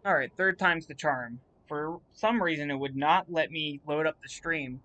Alright, third time's the charm. For some reason, it would not let me load up the stream.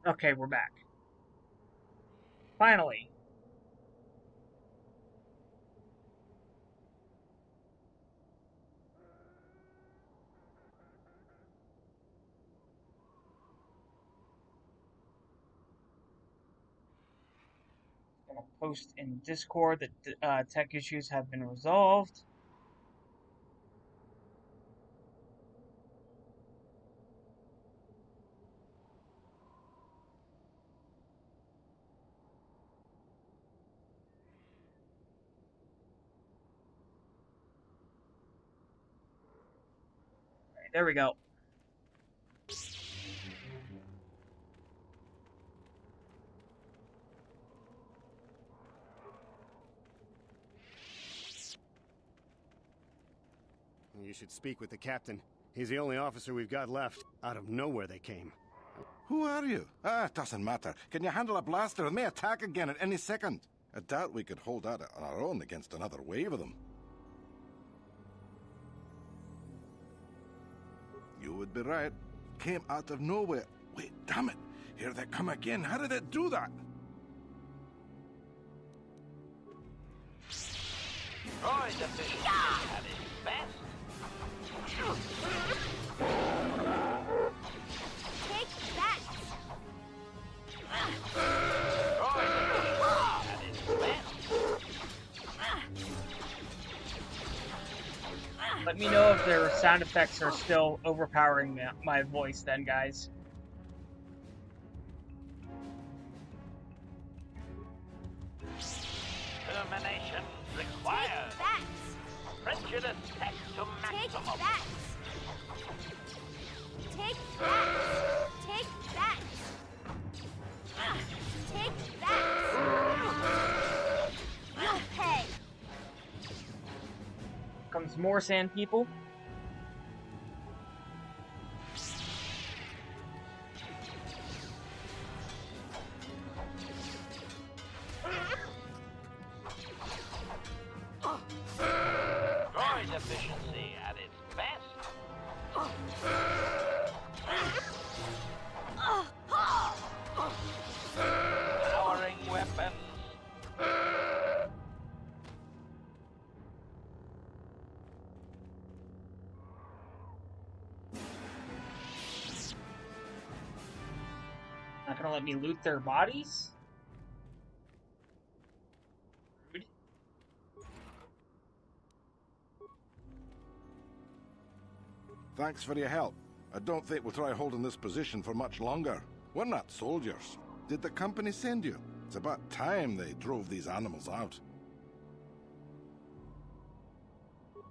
Okay, we're back. Finally. I'm gonna post in Discord that tech issues have been resolved. Right, there we go. You should speak with the captain. He's the only officer we've got left. Out of nowhere they came. Who are you? It doesn't matter. Can you handle a blaster? They may attack again at any second. I doubt we could hold out on our own against another wave of them. You would be right. Came out of nowhere. Wait, damn it. Here they come again. How did it do that? Roy's efficiency at its best. Take that! Roy's efficiency at its best. Let me know if their sound effects are still overpowering my voice then, guys. Termination required. Take that! Prejudice set to Take maximum. that! Take that! Take that! Take that! You'll pay! Comes more sand people. Roy's efficiency at its best. Powering weapons. Not gonna let me loot their bodies? Rude. Thanks for your help. I don't think we'll try holding this position for much longer. We're not soldiers. Did the company send you? It's about time they drove these animals out.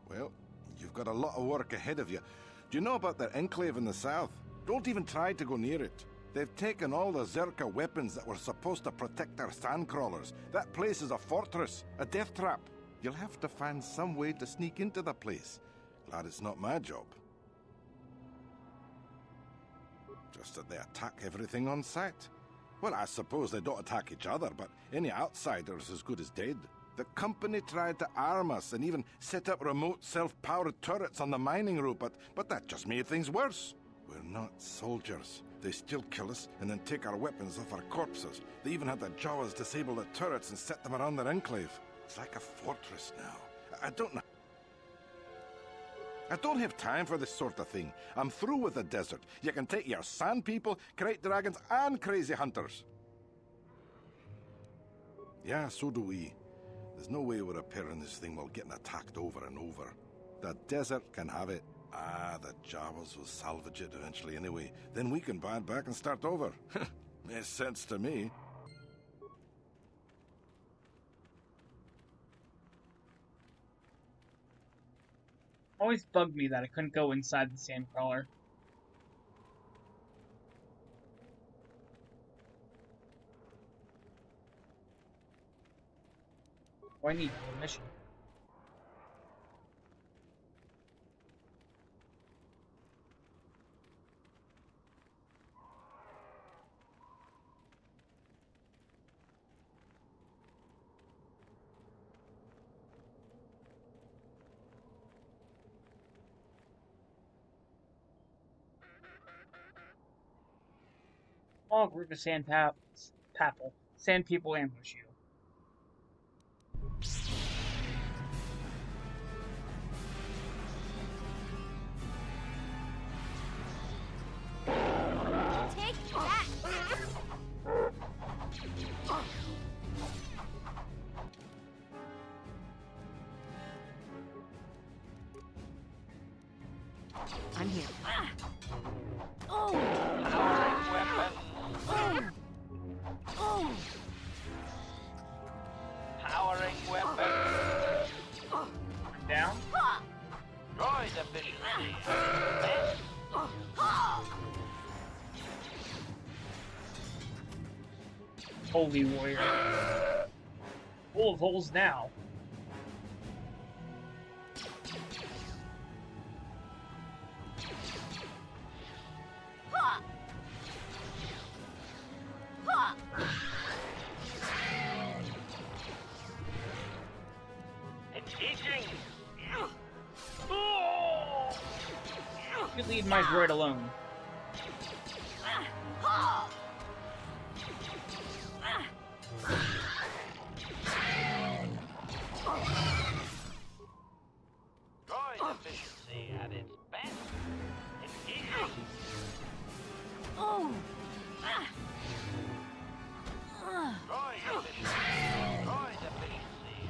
Well, you've got a lot of work ahead of you. Do you know about their enclave in the south? Don't even try to go near it. They've taken all the Zerka weapons that were supposed to protect their sandcrawlers. That place is a fortress, a death trap. You'll have to find some way to sneak into the place. Glad it's not my job. Just that they attack everything on sight. Well, I suppose they don't attack each other, but any outsider is as good as dead. The company tried to arm us and even set up remote self-powered turrets on the mining route, but that just made things worse. We're not soldiers. They still kill us and then take our weapons off our corpses. They even had the Jawas disable the turrets and set them around their enclave. It's like a fortress now. I don't know. I don't have time for this sort of thing. I'm through with the desert. You can take your sand people, crate dragons, and crazy hunters. Yeah, so do we. There's no way we're repairing this thing while getting attacked over and over. The desert can have it. Ah, the Jawas will salvage it eventually anyway. Then we can buy it back and start over. Makes sense to me. Always bugged me that I couldn't go inside the sandcrawler. Oh, I need permission. Small group of sand people ambush you. Take that! I'm here. Oh! Powering weapon. Oh! Powering weapon. Down? Droid efficiency at its best. Holy warrior. Full of holes now. Engaging. You leave my droid alone. Droid efficiency at its best. Engaging. Oh! Droid efficiency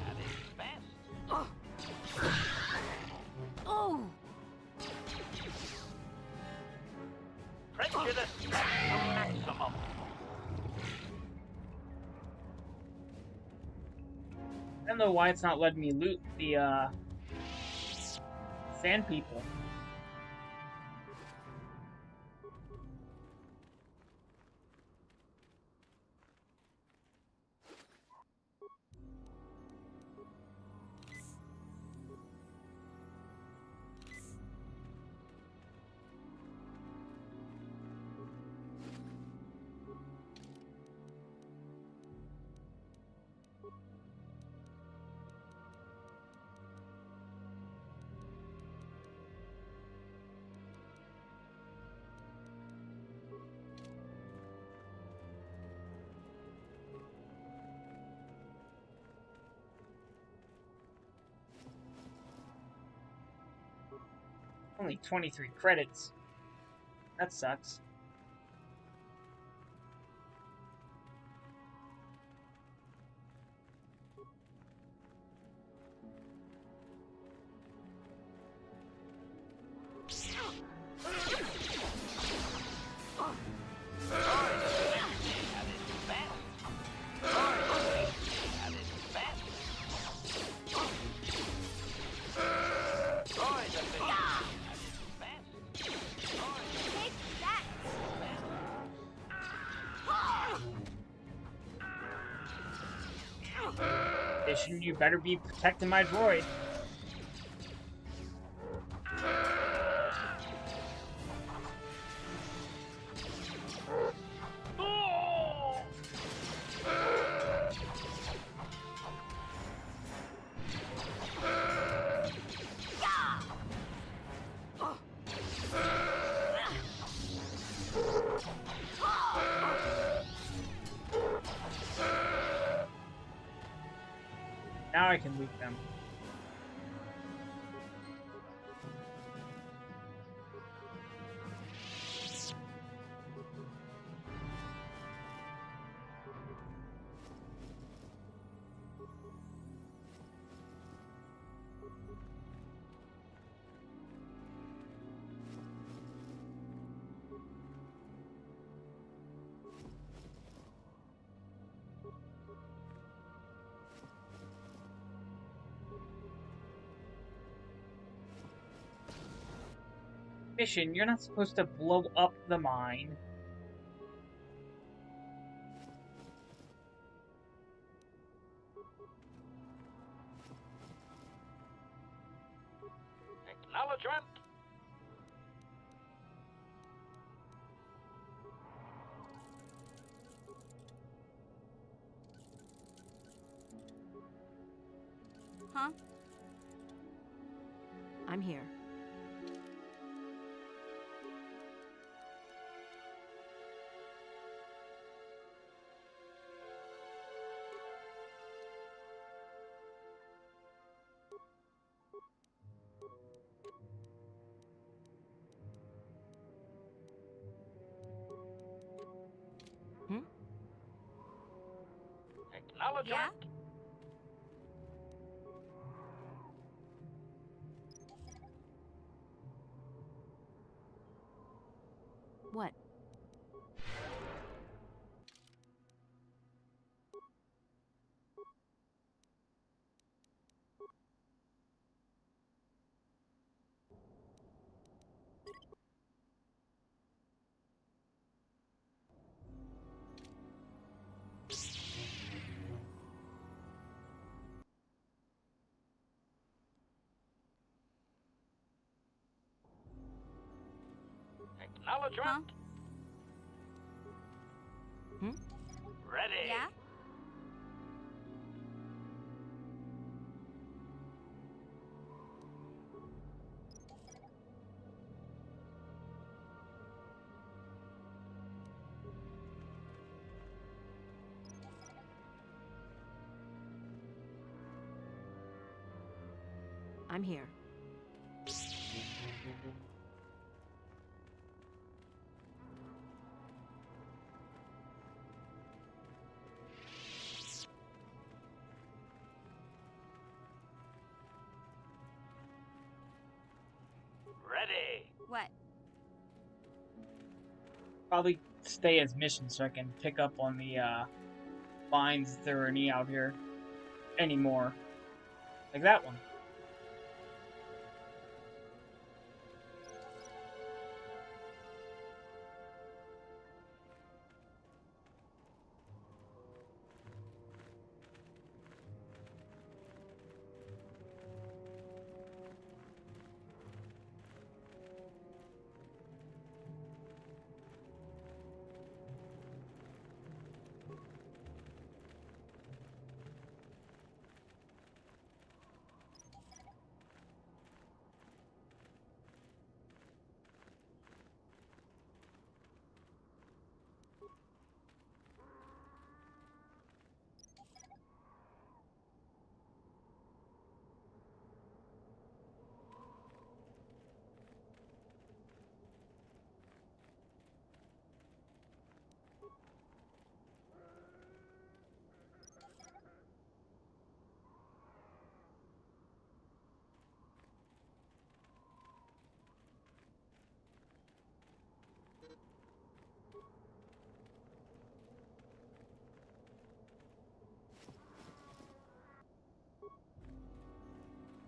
at its best. Oh! Prejudice at the maximum. I don't know why it's not letting me loot the sand people. Only 23 credits. That sucks. Take that! Station, you better be protecting my droid. Now I can loot them. mission, you're not supposed to blow up the mine. Acknowledgement. Huh? I'm here. Acknowledgement. Yeah? What? Acknowledgement. Hmm? Ready. Yeah? I'm here. Ready. What? Probably stay as mission so I can pick up on the mines that are any out here anymore. Like that one.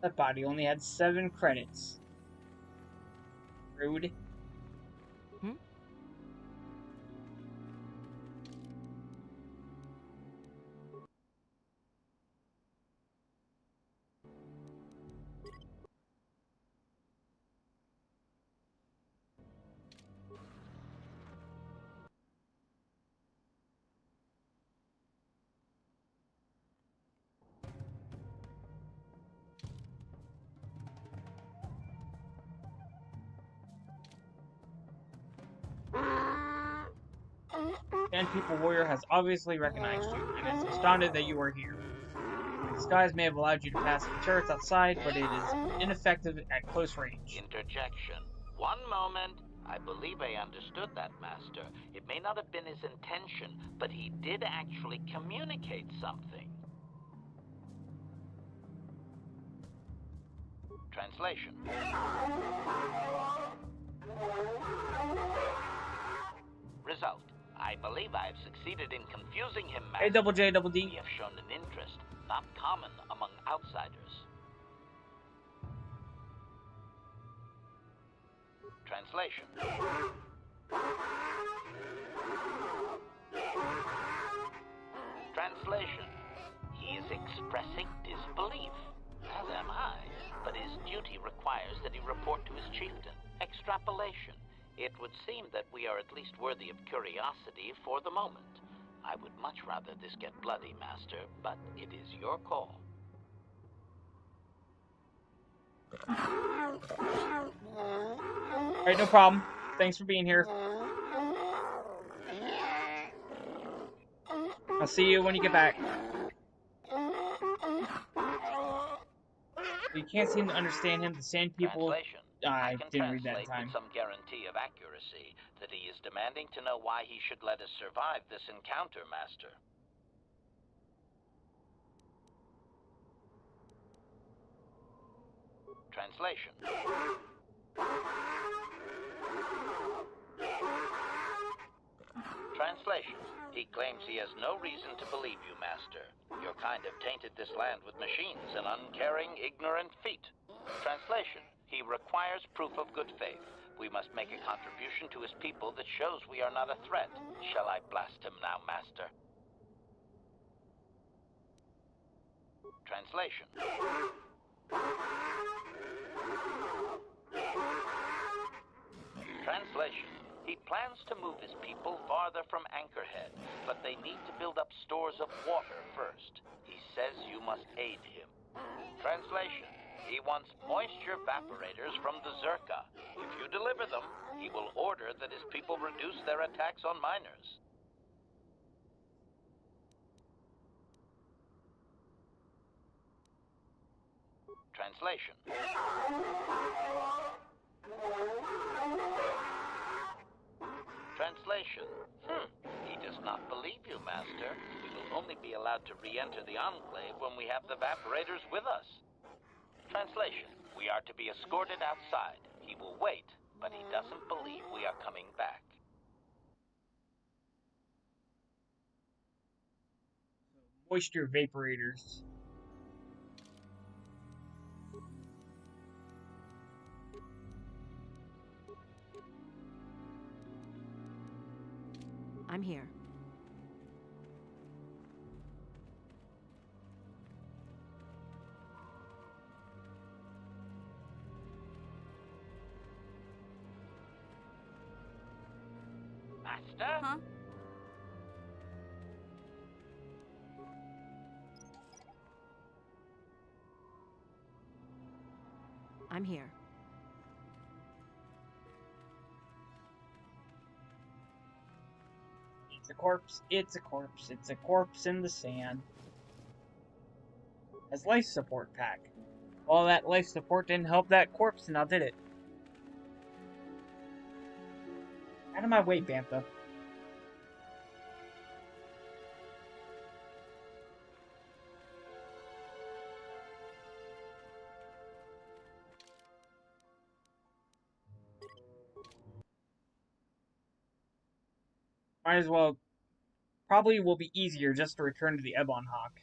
That body only had 7 credits. Rude. Hmm? Sand People Warrior has obviously recognized you, and is astounded that you are here. The disguise may have allowed you to pass the turrets outside, but it is ineffective at close range. Interjection. One moment. I believe I understood that, Master. It may not have been his intention, but he did actually communicate something. Translation. Result. I believe I've succeeded in confusing him, Master. Hey, Double J, Double You D. have shown an interest not common among outsiders. Translation. Translation. He is expressing disbelief, as am I, but his duty requires that he report to his chieftain. Extrapolation. It would seem that we are at least worthy of curiosity for the moment. I would much rather this get bloody, Master, but it is your call. Alright, no problem. Thanks for being here. I'll see you when you get back. You can't seem to understand him. The sand people... Translation. I can didn't read that in translate time. with some guarantee of accuracy that he is demanding to know why he should let us survive this encounter, Master. Translation. Translation. He claims he has no reason to believe you, Master. Your kind have tainted this land with machines and uncaring, ignorant feet. Translation. He requires proof of good faith. We must make a contribution to his people that shows we are not a threat. Shall I blast him now, Master? Translation. Translation. He plans to move his people farther from Anchorhead, but they need to build up stores of water first. He says you must aid him. Translation. He wants moisture evaporators from the Zerka. If you deliver them, he will order that his people reduce their attacks on miners. Translation. Translation. He does not believe you, Master. We will only be allowed to re-enter the Enclave when we have the evaporators with us. Translation. We are to be escorted outside. He will wait, but he doesn't believe we are coming back. Moisture evaporators. I'm here. Master? Huh? I'm here. It's a corpse. It's a corpse. It's a corpse in the sand. As life support pack. All that life support didn't help that corpse, now did it? Out of my way, Bantha. Might as well. Probably will be easier just to return to the Ebon Hawk.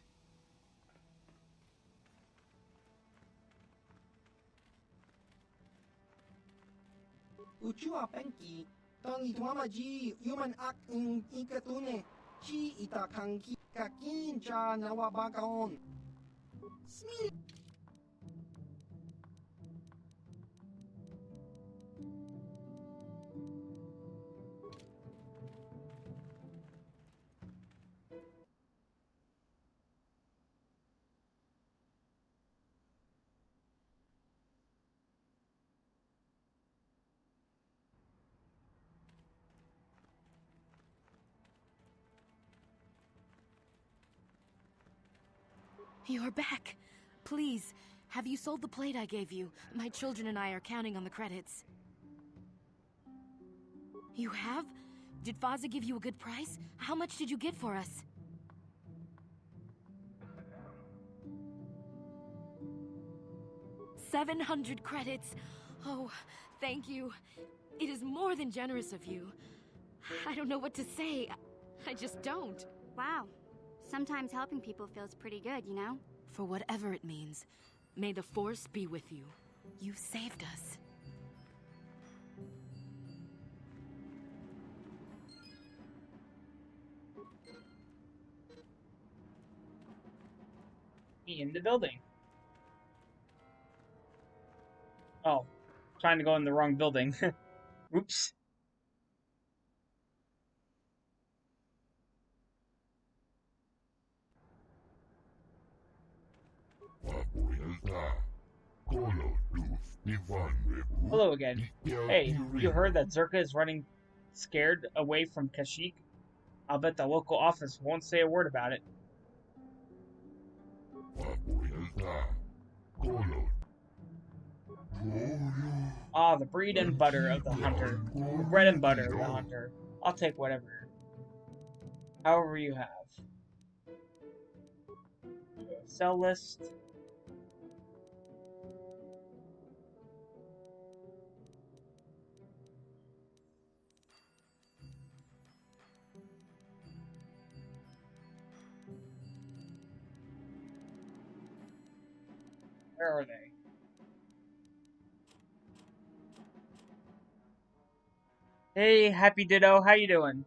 Uchua penki, tang itwamaji, human ak in ikatune, chi itakanki kakin cha nawabakaon. Smil. You're back. Please, have you sold the plate I gave you? My children and I are counting on the credits. You have? Did Faza give you a good price? How much did you get for us? $700 credits. Oh, thank you. It is more than generous of you. I don't know what to say. I just don't. Wow. Sometimes helping people feels pretty good, you know? For whatever it means, may the Force be with you. You saved us. me in the building. Oh, trying to go in the wrong building. Oops. Hello again. Hey, you heard that Zerka is running scared away from Kashyyyk? I'll bet the local office won't say a word about it. Ah, the bread and butter of the hunter. The bread and butter of the hunter. I'll take whatever. However you have. Sell list. Where are they? Hey, Happy Ditto, how you doing?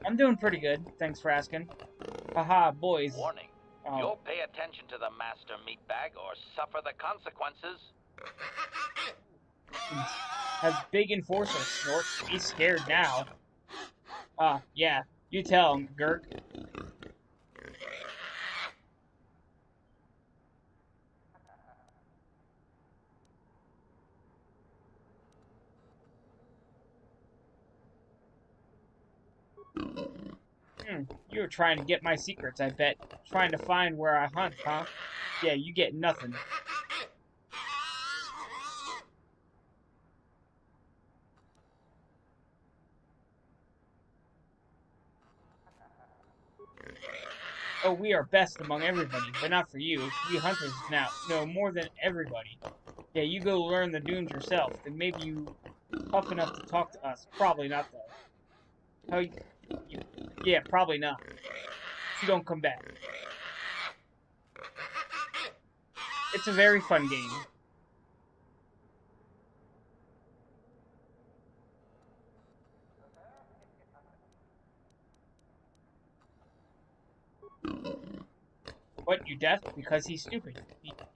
I'm doing pretty good, thanks for asking. Haha, boys. Warning. Oh. You'll pay attention to the master meatbag or suffer the consequences. Has big enforcer, Snort. He's scared now. Yeah. You tell him, Gurk. You were trying to get my secrets, I bet. Trying to find where I hunt, huh? Yeah, you get nothing. Oh, we are best among everybody, but not for you. We hunters now know more than everybody. Yeah, you go learn the dunes yourself, then maybe you tough enough to talk to us. Probably not, though. Yeah, probably not. You don't come back. It's a very fun game. What, you deaf? Because he's stupid.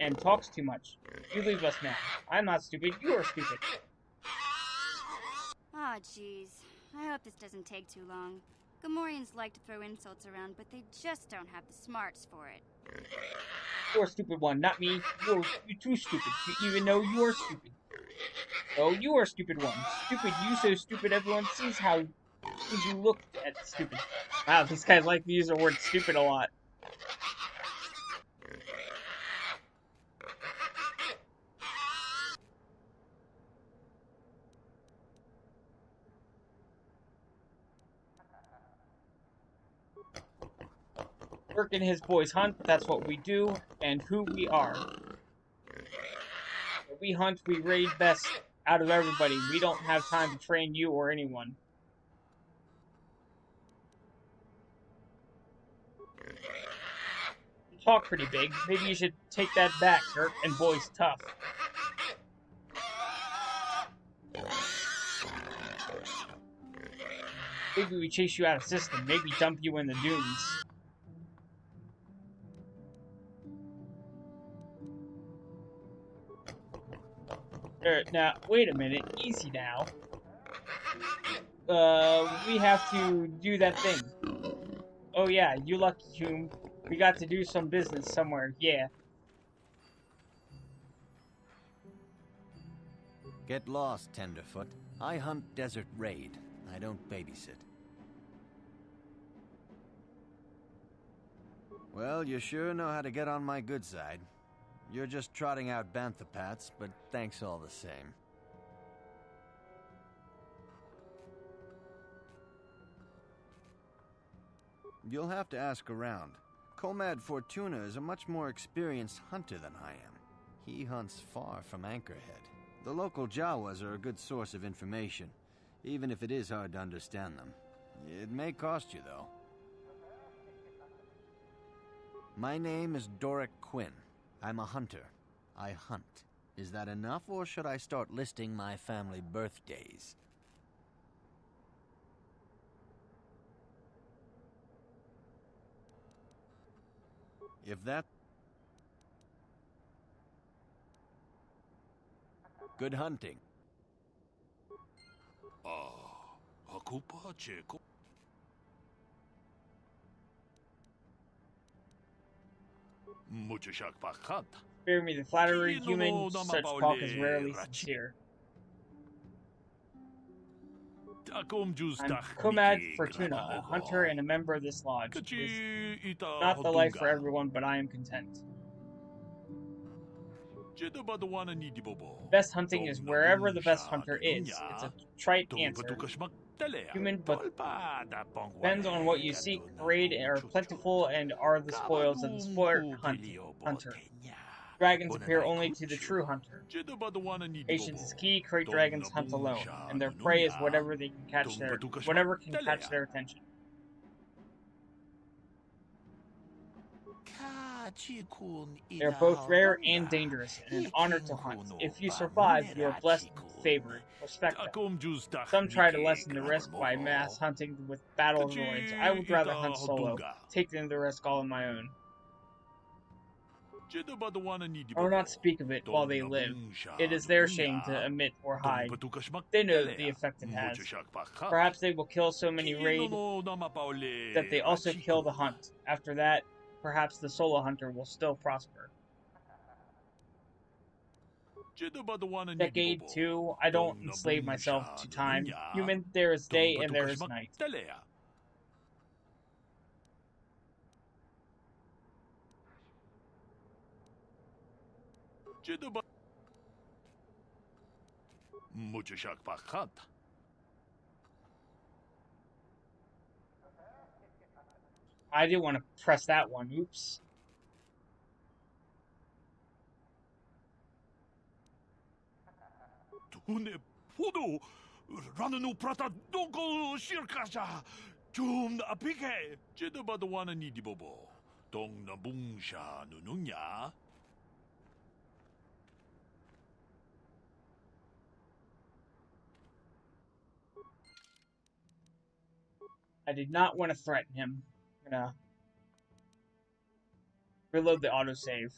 And talks too much. You leave us now. I'm not stupid, you are stupid. Aw, jeez. I hope this doesn't take too long. Gamorreans like to throw insults around, but they just don't have the smarts for it. You're a stupid one, not me. You're too stupid to even know you are stupid. Oh, you are a stupid one. Stupid, you so stupid everyone sees how you look at stupid. Wow, these guys like to use the word stupid a lot. Work and his boys hunt, that's what we do, and who we are. We hunt, we raid best out of everybody. We don't have time to train you or anyone. You talk pretty big. Maybe you should take that back, Dirk, and boys tough. Maybe we chase you out of system. Maybe dump you in the dunes. Now, wait a minute. Easy now. We have to do that thing. Oh yeah, you lucky Hume. We got to do some business somewhere, yeah. Get lost, Tenderfoot. I hunt Desert Raid. I don't babysit. Well, you sure know how to get on my good side. You're just trotting out banthapats, but thanks all the same. You'll have to ask around. Comad Fortuna is a much more experienced hunter than I am. He hunts far from Anchorhead. The local Jawas are a good source of information. even if it is hard to understand them. It may cost you, though. My name is Doric Quinn. I'm a hunter. I hunt. Is that enough, or should I start listing my family birthdays? If that... Good hunting. Spare me the flattery, human. Such talk is rarely sincere. I'm Kumad Fortuna, a hunter and a member of this lodge. It is not the life for everyone, but I am content. Best hunting is wherever the best hunter is. It's a trite answer, human, but depends on what you seek. Parade are plentiful and are the spoils of the sport hunter. Dragons appear only to the true hunter. Patience is key. Great dragons hunt alone, and their prey is whatever can catch their attention. They are both rare and dangerous, and an honor to hunt. If you survive, you are blessed and favored. Respect them. Some try to lessen the risk by mass hunting with battle droids. I would rather hunt solo, taking the risk all on my own. I will not speak of it while they live. It is their shame to omit or hide. They know the effect it has. Perhaps they will kill so many raid that they also kill the hunt. After that, perhaps the solo hunter will still prosper. Decade 2, I don't enslave myself to time. Human, there is day and there is night. I didn't want to press that one. Oops. I did not want to threaten him. I'm gonna reload the autosave.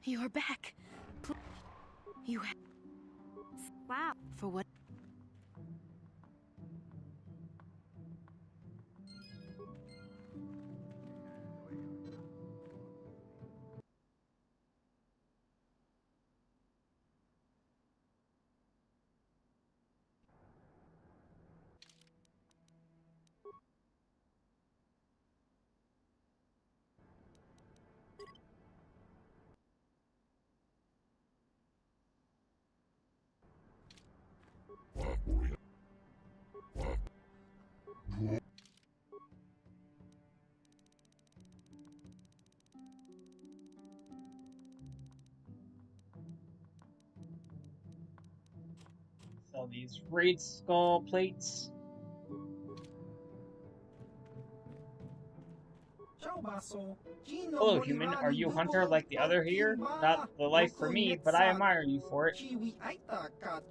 You're back. You have... Wow. For what? Sell these raid skull plates. Hello, human. Are you a hunter like the other here? Not the life for me, but I admire you for it.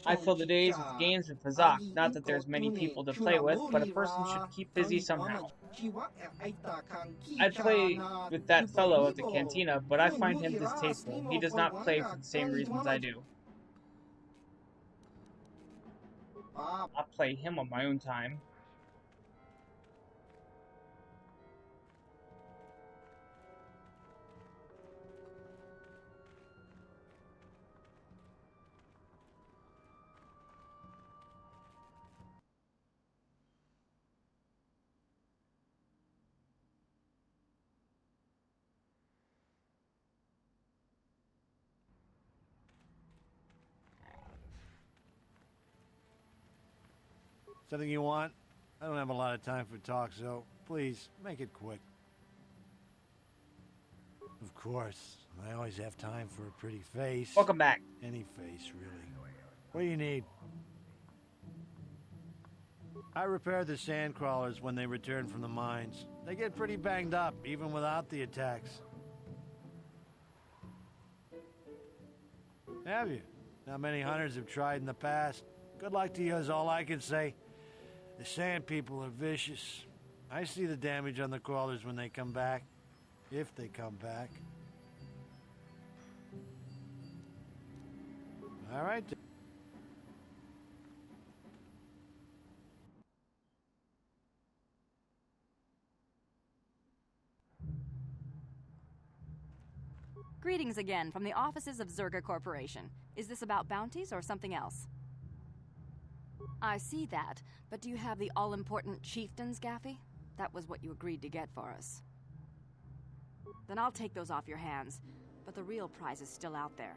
I fill the days with games with Fazak. Not that there's many people to play with, but a person should keep busy somehow. I'd play with that fellow at the cantina, but I find him distasteful. He does not play for the same reasons I do. I'll play him on my own time. Something you want? I don't have a lot of time for talk, so please, make it quick. Of course. I always have time for a pretty face. Welcome back. Any face, really. What do you need? I repair the sand crawlers when they return from the mines. They get pretty banged up, even without the attacks. Have you? Not many hunters have tried in the past. Good luck to you is all I can say. The sand people are vicious. I see the damage on the crawlers when they come back. If they come back. All right. Greetings again from the offices of Zerga Corporation. Is this about bounties or something else? I see that, but do you have the all-important chieftains, Gaffy? That was what you agreed to get for us. Then I'll take those off your hands, but the real prize is still out there.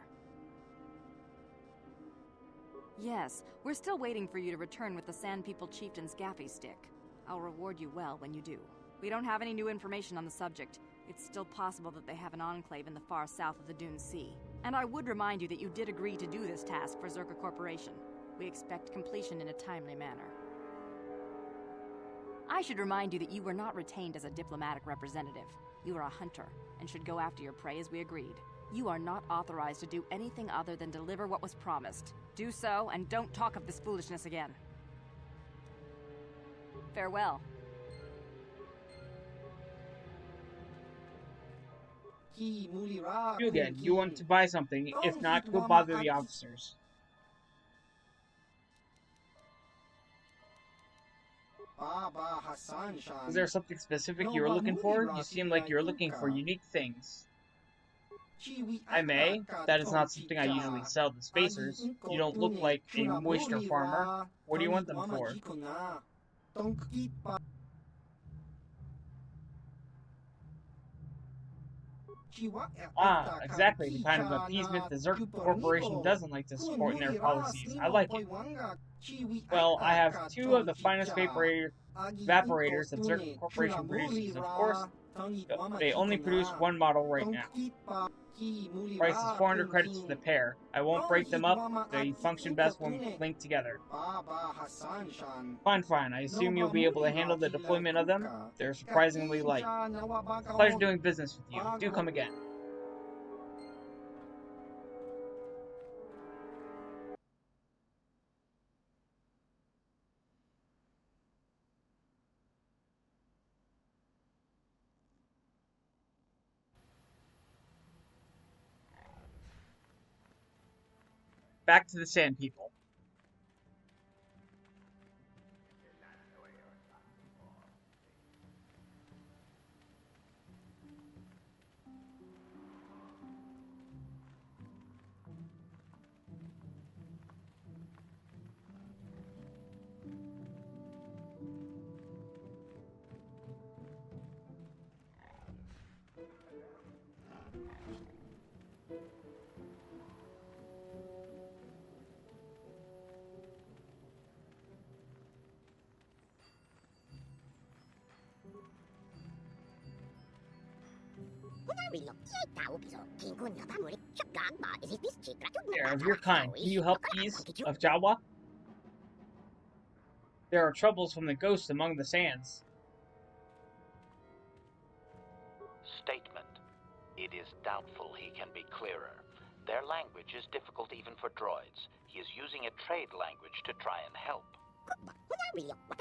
Yes, we're still waiting for you to return with the Sand People Chieftain's Gaffy stick. I'll reward you well when you do. We don't have any new information on the subject. It's still possible that they have an enclave in the far south of the Dune Sea. And I would remind you that you did agree to do this task for Zerga Corporation. We expect completion in a timely manner. I should remind you that you were not retained as a diplomatic representative. You are a hunter, and should go after your prey as we agreed. You are not authorized to do anything other than deliver what was promised. Do so, and don't talk of this foolishness again. Farewell. You again. You want to buy something. If not, go bother the officers. Is there something specific you were looking for? You seem like you're looking for unique things. I may. That is not something I usually sell to spacers. You don't look like a moisture farmer. What do you want them for? Ah, exactly the kind of appeasement the Zerk Corporation doesn't like to support in their policies. I like it. Well, I have 2 of the finest evaporators that Zerk Corporation produces. Of course, they only produce 1 model right now. Price is 400 credits for the pair. I won't break them up. They function best when linked together. Fine, fine. I assume you'll be able to handle the deployment of them. They're surprisingly light. It's a pleasure doing business with you. Do come again. Back to the Sand People. There, of your kind, can you help ease of Jawa? There are troubles from the ghosts among the sands. Statement. It is doubtful he can be clearer. Their language is difficult even for droids. He is using a trade language to try and help.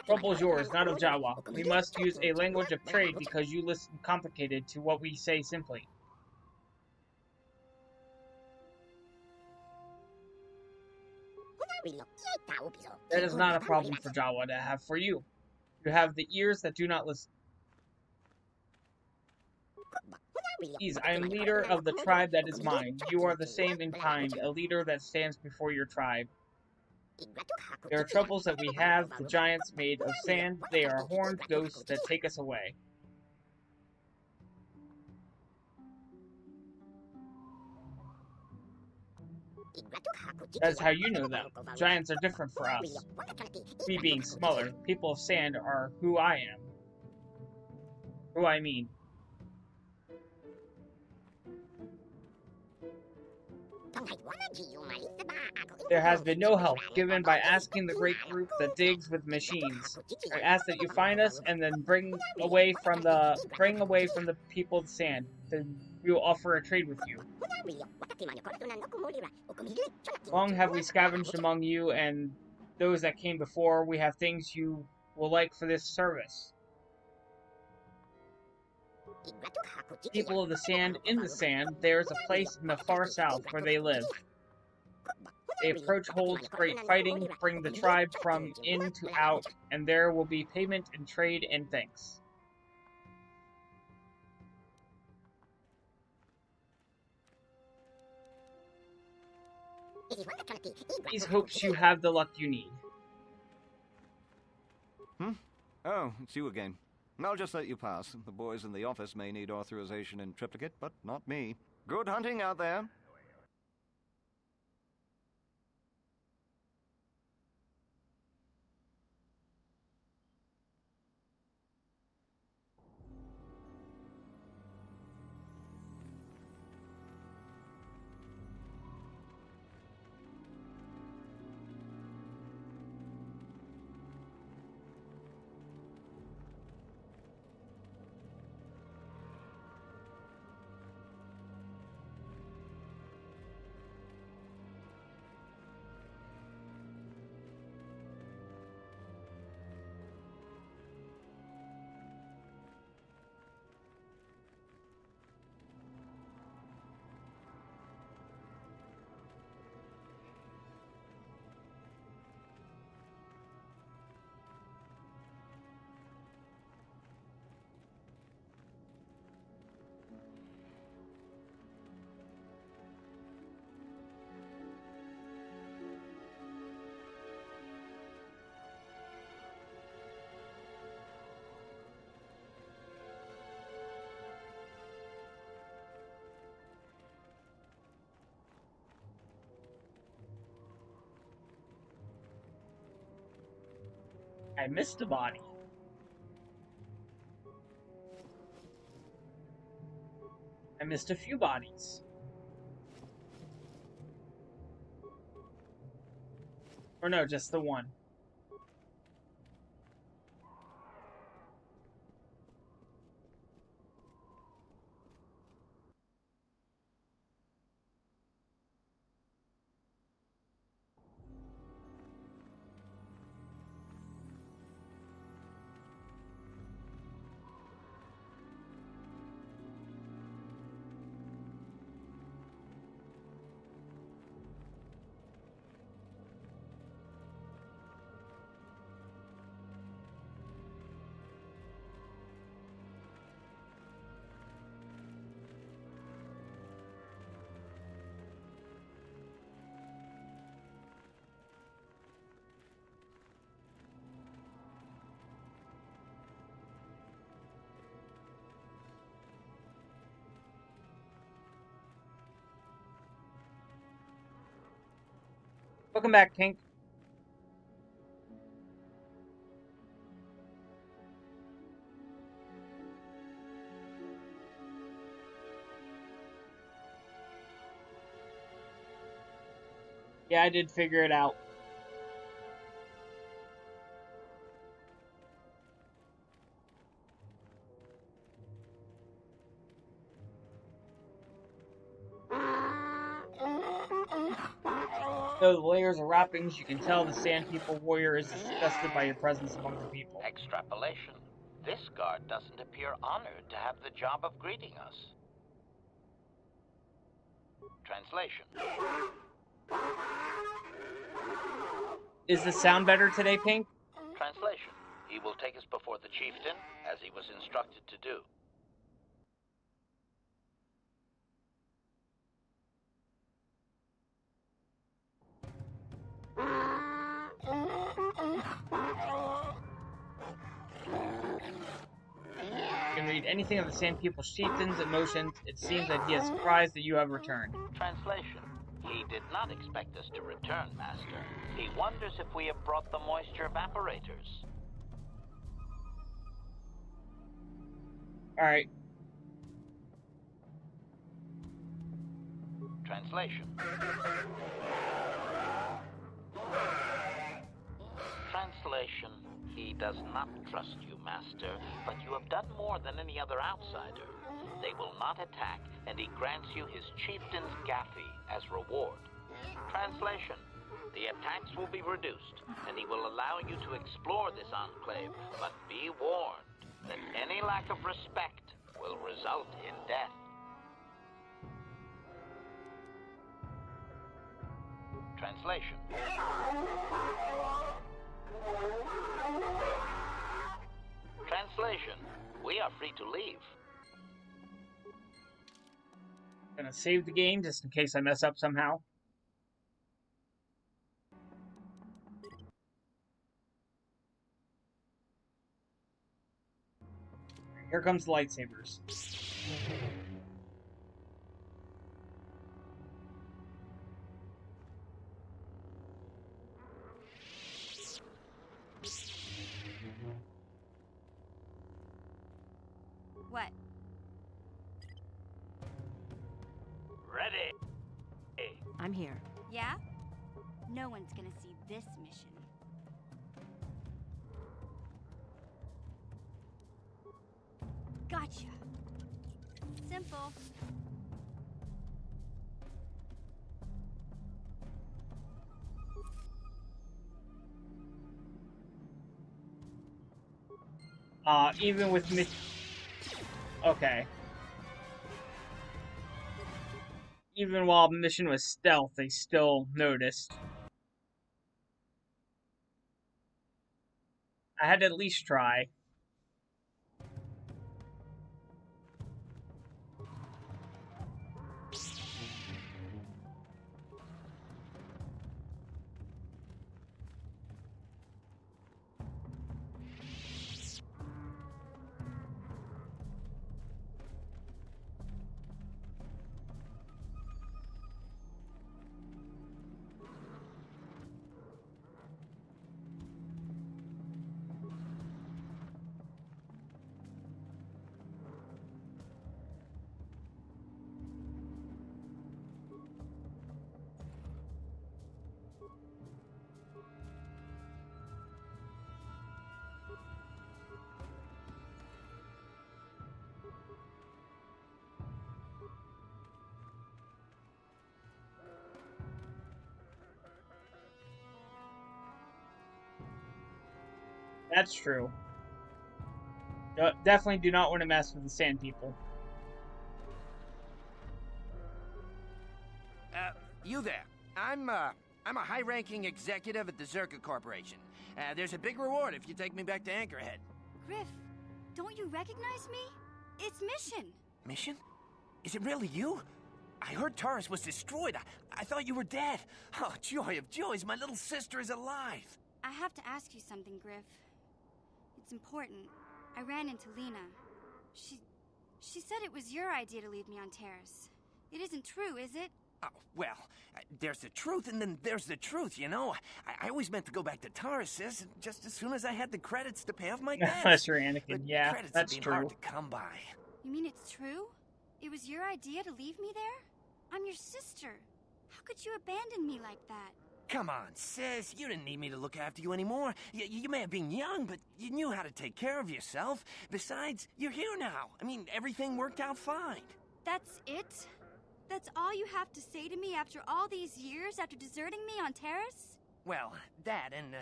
Trouble is yours, not of Jawa. We must use a language of trade because you listen complicated to what we say simply. That is not a problem for Jawa to have for you. You have the ears that do not listen. Please, I am leader of the tribe that is mine. You are the same in kind, a leader that stands before your tribe. There are troubles that we have, the giants made of sand. They are horned ghosts that take us away. That's how you know them. Giants are different for us. Me being smaller, people of sand are who I am. Who I mean. There has been no help given by asking the great group that digs with machines. I ask that you find us and then bring away from the people of the sand. Then we will offer a trade with you. Long have we scavenged among you and those that came before. We have things you will like for this service. People of the sand, in the sand, there is a place in the far south where they live. They approach holds great fighting, bring the tribe from in to out, and there will be payment and trade and thanks. These hopes you have the luck you need. Oh, it's you again. I'll just let you pass. The boys in the office may need authorization in triplicate, but not me. Good hunting out there. I missed a body. I missed a few bodies. Or no, just the one. Welcome back, Pink. Yeah, I did figure it out. Though the layers of wrappings, you can tell the Sand People warrior is disgusted by your presence among the people. Extrapolation. This guard doesn't appear honored to have the job of greeting us. Translation. Is the sound better today, Pink? Translation. He will take us before the chieftain, as he was instructed to do. You can read anything of the Sand People's chieftain's emotions. It seems that he is surprised that you have returned. Translation. He He did not expect us to return, Master. He wonders if we have brought the moisture evaporators. Alright. Translation. Translation. He does not trust you, Master, but you have done more than any other outsider. They will not attack, and he grants you his chieftain's gaffy as reward. Translation. The attacks will be reduced, and he will allow you to explore this enclave, but be warned that any lack of respect will result in death. Translation. Translation. We are free to leave. Gonna save the game just in case I mess up somehow. Here comes the lightsabers. What? Ready. I'm here. Yeah? No one's gonna see this mission. Gotcha. Simple. Even with okay. Even while the mission was stealth, they still noticed. I had to at least try. That's true. Definitely do not want to mess with the sand people. You there. I'm a high-ranking executive at the Zerka Corporation. There's a big reward if you take me back to Anchorhead. Griff, don't you recognize me? It's Mission. Mission? Is it really you? I heard Taurus was destroyed. I thought you were dead. Oh, joy of joys, my little sister is alive. I have to ask you something, Griff. It's important. I ran into Lena. She said it was your idea to leave me on Terrace. It isn't true, is it? Oh, well, there's the truth and then there's the truth, you know? I always meant to go back to Taurus just as soon as I had the credits to pay off my debts. That's your Anakin, But yeah, credits that's have been true. hard to come by. You mean it's true? It was your idea to leave me there? I'm your sister. How could you abandon me like that? Come on, sis. You didn't need me to look after you anymore. You may have been young, but you knew how to take care of yourself. Besides, you're here now. I mean, everything worked out fine. That's it? That's all you have to say to me after all these years, after deserting me on Terrace? Well, that, and,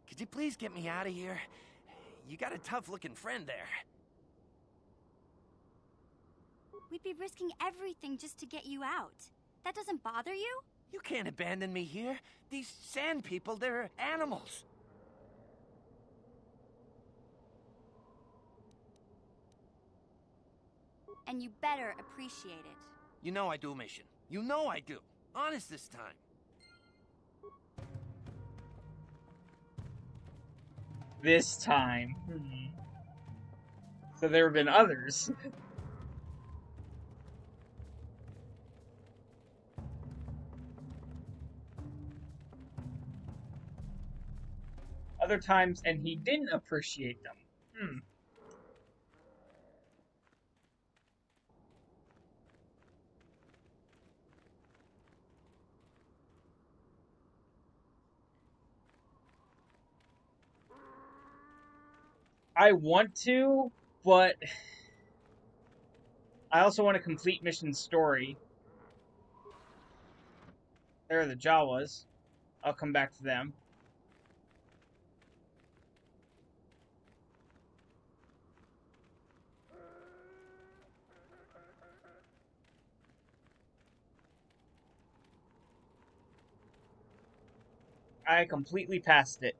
could you please get me out of here? You got a tough-looking friend there. We'd be risking everything just to get you out. That doesn't bother you? You can't abandon me here. These sand people, they're animals. And you better appreciate it. You know I do, Mission. You know I do. Honest this time. This time. So there have been others. Other times, and he didn't appreciate them. I want to, but I also want to complete mission story. There are the Jawas. I'll come back to them. I completely passed it.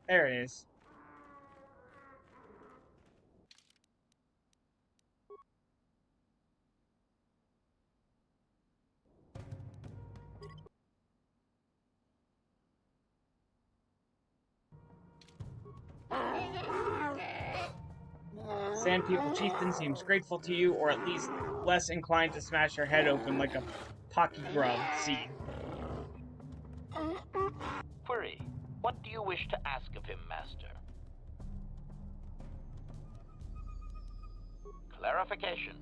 There it is. Sand People Chieftain seems grateful to you, or at least less inclined to smash your head open like a pocky grub seed. Query. What do you wish to ask of him, Master? Clarification.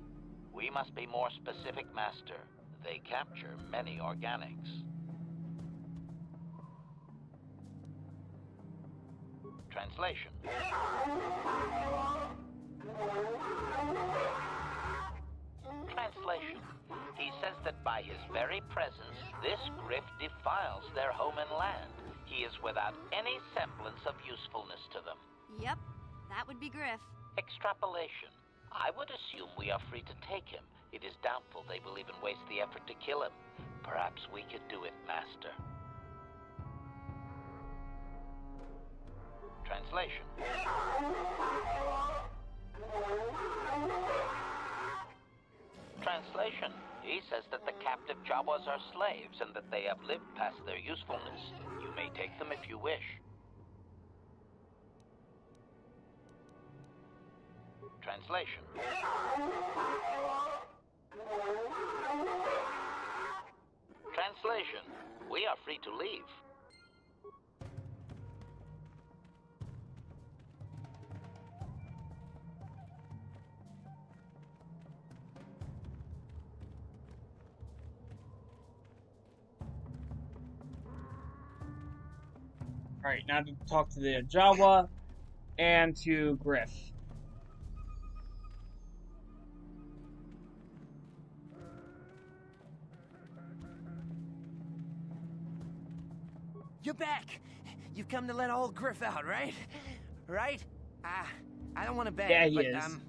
We must be more specific, Master. They capture many organics. Translation. Translation. He says that by his very presence, this griff defiles their home and land. He is without any semblance of usefulness to them. Yep, that would be Griff. Extrapolation. I would assume we are free to take him. It is doubtful they will even waste the effort to kill him. Perhaps we could do it, Master. Translation. Translation. He says that the captive Jawas are slaves and that they have lived past their usefulness. You may take them if you wish. Translation. Translation. We are free to leave. Alright, now to talk to the Jawa and to Griff. You're back. You've come to let old Griff out, right? Right? I don't want to beg, Yeah, he but is. I'm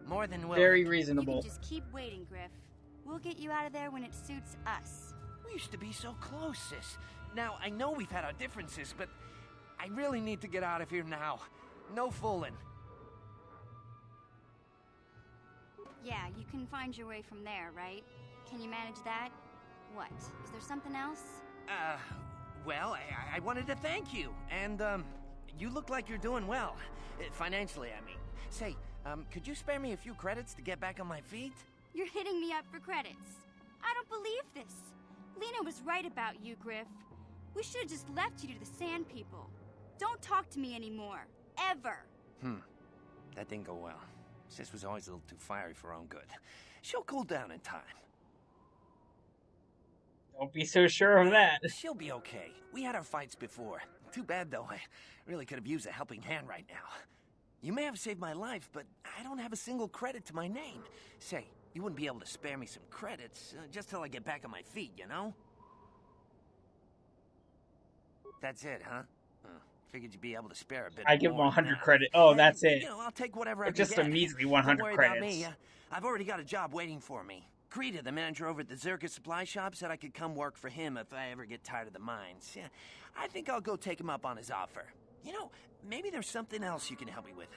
more than willing. Very You reasonable. can just keep waiting, Griff. We'll get you out of there when it suits us. We used to be so close, sis. Now, I know we've had our differences, but I really need to get out of here now. No fooling. Yeah, you can find your way from there, right? Can you manage that? What? Is there something else? Well, I wanted to thank you, and, you look like you're doing well. Financially, I mean. Say, could you spare me a few credits to get back on my feet? You're hitting me up for credits. I don't believe this. Lena was right about you, Griff. We should have just left you to the Sand People. Don't talk to me anymore. Ever. That didn't go well. Sis was always a little too fiery for her own good. She'll cool down in time. Don't be so sure of that. She'll be okay. We had our fights before. Too bad, though. I really could have used a helping hand right now. You may have saved my life, but I don't have a single credit to my name. Say, you wouldn't be able to spare me some credits, just till I get back on my feet, you know? That's it, huh? Figured you'd be able to spare a bit I give him more 100 than that. credit. Oh, that's it. You know, I'll take whatever I But can just get. a measly Don't 100 worry credits. about me. I've already got a job waiting for me. Krita, the manager over at the Zerka supply shop, said I could come work for him if I ever get tired of the mines. Yeah, I think I'll go take him up on his offer. You know, maybe there's something else you can help me with.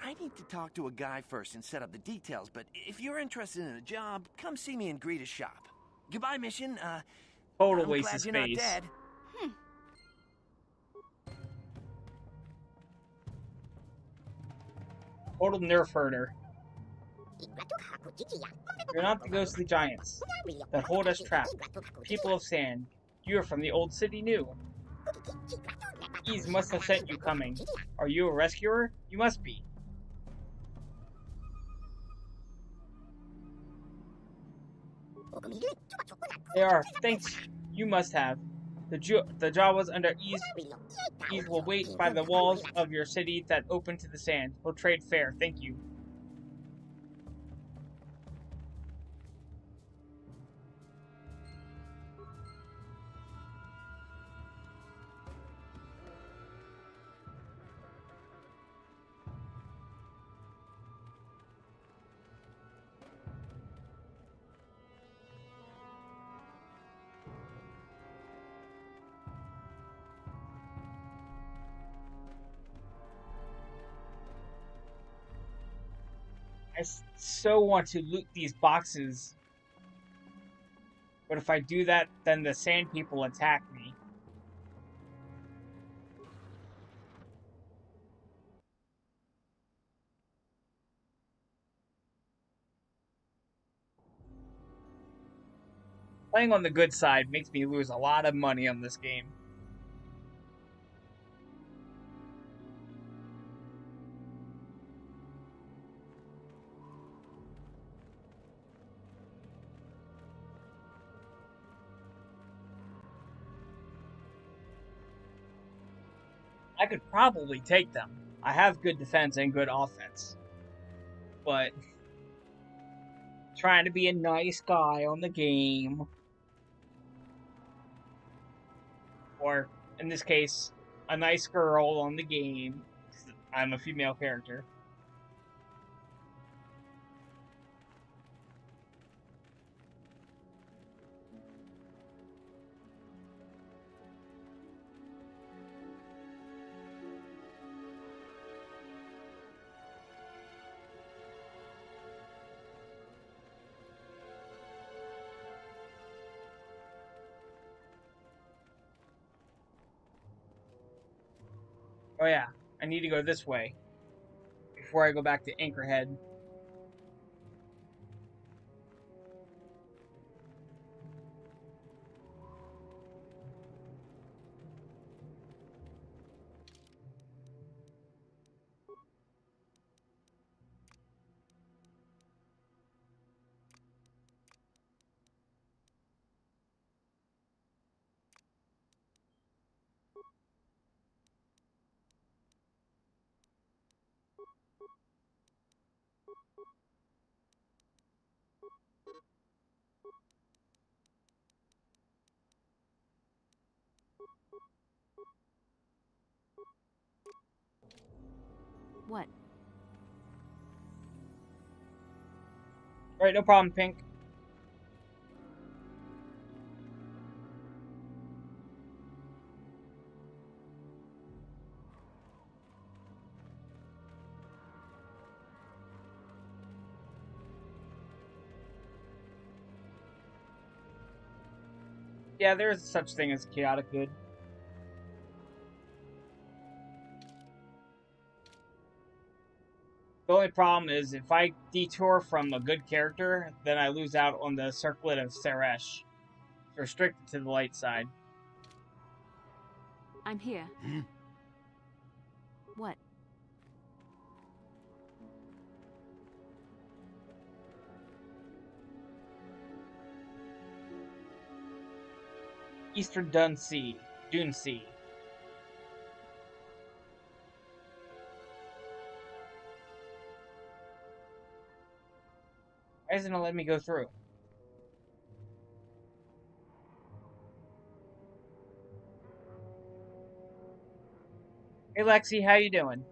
I need to talk to a guy first and set up the details, but if you're interested in a job, come see me in Greta's shop. Goodbye, Mission. Total I'm waste glad of you're not space. dead. Total nerf herder. You're not the ghostly giants that hold us trapped. People of sand, You are from the old city new. Ease must have sent you coming. Are you a rescuer? You must be. They are. Thanks. You must have. The Jawas under Ease will wait by the walls of your city that open to the sand. We'll trade fair. Thank you. I so want to loot these boxes. But if I do that, then the sand people attack me. Playing on the good side makes me lose a lot of money on this game. I could probably take them. I have good defense and good offense. But trying to be a nice guy on the game, or in this case, a nice girl on the game. I'm a female character. Oh yeah, I need to go this way before I go back to Anchorhead. What? Alright, no problem, Pink. Yeah, there's such thing as chaotic good. The only problem is if I detour from a good character, then I lose out on the circlet of Seresh. It's restricted to the light side. I'm here. What? Eastern Dune Sea. Dune Sea. Why isn't it letting me go through? Hey Lexi, how you doing?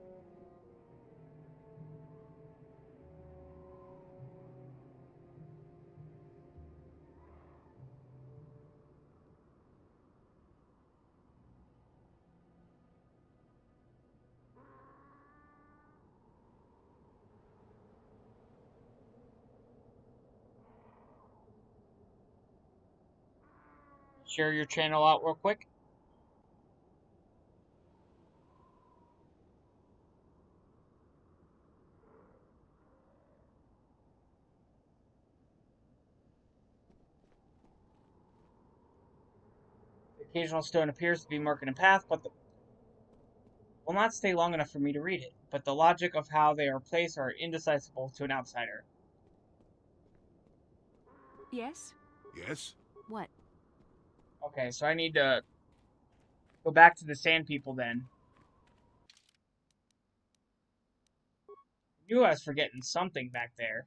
Share your channel out real quick. Occasional stone appears to be marking a path, but will not stay long enough for me to read it. But the logic of how they are placed are indecipherable to an outsider. Yes? Yes? What? Okay, so I need to go back to the Sand People then. I knew I was forgetting something back there.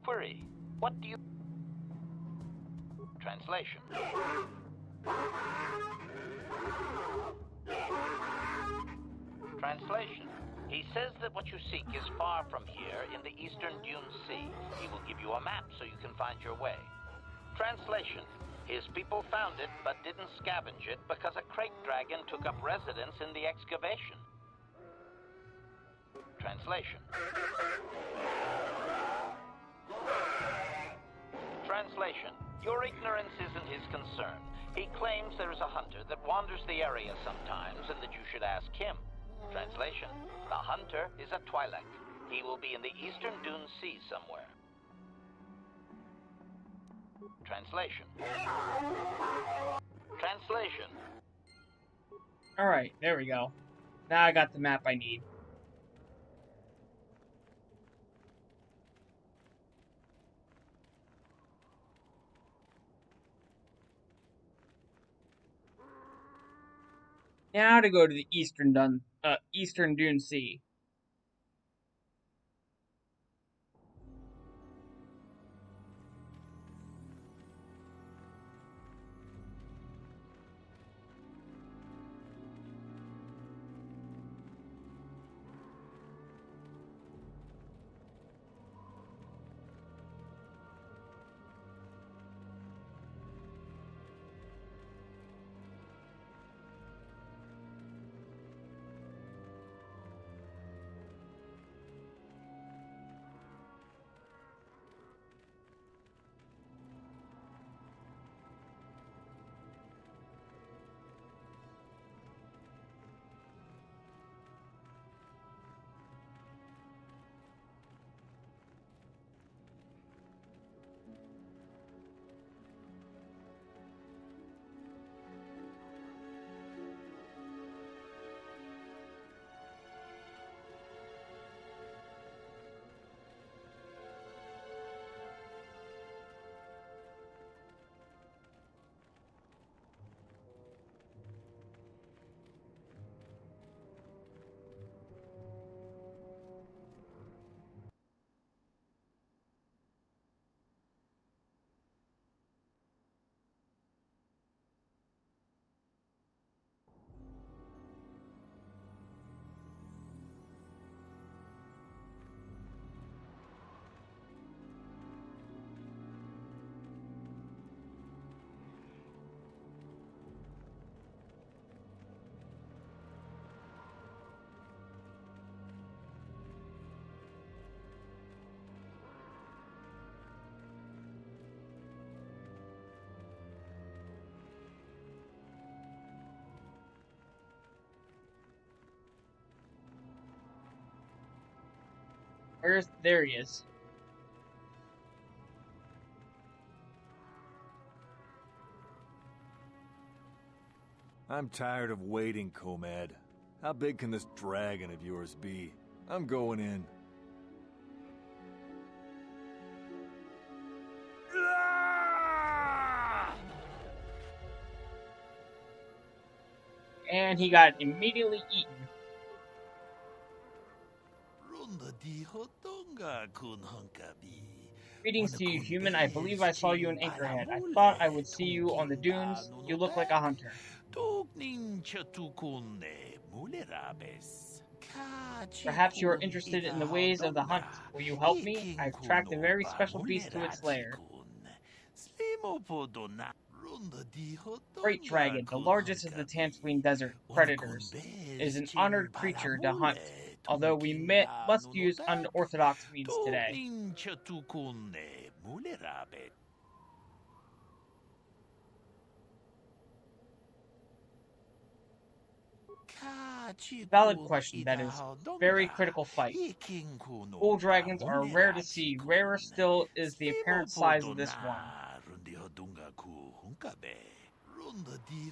Query. What do you... Translation. Translation. He says that what you seek is far from here in the eastern Dune Sea. He will give you a map so you can find your way. Translation. His people found it but didn't scavenge it because a crate dragon took up residence in the excavation. Translation. Translation. Your ignorance isn't his concern. He claims there is a hunter that wanders the area sometimes and that you should ask him. Translation. The hunter is a Twi'lek. He will be in the eastern Dune Sea somewhere. Translation. Translation. Alright, there we go. Now I got the map I need. Now to go to the eastern Dune Sea. There he is. I'm tired of waiting, Comed. How big can this dragon of yours be? I'm going in. And he got immediately eaten. Greetings to you, human. I believe I saw you in Anchorhead. I thought I would see you on the dunes. You look like a hunter. Perhaps you are interested in the ways of the hunt. Will you help me? I've tracked a very special beast to its lair. Great dragon, the largest of the Tatooine desert predators, is an honored creature to hunt, although we must use unorthodox means today. Valid question, that is. Very critical fight. Bull dragons are rare to see. Rarer still is the apparent size of this one.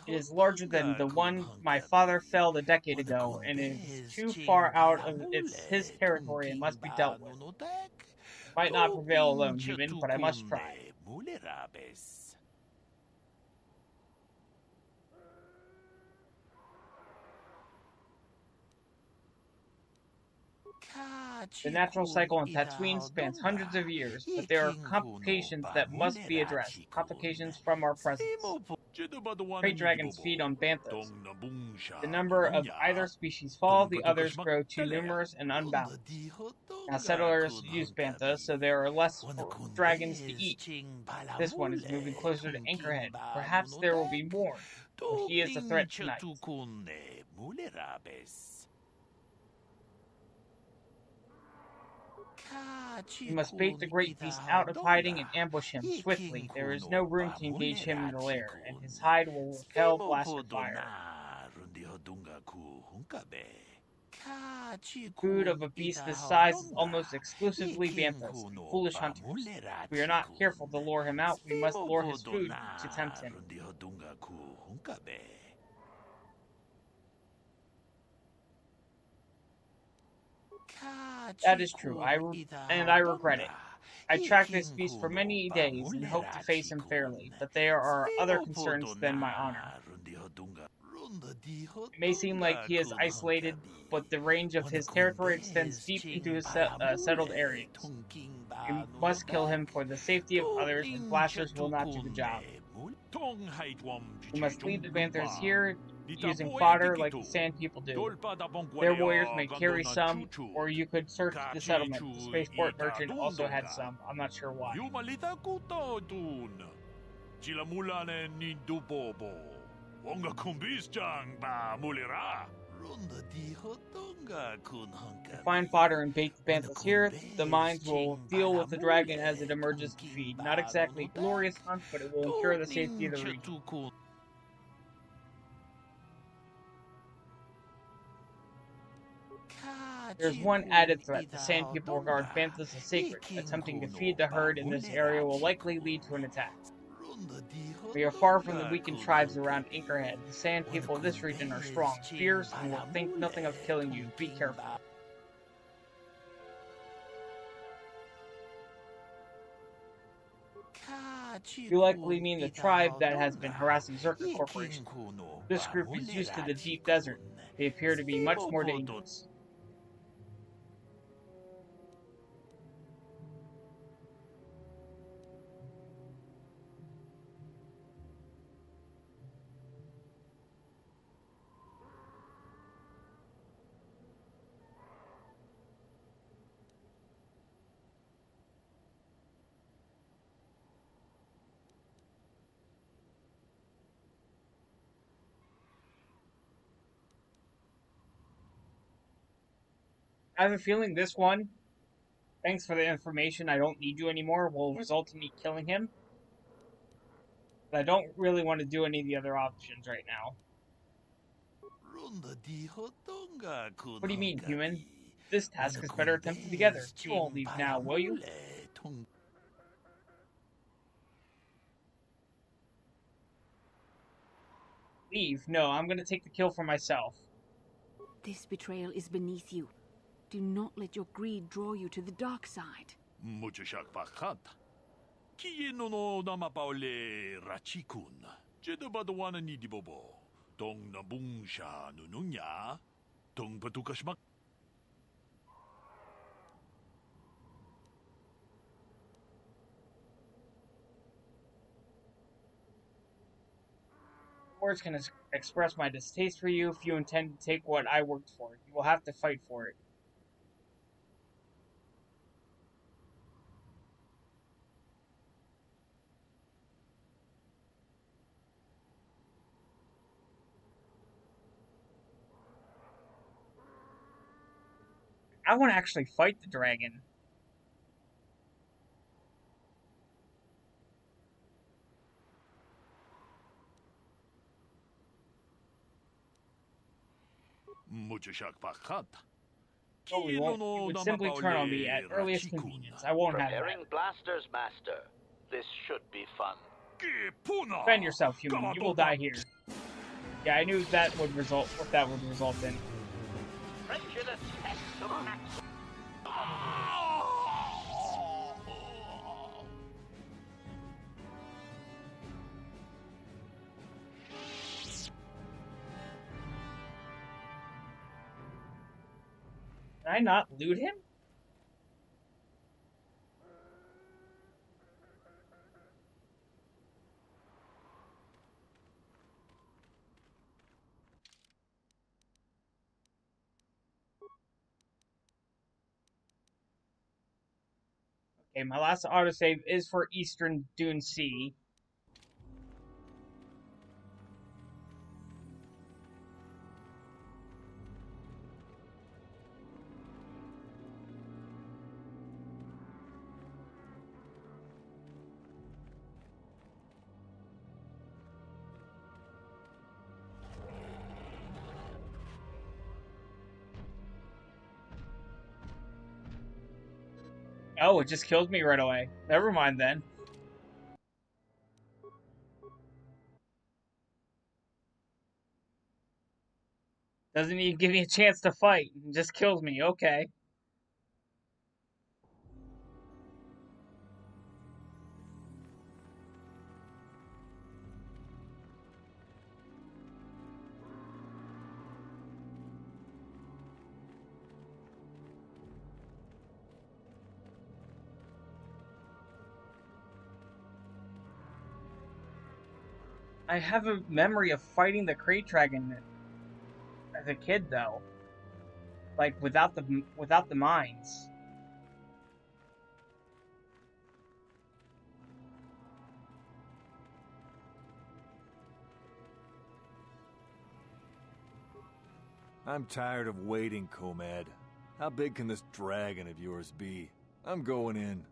It is larger than the one my father felled a decade ago, and it is too far out of his territory and must be dealt with. I might not prevail alone, human, but I must try. The natural cycle on Tatooine spans hundreds of years, but there are complications that must be addressed. Complications from our presence. Great dragons feed on banthas. The number of either species fall, the others grow too numerous and unbalanced. Now settlers use banthas, so there are less dragons to eat. This one is moving closer to Anchorhead. Perhaps there will be more, but he is a threat tonight. We must bait the great beast out of hiding and ambush him swiftly. There is no room to engage him in the lair, and his hide will repel blaster fire. Food of a beast this size is almost exclusively banthas, foolish hunters. If we are not careful to lure him out, we must lure his food to tempt him. That is true, I regret it. I tracked this beast for many days and hoped to face him fairly, but there are other concerns than my honor. It may seem like he is isolated, but the range of his territory extends deep into his settled areas. We must kill him for the safety of others, and blasters will not do the job. We must leave the banthas here, using fodder like the Sand People do. Their warriors may carry some, or you could search the settlement. The spaceport merchant also had some. I'm not sure why. Find fodder and bait the banthas here. The mines will deal with the dragon as it emerges to feed. Not exactly a glorious hunt, but it will ensure the safety of the region. There's one added threat. The Sand People regard banthas as sacred. Attempting to feed the herd in this area will likely lead to an attack. We are far from the weakened tribes around Anchorhead. The Sand People of this region are strong, fierce, and will think nothing of killing you. Be careful. You likely mean the tribe that has been harassing Zerka Corporation. This group is used to the deep desert. They appear to be much more dangerous. I have a feeling this one, thanks for the information, I don't need you anymore, will result in me killing him. But I don't really want to do any of the other options right now. What do you mean, human? This task is better attempted together. You won't leave now, will you? Leave? No, I'm gonna take the kill for myself. This betrayal is beneath you. Do not let your greed draw you to the dark side. Kieno no paule rachikun. Jedabadwana ni dibobo. Tong nabung sha nununya. Tong patukashmak. Words can express my distaste for you. If you intend to take what I worked for, you will have to fight for it. I want to actually fight the dragon. Oh, we won't. You would simply turn on me at earliest convenience. I won't have that. Preparing blasters, Master. This should be fun. Defend yourself, human. You will die here. Yeah, I knew that would result. What that would result in. Prejudice to max. Did I not loot him? Okay, my last autosave is for Eastern Dune Sea. Oh, it just killed me right away. Never mind then. Doesn't even give me a chance to fight. It just kills me. Okay. I have a memory of fighting the Krayt Dragon as a kid, though. Like without the mines. I'm tired of waiting, Comad. How big can this dragon of yours be? I'm going in.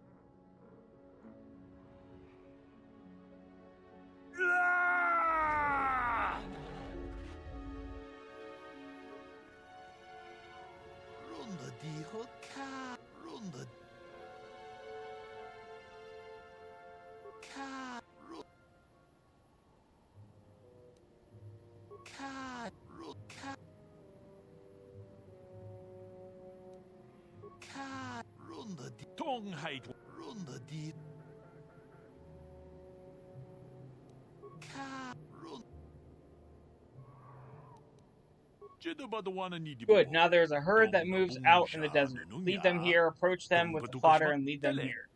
Good, now there's a herd that moves out in the desert. Lead them here, approach them with the fodder, and lead them here.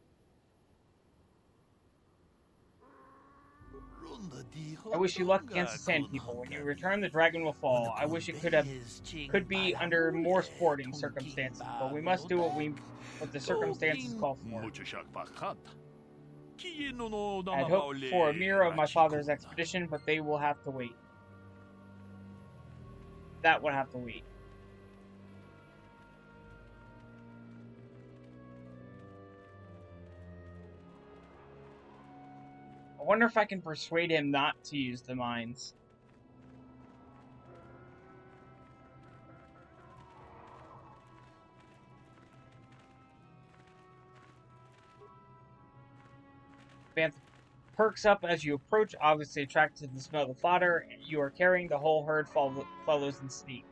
I wish you luck against the Sand People. When you return, the dragon will fall. I wish it could be under more sporting circumstances, but we must do what the circumstances call for. I'd hoped for a mirror of my father's expedition, but they will have to wait. That would have to wait. I wonder if I can persuade him not to use the mines. Bantha perks up as you approach, obviously attracted to the smell of the fodder you are carrying. The whole herd follows in steep.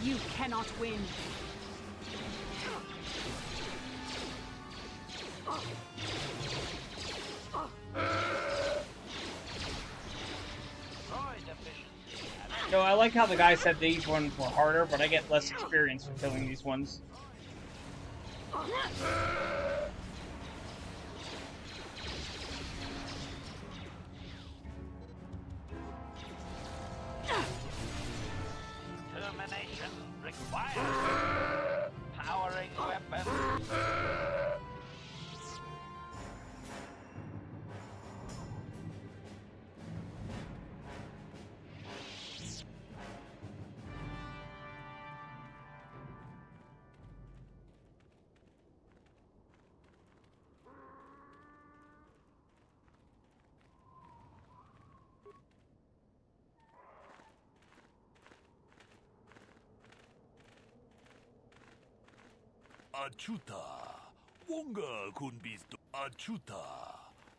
You cannot win. No, I like how the guy said these ones were harder, but I get less experience for killing these ones. Termination required. Powering weapon. Achuta. Wonga kun bisto. Achuta.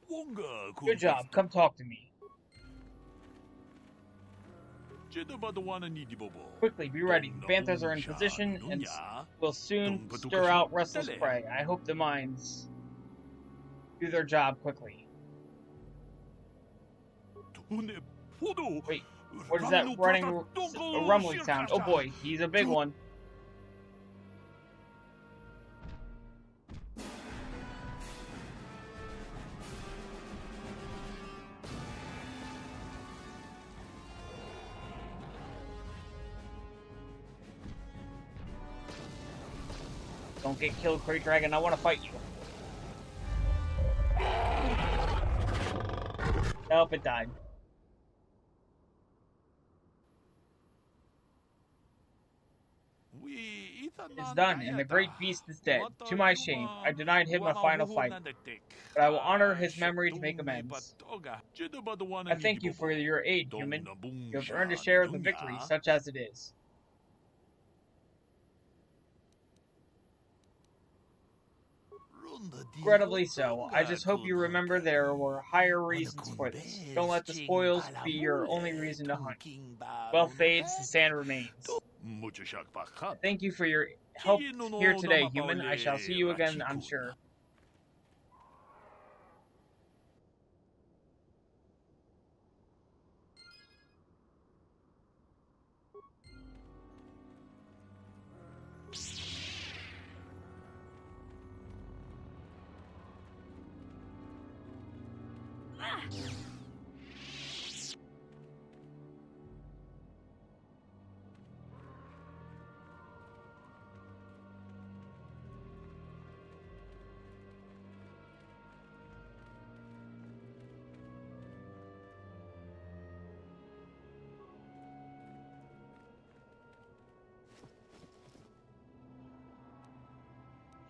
Wonga kun Good job. Come talk to me. Quickly, be ready. The Banthas are in position and will soon stir out restless prey. I hope the mines do their job quickly. Wait, what is that running a rumbling sound? Oh boy, he's a big one. Don't get killed, Great Dragon. I want to fight you. Nope, it died. It's done, and the great beast is dead. To my shame, I denied him a final fight, but I will honor his memory to make amends. I thank you for your aid, human. You have earned a share of the victory, such as it is. Regrettably so. I just hope you remember there were higher reasons for this. Don't let the spoils be your only reason to hunt. Wealth fades, the sand remains. Thank you for your help here today, human. I shall see you again, I'm sure.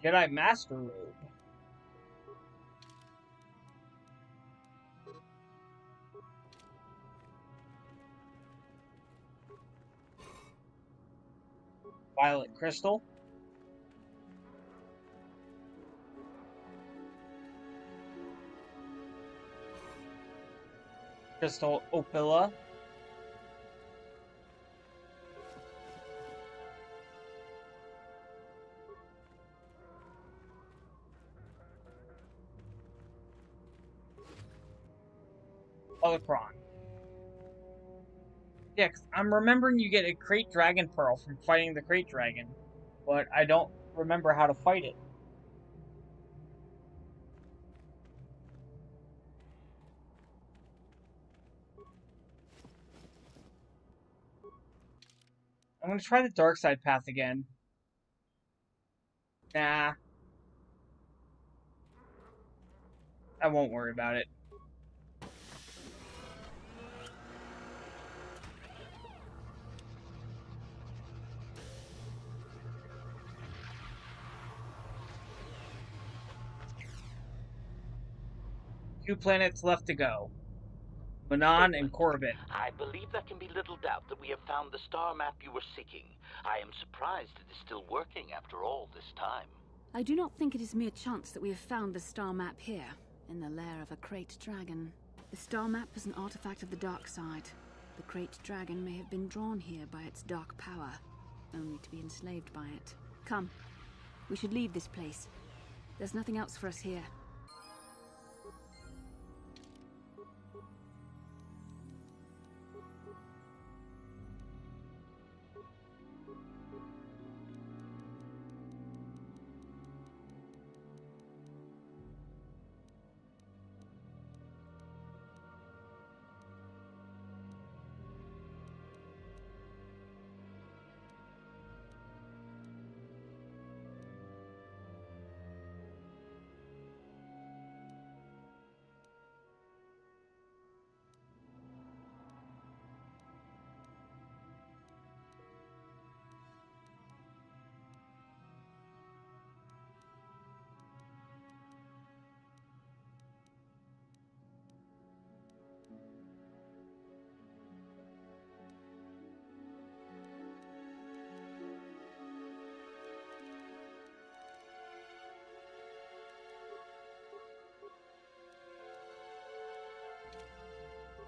Jedi Master Robe. Violet Crystal. Crystal Opila. Holocron. Yeah, 'cause I'm remembering you get a Great Dragon Pearl from fighting the Great Dragon, but I don't remember how to fight it. I'm gonna try the dark side path again. Nah. I won't worry about it. Two planets left to go. Manon and Corbett. I believe there can be little doubt that we have found the star map you were seeking. I am surprised it is still working after all this time. I do not think it is mere chance that we have found the star map here, in the lair of a crate dragon. The star map is an artifact of the dark side. The crate dragon may have been drawn here by its dark power, only to be enslaved by it. Come, we should leave this place. There's nothing else for us here.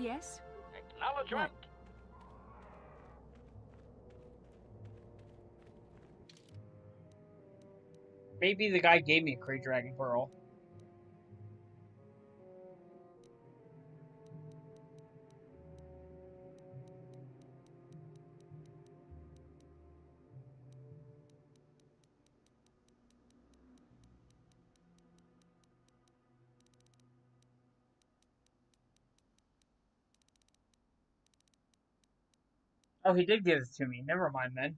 Yes? Acknowledgement. Maybe the guy gave me a Crate Dragon Pearl. Oh, he did give it to me. Never mind then.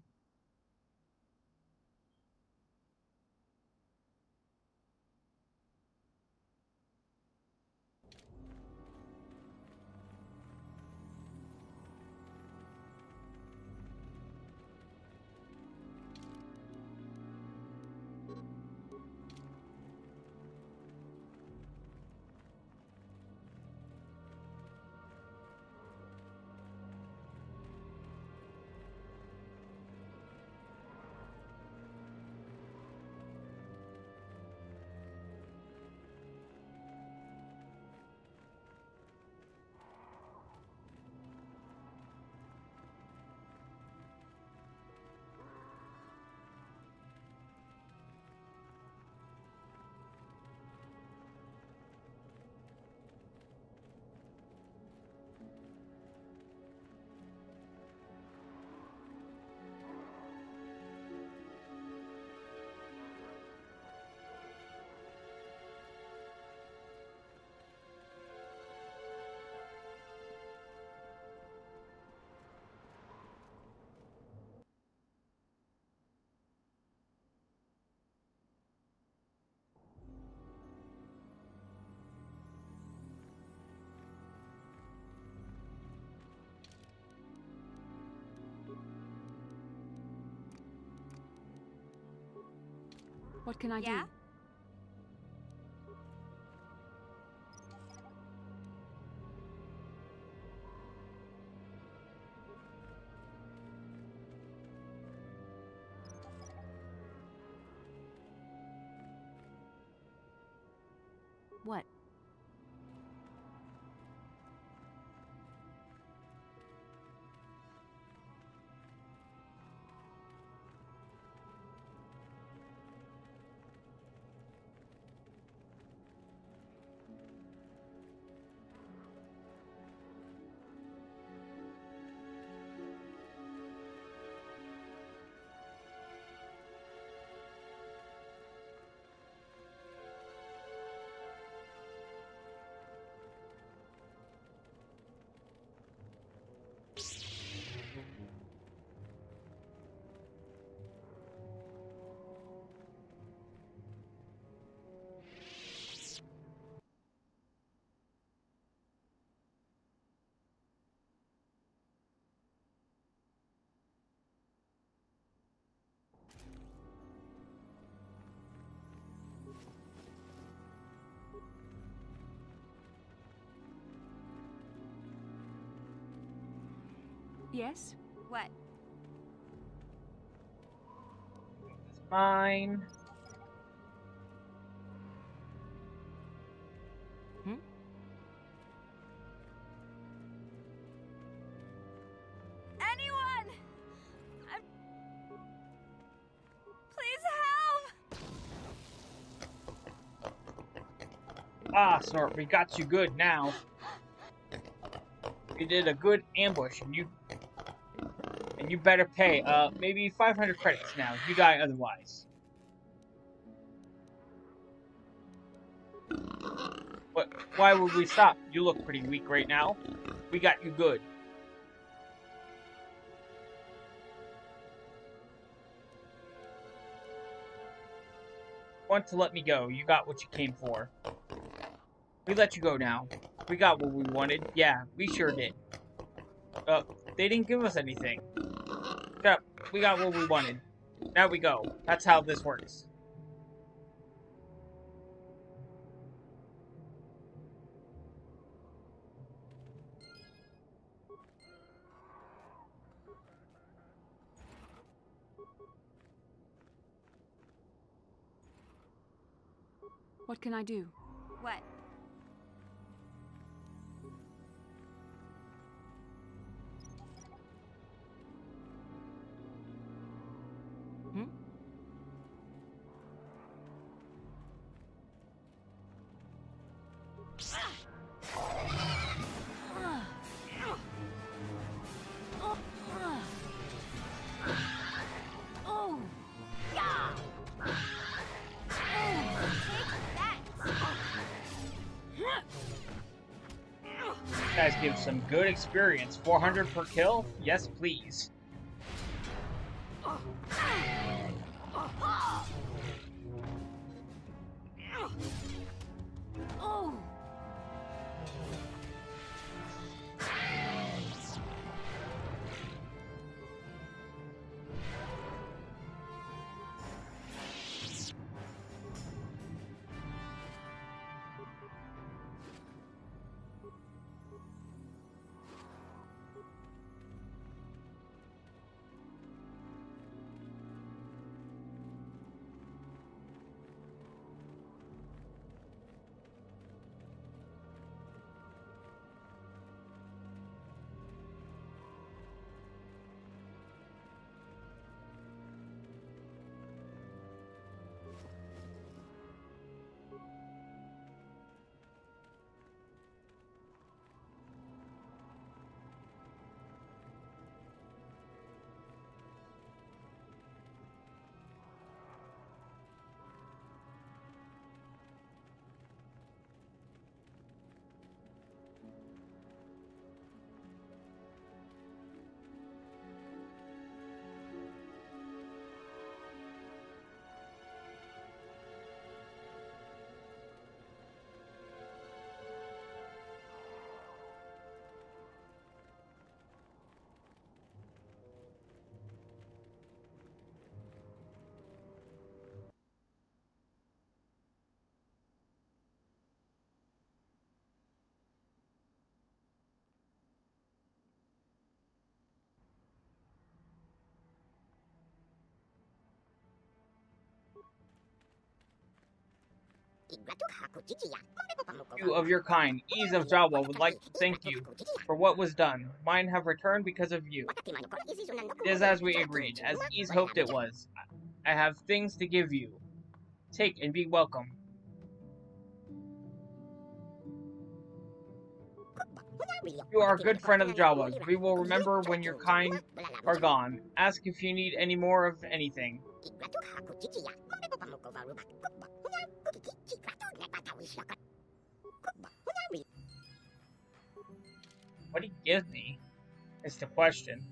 What can I do? What? Yes? What? Mine. Anyone! Please help! Ah, Snort, we got you good now. We did a good ambush, and you better pay, maybe 500 credits now. You die otherwise. But why would we stop? You look pretty weak right now. We got you good. Want to let me go. You got what you came for. We let you go now. We got what we wanted. Yeah, we sure did. They didn't give us anything. Yep, we got what we wanted. Now we go. That's how this works. What can I do? What? Guys give some good experience. 400 per kill? Yes, please. You of your kind, Ease of Jawa, would like to thank you for what was done. Mine have returned because of you. It is as we agreed, as Ease hoped it was. I have things to give you. Take and be welcome. You are a good friend of the Jawas. We will remember when your kind are gone. Ask if you need any more of anything. What he gives me is the question.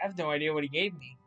I have no idea what he gave me.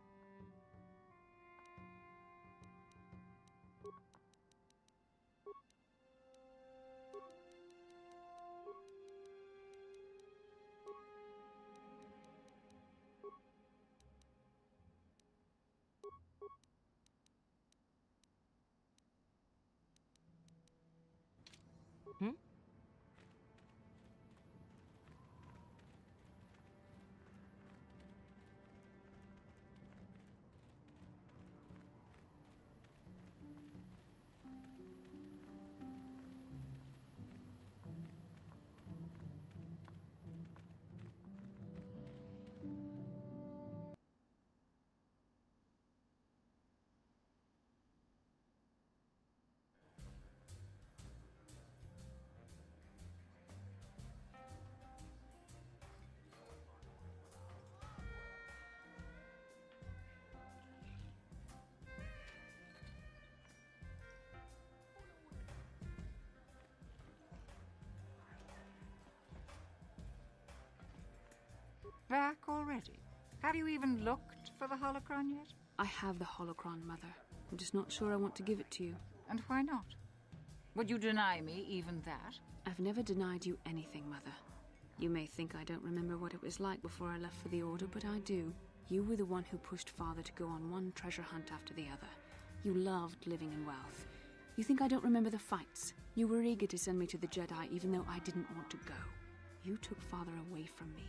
Back already? Have you even looked for the holocron yet? I have the holocron, Mother. I'm just not sure I want to give it to you. And why not? Would you deny me even that? I've never denied you anything, Mother. You may think I don't remember what it was like before I left for the Order, but I do. You were the one who pushed Father to go on one treasure hunt after the other. You loved living in wealth. You think I don't remember the fights? You were eager to send me to the Jedi even though I didn't want to go. You took Father away from me.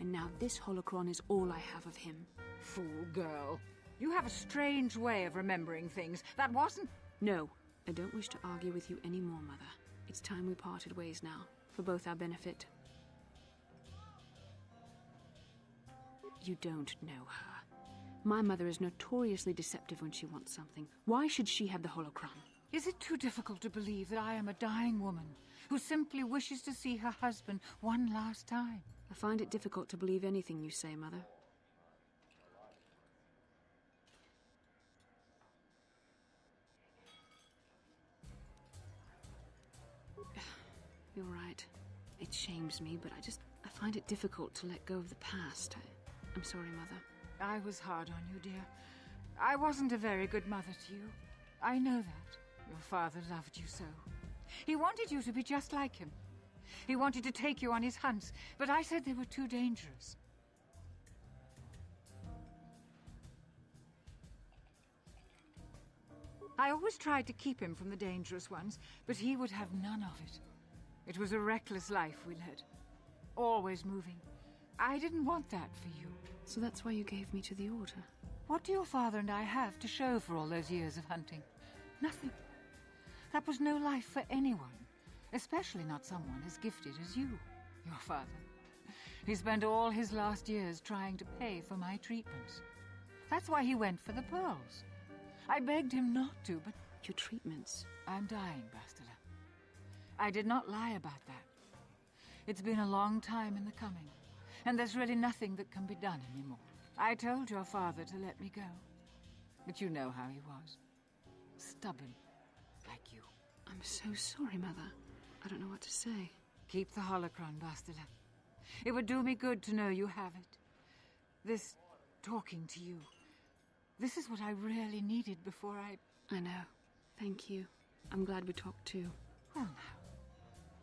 And now this holocron is all I have of him. Fool girl. You have a strange way of remembering things. That wasn't... No, I don't wish to argue with you anymore, Mother. It's time we parted ways now, for both our benefit. You don't know her. My mother is notoriously deceptive when she wants something. Why should she have the holocron? Is it too difficult to believe that I am a dying woman who simply wishes to see her husband one last time? I find it difficult to believe anything you say, Mother. You're right. It shames me, but I find it difficult to let go of the past. I'm sorry, Mother. I was hard on you, dear. I wasn't a very good mother to you. I know that. Your father loved you so. He wanted you to be just like him. He wanted to take you on his hunts, but I said they were too dangerous. I always tried to keep him from the dangerous ones, but he would have none of it. It was a reckless life we led. Always moving. I didn't want that for you. So that's why you gave me to the Order? What do your father and I have to show for all those years of hunting? Nothing. That was no life for anyone. Especially not someone as gifted as you, your father. He spent all his last years trying to pay for my treatments. That's why he went for the pearls. I begged him not to, but... Your treatments? I'm dying, Bastila. I did not lie about that. It's been a long time in the coming, and there's really nothing that can be done anymore. I told your father to let me go, but you know how he was. Stubborn, like you. I'm so sorry, Mother. I don't know what to say. Keep the holocron, Bastila. It would do me good to know you have it. This talking to you. This is what I really needed before I know. Thank you. I'm glad we talked too. Well now,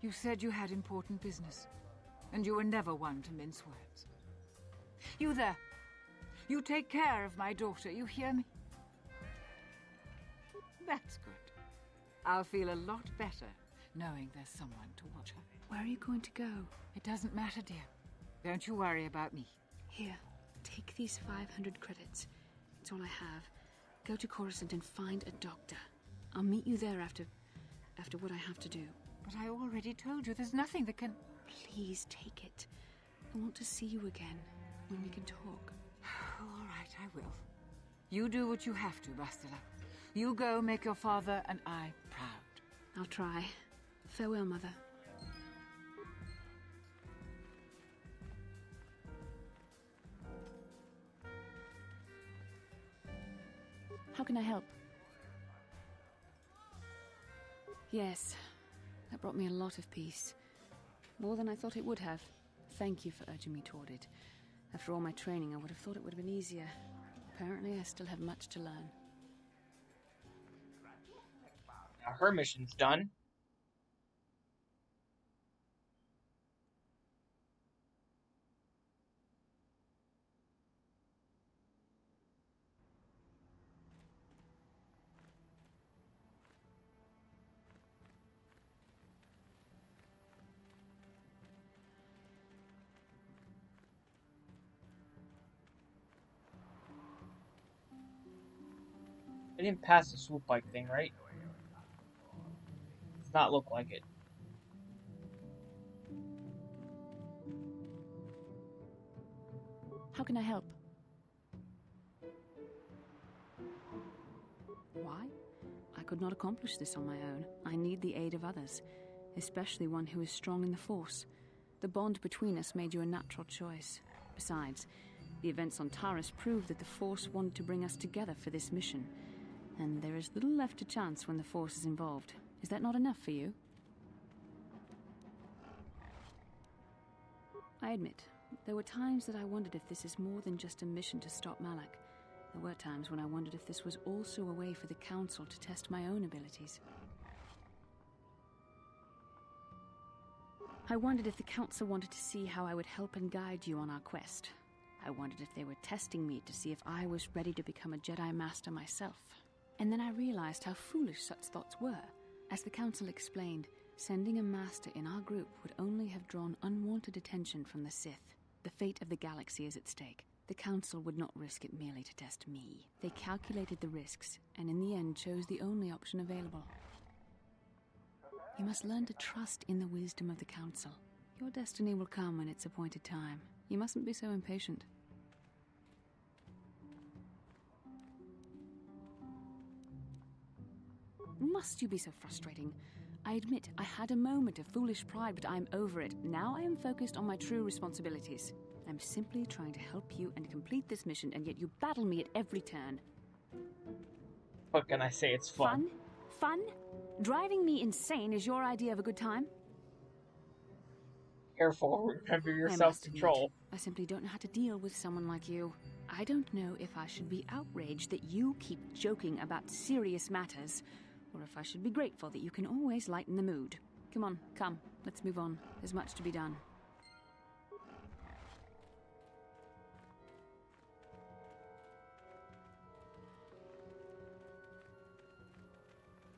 you said you had important business, and you were never one to mince words. You there. You take care of my daughter, you hear me? That's good. I'll feel a lot better knowing there's someone to watch her. Where are you going to go? It doesn't matter, dear. Don't you worry about me. Here, take these 500 credits. It's all I have. Go to Coruscant and find a doctor. I'll meet you there after what I have to do. But I already told you there's nothing that can... Please take it. I want to see you again, when we can talk. All right, I will. You do what you have to, Bastila. You go make your father and I proud. I'll try. Farewell, Mother. How can I help? Yes, that brought me a lot of peace. More than I thought it would have. Thank you for urging me toward it. After all my training, I would have thought it would have been easier. Apparently, I still have much to learn. Now her mission's done. didn't pass the swoop bike thing, right? Does not look like it. How can I help? Why? I could not accomplish this on my own. I need the aid of others, especially one who is strong in the Force. The bond between us made you a natural choice. Besides, the events on Taris prove that the Force wanted to bring us together for this mission, and there is little left to chance when the Force is involved. Is that not enough for you? I admit, there were times that I wondered if this is more than just a mission to stop Malak. There were times when I wondered if this was also a way for the Council to test my own abilities. I wondered if the Council wanted to see how I would help and guide you on our quest. I wondered if they were testing me to see if I was ready to become a Jedi Master myself. And then I realized how foolish such thoughts were. As the Council explained, sending a Master in our group would only have drawn unwanted attention from the Sith. The fate of the galaxy is at stake. The Council would not risk it merely to test me. They calculated the risks, and in the end chose the only option available. You must learn to trust in the wisdom of the Council. Your destiny will come when its appointed time. You mustn't be so impatient. Must you be so frustrating? I admit I had a moment of foolish pride, but I'm over it. Now I am focused on my true responsibilities. I'm simply trying to help you and complete this mission, and yet you battle me at every turn. What can I say? It's fun. Fun? Driving me insane is your idea of a good time? Careful, remember your I self-control. I simply don't know how to deal with someone like you. I don't know if I should be outraged that you keep joking about serious matters, or if I should be grateful that you can always lighten the mood. Come on, come, let's move on. There's much to be done.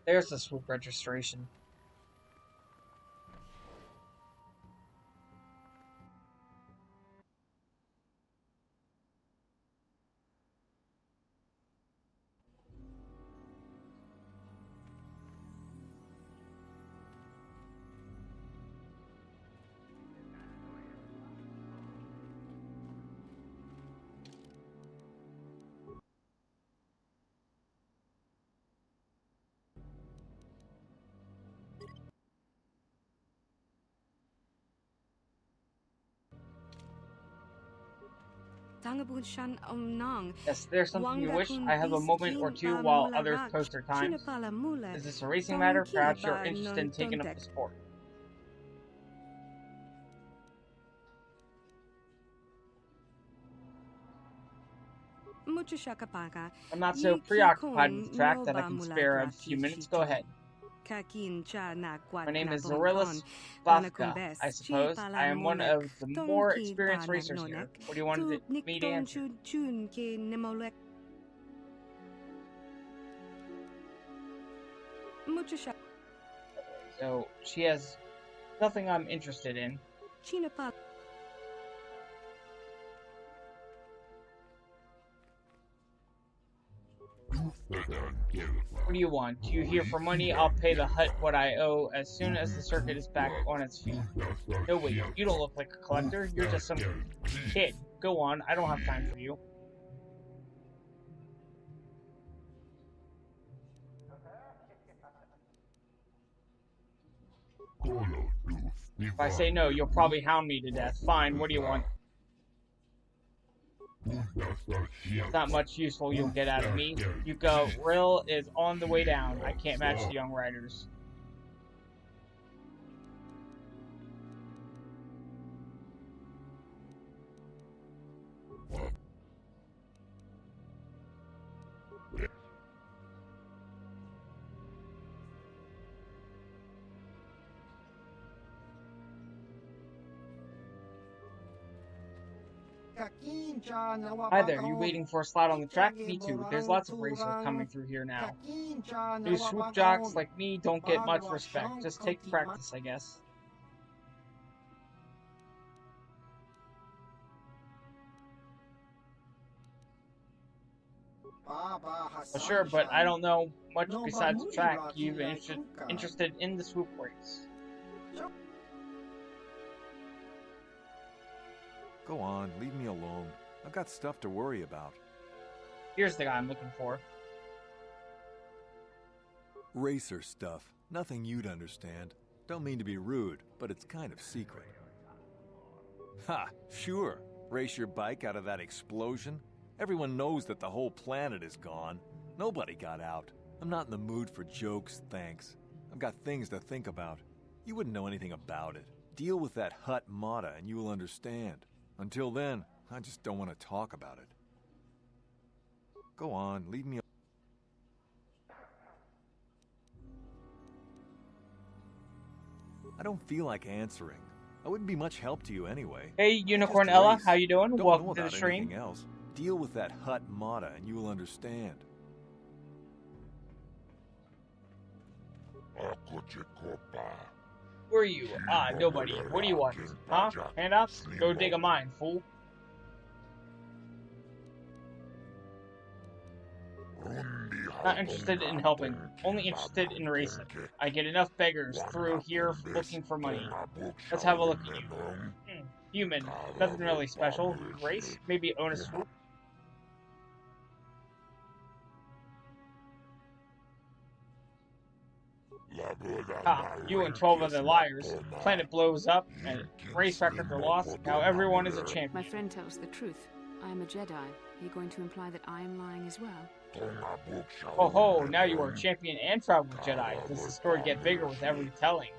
There's the swoop registration. Yes, there's something you wish. I have a moment or two while others post their times. Is this a racing matter? Perhaps you're interested in taking up the sport. I'm not so preoccupied with the track that I can spare a few minutes. Go ahead. My name is Zorilis Bafka, I suppose. I am one of the more experienced racers here. What do you want me to answer? So, she has nothing I'm interested in. What do you want? Do you here for money? I'll pay the hut what I owe as soon as the circuit is back on its feet. No, wait, you don't look like a collector. You're just some kid. Go on, I don't have time for you. If I say no, you'll probably hound me to death. Fine, what do you want? Not much useful you'll get out of me. You go, Rill is on the way down. I can't match the young riders. Hi there, you waiting for a slot on the track? Me too. There's lots of racers coming through here now. New swoop jocks like me don't get much respect. Just take practice, I guess. Well, sure, but I don't know much besides the track. You interested in the swoop race? Go on, leave me alone. I've got stuff to worry about. Here's the guy I'm looking for. Racer stuff. Nothing you'd understand. Don't mean to be rude, but it's kind of secret. Ha! Sure. Race your bike out of that explosion? Everyone knows that the whole planet is gone. Nobody got out. I'm not in the mood for jokes, thanks. I've got things to think about. You wouldn't know anything about it. Deal with that Hut Mata and you will understand. Until then, I just don't want to talk about it. Go on, leave me alone. I don't feel like answering. I wouldn't be much help to you anyway. Hey, Unicorn Ella, how you doing? Welcome to the stream. Anything else. Deal with that Hut Mata and you will understand. Who are you? Ah, nobody. What do you want? Huh? Handouts? Go dig a mine, fool. Not interested in helping, only interested in racing. I get enough beggars through here looking for money. Let's have a look at you. Human, nothing really special. Race? Maybe own a swoop? Ah, you and 12 other liars. Planet blows up, and race records are lost. Now everyone is a champion. My friend tells the truth. I am a Jedi. Are you going to imply that I am lying as well? Oh ho, now you are a champion and traveling Jedi. Does the story get bigger with every telling?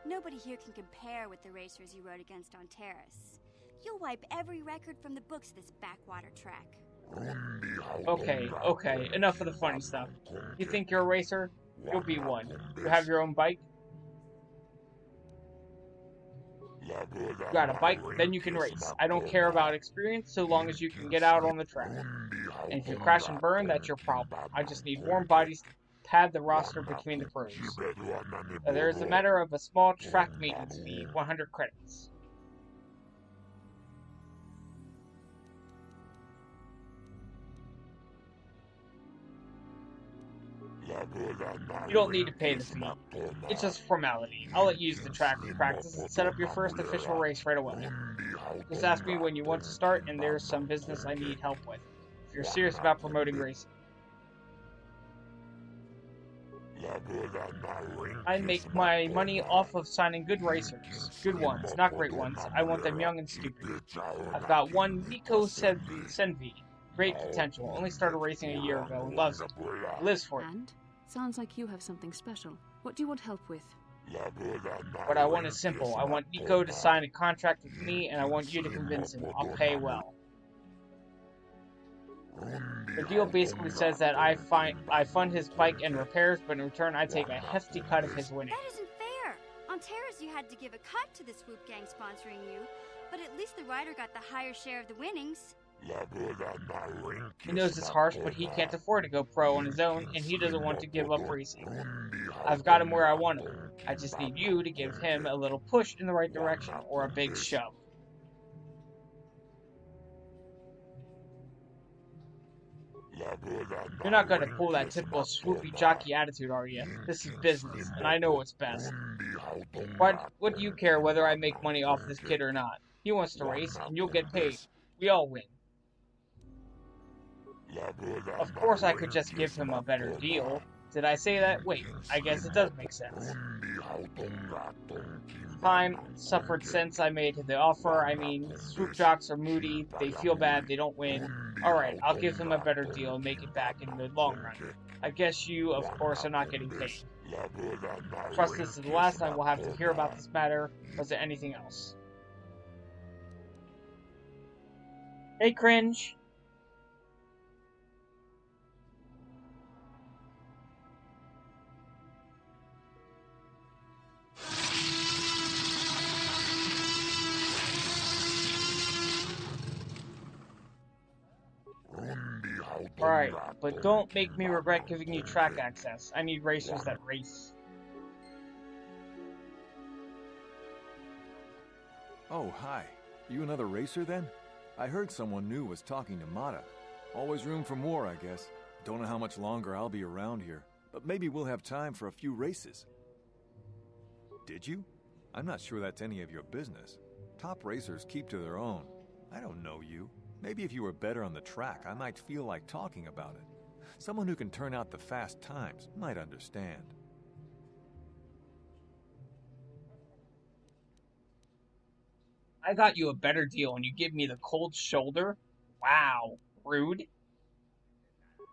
Nobody here can compare with the racers you rode against on Terrace. You'll wipe every record from the books this backwater track. Okay, enough of the funny stuff. You think you're a racer? You'll be one. You have your own bike? You got a bike, then you can race. I don't care about experience so long as you can get out on the track. And if you crash and burn, that's your problem. I just need warm bodies to pad the roster between the crews. There is a matter of a small track maintenance fee, 100 credits. You don't need to pay the fee. It's just formality. I'll let you use the track for practice and set up your first official race right away. Just ask me when you want to start, and there's some business I need help with, if you're serious about promoting racing. I make my money off of signing good racers. Good ones, not great ones. I want them young and stupid. I've got one Nico Senvi. Great potential. Only started racing a year ago and loves it. Lives for it. And? Sounds like you have something special. What do you want help with? What I want is simple. I want Nico to sign a contract with me, and I want you to convince him. I'll pay well. The deal basically says that I fund his bike and repairs, but in return I take a hefty cut of his winnings. That isn't fair! On Terrace you had to give a cut to the Swoop Gang sponsoring you, but at least the rider got the higher share of the winnings. He knows it's harsh, but he can't afford to go pro on his own, and he doesn't want to give up racing. I've got him where I want him. I just need you to give him a little push in the right direction, or a big shove. You're not going to pull that typical swoopy jockey attitude, are you? This is business, and I know what's best. What do you care whether I make money off this kid or not? He wants to race, and you'll get paid. We all win. Of course I could just give him a better deal. Did I say that? Wait, I guess it does make sense. Time suffered since I made the offer. I mean, swoop jocks are moody, they feel bad, they don't win. Alright, I'll give him a better deal and make it back in the long run. I guess you, of course, are not getting paid. Trust this is the last time we'll have to hear about this matter. Was there anything else? Hey, Cringe. Alright, but don't make me regret giving you track access. I need racers that race. Oh, hi. You another racer then? I heard someone new was talking to Mata. Always room for more, I guess. Don't know how much longer I'll be around here, but maybe we'll have time for a few races. Did you? I'm not sure that's any of your business. Top racers keep to their own. I don't know you. Maybe if you were better on the track, I might feel like talking about it. Someone who can turn out the fast times might understand. I got you a better deal and you give me the cold shoulder? Wow, rude.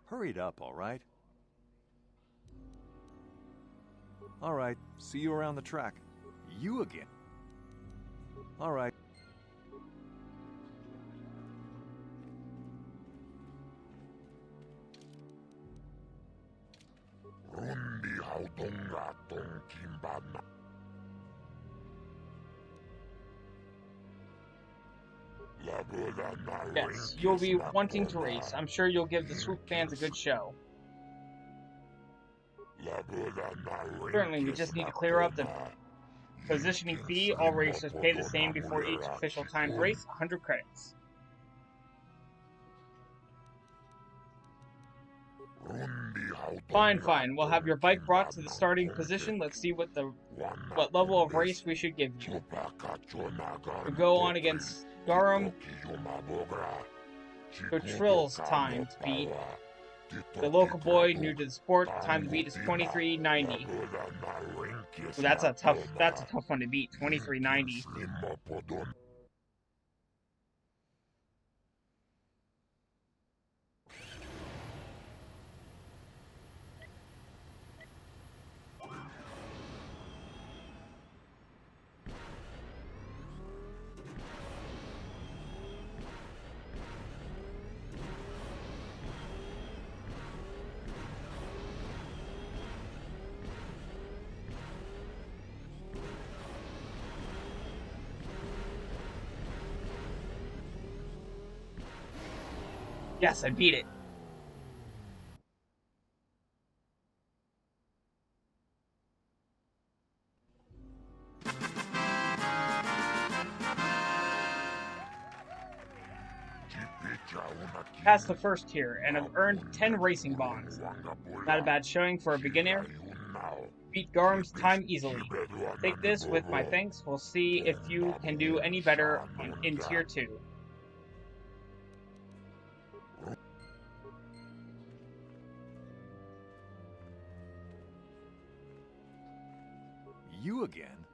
Hurry it up, all right? All right, see you around the track. You again. All right. Yes, you'll be wanting to race. I'm sure you'll give the Swoop fans a good show. Certainly, we just need to clear up the positioning fee. All racers pay the same before each official timed race, 100 credits. Fine, fine. We'll have your bike brought to the starting position. Let's see what level of race we should give you. We'll go on against Garum Cotrill's time to beat. The local boy new to the sport, time to beat is 23:90. So that's a tough one to beat, 23:90. Yes, I beat it. Passed the first tier and have earned 10 racing bonds. Not a bad showing for a beginner. Beat Garum's time easily. Take this with my thanks. We'll see if you can do any better in tier 2. You again?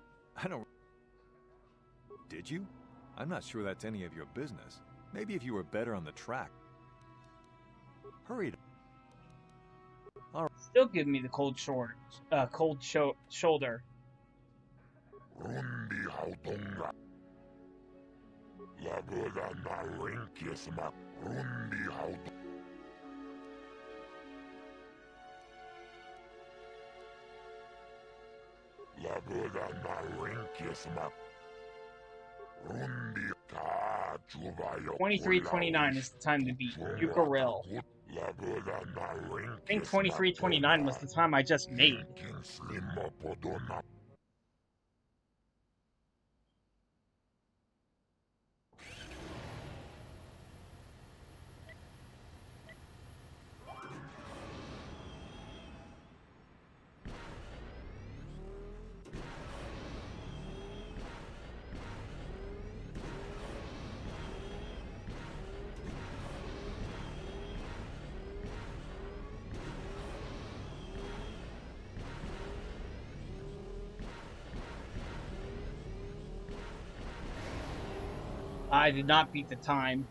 I don't... Did you? I'm not sure that's any of your business. Maybe if you were better on the track. Hurry. Still give me the cold shoulder. $23.29 is the time to beat. Yukaril. I think $23.29 was the time I just made. I did not beat the time.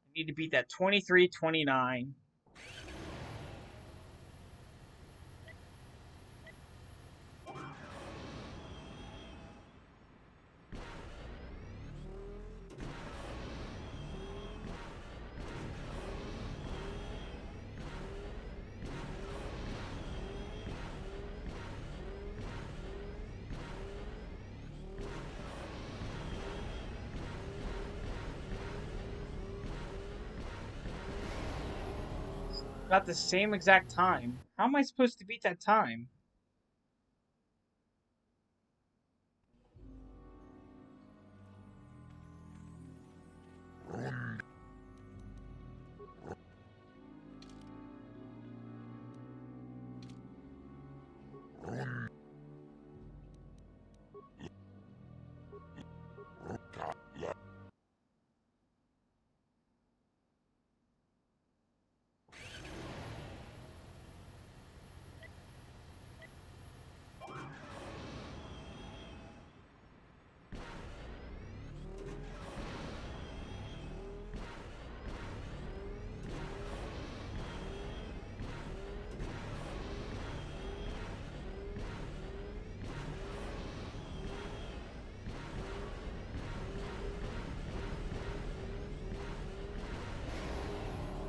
I need to beat that 23.29. Got the same exact time. How am I supposed to beat that time?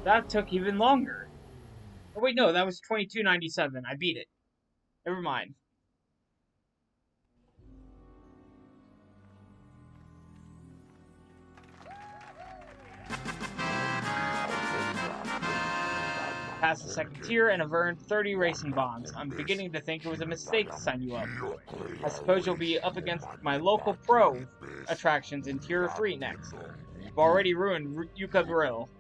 That took even longer. Oh wait, no, that was 2297. I beat it. Never mind. Passed the second tier and have earned 30 racing bonds. I'm beginning to think it was a mistake to sign you up. I suppose you'll be up against my local pro attractions in tier 3 next. You've already ruined Yucca Grill.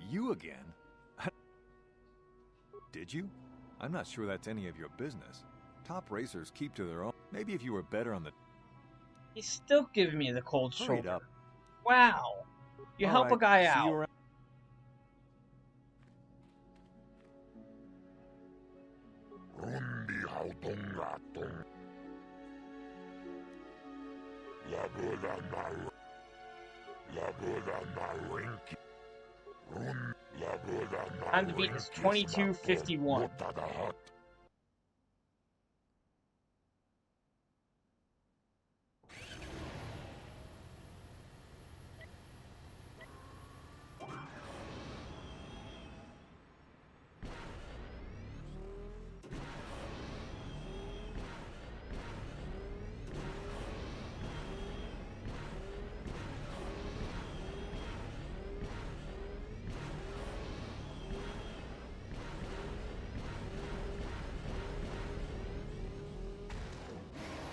You again? Did you? I'm not sure that's any of your business. Top racers keep to their own. Maybe if you were better on the... He's still giving me the cold Hurry shoulder. up. Wow. You All help right, a guy see out. you around. Time to beat is 2251.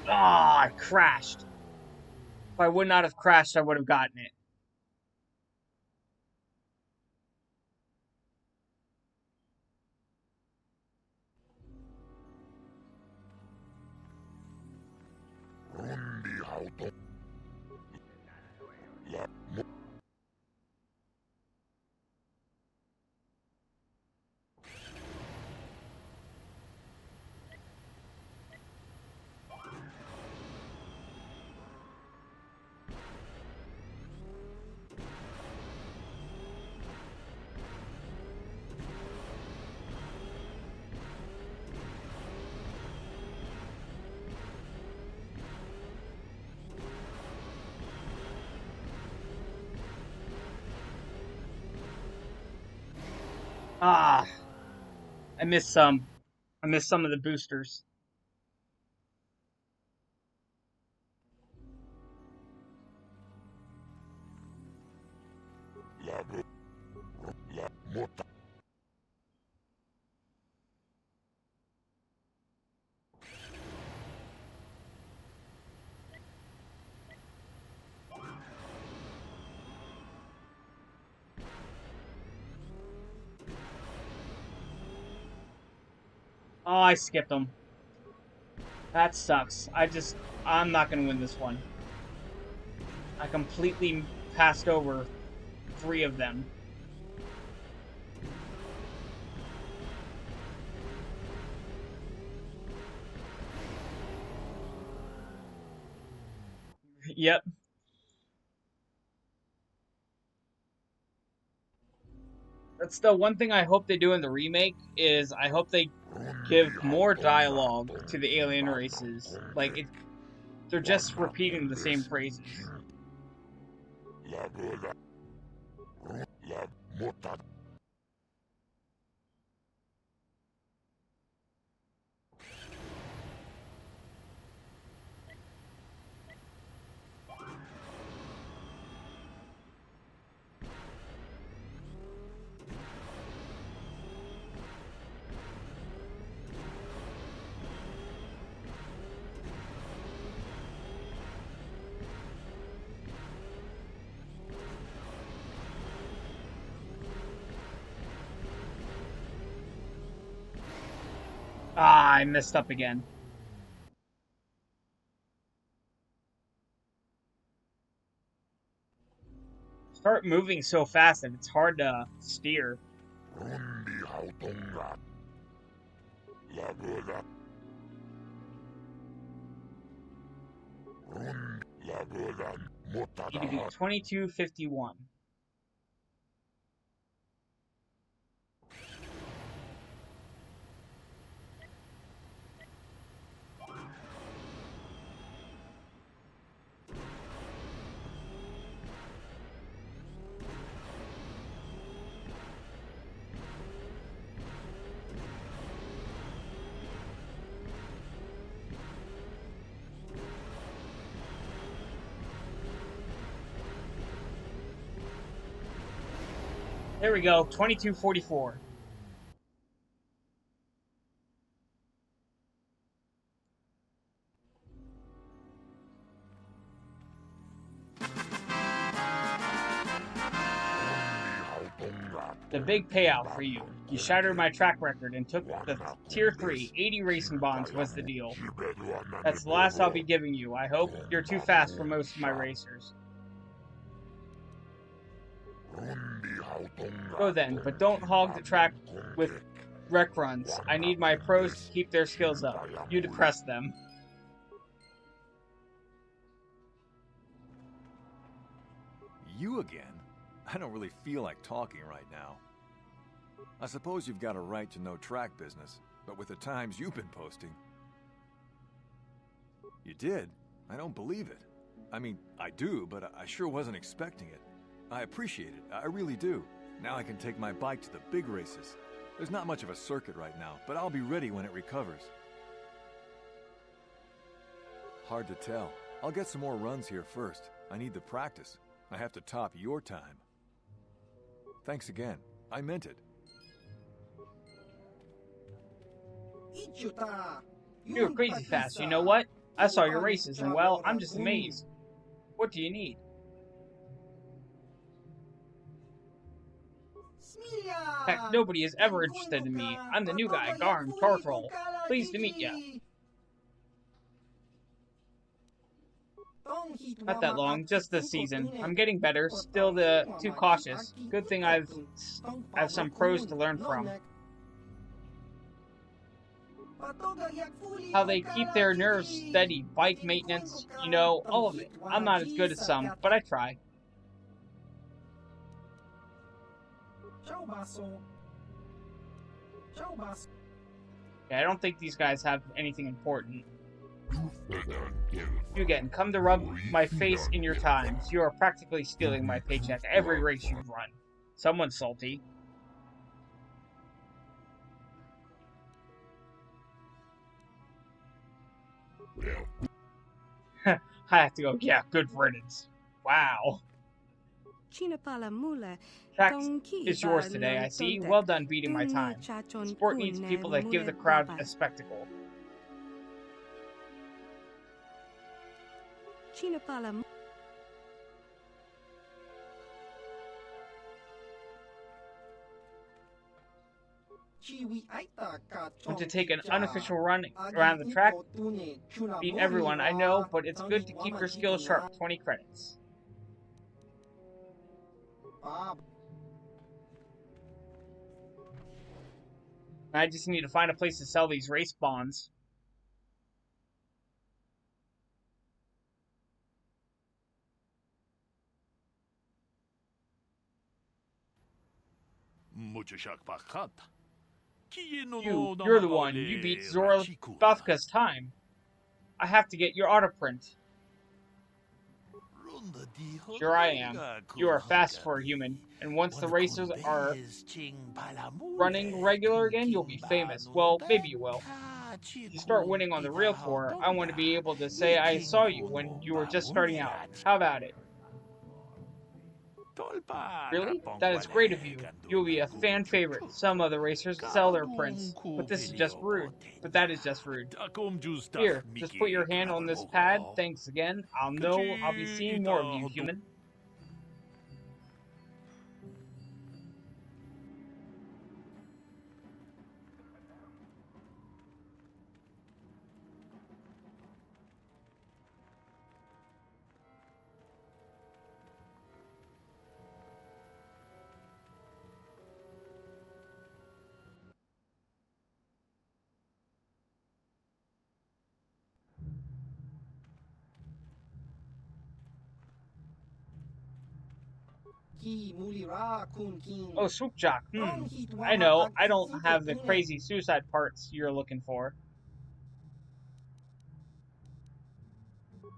Ah, I crashed. If I would not have crashed, I would have gotten it. Ah, I missed some. I missed some of the boosters. Oh, I skipped them. That sucks. I'm not gonna win this one. I completely passed over 3 of them. Yep. That's the one thing I hope they do in the remake is I hope they give more dialogue to the alien races. Like they're just repeating the same phrases. Ah, I messed up again. Start moving so fast that it's hard to steer. Need to be 2251. There we go, 2244. The big payout for you. You shattered my track record and took the Tier 3. 80 racing bonds was the deal. That's the last I'll be giving you, I hope. You're too fast for most of my racers. Go then, but don't hog the track with wreck runs. I need my pros to keep their skills up. You depress them. You again? I don't really feel like talking right now. I suppose you've got a right to know track business, but with the times you've been posting... You did? I don't believe it. I mean, I do, but I sure wasn't expecting it. I appreciate it, I really do. Now I can take my bike to the big races. There's not much of a circuit right now, but I'll be ready when it recovers. Hard to tell. I'll get some more runs here first. I need the practice. I have to top your time. Thanks again. I meant it. You were crazy fast, you know what? I saw your races, and well, I'm just amazed. What do you need? Heck, nobody is ever interested in me. I'm the new guy, Garm Tortrol. Pleased to meet ya. Not that long, just this season. I'm getting better, still too cautious. Good thing I've some pros to learn from. How they keep their nerves steady, bike maintenance, you know, all of it. I'm not as good as some, but I try. Yeah, I don't think these guys have anything important. You again, come to rub my face in your times. You are practically stealing my paycheck every race you run. Someone's salty. I have to go, yeah, good riddance. Wow. Track is yours today, I see. Well done beating my time. Sport needs people that give the crowd a spectacle. Want to take an unofficial run around the track? Beat everyone, I know, but it's good to keep your skills sharp. 20 credits. I just need to find a place to sell these race bonds. You're the one. You beat Zora Bafka's time. I have to get your auto print. Sure I am. You are fast for a human, and once the racers are running regular again, you'll be famous. Well, maybe you will. If you start winning on the real tour, I want to be able to say I saw you when you were just starting out. How about it? Really? That is great of you. You'll be a fan favorite. Some other racers sell their prints, but this is just rude. But that is just rude. Here, just put your hand on this pad. Thanks again. I'll know I'll be seeing more of you, human. ki mulira kun kin. Oh, swoop jock. Tong hit I wama know. ag I don't inke have the tune. crazy suicide parts you're looking for.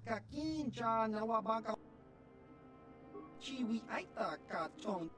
Kakin cha nawabaka. Chiwi aita ka chong.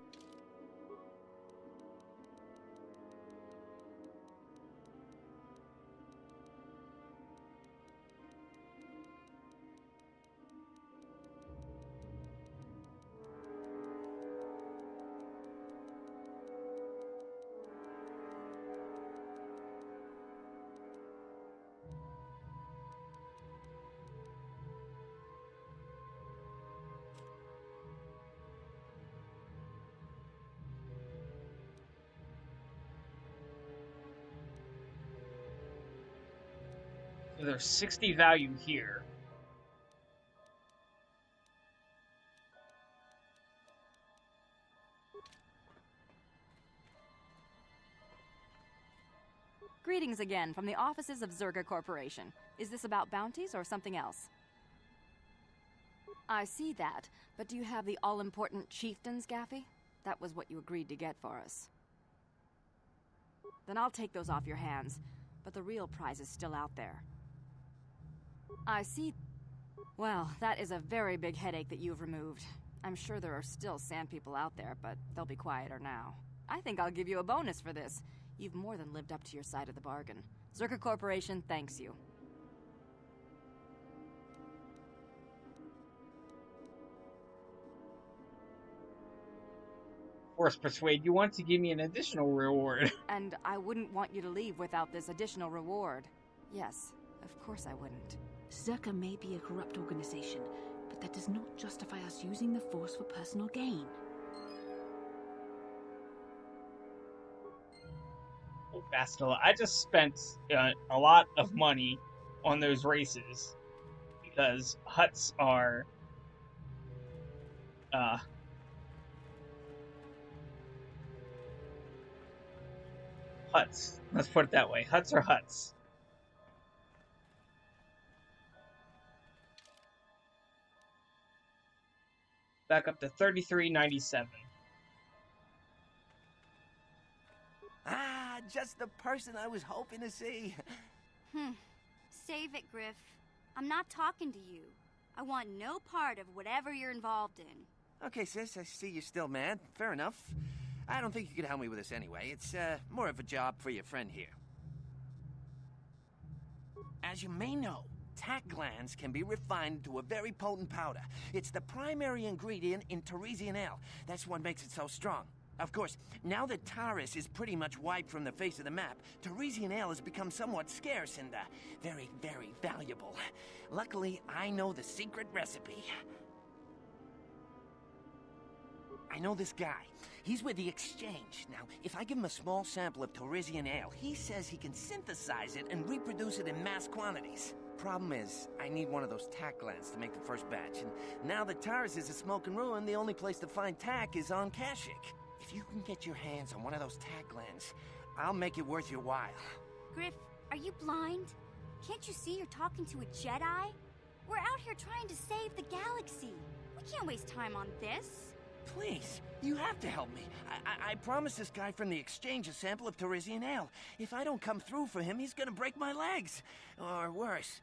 So there's 60 value here. Greetings again from the offices of Zerga Corporation. Is this about bounties or something else? I see that, but do you have the all-important chieftains, Gaffy? That was what you agreed to get for us. Then I'll take those off your hands, but the real prize is still out there. I see. Well, that is a very big headache that you've removed. I'm sure there are still sand people out there, but they'll be quieter now. I think I'll give you a bonus for this. You've more than lived up to your side of the bargain. Zerga Corporation thanks you. Force persuade. You want to give me an additional reward. And I wouldn't want you to leave without this additional reward. Yes, of course I wouldn't. Zerka may be a corrupt organization, but that does not justify us using the Force for personal gain. Oh, Bastila, I just spent a lot of money on those races because huts are huts. Let's put it that way. Huts are huts. Back up to 33.97. Ah, just the person I was hoping to see. Save it, Griff. I'm not talking to you. I want no part of whatever you're involved in. Okay, sis, I see you're still mad. Fair enough. I don't think you could help me with this anyway. It's more of a job for your friend here. As you may know, tack glands can be refined to a very potent powder. It's the primary ingredient in Teresian ale. That's what makes it so strong. Of course, now that Taris is pretty much wiped from the face of the map, Teresian ale has become somewhat scarce and very, very valuable. Luckily, I know the secret recipe. I know this guy. He's with the Exchange. Now, if I give him a small sample of Teresian ale, he says he can synthesize it and reproduce it in mass quantities. Problem is, I need one of those tack glands to make the first batch, and now that Taris is a smoking ruin, the only place to find tack is on Kashyyyk. If you can get your hands on one of those tack glands, I'll make it worth your while. Griff, are you blind? Can't you see you're talking to a Jedi? We're out here trying to save the galaxy. We can't waste time on this. Please, you have to help me. I promised this guy from the Exchange a sample of Teresian ale. If I don't come through for him, he's gonna break my legs. Or worse.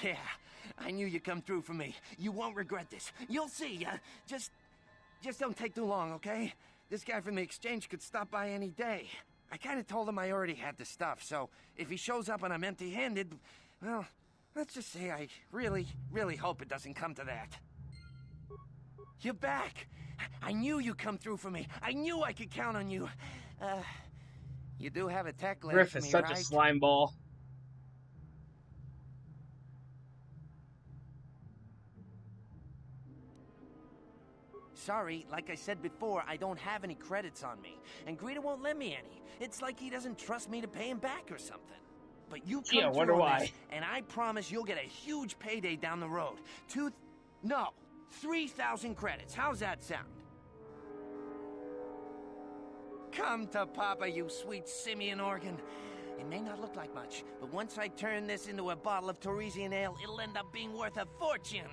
Yeah, I knew you'd come through for me. You won't regret this. You'll see. Just don't take too long, okay? This guy from the Exchange could stop by any day. I kind of told him I already had the stuff, so if he shows up and I'm empty-handed, well, let's just say I really, really hope it doesn't come to that. You're back! I knew you'd come through for me. I knew I could count on you. You do have a tech lens Griff for is me, such right? a slime ball. Sorry, like I said before, I don't have any credits on me. And Greedo won't lend me any. It's like he doesn't trust me to pay him back or something. But you come through on this, and I promise you'll get a huge payday down the road. 3,000 credits. How's that sound? Come to Papa, you sweet simian organ. It may not look like much, but once I turn this into a bottle of Teresian ale, it'll end up being worth a fortune.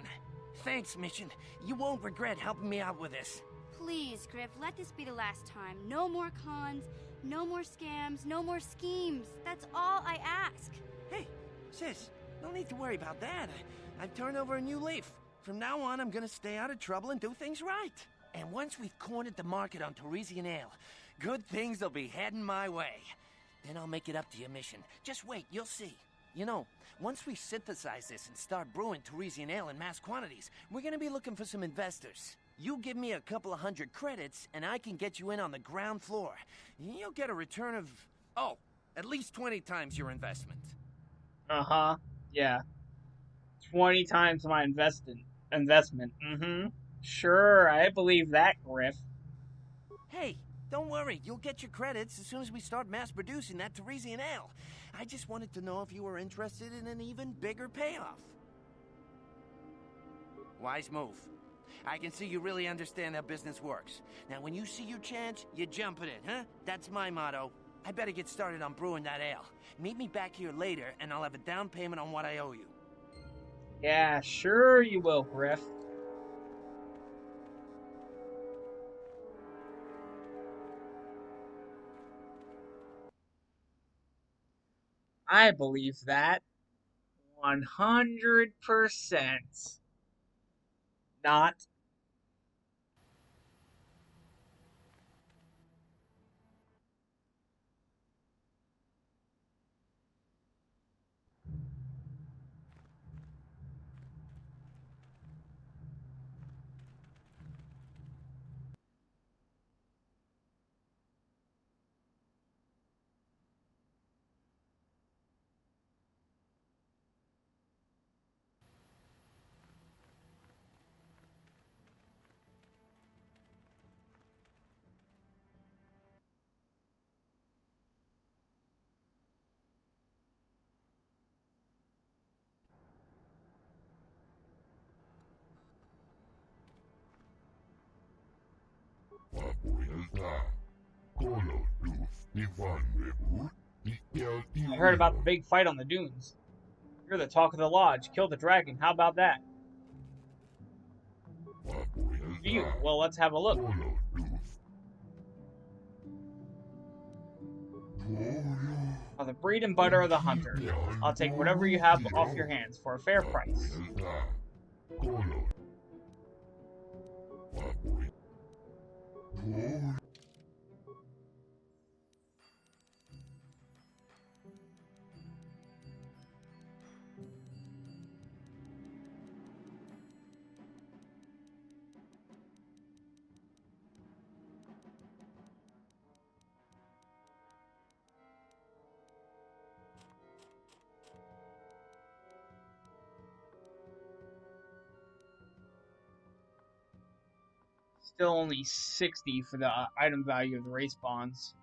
Thanks, Mission. You won't regret helping me out with this. Please, Griff, let this be the last time. No more cons, no more scams, no more schemes. That's all I ask. Hey, sis, no need to worry about that. I've turned over a new leaf. From now on, I'm gonna stay out of trouble and do things right. And once we've cornered the market on Teresian ale, good things will be heading my way. Then I'll make it up to your Mission. Just wait, you'll see. You know, once we synthesize this and start brewing Teresian ale in mass quantities, we're gonna be looking for some investors. You give me a couple of 100 credits, and I can get you in on the ground floor. You'll get a return of, at least 20 times your investment. Uh-huh. Yeah. 20 times my investment. Mm-hmm. Sure, I believe that, Griff. Hey, don't worry. You'll get your credits as soon as we start mass producing that Teresian ale. I just wanted to know if you were interested in an even bigger payoff. Wise move. I can see you really understand how business works. Now, when you see your chance, you jump at it, huh? That's my motto. I better get started on brewing that ale. Meet me back here later, and I'll have a down payment on what I owe you. Yeah, sure you will, Griff. I believe that 100%. Not. I heard about the big fight on the dunes. You're the talk of the lodge. Kill the dragon. How about that? You? Well, let's have a look. The breed and butter of the hunter. I'll take whatever you have off your hands for a fair price. Still only 60 for the item value of the race bonds.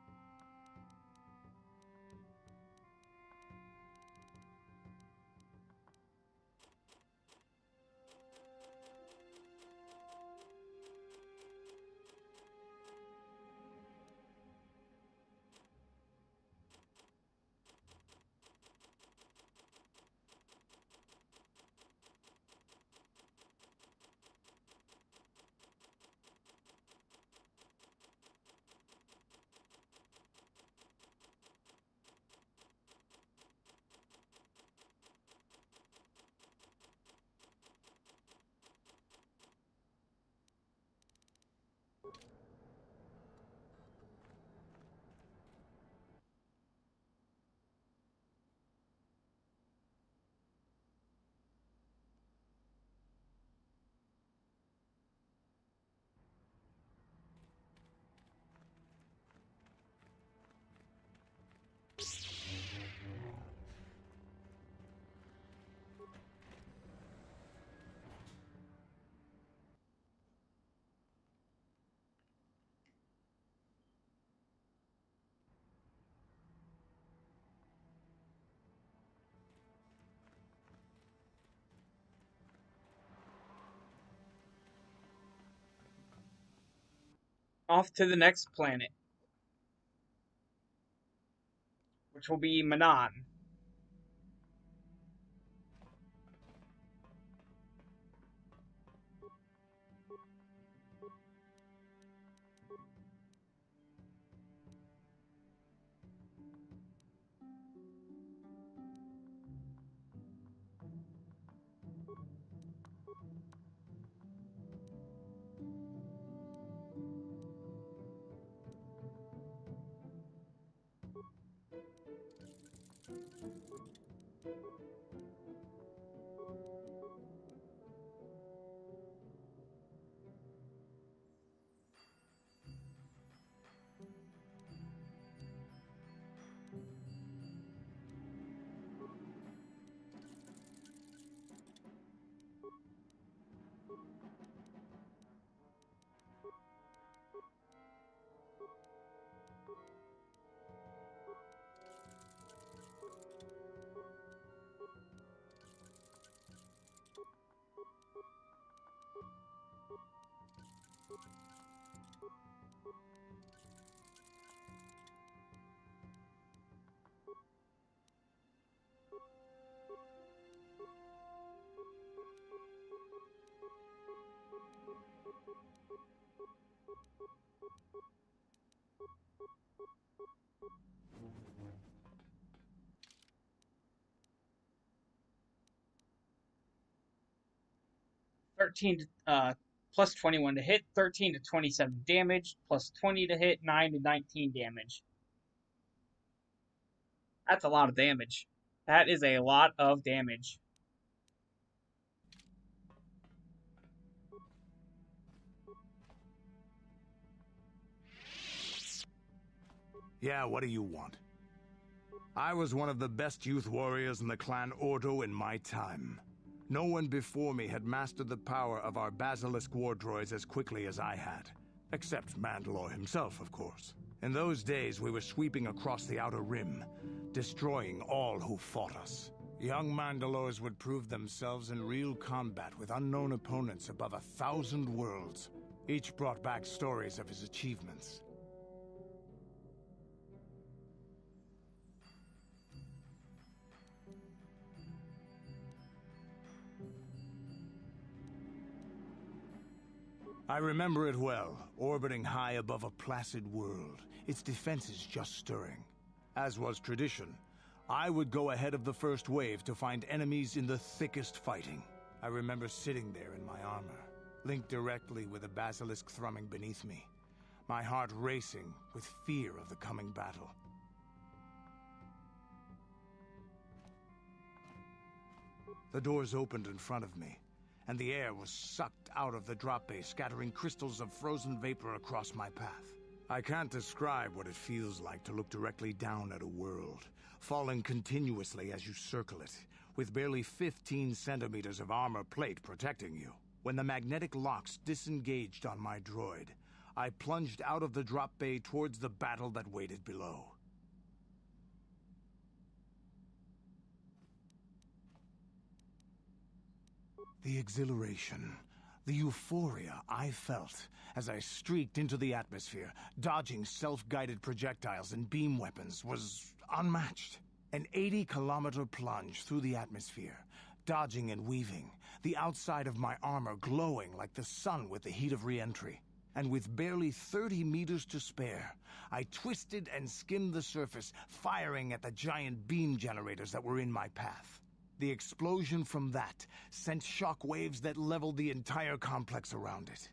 Off to the next planet, which will be Manan. 13 to, plus 21 to hit, 13 to 27 damage, plus 20 to hit, 9 to 19 damage. That's a lot of damage. That is a lot of damage. Yeah, what do you want? I was one of the best youth warriors in the clan Ordo in my time. No one before me had mastered the power of our basilisk war droids as quickly as I had. Except Mandalore himself, of course. In those days, we were sweeping across the Outer Rim, destroying all who fought us. Young Mandalores would prove themselves in real combat with unknown opponents above 1,000 worlds. Each brought back stories of his achievements. I remember it well, orbiting high above a placid world, its defenses just stirring. As was tradition, I would go ahead of the first wave to find enemies in the thickest fighting. I remember sitting there in my armor, linked directly with a basilisk thrumming beneath me, my heart racing with fear of the coming battle. The doors opened in front of me, and the air was sucked out of the drop bay, scattering crystals of frozen vapor across my path. I can't describe what it feels like to look directly down at a world, falling continuously as you circle it, with barely 15 centimeters of armor plate protecting you. When the magnetic locks disengaged on my droid, I plunged out of the drop bay towards the battle that waited below. The exhilaration, the euphoria I felt as I streaked into the atmosphere, dodging self-guided projectiles and beam weapons, was unmatched. An 80-kilometer plunge through the atmosphere, dodging and weaving, the outside of my armor glowing like the sun with the heat of re-entry. And with barely 30 meters to spare, I twisted and skimmed the surface, firing at the giant beam generators that were in my path. The explosion from that sent shock waves that leveled the entire complex around it.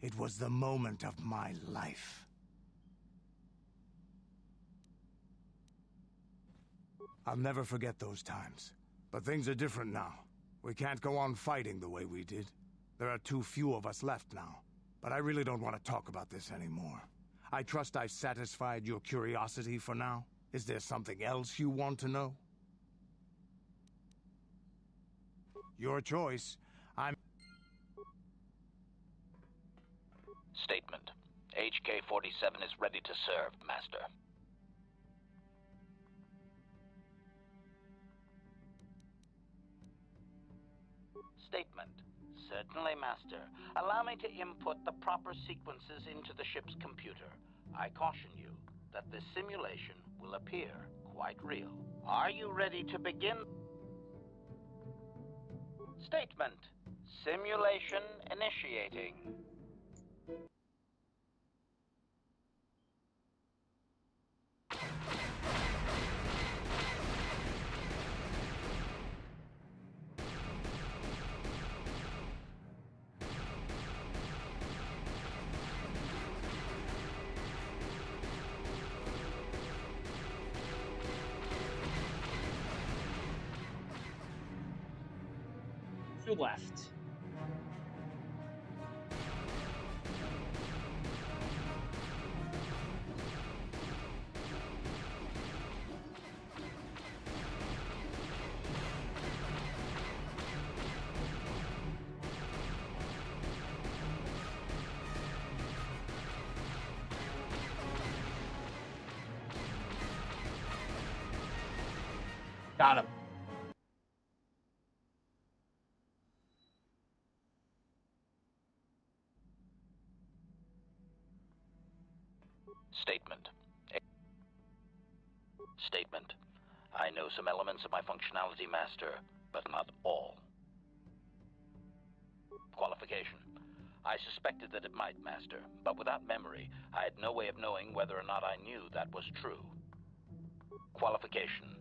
It was the moment of my life. I'll never forget those times. But things are different now. We can't go on fighting the way we did. There are too few of us left now. But I really don't want to talk about this anymore. I trust I've satisfied your curiosity for now. Is there something else you want to know? Your choice. Statement. HK-47 is ready to serve, Master. Statement. Certainly, Master. Allow me to input the proper sequences into the ship's computer. I caution you that this simulation will appear quite real. Are you ready to begin? Statement. Simulation initiating. To left. Got him. Statement. Statement. I know some elements of my functionality, Master, but not all. Qualification. I suspected that it might, Master, but without memory, I had no way of knowing whether or not I knew that was true. Qualification.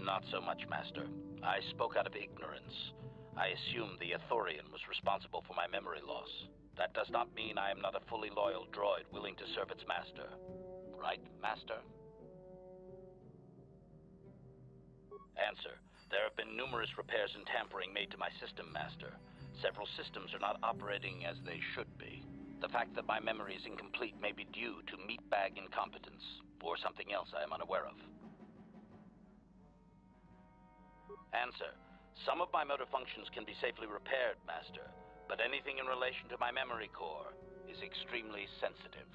Not so much, Master. I spoke out of ignorance. I assume the Ithorian was responsible for my memory loss. That does not mean I am not a fully loyal droid willing to serve its master. Right, Master? Answer. There have been numerous repairs and tampering made to my system, Master. Several systems are not operating as they should be. The fact that my memory is incomplete may be due to meatbag incompetence, or something else I am unaware of. Answer. Some of my motor functions can be safely repaired, Master, but anything in relation to my memory core is extremely sensitive.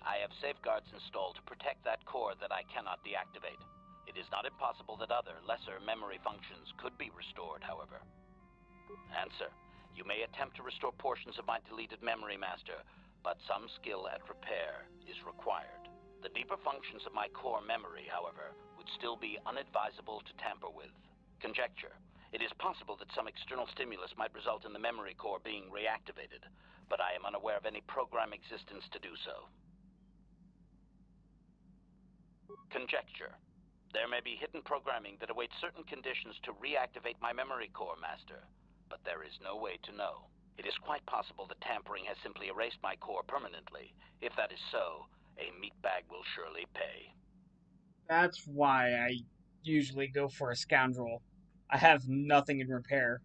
I have safeguards installed to protect that core that I cannot deactivate. It is not impossible that other, lesser memory functions could be restored, however. Answer. You may attempt to restore portions of my deleted memory, Master, but some skill at repair is required. The deeper functions of my core memory, however, would still be unadvisable to tamper with. Conjecture. It is possible that some external stimulus might result in the memory core being reactivated, but I am unaware of any program existence to do so. Conjecture. There may be hidden programming that awaits certain conditions to reactivate my memory core, Master, but there is no way to know. It is quite possible that tampering has simply erased my core permanently. If that is so, a meatbag will surely pay. That's why I usually go for a scoundrel. I have nothing in repair.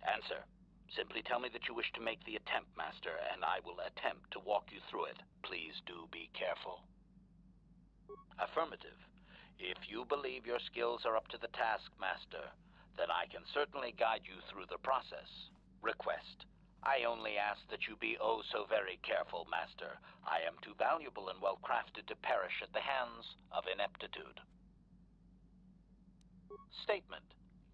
Answer. Simply tell me that you wish to make the attempt, Master, and I will attempt to walk you through it. Please do be careful. Affirmative. If you believe your skills are up to the task, Master, then I can certainly guide you through the process. Request. I only ask that you be oh so very careful, Master. I am too valuable and well-crafted to perish at the hands of ineptitude. Statement.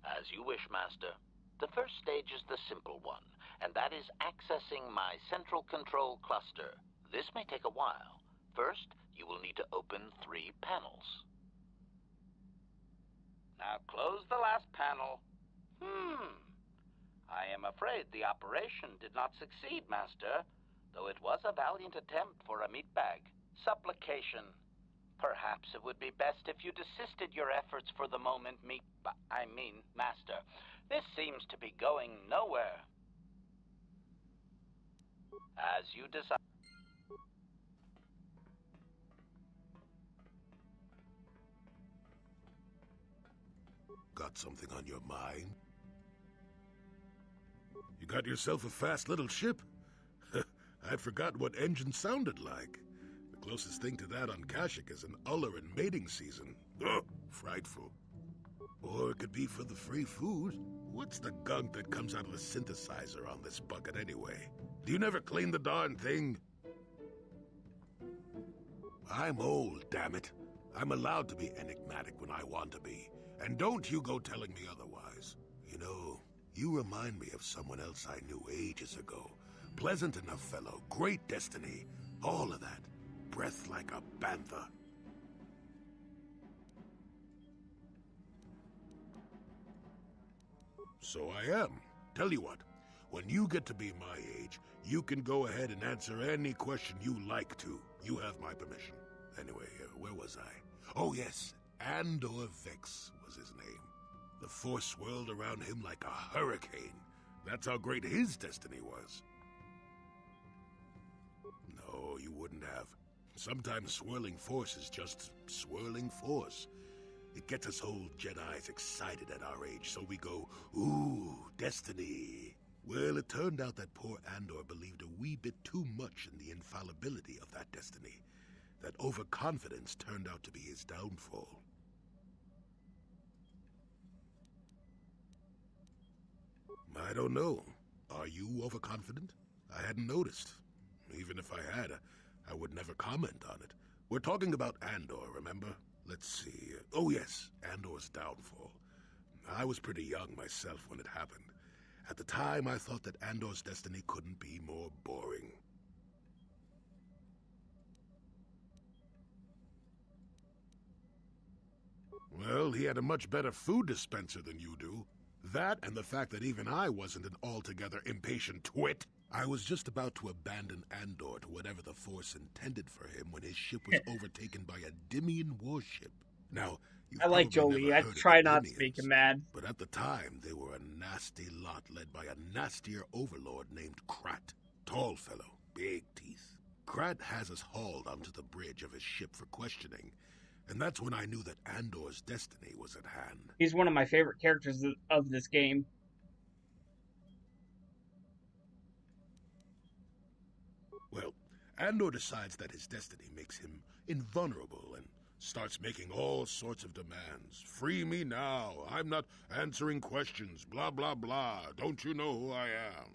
As you wish, Master. The first stage is the simple one, and that is accessing my central control cluster. This may take a while. First, you will need to open 3 panels. Now close the last panel. I am afraid the operation did not succeed, Master, though it was a valiant attempt for a meatbag. Supplication. Perhaps it would be best if you desisted your efforts for the moment, Master. This seems to be going nowhere. As you decide. Got something on your mind? You got yourself a fast little ship? I'd forgotten what engine sounded like. The closest thing to that on Kashyyyk is an uller in mating season. Ugh, frightful. Or it could be for the free food. What's the gunk that comes out of the synthesizer on this bucket anyway? Do you never clean the darn thing? I'm old, damn it. I'm allowed to be enigmatic when I want to be. And don't you go telling me otherwise. You know, you remind me of someone else I knew ages ago. Pleasant enough fellow, great destiny, all of that. Breath like a bantha. So I am. Tell you what, when you get to be my age, you can go ahead and answer any question you like to. You have my permission. Anyway, where was I? Oh yes, Andor Vex was his name. The Force swirled around him like a hurricane. That's how great his destiny was. No, you wouldn't have. Sometimes swirling force is just swirling force. It gets us old Jedis excited at our age, so we go, ooh, destiny. Well, it turned out that poor Andor believed a wee bit too much in the infallibility of that destiny. That overconfidence turned out to be his downfall. I don't know. Are you overconfident? I hadn't noticed. Even if I had, I would never comment on it. We're talking about Andor, remember? Let's see. Oh yes, Andor's downfall. I was pretty young myself when it happened. At the time, I thought that Andor's destiny couldn't be more boring. Well, he had a much better food dispenser than you do. That and the fact that even I wasn't an altogether impatient twit. I was just about to abandon Andor to whatever the Force intended for him when his ship was overtaken by a Dimian warship. Now, I you've like probably Jolie. never I heard of try the not to make him mad. but at the time, they were a nasty lot led by a nastier overlord named Krat. Tall fellow, big teeth. Krat has us hauled onto the bridge of his ship for questioning, and that's when I knew that Andor's destiny was at hand. He's one of my favorite characters of this game. Well, Andor decides that his destiny makes him invulnerable and starts making all sorts of demands. Free me now. I'm not answering questions. Blah, blah, blah. Don't you know who I am?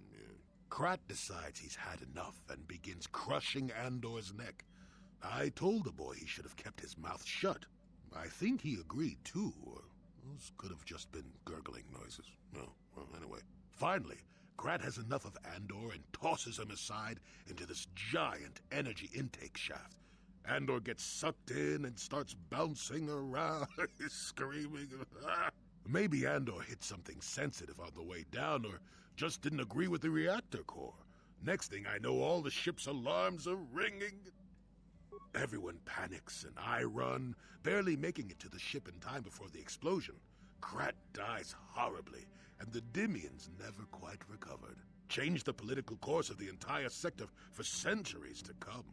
Krat decides he's had enough and begins crushing Andor's neck. I told the boy he should have kept his mouth shut. I think he agreed, too, or those could have just been gurgling noises. No, well, anyway. Finally, Krat has enough of Andor and tosses him aside into this giant energy intake shaft. Andor gets sucked in and starts bouncing around, screaming. Maybe Andor hit something sensitive on the way down, or just didn't agree with the reactor core. Next thing I know, all the ship's alarms are ringing. Everyone panics, and I run, barely making it to the ship in time before the explosion. Krat dies horribly, and the Dimians never quite recovered. Changed the political course of the entire sector for centuries to come.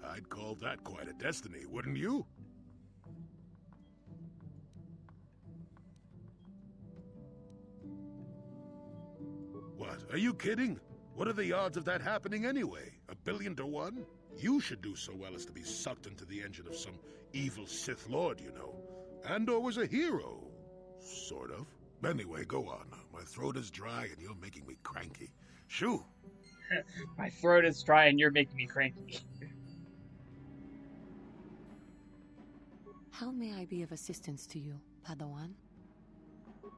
I'd call that quite a destiny, wouldn't you? What, are you kidding? What are the odds of that happening anyway? 1,000,000,000 to 1? You should do so well as to be sucked into the engine of some evil Sith Lord, you know. Andor was a hero. Sort of. Anyway, go on. My throat is dry and you're making me cranky. Shoo! My throat is dry and you're making me cranky. How may I be of assistance to you, Padawan?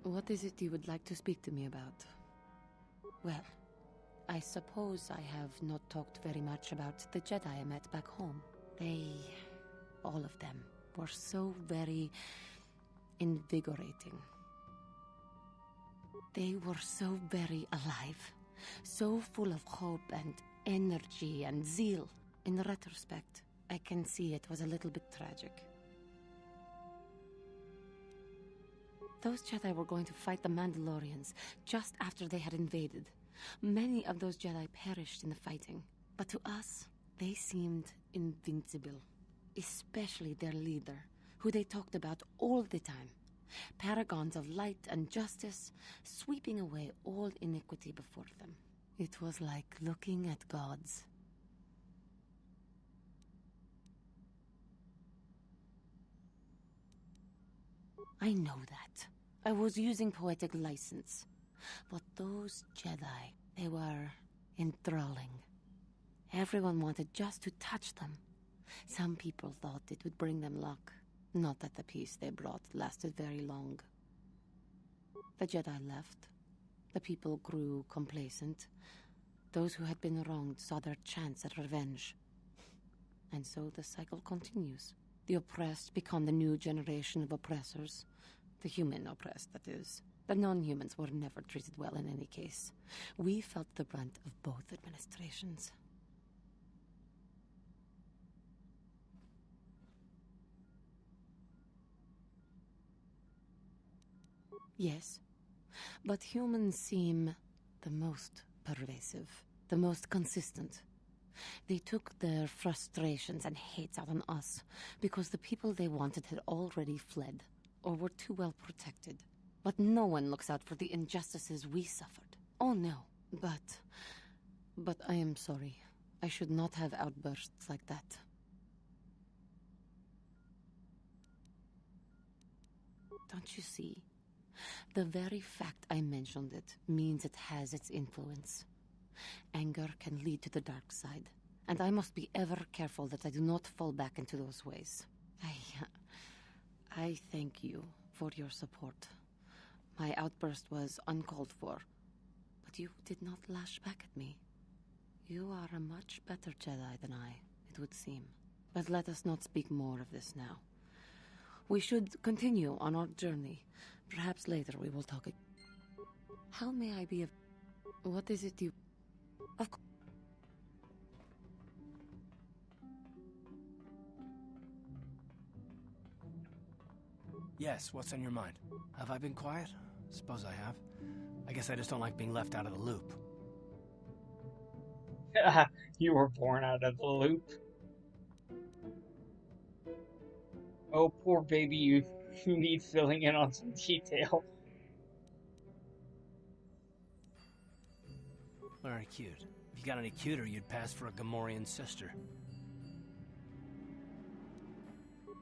What is it you would like to speak to me about? Well, I suppose I have not talked very much about the Jedi I met back home. They, all of them, were so very invigorating. They were so very alive, so full of hope and energy and zeal. In retrospect, I can see it was a little bit tragic. Those Jedi were going to fight the Mandalorians just after they had invaded. Many of those Jedi perished in the fighting, but to us, they seemed invincible. Especially their leader, who they talked about all the time. Paragons of light and justice, sweeping away all iniquity before them. It was like looking at gods. I know that. I was using poetic license. But those Jedi, they were enthralling. Everyone wanted just to touch them. Some people thought it would bring them luck. Not that the peace they brought lasted very long. The Jedi left. The people grew complacent. Those who had been wronged saw their chance at revenge. And so the cycle continues. The oppressed become the new generation of oppressors. The human oppressed, that is. The non-humans were never treated well in any case. We felt the brunt of both administrations. Yes, but humans seem the most pervasive, the most consistent. They took their frustrations and hates out on us because the people they wanted had already fled or were too well protected. But no one looks out for the injustices we suffered. Oh no, but I am sorry. I should not have outbursts like that. Don't you see? The very fact I mentioned it means it has its influence. Anger can lead to the dark side, and I must be ever careful that I do not fall back into those ways. I thank you for your support. My outburst was uncalled for, but you did not lash back at me. You are a much better Jedi than I, it would seem. But let us not speak more of this now. We should continue on our journey. Perhaps later we will talk. How may I be of... What is it you... Of course. Yes, what's on your mind? Have I been quiet? Suppose I have. I guess I just don't like being left out of the loop. You were born out of the loop. Oh, poor baby, you need filling in on some detail. Very cute. If you got any cuter, you'd pass for a Gamorrean sister.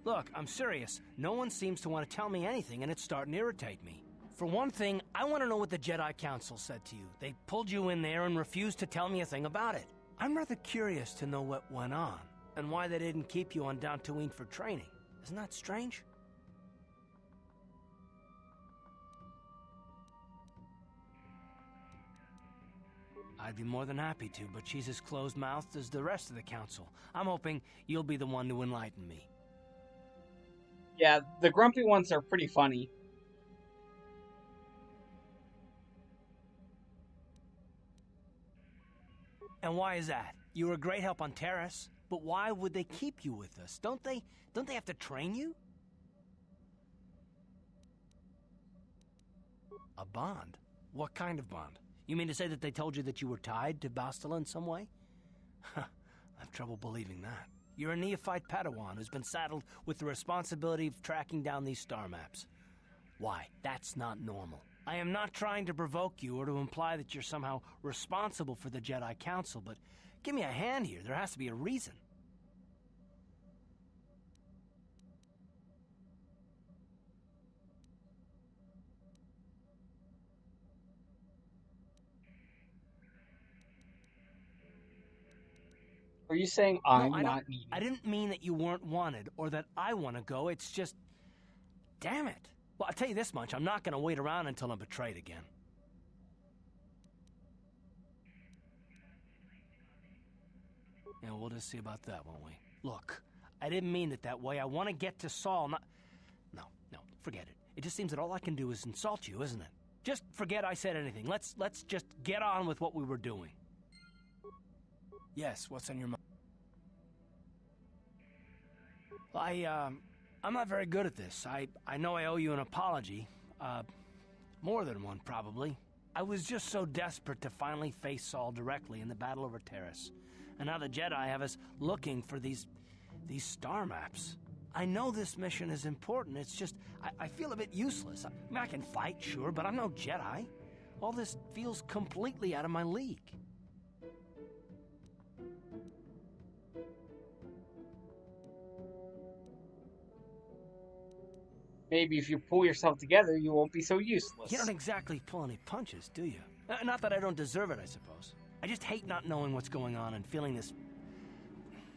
Look, I'm serious. No one seems to want to tell me anything, and it's starting to irritate me. For one thing, I want to know what the Jedi Council said to you. They pulled you in there and refused to tell me a thing about it. I'm rather curious to know what went on, and why they didn't keep you on Dantooine for training. Isn't that strange? I'd be more than happy to, but she's as closed-mouthed as the rest of the Council. I'm hoping you'll be the one to enlighten me. Yeah, the grumpy ones are pretty funny. And why is that? You were a great help on Terrace, but why would they keep you with us? Don't they have to train you? A bond? What kind of bond? You mean to say that they told you that you were tied to Bastila in some way? I have trouble believing that. You're a neophyte Padawan who's been saddled with the responsibility of tracking down these star maps. Why? That's not normal. I am not trying to provoke you or to imply that you're somehow responsible for the Jedi Council, but give me a hand here. There has to be a reason. Are you saying I'm not needed? I didn't mean that you weren't wanted or that I want to go. It's just... Damn it. Well, I'll tell you this much. I'm not going to wait around until I'm betrayed again. Yeah, we'll just see about that, won't we? Look, I didn't mean it that way. I want to get to Saul, not... No, forget it. It just seems that all I can do is insult you, isn't it? Just forget I said anything. Let's just get on with what we were doing. Yes, what's on your mind? I'm not very good at this. I know I owe you an apology. More than one, probably. I was just so desperate to finally face Saul directly in the battle over Terrace. And now the Jedi have us looking for these star maps. I know this mission is important. It's just, I feel a bit useless. I mean, I can fight, sure, but I'm no Jedi. All this feels completely out of my league. Maybe if you pull yourself together, you won't be so useless. You don't exactly pull any punches, do you? Not that I don't deserve it, I suppose. I just hate not knowing what's going on and feeling this...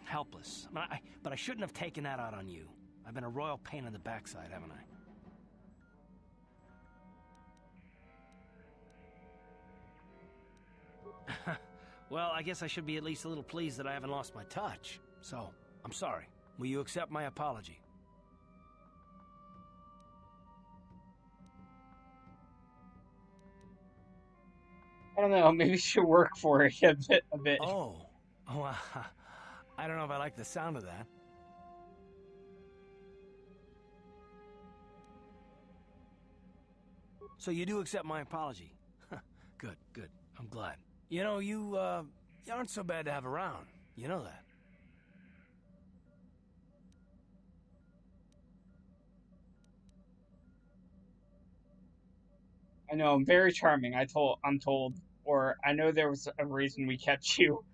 helpless. But I shouldn't have taken that out on you. I've been a royal pain in the backside, haven't I? Well, I guess I should be at least a little pleased that I haven't lost my touch. So, I'm sorry. Will you accept my apology? I don't know, maybe you should work for it a bit. Oh, I don't know if I like the sound of that. So you do accept my apology? Good. I'm glad. You know, you aren't so bad to have around. You know that. I know, I'm very charming, I'm told. Or, I know there was a reason we kept you.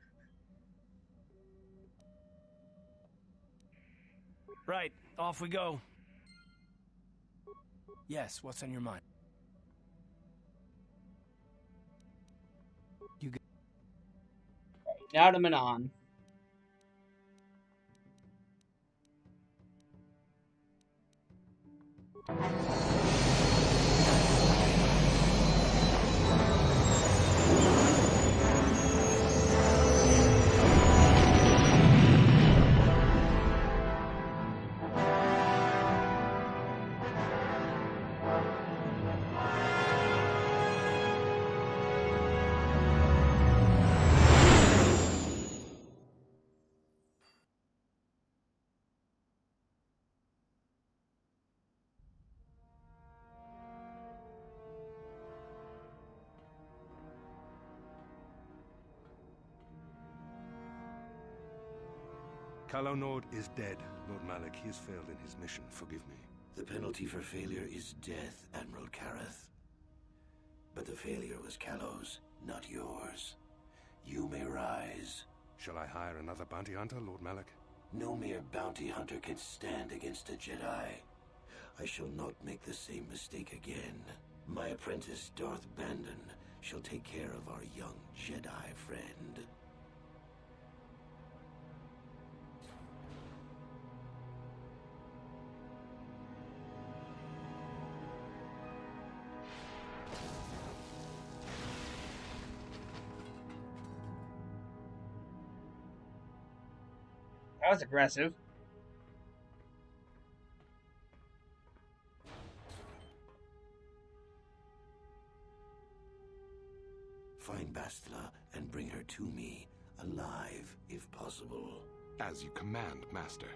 Right, off we go. Yes, what's on your mind? Now to Manon. Calo Nord is dead, Lord Malik. He has failed in his mission. Forgive me. The penalty for failure is death, Admiral Kareth. But the failure was Calo's, not yours. You may rise. Shall I hire another bounty hunter, Lord Malik? No mere bounty hunter can stand against a Jedi. I shall not make the same mistake again. My apprentice, Darth Bandon, shall take care of our young Jedi friend. That was aggressive. Find Bastila and bring her to me, alive, if possible. As you command, Master.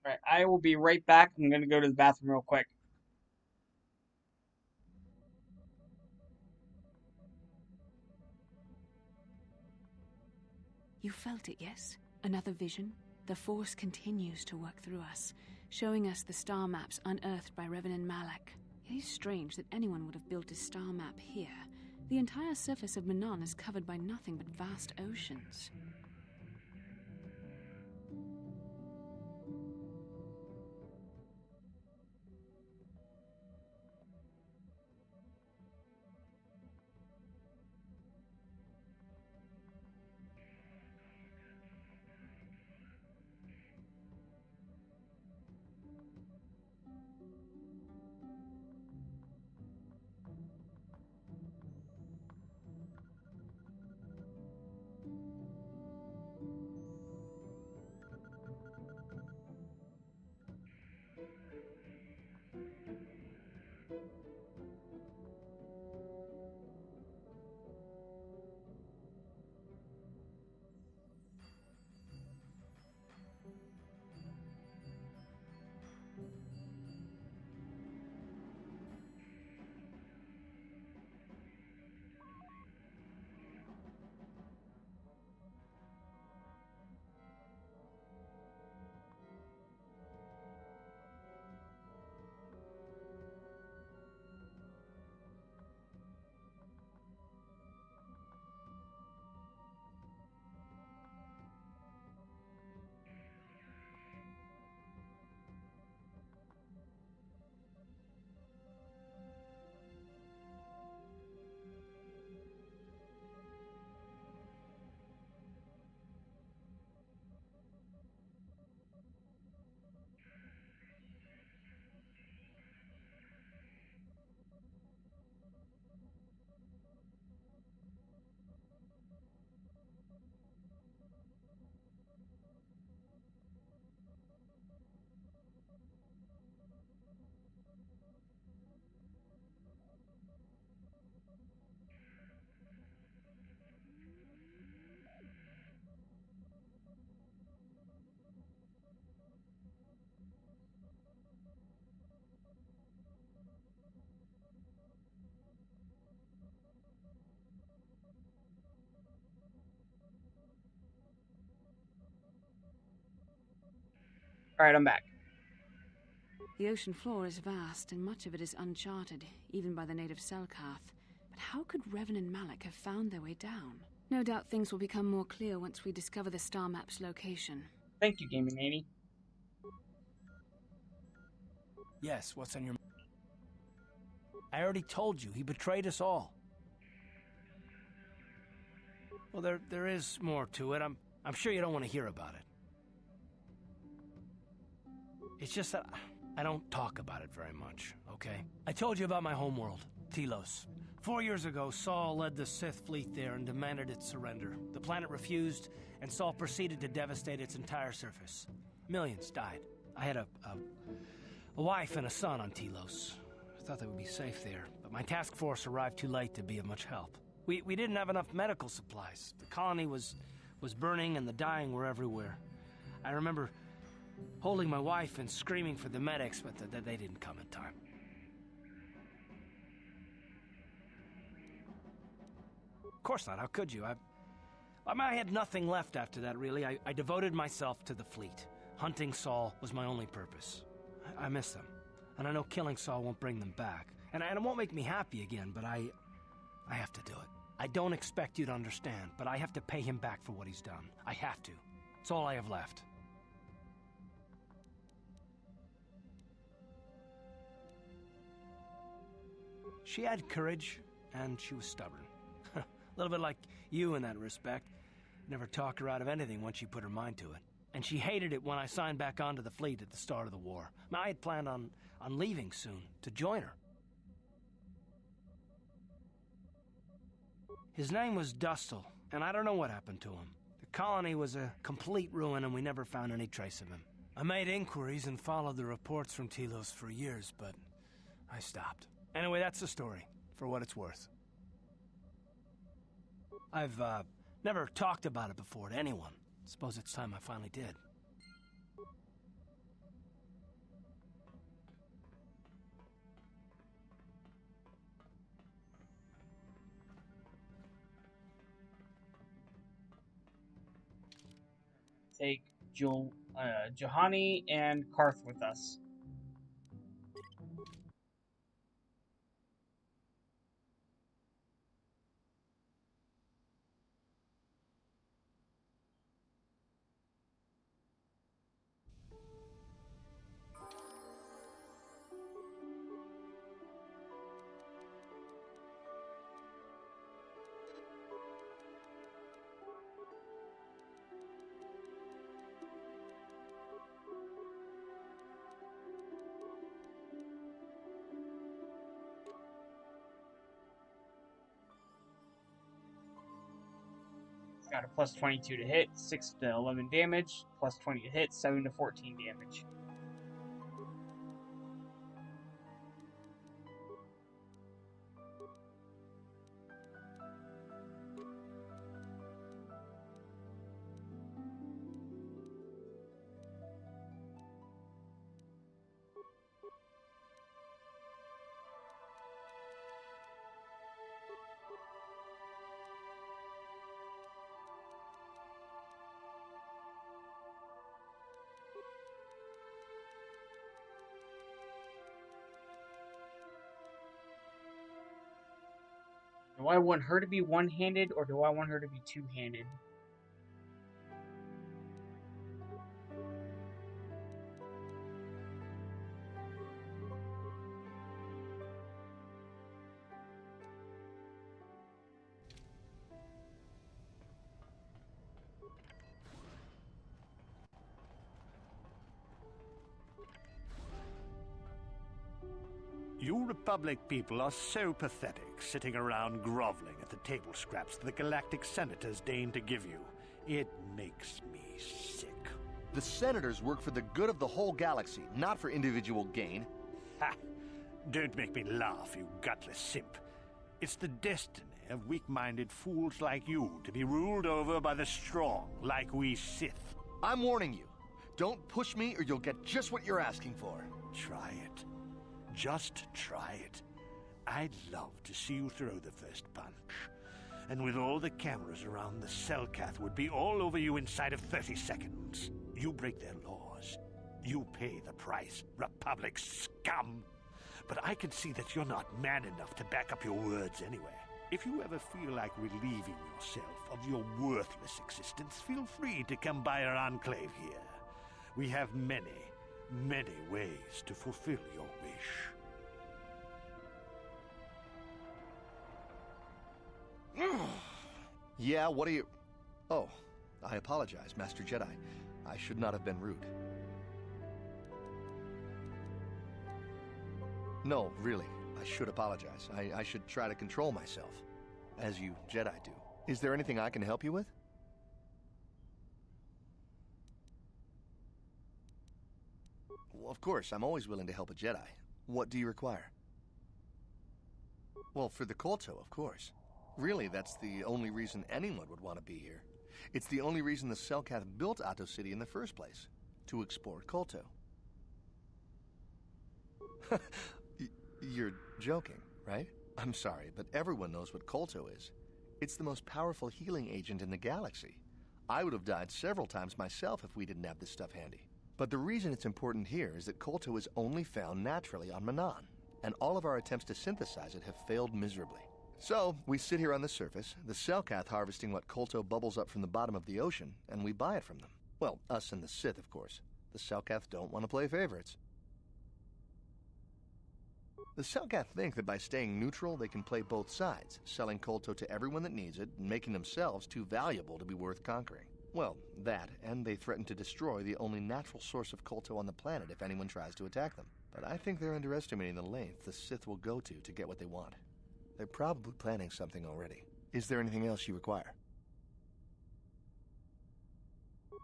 Alright, I will be right back. I'm gonna go to the bathroom real quick. You felt it, yes? Another vision? The Force continues to work through us, showing us the star maps unearthed by Reverend Malak. It is strange that anyone would have built a star map here. The entire surface of Manon is covered by nothing but vast oceans. Alright, I'm back. The ocean floor is vast, and much of it is uncharted, even by the native Selkath. But how could Revan and Malak have found their way down? No doubt things will become more clear once we discover the star map's location. Thank you, Gaming Nanny. Yes, what's on your... I already told you, he betrayed us all. Well, there is more to it. I'm sure you don't want to hear about it. It's just that I don't talk about it very much, okay? I told you about my homeworld, Telos. 4 years ago, Saul led the Sith fleet there and demanded its surrender. The planet refused, and Saul proceeded to devastate its entire surface. Millions died. I had a wife and a son on Telos. I thought they would be safe there, but my task force arrived too late to be of much help. We didn't have enough medical supplies. The colony was burning and the dying were everywhere. I remember holding my wife and screaming for the medics, but they didn't come in time. Of course not. How could you? I had nothing left after that, really. I devoted myself to the fleet. Hunting Saul was my only purpose. I miss them. And I know killing Saul won't bring them back. And it won't make me happy again, but I have to do it. I don't expect you to understand, but I have to pay him back for what he's done. I have to. It's all I have left. She had courage, and she was stubborn. A little bit like you in that respect. Never talked her out of anything once she put her mind to it. And she hated it when I signed back onto the fleet at the start of the war. I had planned on leaving soon, to join her. His name was Dustle, and I don't know what happened to him. The colony was a complete ruin, and we never found any trace of him. I made inquiries and followed the reports from Telos for years, but I stopped. Anyway, that's the story, for what it's worth. I've never talked about it before to anyone. Suppose it's time I finally did. Take Johanny and Karth with us. Got a plus 22 to hit, 6 to 11 damage, plus 20 to hit, 7 to 14 damage. Do I want her to be one-handed, or do I want her to be two-handed? You Republic people are so pathetic, sitting around groveling at the table scraps the galactic senators deign to give you. It makes me sick. The senators work for the good of the whole galaxy, not for individual gain. Ha! Don't make me laugh, you gutless simp. It's the destiny of weak-minded fools like you to be ruled over by the strong, like we Sith. I'm warning you. Don't push me or you'll get just what you're asking for. Try it. Just try it. I'd love to see you throw the first punch. And with all the cameras around, the Selkath would be all over you inside of 30 seconds. You break their laws. You pay the price, Republic scum. But I can see that you're not man enough to back up your words anyway. If you ever feel like relieving yourself of your worthless existence, feel free to come by our enclave here. We have many, many ways to fulfill your wish. Yeah, what are you... Oh, I apologize, Master Jedi. I should not have been rude. No, really, I should apologize. I should try to control myself, as you Jedi do. Is there anything I can help you with? Well, of course, I'm always willing to help a Jedi. What do you require? Well, for the Kolto, of course. Really, that's the only reason anyone would want to be here. It's the only reason the Selkath built Ahto City in the first place. To explore Kolto. You're joking, right? I'm sorry, but everyone knows what Kolto is. It's the most powerful healing agent in the galaxy. I would have died several times myself if we didn't have this stuff handy. But the reason it's important here is that Kolto is only found naturally on Manan, and all of our attempts to synthesize it have failed miserably. So, we sit here on the surface, the Selkath harvesting what Kolto bubbles up from the bottom of the ocean, and we buy it from them. Well, us and the Sith, of course. The Selkath don't want to play favorites. The Selkath think that by staying neutral, they can play both sides, selling Kolto to everyone that needs it, and making themselves too valuable to be worth conquering. Well, that, and they threaten to destroy the only natural source of Kolto on the planet if anyone tries to attack them. But I think they're underestimating the length the Sith will go to get what they want. They're probably planning something already. Is there anything else you require?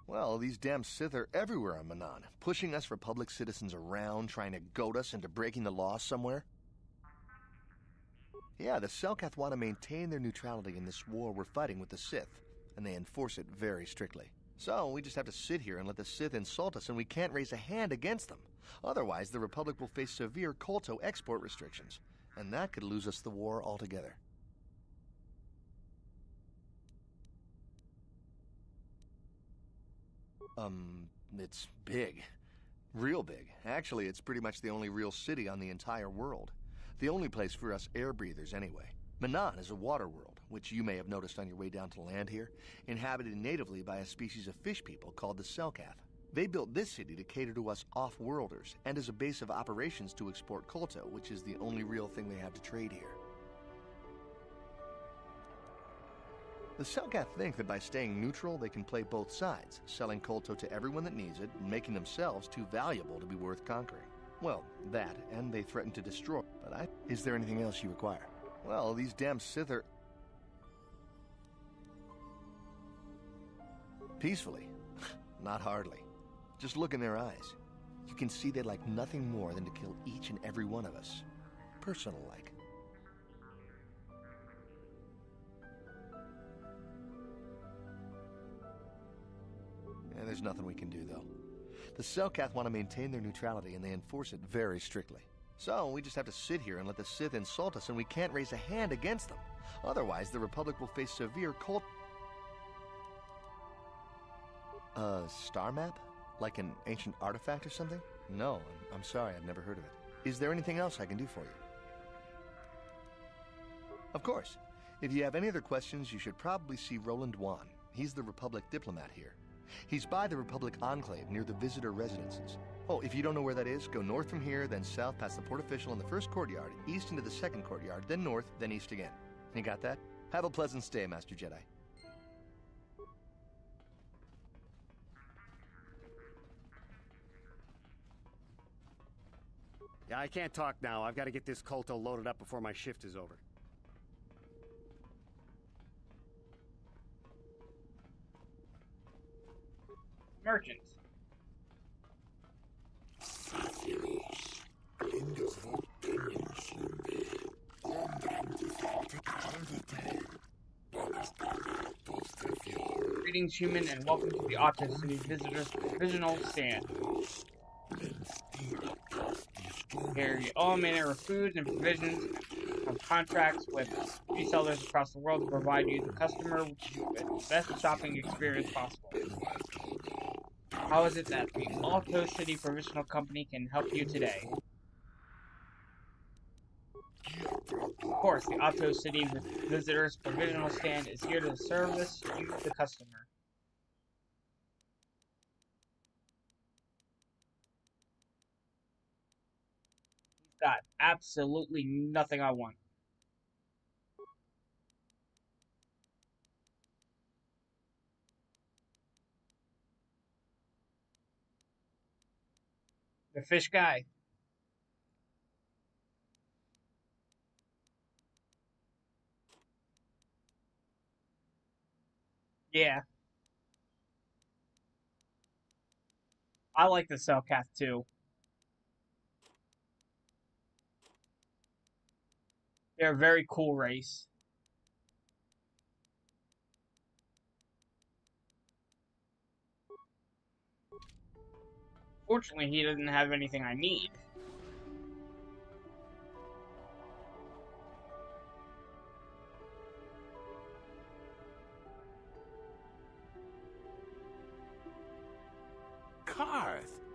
Well, these damn Sith are everywhere on Manan, pushing us Republic citizens around, trying to goad us into breaking the law somewhere. Yeah, the Selkath want to maintain their neutrality in this war we're fighting with the Sith, and they enforce it very strictly. So, we just have to sit here and let the Sith insult us, and we can't raise a hand against them. Otherwise, the Republic will face severe Kolto export restrictions, and that could lose us the war altogether. It's big. Real big. Actually, it's pretty much the only real city on the entire world. The only place for us air breathers, anyway. Manan is a water world, which you may have noticed on your way down to land here, inhabited natively by a species of fish people called the Selkath. They built this city to cater to us off-worlders, and as a base of operations to export Kolto, which is the only real thing they have to trade here. The Selkath think that by staying neutral, they can play both sides, selling Kolto to everyone that needs it, and making themselves too valuable to be worth conquering. Well, that, and they threaten to destroy. But is there anything else you require? Well, these damn Sith are... Peacefully? Not hardly. Just look in their eyes. You can see they'd like nothing more than to kill each and every one of us. Personal-like. There's nothing we can do, though. The Selkath want to maintain their neutrality, and they enforce it very strictly. So, we just have to sit here and let the Sith insult us, and we can't raise a hand against them. Otherwise, the Republic will face severe star map? Like an ancient artifact or something? No, I'm sorry, I've never heard of it. Is there anything else I can do for you? Of course. If you have any other questions, you should probably see Roland Wan. He's the Republic diplomat here. He's by the Republic Enclave near the visitor residences. Oh, if you don't know where that is, go north from here, then south past the port official in the first courtyard, east into the second courtyard, then north, then east again. You got that? Have a pleasant stay, Master Jedi. Yeah, I can't talk now. I've got to get this Kolto loaded up before my shift is over. Merchant. Greetings, human, and welcome to the Ahto City Visitors Provisional Stand. Here, all manner of foods and provisions on contracts with resellers across the world to provide you, the customer, with the best shopping experience possible. How is it that the Ahto City Provisional Company can help you today? Of course, the Ahto City Visitors Provisional Stand is here to service you, the customer. got absolutely nothing I want. The fish guy. Yeah, I like the Cellcath too. They're a very cool race. Fortunately, he doesn't have anything I need.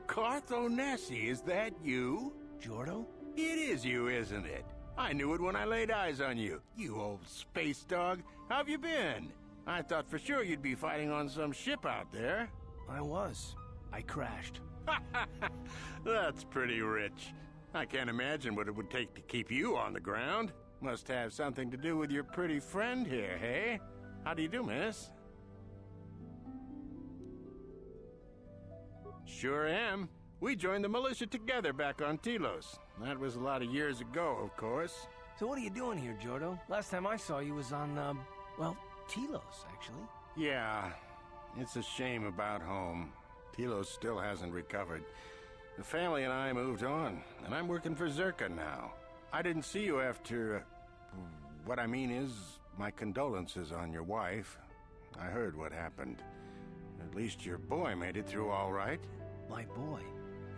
Karth Onesi, is that you? Jordo? It is you, isn't it? I knew it when I laid eyes on you. You old space dog. How've you been? I thought for sure you'd be fighting on some ship out there. I was. I crashed. That's pretty rich. I can't imagine what it would take to keep you on the ground. Must have something to do with your pretty friend here, hey? How do you do, miss? Sure am. We joined the militia together back on Telos. That was a lot of years ago, of course. So what are you doing here, Jordo? Last time I saw you was on, well, Telos, actually. Yeah, it's a shame about home. Telos still hasn't recovered. The family and I moved on, and I'm working for Zerka now. I didn't see you after... what I mean is, my condolences on your wife. I heard what happened. At least your boy made it through all right. My boy?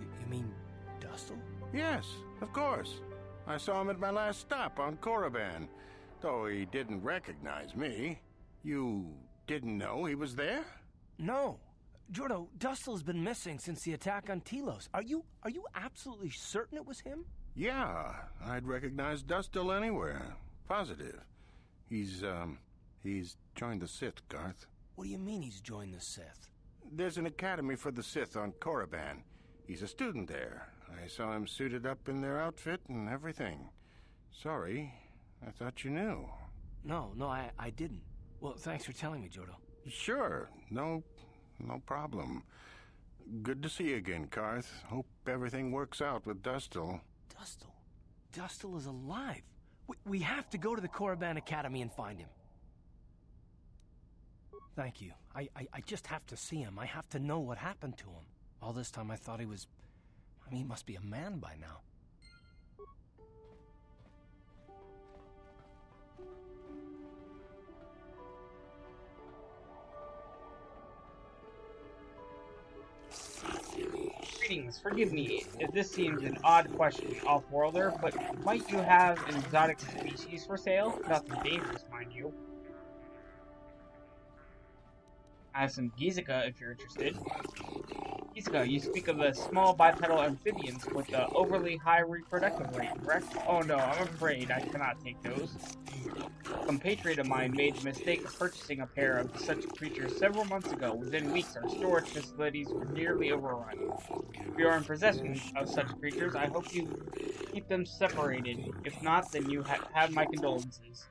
You mean Dustle? Yes, of course. I saw him at my last stop on Korriban, though he didn't recognize me. You didn't know he was there? No. Jordo, Dustle's been missing since the attack on Telos. Are you absolutely certain it was him? Yeah, I'd recognize Dustle anywhere. Positive. He's joined the Sith, Garth. What do you mean he's joined the Sith? There's an academy for the Sith on Korriban. He's a student there. I saw him suited up in their outfit and everything. Sorry, I thought you knew. No, I didn't. Well, thanks for telling me, Jordo. Sure, no problem. Good to see you again, Karth. Hope everything works out with Dustle. Dustle? Dustle is alive. We have to go to the Korriban Academy and find him. Thank you. I just have to see him. I have to know what happened to him. All this time I thought he was... I mean, he must be a man by now. Greetings, forgive me if this seems an odd question, off-worlder, but might you have an exotic species for sale? Nothing dangerous, mind you. I have some Gizuka if you're interested. Gizuka, you speak of the small bipedal amphibians with the overly high reproductive rate, correct? Oh no, I'm afraid I cannot take those. A compatriot of mine made the mistake of purchasing a pair of such creatures several months ago. Within weeks, our storage facilities were nearly overrun. If you are in possession of such creatures, I hope you keep them separated. If not, then you have my condolences.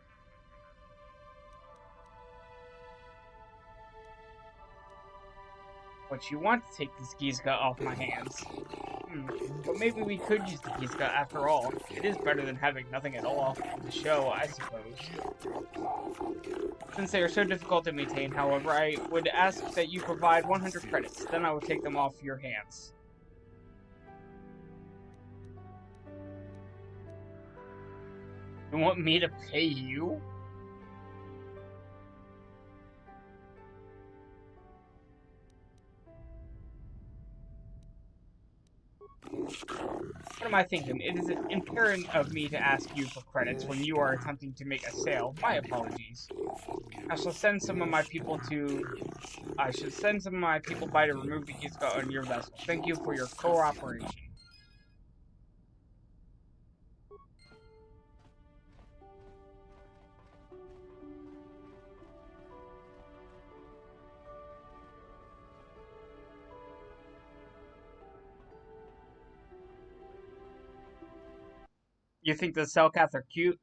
But you want to take this Gizuka off my hands. But maybe we could use the Gizuka after all. It is better than having nothing at all to show, I suppose. Since they are so difficult to maintain, however, I would ask that you provide 100 credits. Then I will take them off your hands. You want me to pay you? What am I thinking? It is imperative of me to ask you for credits when you are attempting to make a sale. My apologies. I should send some of my people by to remove the Gizuka on your vessel. Thank you for your cooperation. You think the Selkath are cute?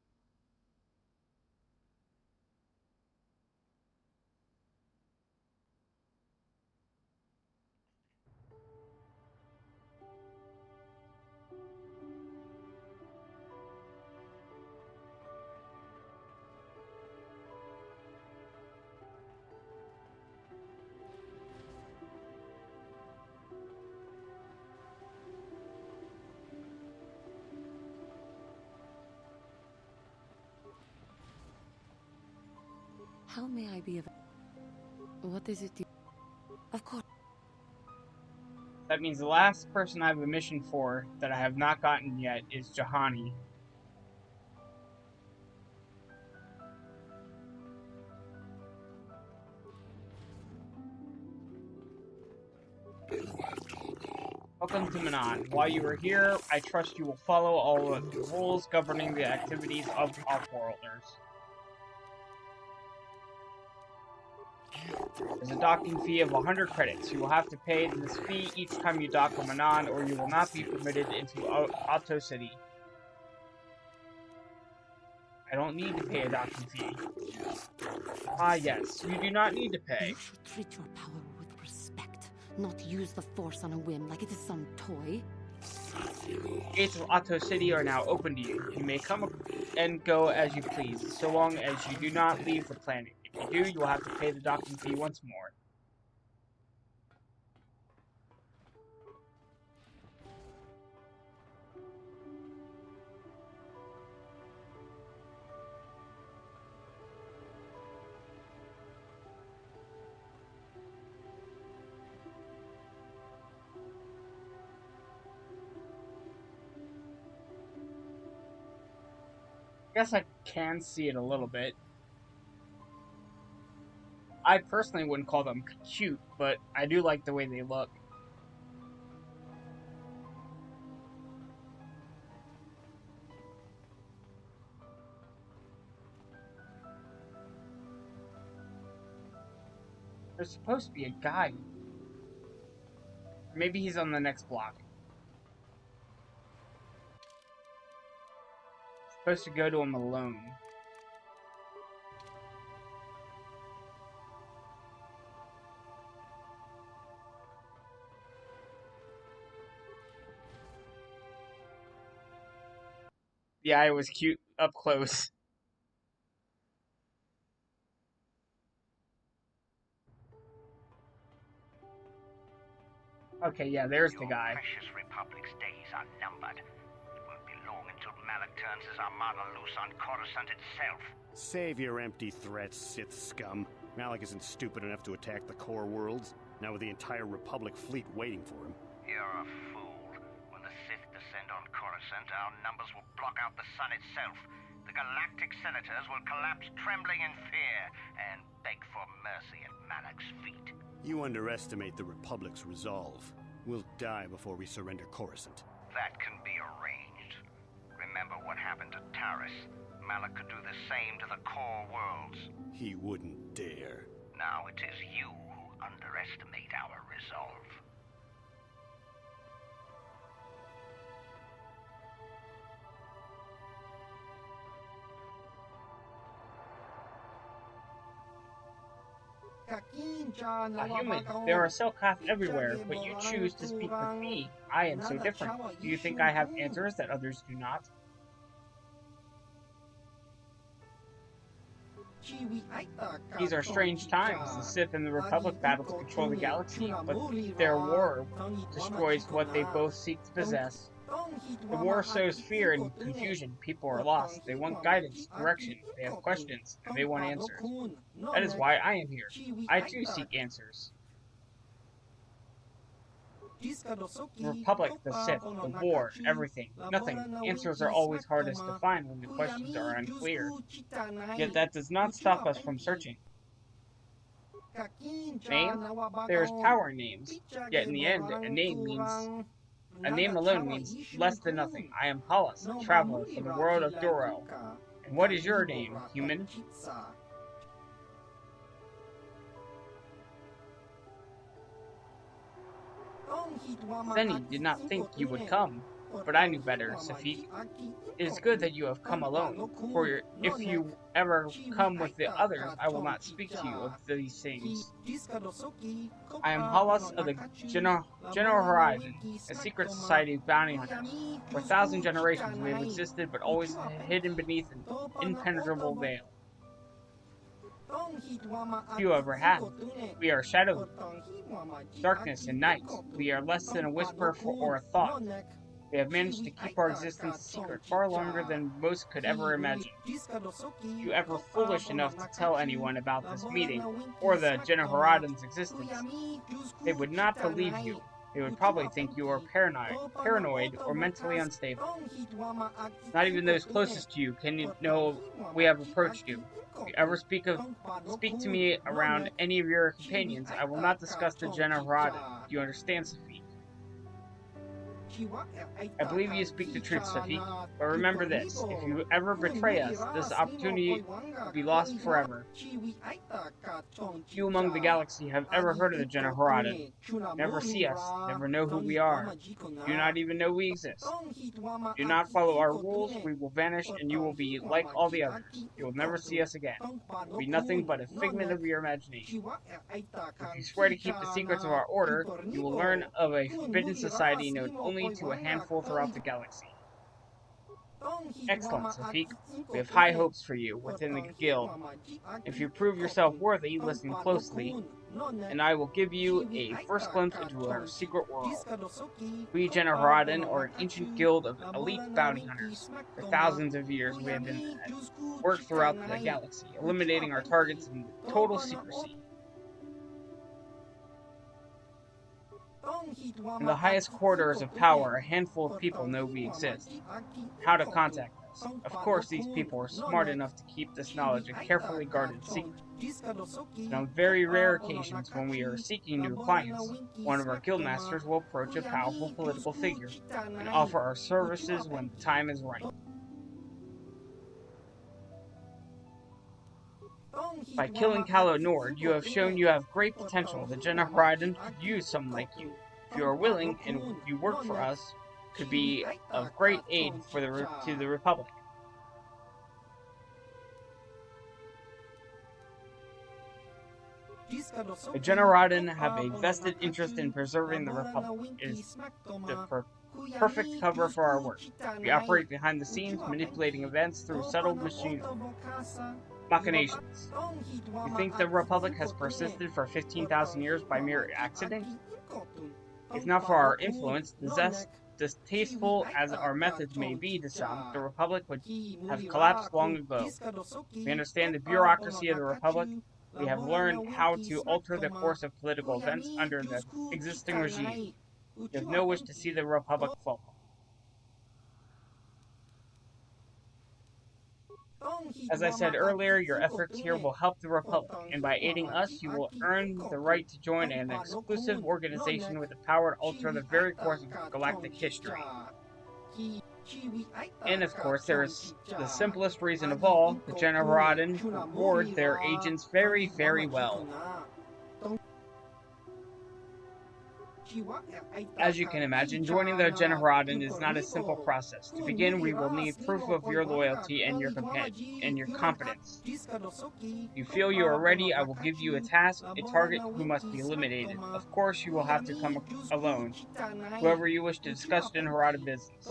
How may I be of... What is it you... Of course. That means the last person I have a mission for that I have not gotten yet is Jahani. Welcome to Manan. While you are here, I trust you will follow all of the rules governing the activities of Offworlders. There's a docking fee of 100 credits. You will have to pay this fee each time you dock on Manan, or you will not be permitted into Otto City. I don't need to pay a docking fee. Ah, yes, you do not need to pay. You should treat your power with respect, not use the Force on a whim like it is some toy. Gates of Otto City are now open to you. You may come and go as you please, so long as you do not leave the planet. If you do, you will have to pay the docking fee once more. I guess I can see it a little bit. I personally wouldn't call them cute, but I do like the way they look. There's supposed to be a guy. Maybe he's on the next block. Supposed to go to him alone. Yeah, it was cute up close. Okay, yeah, there's the guy. Precious Republic's days are numbered. It won't be long until Malak turns his armada loose on Coruscant itself. Save your empty threats, Sith scum. Malak isn't stupid enough to attack the core worlds, now with the entire Republic fleet waiting for him. You're a fool. When the Sith descend on Coruscant, our numbers will block out the sun itself. The galactic senators will collapse trembling in fear and beg for mercy at Malak's feet. You underestimate the Republic's resolve. We'll die before we surrender Coruscant. That can be arranged. Remember what happened to Taris. Malak could do the same to the core worlds. He wouldn't dare. Now it is you who underestimate our resolve. Human, there are Selkath everywhere, but you choose to speak with me. I am so different. Do you think I have answers that others do not? These are strange times. The Sith and the Republic battle to control the galaxy, but their war destroys what they both seek to possess. The war sows fear and confusion. People are lost. They want guidance, direction. They have questions, and they want answers. That is why I am here. I too seek answers. The Republic, the Sith, the war, everything, nothing. Answers are always hardest to find when the questions are unclear. Yet that does not stop us from searching. Name? There is power in names. Yet in the end, a name alone means less than nothing. I am Hollis, a traveler from the world of Duro. And what is your name, human? Then he did not think you would come. But I knew better, Safik. It is good that you have come alone, for if you ever come with the others, I will not speak to you of these things. I am Halas of the General Horizon, a secret society of bounty hunters. For 1,000 generations we have existed, but always hidden beneath an impenetrable veil. Few ever have. We are shadow, darkness, and night. We are less than a whisper or a thought. We have managed to keep our existence a secret far longer than most could ever imagine. If you ever foolish enough to tell anyone about this meeting, or the Generhoradan's existence, they would not believe you. They would probably think you are paranoid or mentally unstable. Not even those closest to you can know we have approached you. If you ever speak to me around any of your companions, I will not discuss the Generhoradan. Do you understand, Safik? I believe you speak the truth, Safik, but remember this, if you ever betray us, this opportunity will be lost forever. Few among the galaxy have ever heard of the Generhoradan, never see us, never know who we are, do not even know we exist. Do not follow our rules, we will vanish and you will be like all the others. You will never see us again. It will be nothing but a figment of your imagination. If you swear to keep the secrets of our order, you will learn of a forbidden society known only to a handful throughout the galaxy. Excellent, Safik. We have high hopes for you within the guild. If you prove yourself worthy, listen closely, and I will give you a first glimpse into our secret world. We Generhoradan are an ancient guild of elite bounty hunters. For thousands of years we have been at work throughout the galaxy, eliminating our targets in total secrecy. In the highest corridors of power, a handful of people know we exist. How to contact us. Of course, these people are smart enough to keep this knowledge a carefully guarded secret. And on very rare occasions, when we are seeking new clients, one of our guildmasters will approach a powerful political figure and offer our services when the time is right. By killing Calo Nord, you have shown you have great potential. The Generhoradan could use someone like you. If you are willing and you work for us, could be of great aid to the Republic. The Generhoradan have a vested interest in preserving the Republic. It is the perfect cover for our work. We operate behind the scenes, manipulating events through subtle machinations. You think the Republic has persisted for 15,000 years by mere accident? If not for our influence, distasteful as our methods may be to some, the Republic would have collapsed long ago. We understand the bureaucracy of the Republic. We have learned how to alter the course of political events under the existing regime. We have no wish to see the Republic fall. As I said earlier, your efforts here will help the Republic, and by aiding us, you will earn the right to join an exclusive organization with the power to alter the very course of galactic history. And of course, there is the simplest reason of all, the Generhoradan reward their agents very, very well. As you can imagine, joining the Generhoradan is not a simple process. To begin, we will need proof of your loyalty and your competence. If you feel you are ready, I will give you a task, a target who must be eliminated. Of course, you will have to come alone. Whoever you wish to discuss Generhoradan business.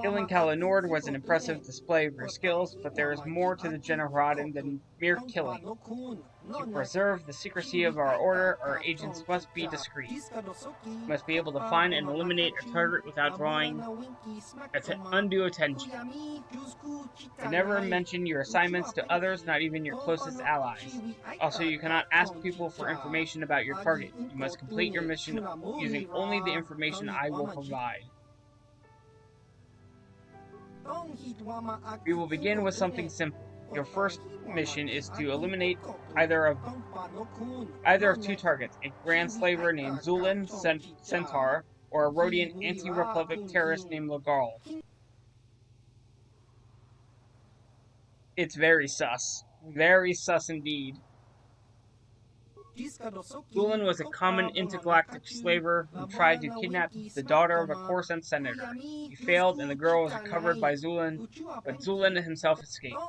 Killing Calo Nord was an impressive display of your skills, but there is more to the Generhoradan than mere killing. To preserve the secrecy of our order, our agents must be discreet. We must be able to find and eliminate a target without drawing undue attention. You never mention your assignments to others, not even your closest allies. Also, you cannot ask people for information about your target. You must complete your mission using only the information I will provide. We will begin with something simple. Your first mission is to eliminate either of two targets, a Grand Slaver named Zulin Centaur, or a Rhodian anti-Republic terrorist named Lagarl. It's very sus. Very sus indeed. Zulun was a common intergalactic slaver who tried to kidnap the daughter of a Coruscant senator. He failed, and the girl was recovered by Zulun, but Zulun himself escaped.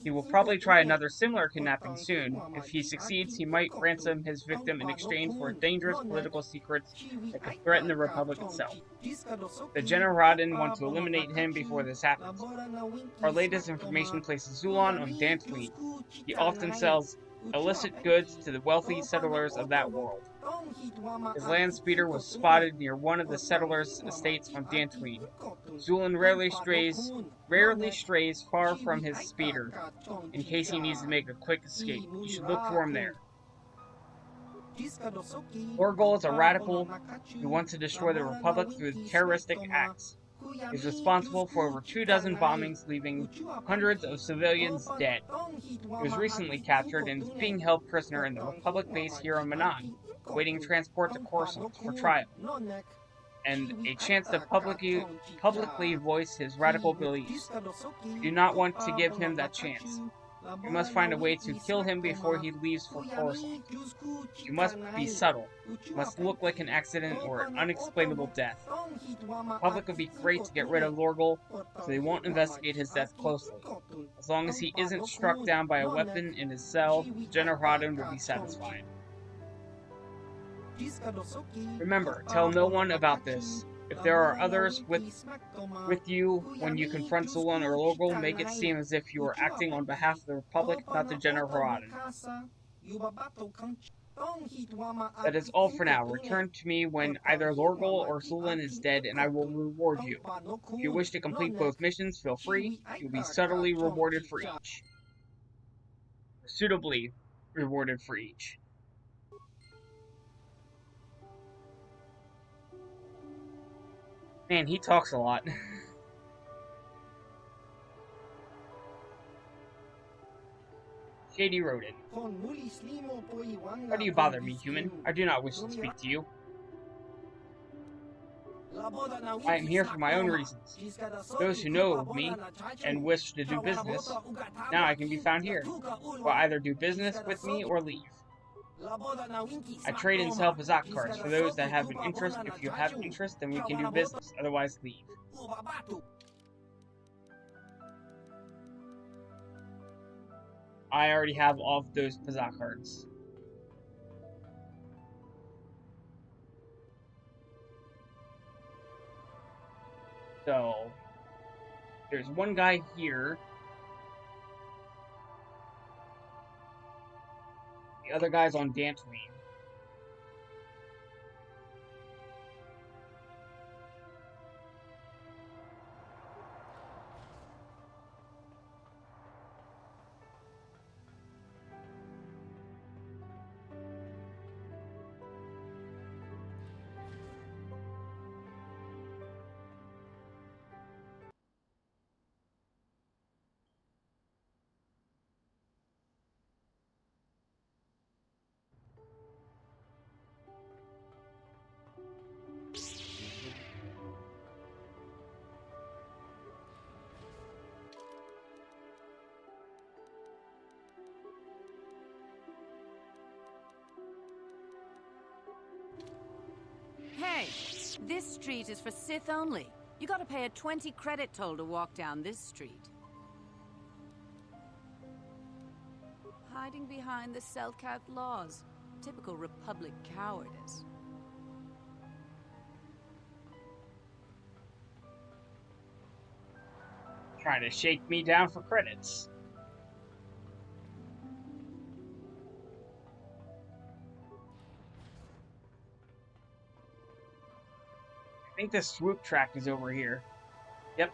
He will probably try another similar kidnapping soon. If he succeeds, he might ransom his victim in exchange for dangerous political secrets that could threaten the Republic itself. The Generadan want to eliminate him before this happens. Our latest information places Zulun on Dantooine. He often sells illicit goods to the wealthy settlers of that world. His land speeder was spotted near one of the settlers' estates on Dantooine. Zulun rarely strays far from his speeder, in case he needs to make a quick escape. You should look for him there. Orgol is a radical who wants to destroy the Republic through terroristic acts. He is responsible for over 24 bombings, leaving hundreds of civilians dead. He was recently captured and is being held prisoner in the Republic base here on Manan, awaiting transport to Coruscant for trial, and a chance to publicly voice his radical beliefs. We do not want to give him that chance. We must find a way to kill him before he leaves for Coruscant. You must be subtle. You must look like an accident or an unexplainable death. The public would be great to get rid of Lorgol, so they won't investigate his death closely. As long as he isn't struck down by a weapon in his cell, Generadan will be satisfied. Remember, tell no one about this. If there are others with you when you confront Zulun or Lorgol, make it seem as if you are acting on behalf of the Republic, not the Generadan. That is all for now. Return to me when either Lorgol or Zulun is dead, and I will reward you. If you wish to complete both missions, feel free. You'll be subtly rewarded for each. Suitably rewarded for each. Man, he talks a lot. Shady Rodent. Why do you bother me, human? I do not wish to speak to you. I am here for my own reasons. Those who know of me and wish to do business, now I can be found here. Will either do business with me or leave. I trade and sell Bazak cards for those that have an interest. If you have interest, then we can do business. Otherwise, leave. I already have all of those Bazak cards. So, there's one guy here. The other guy's on Dantooine. Hey, this street is for Sith only. You gotta pay a 20 credit toll to walk down this street. Hiding behind the Selkath laws. Typical Republic cowardice. Trying to shake me down for credits. I think the swoop track is over here. Yep.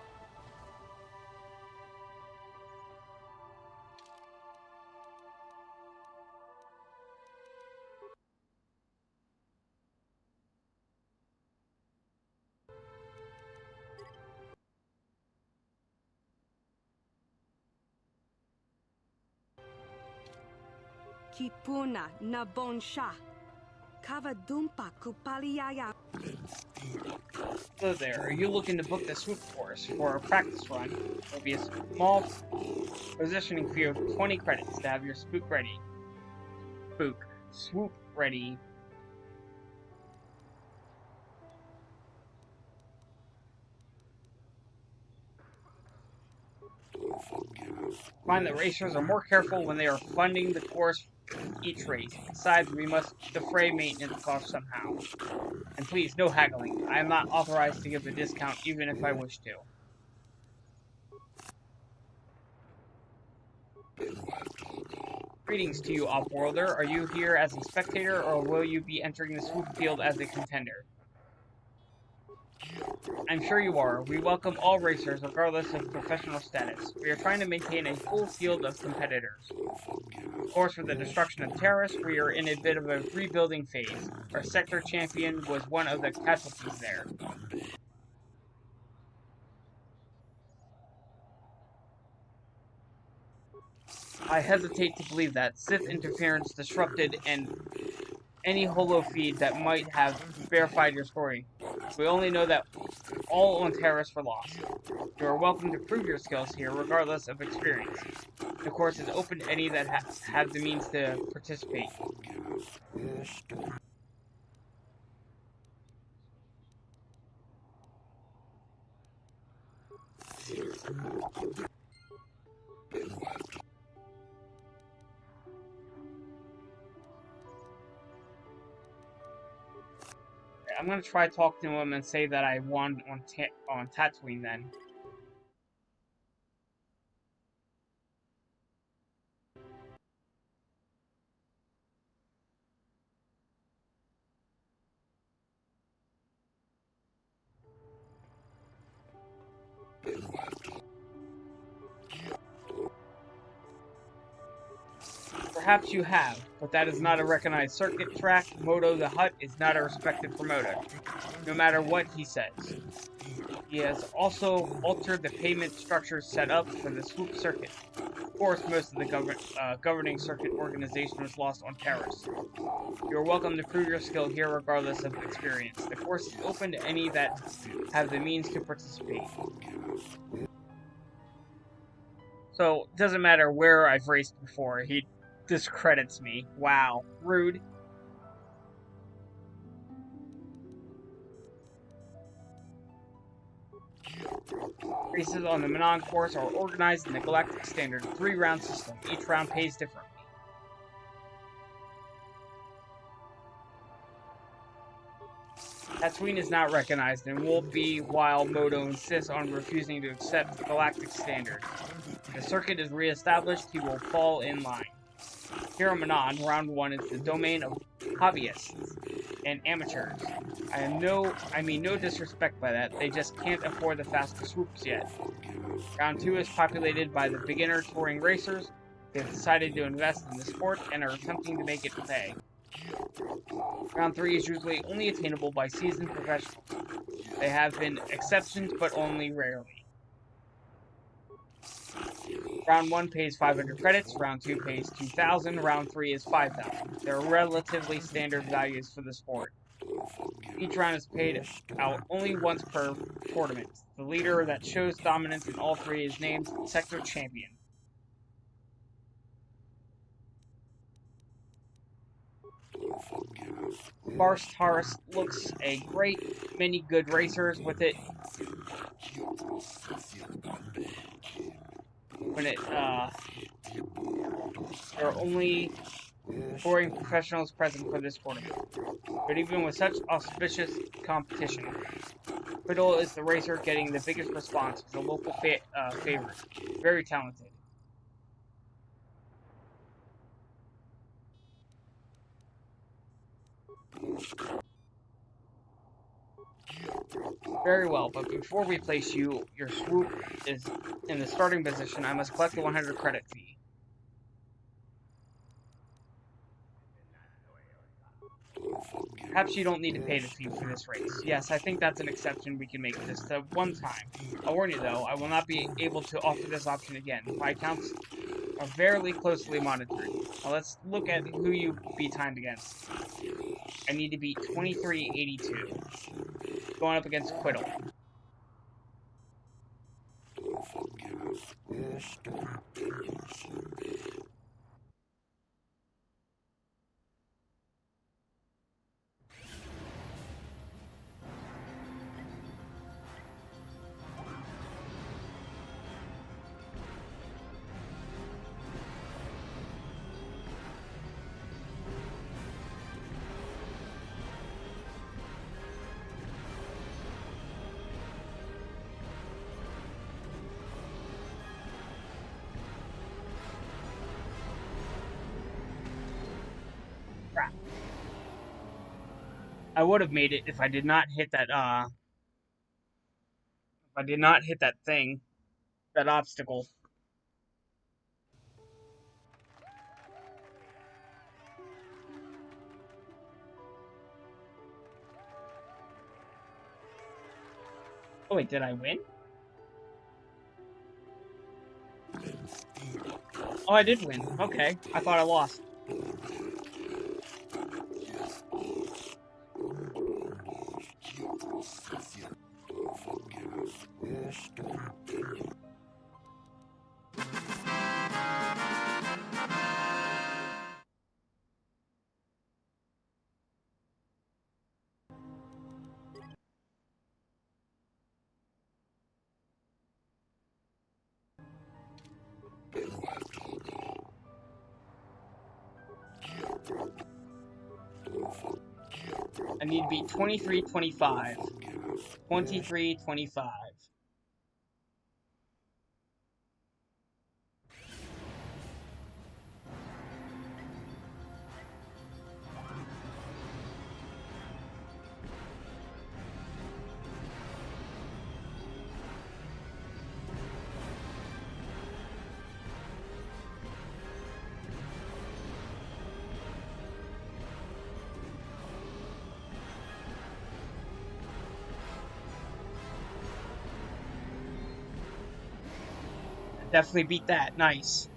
Kipuna na bonsha. Kavadumpa kupaliaya. So there, are you looking to book the swoop course for a practice run? There'll be a small positioning fee of 20 credits to have your spook ready. Spook. swoop ready. Find that racers are more careful when they are funding the course each race. Besides, we must defray maintenance costs somehow. And please, no haggling. I am not authorized to give a discount even if I wish to. Greetings to you, Offworlder. Are you here as a spectator, or will you be entering the swoop field as a contender? I'm sure you are. We welcome all racers, regardless of professional status. We are trying to maintain a full field of competitors. Of course, with the destruction of terrorists, we are in a bit of a rebuilding phase. Our sector champion was one of the casualties there. I hesitate to believe that. Sith interference disrupted and any holo feed that might have verified your story. We only know that all on terrorists were lost. You are welcome to prove your skills here, regardless of experience. The course is open to any that have the means to participate. I'm gonna try to talk to him and say that I won on Tatooine then. Perhaps you have, but that is not a recognized circuit track. Moto the Hutt is not a respected promoter, no matter what he says. He has also altered the payment structure set up for the swoop circuit. Of course, most of the governing circuit organization was lost on terrorists. You are welcome to prove your skill here regardless of experience. The course is open to any that have the means to participate. So, it doesn't matter where I've raced before, he discredits me. Wow. Rude. Races on the Manon course are organized in the Galactic Standard 3-round system. Each round pays differently. Tatooine is not recognized and won't be while Moto insists on refusing to accept Galactic Standard. If the circuit is re-established, he will fall in line. Here on Manon, round 1 is the domain of hobbyists and amateurs. I mean no disrespect by that, they just can't afford the faster swoops yet. Round 2 is populated by the beginner touring racers. They've decided to invest in the sport and are attempting to make it pay. Round 3 is usually only attainable by seasoned professionals. They have been exceptions, but only rarely. Round 1 pays 500 credits, Round 2 pays 2,000, Round 3 is 5,000. They're relatively standard values for the sport. Each round is paid out only once per tournament. The leader that shows dominance in all three is named Sector Champion. Bars Taurus looks a great many good racers with it. When it, there are only touring professionals present for this tournament. But even with such auspicious competition, Quiddle is the racer getting the biggest response. He's a local favorite. Very talented. Very well, but before we place you, your swoop is in the starting position. I must collect the 100 credit fee. Perhaps you don't need to pay the fee for this race. Yes, I think that's an exception we can make just one time. I'll warn you though, I will not be able to offer this option again. My accounts are very closely monitored. Now let's look at who you be timed against. I need to beat 2382. Going up against Quiddle. Crap. I would have made it if I did not hit that, if I did not hit that thing, that obstacle. Oh wait, did I win? Oh, I did win. Okay, I thought I lost. I need to beat 23-25. 23-25. Definitely beat that. Nice.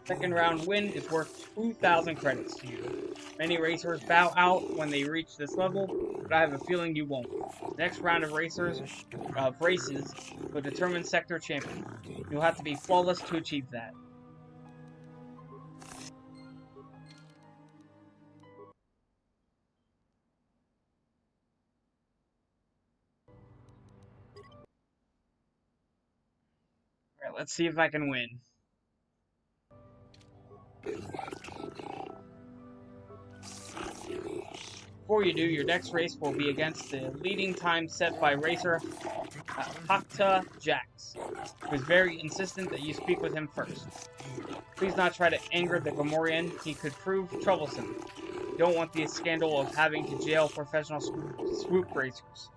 Second round win is worth 2,000 credits to you. Many racers bow out when they reach this level, but I have a feeling you won't. Next round of races will determine sector champion. You'll have to be flawless to achieve that. Alright, let's see if I can win. Before you do, your next race will be against the leading time set by racer Hakta Jax, who is very insistent that you speak with him first. Please not try to anger the Gamorrean, he could prove troublesome. You don't want the scandal of having to jail professional swoop racers.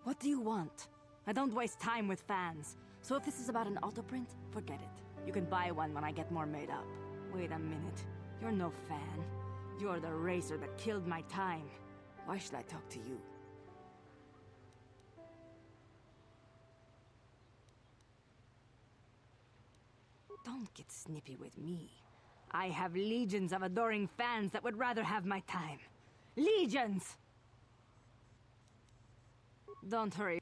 What do you want? I don't waste time with fans. So if this is about an autoprint, forget it. You can buy one when I get more made up. Wait a minute. You're no fan. You're the racer that killed my time. Why should I talk to you? Don't get snippy with me. I have legions of adoring fans that would rather have my time. Legions! Don't hurry.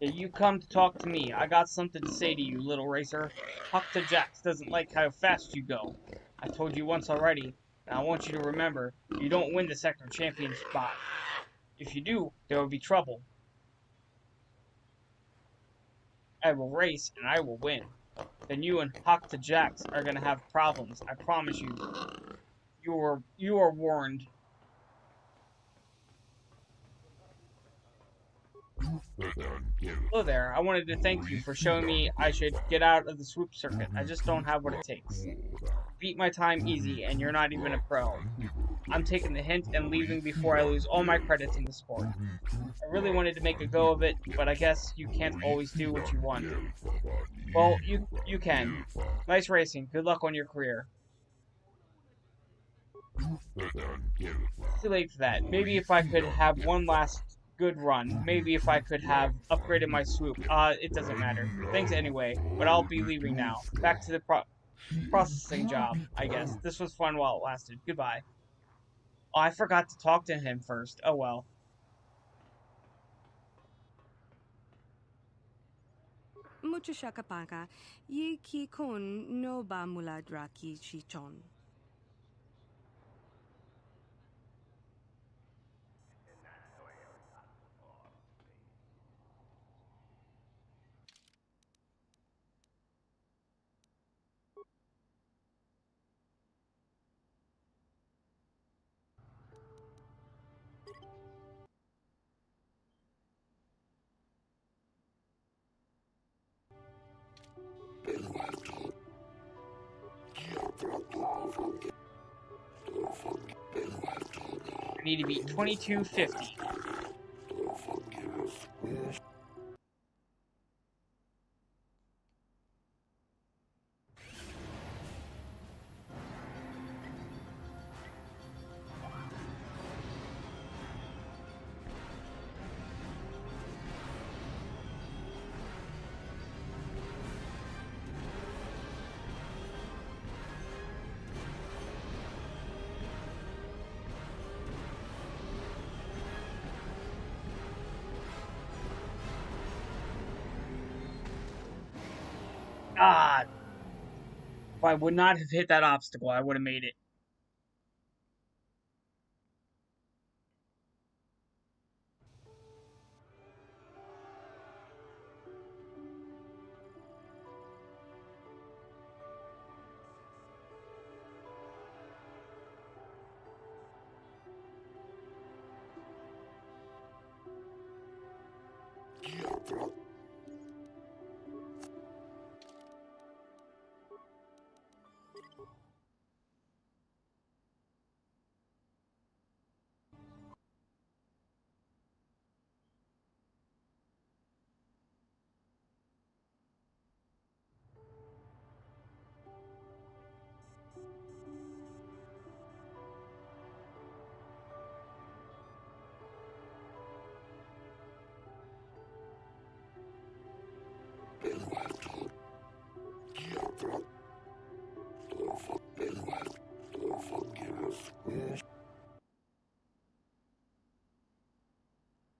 Yeah, you come to talk to me. I got something to say to you, little racer. Hakta Jax doesn't like how fast you go. I told you once already, and I want you to remember, you don't win the sector champion spot. If you do, there will be trouble. I will race, and I will win. Then you and Hakta Jax are gonna have problems, I promise you. You are warned. Hello there, I wanted to thank you for showing me I should get out of the swoop circuit. I just don't have what it takes. Beat my time easy, and you're not even a pro. I'm taking the hint and leaving before I lose all my credits in the sport. I really wanted to make a go of it, but I guess you can't always do what you want. Well, you can. Nice racing. Good luck on your career. Too late for that. Maybe if I could have one last good run. Maybe if I could have upgraded my swoop. It doesn't matter. Thanks anyway, but I'll be leaving now. Back to the processing job, I guess. This was fun while it lasted. Goodbye. Oh, I forgot to talk to him first. Oh well. Mucho shakapaka, ye ki kon no ba muladraki chichon. I need to beat 2250. Ah, if I would not have hit that obstacle, I would have made it.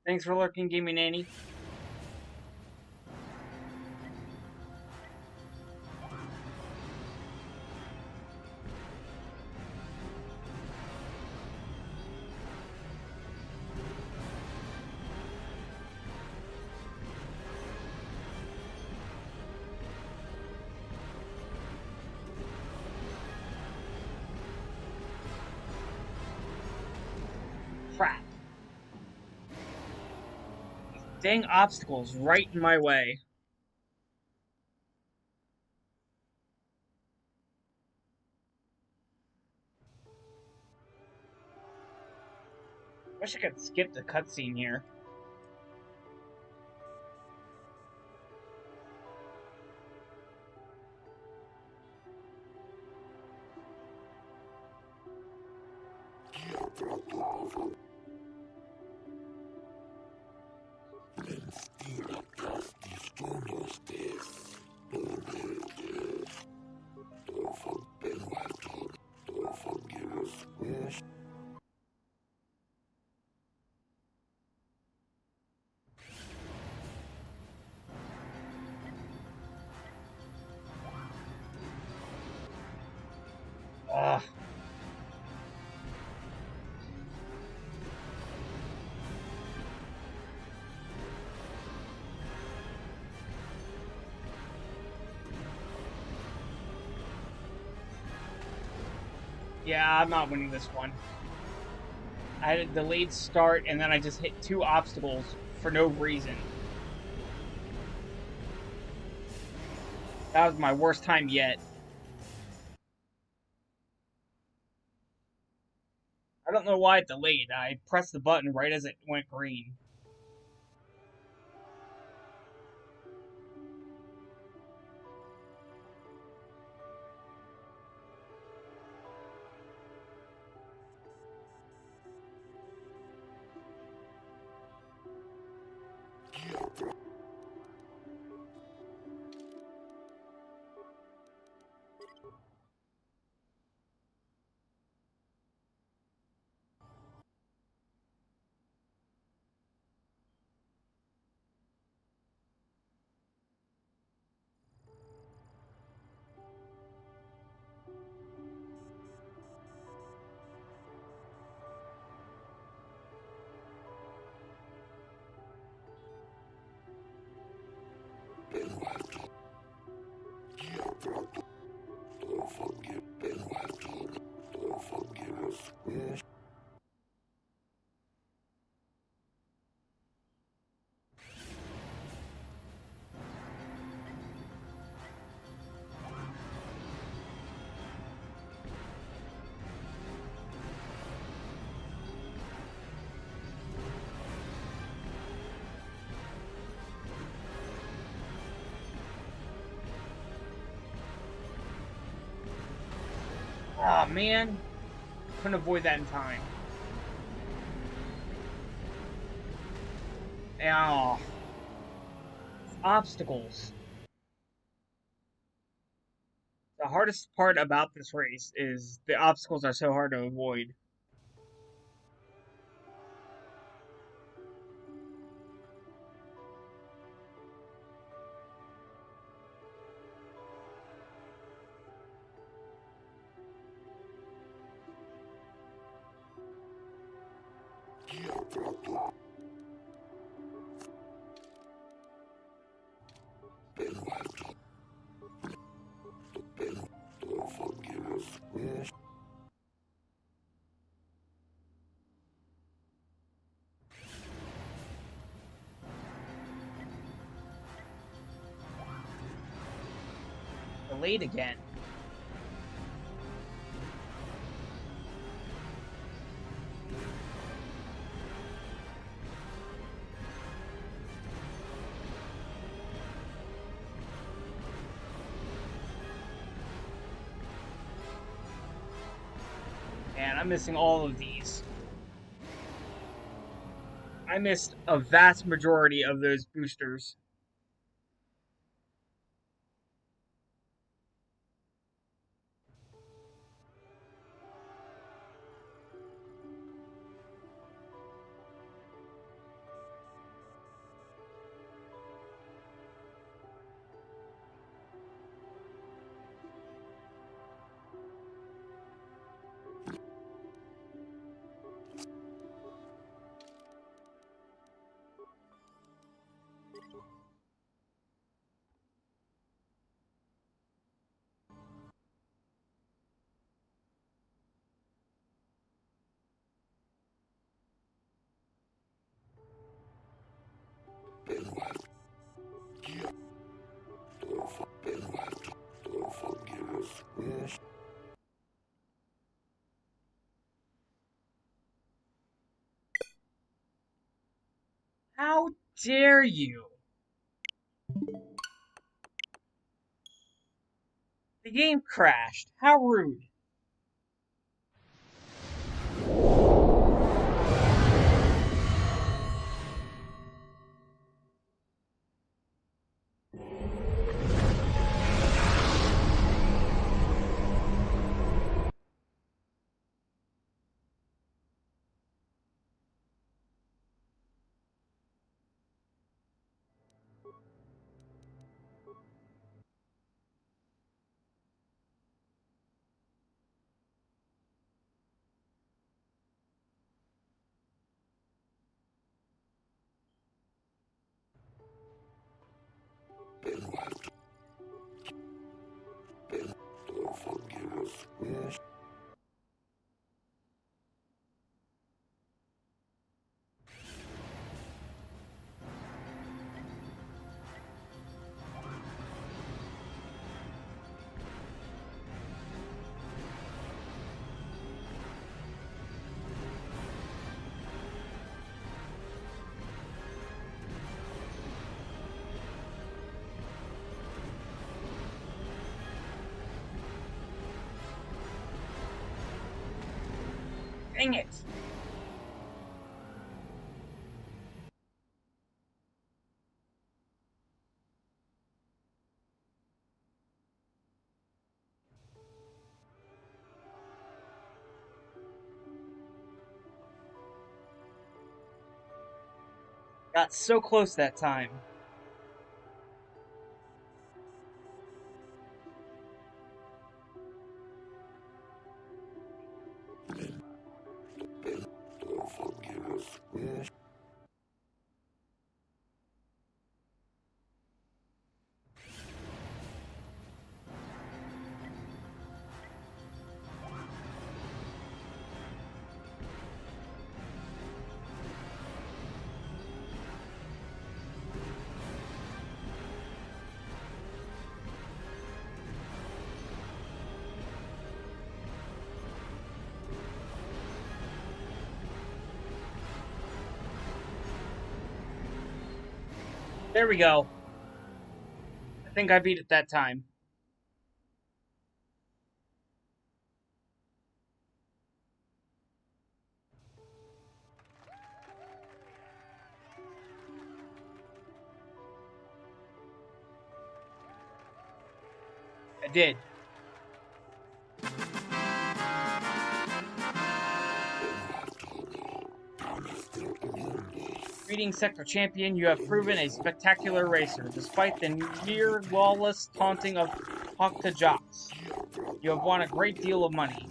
Thanks for lurking, Gaming Nanny. Crap. Dang obstacles right in my way. Wish I could skip the cutscene here. Ugh. Yeah, I'm not winning this one. I had a delayed start, and then I just hit 2 obstacles for no reason. That was my worst time yet. I don't know why it delayed. I pressed the button right as it went green. Aw, man. Couldn't avoid that in time. Ow. Obstacles. The hardest part about this race is the obstacles are so hard to avoid. Delayed again. Man, I'm missing all of these. I missed a vast majority of those boosters. How dare you? The game crashed. How rude. Dang it. Got so close that time. There we go. I think I beat it that time. I did. Greetings, Sector Champion. You have proven a spectacular racer, despite the near lawless taunting of Hakka jocks. You have won a great deal of money.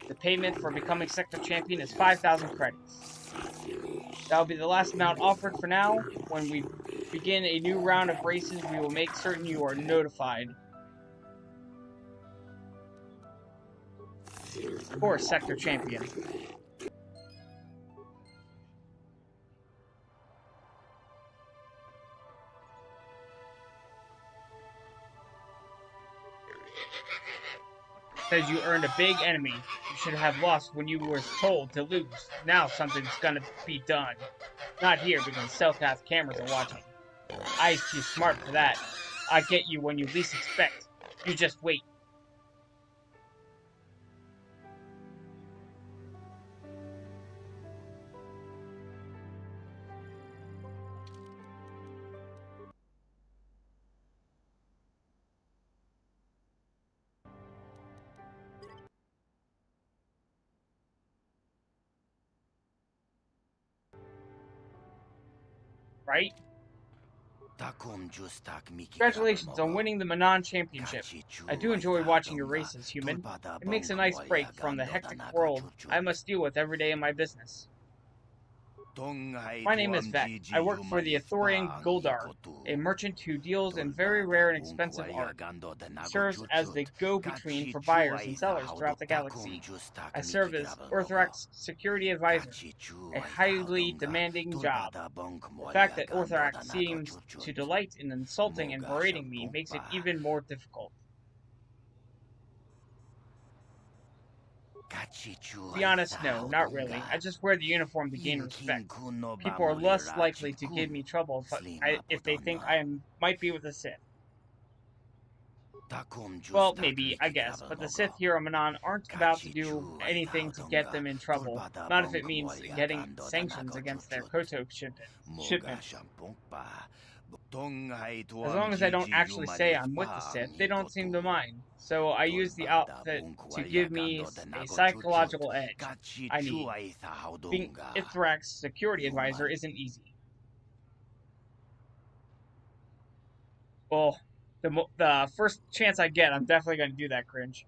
The payment for becoming Sector Champion is 5,000 credits. That will be the last amount offered for now. When we begin a new round of races, we will make certain you are notified. Of course, Sector Champion. Says you earned a big enemy. You should have lost when you were told to lose. Now something's gonna be done. Not here because Cellcast cameras are watching. I's too smart for that. I get you when you least expect. You just wait. Right? Congratulations on winning the Manan Championship. I do enjoy watching your races, human. It makes a nice break from the hectic world I must deal with every day in my business. My name is Vec. I work for the Athorian Goldar, a merchant who deals in very rare and expensive art. He serves as the go-between for buyers and sellers throughout the galaxy. I serve as Orthorax's security advisor, a highly demanding job. The fact that Orthorax seems to delight in insulting and berating me makes it even more difficult. To be honest, no, not really. I just wear the uniform to gain respect. People are less likely to give me trouble if they think might be with the Sith. Well, maybe, I guess, but the Sith here on Manan aren't about to do anything to get them in trouble, not if it means getting sanctions against their Koto shipment. As long as I don't actually say I'm with the Sith, they don't seem to mind. So I use the outfit to give me a psychological edge I need. Being Ithrak's security advisor isn't easy. Well, the first chance I get, I'm definitely going to do that, cringe.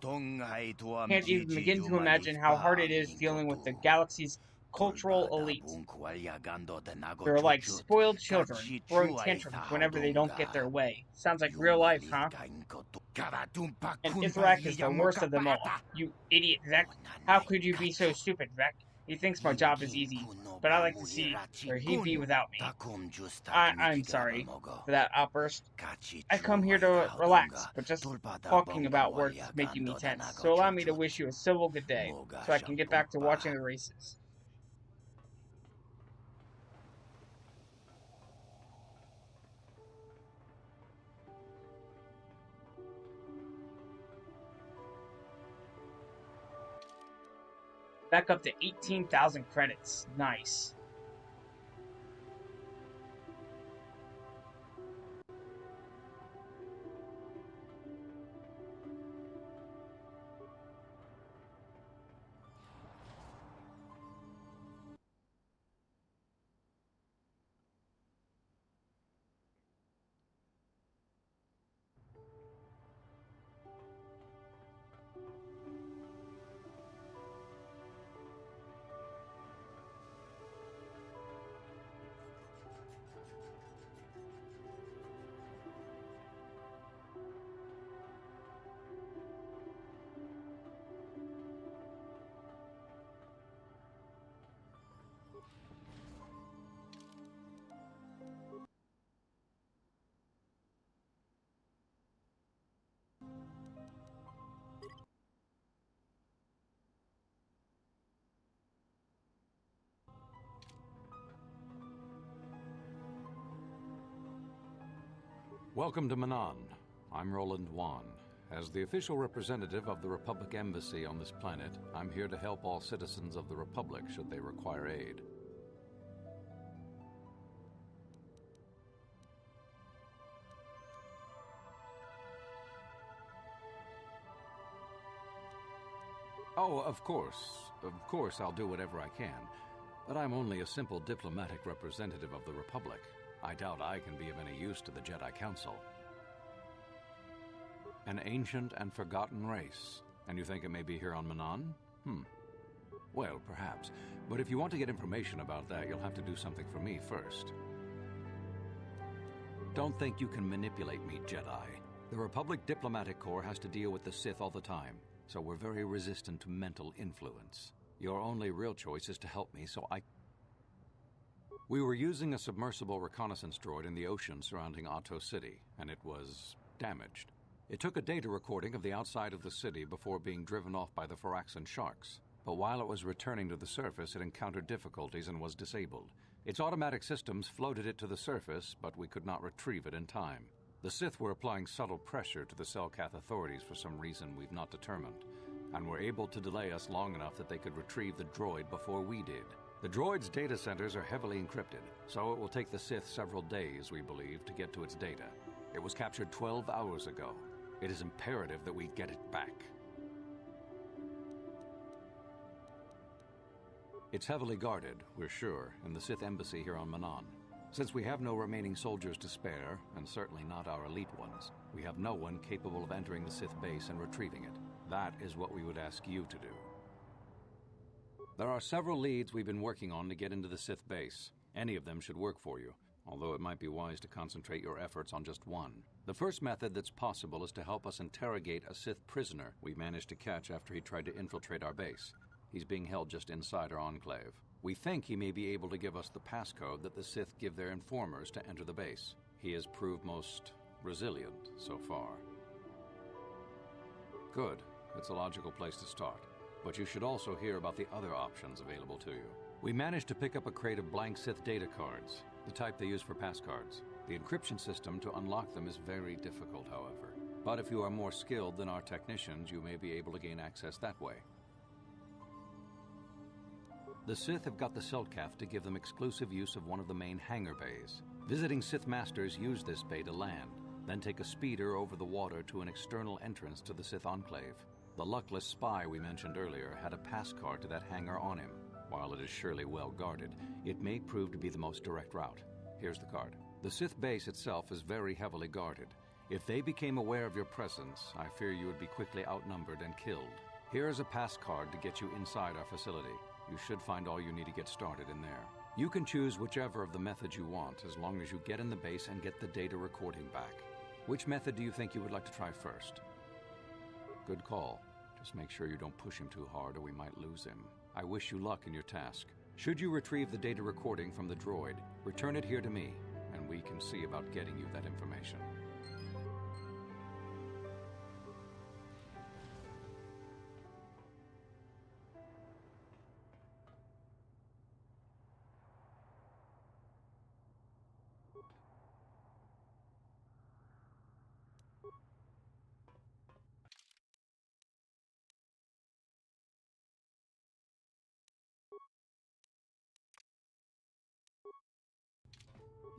Can't even begin to imagine how hard it is dealing with the galaxy's cultural elite. They're like spoiled children, throwing tantrums whenever they don't get their way. Sounds like real life, huh? And Ithrak is the worst of them all. You idiot, Vec. How could you be so stupid, Vec? He thinks my job is easy, but I like to see where he'd be without me. I'm sorry for that outburst. I come here to relax, but just talking about work is making me tense. So allow me to wish you a civil good day, so I can get back to watching the races. Back up to 18,000 credits. Nice. Welcome to Manan. I'm Roland Wan. As the official representative of the Republic Embassy on this planet, I'm here to help all citizens of the Republic should they require aid. Oh, of course. Of course I'll do whatever I can. But I'm only a simple diplomatic representative of the Republic. I doubt I can be of any use to the Jedi Council. An ancient and forgotten race. And you think it may be here on Manon? Well, perhaps. But if you want to get information about that, you'll have to do something for me first. Don't think you can manipulate me, Jedi. The Republic Diplomatic Corps has to deal with the Sith all the time, so we're very resistant to mental influence. Your only real choice is to help me, so We were using a submersible reconnaissance droid in the ocean surrounding Otto City, and it was damaged. It took a data recording of the outside of the city before being driven off by the Faraxan sharks. But while it was returning to the surface, it encountered difficulties and was disabled. Its automatic systems floated it to the surface, but we could not retrieve it in time. The Sith were applying subtle pressure to the Selkath authorities for some reason we've not determined, and were able to delay us long enough that they could retrieve the droid before we did. The droid's data centers are heavily encrypted, so it will take the Sith several days, we believe, to get to its data. It was captured 12 hours ago. It is imperative that we get it back. It's heavily guarded, we're sure, in the Sith embassy here on Manon. Since we have no remaining soldiers to spare, and certainly not our elite ones, we have no one capable of entering the Sith base and retrieving it. That is what we would ask you to do. There are several leads we've been working on to get into the Sith base. Any of them should work for you, although it might be wise to concentrate your efforts on just one. The first method that's possible is to help us interrogate a Sith prisoner we managed to catch after he tried to infiltrate our base. He's being held just inside our enclave. We think he may be able to give us the passcode that the Sith give their informers to enter the base. He has proved most resilient so far. Good. It's a logical place to start. But you should also hear about the other options available to you. We managed to pick up a crate of blank Sith data cards, the type they use for passcards. The encryption system to unlock them is very difficult, however. But if you are more skilled than our technicians, you may be able to gain access that way. The Sith have got the Selkath to give them exclusive use of one of the main hangar bays. Visiting Sith Masters use this bay to land, then take a speeder over the water to an external entrance to the Sith Enclave. The luckless spy we mentioned earlier had a pass card to that hangar on him. While it is surely well guarded, it may prove to be the most direct route. Here's the card. The Sith base itself is very heavily guarded. If they became aware of your presence, I fear you would be quickly outnumbered and killed. Here is a pass card to get you inside our facility. You should find all you need to get started in there. You can choose whichever of the methods you want, as long as you get in the base and get the data recording back. Which method do you think you would like to try first? Good call. Just make sure you don't push him too hard or we might lose him. I wish you luck in your task. Should you retrieve the data recording from the droid, return it here to me, and we can see about getting you that information.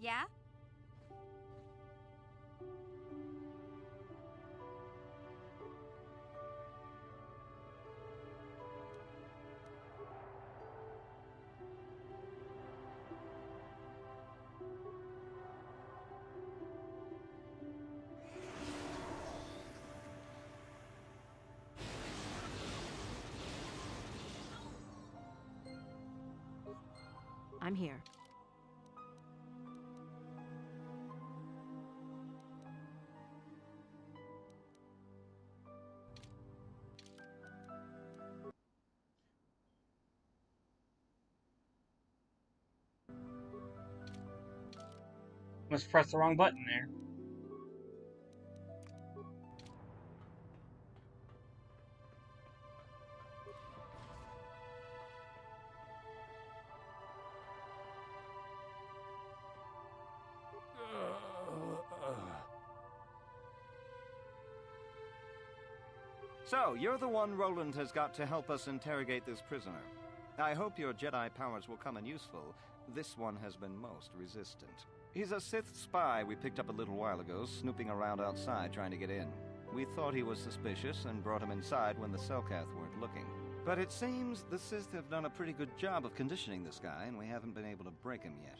Yeah? I'm here. Must press the wrong button there. So, you're the one Roland has got to help us interrogate this prisoner. I hope your Jedi powers will come in useful. This one has been most resistant. He's a Sith spy we picked up a little while ago, snooping around outside trying to get in. We thought he was suspicious and brought him inside when the Selkath weren't looking. But it seems the Sith have done a pretty good job of conditioning this guy, and we haven't been able to break him yet.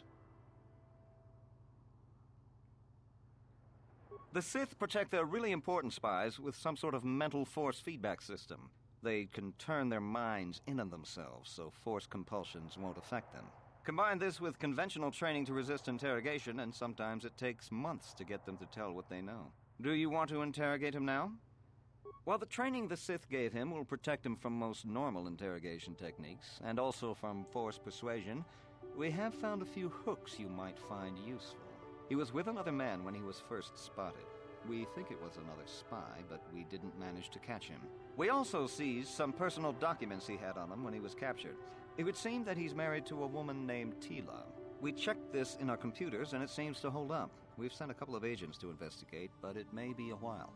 The Sith protect their really important spies with some sort of mental force feedback system. They can turn their minds in on themselves, so force compulsions won't affect them. Combine this with conventional training to resist interrogation, and sometimes it takes months to get them to tell what they know. Do you want to interrogate him now? Well, the training the Sith gave him will protect him from most normal interrogation techniques, and also from force persuasion. We have found a few hooks you might find useful. He was with another man when he was first spotted. We think it was another spy, but we didn't manage to catch him. We also seized some personal documents he had on him when he was captured. It would seem that he's married to a woman named Tila. We checked this in our computers, and it seems to hold up. We've sent a couple of agents to investigate, but it may be a while.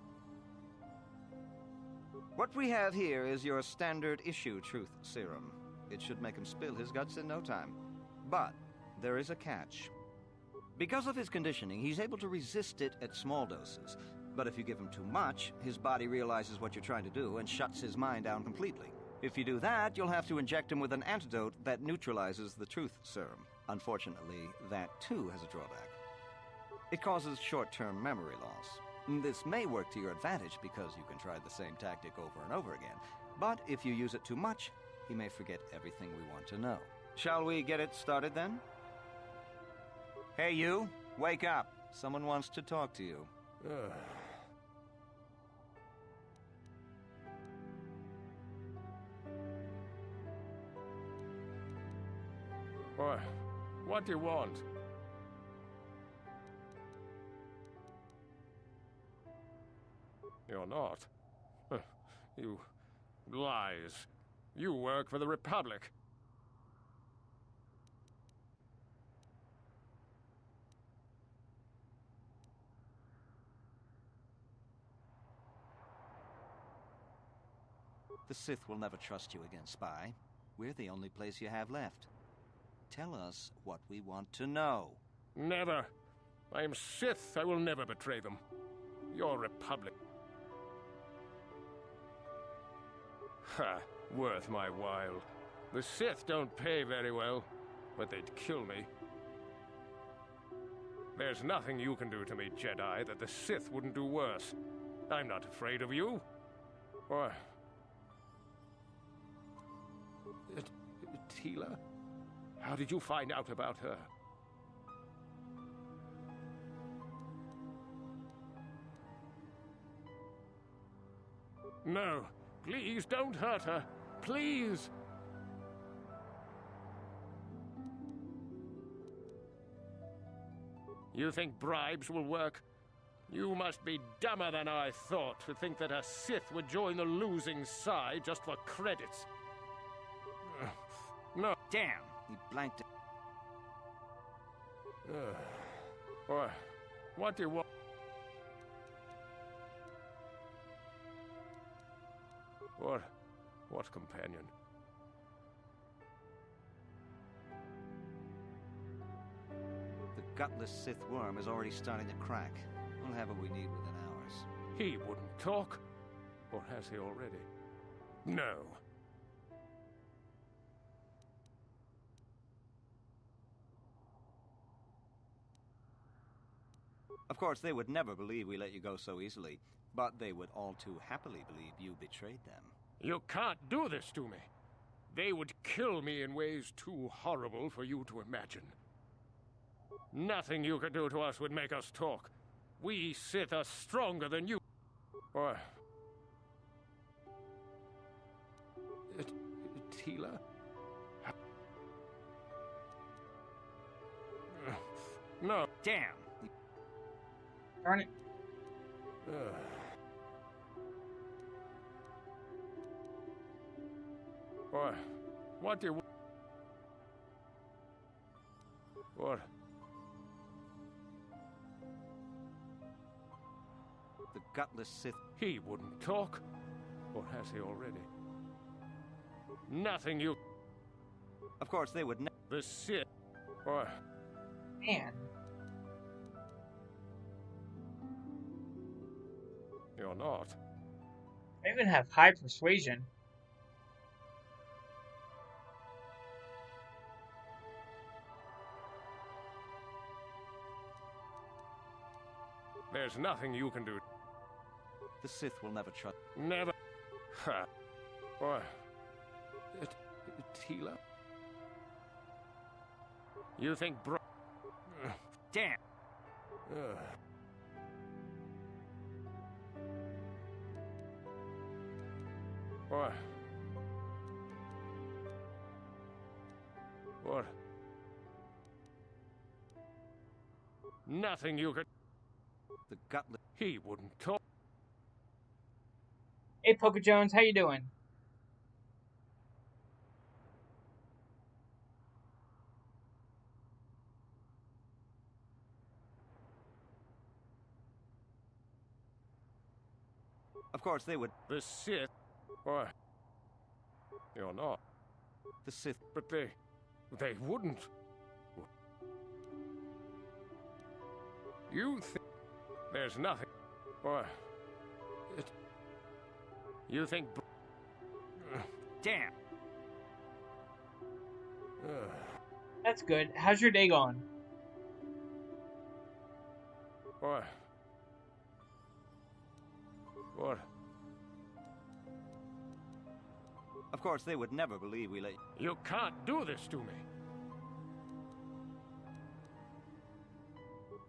What we have here is your standard issue truth serum. It should make him spill his guts in no time. But there is a catch. Because of his conditioning, he's able to resist it at small doses. But if you give him too much, his body realizes what you're trying to do and shuts his mind down completely. If you do that, you'll have to inject him with an antidote that neutralizes the truth serum. Unfortunately, that too has a drawback. It causes short-term memory loss. This may work to your advantage because you can try the same tactic over and over again. But if you use it too much, he may forget everything we want to know. Shall we get it started then? Hey you, wake up. Someone wants to talk to you. What do you want? You're not. You lies. You work for the Republic. The Sith will never trust you again, spy. We're the only place you have left. Tell us what we want to know. Never. I am Sith. I will never betray them. Your Republic. Ha! Worth my while. The Sith don't pay very well, but they'd kill me. There's nothing you can do to me, Jedi, that the Sith wouldn't do worse. I'm not afraid of you. Why? Tila? How did you find out about her? No, please don't hurt her. Please! You think bribes will work? You must be dumber than I thought to think that a Sith would join the losing side just for credits. No. Damn! He blanked it. What do you want? What companion? The gutless Sith worm is already starting to crack. We'll have what we need within hours. He wouldn't talk. Or has he already? No. Of course, they would never believe we let you go so easily, but they would all too happily believe you betrayed them. You can't do this to me. They would kill me in ways too horrible for you to imagine. Nothing you could do to us would make us talk. We Sith are stronger than you. Why? Tila? No. Damn! Darn it. What do you... What? The gutless Sith... He wouldn't talk. Or has he already? Nothing you... Of course, they would never... The Sith... What? Man. You're not. I even have high persuasion. There's nothing you can do. The Sith will never trust. Never. Ha. Boy. Tila? You think Damn. Boy. What? Nothing you could... The gutless... He wouldn't talk. Hey, Poker Jones, how you doing? Of course, they would... The Sith? Why? You're not. The Sith... But they wouldn't. You think... There's nothing... Why? You think... Damn! That's good. How's your day going? Why? What? Of course, they would never believe we let... You can't do this to me.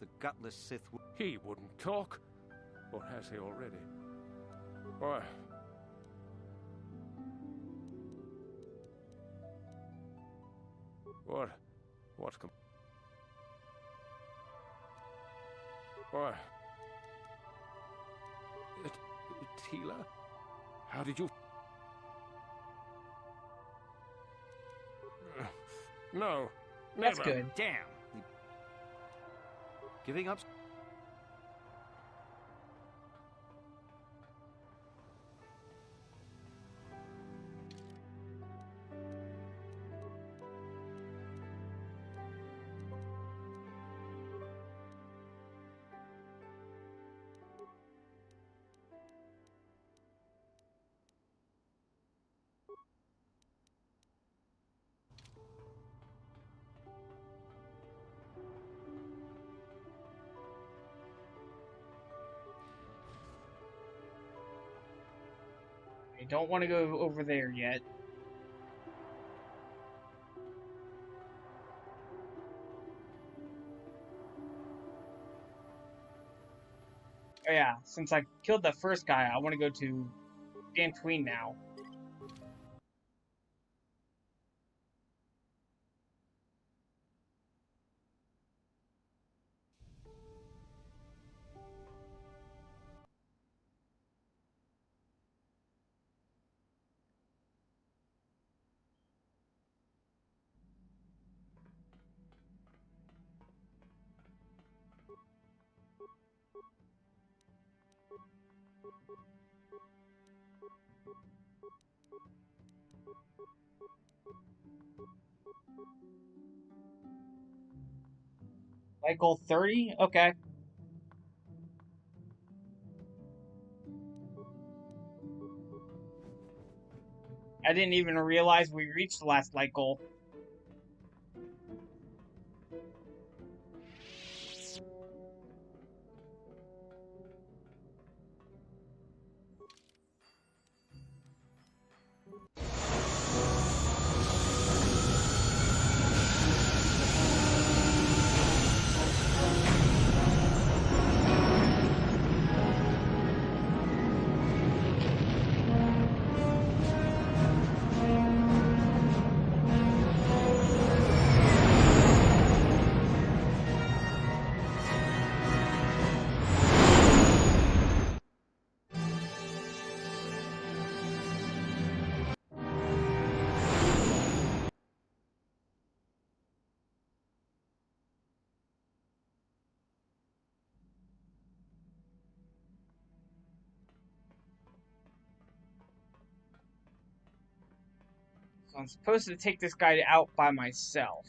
The gutless Sith... He wouldn't talk. Or has he already? Why? What? What's come? Why? Tila? How did you... No. That's Never. good. Damn. Giving up... I don't want to go over there yet. Oh yeah, since I killed the first guy, I want to go to Dantooine now. Light goal 30? Okay. I didn't even realize we reached the last light goal. So I'm supposed to take this guy out by myself.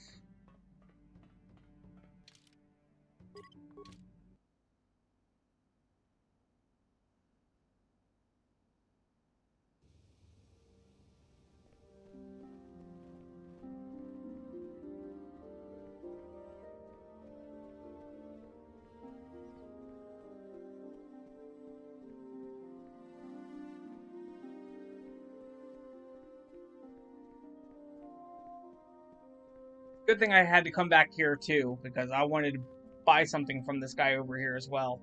Good thing I had to come back here too, because I wanted to buy something from this guy over here as well.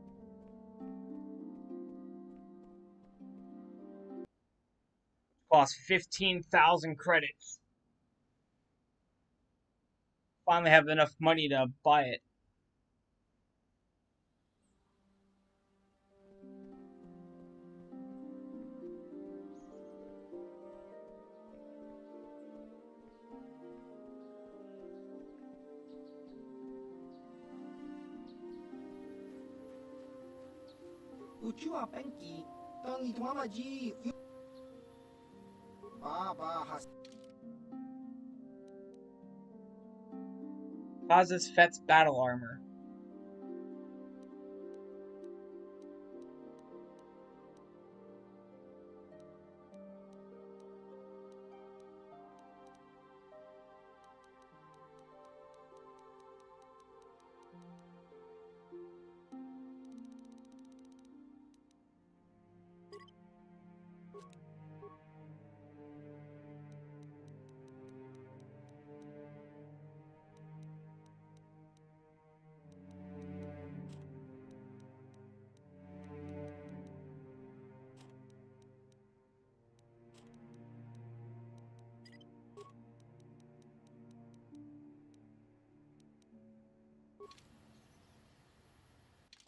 Cost 15,000 credits. Finally have enough money to buy it. Kaz's Fett's battle armor.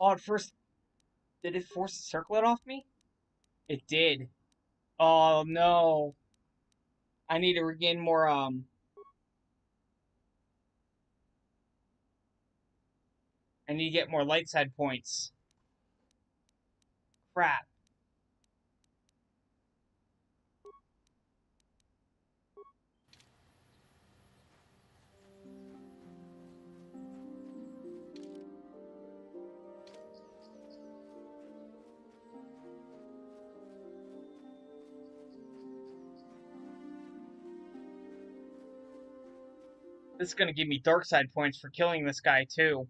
Oh, at first, did it force the circlet off me? It did. Oh no. I need to regain more, I need to get more light side points. Crap. This is gonna give me dark side points for killing this guy too.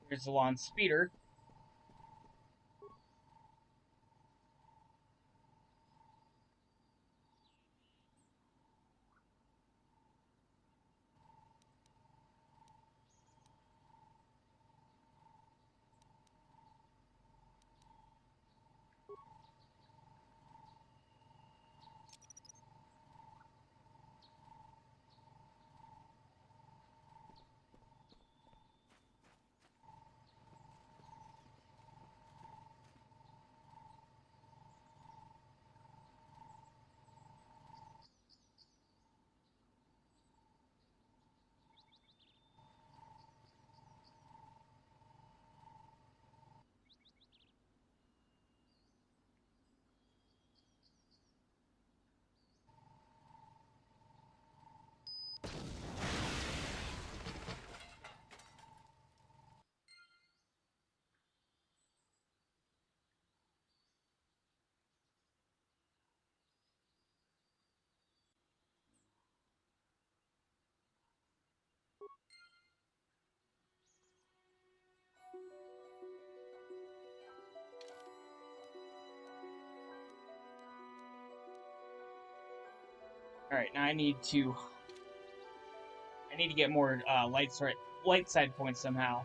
Here's the lawn speeder. Alright, now I need to get more light side points somehow.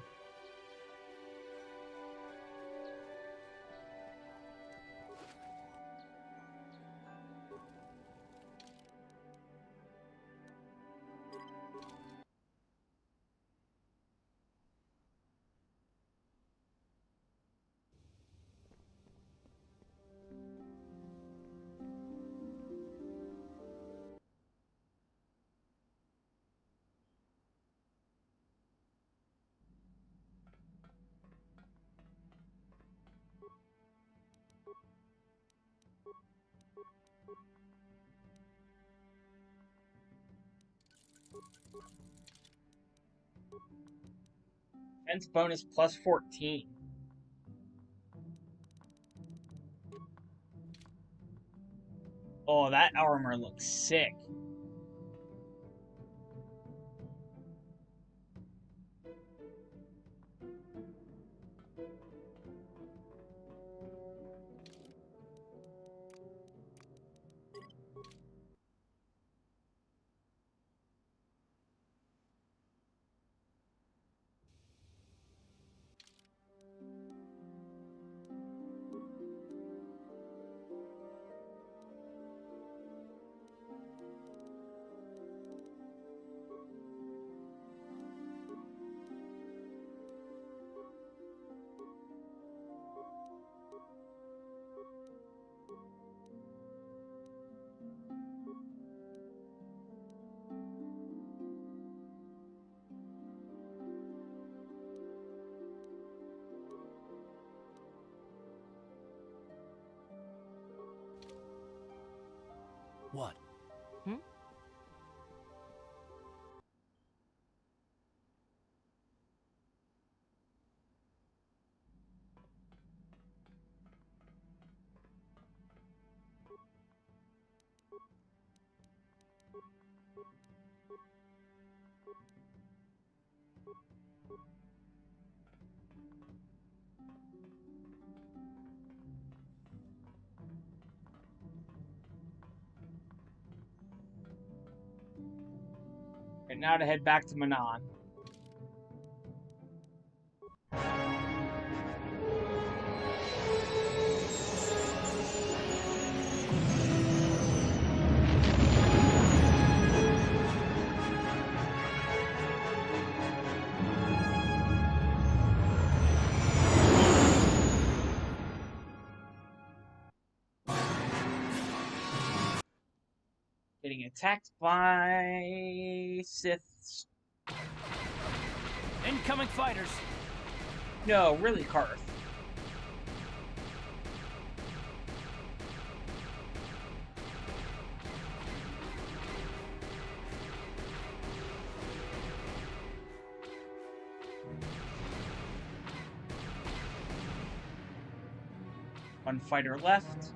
Defense bonus plus 14. Oh, that armor looks sick. What? And now to head back to Manon. Getting attacked by Siths. Incoming fighters! No, really, Karth. One fighter left.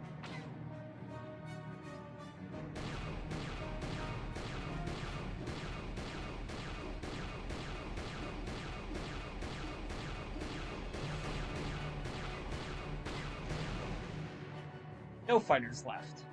No fighters left.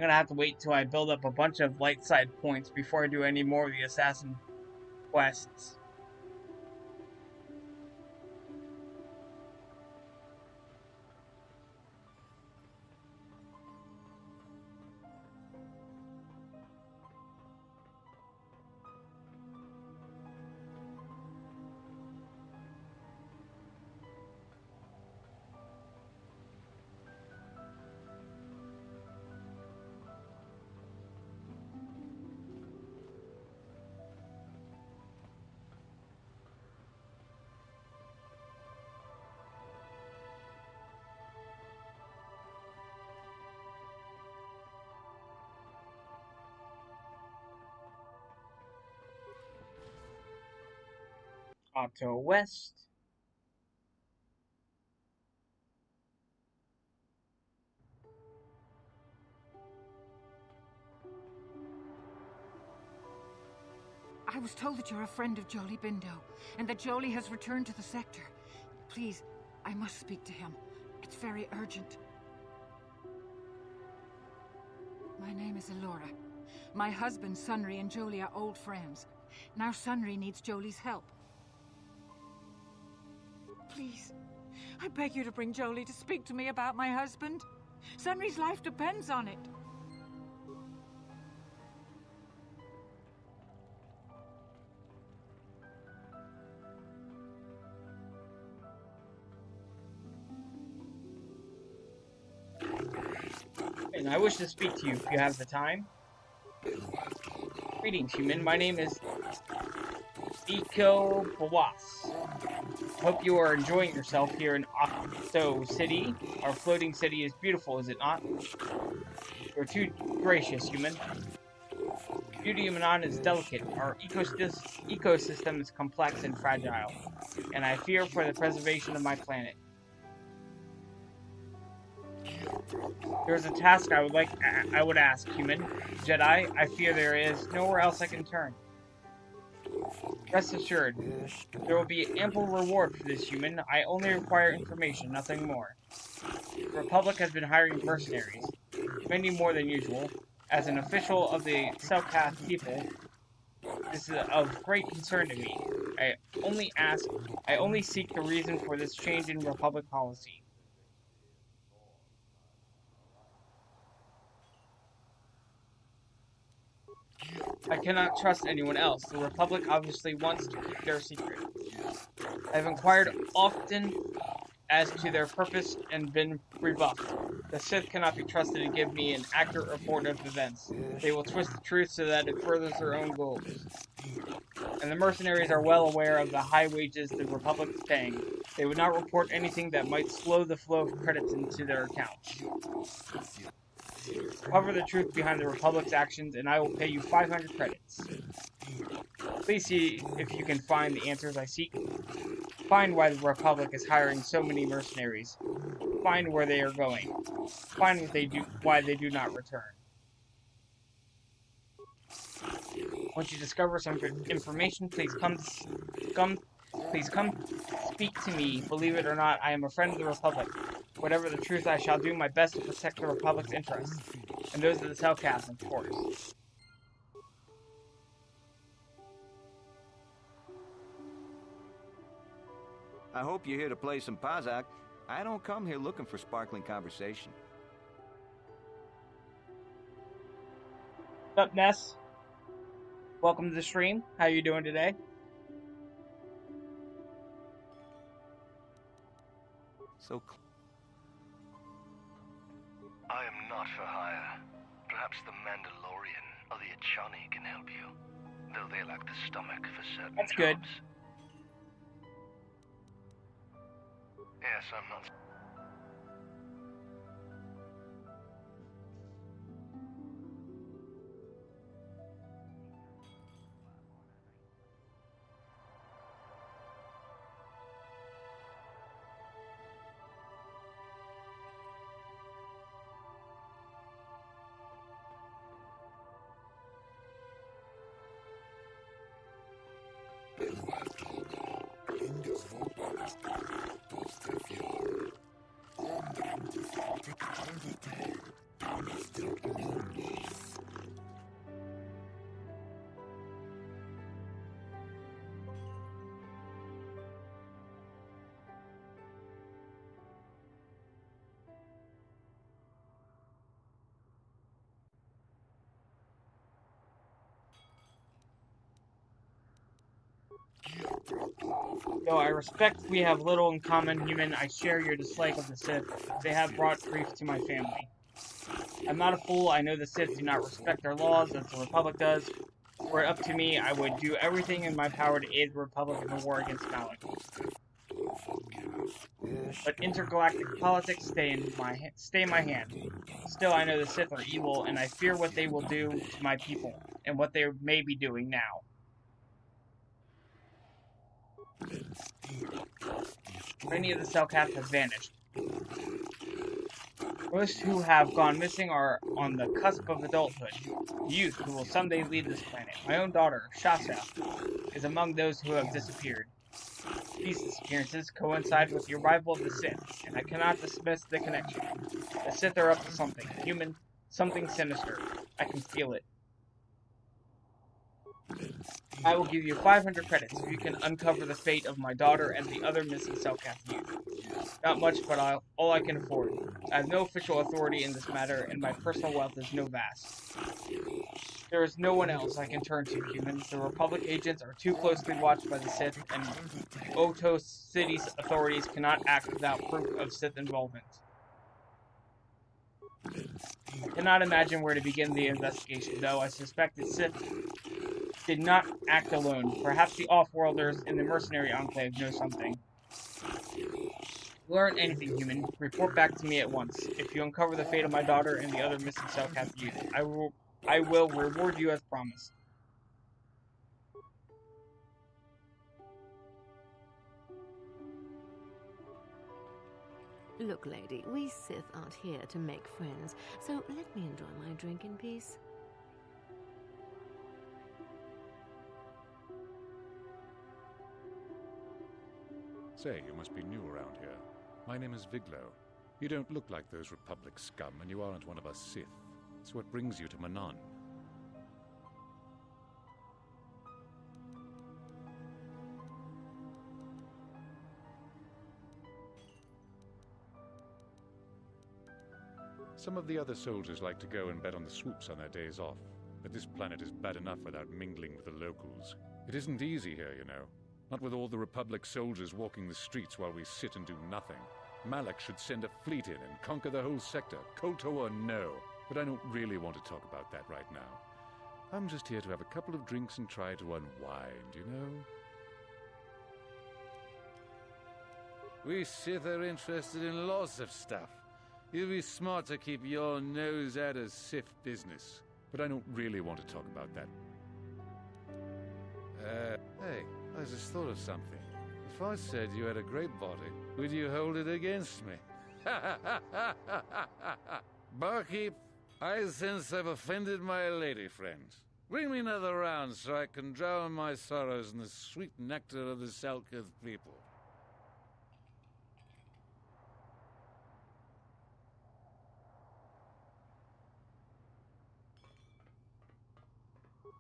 I'm gonna have to wait till I build up a bunch of light side points before I do any more of the assassin quests. Auto West. I was told that you're a friend of Jolie Bindo, and that Jolie has returned to the sector. Please, I must speak to him. It's very urgent. My name is Elora. My husband, Sunry, and Jolie are old friends. Now Sunry needs Jolie's help. Please, I beg you to bring Jolie to speak to me about my husband. Sunry's life depends on it. And I wish to speak to you if you have the time. Greetings, human. My name is Iko Bawas. Hope you are enjoying yourself here in Octo City. Our floating city is beautiful, is it not? You're too gracious, human. Beauty of Manon is delicate. Our ecosystem is complex and fragile, and I fear for the preservation of my planet. There's a task I would ask, human. Jedi, I fear there is nowhere else I can turn. Rest assured, there will be ample reward for this, human. I only require information, nothing more. The Republic has been hiring mercenaries, many more than usual. As an official of the Selkath people, this is of great concern to me. I only seek the reason for this change in Republic policy. I cannot trust anyone else. The Republic obviously wants to keep their secret. I have inquired often as to their purpose and been rebuffed. The Sith cannot be trusted to give me an accurate report of events. They will twist the truth so that it furthers their own goals. And the mercenaries are well aware of the high wages the Republic is paying. They would not report anything that might slow the flow of credits into their accounts. Cover the truth behind the Republic's actions, and I will pay you 500 credits. Please see if you can find the answers I seek. Find why the Republic is hiring so many mercenaries. Find where they are going. Find why they do not return. Once you discover some information, please come speak to me. Believe it or not, I am a friend of the Republic. Whatever the truth, I shall do my best to protect the Republic's interests, and those of the Selkath, of course. I hope you're here to play some Pazak. I don't come here looking for sparkling conversation. What's up, Ness? Welcome to the stream. How you doing today? I am not for hire. Perhaps the Mandalorian or the Achani can help you, though they lack the stomach for certain That's jobs. good. Yes, I'm not. Though I respect we have little in common, human, I share your dislike of the Sith. They have brought grief to my family. I'm not a fool. I know the Sith do not respect their laws as the Republic does. Were it up to me, I would do everything in my power to aid the Republic in the war against Malak. But intergalactic politics stay in my hand. Still, I know the Sith are evil, and I fear what they will do to my people, and what they may be doing now. Many of the Selkath have vanished. Most who have gone missing are on the cusp of adulthood. The youth who will someday lead this planet. My own daughter, Shasha, is among those who have disappeared. These disappearances coincide with the arrival of the Sith, and I cannot dismiss the connection. The Sith are up to something, human, something sinister. I can feel it. I will give you 500 credits if you can uncover the fate of my daughter and the other missing Selkath youth. Not much, but all I can afford. I have no official authority in this matter, and my personal wealth is no vast. There is no one else I can turn to, human. The Republic agents are too closely watched by the Sith, and the Otos City's authorities cannot act without proof of Sith involvement. I cannot imagine where to begin the investigation, though I suspect the Sith did not act alone. Perhaps the off-worlders in the mercenary enclave know something. Learn anything, human. Report back to me at once. If you uncover the fate of my daughter and the other missing Selkath youth, I will reward you as promised. Look, lady, we Sith aren't here to make friends, so let me enjoy my drink in peace. Say, you must be new around here. My name is Viglo. You don't look like those Republic scum, and you aren't one of us Sith. So what brings you to Manon? Some of the other soldiers like to go and bet on the swoops on their days off, but this planet is bad enough without mingling with the locals. It isn't easy here, you know. Not with all the Republic soldiers walking the streets while we sit and do nothing. Malak should send a fleet in and conquer the whole sector, Kolto or no. But I don't really want to talk about that right now. I'm just here to have a couple of drinks and try to unwind, you know? We Sith are interested in lots of stuff. You'd be smart to keep your nose out of Sith business. But I don't really want to talk about that. Hey, I just thought of something. If I said you had a great body, would you hold it against me? Barkeep, I sense I've offended my lady friend. Bring me another round so I can drown my sorrows in the sweet nectar of the Selkath people.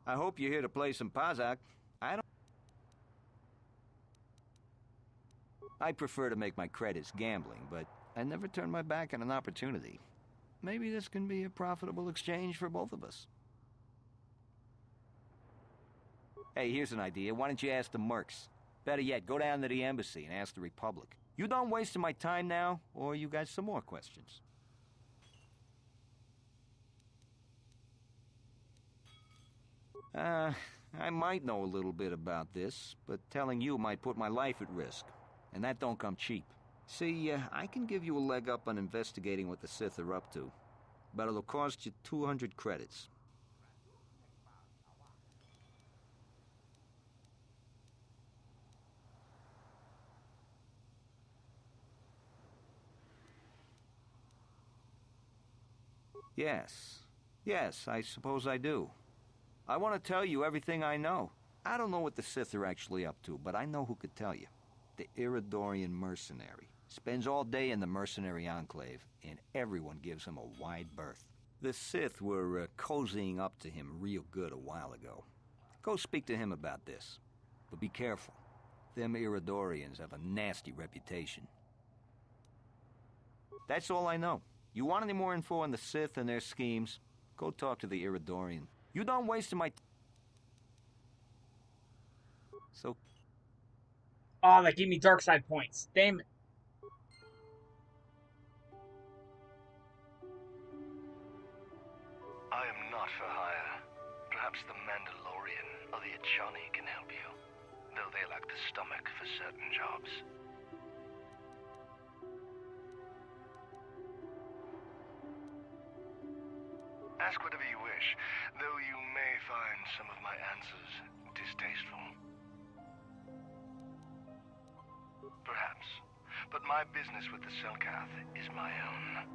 I hope you're here to play some Pazak. I prefer to make my credits gambling, but I never turn my back on an opportunity. Maybe this can be a profitable exchange for both of us. Hey, here's an idea. Why don't you ask the Mercs? Better yet, go down to the embassy and ask the Republic. You done wasting my time now, or you got some more questions? I might know a little bit about this, but telling you might put my life at risk. And that don't come cheap. See, I can give you a leg up on investigating what the Sith are up to, but it'll cost you 200 credits. Yes, I suppose I do. I want to tell you everything I know. I don't know what the Sith are actually up to, but I know who could tell you. The Iridorian mercenary. Spends all day in the mercenary enclave, and everyone gives him a wide berth. The Sith were cozying up to him real good a while ago. Go speak to him about this. But be careful. Them Iridorians have a nasty reputation. That's all I know. You want any more info on the Sith and their schemes? Go talk to the Iridorian. You don't waste my... So... Oh, that gave me dark side points. Damn it. I am not for hire. Perhaps the Mandalorian or the Achani can help you, though they lack the stomach for certain jobs. Ask whatever you wish, though you may find some of my answers distasteful. Perhaps, but my business with the Selkath is my own.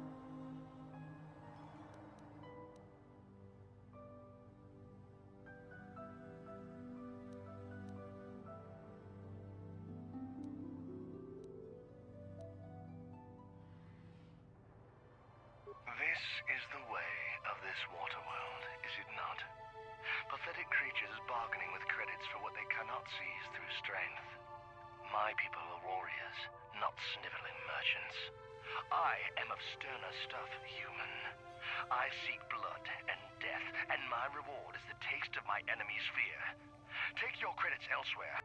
This is the way of this water world, is it not? Pathetic creatures bargaining with credits for what they cannot seize through strength. My people are warriors, not sniveling merchants. I am of sterner stuff, human. I seek blood and death, and my reward is the taste of my enemy's fear. Take your credits elsewhere.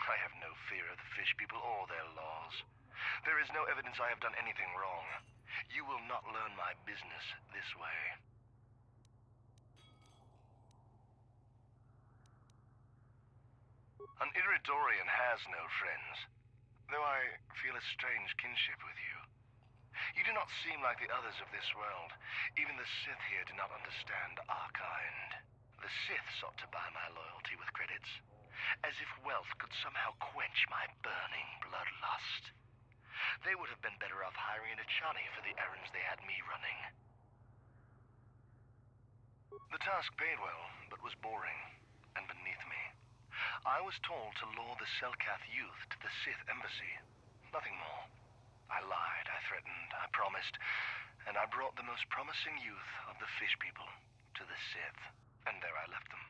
I have no fear of the fish people or their laws. There is no evidence I have done anything wrong. You will not learn my business this way. An Iridorian has no friends, though I feel a strange kinship with you. You do not seem like the others of this world. Even the Sith here do not understand our kind. The Sith sought to buy my loyalty with credits, as if wealth could somehow quench my burning bloodlust. They would have been better off hiring an Achani for the errands they had me running. The task paid well, but was boring, and beneath me. I was told to lure the Selkath youth to the Sith embassy. Nothing more. I lied, I threatened, I promised, and I brought the most promising youth of the fish people to the Sith. And there I left them.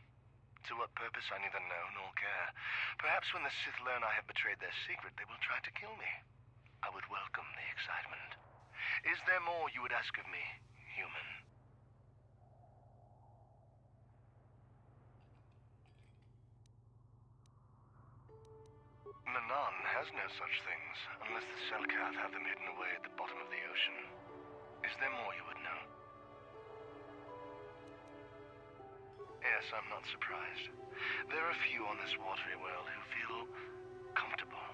To what purpose I neither know nor care. Perhaps when the Sith learn I have betrayed their secret, they will try to kill me. I would welcome the excitement. Is there more you would ask of me, human? Manan has no such things, unless the Selkath have them hidden away at the bottom of the ocean. Is there more you would know? Yes, I'm not surprised. There are few on this watery world who feel comfortable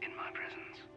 in my presence.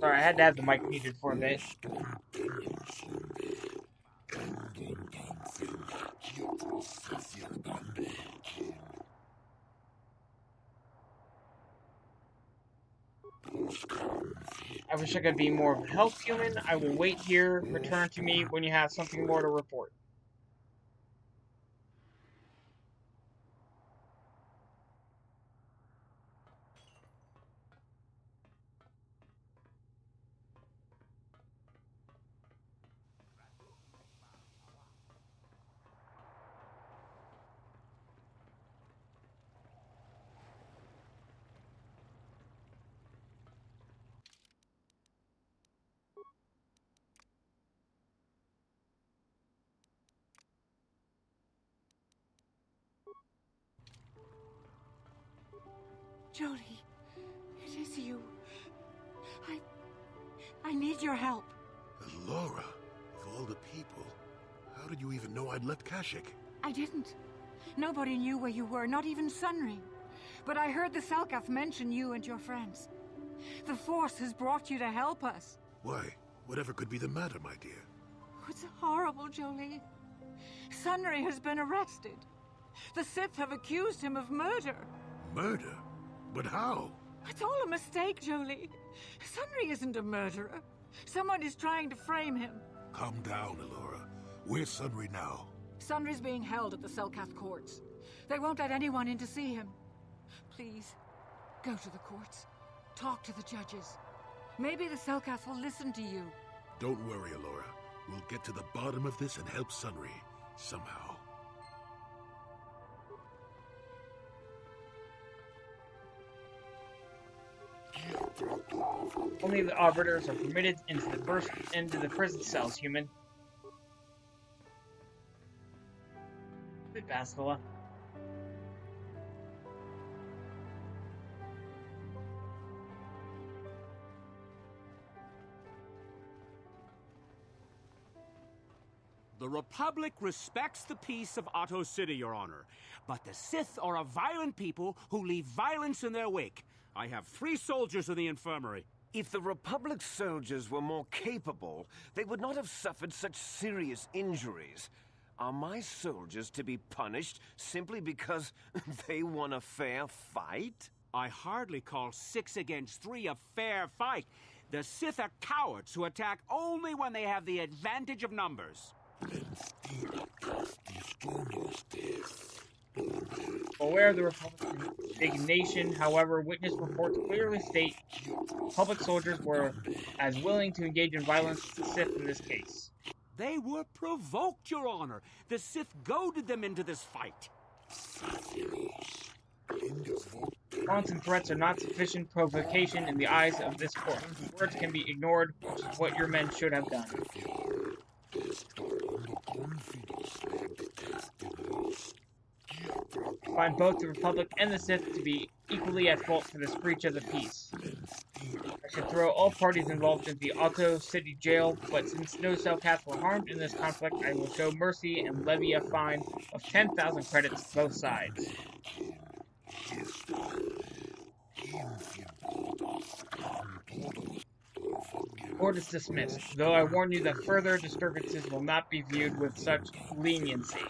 Sorry, I had to have the mic muted for a bit. I wish I could be more of a help, human. I will wait here. Return to me when you have something more to report. Jolie, it is you. I need your help. Laura, of all the people, how did you even know I'd left Kashyyyk? I didn't. Nobody knew where you were, not even Sunry. But I heard the Selkath mention you and your friends. The Force has brought you to help us. Why? Whatever could be the matter, my dear? It's horrible, Jolie. Sunry has been arrested. The Sith have accused him of murder. Murder? But how? It's all a mistake, Jolie. Sunry isn't a murderer. Someone is trying to frame him. Calm down, Elora. Where's Sunry now? Sunry's being held at the Selkath courts. They won't let anyone in to see him. Please, go to the courts. Talk to the judges. Maybe the Selkath will listen to you. Don't worry, Elora. We'll get to the bottom of this and help Sunry. Somehow. Only the arbiters are permitted into the prison cells, human. Good, Bastila. The Republic respects the peace of Otto City, Your Honor. But the Sith are a violent people who leave violence in their wake. I have 3 soldiers in the infirmary. If the Republic soldiers were more capable, they would not have suffered such serious injuries. Are my soldiers to be punished simply because they won a fair fight? I hardly call 6 against 3 a fair fight. The Sith are cowards who attack only when they have the advantage of numbers. Aware of the Republic's indignation, however, witness reports clearly state public soldiers were as willing to engage in violence as the Sith in this case. They were provoked, Your Honor. The Sith goaded them into this fight. Taunts and threats are not sufficient provocation in the eyes of this court. Words can be ignored, which is what your men should have done. Find both the Republic and the Sith to be equally at fault for this breach of the peace. I should throw all parties involved into the Otto City jail, but since no Selkath were harmed in this conflict, I will show mercy and levy a fine of 10,000 credits to both sides. Court is dismissed, though I warn you that further disturbances will not be viewed with such leniency.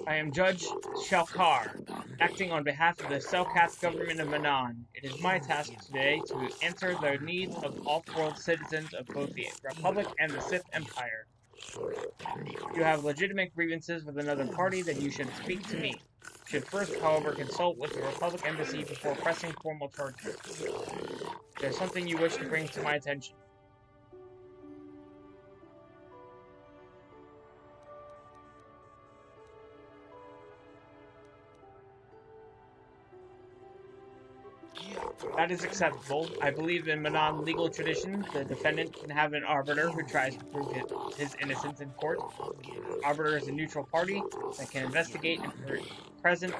I am Judge Shalkar, acting on behalf of the Selkath government of Manan. It is my task today to answer the needs of off-world citizens of both the Republic and the Sith Empire. If you have legitimate grievances with another party, then you should speak to me. You should first, however, consult with the Republic Embassy before pressing formal charges. If there's something you wish to bring to my attention. That is acceptable. I believe in Manan legal tradition, the defendant can have an arbiter who tries to prove his innocence in court. Arbiter is a neutral party that can investigate and present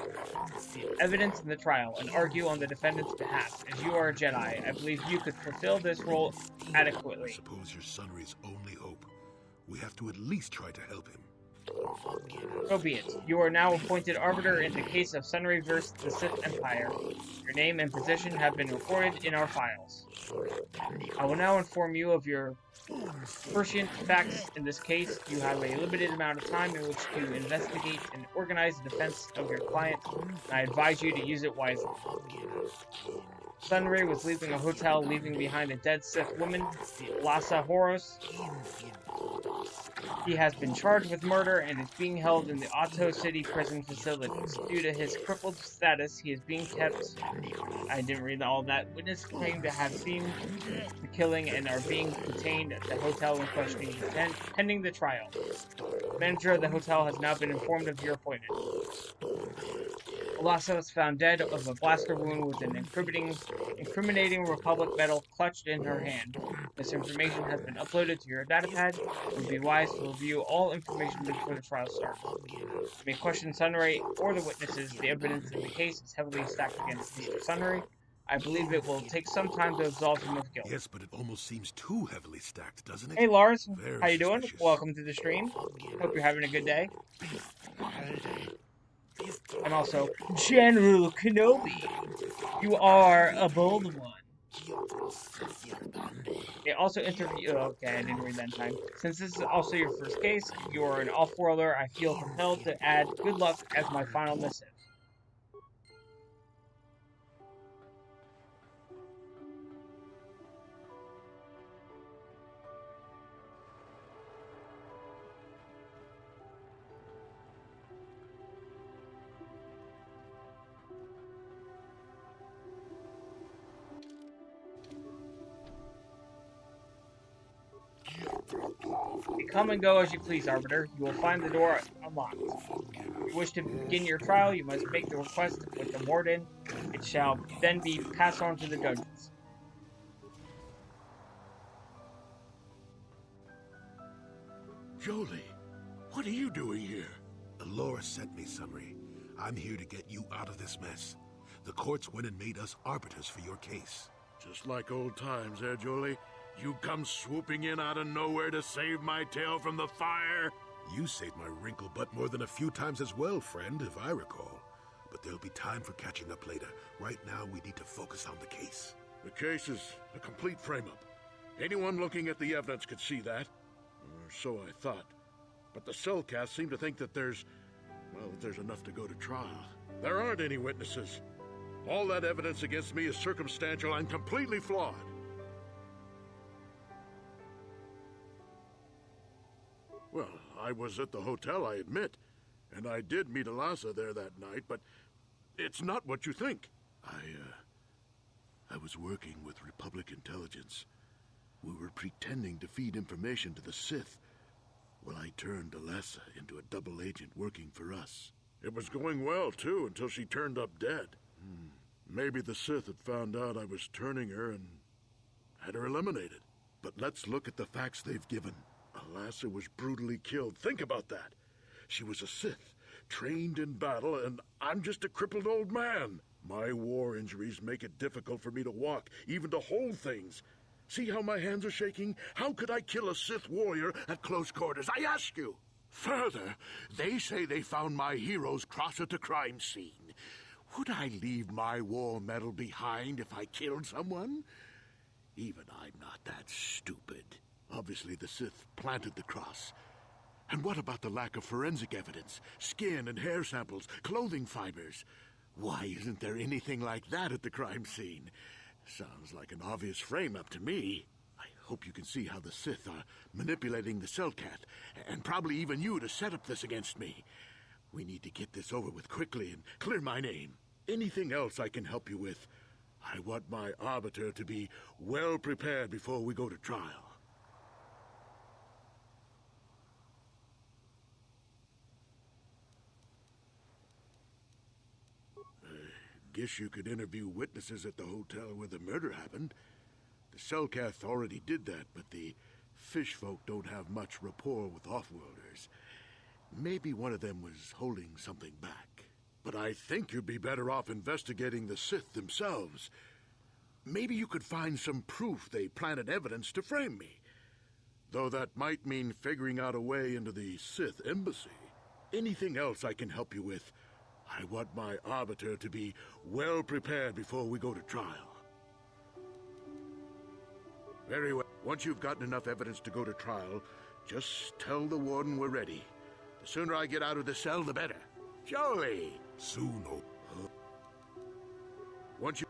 evidence in the trial and argue on the defendant's behalf. As you are a Jedi, I believe you could fulfill this role adequately. I suppose your Sunry's only hope. We have to at least try to help him. So be it. You are now appointed arbiter in the case of Sunry vs. the Sith Empire. Your name and position have been recorded in our files. I will now inform you of your prescient facts in this case. You have a limited amount of time in which to investigate and organize the defense of your client, and I advise you to use it wisely. Sunray was leaving a hotel, leaving behind a dead Sith woman, Lhasa Horos. He has been charged with murder and is being held in the Otto City prison facilities. Due to his crippled status, he is being kept. I didn't read all that. Witnesses claim to have seen the killing and are being detained at the hotel in question, pending the trial. The manager of the hotel has now been informed of your appointment. Alasa was found dead of a blaster wound with an incriminating Republic medal clutched in her hand. This information has been uploaded to your datapad. It would be wise to review all information before the trial starts. You may question Sunray or the witnesses. The evidence in the case is heavily stacked against Mr. Sunray. I believe it will take some time to absolve him of guilt. Yes, but it almost seems too heavily stacked, doesn't it? Hey Lars, Very how you doing? suspicious. Welcome to the stream. Hope you're having a good day. And also, General Kenobi, you are a bold one. They also interview. Okay, I didn't read that in time. Since this is also your first case, you are an off-worlder. I feel compelled to add good luck as my final missive. Come and go as you please, Arbiter. You will find the door unlocked. If you wish to begin your trial, you must make the request with the warden. It shall then be passed on to the judges. Jolie, what are you doing here? Alora sent me, Sunray. I'm here to get you out of this mess. The courts went and made us arbiters for your case. Just like old times, eh, Jolie? You come swooping in out of nowhere to save my tail from the fire? You saved my wrinkle butt more than a few times as well, friend, if I recall. But there'll be time for catching up later. Right now, we need to focus on the case. The case is a complete frame-up. Anyone looking at the evidence could see that. Or so I thought. But the Cellcast seem to think that there's enough to go to trial. There aren't any witnesses. All that evidence against me is circumstantial and completely flawed. Well, I was at the hotel, I admit. And I did meet Alasa there that night, but it's not what you think. I was working with Republic intelligence. We were pretending to feed information to the Sith. Well, I turned Alasa into a double agent working for us. It was going well, too, until she turned up dead. Maybe the Sith had found out I was turning her and had her eliminated. But let's look at the facts they've given. Alasa was brutally killed. Think about that. She was a Sith, trained in battle, and I'm just a crippled old man. My war injuries make it difficult for me to walk, even to hold things. See how my hands are shaking? How could I kill a Sith warrior at close quarters? I ask you. Further, they say they found my hero's cross at the crime scene. Would I leave my war medal behind if I killed someone? Even I'm not that stupid. Obviously, the Sith planted the cross. And what about the lack of forensic evidence? Skin and hair samples, clothing fibers. Why isn't there anything like that at the crime scene? Sounds like an obvious frame-up to me. I hope you can see how the Sith are manipulating the Cellcat, and probably even you to set up this against me. We need to get this over with quickly and clear my name. Anything else I can help you with? I want my arbiter to be well prepared before we go to trial. Guess you could interview witnesses at the hotel where the murder happened. The Cellcath already did that, but the fish folk don't have much rapport with off-worlders. Maybe one of them was holding something back. But I think you'd be better off investigating the Sith themselves. Maybe you could find some proof they planted evidence to frame me. Though that might mean figuring out a way into the Sith embassy. Anything else I can help you with? I want my arbiter to be well prepared before we go to trial. Very well. Once you've gotten enough evidence to go to trial, just tell the warden we're ready. The sooner I get out of the cell, the better. Jolie! Soon, Once you...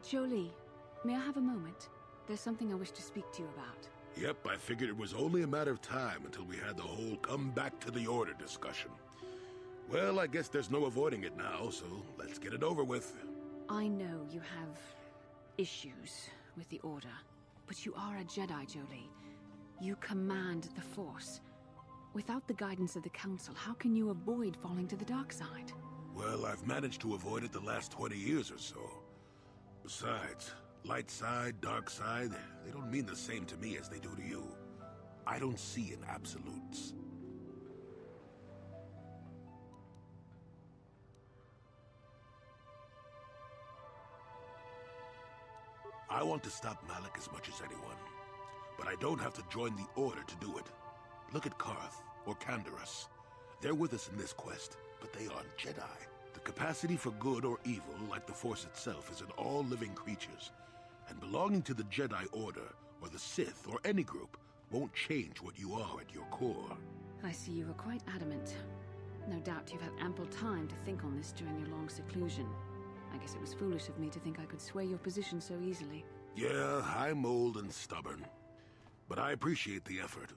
Jolie, may I have a moment? There's something I wish to speak to you about. Yep, I figured it was only a matter of time until we had the whole come back to the order discussion. Well, I guess there's no avoiding it now, so let's get it over with. I know you have issues with the Order, but you are a Jedi, Jolie. You command the Force. Without the guidance of the Council, how can you avoid falling to the dark side? Well, I've managed to avoid it the last 20 years or so. Besides, light side, dark side, they don't mean the same to me as they do to you. I don't see in absolutes. I want to stop Malik as much as anyone, but I don't have to join the Order to do it. Look at Karth or Canderous. They're with us in this quest, but they aren't Jedi. The capacity for good or evil, like the Force itself, is in all living creatures. And belonging to the Jedi Order, or the Sith, or any group, won't change what you are at your core. I see you were quite adamant. No doubt you've had ample time to think on this during your long seclusion. I guess it was foolish of me to think I could sway your position so easily. Yeah, I'm old and stubborn. But I appreciate the effort.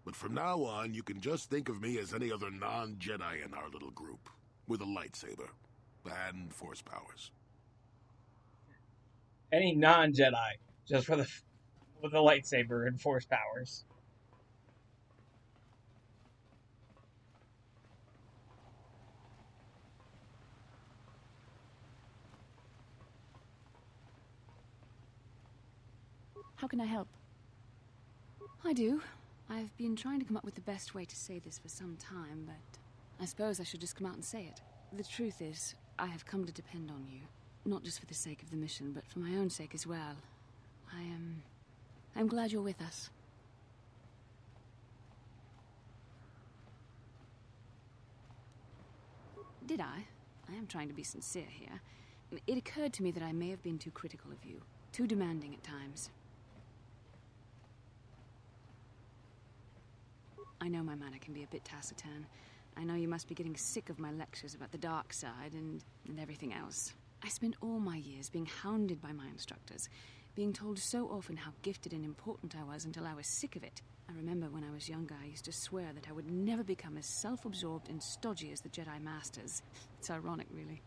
But from now on, you can just think of me as any other non-Jedi in our little group, with a lightsaber and Force powers. Any non-Jedi, just with a lightsaber and Force powers. How can I help? I do. I've been trying to come up with the best way to say this for some time, but I suppose I should just come out and say it. The truth is, I have come to depend on you. Not just for the sake of the mission, but for my own sake as well. I'm glad you're with us. Did I? I am trying to be sincere here. It occurred to me that I may have been too critical of you. Too demanding at times. I know my manner can be a bit taciturn. I know you must be getting sick of my lectures about the dark side and everything else. I spent all my years being hounded by my instructors, being told so often how gifted and important I was until I was sick of it. I remember when I was younger, I used to swear that I would never become as self-absorbed and stodgy as the Jedi Masters. It's ironic, really.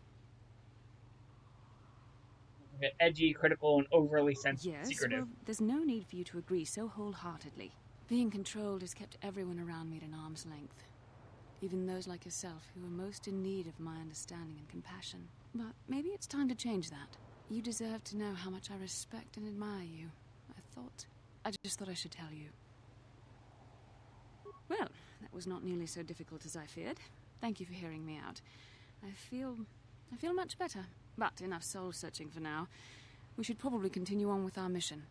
Edgy, critical, and overly secretive. Yes, well, there's no need for you to agree so wholeheartedly. Being controlled has kept everyone around me at an arm's length. Even those like yourself who are most in need of my understanding and compassion. But maybe it's time to change that. You deserve to know how much I respect and admire you. I just thought I should tell you. Well, that was not nearly so difficult as I feared. Thank you for hearing me out. I feel much better. But enough soul-searching for now. We should probably continue on with our mission.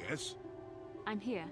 Yes? I'm here.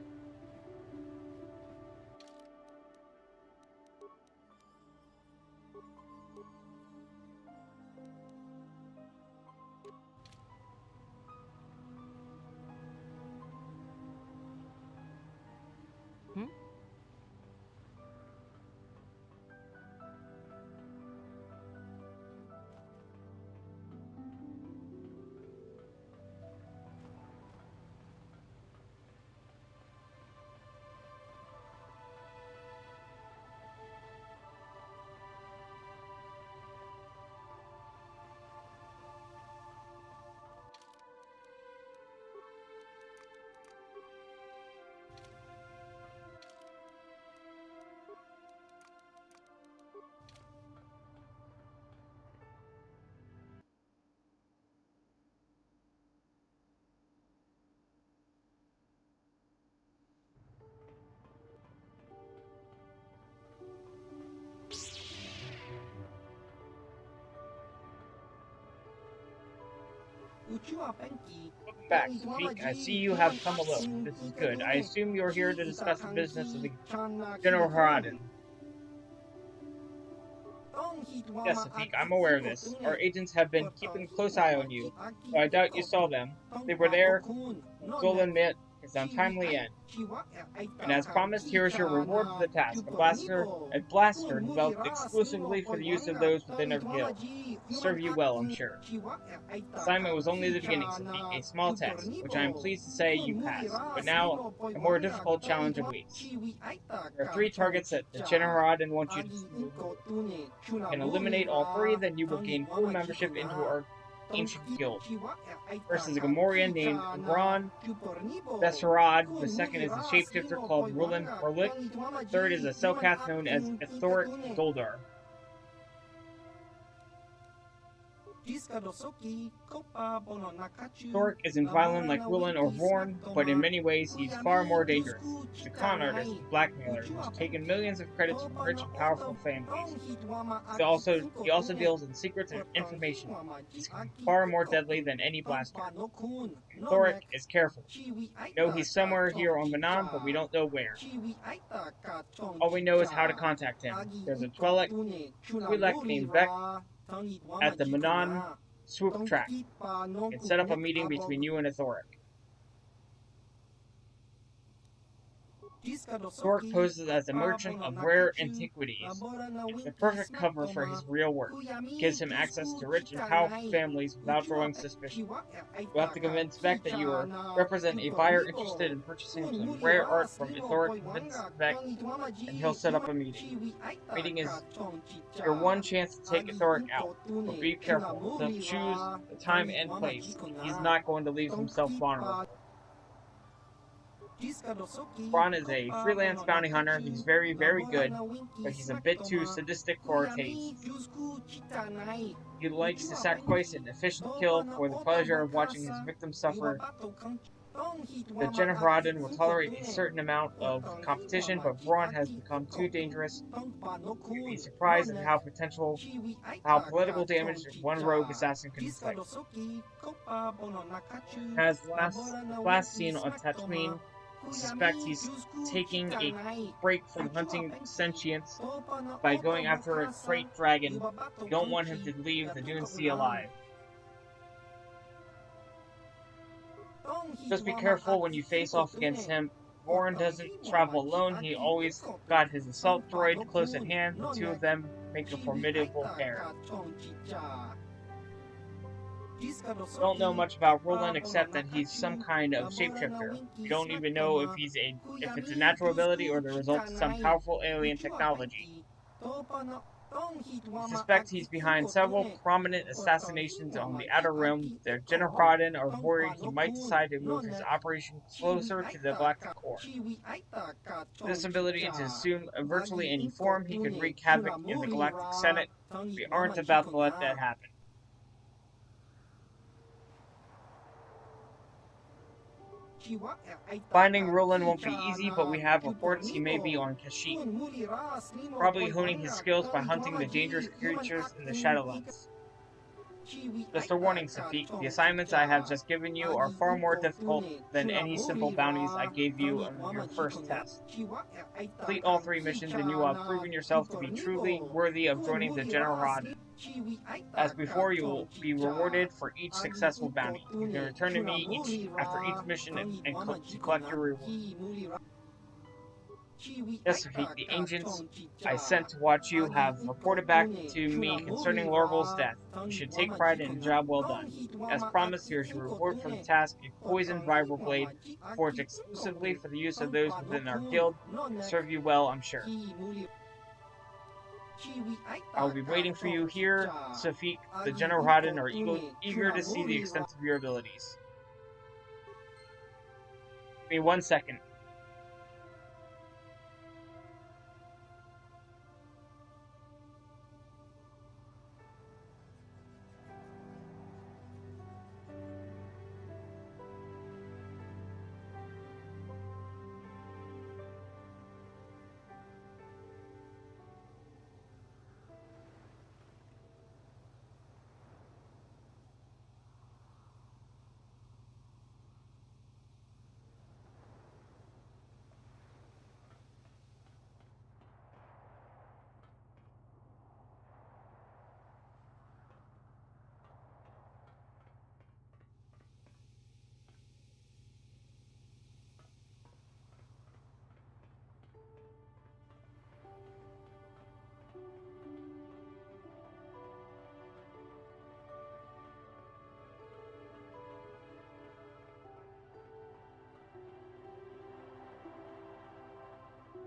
Welcome back, Speak. I see you have come alone. This is good. I assume you're here to discuss the business of the General Haradin. Yes, Safik, I'm aware of this. Our agents have been keeping a close eye on you, so I doubt you saw them. They were there. Zolan met his untimely end. And as promised, here is your reward for the task. A blaster developed exclusively for the use of those within our guild. Serve you well, I'm sure. Assignment was only the beginning, Safik, a small test, which I am pleased to say you passed. But now, a more difficult challenge awaits. There are 3 targets that the General wants you to remove. If you can eliminate all 3, then you will gain full membership into our ancient guild. First is a Gamorrean named Ron Besserad. The second is a shapeshifter called Roland Perlit. The third is a Selkath known as Ethoric Doldar. Thoric isn't violent like Roland or Vorn, but in many ways he's far more dangerous. He's a con artist and blackmailer who's taken millions of credits from rich and powerful families. He also deals in secrets and information. He's far more deadly than any blaster. Thoric is careful. We know he's somewhere here on Manan, but we don't know where. All we know is how to contact him. There's a Twi'lek named Beck at the Manan swoop track, and set up a meeting between you and Ethoric. Thoric poses as a merchant of rare antiquities. It's the perfect cover for his real work. It gives him access to rich and powerful families without drawing suspicion. You'll have to convince Beck that you represent a buyer interested in purchasing some rare art from Ethoric. Convince Beck, and he'll set up a meeting. The meeting is your one chance to take Ethoric out, but be careful. He'll choose the time and place. He's not going to leave himself vulnerable. Ron is a freelance bounty hunter. He's very, very good, but he's a bit too sadistic for our taste. He likes to sacrifice an efficient kill for the pleasure of watching his victims suffer. The General will tolerate a certain amount of competition, but Ron has become too dangerous. You'd be surprised at how political damage one rogue assassin can inflict. As last seen on Tatooine, we suspect he's taking a break from hunting sentience by going after a freight dragon. We don't want him to leave the Dune Sea alive. Just be careful when you face off against him. Warren doesn't travel alone. He always got his assault droid close at hand. The two of them make a formidable pair. Don't know much about Roland except that he's some kind of shapeshifter. We don't even know if it's a natural ability or the result of some powerful alien technology. We suspect he's behind several prominent assassinations on the Outer Rim. The General are worried he might decide to move his operation closer to the Galactic Core. This ability to assume virtually any form, he could wreak havoc in the Galactic Senate. We aren't about to let that happen. Finding Roland won't be easy, but we have reports he may be on Kashyyyk, probably honing his skills by hunting the dangerous creatures in the Shadowlands. Just a warning, Safik, the assignments I have just given you are far more difficult than any simple bounties I gave you on your first test. Complete all 3 missions and you will have proven yourself to be truly worthy of joining the General Rod. As before, you will be rewarded for each successful bounty. You can return to me after each mission to collect your reward. Yes, Safik, the agents I sent to watch you have reported back to me concerning Lorgel's death. You should take pride in a job well done. As promised, here's your reward for the task, a poisoned vibroblade, forged exclusively for the use of those within our guild. Serve you well, I'm sure. I will be waiting for you here, Safik. The General Rodden are eager to see the extent of your abilities. Give me 1 second.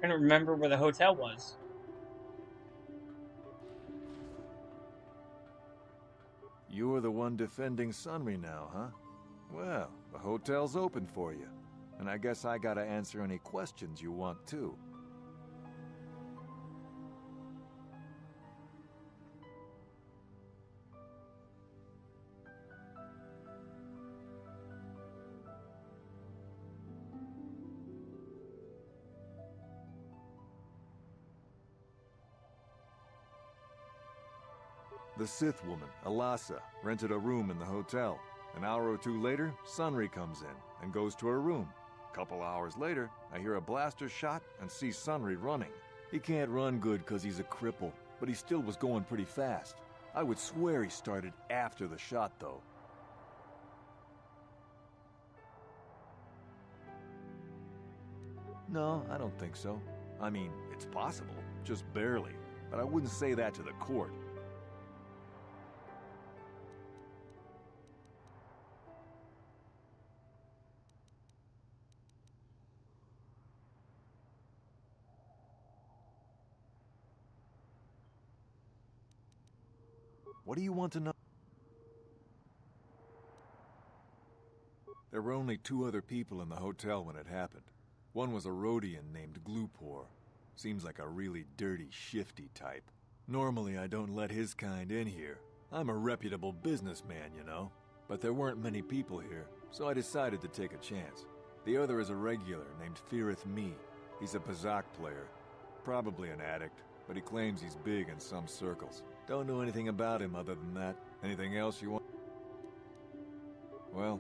I don't remember where the hotel was. You're the one defending Sunry now, huh? Well, the hotel's open for you. And I guess I gotta answer any questions you want, too. The Sith woman, Alasa, rented a room in the hotel. An hour or two later, Sunry comes in and goes to her room. Couple hours later, I hear a blaster shot and see Sunry running. He can't run good because he's a cripple, but he still was going pretty fast. I would swear he started after the shot, though. No, I don't think so. I mean, it's possible, just barely. But I wouldn't say that to the court. What do you want to know? There were only 2 other people in the hotel when it happened. One was a Rhodian named Glupor. Seems like a really dirty, shifty type. Normally I don't let his kind in here. I'm a reputable businessman, you know. But there weren't many people here, so I decided to take a chance. The other is a regular named Firith Me. He's a Pazak player. Probably an addict, but he claims he's big in some circles. Don't know anything about him other than that. Anything else you want? Well...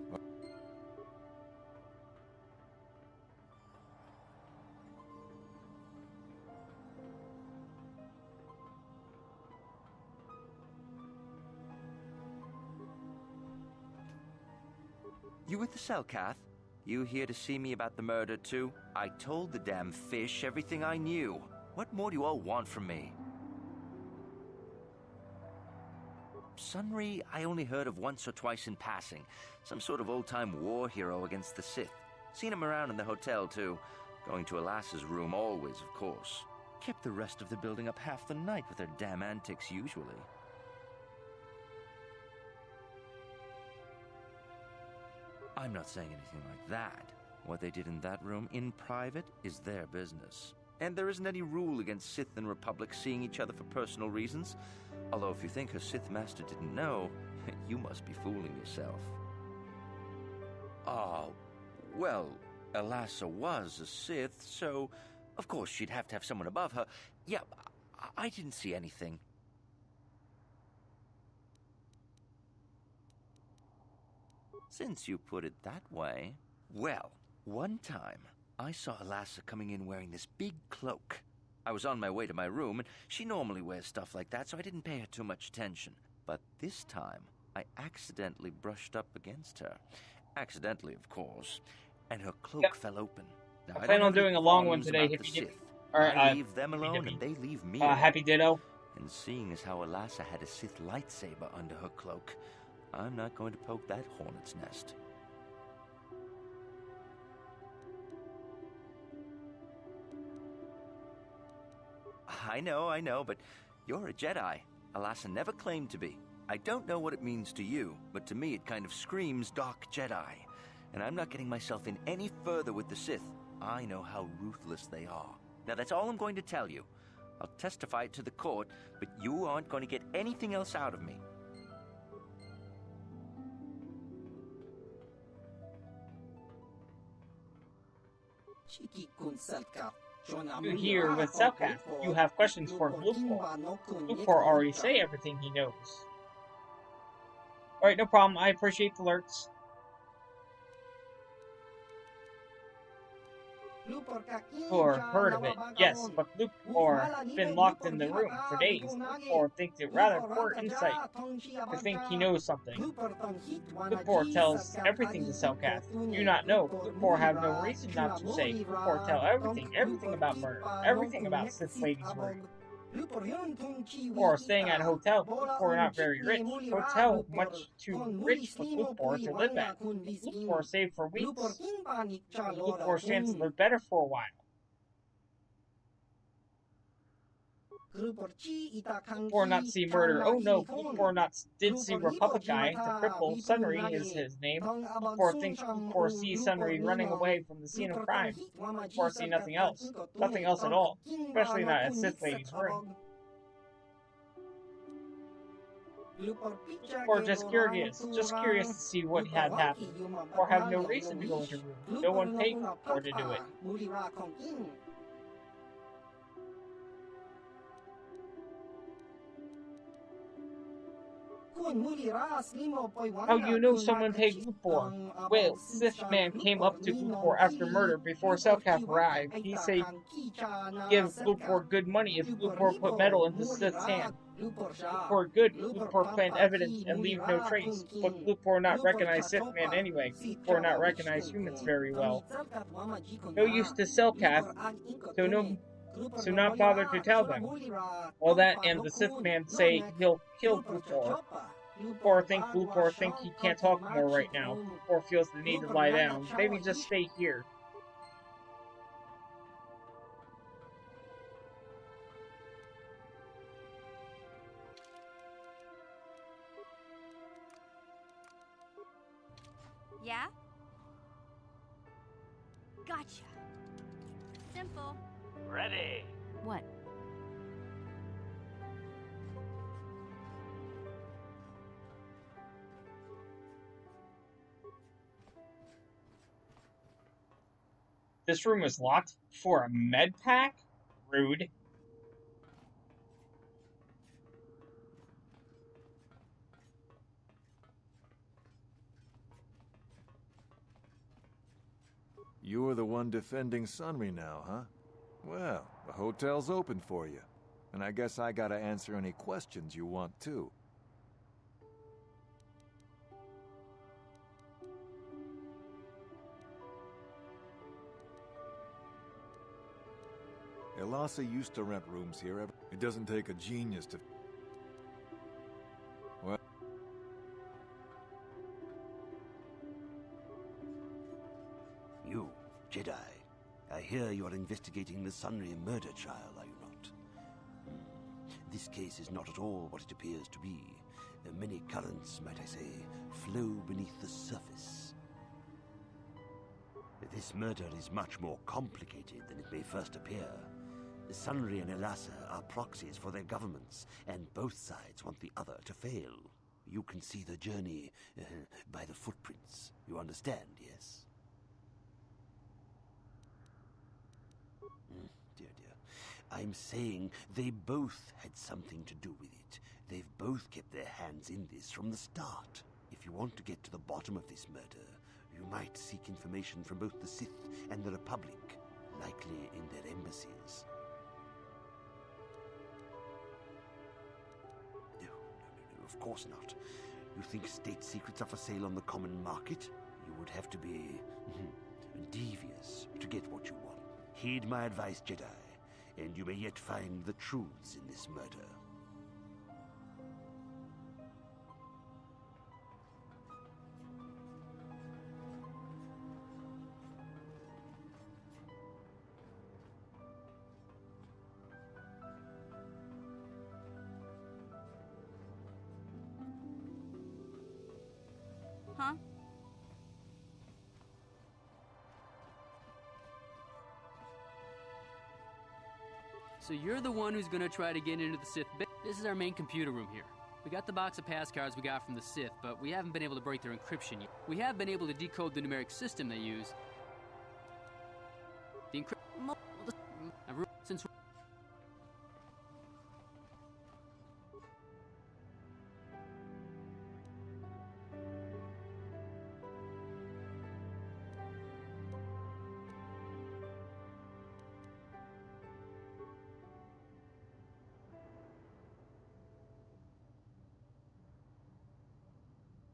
You with the Selkath? You here to see me about the murder, too? I told the damn fish everything I knew. What more do you all want from me? Sunry, I only heard of once or twice in passing. Some sort of old-time war hero against the Sith. Seen him around in the hotel, too. Going to Alasa's room always, of course. Kept the rest of the building up half the night with their damn antics usually. I'm not saying anything like that. What they did in that room, in private, is their business. And there isn't any rule against Sith and Republic seeing each other for personal reasons. Although if you think her Sith master didn't know, you must be fooling yourself. Oh, well, Alasa was a Sith, so of course she'd have to have someone above her. Yeah, I didn't see anything. Since you put it that way. Well, one time, I saw Alasa coming in wearing this big cloak. I was on my way to my room, and she normally wears stuff like that, so I didn't pay her too much attention. But this time, I accidentally brushed up against her. Accidentally, of course. And her cloak fell open. Now, I plan on doing a long one today. I leave them alone, and they leave me alone. Happy Ditto. And seeing as how Alasa had a Sith lightsaber under her cloak, I'm not going to poke that hornet's nest. I know, but you're a Jedi. Alasa never claimed to be. I don't know what it means to you, but to me it kind of screams Dark Jedi. And I'm not getting myself in any further with the Sith. I know how ruthless they are. Now that's all I'm going to tell you. I'll testify it to the court, but you aren't going to get anything else out of me. You here with Selkath. You have questions for Glupor. Glupor already say everything he knows. Alright, no problem. I appreciate the alerts. Glupor heard of it, yes, but Glupor been locked in the room for days. Glupor thinks it rather poor insight to think he knows something. Glupor tells everything to Selkath. You not know. Glupor have no reason not to say. Glupor tell everything about murder, everything about Sith Lady's murder. Glupor staying at a hotel. Glupor not very rich. Hotel much too rich for Glupor to live at. Glupor saved for weeks. Glupor's chance to live better for a while. Or not see murder. Oh no, Or not did see Republic guy. The cripple, Sunry is his name. Or thinks or sees Sunry running away from the scene of crime. Or see nothing else. Nothing else at all. Especially not at Sith Lady's room. Or just curious to see what had happened. Or have no reason to go into room. No one paid for to do it. How you know someone paid Glupor? Well, Sith man came up to Glupor after murder before Selkath arrived. He say give Glupor good money if Glupor put metal into Sith's hand. Glupor good, Glupor plant evidence and leave no trace. But Glupor not recognize Sith man anyway. Glupor not recognize humans very well. No use to Selkath, so not bother to tell them. All that and the Sith man say he'll kill Glupor. Glupor think he can't talk more right now. Glupor feels the need to lie down. Maybe just stay here. Yeah? Gotcha. Simple. Ready. What? This room is locked for a med pack? Rude. You're the one defending Sunry now, huh? Well, the hotel's open for you. And I guess I gotta answer any questions you want, too. Elasa used to rent rooms here. It doesn't take a genius to... Well... You, Jedi. I hear you are investigating the Sunry murder trial, are you not? This case is not at all what it appears to be. Many currents, might I say, flow beneath the surface. This murder is much more complicated than it may first appear. Sunry and Elasa are proxies for their governments, and both sides want the other to fail. You can see the journey by the footprints. You understand, yes? Dear. I'm saying they both had something to do with it. They've both kept their hands in this from the start. If you want to get to the bottom of this murder, you might seek information from both the Sith and the Republic, likely in their embassies. No, of course not. You think state secrets are for sale on the common market? You would have to be devious to get what you want. Heed my advice, Jedi, and you may yet find the truths in this murder. Huh? So you're the one who's gonna try to get into the Sith base. This is our main computer room here. We got the box of pass cards we got from the Sith, but we haven't been able to break their encryption yet. We have been able to decode the numeric system they use. The encryption... Since...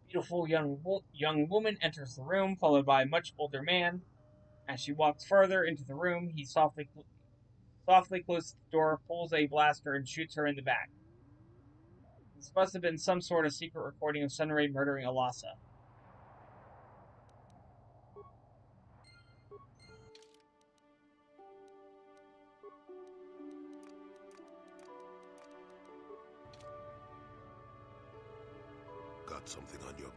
Beautiful young woman enters the room, followed by a much older man. As she walks further into the room, he softly closes the door, pulls a blaster, and shoots her in the back. This must have been some sort of secret recording of Sunray murdering Elasa. got something on your...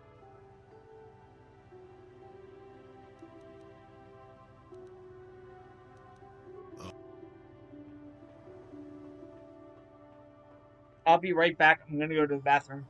I'll be right back. I'm gonna go to the bathroom.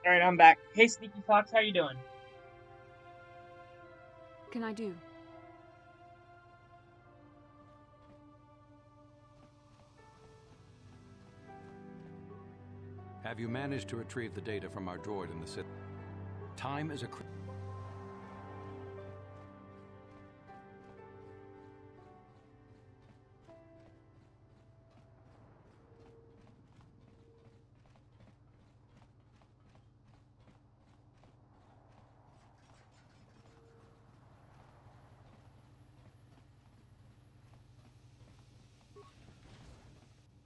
All right, I'm back. Hey, Sneaky Fox, how you doing? What can I do? Have you managed to retrieve the data from our droid in the Sith? Time is a...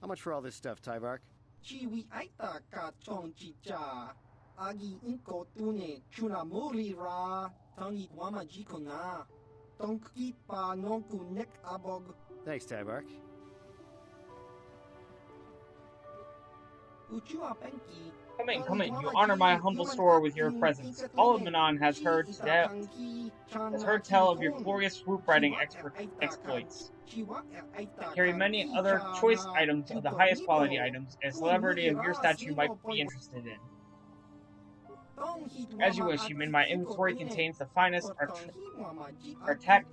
How much for all this stuff, Tyvark? Chiwi aita ka chong chicha. Agi inko tune chunamuri ra. Tangi wama jikona. Tonki pa nonku nek abog. Thanks, Tyvark. Uchua penki. Come in, come in. You honor my humble store with your presence. All of Manon has heard tell of your glorious swoop riding exploits. I carry many other choice items of the highest quality items a celebrity of your stature might be interested in. As you wish, in my inventory contains the finest attack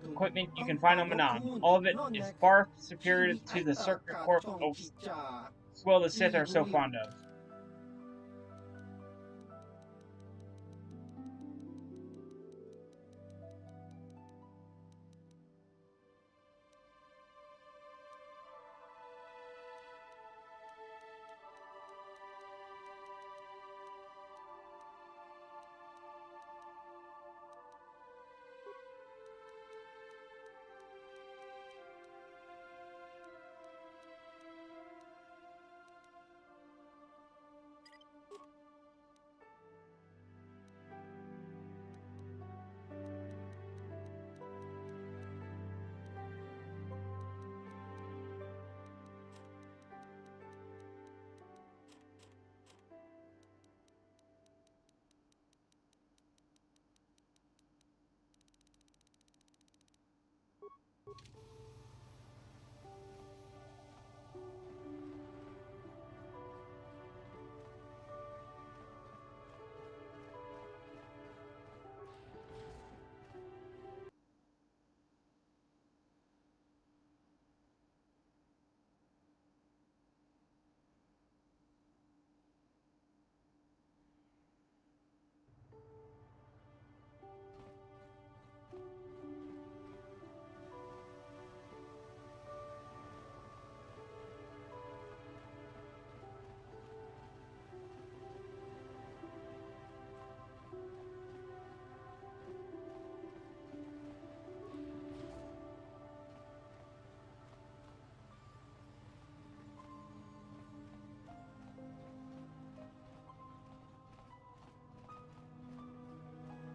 equipment you can find on Manon. All of it is far superior to the Circuit Corp well the Sith are so fond of.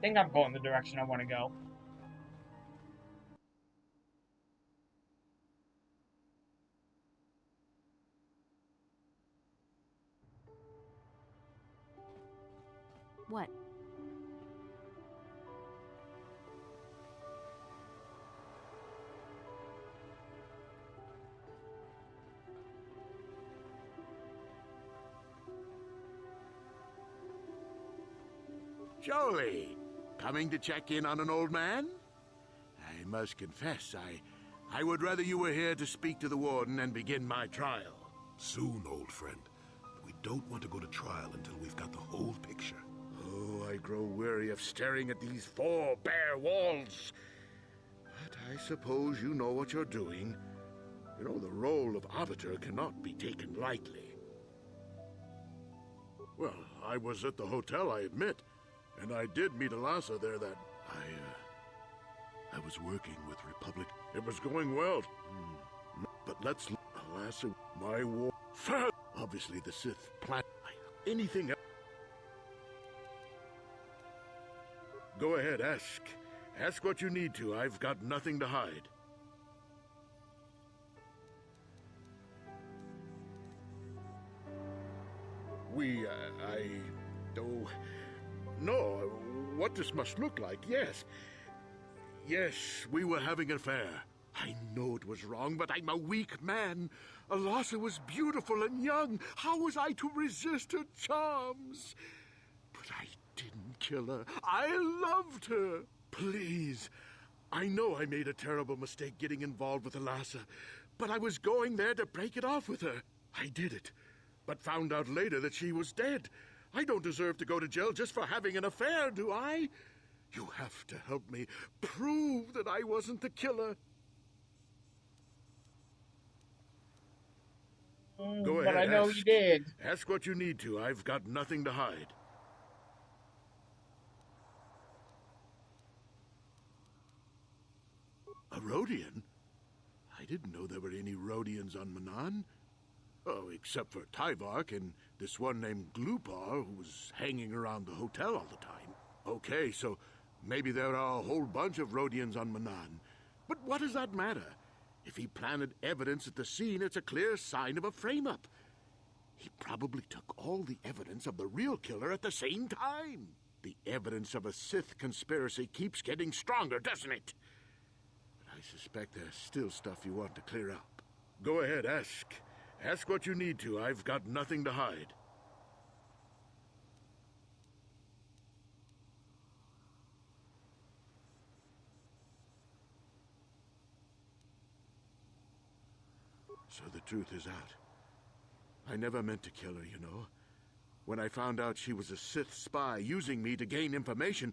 think I'm going the direction I want to go. What? Jolie, coming to check in on an old man? I must confess, I would rather you were here to speak to the warden and begin my trial. Soon, old friend. We don't want to go to trial until we've got the whole picture. Oh, I grow weary of staring at these four bare walls. But I suppose you know what you're doing. You know, the role of arbiter cannot be taken lightly. Well, I was at the hotel, I admit. And I did meet Alasa there that... I was working with Republic. It was going well. But let's... Alasa, my war... Obviously the Sith plan... Anything else... Go ahead, ask. Ask what you need to. I've got nothing to hide. Oh... No, what this must look like, yes. Yes, we were having an affair. I know it was wrong, but I'm a weak man. Alasa was beautiful and young. How was I to resist her charms? But I didn't kill her. I loved her. Please, I know I made a terrible mistake getting involved with Alasa, but I was going there to break it off with her. I did it, but found out later that she was dead. I don't deserve to go to jail just for having an affair, do I? You have to help me prove that I wasn't the killer. Go ahead, but I know ask. you did. Ask what you need to. I've got nothing to hide. A Rhodian? I didn't know there were any Rhodians on Manan. Oh, except for Tyvark and this one named Glupar who was hanging around the hotel all the time. Okay, so maybe there are a whole bunch of Rhodians on Manan. But what does that matter? If he planted evidence at the scene, it's a clear sign of a frame-up. He probably took all the evidence of the real killer at the same time. The evidence of a Sith conspiracy keeps getting stronger, doesn't it? But I suspect there's still stuff you want to clear up. Go ahead, ask. Ask what you need to. I've got nothing to hide. So the truth is out. I never meant to kill her, you know. When I found out she was a Sith spy using me to gain information,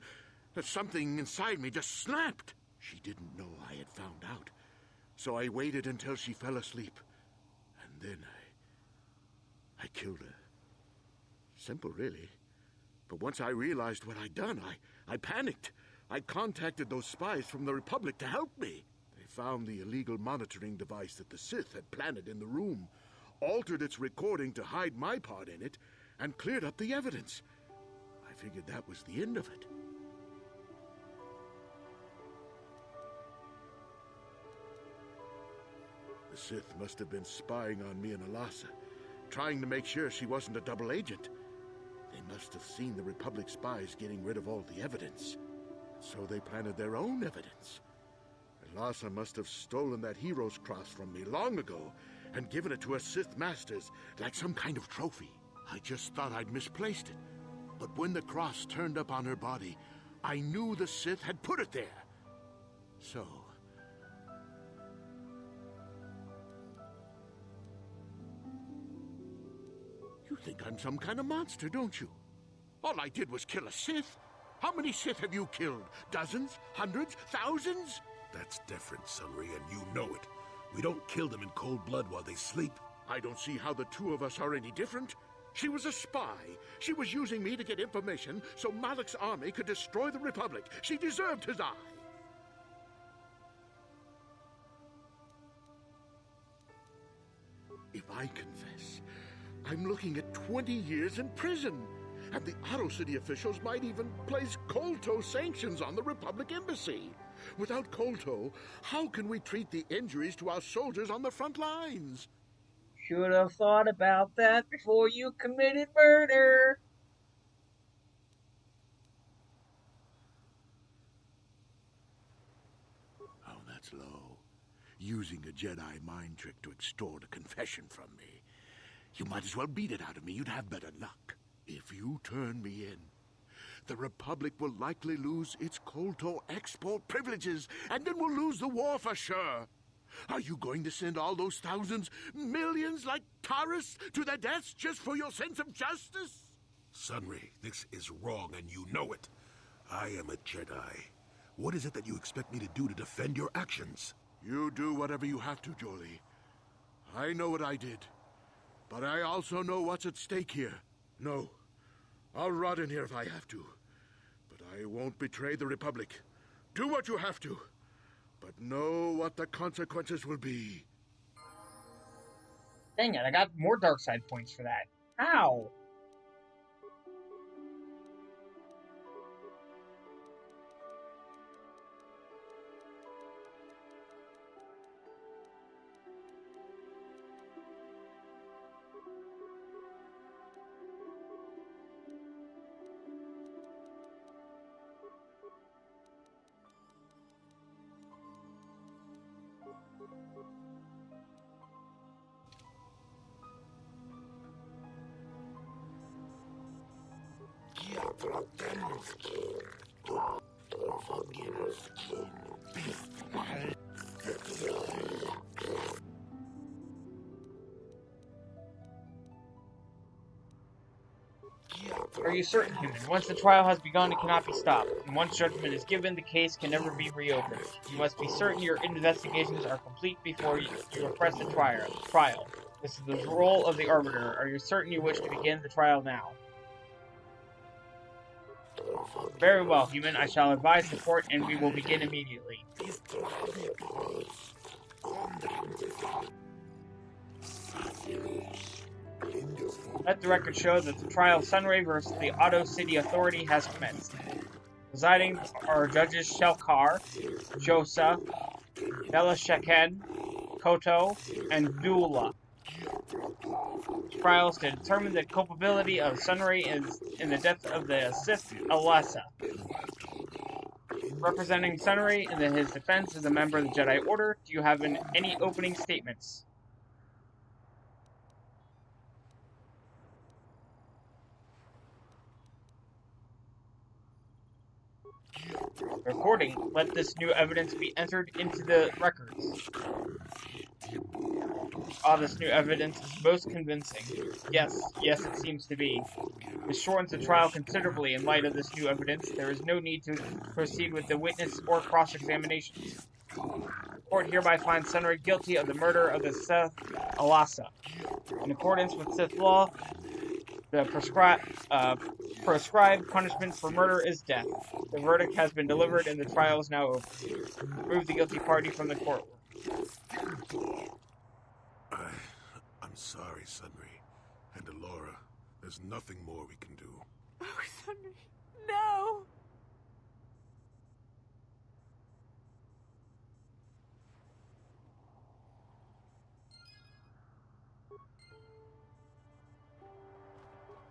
something inside me just snapped. She didn't know I had found out. So I waited until she fell asleep. And then I killed her. Simple, really. But once I realized what I'd done, I panicked. I contacted those spies from the Republic to help me. They found the illegal monitoring device that the Sith had planted in the room, altered its recording to hide my part in it, and cleared up the evidence. I figured that was the end of it. The Sith must have been spying on me and Alasa, trying to make sure she wasn't a double agent. They must have seen the Republic spies getting rid of all the evidence. So they planted their own evidence. Alasa must have stolen that hero's cross from me long ago and given it to her Sith masters like some kind of trophy. I just thought I'd misplaced it. But when the cross turned up on her body, I knew the Sith had put it there. So... You think I'm some kind of monster, don't you? All I did was kill a Sith. How many Sith have you killed? Dozens? Hundreds? Thousands? That's different, Sunry, and you know it. We don't kill them in cold blood while they sleep. I don't see how the two of us are any different. She was a spy. She was using me to get information so Malak's army could destroy the Republic. She deserved his eye. If I confess, I'm looking at 20 years in prison. And the Otto City officials might even place Kolto sanctions on the Republic Embassy. Without Kolto, how can we treat the injuries to our soldiers on the front lines? Should have thought about that before you committed murder. Oh, that's low. Using a Jedi mind trick to extort a confession from me. You might as well beat it out of me. You'd have better luck. If you turn me in, the Republic will likely lose its Kolto export privileges, and then we'll lose the war for sure. Are you going to send all those thousands, millions like Taurus to their deaths just for your sense of justice? Sunray, this is wrong, and you know it. I am a Jedi. What is it that you expect me to do to defend your actions? You do whatever you have to, Jolie. I know what I did. But I also know what's at stake here. No, I'll rot in here if I have to. But I won't betray the Republic. Do what you have to. But know what the consequences will be. Dang it, I got more dark side points for that. How? Are you certain, human? Once the trial has begun, it cannot be stopped. And once judgment is given, the case can never be reopened. You must be certain your investigations are complete before you request the trial. This is the role of the arbiter. Are you certain you wish to begin the trial now? Very well, human. I shall advise the court, and we will begin immediately. Let the record show that the trial of Sunray versus the Otto City Authority has commenced. Presiding are Judges Shelkar, Josa, Belasheken, Koto, and Dula. Trials to determine the culpability of Sunray in the death of the Sith Alessa. Representing Sunray in his defense as a member of the Jedi Order, do you have any opening statements? Recording, let this new evidence be entered into the records. This new evidence is most convincing. Yes, it seems to be. This shortens the trial considerably in light of this new evidence. There is no need to proceed with the witness or cross-examinations. The court hereby finds Sunray guilty of the murder of the Sith Alassa. In accordance with Sith law, the prescribed punishment for murder is death. The verdict has been delivered and the trial is now over. Remove the guilty party from the courtroom. I'm sorry, Sunray. And Alora, there's nothing more we can do. Oh, Sunray, no!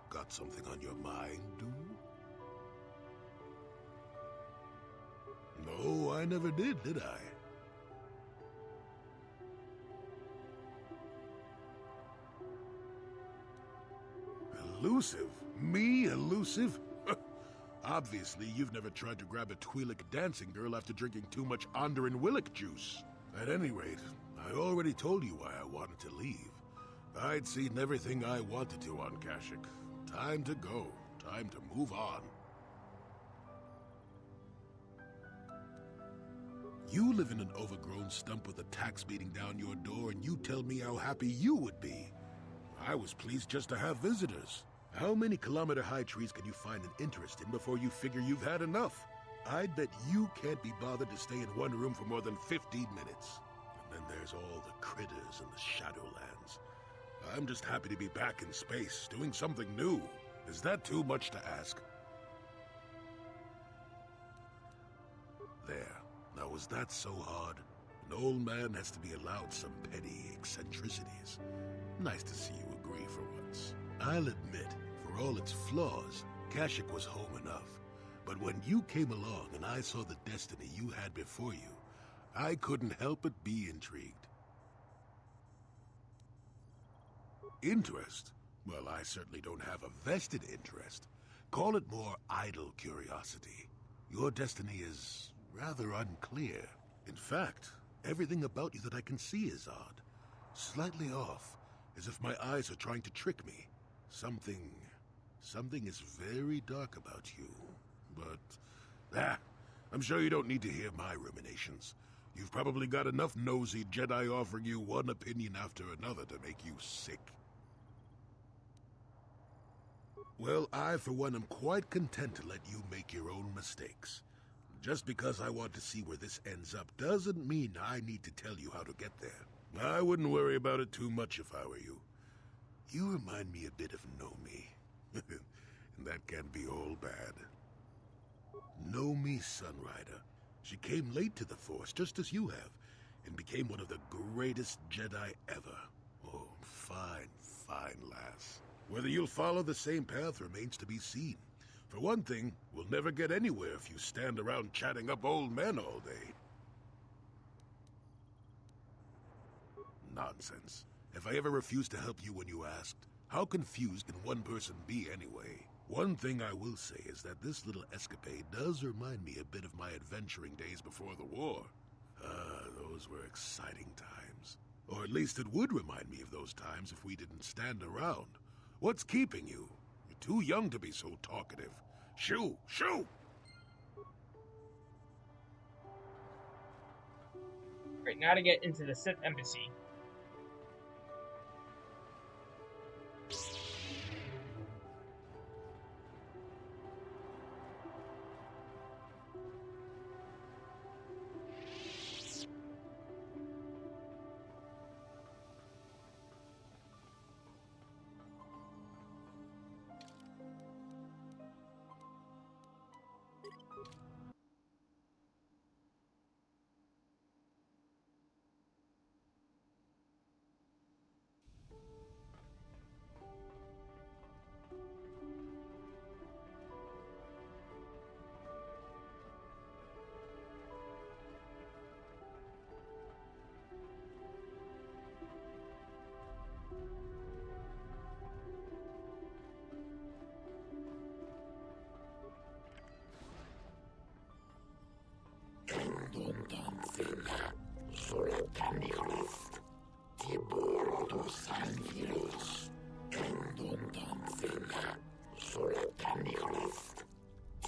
Got something on your mind, dude? No, I never did I? Elusive? Me, elusive? Obviously, you've never tried to grab a Twi'lek dancing girl after drinking too much Onderan Willick juice. At any rate, I already told you why I wanted to leave. I'd seen everything I wanted to on Kashyyyk. Time to go. Time to move on. You live in an overgrown stump with a tax beating down your door, and you tell me how happy you would be. I was pleased just to have visitors. How many kilometer-high trees can you find an interest in before you figure you've had enough? I'd bet you can't be bothered to stay in one room for more than 15 minutes. And then there's all the critters in the Shadowlands. I'm just happy to be back in space, doing something new. Is that too much to ask? There. Now, was that so hard? An old man has to be allowed some petty eccentricities. Nice to see you agree for once. I'll admit, for all its flaws, Kashyyyk was home enough. But when you came along and I saw the destiny you had before you, I couldn't help but be intrigued. Interest? Well, I certainly don't have a vested interest. Call it more idle curiosity. Your destiny is rather unclear. In fact, everything about you that I can see is odd. Slightly off, as if my eyes are trying to trick me. Something is very dark about you. But, I'm sure you don't need to hear my ruminations. You've probably got enough nosy Jedi offering you one opinion after another to make you sick. Well, I, for one, am quite content to let you make your own mistakes. Just because I want to see where this ends up doesn't mean I need to tell you how to get there. I wouldn't worry about it too much if I were you. You remind me a bit of Nomi. And that can be all bad. Nomi Sunrider. She came late to the Force, just as you have, and became one of the greatest Jedi ever. Oh, fine, fine lass. Whether you'll follow the same path remains to be seen. For one thing, we'll never get anywhere if you stand around chatting up old men all day. Nonsense. If I ever refused to help you when you asked, how confused can one person be anyway? One thing I will say is that this little escapade does remind me a bit of my adventuring days before the war. Those were exciting times. Or at least it would remind me of those times if we didn't stand around. What's keeping you? You're too young to be so talkative. Shoo! Shoo! Right, now to get into the Sith Embassy.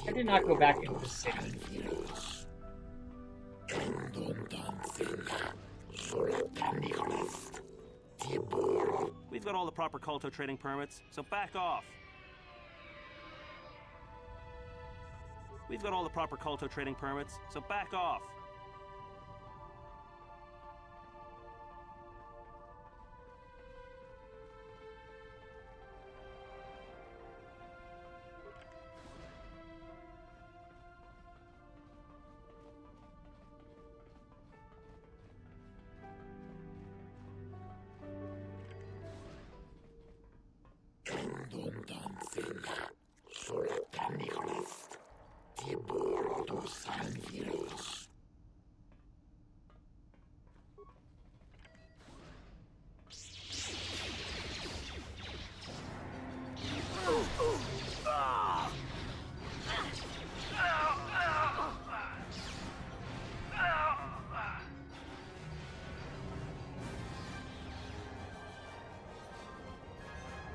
I did not go back into the city. We've got all the proper culto trading permits, so back off. We've got all the proper culto trading permits, so back off.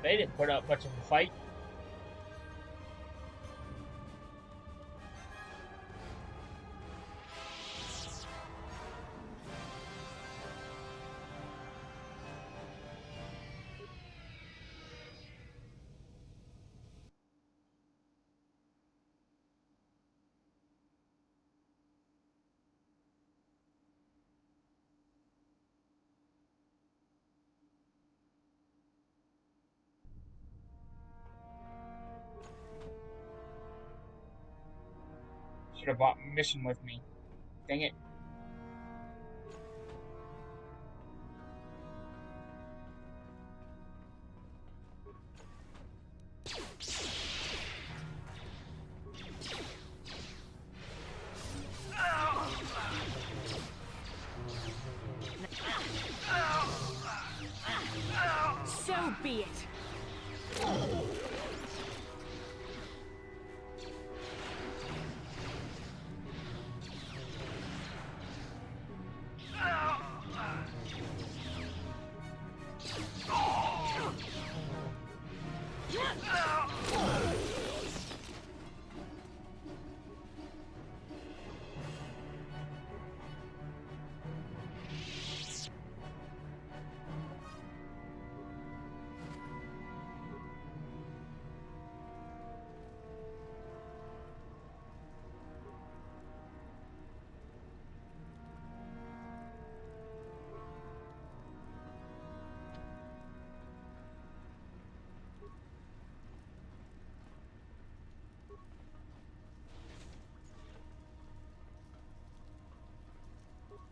They didn't put up much of a fight. Should have bought mission with me. Dang it. So be it.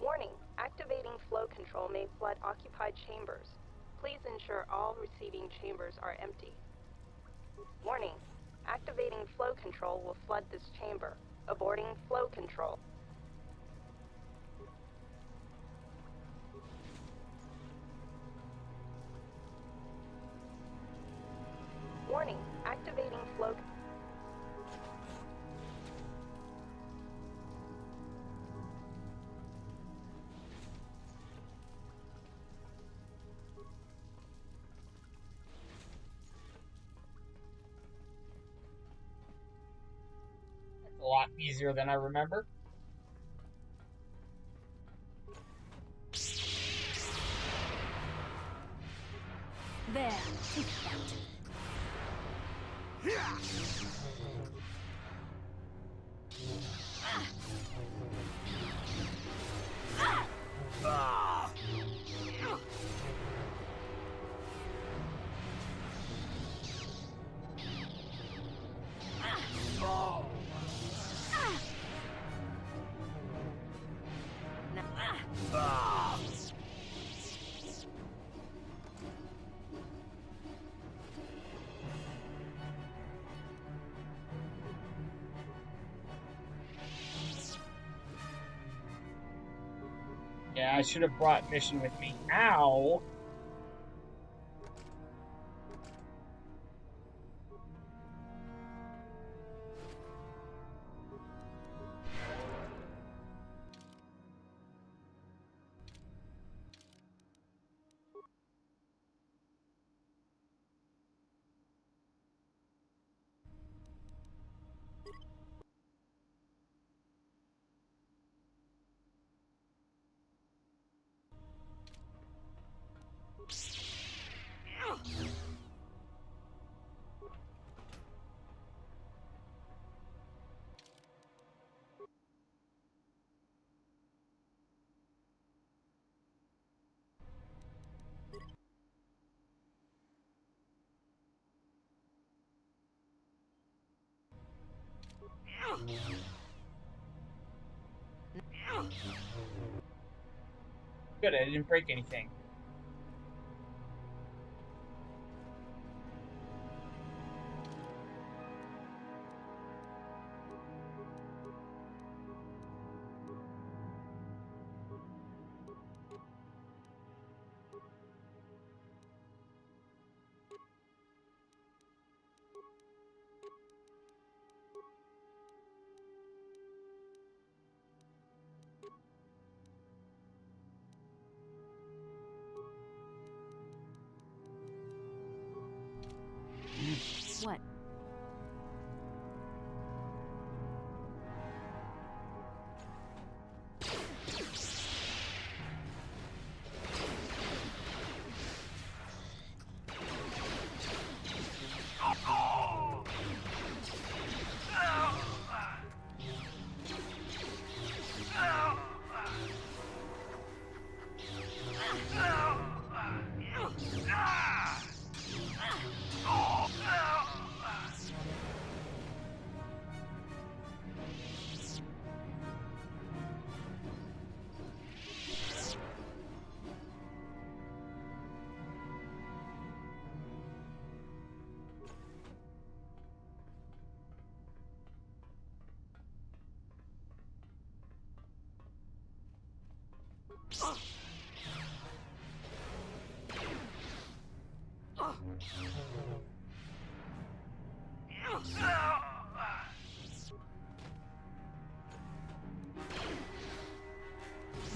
Warning, activating flow control may flood occupied chambers. Please ensure all receiving chambers are empty. Warning, activating flow control will flood this chamber. Aborting flow control. Warning, activating flow. That's a lot easier than I remember. There, take that. Yeah, I should have brought mission with me. Ow! Good, I didn't break anything. What?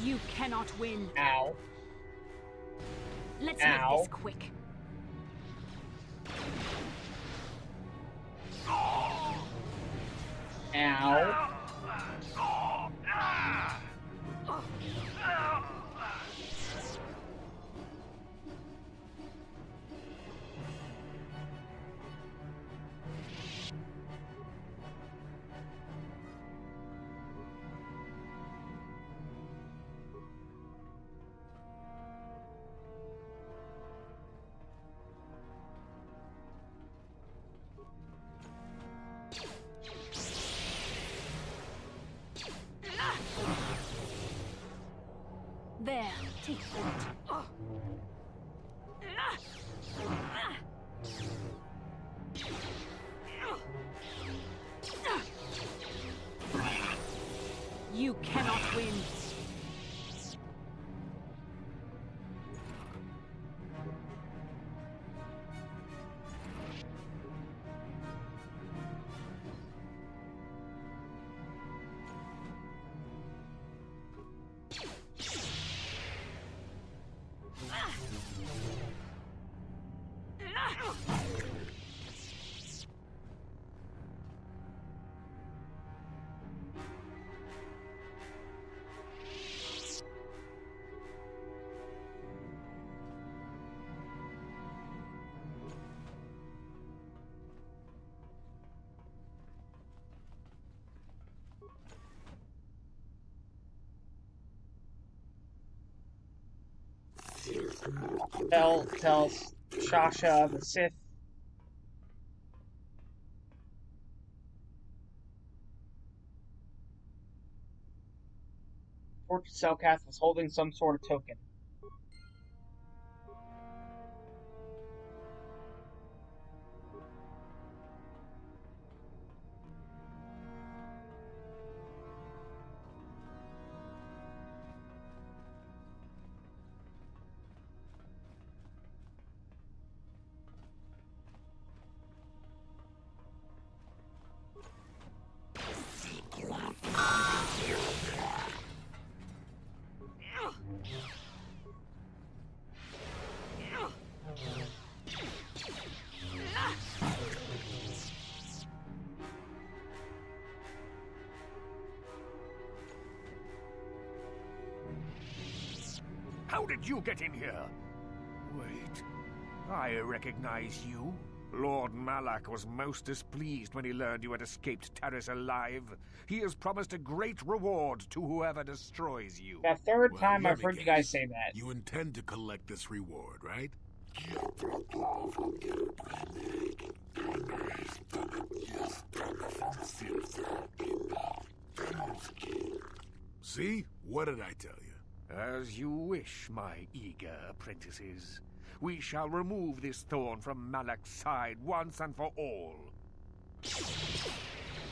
You cannot win. Ow. Let's Ow. make this quick. Ow. There, take that. You cannot win. Tells Shasha the Sith. Tortured Selkath was holding some sort of token. How did you get in here? Wait, I recognize you. Lord Malak was most displeased when he learned you had escaped Terrace alive. He has promised a great reward to whoever destroys you. That third Well, time let I've me heard you guess. guys say that. You intend to collect this reward, right? See? What did I tell you? As you wish, my eager apprentices. We shall remove this thorn from Malak's side once and for all.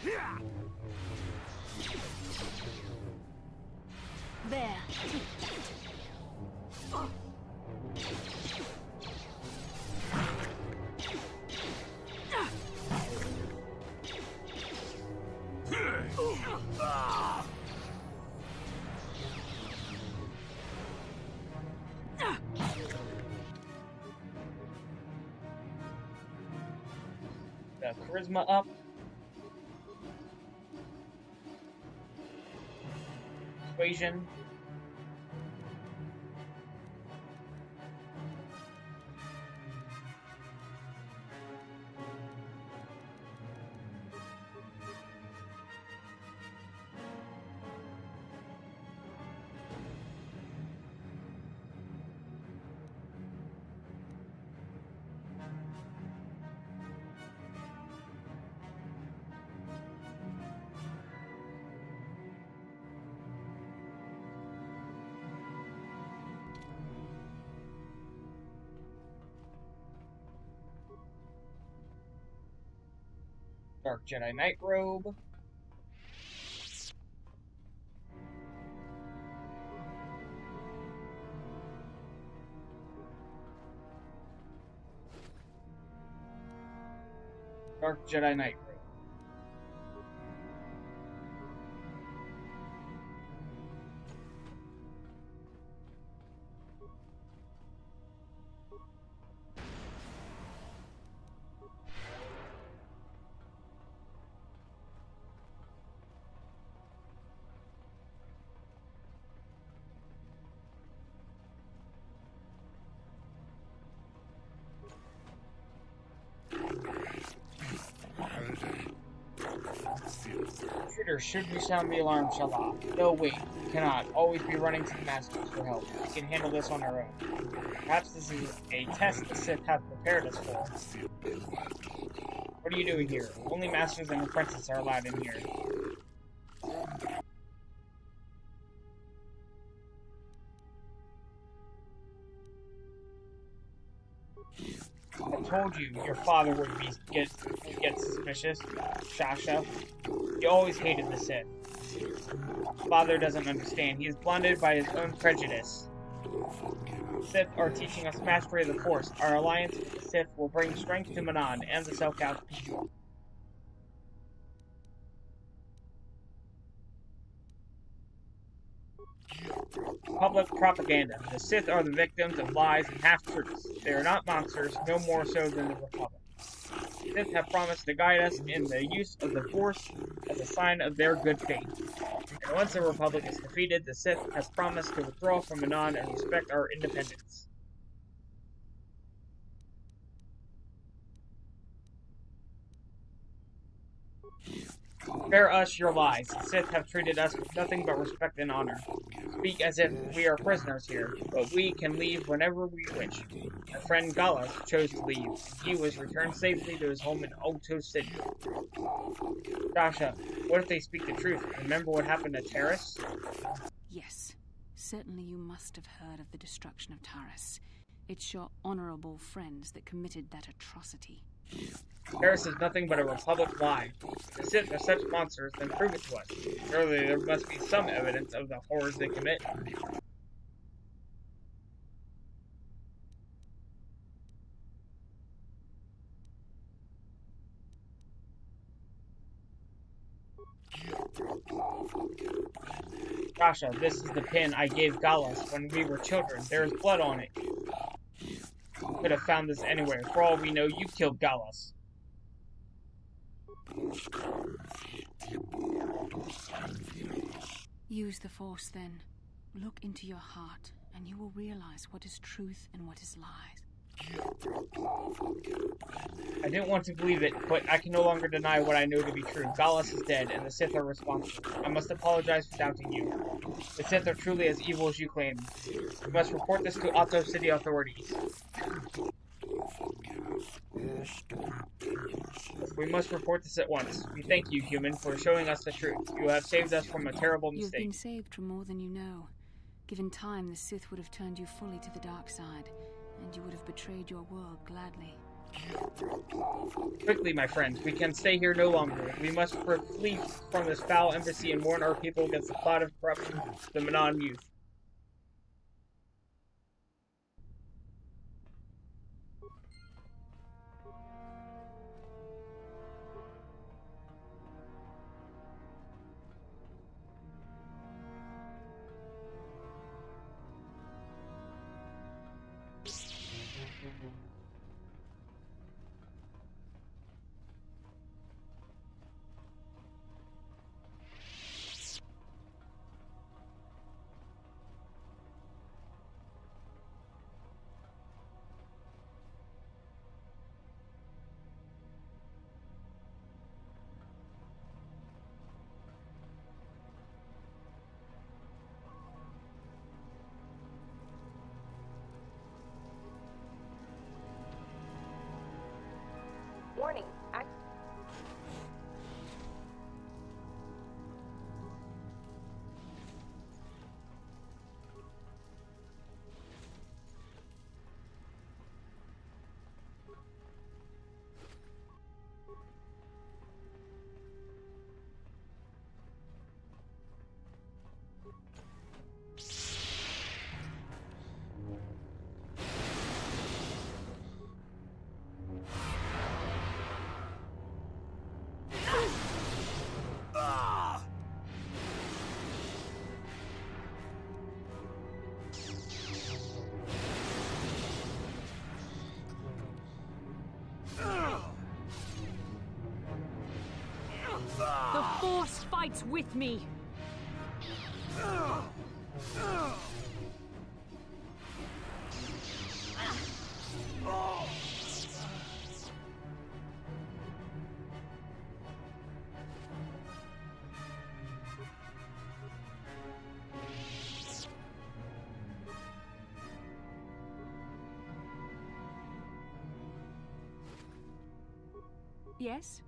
There, take that. The charisma up. Persuasion. Dark Jedi Night Robe. Dark Jedi Knight Room. Intruder, should we sound the alarm, Shala? No, wait, we cannot. Always be running to the Masters for help. We can handle this on our own. Perhaps this is a test the Sith have prepared us for. What are you doing here? Only Masters and Apprentices are allowed in here. I told you your father would get suspicious, Shasha. He always hated the Sith. Father doesn't understand. He is blinded by his own prejudice. Sith are teaching us mastery of the Force. Our alliance with the Sith will bring strength to Manan and the Selkath people. Public propaganda. The Sith are the victims of lies and half-truths. They are not monsters, no more so than the Republic. The Sith have promised to guide us in the use of the Force as a sign of their good faith. And once the Republic is defeated, the Sith has promised to withdraw from Manan and respect our independence. Spare us your lies. The Sith have treated us with nothing but respect and honor. Speak as if we are prisoners here, but we can leave whenever we wish. Our friend Gallas chose to leave, and he was returned safely to his home in Oto City. Dasha, what if they speak the truth? Remember what happened to Terrace? Yes. Certainly you must have heard of the destruction of Taris. It's your honorable friends that committed that atrocity. Terrace is nothing but a Republic lie. If the Sith are such monsters, then prove it to us. Surely there must be some evidence of the horrors they commit. Dasha, this is the pin I gave Gallas when we were children. There is blood on it. You could have found this anywhere. For all we know, you killed Gallas. Use the Force, then. Look into your heart, and you will realize what is truth and what is lies. I didn't want to believe it, but I can no longer deny what I know to be true. Gallas is dead, and the Sith are responsible. I must apologize for doubting you. The Sith are truly as evil as you claim. We must report this to Oto City authorities. We must report this at once. We thank you, human, for showing us the truth. You have saved us from a terrible You've mistake. been saved from more than you know. Given time, the Sith would have turned you fully to the dark side, and you would have betrayed your world gladly. Quickly, my friends, we can stay here no longer. We must flee from this foul embassy and warn our people against the plot of corruption of the Manan youth. Warning. Force fights with me. Yes?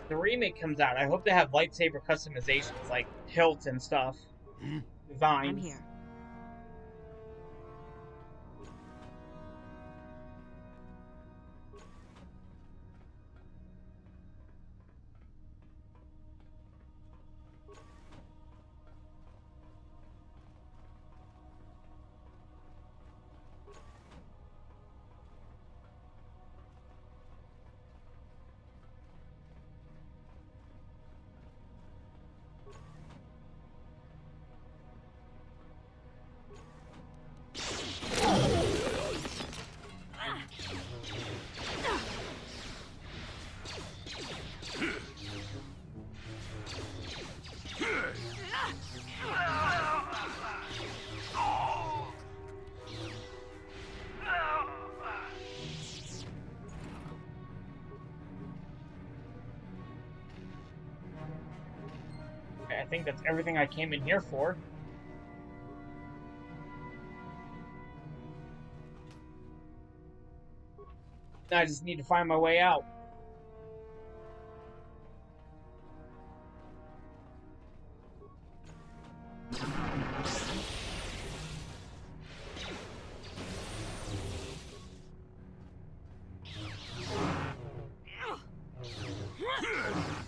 The remake comes out. I hope they have lightsaber customizations like hilts and stuff. Designs. I'm here. I think that's everything I came in here for. I just need to find my way out.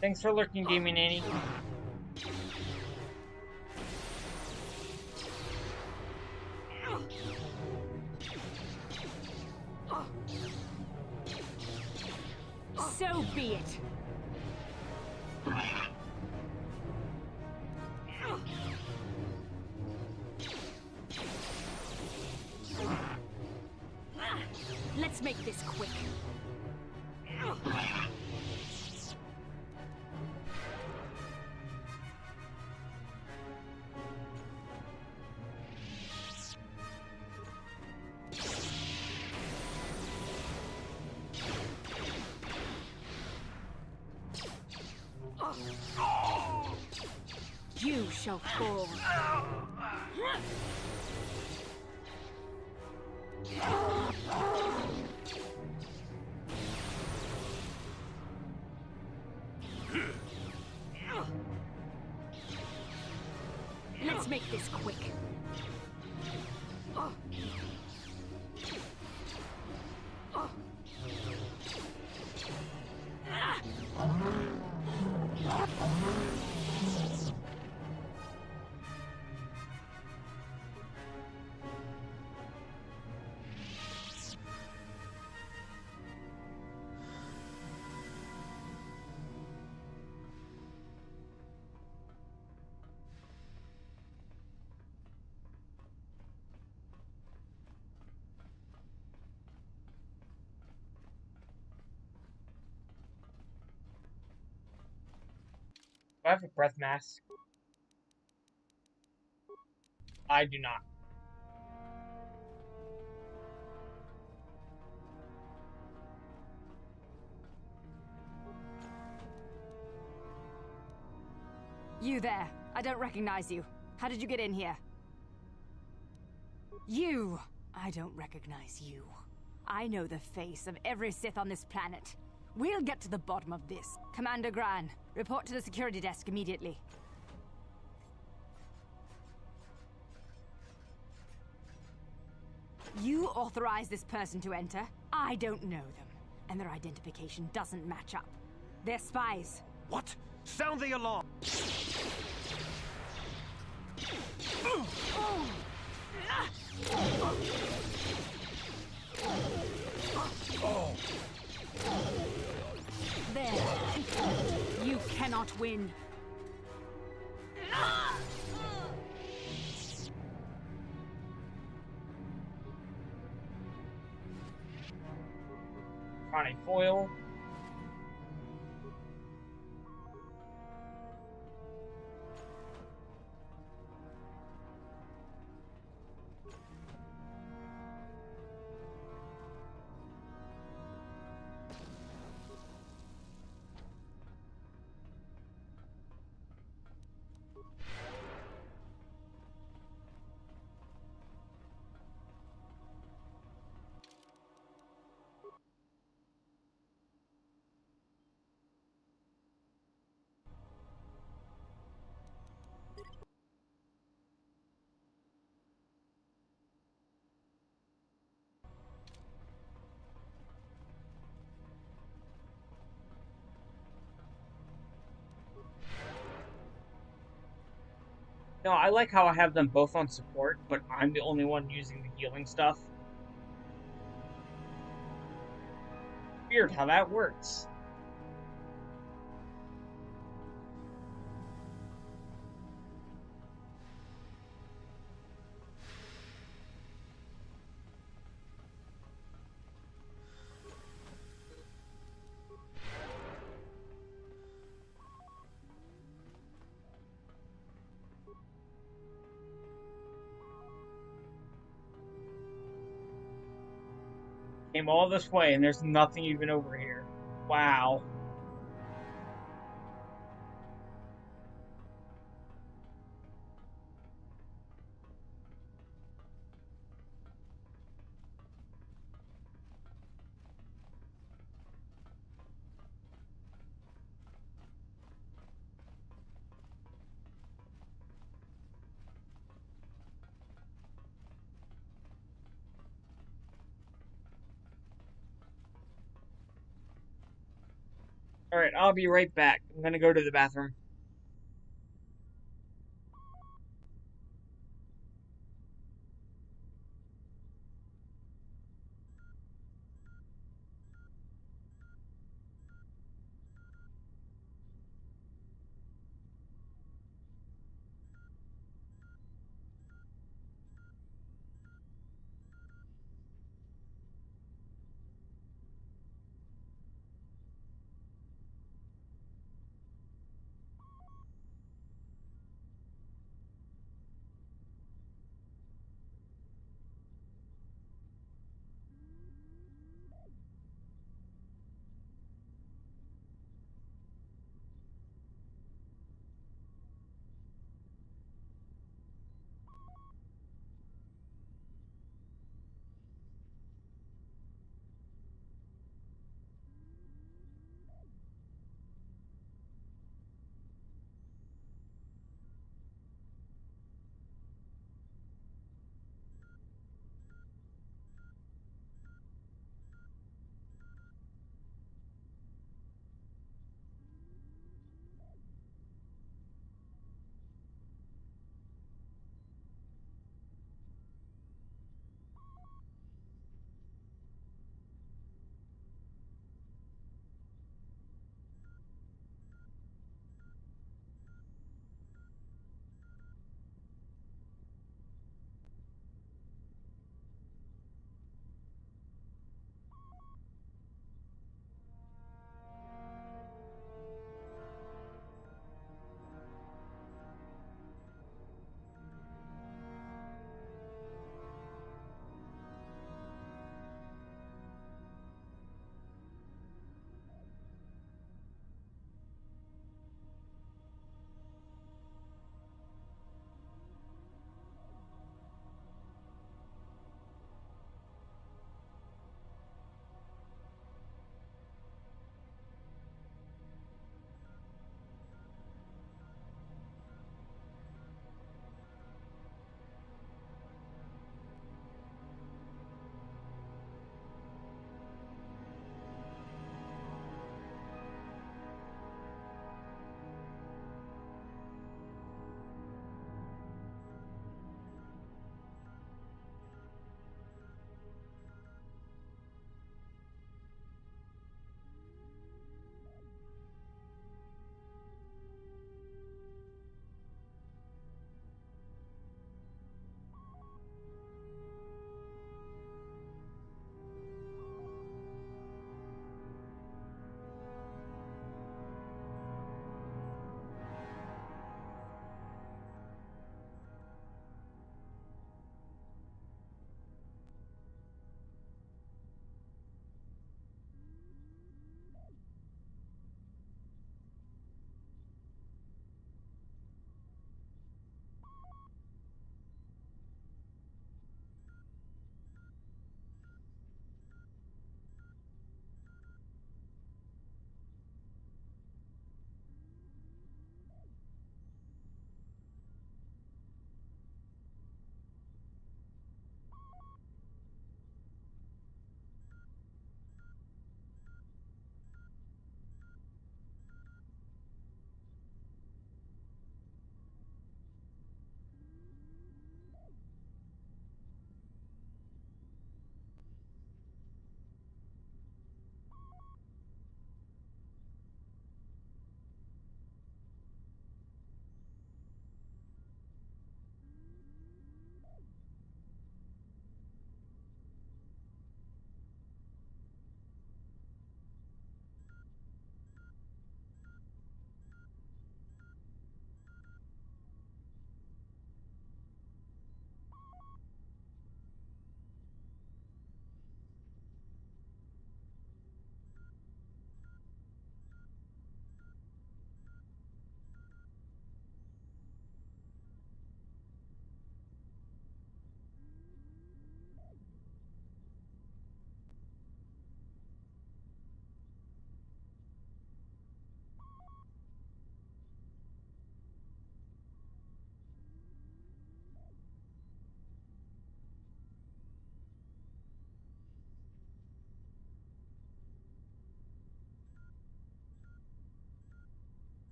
Thanks for lurking, Gaming Nanny. So be it. Let's make this quick. You shall fall. Let's make this quick. Do I have a breath mask? I do not. You there. I don't recognize you. How did you get in here? You! I don't recognize you. I know the face of every Sith on this planet. We'll get to the bottom of this. Commander Gran, report to the security desk immediately. You authorized this person to enter. I don't know them, and their identification doesn't match up. They're spies. What? Sound the alarm! There. You cannot win. Found a foil. No, I like how I have them both on support, but I'm the only one using the healing stuff. Weird how that works. Came all this way and there's nothing even over here. Wow. Alright, I'll be right back. I'm gonna go to the bathroom.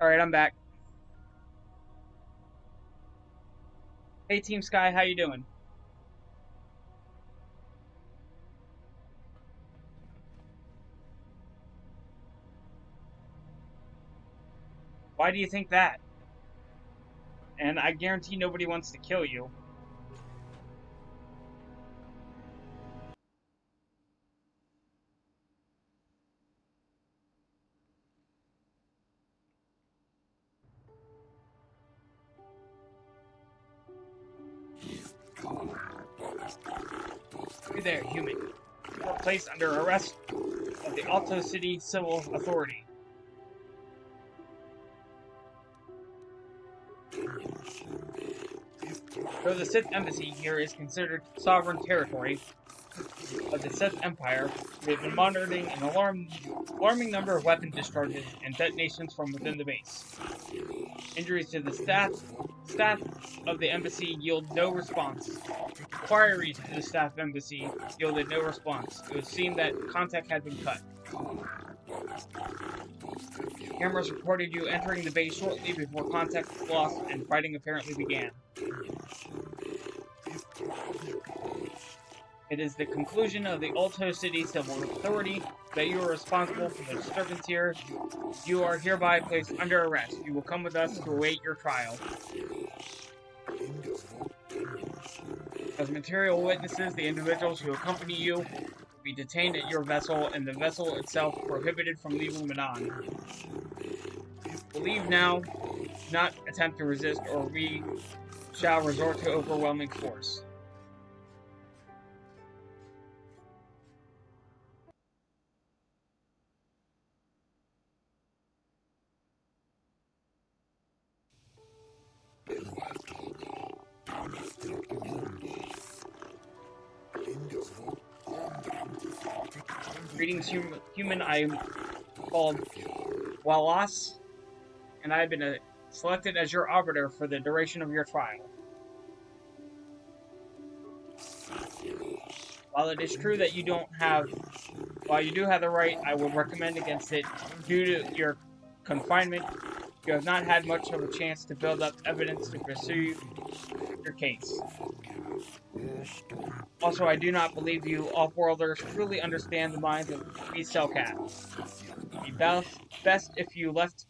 Alright, I'm back. Hey, Team Sky, how you doing? Why do you think that? And I guarantee nobody wants to kill you. Hey there, human. You are placed under arrest of the Alto City Civil Authority. Though the Sith Embassy here is considered sovereign territory of the Sith Empire, we have been monitoring an alarming number of weapon discharges and detonations from within the base. Injuries to the staff of the embassy yield no response. Inquiries to the staff embassy yielded no response. It would seem that contact had been cut. Cameras reported you entering the base shortly before contact was lost and fighting apparently began. It is the conclusion of the Alto City Civil Authority that you are responsible for the disturbance here. You are hereby placed under arrest. You will come with us to await your trial. As material witnesses, the individuals who accompany you will be detained at your vessel, and the vessel itself prohibited from leaving Medan. Leave now, do not attempt to resist, or we shall resort to overwhelming force. Greetings, human. I am called Wallace, and I have been selected as your arbiter for the duration of your trial. While it is true that you do have the right, I would recommend against it. Due to your confinement, you have not had much of a chance to build up evidence to pursue your case. Also, I do not believe you off-worlders truly understand the minds of these Selkath. It would be best if you left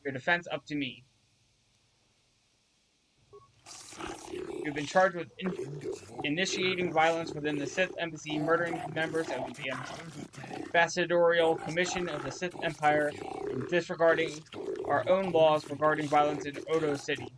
your defense up to me. You've been charged with initiating violence within the Sith Embassy, murdering members of the Ambassadorial Commission of the Sith Empire, and disregarding our own laws regarding violence in Odo City.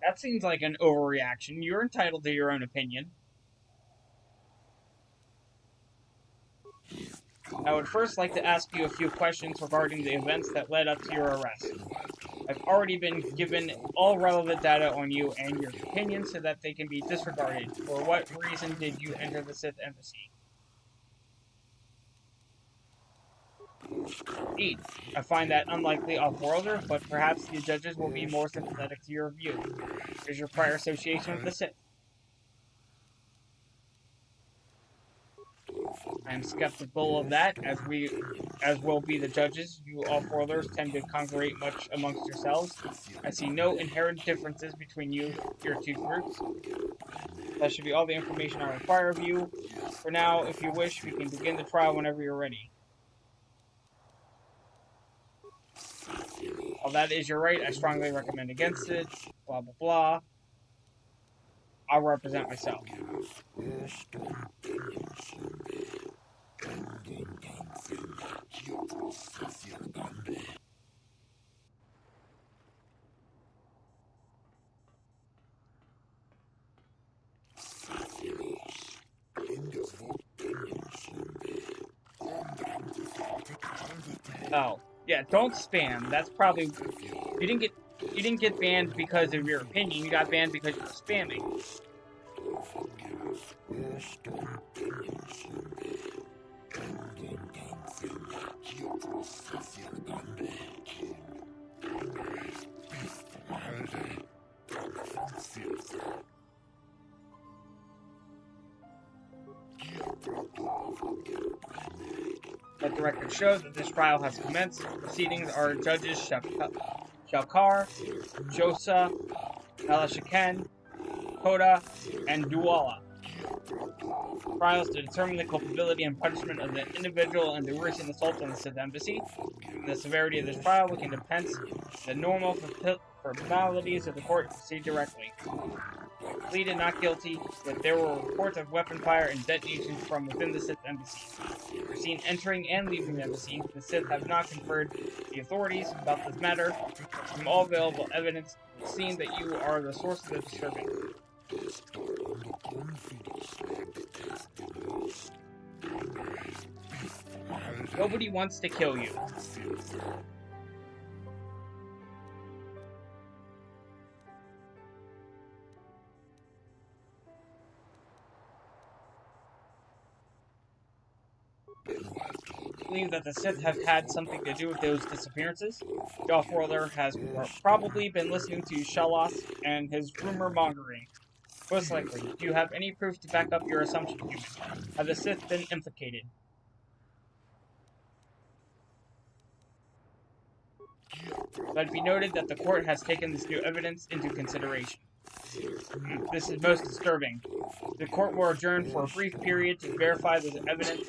That seems like an overreaction. You're entitled to your own opinion. I would first like to ask you a few questions regarding the events that led up to your arrest. I've already been given all relevant data on you and your opinions so that they can be disregarded. For what reason did you enter the Sith Embassy? Indeed, I find that unlikely off-worlder, but perhaps the judges will be more sympathetic to your view. Is your prior association with the Sith? I am skeptical of that, as will be the judges. You off-worlders tend to congregate much amongst yourselves. I see no inherent differences between your two groups. That should be all the information I require of you. For now, if you wish, we can begin the trial whenever you're ready. While that is your right, I strongly recommend against it. Blah, blah, blah. I'll represent myself. Oh, yeah, don't spam. That's probably... You didn't get banned because of your opinion. You got banned because you were spamming. Let the record show that this trial has commenced. Proceedings are judges Shalkar, Josa, Alashaken, Koda, and Duala. Trials to determine the culpability and punishment of the individual in the recent assault on the Sith Embassy. In the severity of this trial, we can dispense the normal formalities of the court and proceed directly. Pleaded not guilty, yet there were reports of weapon fire and detonations from within the Sith Embassy. Were seen entering and leaving the embassy. The Sith have not conferred the authorities about this matter. From all available evidence, it would seem that you are the source of the disturbance. Nobody wants to kill you. Believe that the Sith have had something to do with those disappearances. The Offworlder has probably been listening to Shalos and his rumor mongering. Most likely. Do you have any proof to back up your assumption, human? Have the Sith been implicated? Let it be noted that the court has taken this new evidence into consideration. This is most disturbing. The court will adjourn for a brief period to verify this evidence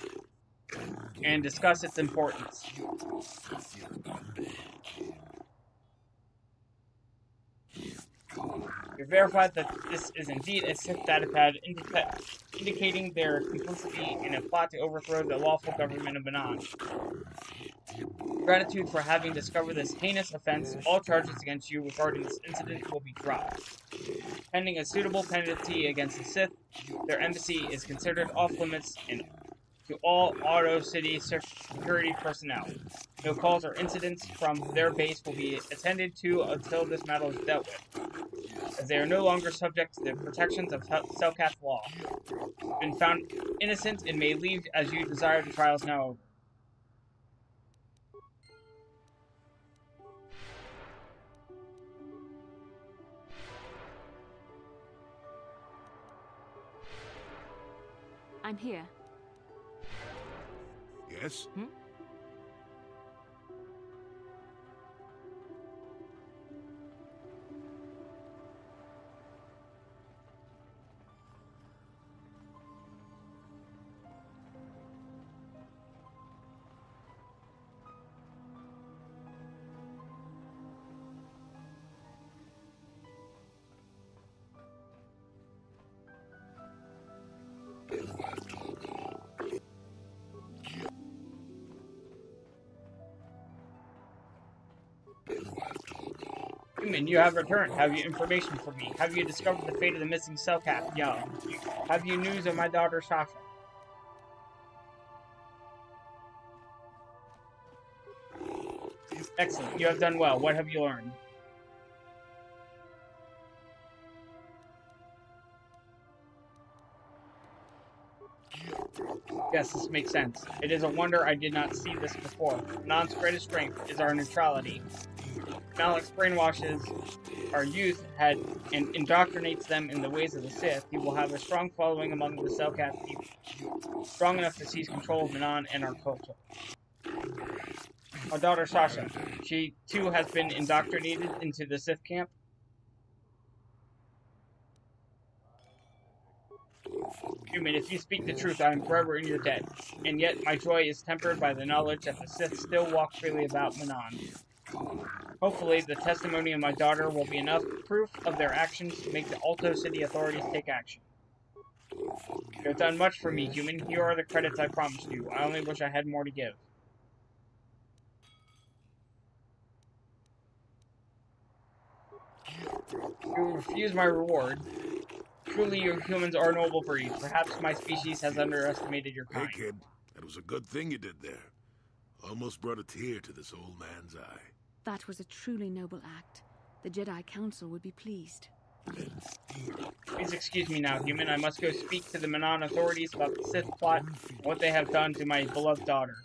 and discuss its importance. We verified that this is indeed a Sith datapad indicating their complicity in a plot to overthrow the lawful government of Manan. Gratitude for having discovered this heinous offense, all charges against you regarding this incident will be dropped. Pending a suitable penalty against the Sith, their embassy is considered off-limits to all Auto City security personnel. No calls or incidents from their base will be attended to until this matter is dealt with, as they are no longer subject to the protections of Selkath law. Been found innocent and may leave as you desire. The trial is now over. I'm here. Yes? Human, you have returned. Have you information for me? Have you discovered the fate of the missing Selkath young? Have you news of my daughter Sasha? Excellent. You have done well. What have you learned? Yes, this makes sense. It is a wonder I did not see this before. Nan's greatest strength is our neutrality. Malix brainwashes our youth and indoctrinates them in the ways of the Sith. He will have a strong following among the Selkath people, strong enough to seize control of Manan and our culture. Our daughter Sasha, she too has been indoctrinated into the Sith camp. Human, if you speak the truth, I am forever in your debt, and yet my joy is tempered by the knowledge that the Sith still walk freely about Manan. Hopefully, the testimony of my daughter will be enough proof of their actions to make the Alto City authorities take action. You have done much for me, human. Here are the credits I promised you. I only wish I had more to give. You refuse my reward. Truly, you humans are a noble breed. Perhaps my species has underestimated your kind. Hey, kid. That was a good thing you did there. Almost brought a tear to this old man's eye. That was a truly noble act. The Jedi Council would be pleased. Please excuse me now, human. I must go speak to the Manan authorities about the Sith plot and what they have done to my beloved daughter.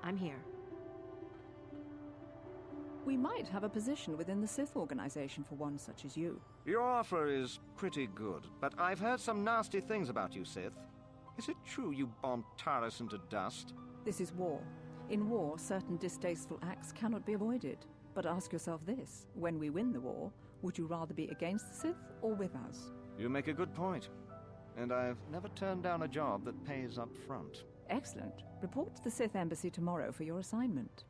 I'm here. We might have a position within the Sith organization for one such as you. Your offer is pretty good, but I've heard some nasty things about you, Sith. Is it true you bombed Taris into dust? This is war. In war, certain distasteful acts cannot be avoided. But ask yourself this, when we win the war, would you rather be against the Sith or with us? You make a good point. And I've never turned down a job that pays up front. Excellent. Report to the Sith Embassy tomorrow for your assignment.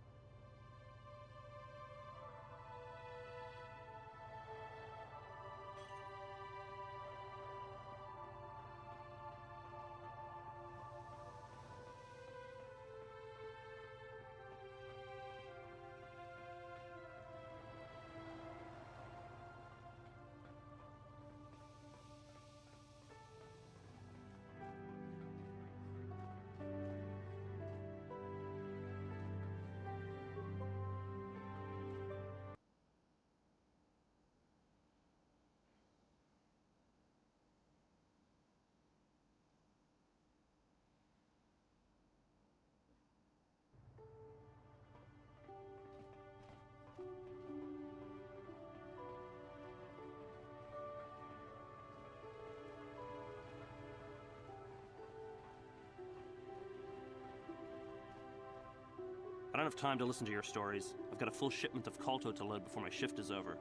I don't have time to listen to your stories. I've got a full shipment of Kolto to load before my shift is over.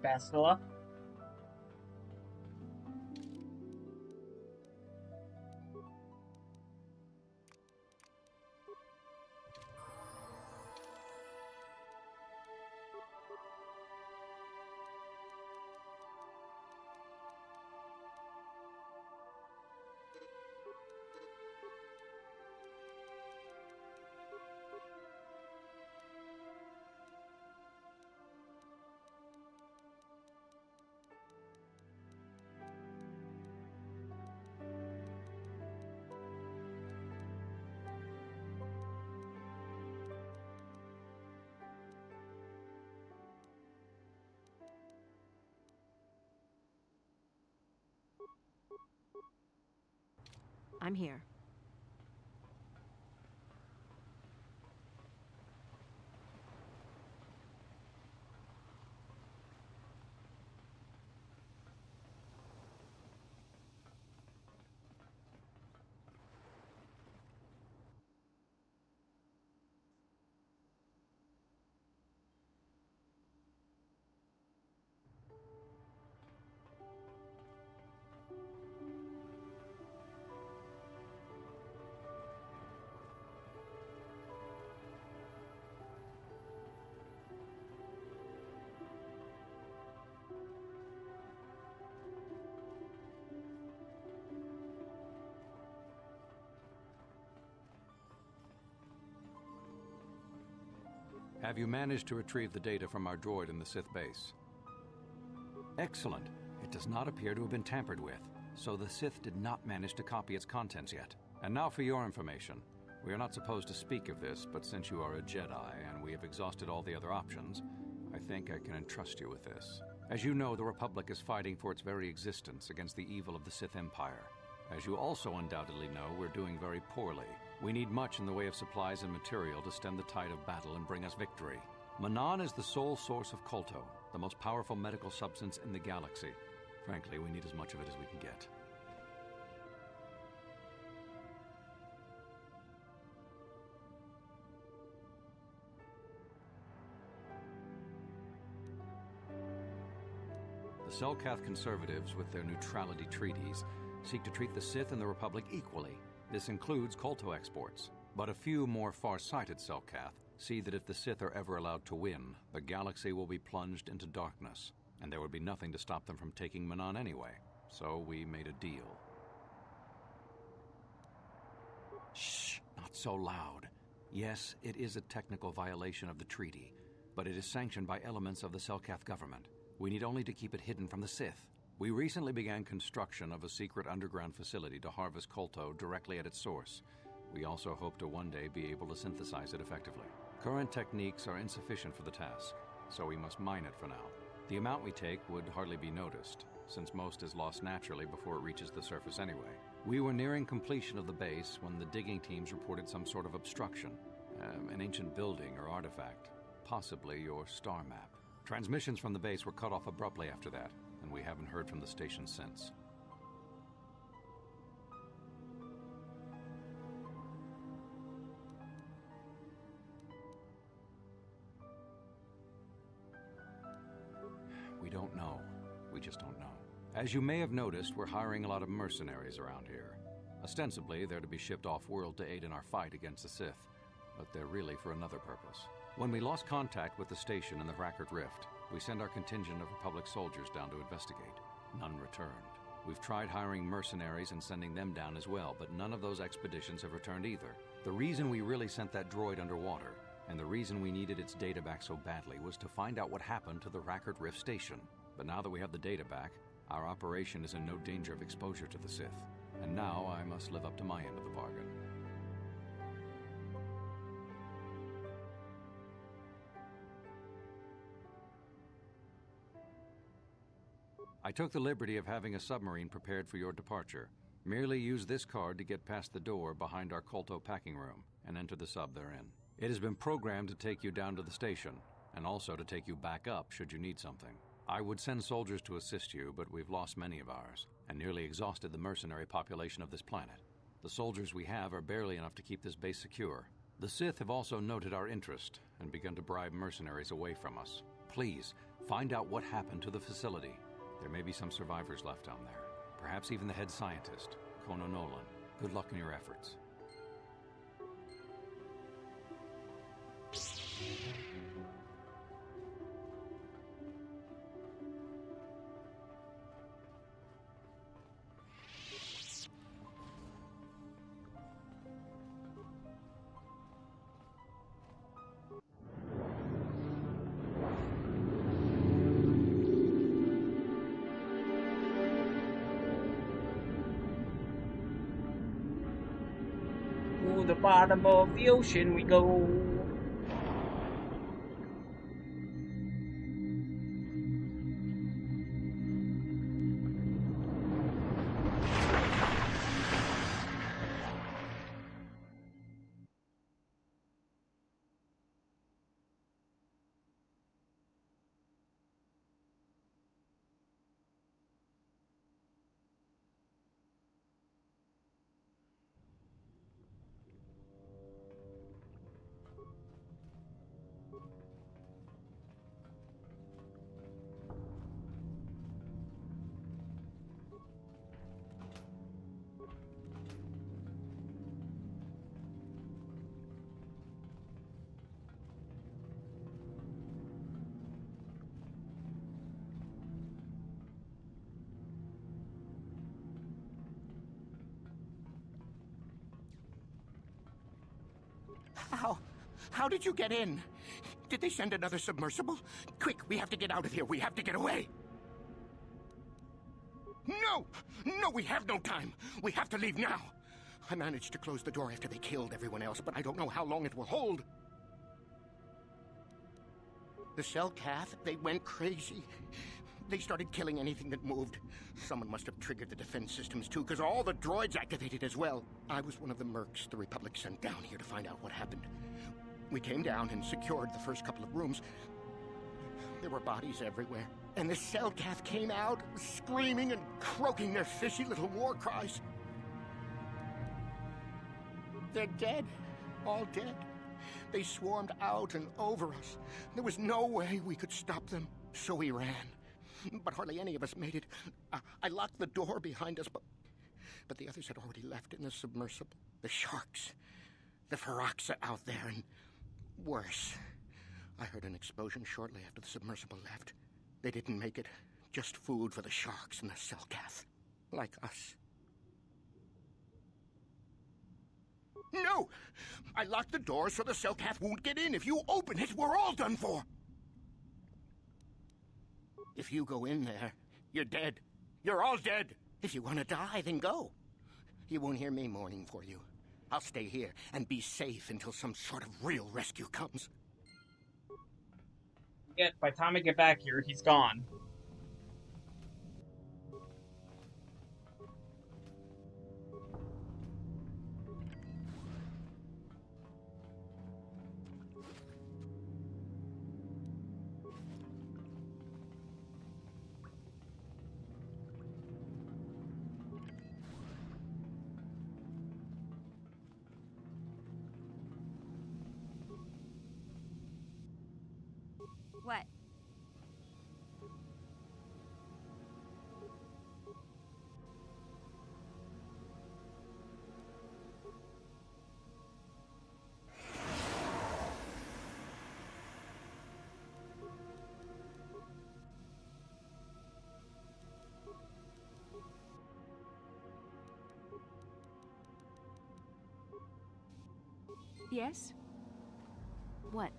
Bastila. I'm here. Have you managed to retrieve the data from our droid in the Sith base? Excellent. It does not appear to have been tampered with, so the Sith did not manage to copy its contents yet. And now for your information. We are not supposed to speak of this, but since you are a Jedi and we have exhausted all the other options, I think I can entrust you with this. As you know, the Republic is fighting for its very existence against the evil of the Sith Empire. As you also undoubtedly know, we're doing very poorly. We need much in the way of supplies and material to stem the tide of battle and bring us victory. Manan is the sole source of Kolto, the most powerful medical substance in the galaxy. Frankly, we need as much of it as we can get. The Selkath conservatives, with their neutrality treaties, seek to treat the Sith and the Republic equally. This includes Kolto exports. But a few more far-sighted Selkath see that if the Sith are ever allowed to win, the galaxy will be plunged into darkness, and there would be nothing to stop them from taking Manan anyway. So we made a deal. Shh, not so loud. Yes, it is a technical violation of the treaty, but it is sanctioned by elements of the Selkath government. We need only to keep it hidden from the Sith. We recently began construction of a secret underground facility to harvest colto directly at its source. We also hope to one day be able to synthesize it effectively. Current techniques are insufficient for the task, so we must mine it for now. The amount we take would hardly be noticed, since most is lost naturally before it reaches the surface anyway. We were nearing completion of the base when the digging teams reported some sort of obstruction. An ancient building or artifact, possibly your star map. Transmissions from the base were cut off abruptly after that, and we haven't heard from the station since. We don't know. We just don't know. As you may have noticed, we're hiring a lot of mercenaries around here. Ostensibly, they're to be shipped off-world to aid in our fight against the Sith, but they're really for another purpose. When we lost contact with the station in the Rackard Rift, we sent our contingent of Republic soldiers down to investigate. None returned. We've tried hiring mercenaries and sending them down as well, but none of those expeditions have returned either. The reason we really sent that droid underwater, and the reason we needed its data back so badly, was to find out what happened to the Rackard Rift station. But now that we have the data back, our operation is in no danger of exposure to the Sith. And now I must live up to my end of the bargain. I took the liberty of having a submarine prepared for your departure. Merely use this card to get past the door behind our colto packing room and enter the sub therein. It has been programmed to take you down to the station, and also to take you back up should you need something. I would send soldiers to assist you, but we've lost many of ours, and nearly exhausted the mercenary population of this planet. The soldiers we have are barely enough to keep this base secure. The Sith have also noted our interest, and begun to bribe mercenaries away from us. Please, find out what happened to the facility. There may be some survivors left down there. Perhaps even the head scientist, Kono Nolan. Good luck in your efforts. To the bottom of the ocean we go. How did you get in? Did they send another submersible? Quick, we have to get out of here. We have to get away. No! No, we have no time. We have to leave now. I managed to close the door after they killed everyone else, but I don't know how long it will hold. The Selkath, they went crazy. They started killing anything that moved. Someone must have triggered the defense systems too, because all the droids activated as well. I was one of the mercs the Republic sent down here to find out what happened. We came down and secured the first couple of rooms. There were bodies everywhere. And the Selkath came out, screaming and croaking their fishy little war cries. They're dead. All dead. They swarmed out and over us. There was no way we could stop them, so we ran. But hardly any of us made it. I locked the door behind us, but the others had already left in the submersible. The sharks. The Feroxa out there, and worse. I heard an explosion shortly after the submersible left. They didn't make it. Just food for the sharks and the Selkath. Like us. No! I locked the door so the Selkath won't get in. If you open it, we're all done for. If you go in there, you're dead. You're all dead. If you want to die, then go. You won't hear me mourning for you. I'll stay here and be safe until some sort of real rescue comes. Yet, by the time I get back here, he's gone. What? Yes? What?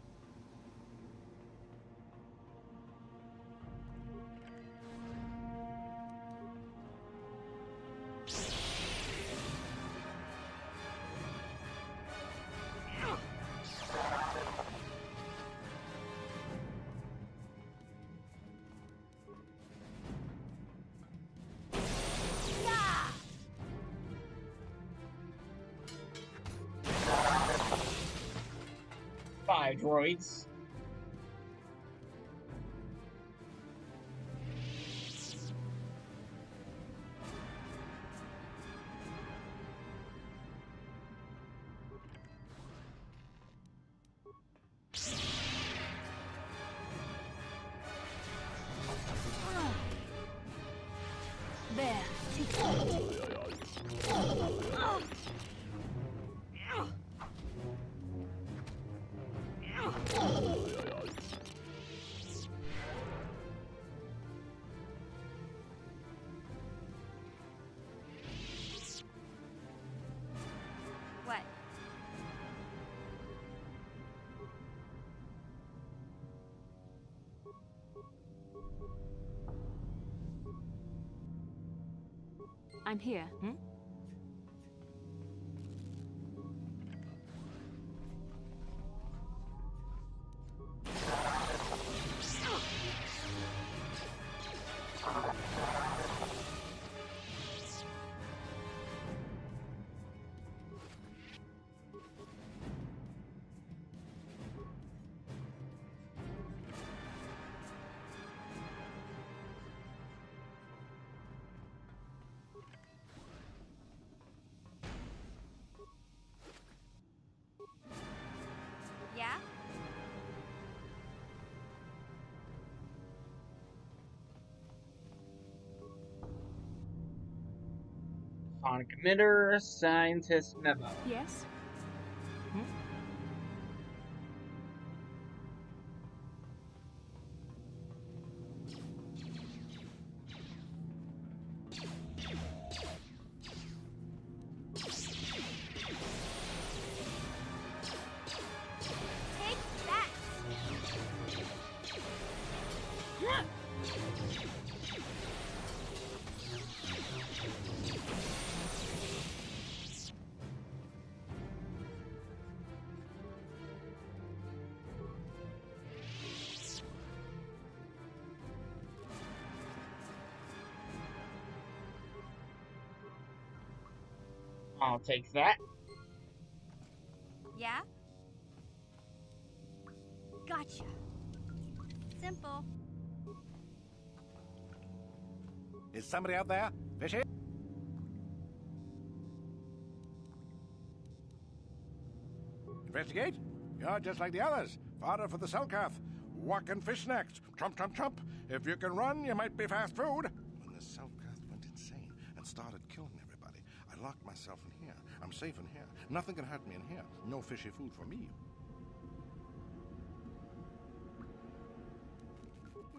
Bye, droids. There. What? I'm here. Yeah? Sonic emitter, scientist memo. Yes? Take that! I'll take that. Yeah? Gotcha. Simple. Is somebody out there? Fishy? Investigate? You're just like the others. Fodder for the Selkath. Walk and fish next. Trump, trump, trump. If you can run, you might be fast food. When the Selkath went insane and started killing everybody, I locked myself in here. I'm safe in here. Nothing can hurt me in here. No fishy food for me.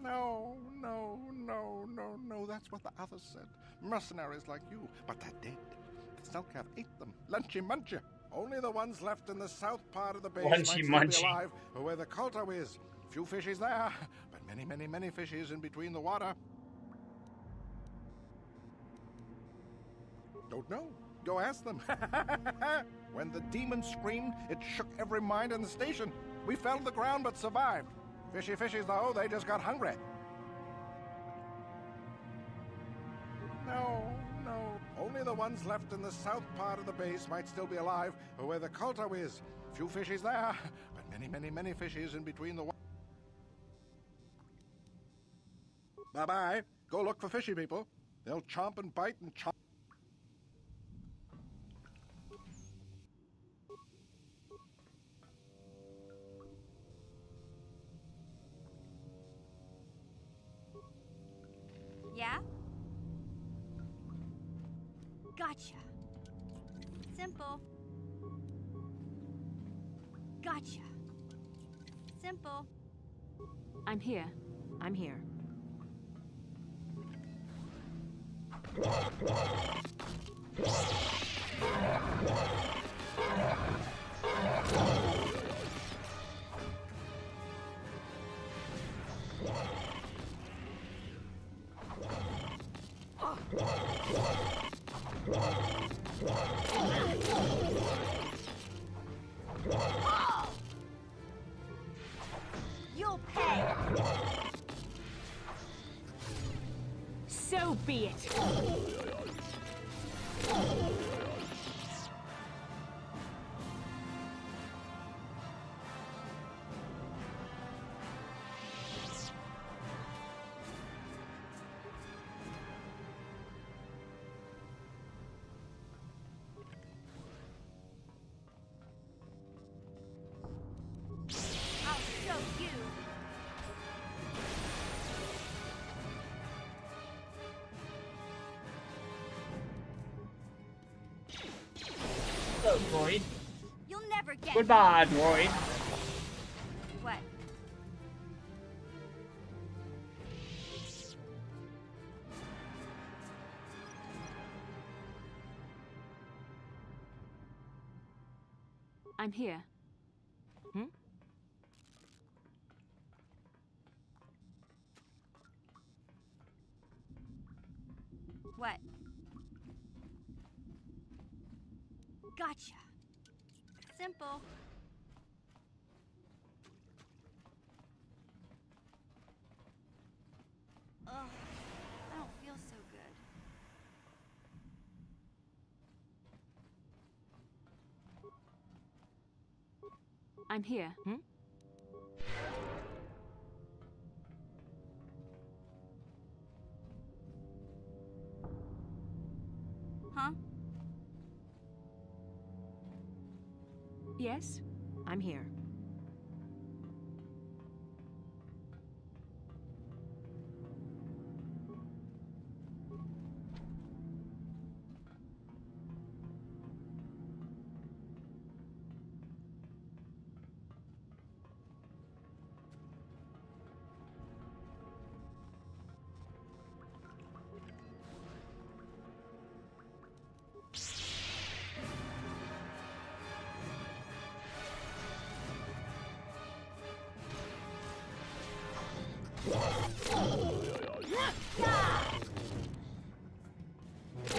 No, no, no, no, no. That's what the others said. Mercenaries like you. But they're dead. The Selkath ate them. Lunchy munchy. Only the ones left in the south part of the base might still be alive, or where the Culto is. Few fishies there, but many, many, many fishies in between the water. Don't know. Go ask them. When the demon screamed, it shook every mind in the station. We fell to the ground but survived. Fishy fishies, though, they just got hungry. No. Only the ones left in the south part of the base might still be alive, or where the Culto is. Few fishies there, but many fishies in between the... Bye-bye. Go look for fishy people. They'll chomp and bite and chomp. Yeah? Gotcha. Simple. Gotcha. Simple. I'm here. I'm here. You'll pay. So be it. I'll show you. Hello, droid. You'll never get Goodbye, me. droid. What? I'm here. Hmm? What? Gotcha. Simple. Ugh, I don't feel so good. I'm here. Hmm? Huh? Yes, I'm here.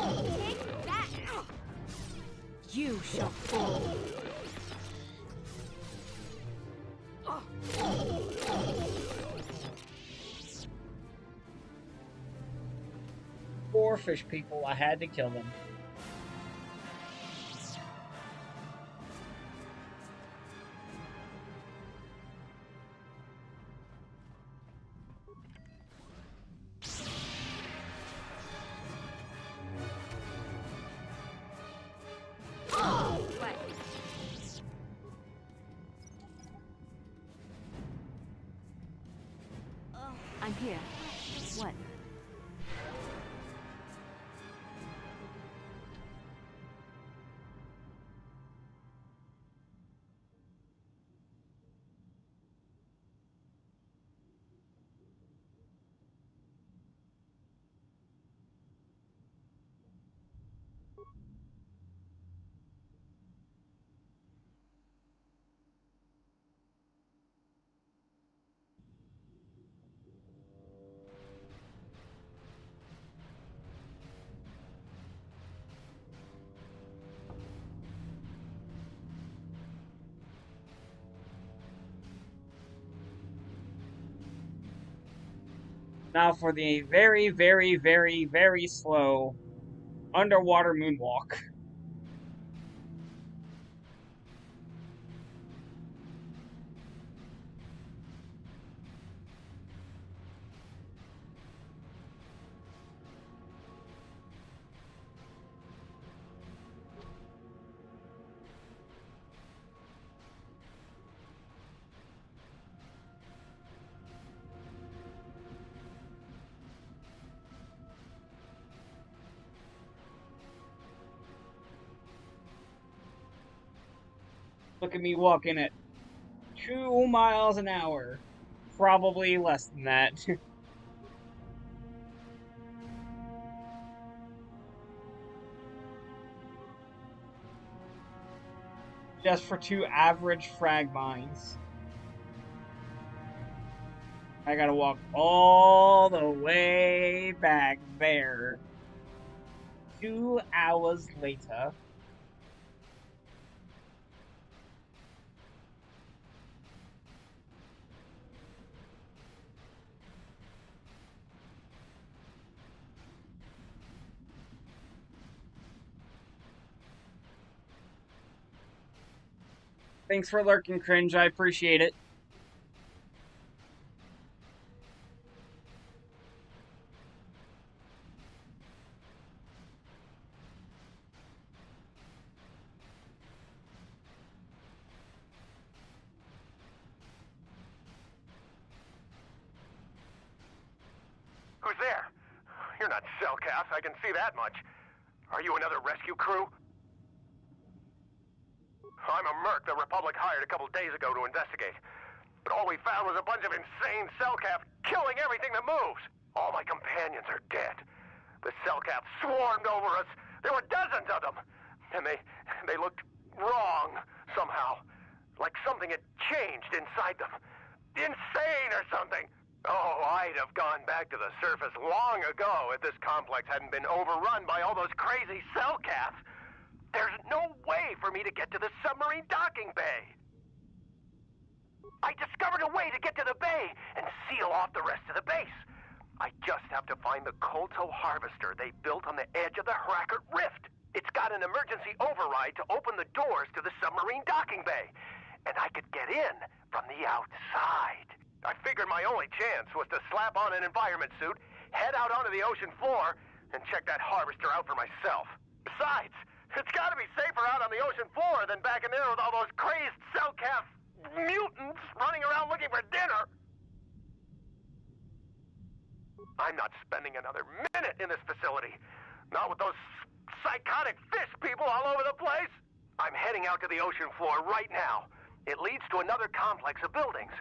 Take that! You shall fall. Poor fish people, I had to kill them. What? I'm here. What? Now for the very, very, very, very slow underwater moonwalk. Look at me walking at 2 miles an hour. Probably less than that. Just for 2 average frag mines. I gotta walk all the way back there. 2 hours later. Thanks for lurking, Cringe. I appreciate it. Who's there? You're not Cellcast, I can see that much. Are you another rescue crew? I'm a merc the Republic hired a couple days ago to investigate. But all we found was a bunch of insane Cellcast killing everything that moves. All my companions are dead. The Cellcast swarmed over us. There were dozens of them. And they looked wrong, somehow. Like something had changed inside them. Insane or something. Oh, I'd have gone back to the surface long ago if this complex hadn't been overrun by all those crazy Cellcasts. There's no way for me to get to the submarine docking bay. I discovered a way to get to the bay and seal off the rest of the base. I just have to find the Kolto harvester they built on the edge of the Hrackert Rift. It's got an emergency override to open the doors to the submarine docking bay. And I could get in from the outside. I figured my only chance was to slap on an environment suit, head out onto the ocean floor, and check that harvester out for myself. Besides, it's gotta be safer out on the ocean floor than back in there with all those crazed Cellcast mutants running around looking for dinner. I'm not spending another minute in this facility. Not with those psychotic fish people all over the place. I'm heading out to the ocean floor right now. It leads to another complex of buildings.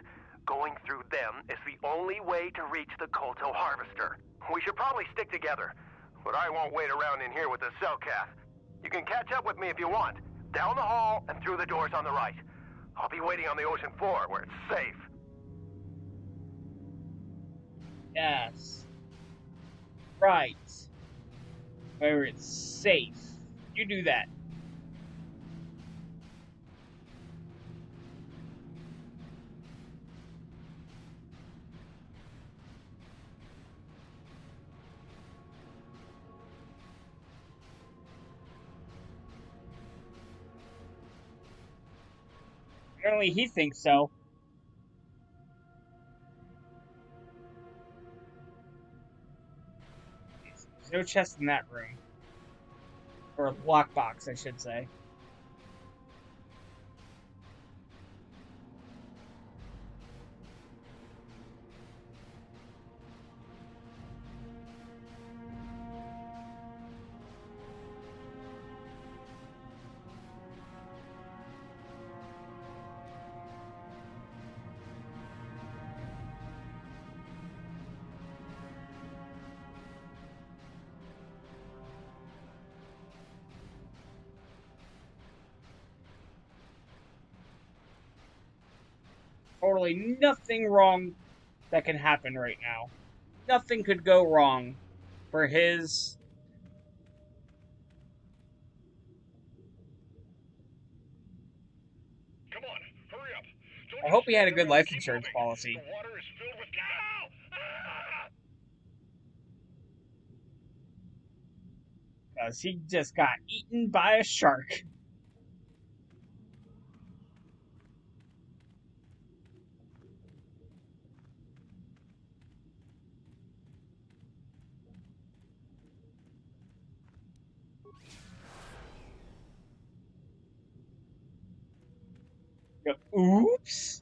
Going through them is the only way to reach the Kolto harvester. We should probably stick together, but I won't wait around in here with the Cellcast. You can catch up with me if you want. Down the hall and through the doors on the right. I'll be waiting on the ocean floor where it's safe. Yes. Right. Where it's safe. You do that. Apparently he thinks so. There's no chest in that room. Or a lockbox, I should say. Totally nothing wrong that can happen right now. Nothing could go wrong for his... Come on, hurry up. I hope he had a good life insurance policy. The water is filled with... Ow! Ah! Because he just got eaten by a shark. Oops.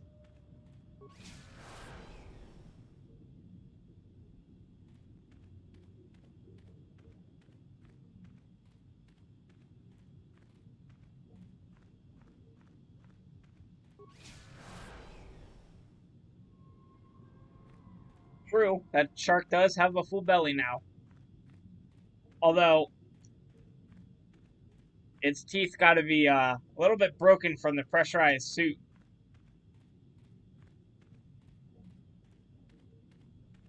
True, that shark does have a full belly now. Although, its teeth gotta be a little bit broken from the pressurized suit.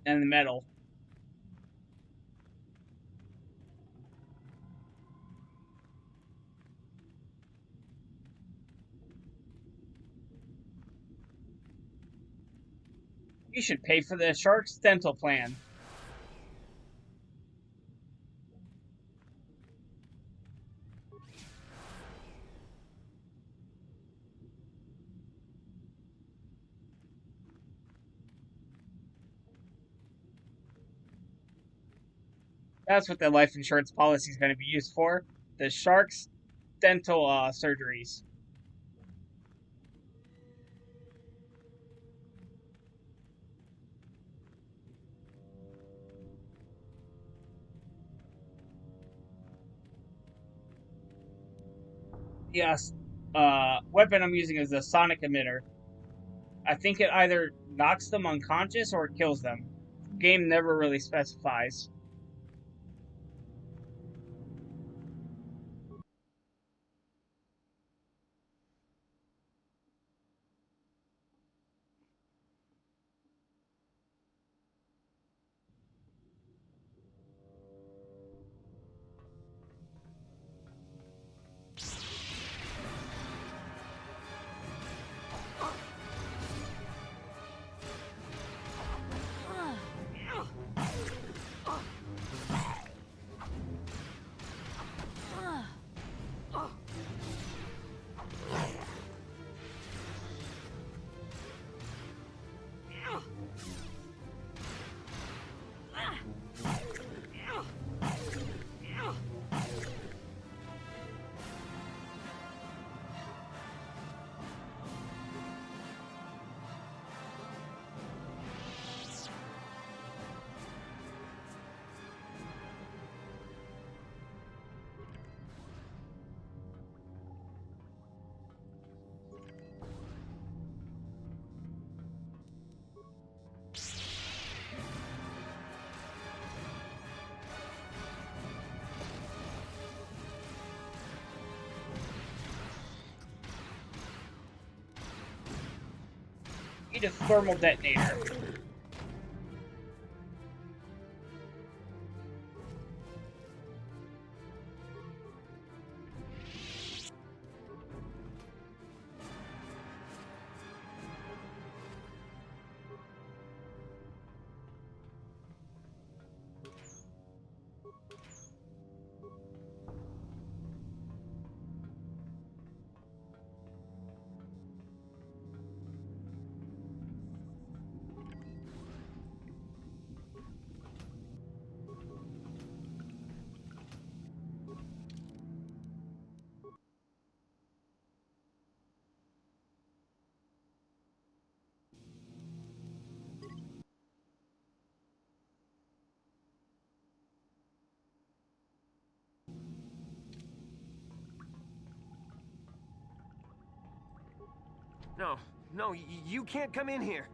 And the metal. You should pay for the shark's dental plan. That's what the life insurance policy is going to be used for. The shark's dental surgeries. Yes, weapon I'm using is a sonic emitter. I think it either knocks them unconscious or it kills them. Game never really specifies. Need a thermal detonator. No, no, you can't come in here.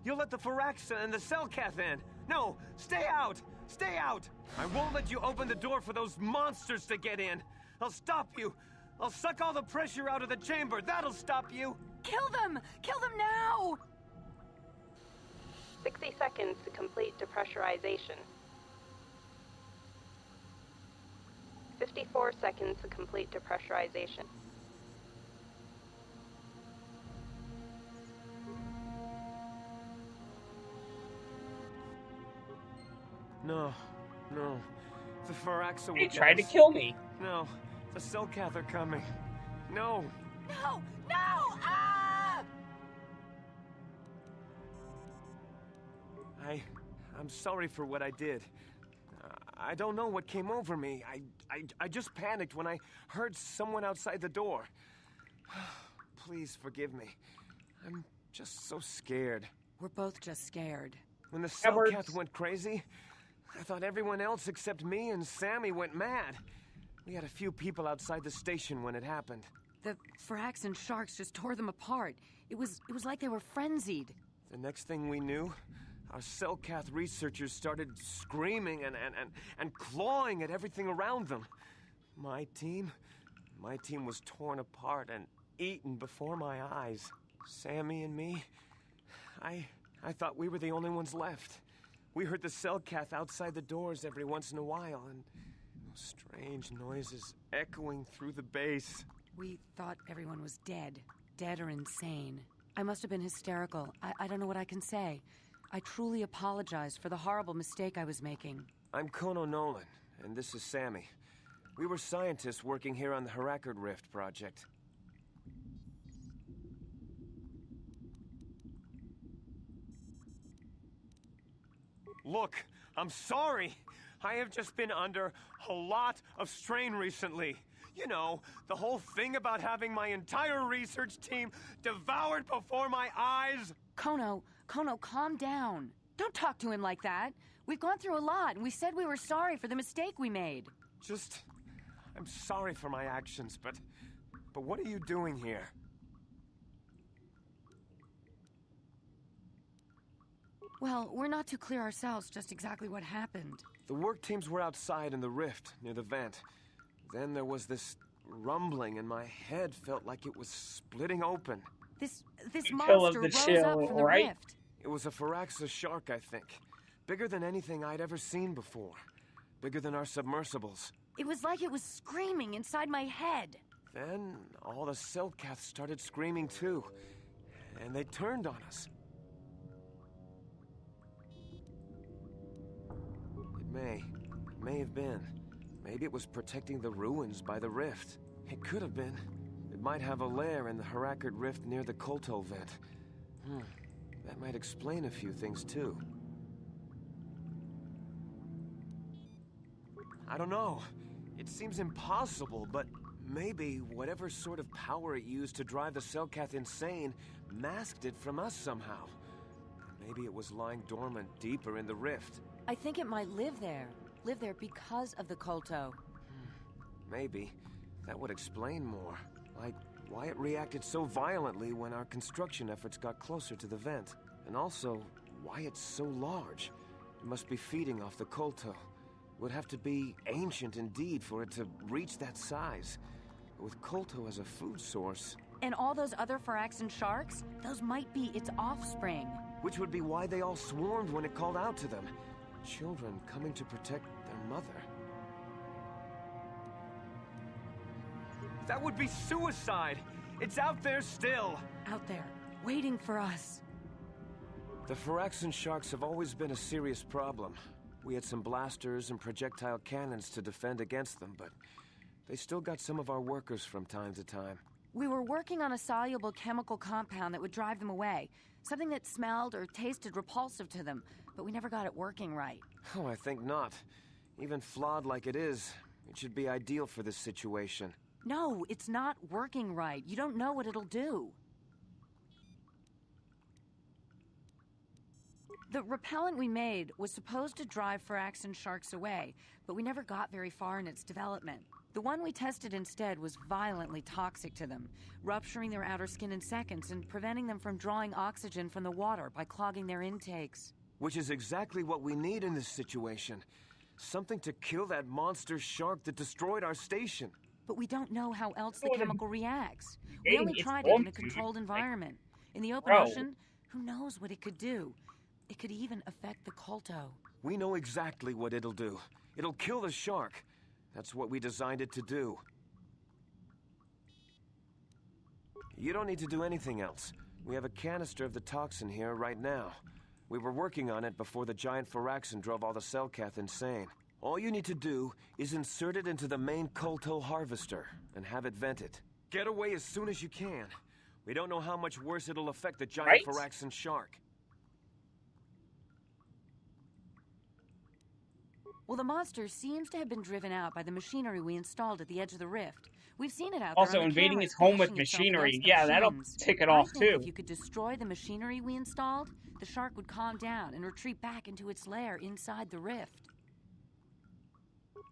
You'll let the Firaxa and the Selkath in. No, stay out! Stay out! I won't let you open the door for those monsters to get in. I'll stop you. I'll suck all the pressure out of the chamber. That'll stop you. Kill them! Kill them now! 60 seconds to complete depressurization. 54 seconds to complete depressurization. No, no. The Faraxa will They get tried to us. kill me. No, the Selkath are coming. No. No! No! Ah! I'm sorry for what I did. I don't know what came over me. I just panicked when I heard someone outside the door. Please forgive me. I'm just so scared. We're both just scared. When the Selkath went crazy, I thought everyone else except me and Sammy went mad. We had a few people outside the station when it happened. The Faraxan sharks just tore them apart. It was like they were frenzied. The next thing we knew, our Selkath researchers started screaming and clawing at everything around them. My team was torn apart and eaten before my eyes. Sammy and me, I thought we were the only ones left. We heard the Selkath outside the doors every once in a while, and strange noises echoing through the base. We thought everyone was dead. Dead or insane. I must have been hysterical. I don't know what I can say. I truly apologize for the horrible mistake I was making. I'm Kono Nolan, and this is Sammy. We were scientists working here on the Harakard Rift project. Look, I'm sorry. I have just been under a lot of strain recently. You know, the whole thing about having my entire research team devoured before my eyes. Kono, calm down. Don't talk to him like that. We've gone through a lot, and we said we were sorry for the mistake we made. I'm sorry for my actions, but what are you doing here? Well, we're not too clear ourselves just exactly what happened. The work teams were outside in the rift, near the vent. Then there was this rumbling, and my head felt like it was splitting open. This monster rose chill, up from the right? rift. It was a Faraxa shark, I think. Bigger than anything I'd ever seen before. Bigger than our submersibles. It was like it was screaming inside my head. Then all the Selkath started screaming too. And they turned on us. It may have been. Maybe it was protecting the ruins by the rift. It could have been. It might have a lair in the Harakard Rift near the Kolto vent. That might explain a few things too. I don't know. It seems impossible, but maybe whatever sort of power it used to drive the Selkath insane masked it from us somehow. Maybe it was lying dormant deeper in the rift. I think it might live there. Live there because of the Kolto. Maybe. That would explain more. Like why it reacted so violently when our construction efforts got closer to the vent. And also, why it's so large. It must be feeding off the Kolto. It would have to be ancient indeed for it to reach that size. With Kolto as a food source... And all those other Faraxan sharks? Those might be its offspring. Which would be why they all swarmed when it called out to them. Children coming to protect their mother. That would be suicide! It's out there still! Out there, waiting for us. The Faraxan sharks have always been a serious problem. We had some blasters and projectile cannons to defend against them, but they still got some of our workers from time to time. We were working on a soluble chemical compound that would drive them away. Something that smelled or tasted repulsive to them, but we never got it working right. Oh, I think not. Even flawed like it is, it should be ideal for this situation. No, it's not working right. You don't know what it'll do. The repellent we made was supposed to drive Faraxan sharks away, but we never got very far in its development. The one we tested instead was violently toxic to them, rupturing their outer skin in seconds and preventing them from drawing oxygen from the water by clogging their intakes. Which is exactly what we need in this situation. Something to kill that monster shark that destroyed our station. But we don't know how else the chemical reacts. We only tried it in a controlled environment. In the open ocean, who knows what it could do? It could even affect the Kolto. We know exactly what it'll do. It'll kill the shark. That's what we designed it to do. You don't need to do anything else. We have a canister of the toxin here right now. We were working on it before the giant Faraxan drove all the Selkath insane. All you need to do is insert it into the main Kolto harvester and have it vented. Get away as soon as you can. We don't know how much worse it'll affect the giant Phyraxan shark. Well, the monster seems to have been driven out by the machinery we installed at the edge of the rift. We've seen it out there Also, on the invading cameras, its home with bashing itself machinery. against the Yeah, that'll machines. tick it I off think too. if you could destroy the machinery we installed, the shark would calm down and retreat back into its lair inside the rift.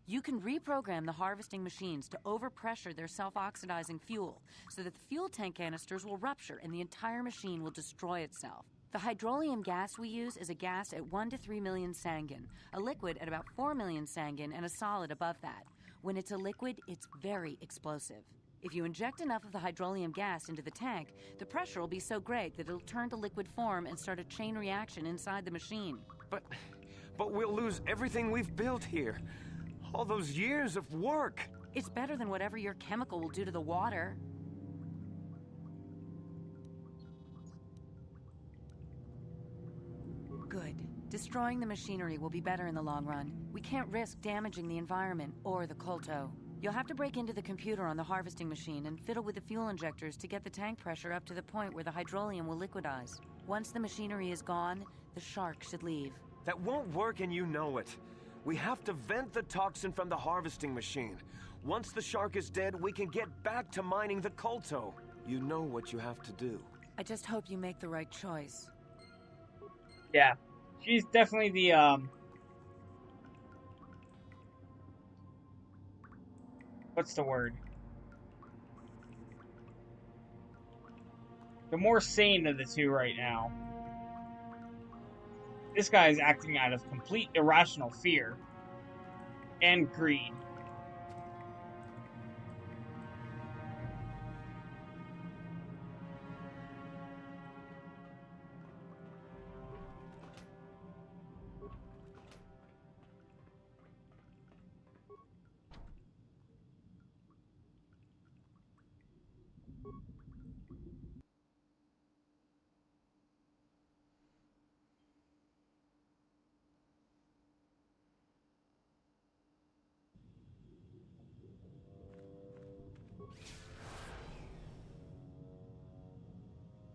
You can reprogram the harvesting machines to overpressure their self-oxidizing fuel so that the fuel tank canisters will rupture and the entire machine will destroy itself. The hydrolium gas we use is a gas at 1 to 3 million sangin, a liquid at about 4 million sangin, and a solid above that. When it's a liquid, it's very explosive. If you inject enough of the hydrolium gas into the tank, the pressure will be so great that it'll turn to liquid form and start a chain reaction inside the machine. But we'll lose everything we've built here. All those years of work. It's better than whatever your chemical will do to the water. Good. Destroying the machinery will be better in the long run. We can't risk damaging the environment or the Kolto. You'll have to break into the computer on the harvesting machine and fiddle with the fuel injectors to get the tank pressure up to the point where the hydrolium will liquidize. Once the machinery is gone, the shark should leave. That won't work and you know it. We have to vent the toxin from the harvesting machine. Once the shark is dead, we can get back to mining the Kolto. You know what you have to do. I just hope you make the right choice. Yeah. She's definitely the, what's the word? The more sane of the two right now. This guy is acting out of complete irrational fear and greed.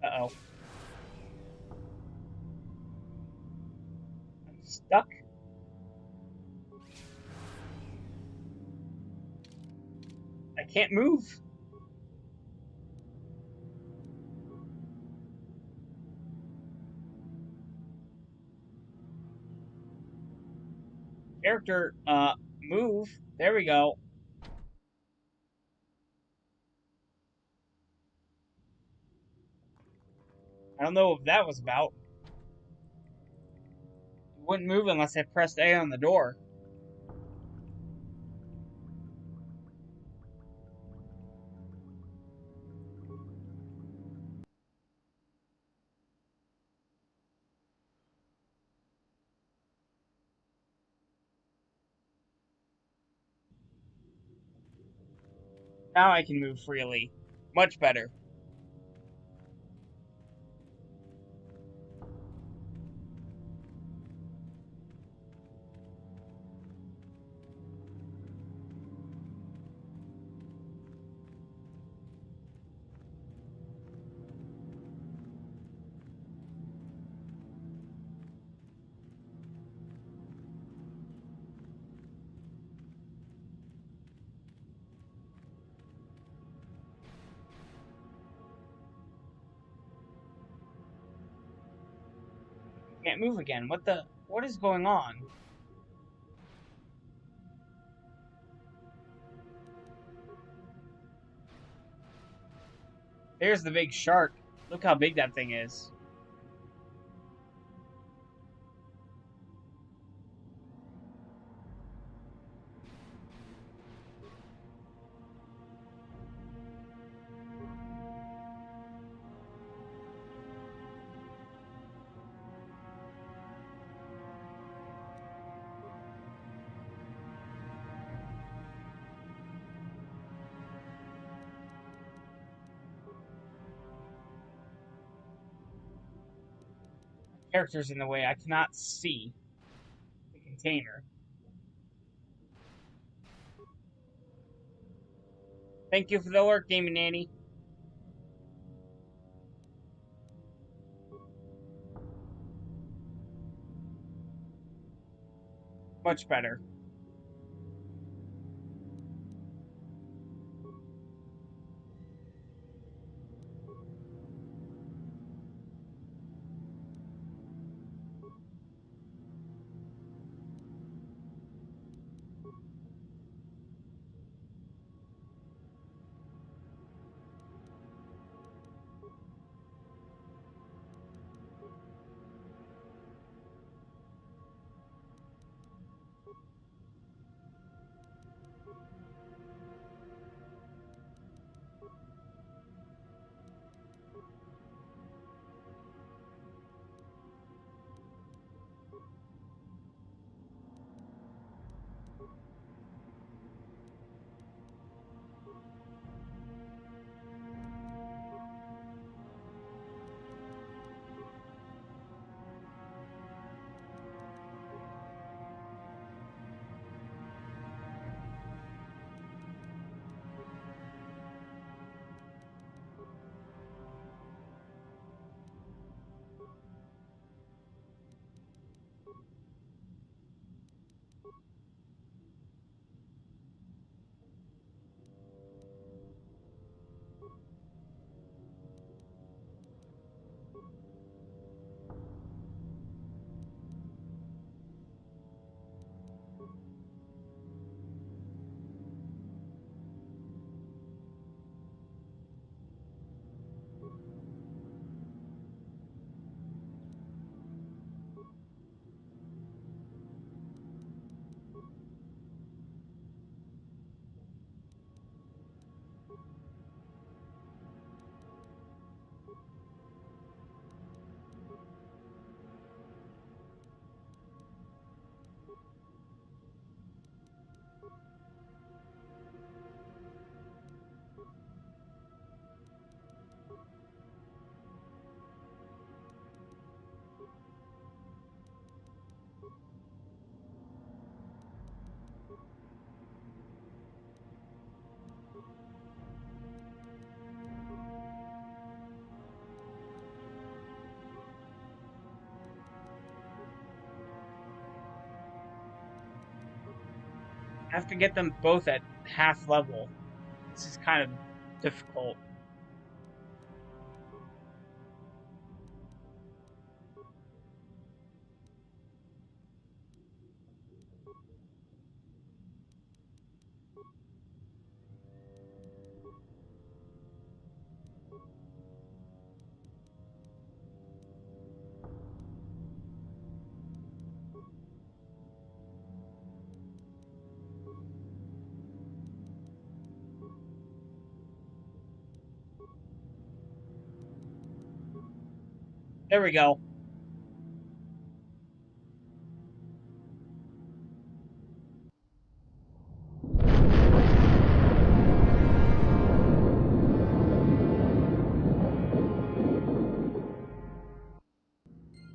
Uh-oh. I'm stuck. I can't move. Character, move. There we go. I don't know what that was about. It wouldn't move unless I pressed A on the door. Now I can move freely. Much better. Can't move again. What is going on? There's the big shark. Look how big that thing is. Characters in the way. I cannot see the container. Thank you for the alert, Gaming Nanny. Much better. I have to get them both at half level. This is kind of difficult. There we go.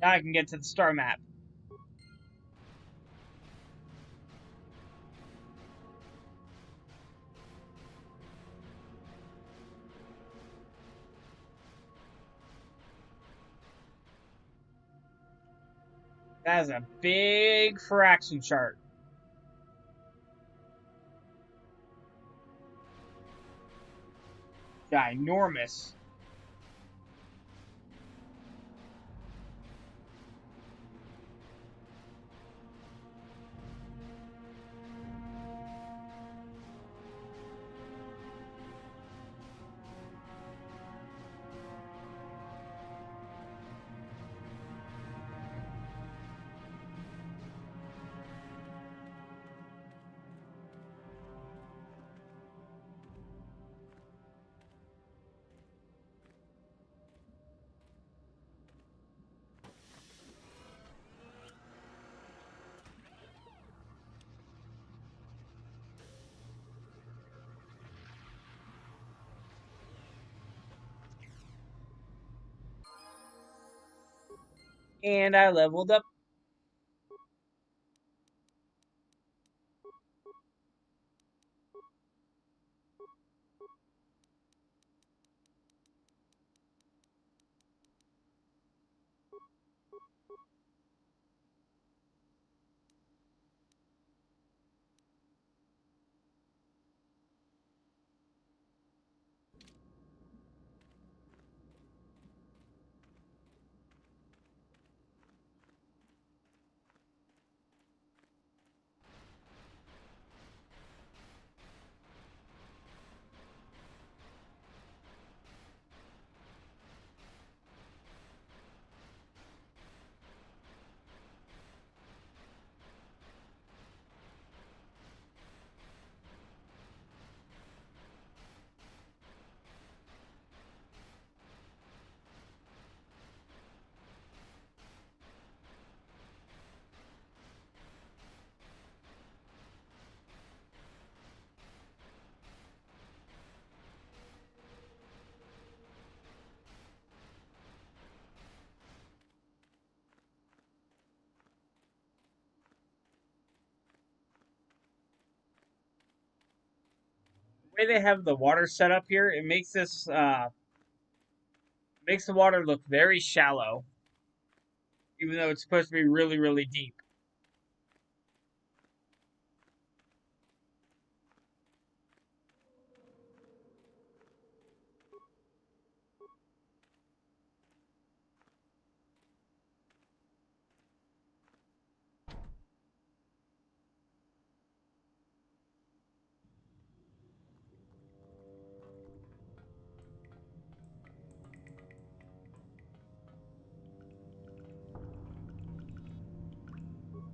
Now I can get to the star map. That is a big fraction chart. Ginormous. And I leveled up. way they have the water set up here, it makes this makes the water look very shallow, even though it's supposed to be really, really deep.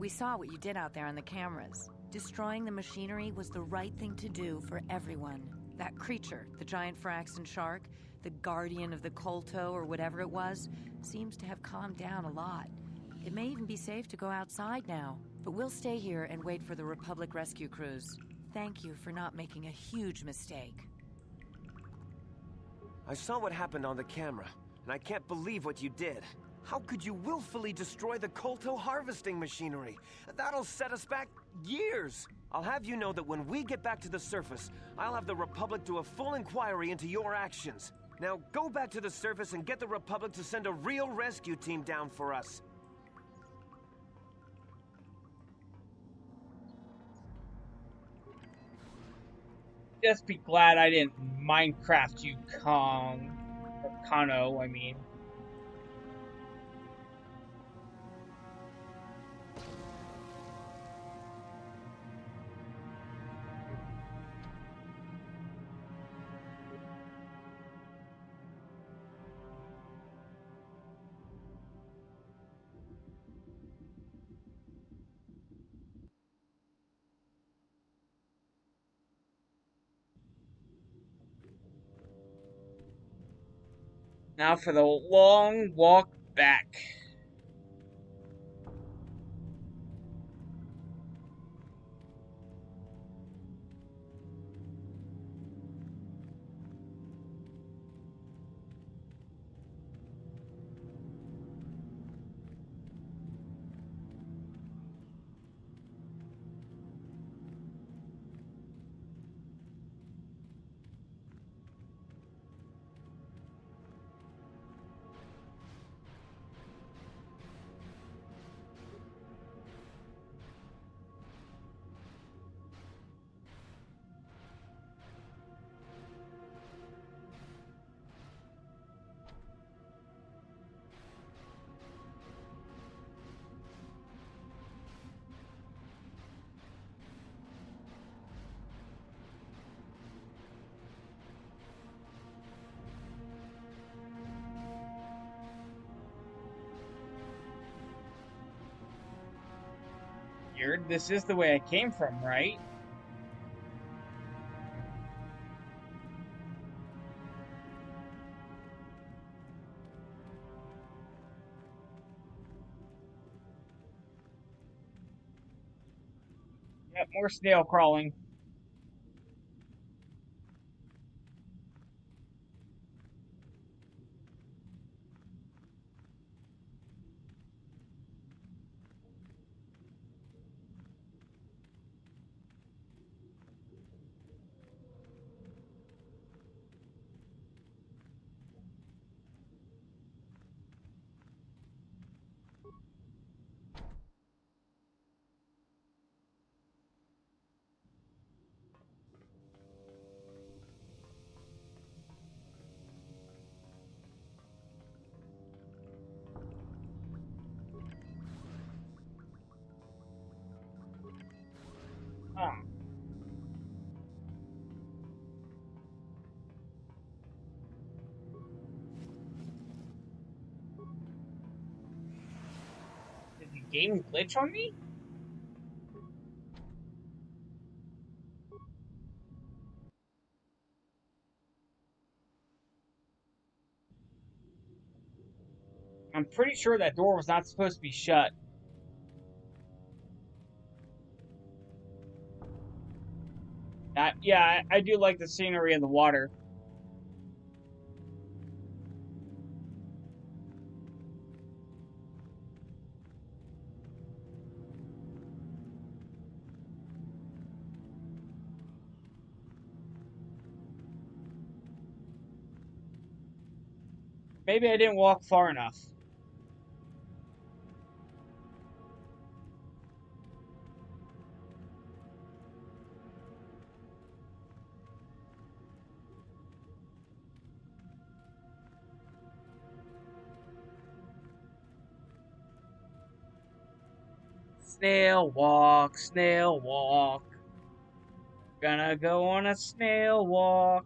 We saw what you did out there on the cameras. Destroying the machinery was the right thing to do for everyone. That creature, the giant Firaxan shark, the guardian of the Kolto or whatever it was, seems to have calmed down a lot. It may even be safe to go outside now, but we'll stay here and wait for the Republic rescue crews. Thank you for not making a huge mistake. I saw what happened on the camera, and I can't believe what you did. How could you willfully destroy the Kolto harvesting machinery? That'll set us back years. I'll have you know that when we get back to the surface, I'll have the Republic do a full inquiry into your actions. Now go back to the surface and get the Republic to send a real rescue team down for us. Just be glad I didn't Minecraft you, Kong. Or Kano, I mean. Now for the long walk back. This is the way I came from, right? Yep, more snail crawling. Did the game glitch on me? I'm pretty sure that door was not supposed to be shut. Yeah, I do like the scenery in the water. Maybe I didn't walk far enough. Snail walk, snail walk. Gonna go on a snail walk.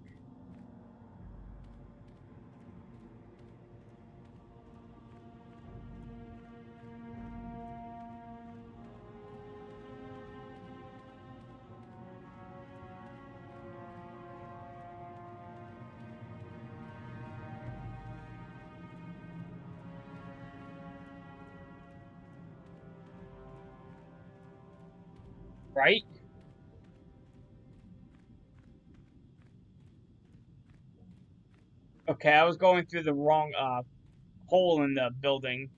Right? Okay, I was going through the wrong hole in the building.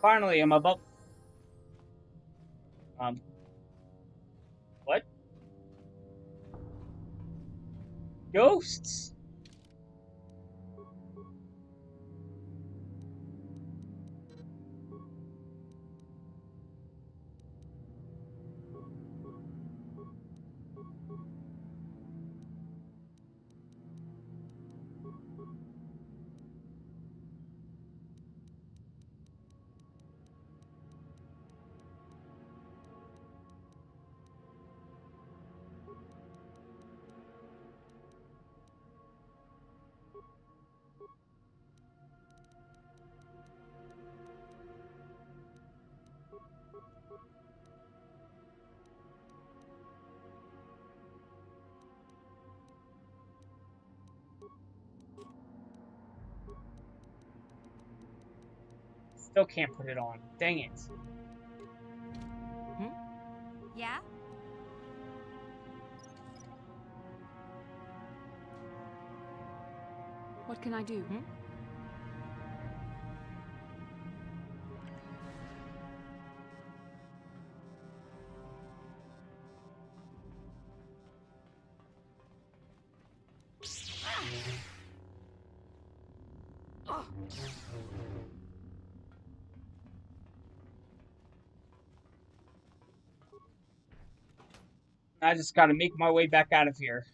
Finally, I'm above. What? Ghosts? Still can't put it on. Dang it. Yeah? What can I do? I just gotta make my way back out of here.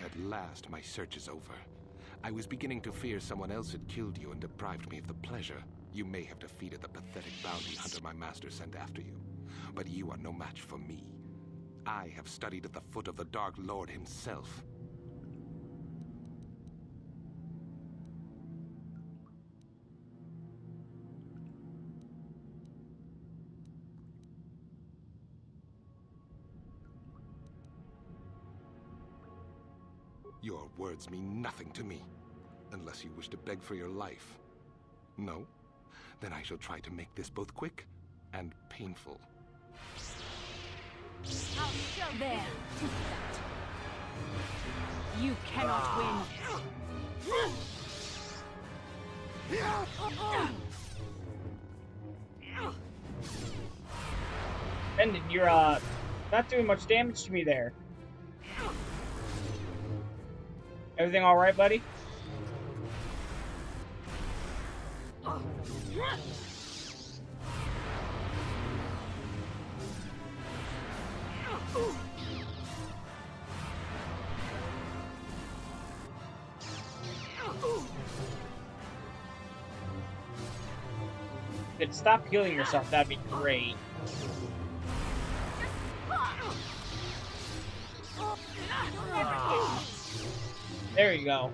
At last, my search is over. I was beginning to fear someone else had killed you and deprived me of the pleasure. You may have defeated the pathetic bounty hunter my master sent after you, but you are no match for me. I have studied at the foot of the Dark Lord himself. Your words mean nothing to me, unless you wish to beg for your life. No? Then I shall try to make this both quick and painful. I'll show there. You cannot win. Brendan, you're not doing much damage to me there. Everything all right, buddy? If you'd stop healing yourself, that'd be great. There you go.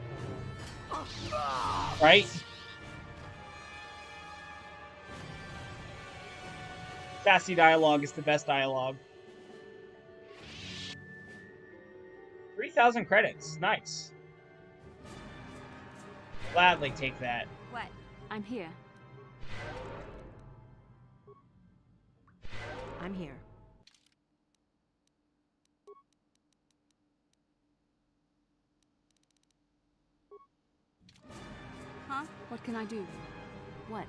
Right? Sassy dialogue is the best dialogue. 3,000 credits. Nice. Gladly take that. What? I'm here. I'm here. Huh? What can I do? What?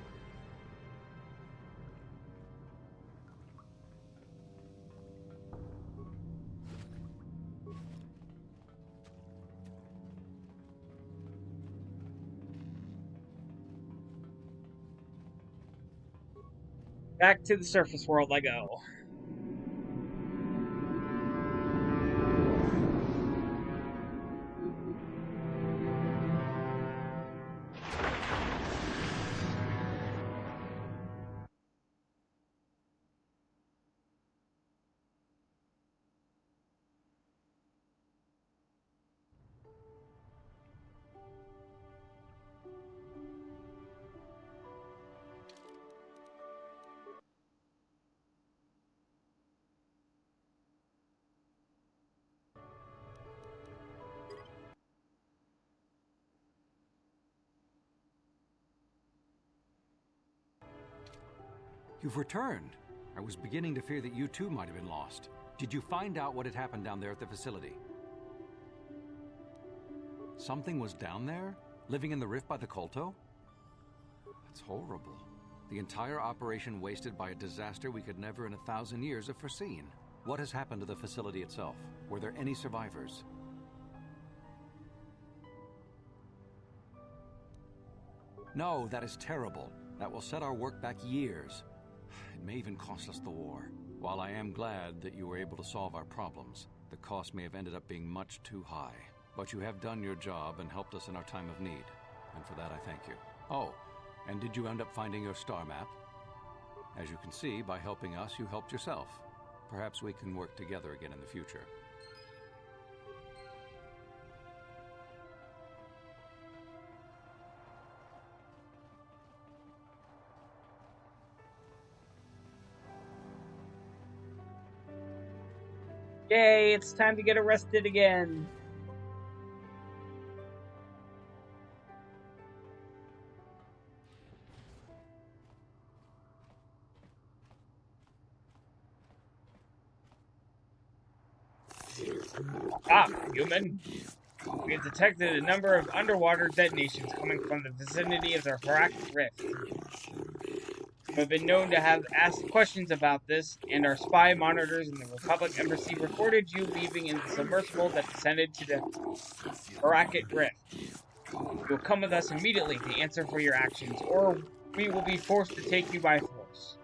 Back to the surface world I go. You've returned. I was beginning to fear that you too might have been lost. Did you find out what had happened down there at the facility? Something was down there? Living in the rift by the Kolto? That's horrible. The entire operation wasted by a disaster we could never in 1,000 years have foreseen. What has happened to the facility itself? Were there any survivors? No, that is terrible. That will set our work back years. It may even cost us the war. While I am glad that you were able to solve our problems, the cost may have ended up being much too high. But you have done your job and helped us in our time of need. And for that I thank you. Oh, and did you end up finding your star map? As you can see, by helping us, you helped yourself. Perhaps we can work together again in the future. Yay, it's time to get arrested again. Ah, human. We have detected a number of underwater detonations coming from the vicinity of the Harak Rift. We have been known to have asked questions about this, and our spy monitors in the Republic Embassy recorded you leaving in the submersible that descended to the Harak Rift. You will come with us immediately to answer for your actions, or we will be forced to take you by force.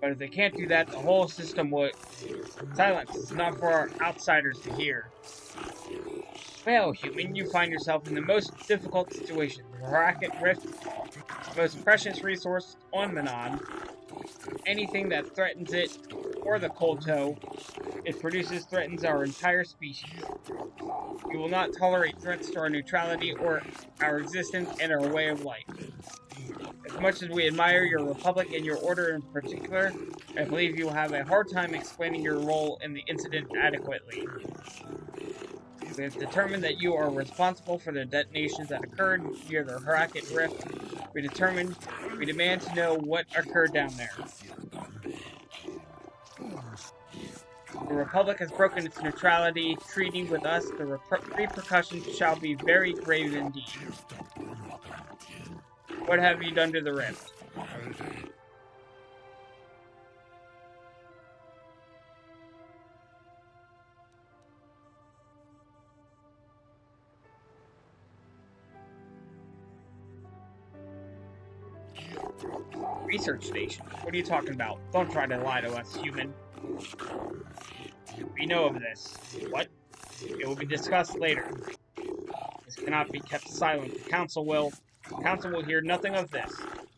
But if they can't do that, the whole system would... Silence is not for our outsiders to hear. Well, human, you find yourself in the most difficult situation. The Harakit Rift, the most precious resource on Manon. Anything that threatens it, or the Kolto it produces threatens our entire species. We will not tolerate threats to our neutrality or our existence and our way of life. As much as we admire your republic and your order in particular, I believe you will have a hard time explaining your role in the incident adequately. We have determined that you are responsible for the detonations that occurred near the Harakit Rift. We demand to know what occurred down there. The Republic has broken its neutrality treaty with us. The repercussions shall be very grave indeed. What have you done to the Rift? Research station? What are you talking about? Don't try to lie to us, human. We know of this. What? It will be discussed later. This cannot be kept silent. The Council will hear nothing of this,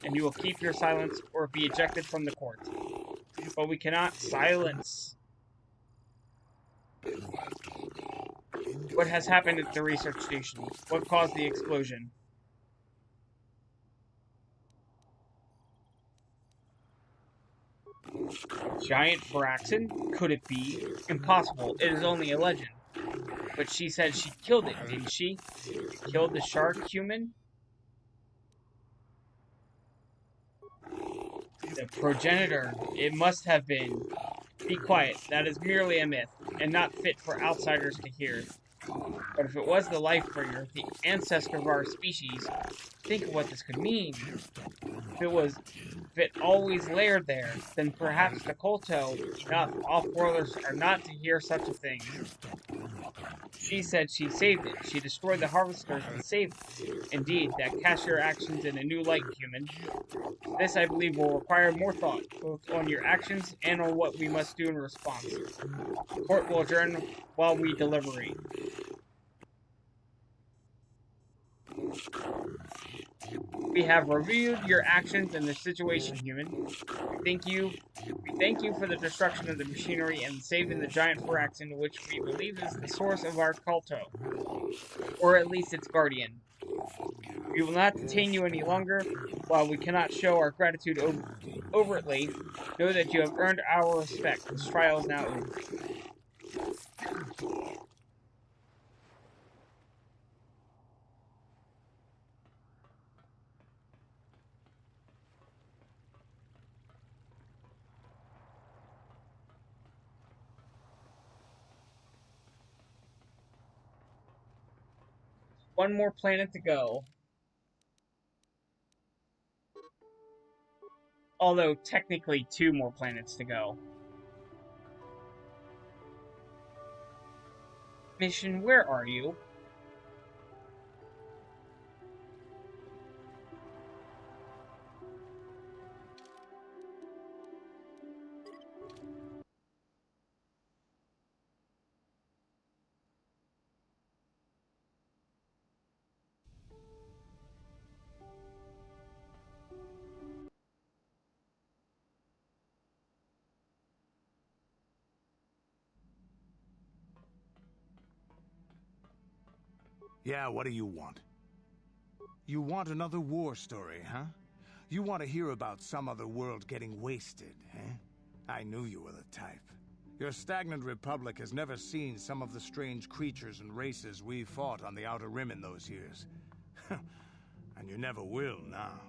and you will keep your silence or be ejected from the court. But we cannot silence. What has happened at the research station? What caused the explosion? Giant Braxton? Could it be? Impossible. It is only a legend. But she said she killed it, didn't she? You killed the shark human? The progenitor. It must have been. Be quiet. That is merely a myth, and not fit for outsiders to hear. But if it was the life-bringer, the ancestor of our species, think of what this could mean. If it always laired there, then perhaps the Kolto, enough, off-worlders are not to hear such a thing. She said she saved it. She destroyed the harvesters and saved it. Indeed, that casts your actions in a new light, human. This, I believe, will require more thought, both on your actions and on what we must do in response. The court will adjourn while we deliberate. We have reviewed your actions and the situation, human. We thank you for the destruction of the machinery and saving the giant Firaxan, which we believe is the source of our Kolto, or at least its guardian. We will not detain you any longer. While we cannot show our gratitude overtly, know that you have earned our respect. This trial is now over. One more planet to go. Although, technically, 2 more planets to go. Mission, where are you? Yeah, what do you want? You want another war story, huh? You want to hear about some other world getting wasted, eh? I knew you were the type. Your stagnant republic has never seen some of the strange creatures and races we fought on the Outer Rim in those years. And you never will now.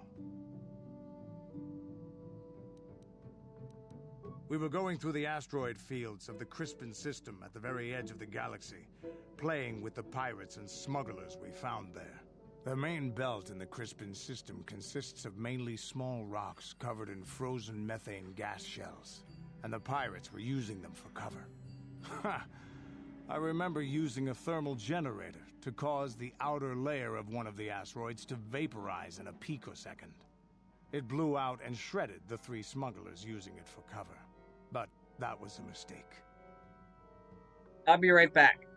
We were going through the asteroid fields of the Crispin system at the very edge of the galaxy, playing with the pirates and smugglers we found there. The main belt in the Crispin system consists of mainly small rocks covered in frozen methane gas shells, and the pirates were using them for cover. Ha! I remember using a thermal generator to cause the outer layer of one of the asteroids to vaporize in a picosecond. It blew out and shredded the 3 smugglers using it for cover. But that was a mistake. I'll be right back.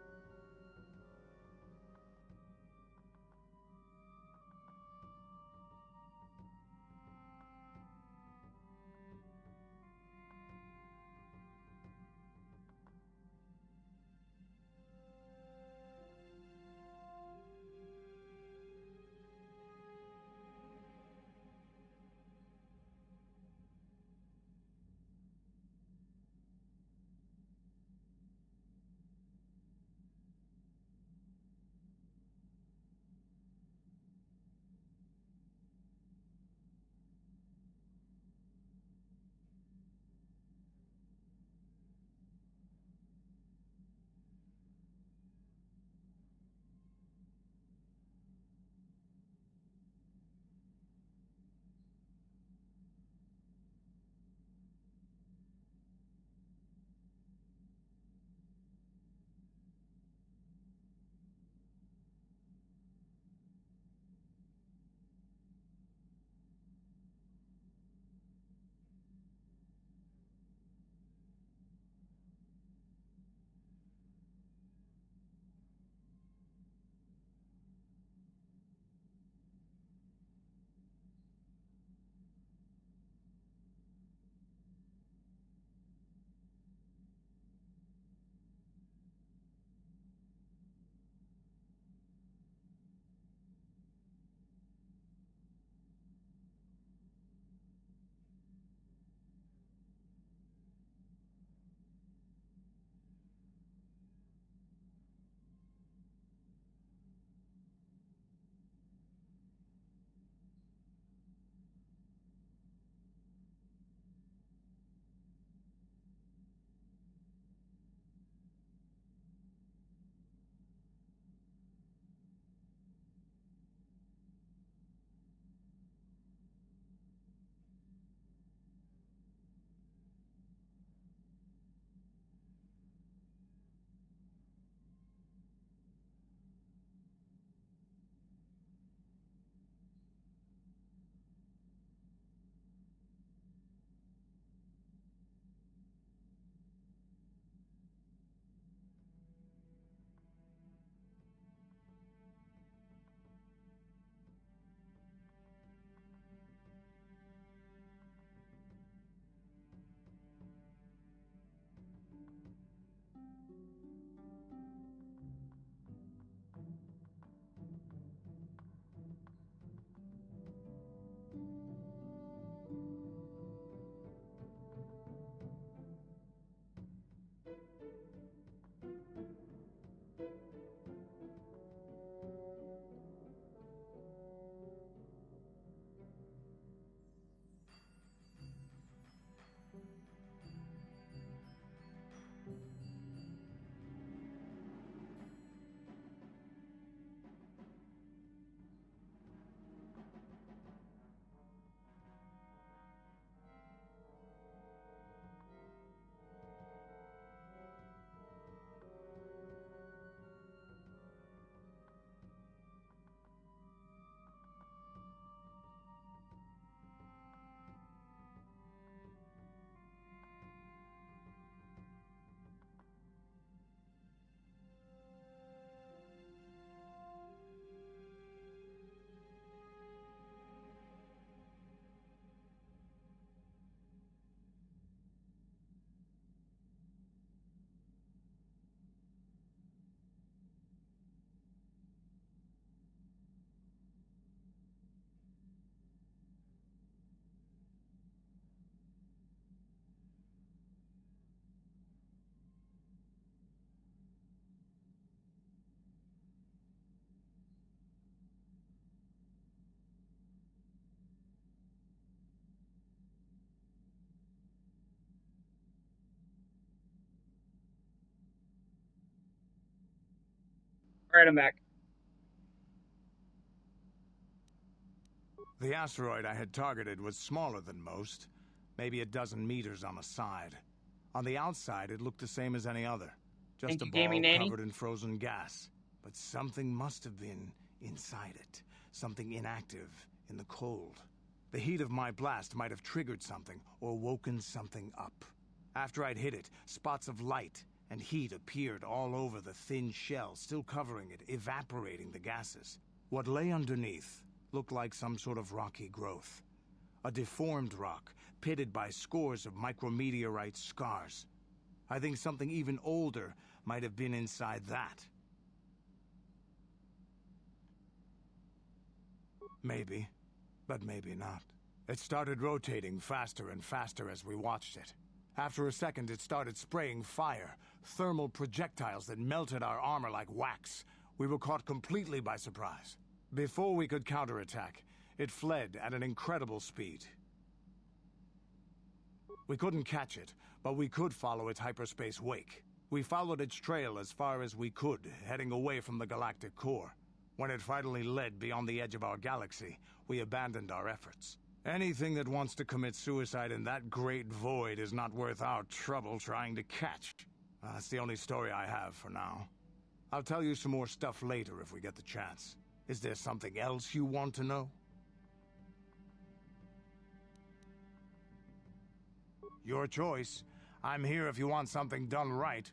Alright, I'm back. The asteroid I had targeted was smaller than most, maybe a dozen meters on a side. On the outside, it looked the same as any other. Just a ball covered in frozen gas. But something must have been inside it. Something inactive in the cold. The heat of my blast might have triggered something or woken something up. After I'd hit it, spots of light and heat appeared all over the thin shell, still covering it, evaporating the gases. What lay underneath looked like some sort of rocky growth. A deformed rock, pitted by scores of micrometeorite scars. I think something even older might have been inside that. Maybe, but maybe not. It started rotating faster and faster as we watched it. After a second, it started spraying fire, thermal projectiles that melted our armor like wax. We were caught completely by surprise. Before we could counterattack, it fled at an incredible speed. We couldn't catch it, but we could follow its hyperspace wake. We followed its trail as far as we could, heading away from the galactic core. When it finally led beyond the edge of our galaxy, we abandoned our efforts. Anything that wants to commit suicide in that great void is not worth our trouble trying to catch. That's the only story I have for now. I'll tell you some more stuff later if we get the chance. Is there something else you want to know? Your choice. I'm here if you want something done right.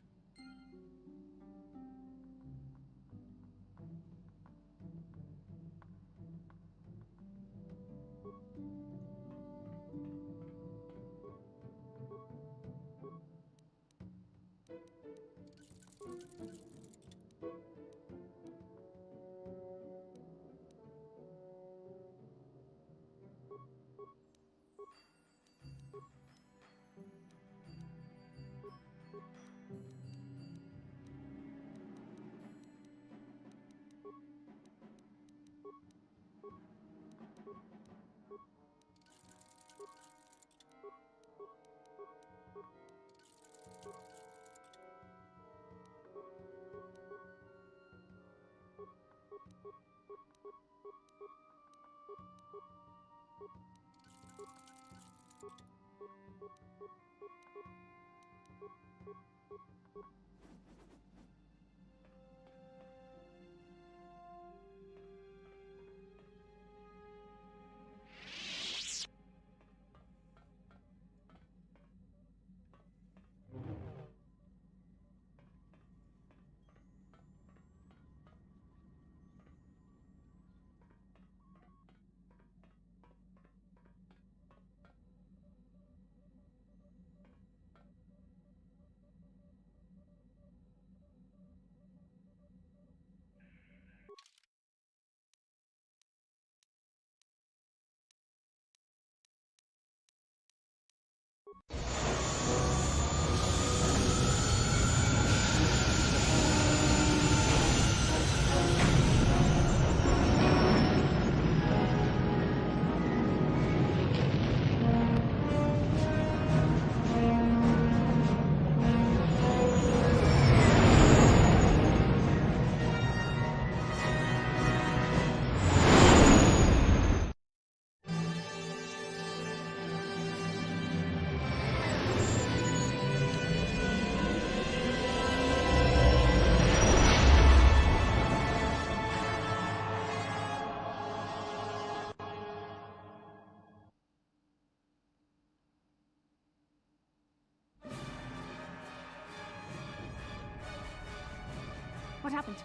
What happened?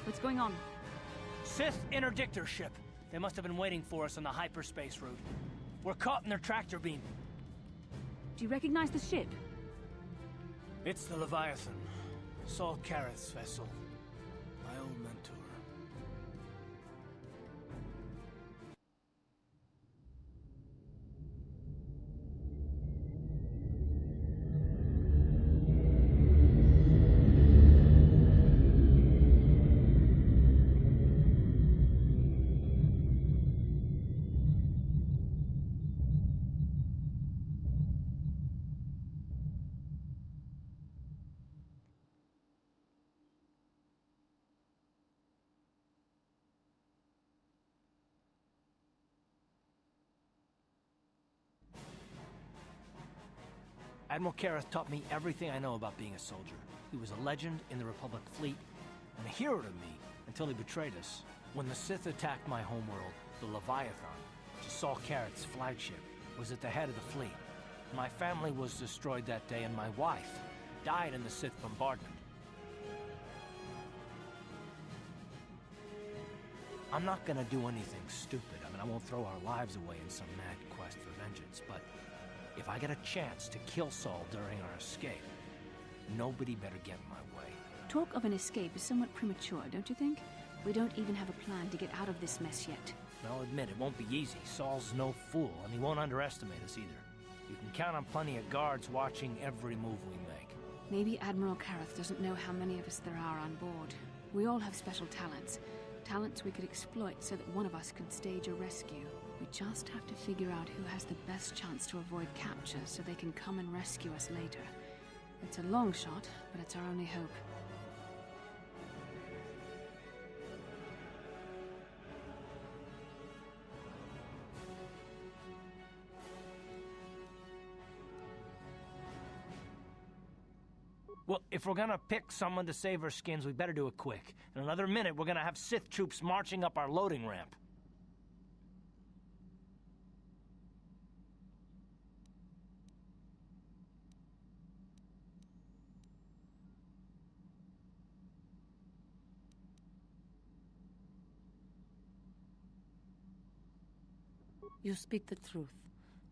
What's going on? Sith interdictor ship. They must have been waiting for us on the hyperspace route. We're caught in their tractor beam. Do you recognize the ship? It's the Leviathan. Saul Kareth's vessel. My old mentor. Admiral Kareth taught me everything I know about being a soldier. He was a legend in the Republic fleet, and a hero to me until he betrayed us. When the Sith attacked my homeworld, the Leviathan, Saul Carrot's flagship, was at the head of the fleet. My family was destroyed that day, and my wife died in the Sith bombardment. I'm not gonna do anything stupid. I mean, I won't throw our lives away in some mad quest for vengeance, but if I get a chance to kill Saul during our escape, nobody better get in my way. Talk of an escape is somewhat premature, don't you think? We don't even have a plan to get out of this mess yet. I'll admit, it won't be easy. Saul's no fool, and he won't underestimate us either. You can count on plenty of guards watching every move we make. Maybe Admiral Kareth doesn't know how many of us there are on board. We all have special talents. Talents we could exploit so that one of us could stage a rescue. We just have to figure out who has the best chance to avoid capture so they can come and rescue us later. It's a long shot, but it's our only hope. Well, if we're gonna pick someone to save our skins, we better do it quick. In another minute, we're gonna have Sith troops marching up our loading ramp. You speak the truth.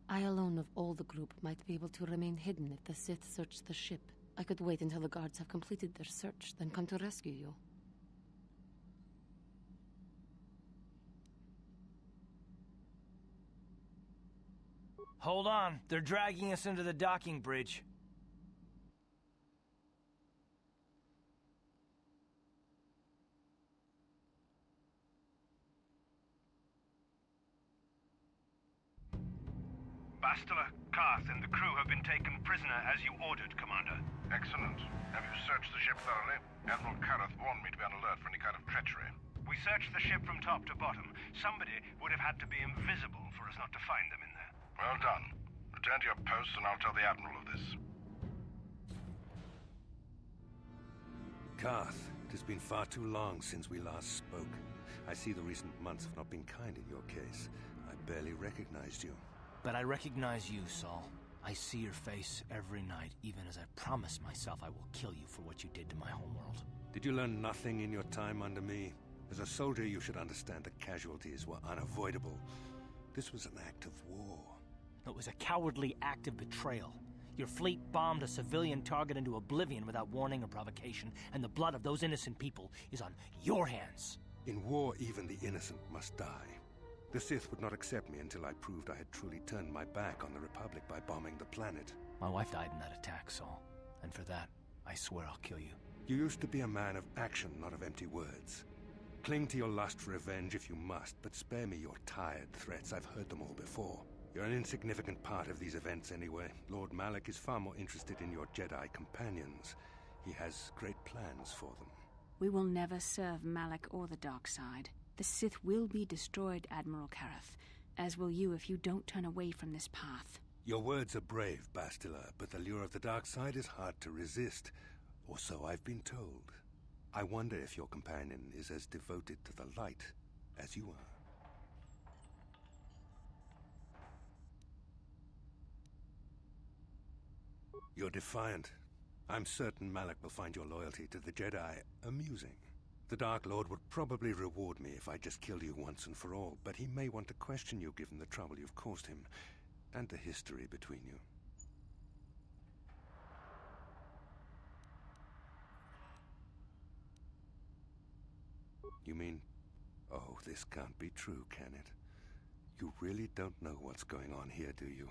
I alone of all the group might be able to remain hidden if the Sith search the ship. I could wait until the guards have completed their search, then come to rescue you. Hold on, they're dragging us into the docking bridge. Bastila, Karth, and the crew have been taken prisoner as you ordered, Commander. Excellent. Have you searched the ship thoroughly? Admiral Kareth warned me to be on alert for any kind of treachery. We searched the ship from top to bottom. Somebody would have had to be invisible for us not to find them in there. Well done. Return to your post and I'll tell the Admiral of this. Karth, it has been far too long since we last spoke. I see the recent months have not been kind in your case. I barely recognized you. But I recognize you, Saul. I see your face every night, even as I promise myself I will kill you for what you did to my homeworld. Did you learn nothing in your time under me? As a soldier, you should understand that casualties were unavoidable. This was an act of war. It was a cowardly act of betrayal. Your fleet bombed a civilian target into oblivion without warning or provocation, and the blood of those innocent people is on your hands. In war, even the innocent must die. The Sith would not accept me until I proved I had truly turned my back on the Republic by bombing the planet. My wife died in that attack, Saul. And for that, I swear I'll kill you. You used to be a man of action, not of empty words. Cling to your lust for revenge if you must, but spare me your tired threats. I've heard them all before. You're an insignificant part of these events anyway. Lord Malak is far more interested in your Jedi companions. He has great plans for them. We will never serve Malak or the dark side. The Sith will be destroyed, Admiral Kareth, as will you if you don't turn away from this path. Your words are brave, Bastila, but the lure of the dark side is hard to resist. Or so I've been told. I wonder if your companion is as devoted to the light as you are. You're defiant. I'm certain Malak will find your loyalty to the Jedi amusing. The Dark Lord would probably reward me if I just killed you once and for all, but he may want to question you given the trouble you've caused him, and the history between you. You mean... Oh, this can't be true, can it? You really don't know what's going on here, do you?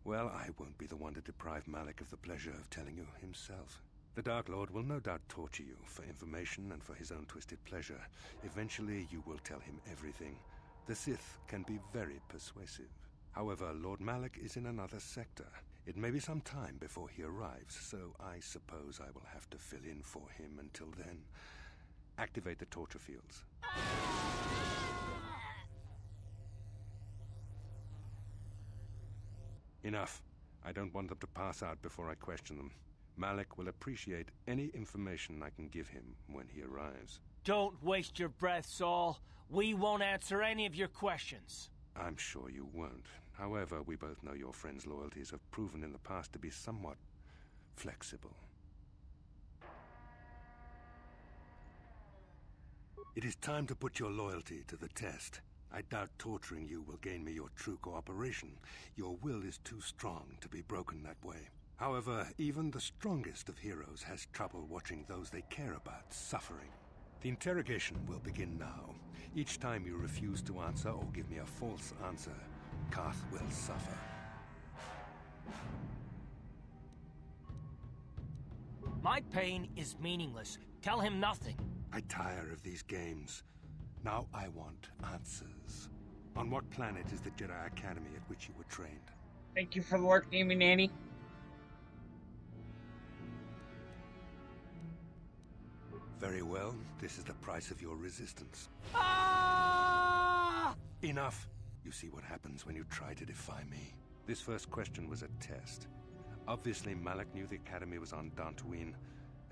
Well, I won't be the one to deprive Malak of the pleasure of telling you himself. The Dark Lord will no doubt torture you for information and for his own twisted pleasure. Eventually, you will tell him everything. The Sith can be very persuasive. However, Lord Malak is in another sector. It may be some time before he arrives, so I suppose I will have to fill in for him until then. Activate the torture fields. Enough. I don't want them to pass out before I question them. Malak will appreciate any information I can give him when he arrives. Don't waste your breath, Saul. We won't answer any of your questions. I'm sure you won't. However, we both know your friend's loyalties have proven in the past to be somewhat flexible. It is time to put your loyalty to the test. I doubt torturing you will gain me your true cooperation. Your will is too strong to be broken that way. However, even the strongest of heroes has trouble watching those they care about suffering. The interrogation will begin now. Each time you refuse to answer or give me a false answer, Karth will suffer. My pain is meaningless. Tell him nothing. I tire of these games. Now I want answers. On what planet is the Jedi Academy at which you were trained? Thank you for the work, Amy Nanny. Very well. This is the price of your resistance. Ah! Enough! You see what happens when you try to defy me. This first question was a test. Obviously, Malak knew the Academy was on Dantooine,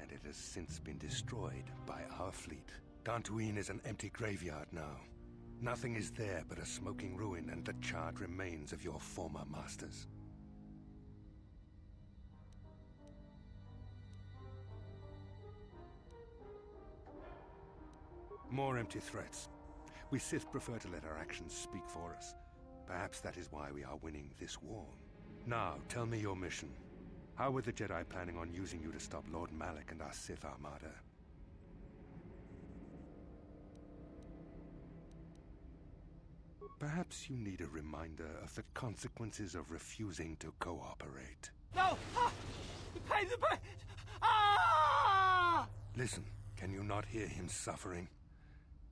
and it has since been destroyed by our fleet. Dantooine is an empty graveyard now. Nothing is there but a smoking ruin and the charred remains of your former masters. More empty threats. We Sith prefer to let our actions speak for us. Perhaps that is why we are winning this war. Now, tell me your mission. How were the Jedi planning on using you to stop Lord Malak and our Sith Armada? Perhaps you need a reminder of the consequences of refusing to cooperate. No! Ah! Pay the price! Ah! Listen, can you not hear him suffering?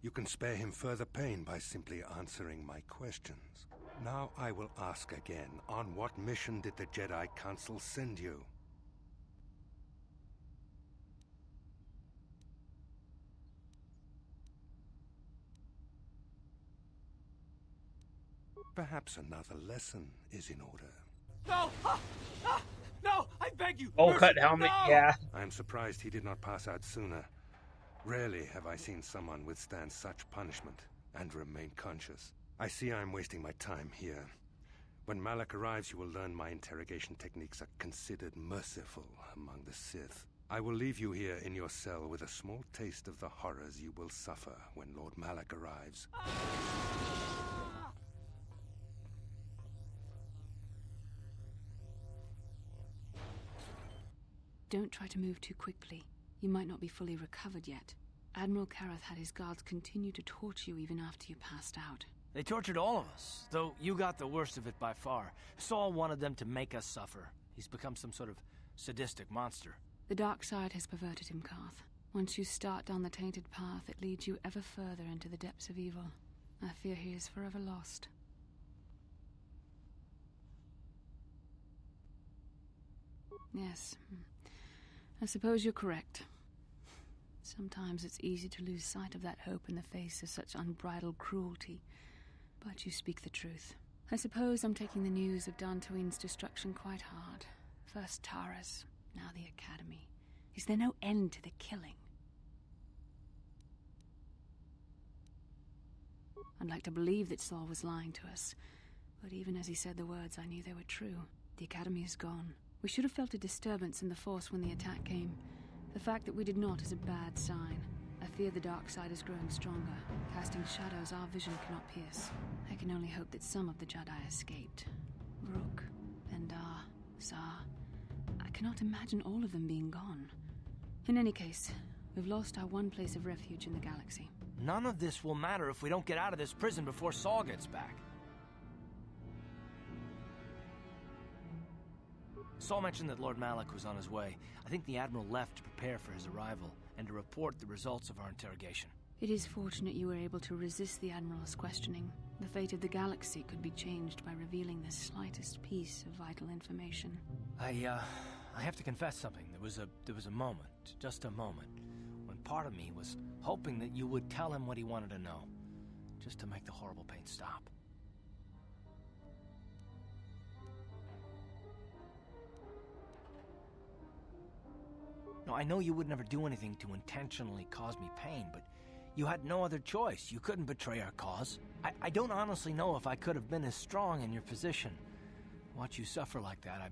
You can spare him further pain by simply answering my questions. Now I will ask again, on what mission did the Jedi Council send you? Perhaps another lesson is in order. No! Ah! Ah! No! I beg you! Bowl cut helmet, no! yeah. I am surprised he did not pass out sooner. Rarely have I seen someone withstand such punishment and remain conscious. I see I am wasting my time here. When Malak arrives, you will learn my interrogation techniques are considered merciful among the Sith. I will leave you here in your cell with a small taste of the horrors you will suffer when Lord Malak arrives. Don't try to move too quickly. You might not be fully recovered yet. Admiral Karath had his guards continue to torture you even after you passed out. They tortured all of us, though you got the worst of it by far. Saul wanted them to make us suffer. He's become some sort of sadistic monster. The dark side has perverted him, Karth. Once you start down the tainted path, it leads you ever further into the depths of evil. I fear he is forever lost. Yes, I suppose you're correct. Sometimes it's easy to lose sight of that hope in the face of such unbridled cruelty. But you speak the truth. I suppose I'm taking the news of Dantooine's destruction quite hard. First Taras, now the Academy. Is there no end to the killing? I'd like to believe that Saul was lying to us. But even as he said the words, I knew they were true. The Academy is gone. We should have felt a disturbance in the Force when the attack came. The fact that we did not is a bad sign. I fear the dark side is growing stronger, casting shadows our vision cannot pierce. I can only hope that some of the Jedi escaped. Rook, Bendar, Zar. I cannot imagine all of them being gone. In any case, we've lost our one place of refuge in the galaxy. None of this will matter if we don't get out of this prison before Saul gets back. Saul mentioned that Lord Malak was on his way. I think the Admiral left to prepare for his arrival and to report the results of our interrogation. It is fortunate you were able to resist the Admiral's questioning. The fate of the galaxy could be changed by revealing the slightest piece of vital information. I have to confess something. There was a moment, just a moment, when part of me was hoping that you would tell him what he wanted to know, just to make the horrible pain stop. No, I know you would never do anything to intentionally cause me pain, but You had no other choice. You couldn't betray our cause. I don't honestly know if I could have been as strong in your position. Watch you suffer like that,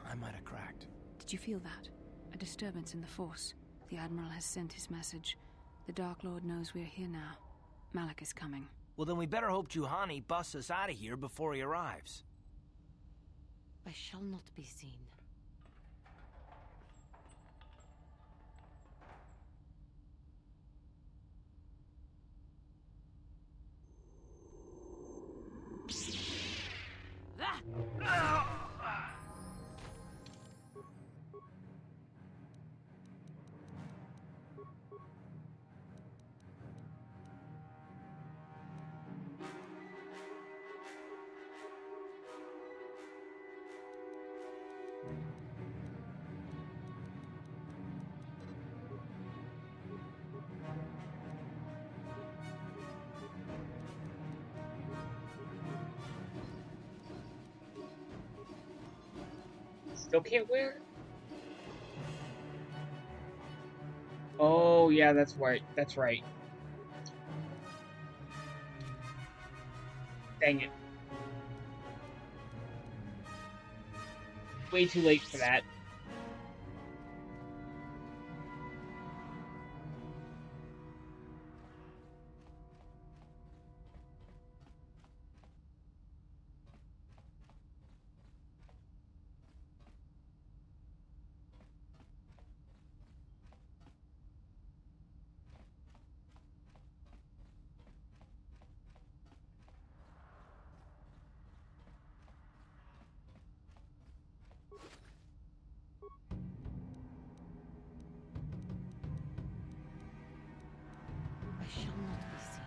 I might have cracked. Did you feel that? A disturbance in the Force. The Admiral has sent his message. The Dark Lord knows we're here now. Malak is coming. Well, then we better hope Juhani busts us out of here before he arrives. I shall not be seen. Still can't wear? Oh, yeah, that's right. That's right. Dang it. Way too late for that. I shall not be seen.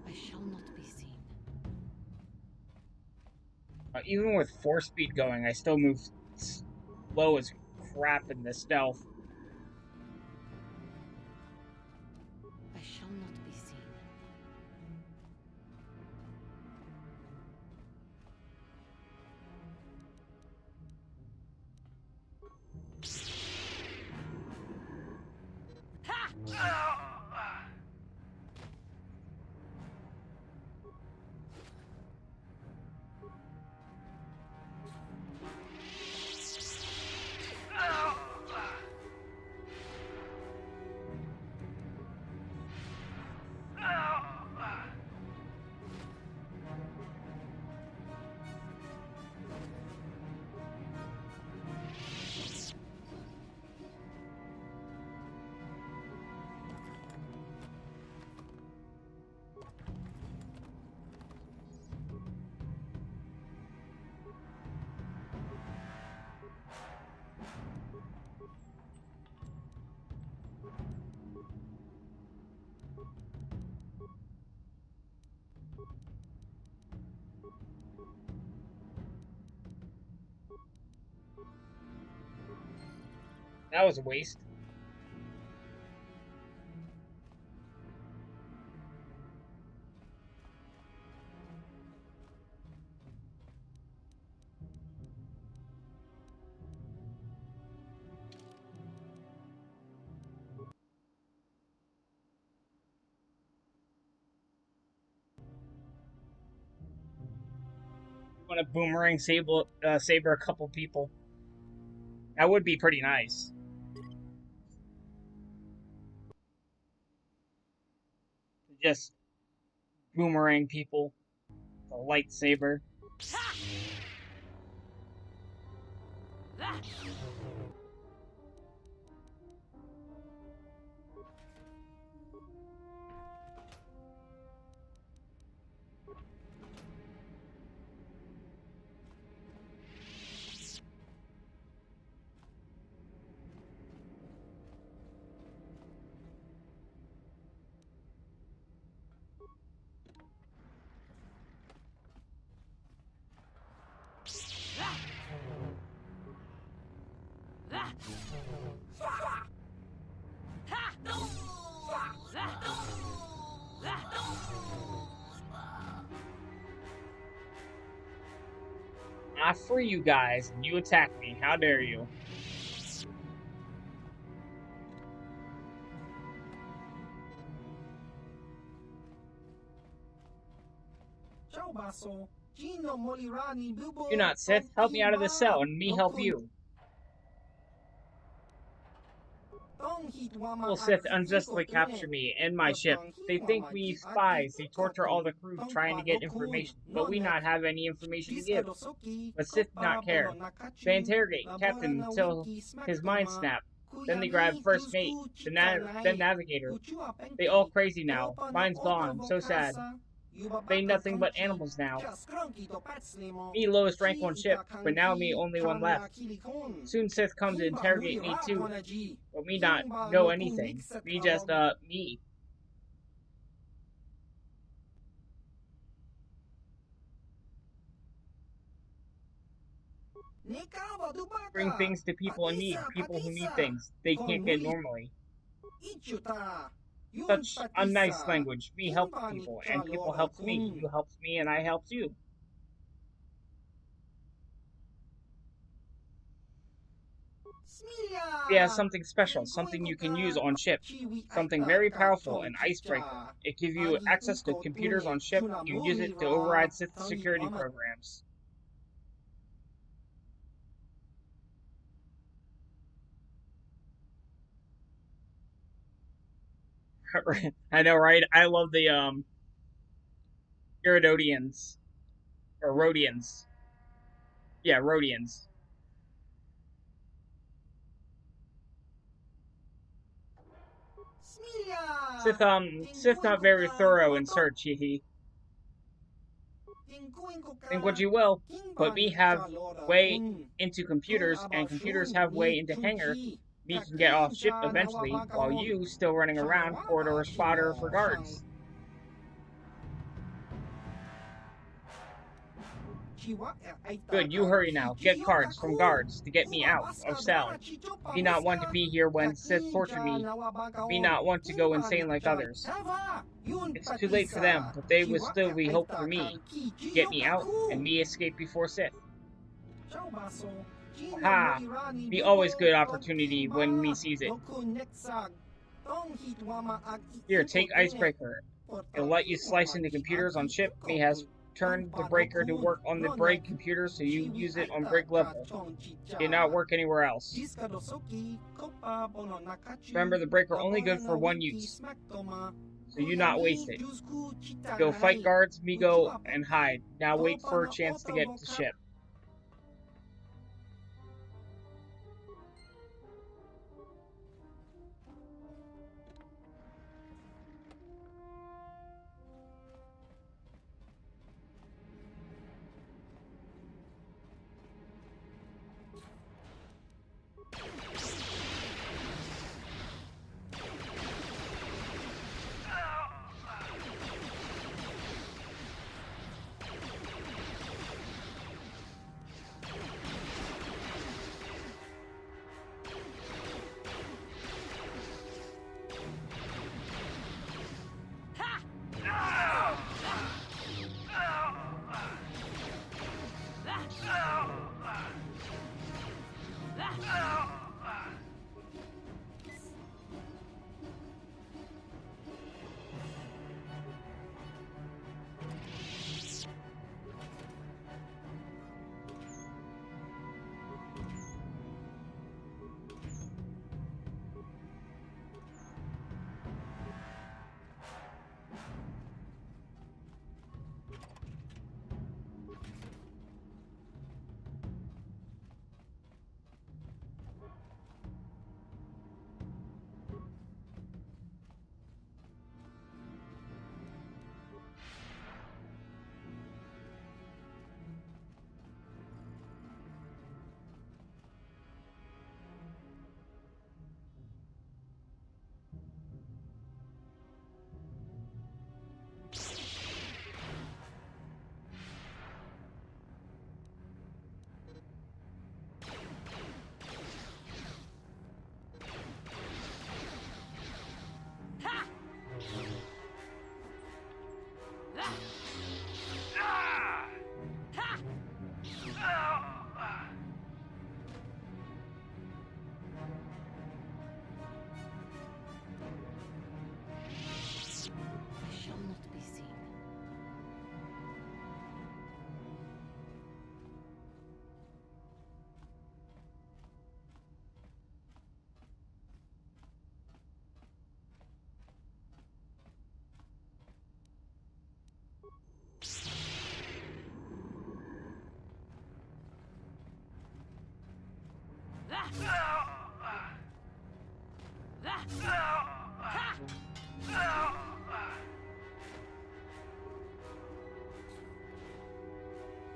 I shall not be seen. Even with 4 speed going, I still move slow as crap in the stealth. I shall not be seen. That was a waste. Want to boomerang saber a couple people. That would be pretty nice. Just boomerang people. The lightsaber. I free you guys, and you attack me. How dare you? You're not Sith. Help me out of this cell, and me help you. Well, Sith unjustly captured me and my ship. They think we spies. They torture all the crew trying to get information, but we not have any information to give. But Sith not care. They interrogate Captain until his mind snap. Then they grab First Mate, then Navigator. They all crazy now. Mine's gone. So sad. They nothing but animals now. Me lowest rank on ship, but now me only one left. Soon Sith come to interrogate me too, but me not know anything. Me just, me. Bring things to people in need, people who need things they can't get normally. Such a nice language. Me helps people, and people helps me. You helps me, and I helps you. Yeah, something special, something you can use on ship. Something very powerful, an icebreaker. It gives you access to computers on ship. You use it to override Sith security programs. I know, right? I love the, Iridodians. Or Rhodians. Yeah, Rhodians. Sith not very thorough in search, hee. Think what you will, but me have way into computers, and computers have way into hangar. Me can get off ship eventually, while you still running around corridor spotter for guards. Good, you hurry now. Get cards from guards to get me out of cell. Me not want to be here when Sith torture me. Me not want to go insane like others. It's too late for them, but they will still be hope for me. Get me out, and me escape before Sith. Ha! Me always good opportunity when me sees it. Here, take icebreaker. It'll let you slice into computers on ship. Me has turned the breaker to work on the brig computer, so you use it on brig level. It not work anywhere else. Remember, the breaker only good for one use, so you not waste it. Go fight guards, me go and hide. Now wait for a chance to get to ship.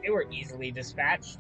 They were easily dispatched.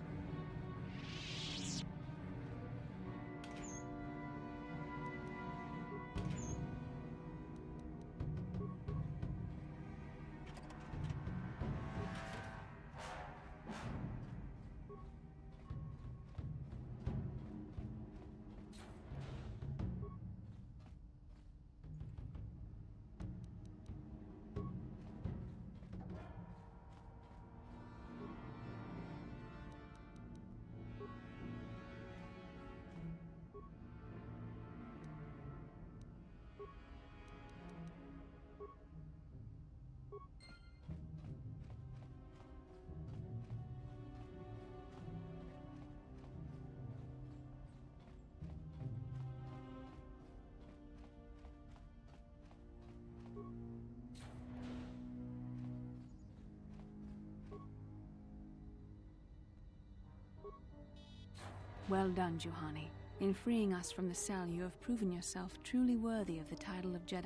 Well done, Juhani. In freeing us from the cell, you have proven yourself truly worthy of the title of Jedi.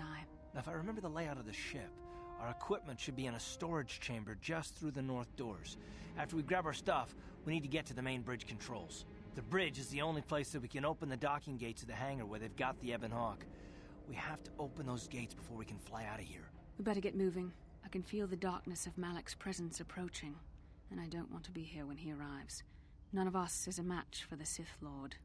Now, if I remember the layout of the ship, our equipment should be in a storage chamber just through the north doors. After we grab our stuff, we need to get to the main bridge controls. The bridge is the only place that we can open the docking gates of the hangar where they've got the Ebon Hawk. We have to open those gates before we can fly out of here. We better get moving. I can feel the darkness of Malak's presence approaching, and I don't want to be here when he arrives. None of us is a match for the Sith Lord.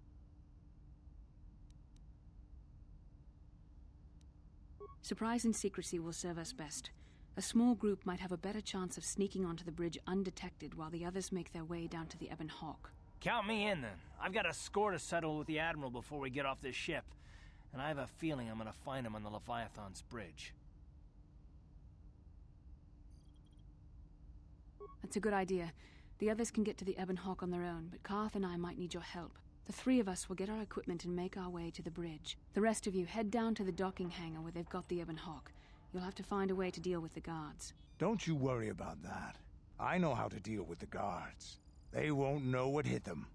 Surprise and secrecy will serve us best. A small group might have a better chance of sneaking onto the bridge undetected while the others make their way down to the Ebon Hawk. Count me in, then. I've got a score to settle with the Admiral before we get off this ship, and I have a feeling I'm gonna find him on the Leviathan's bridge. That's a good idea. The others can get to the Ebon Hawk on their own, but Karth and I might need your help. The three of us will get our equipment and make our way to the bridge. The rest of you head down to the docking hangar where they've got the Ebon Hawk. You'll have to find a way to deal with the guards. Don't you worry about that. I know how to deal with the guards. They won't know what hit them.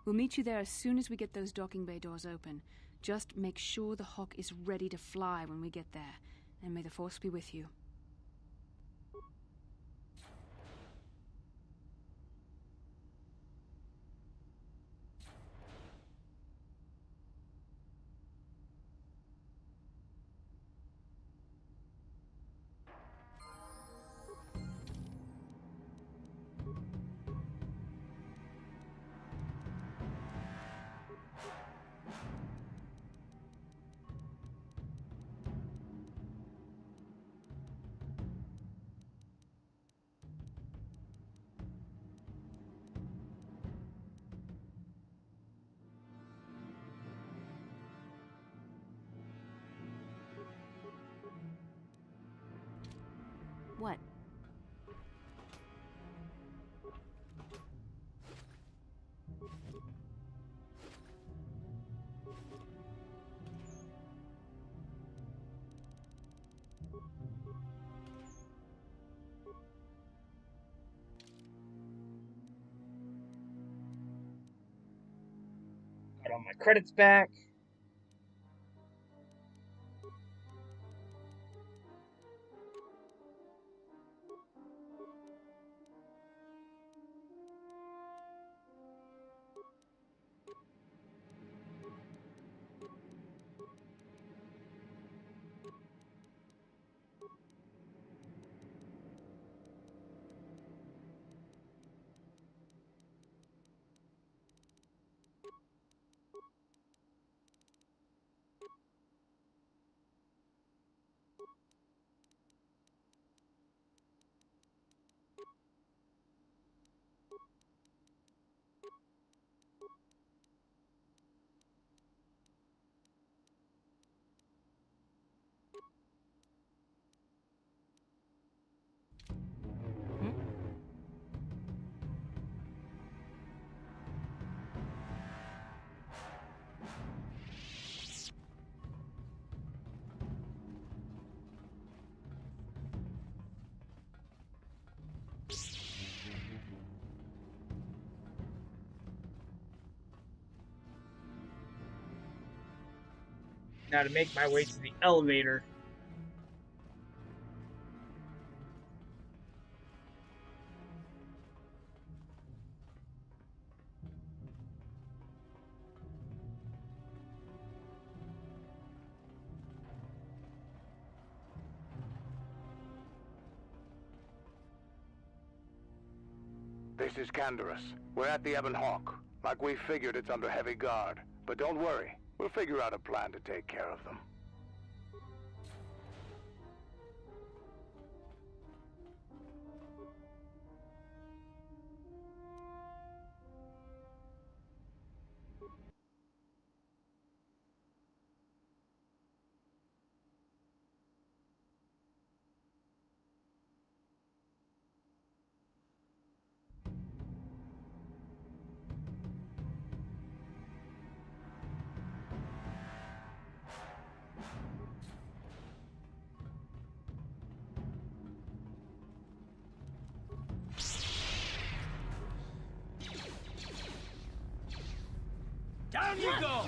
We'll meet you there as soon as we get those docking bay doors open. Just make sure the Hawk is ready to fly when we get there. And may the Force be with you. What? Got all my credits back. Now to make my way to the elevator. This is Canderous. We're at the Ebon Hawk. Like we figured, it's under heavy guard. But don't worry, we'll figure out a plan to take care of them. Down you go!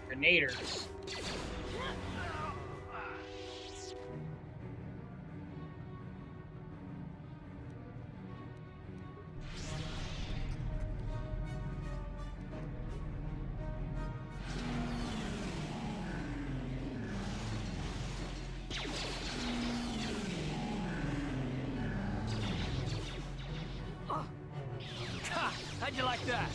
Grenaders. How'd you like that?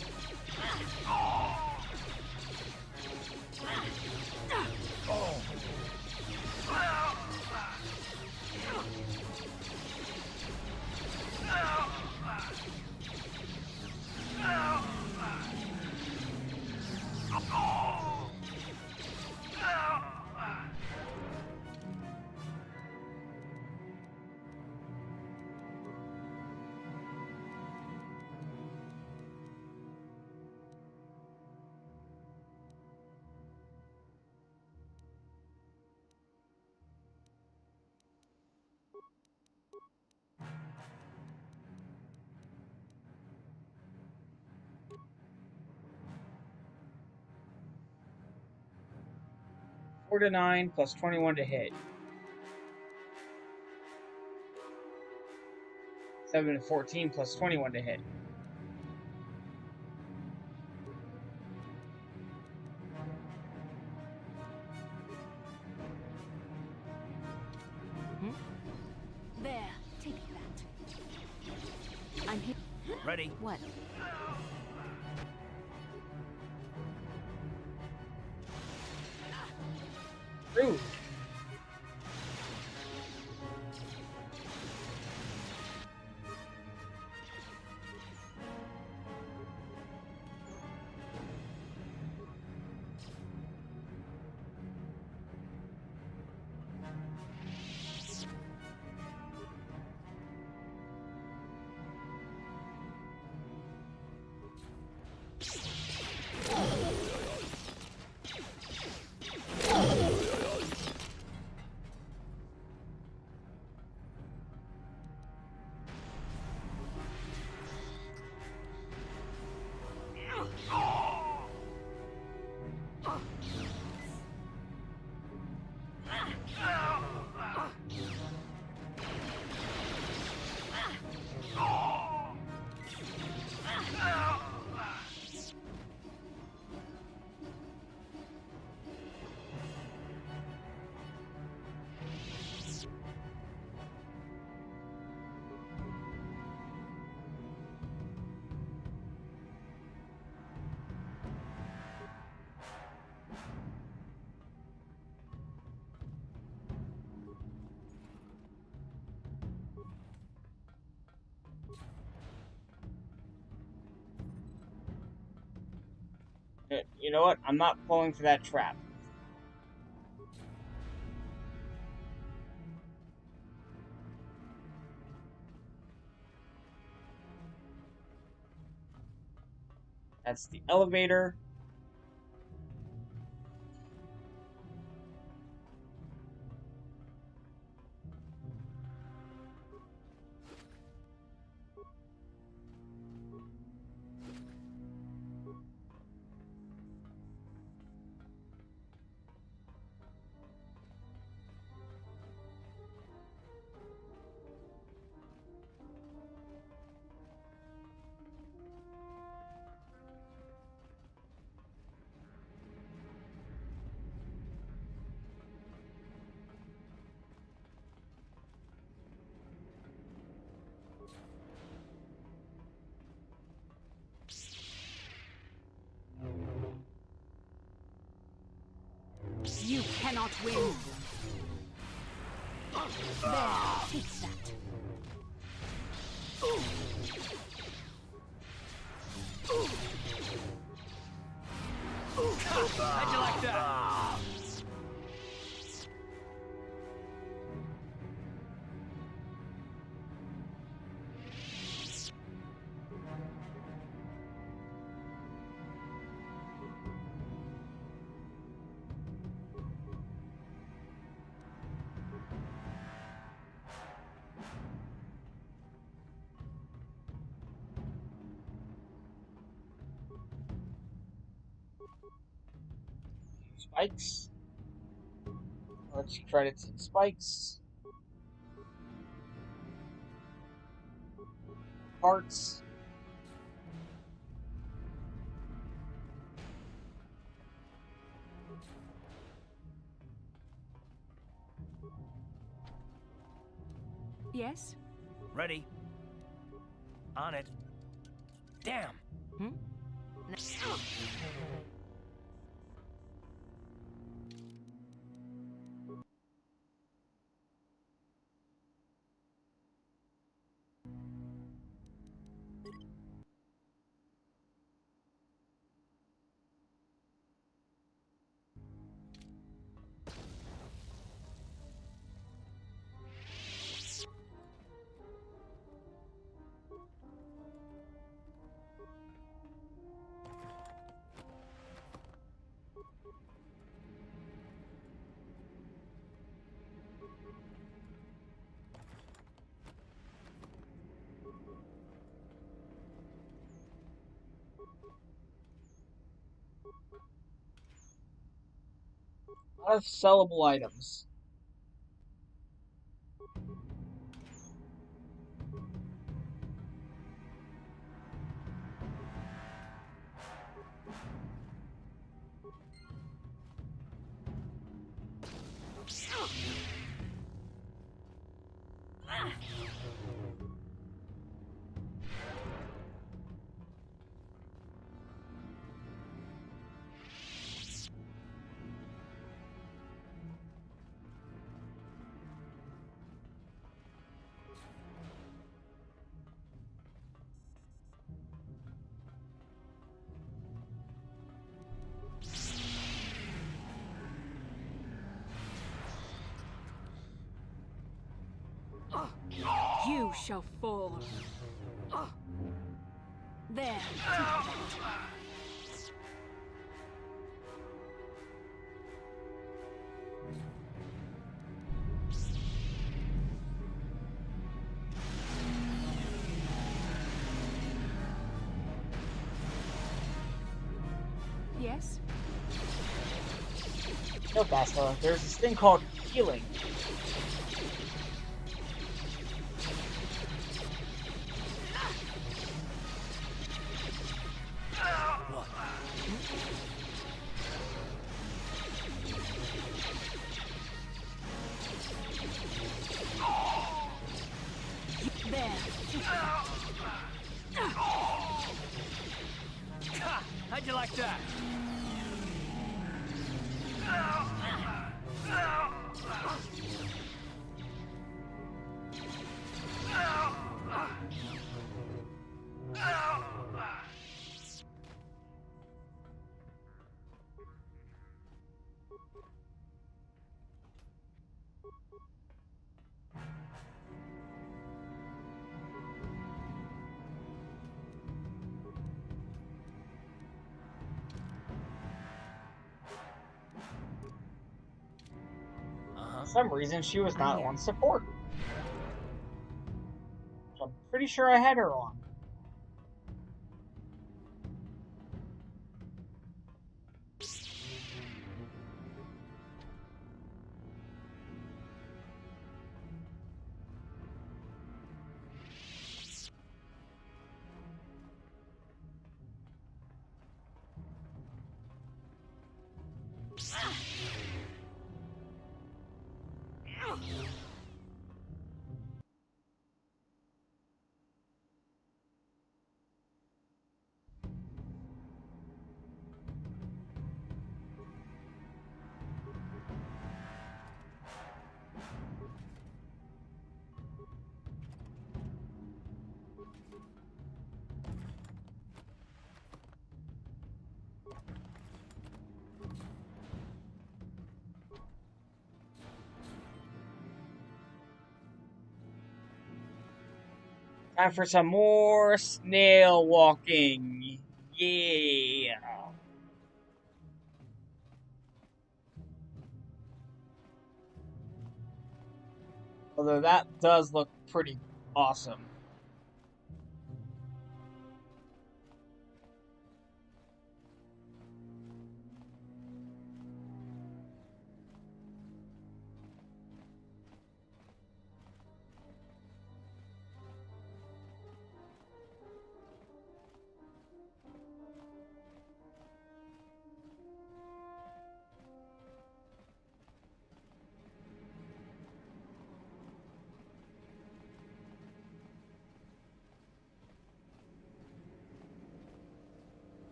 Four to 9 plus 21 to hit. 7 to 14 plus 21 to hit. There, take that. I'm here. Ready? What? Rude. You know what? I'm not falling for that trap. That's the elevator. not win. There, take that. How'd you like that? Spikes. Let's credits and spikes. Parts. Yes? Ready. On it. Damn. A lot of sellable items. You shall fall. There. Yes? No, Basta. There's this thing called healing. How'd you like that? For some reason, she was not on support. So I'm pretty sure I had her on. Time for some more snail walking. Yeah. Although that does look pretty awesome.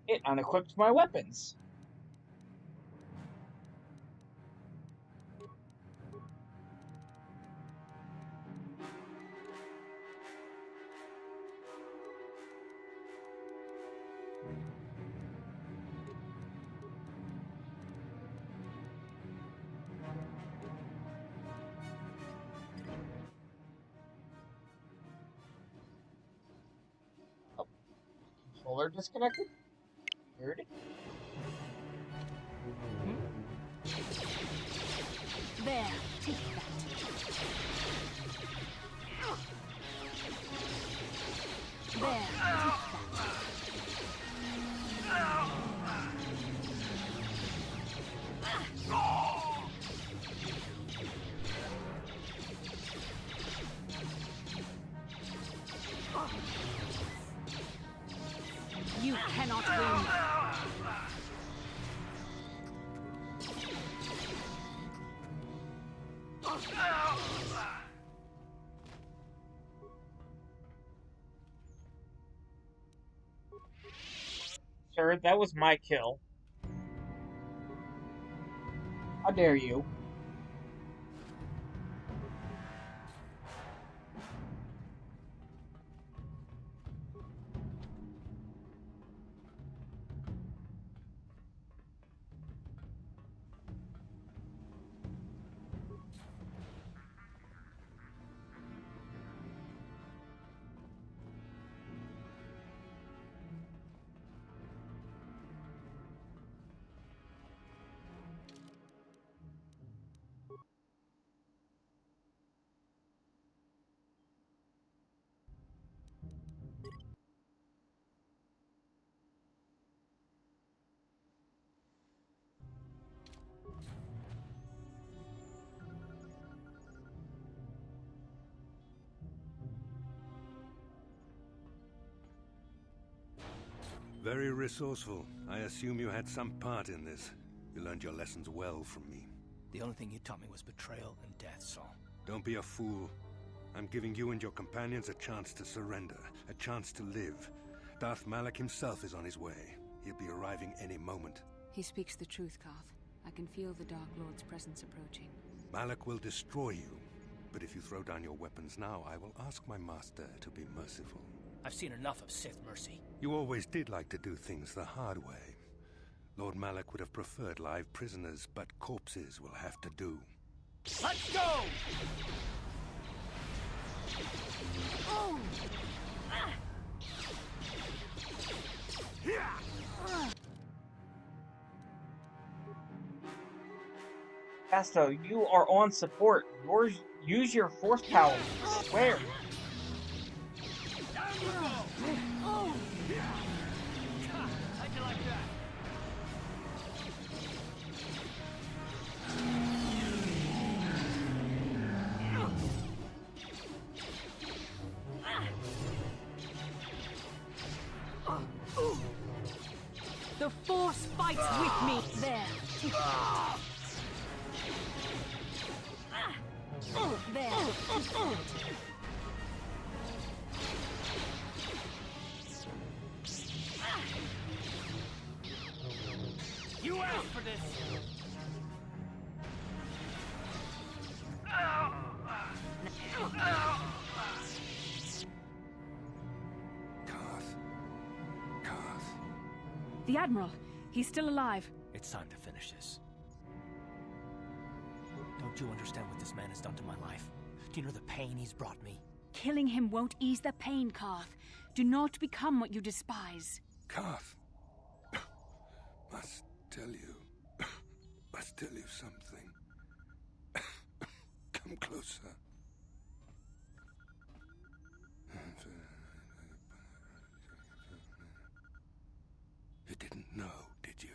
It unequipped my weapons. Oh, controller disconnected? Weird. There, take that. There, take that. You cannot win. Sir, that was my kill. How dare you? Very resourceful. I assume you had some part in this. You learned your lessons well from me. The only thing you taught me was betrayal and death, Saul. Don't be a fool. I'm giving you and your companions a chance to surrender, a chance to live. Darth Malak himself is on his way. He'll be arriving any moment. He speaks the truth, Carth. I can feel the Dark Lord's presence approaching. Malak will destroy you. But if you throw down your weapons now, I will ask my master to be merciful. I've seen enough of Sith mercy. You always did like to do things the hard way. Lord Malak would have preferred live prisoners, but corpses will have to do. Let's go! Oh! Casto, you are on support. Use your force power. Where? Oh! How'd you like that? The Force fights with me. There. There. for this. The Admiral. He's still alive. It's time to finish this. Don't you understand what this man has done to my life? Do you know the pain he's brought me? Killing him won't ease the pain, Karth. Do not become what you despise. Karth, must tell you something. Come closer. You didn't know, did you?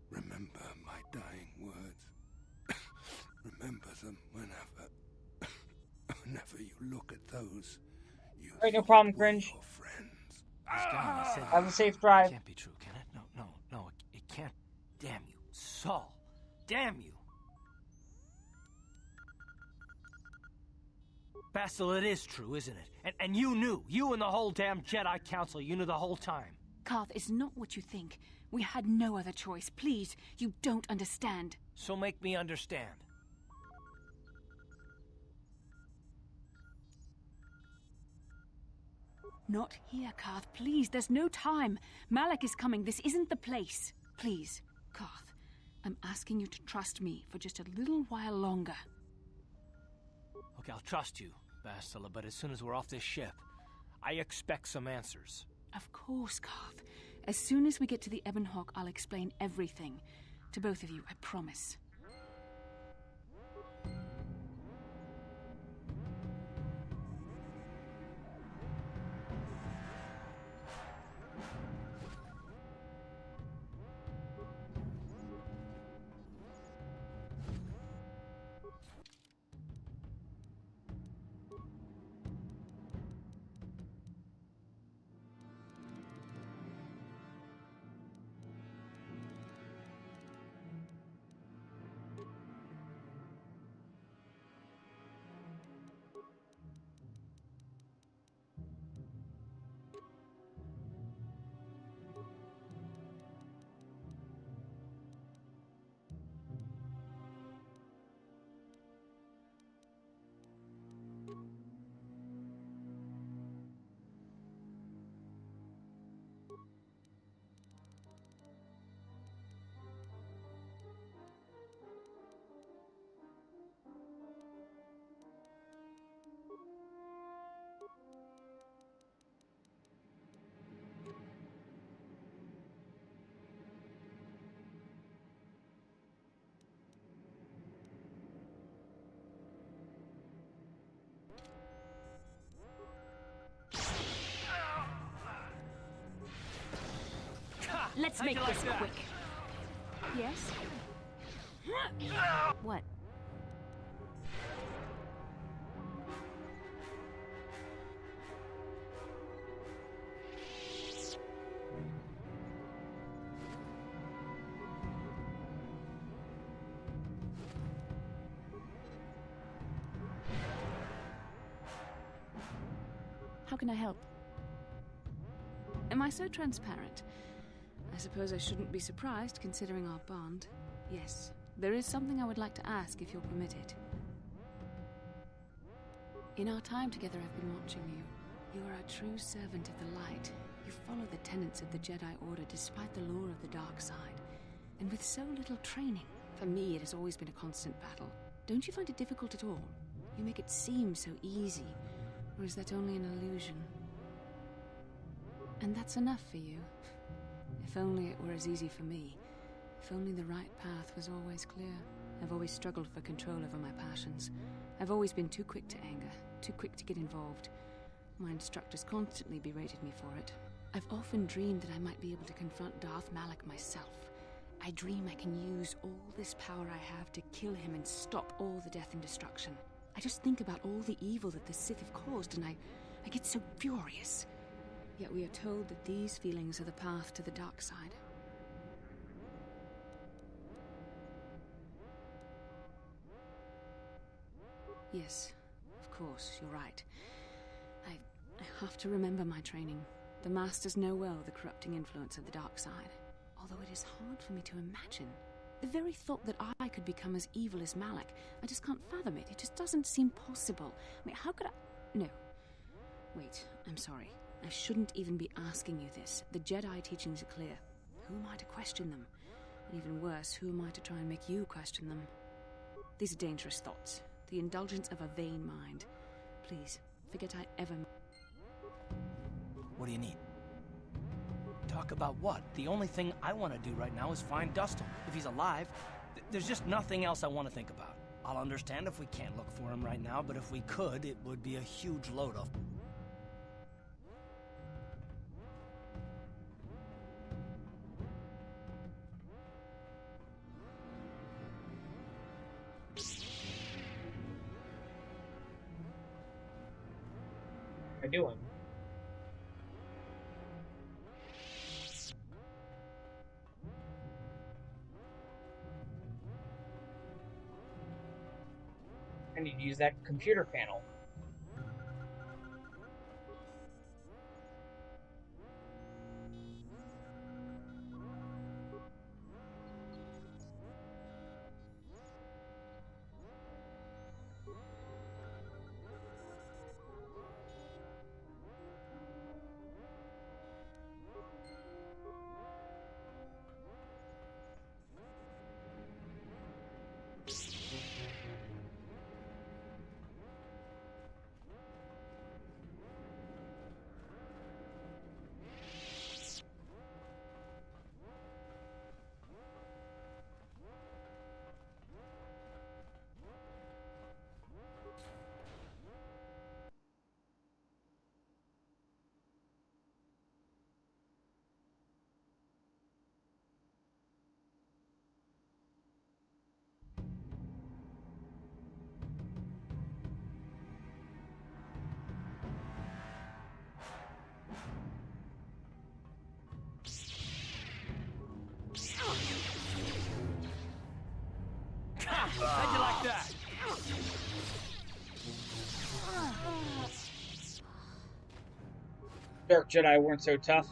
Remember my dying words. Remember them whenever you look at those. Alright, no problem, Cringe. Have a safe drive. It can't be true, can it? No, it can't. Damn you, Saul. Damn you. Basil, it is true, isn't it? And you knew. You and the whole damn Jedi Council, you knew the whole time. Karth, it's not what you think. We had no other choice. Please, you don't understand. So make me understand. Not here, Karth. Please, there's no time. Malak is coming. This isn't the place. Please, Karth, I'm asking you to trust me for just a little while longer. Okay, I'll trust you, Bastila, but as soon as we're off this ship, I expect some answers. Of course, Karth. As soon as we get to the Ebon Hawk, I'll explain everything. To both of you, I promise. Let's make this quick. Yes? What? How can I help? Am I so transparent? I suppose I shouldn't be surprised, considering our bond. Yes, there is something I would like to ask, if you'll permit it. In our time together, I've been watching you. You are a true servant of the light. You follow the tenets of the Jedi Order despite the lure of the dark side. And with so little training. For me, it has always been a constant battle. Don't you find it difficult at all? You make it seem so easy. Or is that only an illusion? And that's enough for you. If only it were as easy for me. If only the right path was always clear. I've always struggled for control over my passions. I've always been too quick to anger, too quick to get involved. My instructors constantly berated me for it. I've often dreamed that I might be able to confront Darth Malak myself. I dream I can use all this power I have to kill him and stop all the death and destruction. I just think about all the evil that the Sith have caused and I get so furious. Yet we are told that these feelings are the path to the dark side. Yes, of course, you're right. I have to remember my training. The Masters know well the corrupting influence of the dark side, although it is hard for me to imagine. The very thought that I could become as evil as Malak, I just can't fathom it. It just doesn't seem possible. I mean, how could I... No. Wait, I'm sorry. I shouldn't even be asking you this. The Jedi teachings are clear. Who am I to question them? And even worse, who am I to try and make you question them? These are dangerous thoughts. The indulgence of a vain mind. Please, forget I ever... What do you need? Talk about what? The only thing I want to do right now is find Dustle. If he's alive, there's just nothing else I want to think about. I'll understand if we can't look for him right now, but if we could, it would be a huge load off. What are you doing? I need to use that computer panel. How'd you like that? Dark Jedi weren't so tough.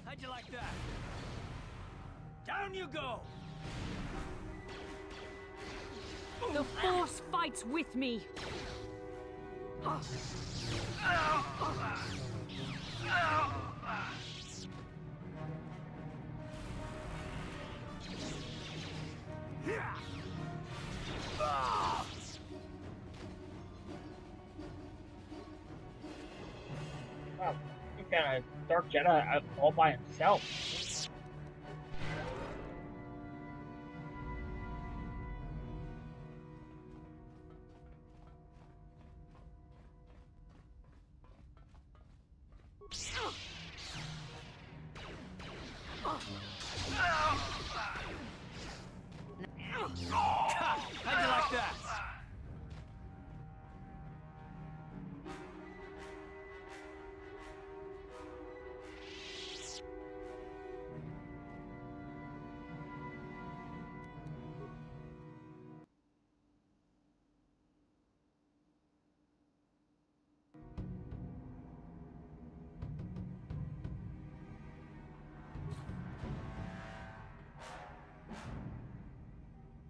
How'd you like that? Down you go! The Force fights with me! Wow, you got a Dark Jedi all by himself. How'd you like that?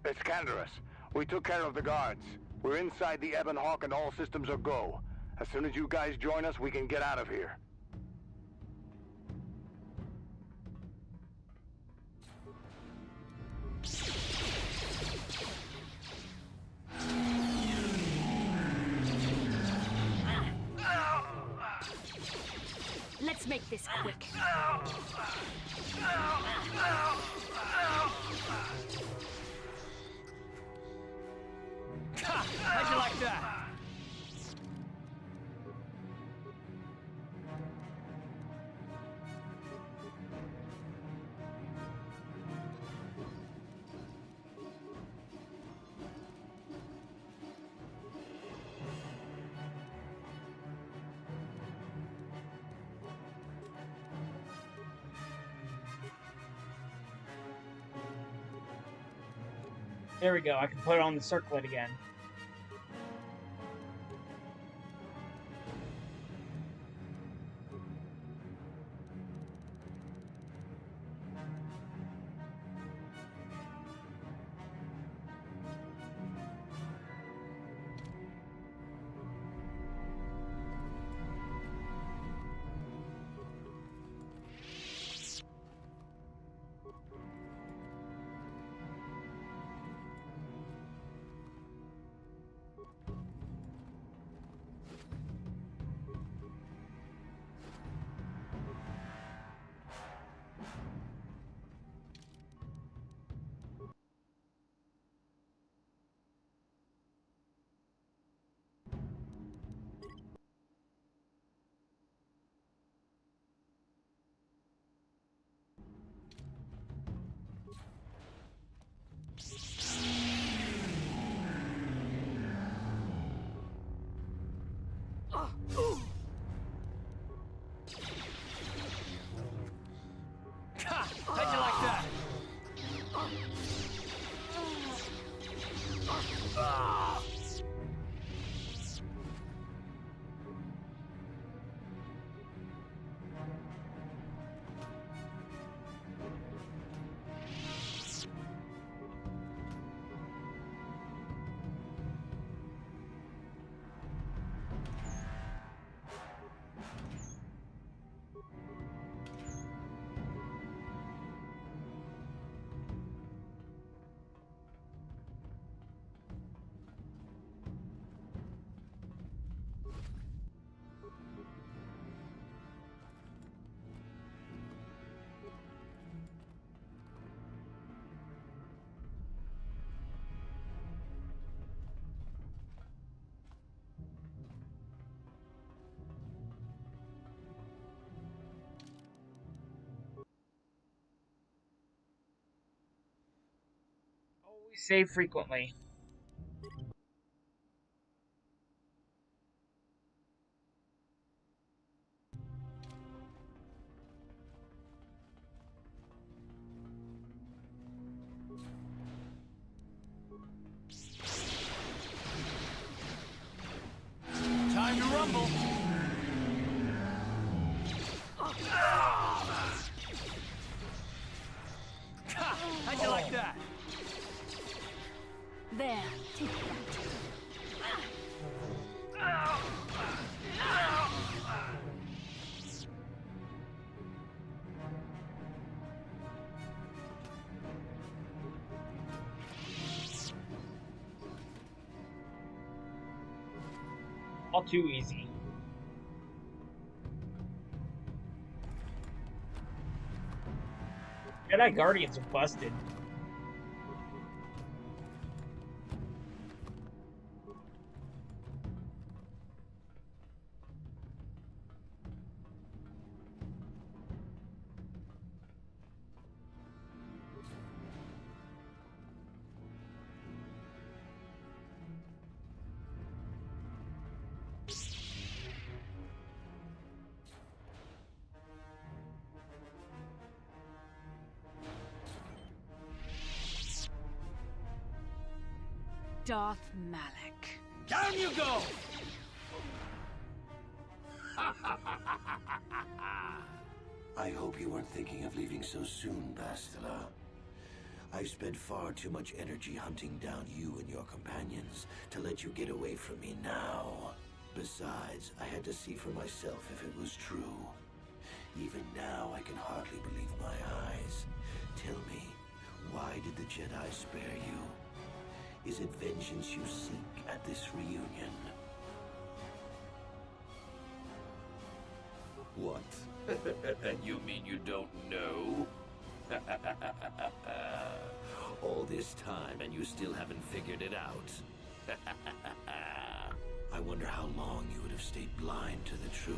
It's Canderous. We took care of the guards. We're inside the Ebon Hawk and all systems are go. As soon as you guys join us, we can get out of here. Let's make this quick. How'd you like that? There we go. I can put it on the circlet again. How'd you like that? Save frequently. Time to rumble. How'd you like that? There, take that. All too easy. Jedi Guardians are busted. Darth Malak. Down you go! I hope you weren't thinking of leaving so soon, Bastila. I've spent far too much energy hunting down you and your companions to let you get away from me now. Besides, I had to see for myself if it was true. Even now, I can hardly believe my eyes. Tell me, why did the Jedi spare you? Is it vengeance you seek at this reunion? What? You mean you don't know? All this time and you still haven't figured it out? I wonder how long you would have stayed blind to the truth.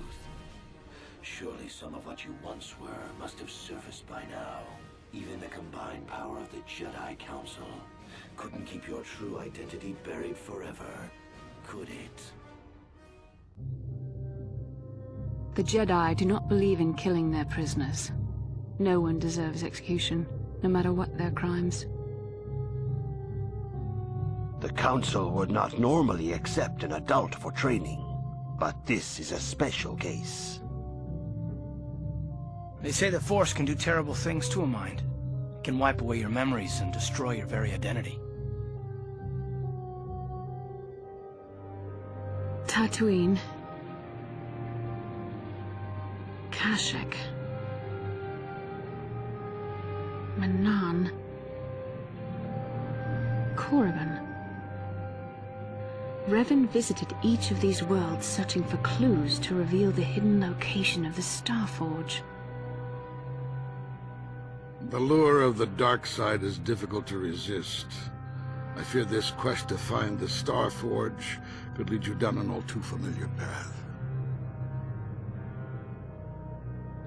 Surely some of what you once were must have surfaced by now. Even the combined power of the Jedi Council couldn't keep your true identity buried forever, could it? The Jedi do not believe in killing their prisoners. No one deserves execution, no matter what their crimes. The Council would not normally accept an adult for training, but this is a special case. They say the Force can do terrible things to a mind. It can wipe away your memories and destroy your very identity. Tatooine. Kashyyyk. Manaan. Korriban. Revan visited each of these worlds searching for clues to reveal the hidden location of the Starforge. The lure of the dark side is difficult to resist. I fear this quest to find the Starforge could lead you down an all too familiar path.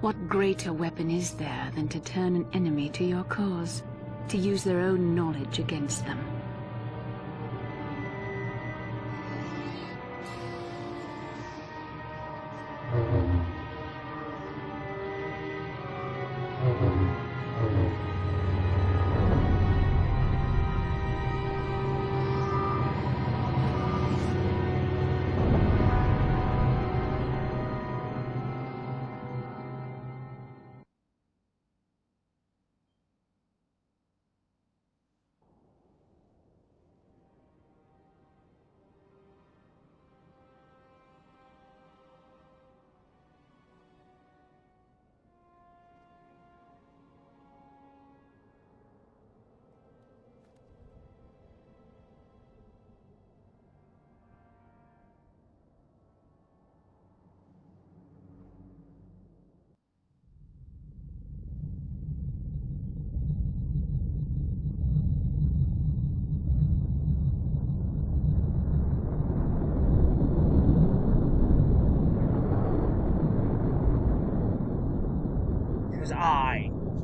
What greater weapon is there than to turn an enemy to your cause, to use their own knowledge against them?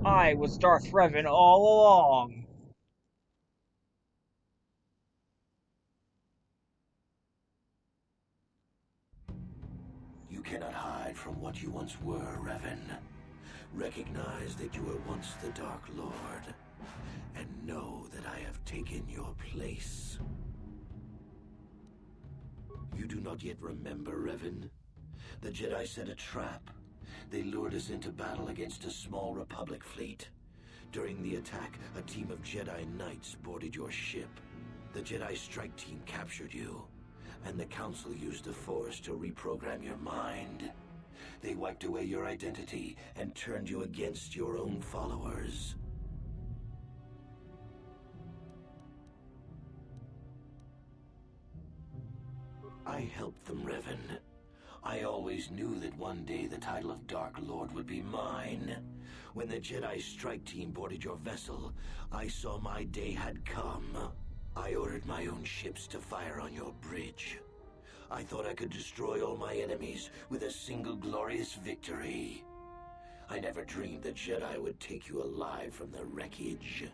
I was Darth Revan all along. You cannot hide from what you once were, Revan. Recognize that you were once the Dark Lord, and know that I have taken your place. You do not yet remember, Revan? The Jedi set a trap. They lured us into battle against a small Republic fleet. During the attack, a team of Jedi Knights boarded your ship. The Jedi strike team captured you, and the Council used the Force to reprogram your mind. They wiped away your identity and turned you against your own followers. I helped them, Revan. I always knew that one day the title of Dark Lord would be mine. When the Jedi strike team boarded your vessel, I saw my day had come. I ordered my own ships to fire on your bridge. I thought I could destroy all my enemies with a single glorious victory. I never dreamed the Jedi would take you alive from the wreckage.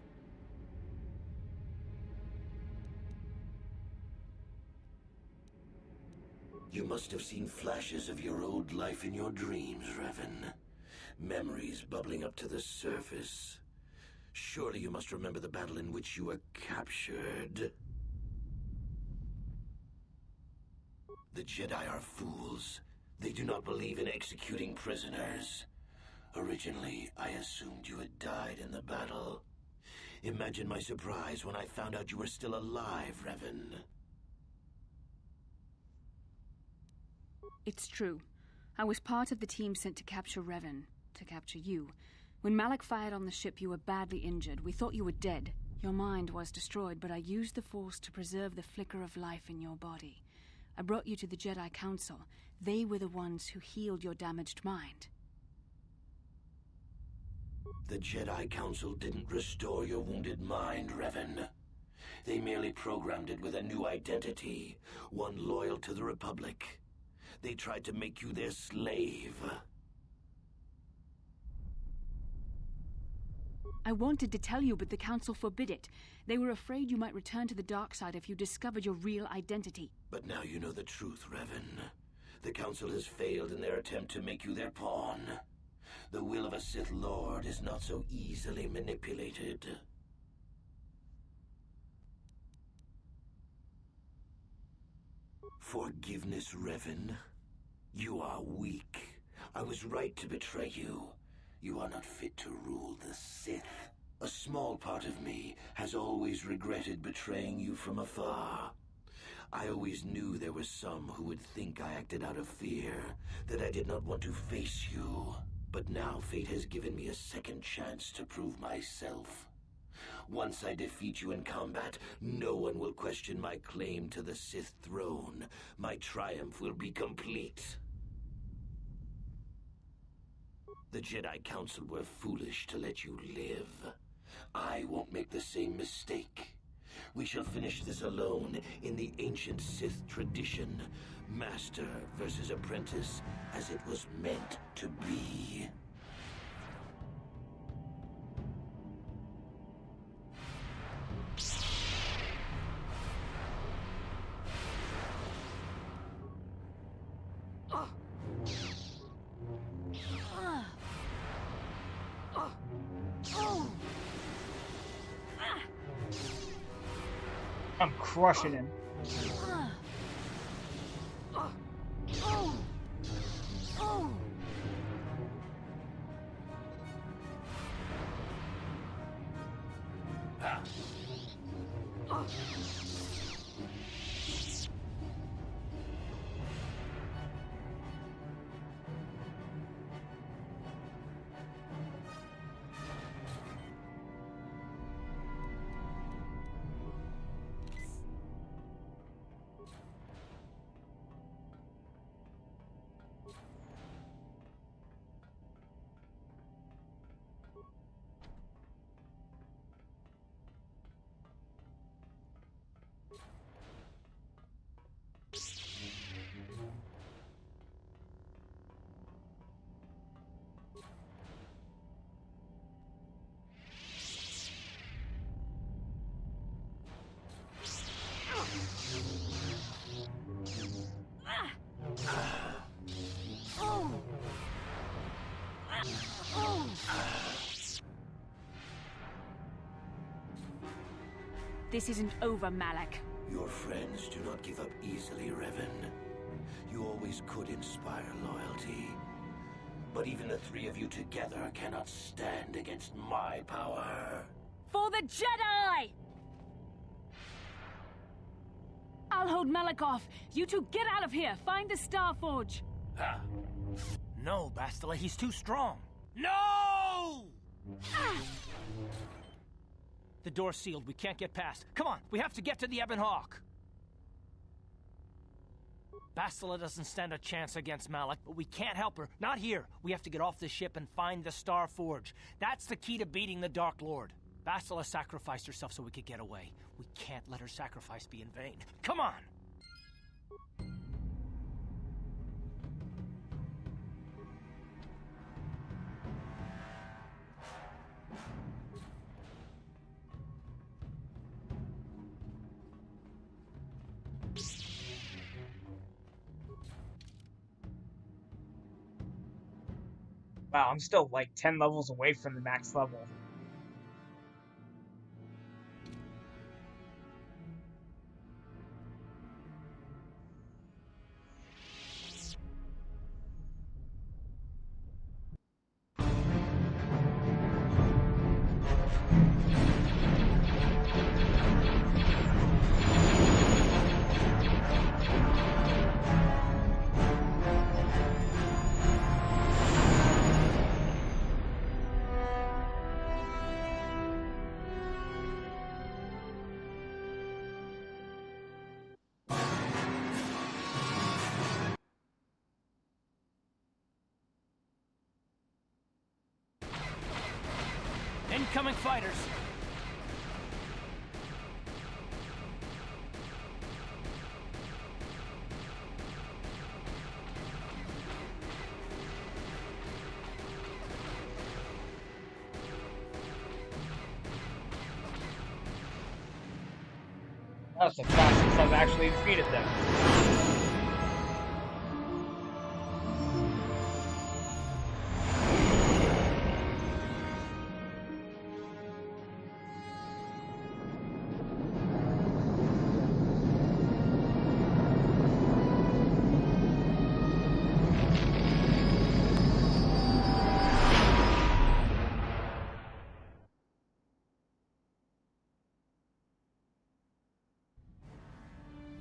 You must have seen flashes of your old life in your dreams, Revan. Memories bubbling up to the surface. Surely you must remember the battle in which you were captured. The Jedi are fools. They do not believe in executing prisoners. Originally, I assumed you had died in the battle. Imagine my surprise when I found out you were still alive, Revan. It's true. I was part of the team sent to capture Revan, to capture you. When Malak fired on the ship, you were badly injured. We thought you were dead. Your mind was destroyed, but I used the Force to preserve the flicker of life in your body. I brought you to the Jedi Council. They were the ones who healed your damaged mind. The Jedi Council didn't restore your wounded mind, Revan. They merely programmed it with a new identity, one loyal to the Republic. They tried to make you their slave. I wanted to tell you, but the Council forbid it. They were afraid you might return to the dark side if you discovered your real identity. But now you know the truth, Revan. The Council has failed in their attempt to make you their pawn. The will of a Sith Lord is not so easily manipulated. Forgiveness, Revan. You are weak. I was right to betray you. You are not fit to rule the Sith. A small part of me has always regretted betraying you from afar. I always knew there were some who would think I acted out of fear, that I did not want to face you. But now fate has given me a second chance to prove myself. Once I defeat you in combat, no one will question my claim to the Sith throne. My triumph will be complete. The Jedi Council were foolish to let you live. I won't make the same mistake. We shall finish this alone in the ancient Sith tradition. Master versus apprentice, as it was meant to be. I'm crushing him. This isn't over, Malak. Your friends do not give up easily, Revan. You always could inspire loyalty. But even the three of you together cannot stand against my power. For the Jedi! I'll hold Malak off. You two get out of here. Find the Star Forge. No, Bastila, he's too strong. No! The door's sealed. We can't get past. Come on, we have to get to the Ebon Hawk. Bastila doesn't stand a chance against Malak, but we can't help her. Not here. We have to get off the ship and find the Star Forge. That's the key to beating the Dark Lord. Bastila sacrificed herself so we could get away. We can't let her sacrifice be in vain. Come on! Wow, I'm still like 10 levels away from the max level. Incoming fighters! That was the fastest I've actually defeated them.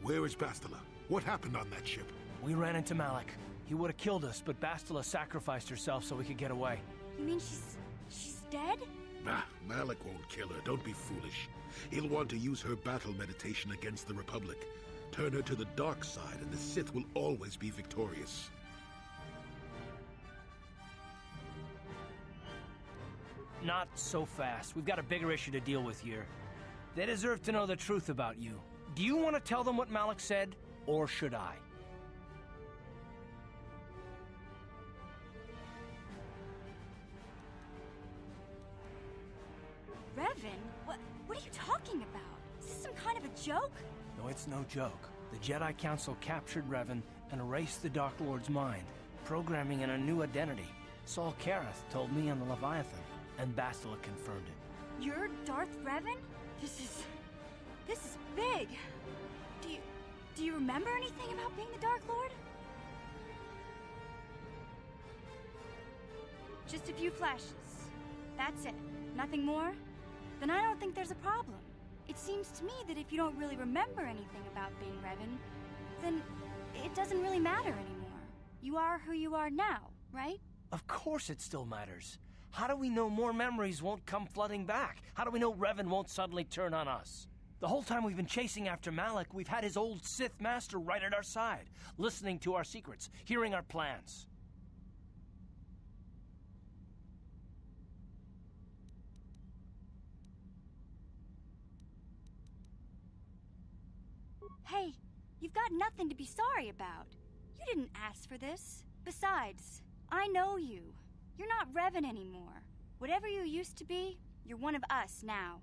Where is Bastila? What happened on that ship? We ran into Malik. He would have killed us, but Bastila sacrificed herself so we could get away. You mean she's dead? Nah, Malik won't kill her. Don't be foolish. He'll want to use her battle meditation against the Republic. Turn her to the dark side, and the Sith will always be victorious. Not so fast. We've got a bigger issue to deal with here. They deserve to know the truth about you. Do you want to tell them what Malik said, or should I? Revan? What are you talking about? Is this some kind of a joke? No, it's no joke. The Jedi Council captured Revan and erased the Dark Lord's mind, programming in a new identity. Saul Karath told me on the Leviathan, and Bastila confirmed it. You're Darth Revan? This is big. Do you remember anything about being the Dark Lord? Just a few flashes. That's it. Nothing more? Then I don't think there's a problem. It seems to me that if you don't really remember anything about being Revan, then it doesn't really matter anymore. You are who you are now, right? Of course it still matters. How do we know more memories won't come flooding back? How do we know Revan won't suddenly turn on us? The whole time we've been chasing after Malik, we've had his old Sith Master right at our side, listening to our secrets, hearing our plans. Hey, you've got nothing to be sorry about. You didn't ask for this. Besides, I know you. You're not Revan anymore. Whatever you used to be, you're one of us now.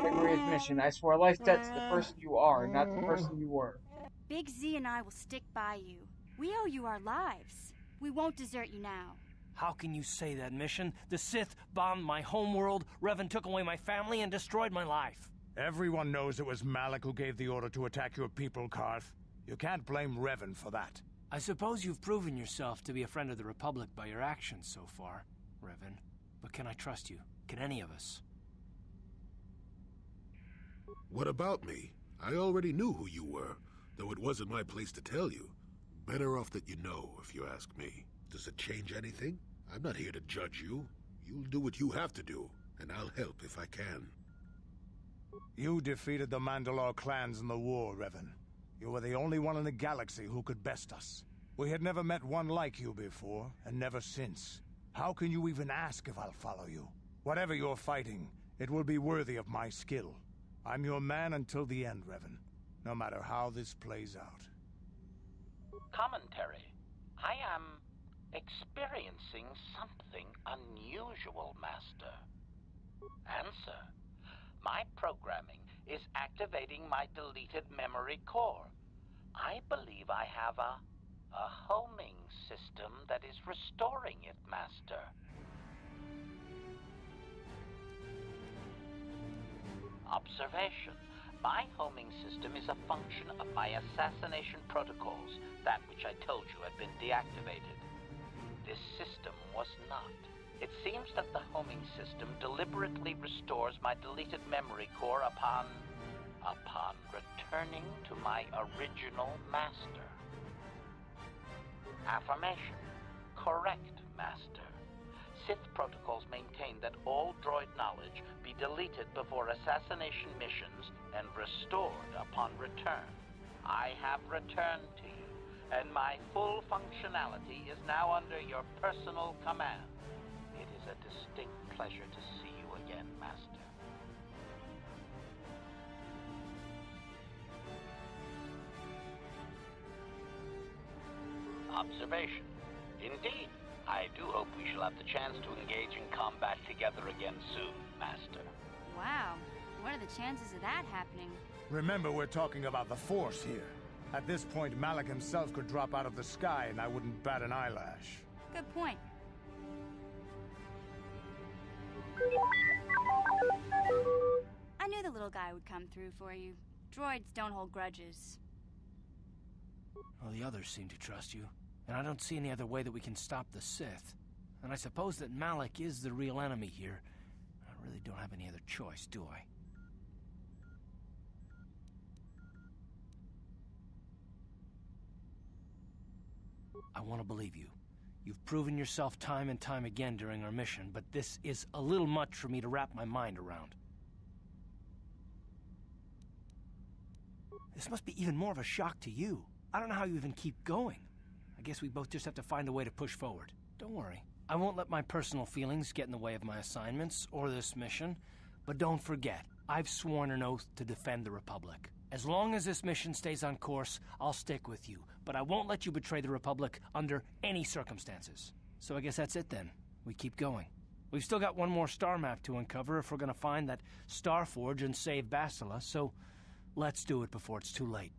Victorious mission. I swear life debt to the person you are, not the person you were. Big Z and I will stick by you. We owe you our lives. We won't desert you now. How can you say that, Mission? The Sith bombed my homeworld, Revan took away my family, and destroyed my life. Everyone knows it was Malik who gave the order to attack your people, Karth. You can't blame Revan for that. I suppose you've proven yourself to be a friend of the Republic by your actions so far, Revan. But can I trust you? Can any of us? What about me? I already knew who you were, though it wasn't my place to tell you. Better off that you know, if you ask me. Does it change anything? I'm not here to judge you. You'll do what you have to do, and I'll help if I can. You defeated the Mandalore clans in the war, Revan. You were the only one in the galaxy who could best us. We had never met one like you before, and never since. How can you even ask if I'll follow you? Whatever you're fighting, it will be worthy of my skill. I'm your man until the end, Revan, no matter how this plays out. Commentary. I am experiencing something unusual, Master. Answer. My programming is activating my deleted memory core. I believe I have a homing system that is restoring it, Master. Observation. My homing system is a function of my assassination protocols, that which I told you had been deactivated. This system was not. It seems that the homing system deliberately restores my deleted memory core upon returning to my original master. Affirmation. Correct, Master. Sith protocols maintain that all droid knowledge be deleted before assassination missions and restored upon return. I have returned to you, and my full functionality is now under your personal command. It is a distinct pleasure to see you again, Master. Observation. Indeed, I do hope we shall have the chance to engage in combat together again soon, Master. Wow. What are the chances of that happening? Remember, we're talking about the Force here. At this point, Malik himself could drop out of the sky and I wouldn't bat an eyelash. Good point. I knew the little guy would come through for you. Droids don't hold grudges. Well, the others seem to trust you, and I don't see any other way that we can stop the Sith. And I suppose that Malik is the real enemy here. I really don't have any other choice, do I? I want to believe you. You've proven yourself time and time again during our mission, but this is a little much for me to wrap my mind around. This must be even more of a shock to you. I don't know how you even keep going. I guess we both just have to find a way to push forward. Don't worry. I won't let my personal feelings get in the way of my assignments or this mission. But don't forget, I've sworn an oath to defend the Republic. As long as this mission stays on course, I'll stick with you. But I won't let you betray the Republic under any circumstances. So I guess that's it then. We keep going. We've still got one more star map to uncover if we're gonna find that Star Forge and save Bastila, so let's do it before it's too late.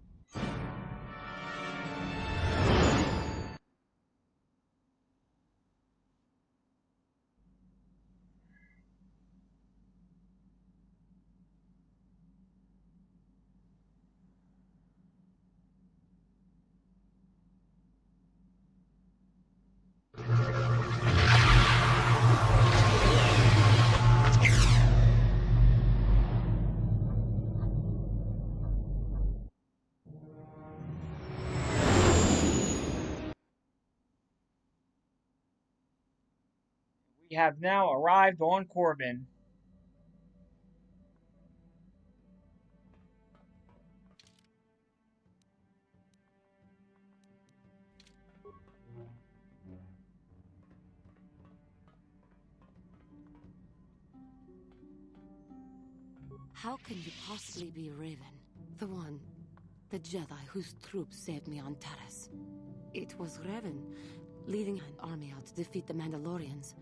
We have now arrived on Corbin. How can you possibly be Raven? The Jedi whose troops saved me on Taris. It was Raven, leading an army out to defeat the Mandalorians.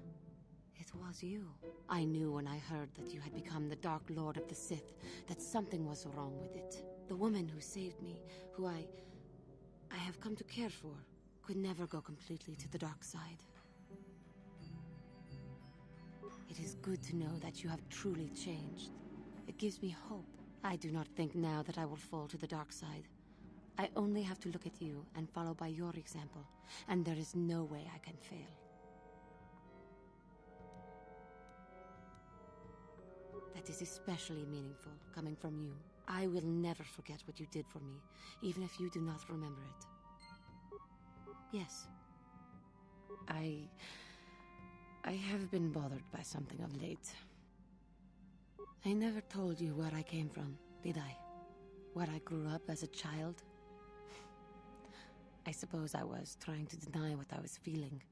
It was you. I knew when I heard that you had become the Dark Lord of the Sith, that something was wrong with it. The woman who saved me, who I have come to care for, could never go completely to the dark side. It is good to know that you have truly changed. It gives me hope. I do not think now that I will fall to the dark side. I only have to look at you and follow by your example, and there is no way I can fail. That is especially meaningful, coming from you. I will never forget what you did for me, even if you do not remember it. Yes. I have been bothered by something of late. I never told you where I came from, did I? Where I grew up as a child? I suppose I was trying to deny what I was feeling.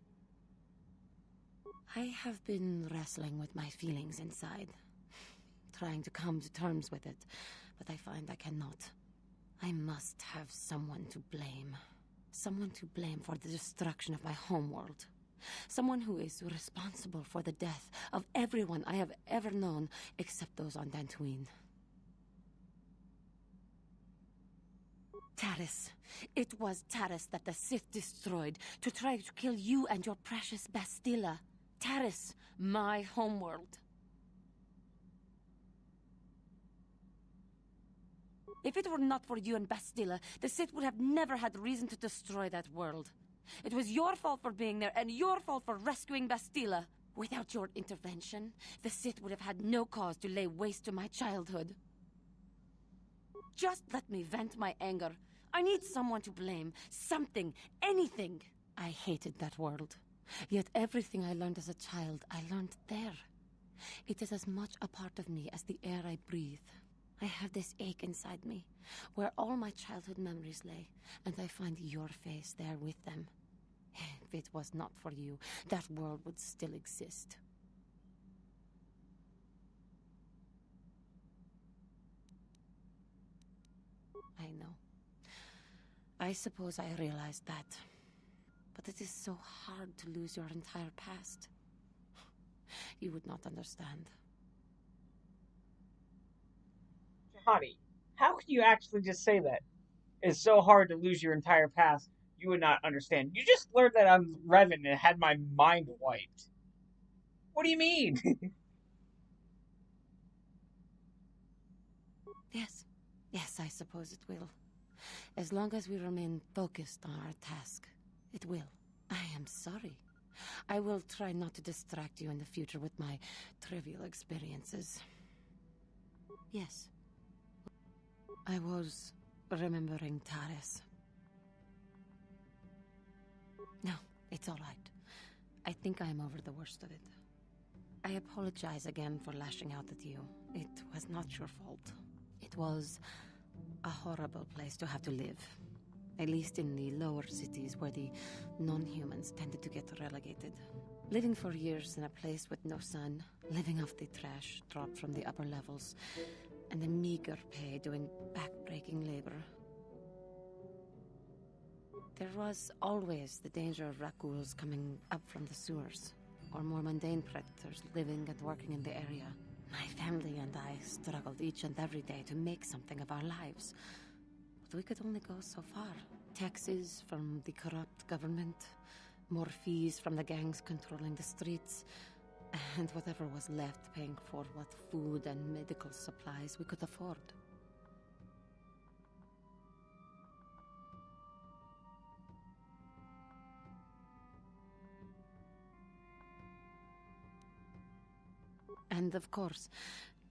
I have been wrestling with my feelings inside, trying to come to terms with it, but I find I cannot. I must have someone to blame. Someone to blame for the destruction of my homeworld. Someone who is responsible for the death of everyone I have ever known, except those on Dantooine. Taris. It was Taris that the Sith destroyed to try to kill you and your precious Bastila. Taris, my homeworld. If it were not for you and Bastila, the Sith would have never had reason to destroy that world. It was your fault for being there, and your fault for rescuing Bastila. Without your intervention, the Sith would have had no cause to lay waste to my childhood. Just let me vent my anger. I need someone to blame. Something. Anything. I hated that world. Yet everything I learned as a child, I learned there. It is as much a part of me as the air I breathe. I have this ache inside me, where all my childhood memories lay, and I find your face there with them. If it was not for you, that world would still exist. I know. I suppose I realized that. But it is so hard to lose your entire past. You would not understand. Jihadi, how can you actually just say that? It's so hard to lose your entire past. You would not understand. You just learned that I'm Revan and had my mind wiped. What do you mean? Yes. Yes, I suppose it will. As long as we remain focused on our task, it will. I am sorry. I will try not to distract you in the future with my trivial experiences. Yes. I was remembering Taris. No, it's all right. I think I am over the worst of it. I apologize again for lashing out at you. It was not your fault. It was a horrible place to have to live. At least in the lower cities where the non-humans tended to get relegated. Living for years in a place with no sun, living off the trash dropped from the upper levels, and the meager pay doing back-breaking labor. There was always the danger of Rakuls coming up from the sewers, or more mundane predators living and working in the area. My family and I struggled each and every day to make something of our lives. But we could only go so far. Taxes from the corrupt government, more fees from the gangs controlling the streets, and whatever was left paying for what food and medical supplies we could afford. And of course,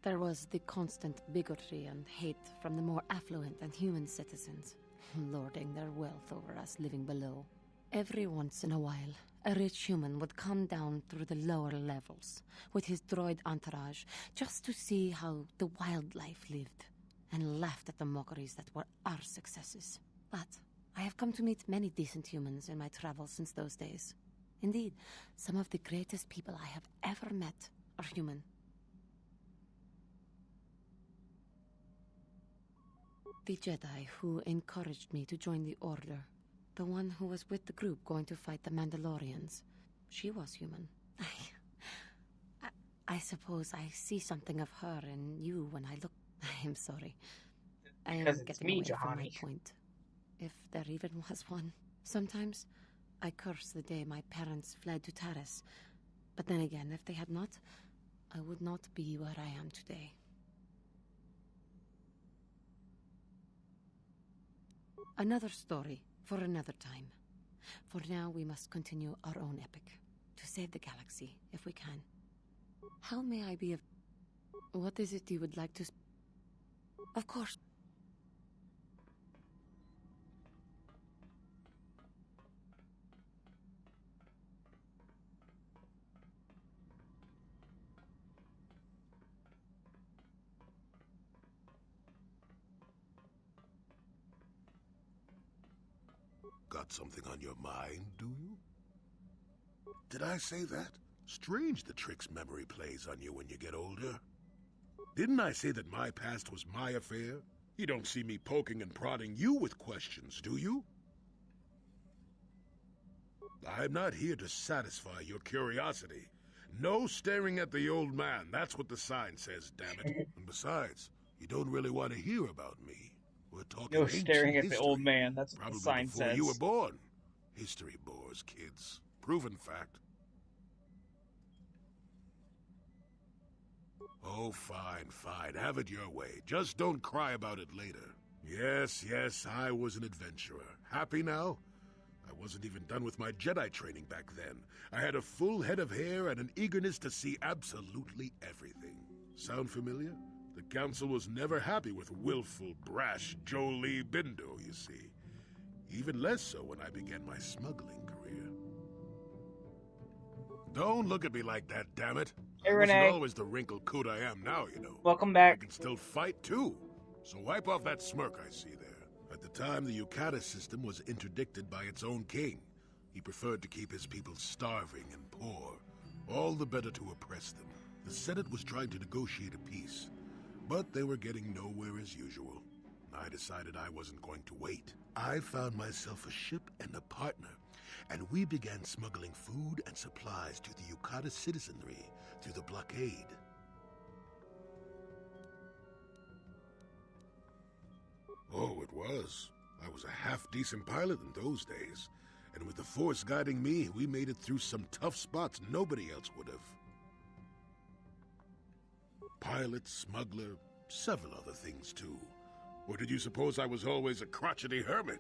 there was the constant bigotry and hate from the more affluent and human citizens, lording their wealth over us living below. Every once in a while, a rich human would come down through the lower levels with his droid entourage just to see how the wildlife lived, and laughed at the mockeries that were our successes. But I have come to meet many decent humans in my travels since those days. Indeed, some of the greatest people I have ever met are human. The Jedi who encouraged me to join the Order, the one who was with the group going to fight the Mandalorians, she was human. I suppose I see something of her in you when I look. I am sorry. I am getting away from my point, if there even was one. Sometimes I curse the day my parents fled to Taris, but then again, if they had not, I would not be where I am today. Another story for another time. For now, we must continue our own epic, to save the galaxy, if we can. How may I be of... What is it you would like to... Of course. Got something on your mind, do you? Did I say that? Strange the tricks memory plays on you when you get older. Didn't I say that my past was my affair? You don't see me poking and prodding you with questions, do you? I'm not here to satisfy your curiosity. No staring at the old man, that's what the sign says, damn it. And besides, you don't really want to hear about me. We're talking No staring at the history. old man, that's what Probably the sign before says. you were born. History bores kids. Proven fact. Oh, fine, fine. Have it your way. Just don't cry about it later. Yes, I was an adventurer. Happy now? I wasn't even done with my Jedi training back then. I had a full head of hair and an eagerness to see absolutely everything. Sound familiar? The Council was never happy with willful, brash Jolee Bindo, you see. Even less so when I began my smuggling career. Don't look at me like that, damn it. Hey, I wasn't Renee. always the wrinkled coot I am now, you know. Welcome back. I can still fight, too. So wipe off that smirk I see there. At the time, the Yukata system was interdicted by its own king. He preferred to keep his people starving and poor, all the better to oppress them. The Senate was trying to negotiate a peace, but they were getting nowhere as usual. I decided I wasn't going to wait. I found myself a ship and a partner, and we began smuggling food and supplies to the Yukata citizenry through the blockade. Oh, it was. I was a half-decent pilot in those days, and with the Force guiding me, we made it through some tough spots nobody else would have. Pilot, smuggler, several other things too. Or did you suppose I was always a crotchety hermit?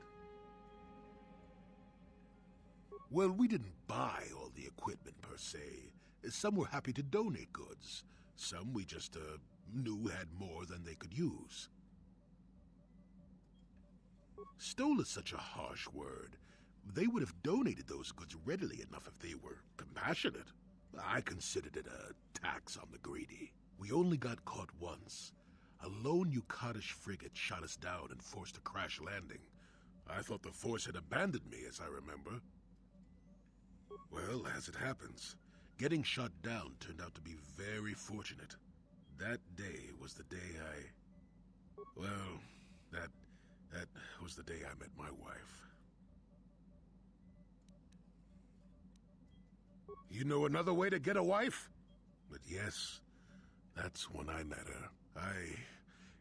Well, we didn't buy all the equipment per se. Some were happy to donate goods. Some we just knew had more than they could use. Stole is such a harsh word. They would have donated those goods readily enough if they were compassionate. I considered it a tax on the greedy. We only got caught once. A lone Yukatish frigate shot us down and forced a crash landing. I thought the Force had abandoned me, as I remember. Well, as it happens, getting shot down turned out to be very fortunate. That day was the day that was the day I met my wife. You know another way to get a wife? But yes, that's when I met her.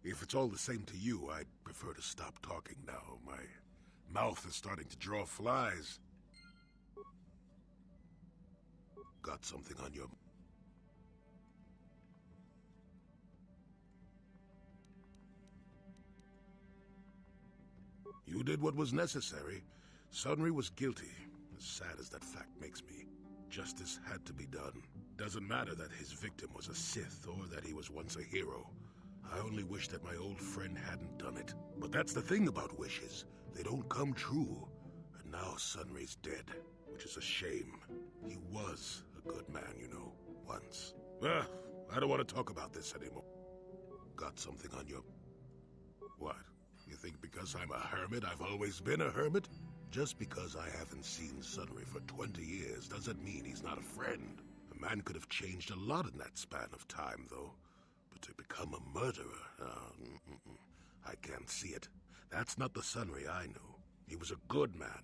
If it's all the same to you, I'd prefer to stop talking now. My mouth is starting to draw flies. Got something on your... You did what was necessary. Sunry was guilty, as sad as that fact makes me. Justice had to be done. Doesn't matter that his victim was a Sith or that he was once a hero. I only wish that my old friend hadn't done it. But that's the thing about wishes. They don't come true. And now Sunry's dead, which is a shame. He was a good man, you know, once. I don't want to talk about this anymore. Got something on your... What? You think because I'm a hermit, I've always been a hermit? Just because I haven't seen Sunry for 20 years doesn't mean he's not a friend. A man could have changed a lot in that span of time, though. But to become a murderer, I can't see it. That's not the Sunry I knew. He was a good man.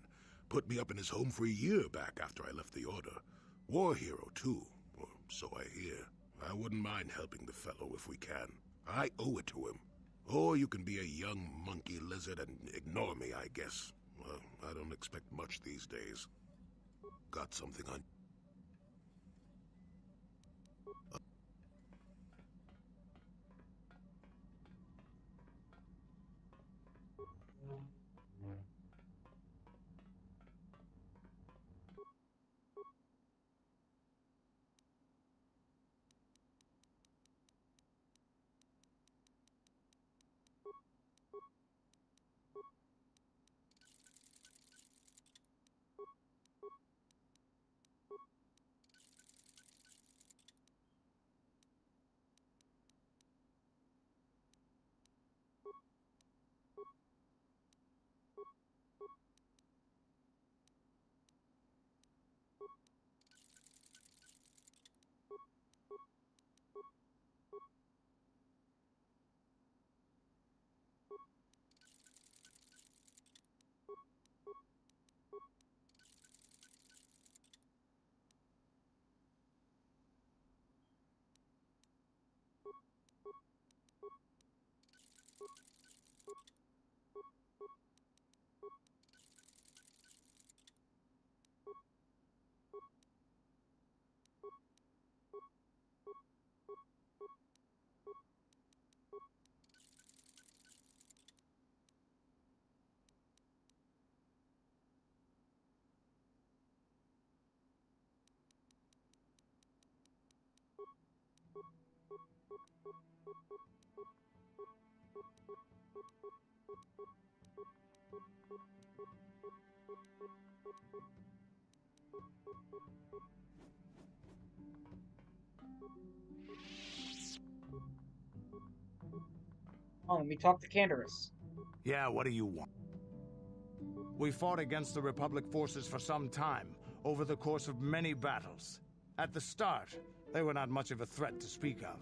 Put me up in his home for a year back after I left the Order. War hero, too. Or so I hear. I wouldn't mind helping the fellow if we can. I owe it to him. Or you can be a young monkey lizard and ignore me, I guess. Well, I don't expect much these days. Got something on... Oh, let me talk to Canderous. Yeah, what do you want? We fought against the Republic forces for some time, over the course of many battles. At the start, they were not much of a threat to speak of.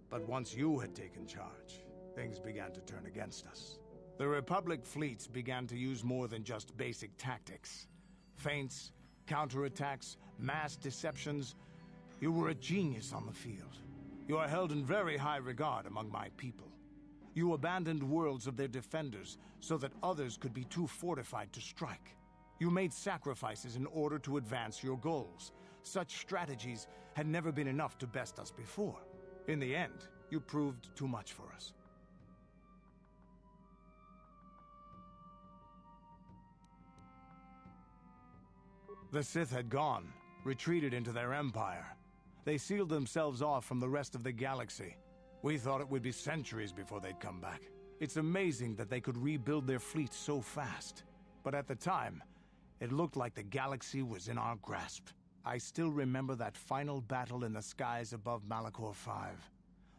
But once you had taken charge, things began to turn against us. The Republic fleets began to use more than just basic tactics. Feints, counterattacks, mass deceptions. You were a genius on the field. You are held in very high regard among my people. You abandoned worlds of their defenders so that others could be too fortified to strike. You made sacrifices in order to advance your goals. Such strategies had never been enough to best us before. In the end, you proved too much for us. The Sith had gone, retreated into their empire. They sealed themselves off from the rest of the galaxy. We thought it would be centuries before they'd come back. It's amazing that they could rebuild their fleet so fast. But at the time, it looked like the galaxy was in our grasp. I still remember that final battle in the skies above Malachor 5.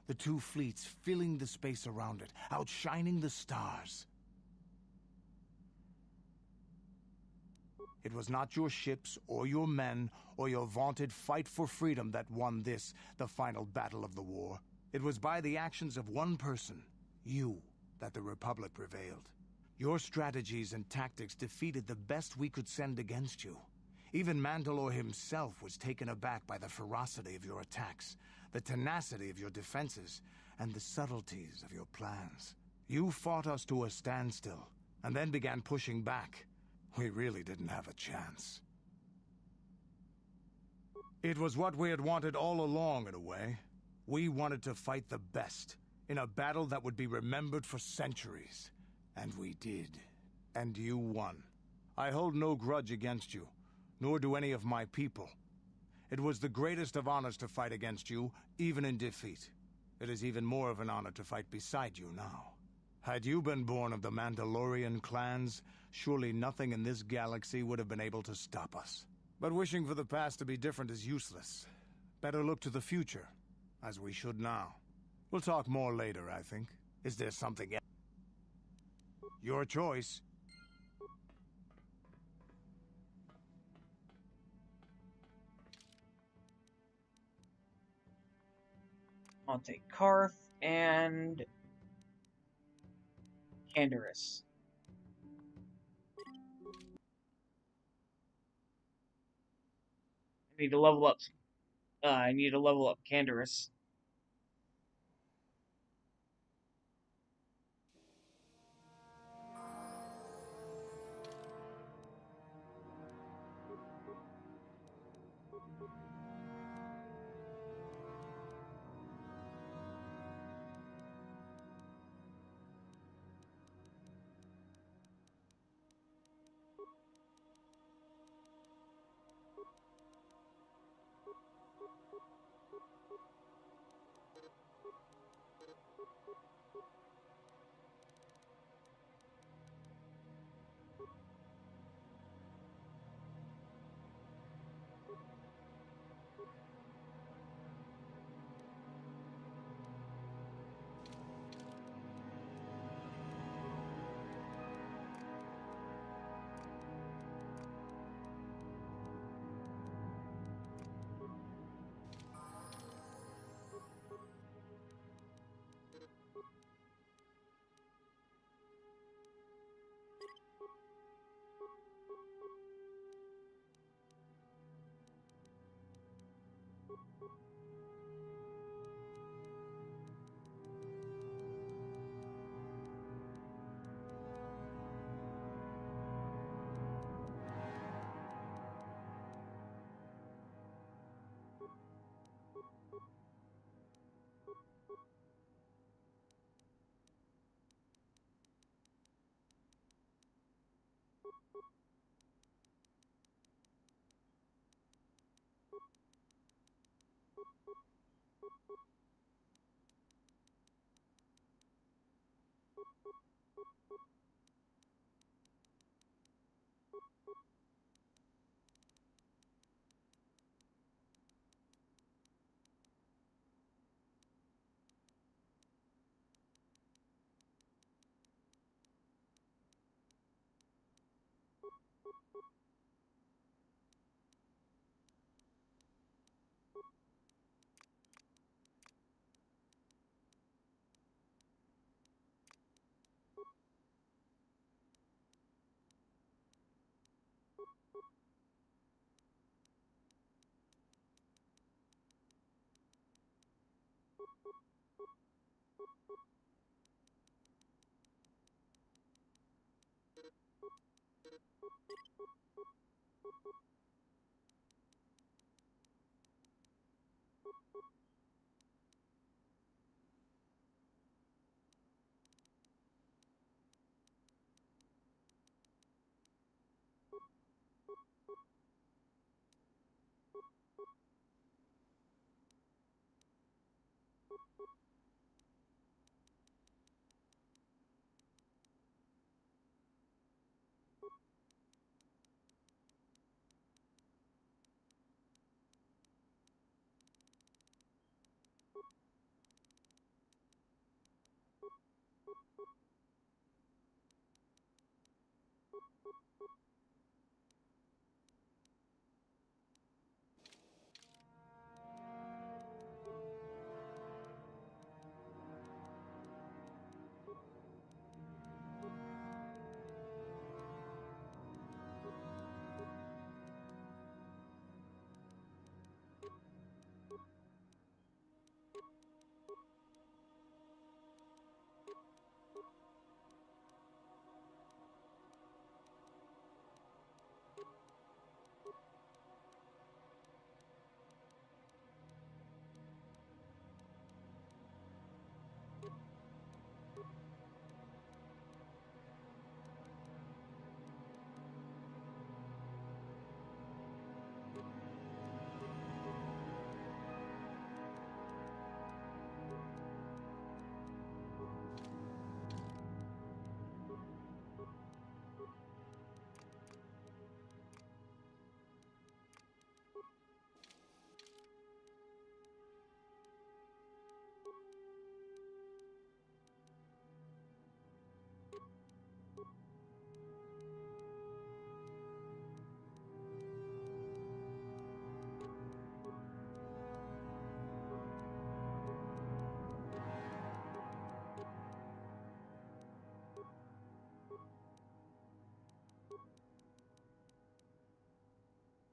The two fleets filling the space around it, outshining the stars. It was not your ships, or your men, or your vaunted fight for freedom that won this, the final battle of the war. It was by the actions of one person, you, that the Republic prevailed. Your strategies and tactics defeated the best we could send against you. Even Mandalore himself was taken aback by the ferocity of your attacks, the tenacity of your defenses, and the subtleties of your plans. You fought us to a standstill, and then began pushing back. We really didn't have a chance. It was what we had wanted all along, in a way. We wanted to fight the best, in a battle that would be remembered for centuries. And we did. And you won. I hold no grudge against you, nor do any of my people. It was the greatest of honors to fight against you, even in defeat. It is even more of an honor to fight beside you now. Had you been born of the Mandalorian clans, surely nothing in this galaxy would have been able to stop us. But wishing for the past to be different is useless. Better look to the future, as we should now. We'll talk more later, I think. Is there something else? Your choice. I'll take Karth and Canderous. I need to level up. I need to level up Canderous.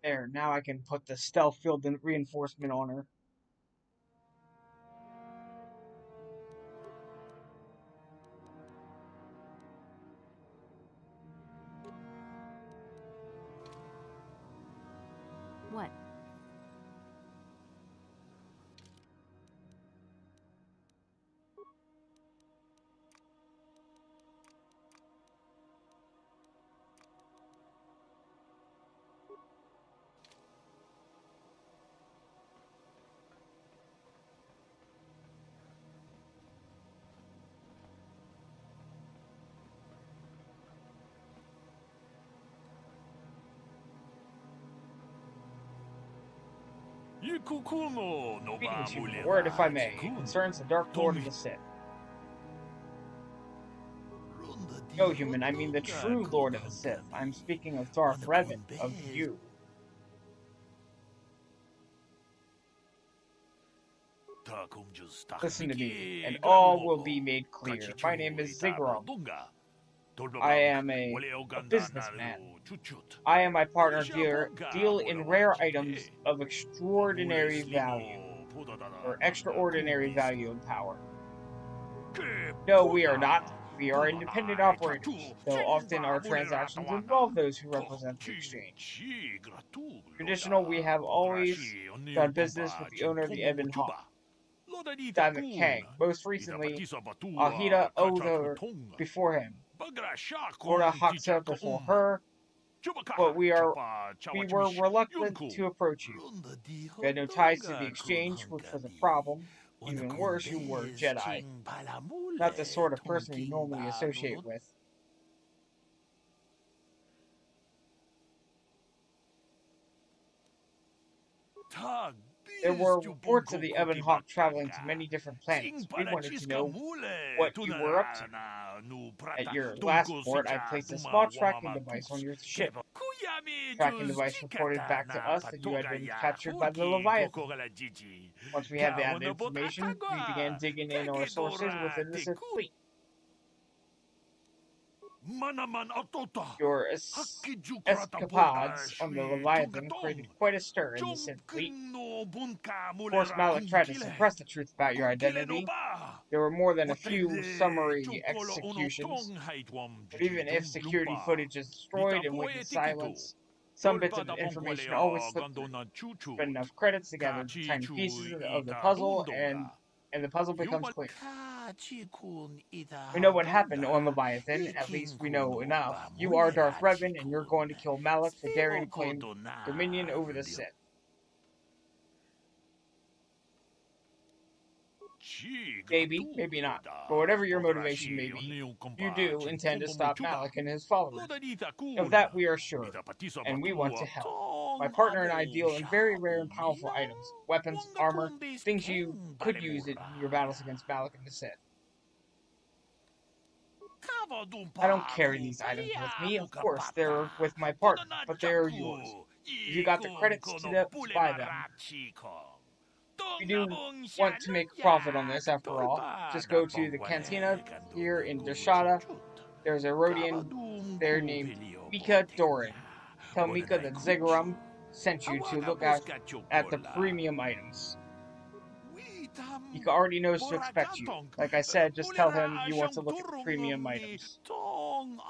There, now I can put the stealth field reinforcement on her. What? Speaking to you, a word if I may. It concerns the Dark Lord of the Sith. No, human, I mean the true Lord of the Sith. I'm speaking of Darth Revan, of you. Listen to me, and all will be made clear. My name is Zigguram. I am a businessman. I and my partner deal in rare items of extraordinary value, or extraordinary value and power. No, we are not. We are independent operators, though often our transactions involve those who represent the exchange. Traditional, we have always done business with the owner of the Ebon Hawk, David Kang. Most recently, Ahida Othar before him, Orda Haxa before her, but we were reluctant to approach you. We had no ties to the exchange, which was a problem. Even worse, you were Jedi. Not the sort of person we normally associate with. There were reports of the Ebon Hawk traveling to many different planets. We wanted to know what you were up to. At your last port, I placed a small tracking device on your ship. Tracking device reported back to us that you had been captured by the Leviathan. Once we had that information, we began digging in our sources within the Sith fleet. Your escapades on the Leviathan created quite a stir in the Sith fleet. Of course, Malak tried to suppress the truth about your identity. There were more than a few summary executions, but even if security footage is destroyed and witness silence, some bits of information always slip through. Put enough credits together, tiny pieces of the puzzle, and the puzzle becomes clear. We know what happened on Leviathan, at least we know enough. You are Darth Revan, and you're going to kill Malak for daring to claim dominion over the Sith. Maybe, maybe not. But whatever your motivation may be, you do intend to stop Malak and his followers. Of that we are sure, and we want to help. My partner and I deal in very rare and powerful items, weapons, armor, things you could use in your battles against Malak and the Sith. I don't carry these items with me, of course, they're with my partner, but they're yours. If you got the credits to buy them. We do want to make a profit on this, after all. Just go to the cantina here in Deshada. There's a Rhodian there named Mika Doran. Tell Mika that Zigguram sent you to look out at the premium items. Mika already knows to expect you. Like I said, just tell him you want to look at the premium items.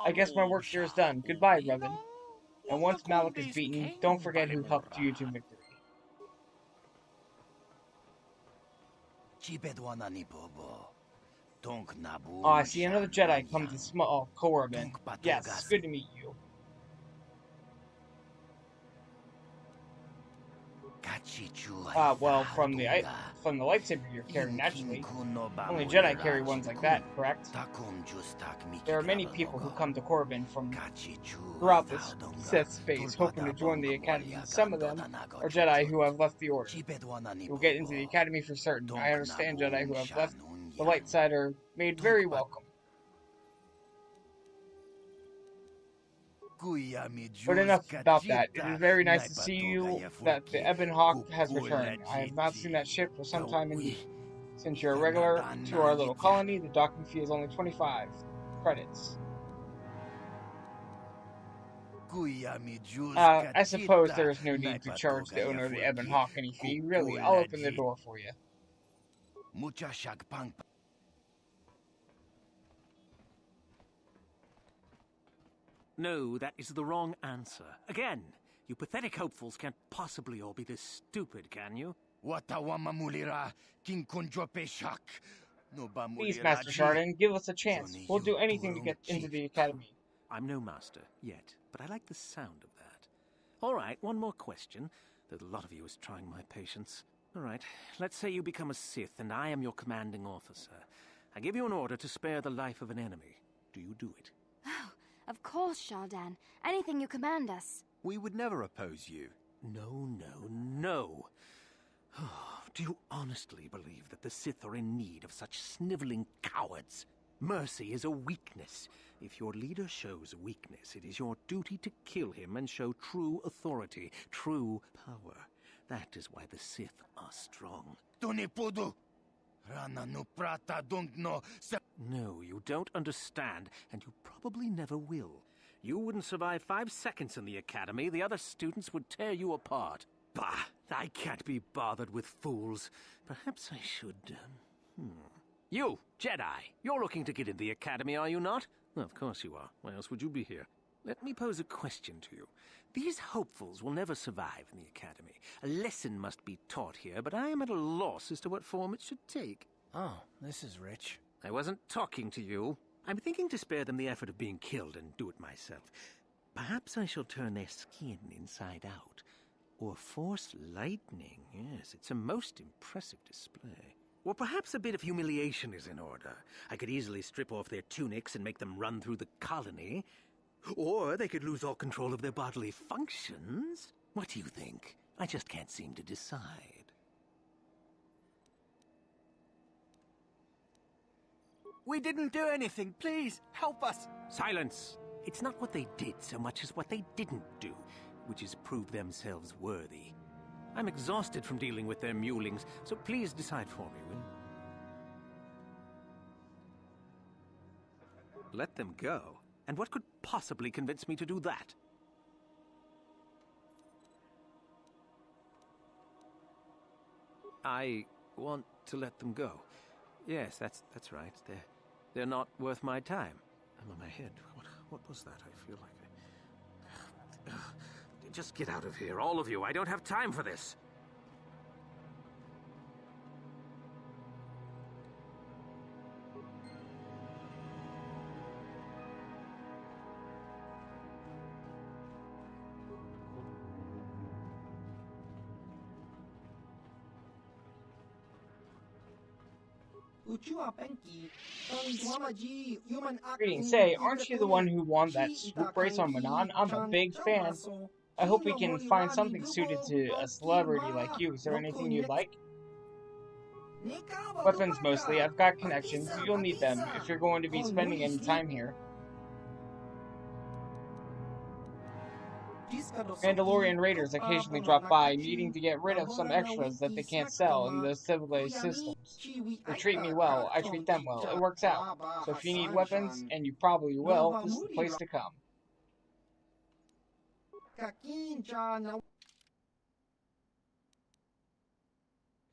I guess my work here is done. Goodbye, Revan. And once Malak is beaten, don't forget who helped you to victory. Oh, I see another Jedi come to small Korriban. Yes, good to meet you. Well, from the lightsaber you're carrying, naturally. Only Jedi carry ones like that, correct? There are many people who come to Korriban from throughout this Sith space, hoping to join the Academy. Some of them are Jedi who have left the Order. You'll get into the Academy for certain. I understand Jedi who have left the light side are made very welcome. But enough about that. It is very nice to see you that the Ebon Hawk has returned. I have not seen that ship for some time indeed. Since you're a regular to our little colony, the docking fee is only 25 credits. I suppose there is no need to charge the owner of the Ebon Hawk any fee. Really, I'll open the door for you. No, that is the wrong answer. Again, you pathetic hopefuls can't possibly all be this stupid, can you? Please, Master Chardin, give us a chance. We'll do anything to get into the academy. I'm no master, yet, but I like the sound of that. All right, one more question, though the lot of you is trying my patience. All right, let's say you become a Sith, and I am your commanding officer. I give you an order to spare the life of an enemy. Do you do it? Oh, of course, Chardin. Anything you command us. We would never oppose you. No, no, no. Do you honestly believe that the Sith are in need of such sniveling cowards? Mercy is a weakness. If your leader shows weakness, it is your duty to kill him and show true authority, true power. That is why the Sith are strong. No, you don't understand, and you probably never will. You wouldn't survive 5 seconds in the academy. The other students would tear you apart. Bah! I can't be bothered with fools. Perhaps I should, You, Jedi, you're looking to get in the academy, are you not? Well, of course you are. Why else would you be here? Let me pose a question to you. These hopefuls will never survive in the academy. A lesson must be taught here, but I am at a loss as to what form it should take. Oh, this is rich. I wasn't talking to you. I'm thinking to spare them the effort of being killed and do it myself. Perhaps I shall turn their skin inside out. Or force lightning. Yes, it's a most impressive display. Or perhaps a bit of humiliation is in order. I could easily strip off their tunics and make them run through the colony. Or they could lose all control of their bodily functions. What do you think? I just can't seem to decide. We didn't do anything. Please, help us. Silence! It's not what they did so much as what they didn't do, which is prove themselves worthy. I'm exhausted from dealing with their mulings, so please decide for me, will you? Let them go? And what could possibly convince me to do that? I want to let them go. Yes, that's right. They're not worth my time. I'm on my head. What was that? I feel like Just get out of here, all of you. I don't have time for this. Greetings, say, aren't you the one who won that swoop race on Manon? I'm a big fan. I hope we can find something suited to a celebrity like you. Is there anything you'd like? Weapons mostly. I've got connections. You'll need them if you're going to be spending any time here. Mandalorian raiders occasionally drop by, needing to get rid of some extras that they can't sell in the civilized systems. They treat me well, I treat them well. It works out. So if you need weapons, and you probably will, this is the place to come.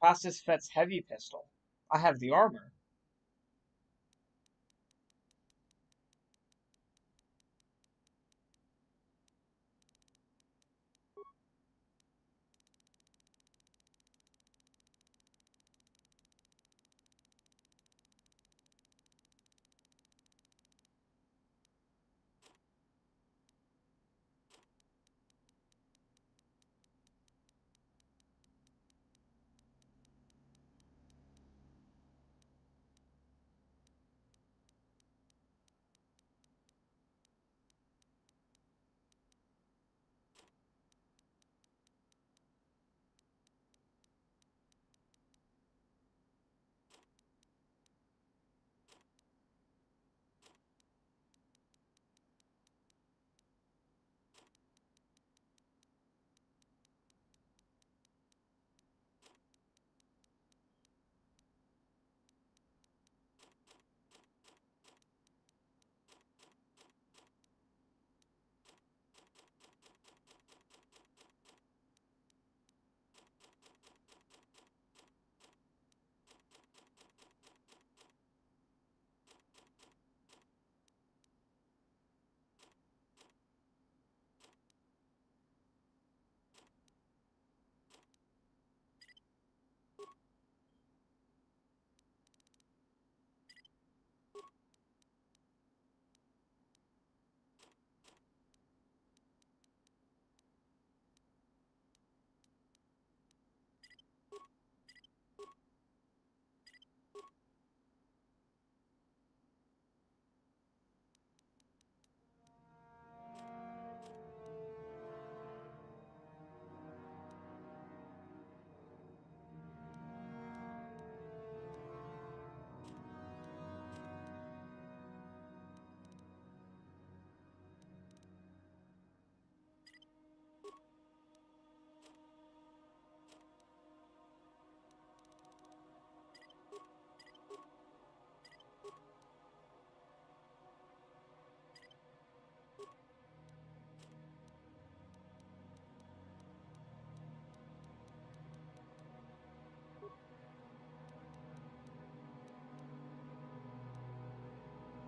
Castus Fett's heavy pistol. I have the armor.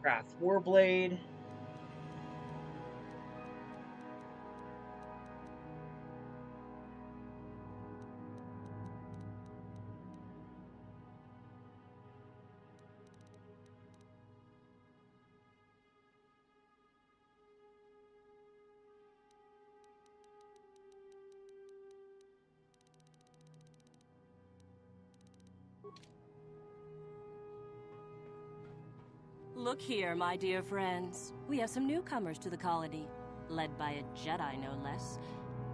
Craft Warblade. Look here, my dear friends. We have some newcomers to the colony, led by a Jedi, no less.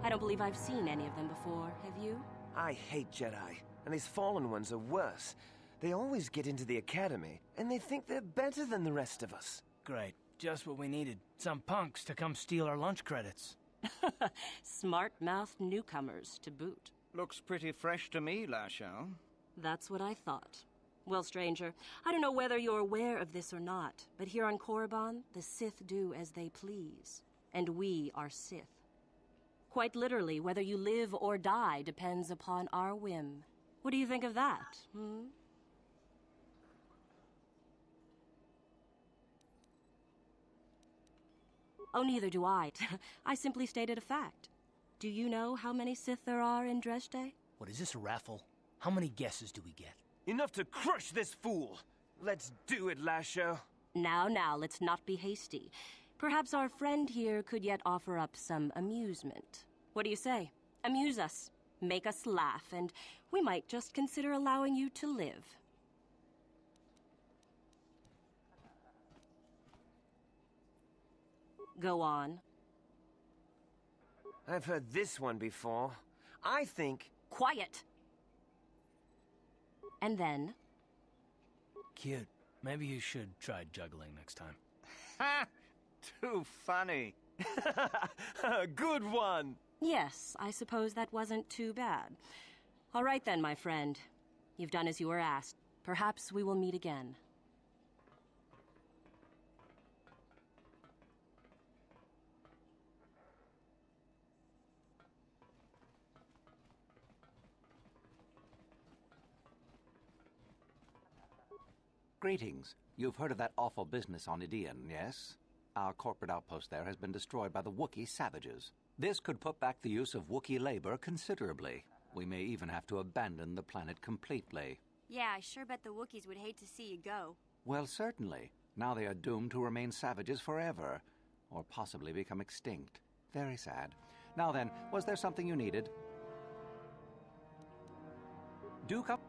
I don't believe I've seen any of them before, have you? I hate Jedi, and these fallen ones are worse. They always get into the academy, and they think they're better than the rest of us. Great. Just what we needed. Some punks to come steal our lunch credits. Smart-mouthed newcomers, to boot. Looks pretty fresh to me, Lashao. That's what I thought. Well, stranger, I don't know whether you're aware of this or not, but here on Korriban, the Sith do as they please. And we are Sith. Quite literally, whether you live or die depends upon our whim. What do you think of that, hmm? Oh, neither do I. I simply stated a fact. Do you know how many Sith there are in Dresde? What, is this a raffle? How many guesses do we get? Enough to crush this fool! Let's do it, Lasho. Now, let's not be hasty. Perhaps our friend here could yet offer up some amusement. What do you say? Amuse us, make us laugh, and we might just consider allowing you to live. Go on. I've heard this one before. I think... Quiet! And then? Cute. Maybe you should try juggling next time. Ha! Too funny. Good one! Yes, I suppose that wasn't too bad. All right then, my friend. You've done as you were asked. Perhaps we will meet again. Greetings. You've heard of that awful business on Idian, yes? Our corporate outpost there has been destroyed by the Wookiee savages. This could put back the use of Wookiee labor considerably. We may even have to abandon the planet completely. Yeah, I sure bet the Wookiees would hate to see you go. Well, certainly. Now they are doomed to remain savages forever, or possibly become extinct. Very sad. Now then, was there something you needed? Do come...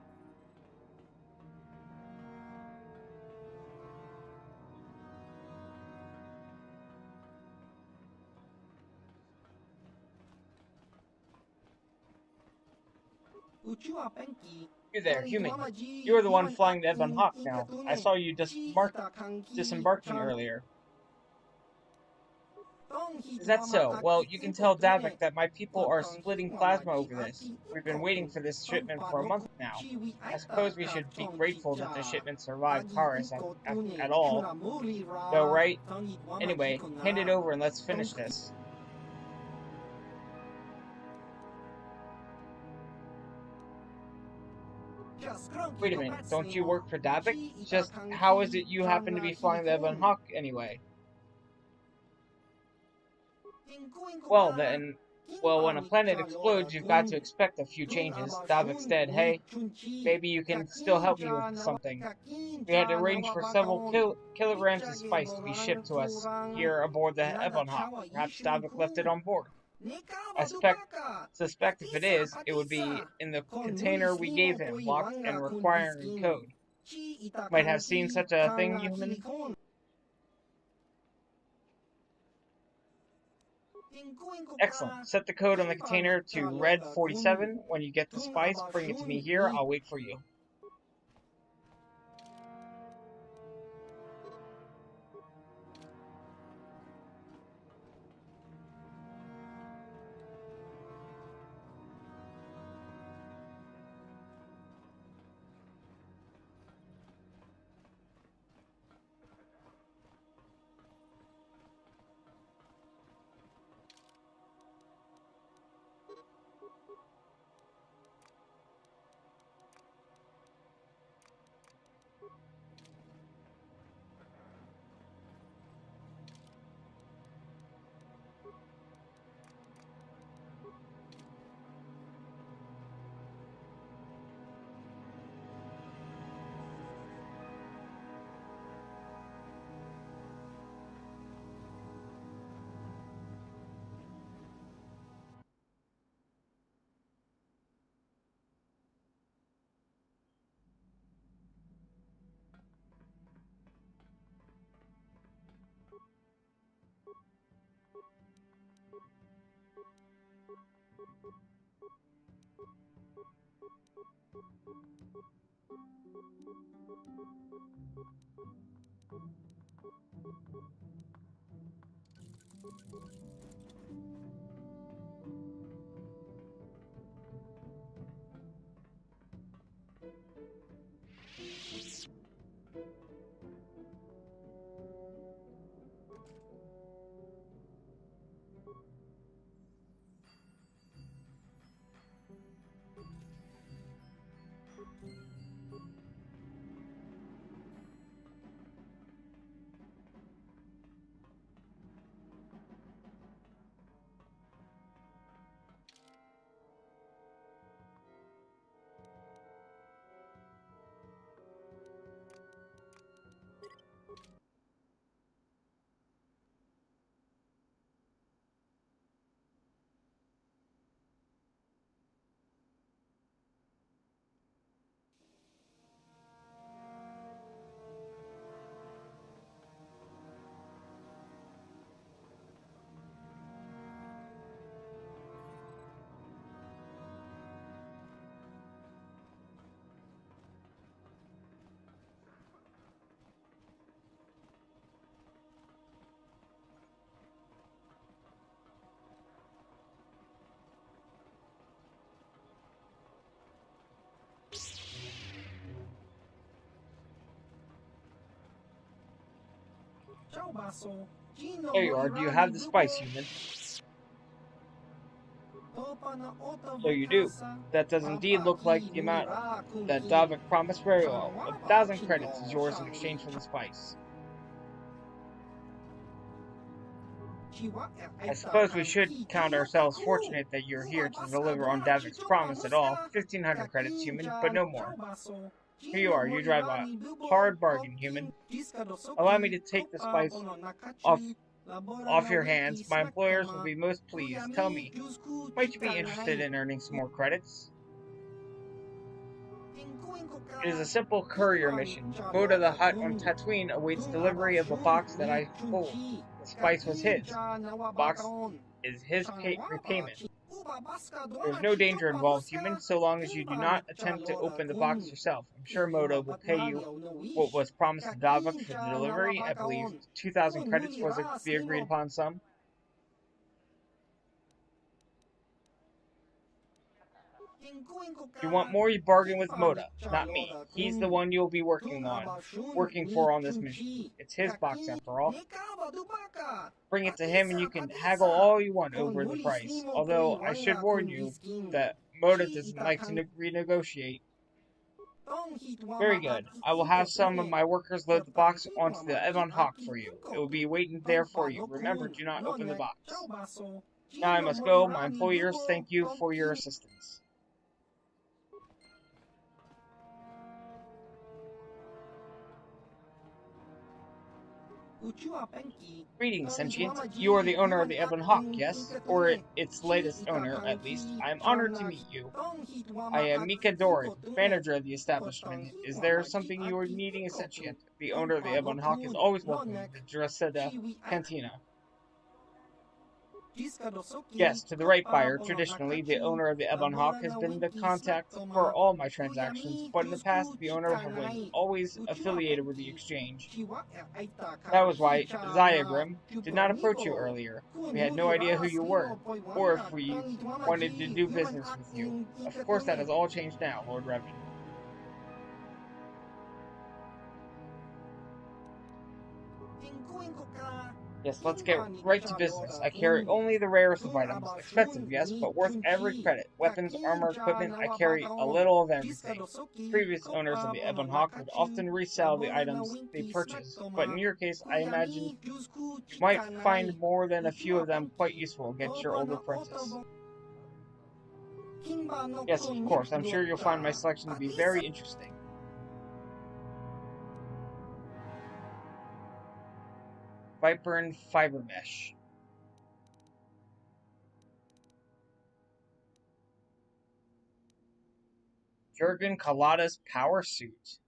You there, human. You're the one flying the Ebon Hawk now. I saw you disembarking earlier. Is that so? Well, you can tell Davik that my people are splitting plasma over this. We've been waiting for this shipment for a month now. I suppose we should be grateful that the shipment survived Taurus at all. Though, right? Anyway, hand it over and let's finish this. Wait a minute, don't you work for Davik? Just how is it you happen to be flying the Ebon Hawk anyway? Well then, when a planet explodes, you've got to expect a few changes. Davik's dead, hey? Maybe you can still help me with something. We had to arrange for several kilograms of spice to be shipped to us here aboard the Ebon Hawk. Perhaps Davik left it on board. I suspect if it is, it would be in the container we gave him, locked and requiring code. Might have seen such a thing, human? Excellent. Set the code on the container to Red 47. When you get the spice, bring it to me here. I'll wait for you. There you are. Do you have the spice, human? So you do. That does indeed look like the amount that Davik promised very well. 1,000 credits is yours in exchange for the spice. I suppose we should count ourselves fortunate that you're here to deliver on Davik's promise at all. 1,500 credits, human, but no more. Here you are. You drive a hard bargain, human. Allow me to take the spice off your hands. My employers will be most pleased. Tell me, might you be interested in earning some more credits? It is a simple courier mission. Go to the hut on Tatooine awaits delivery of the box that I hold. The spice was his. The box is his repayment. There's no danger involved, human, so long as you do not attempt to open the box yourself. I'm sure Moto will pay you what was promised to Davok for the delivery. I believe 2,000 credits was the agreed upon sum. If you want more, you bargain with Moda, not me. He's the one you'll be working for on this mission. It's his box after all. Bring it to him and you can haggle all you want over the price. Although I should warn you that Moda doesn't like to renegotiate. Very good. I will have some of my workers load the box onto the Ebon Hawk for you. It will be waiting there for you. Remember, do not open the box. Now I must go. My employers thank you for your assistance. Greetings, Sentient. You are the owner of the Ebon Hawk, yes? Or its latest owner, at least. I am honored to meet you. I am Mika Doran, manager of the establishment. Is there something you are needing, Sentient? The owner of the Ebon Hawk is always welcome in the Dreseda Cantina. Yes, to the right buyer. Traditionally, the owner of the Ebon Hawk has been the contact for all my transactions, but in the past, the owner was always affiliated with the exchange. That was why Zyagrim did not approach you earlier. We had no idea who you were, or if we wanted to do business with you. Of course, that has all changed now, Lord Revan. Yes, let's get right to business. I carry only the rarest of items. Expensive, yes, but worth every credit. Weapons, armor, equipment, I carry a little of everything. Previous owners of the Ebon Hawk would often resell the items they purchased, but in your case, I imagine you might find more than a few of them quite useful against your older princess. Yes, of course, I'm sure you'll find my selection to be very interesting. Viper and Fiber Mesh. Jurgen Kalada's power suit.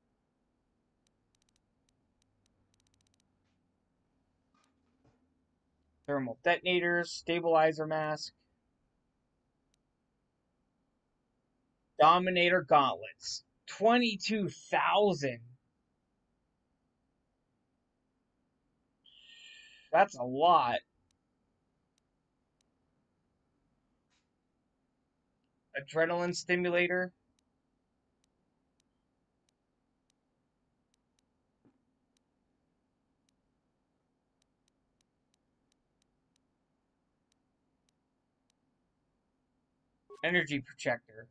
Thermal detonators, stabilizer mask. Dominator gauntlets. 22,000. That's a lot. Adrenaline stimulator. Energy projector.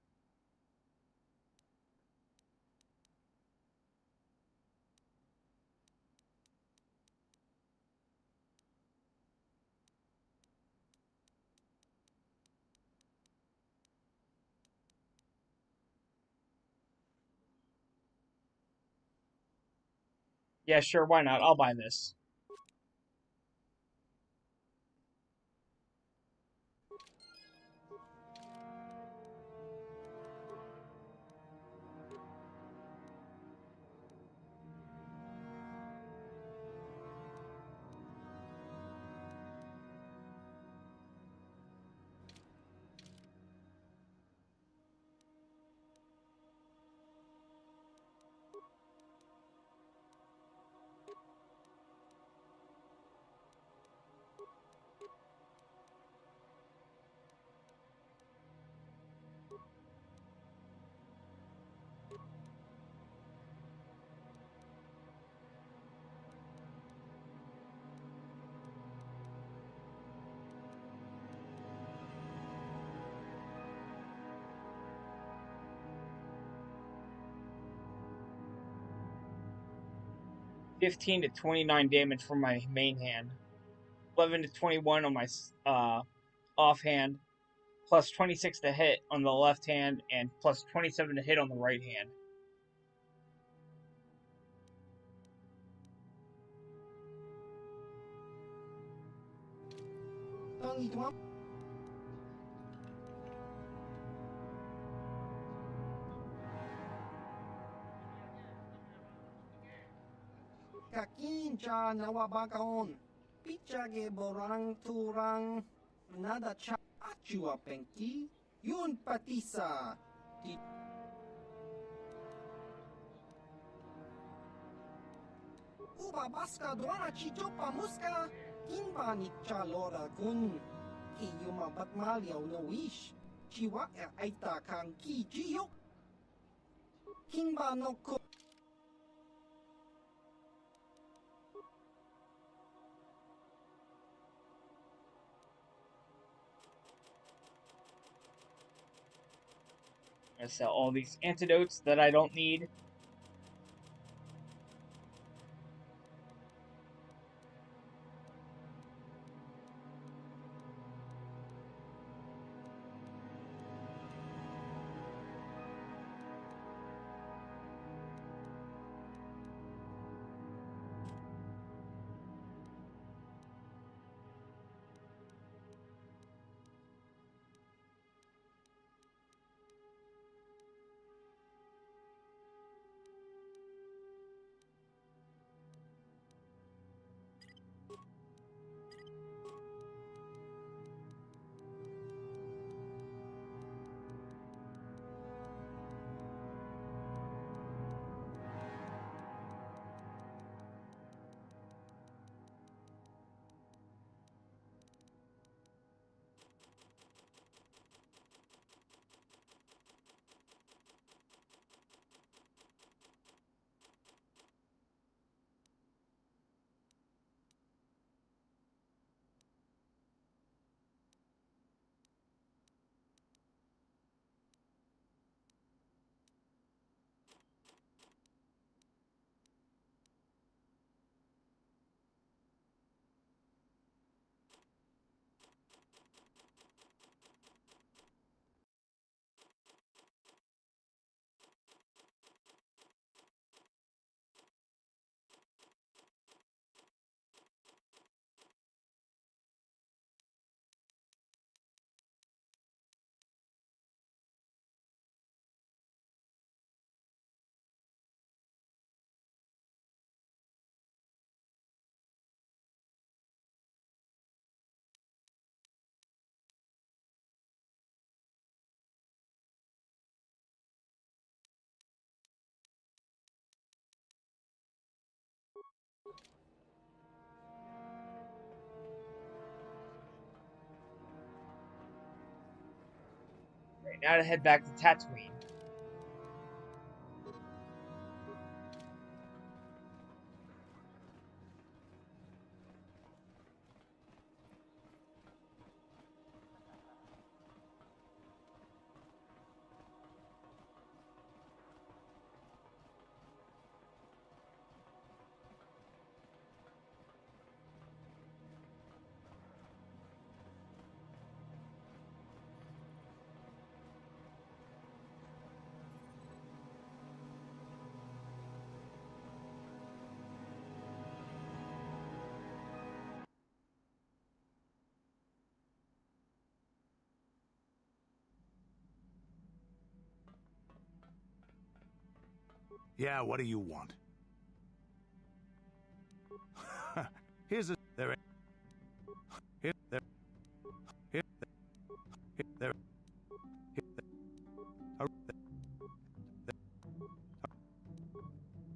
Yeah, sure, why not? I'll buy this. 15 to 29 damage from my main hand, 11 to 21 on my offhand, plus 26 to hit on the left hand, and plus 27 to hit on the right hand. Kakincha nawabakaon. Pichage borang turang. Nada cha achua penki. Yun patisa. Uba baska duana chicho pamuska. Kinba ni chalora kun. Kiyuma batmalyaw no wish. Chiwa aita kang ki jiyok. Kinba no ko. I sell all these antidotes that I don't need. Right, now to head back to Tatooine. Yeah, what do you want? Here's a... There... Here... There... Here... There...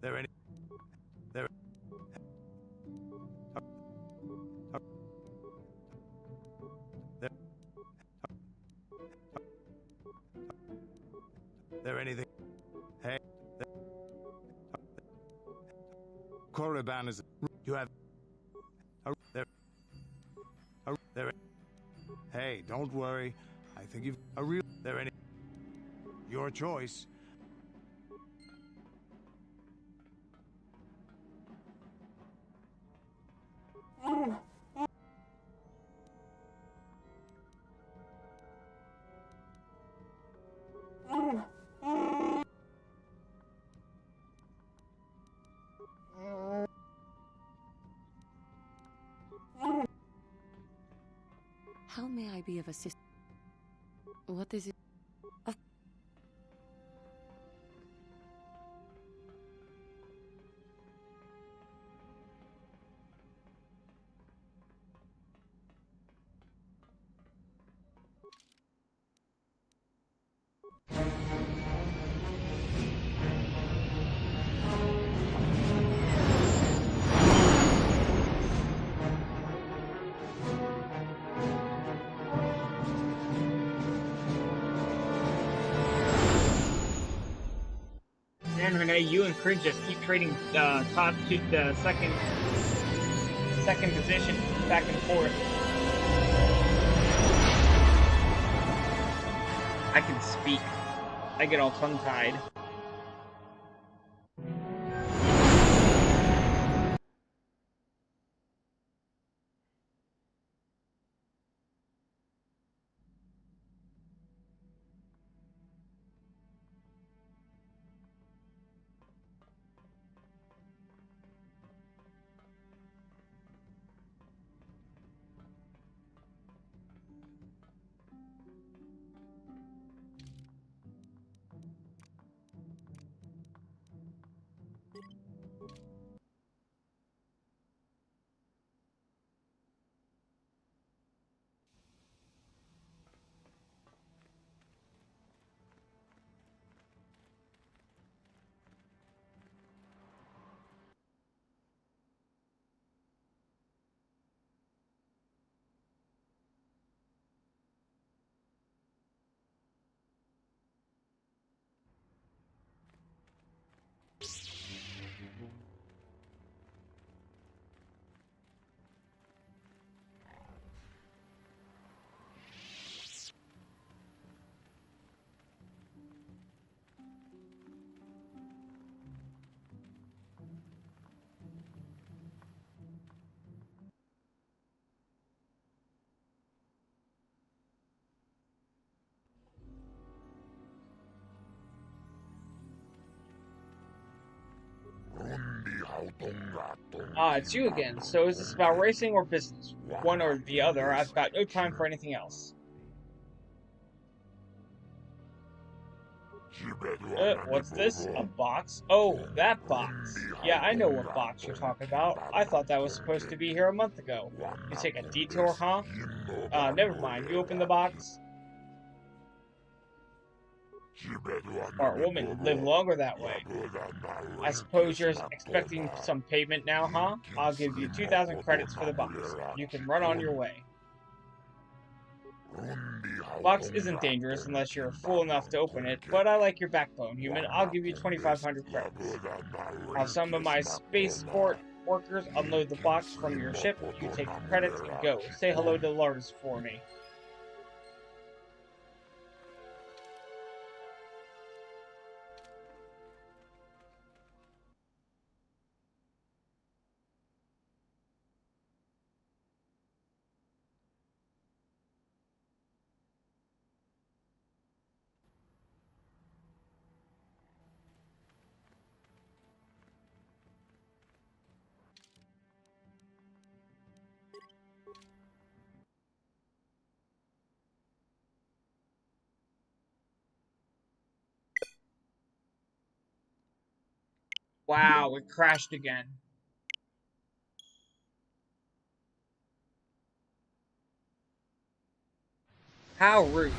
There... Any... There... There... There anything... Hey... Korriban is... You have... There... There... Hey, don't worry. I think you've... A real... There any... Your choice. How may I be of assistance? What is it? Man, Renee, you and Cringe just keep trading top to the second position back and forth. I can speak. I get all tongue-tied. Ah, it's you again. So is this about racing or business? One or the other. I've got no time for anything else. What's this? A box? Oh, that box. Yeah, I know what box you're talking about. I thought that was supposed to be here a month ago. You take a detour, huh? Never mind. You open the box? Smart woman, live longer that way. I suppose you're expecting some payment now, huh? I'll give you 2,000 credits for the box. You can run on your way. The box isn't dangerous unless you're fool enough to open it, but I like your backbone, human. I'll give you 2,500 credits. Have some of my spaceport workers unload the box from your ship. You take the credits and go. Say hello to Lars for me. Wow, it crashed again. How rude.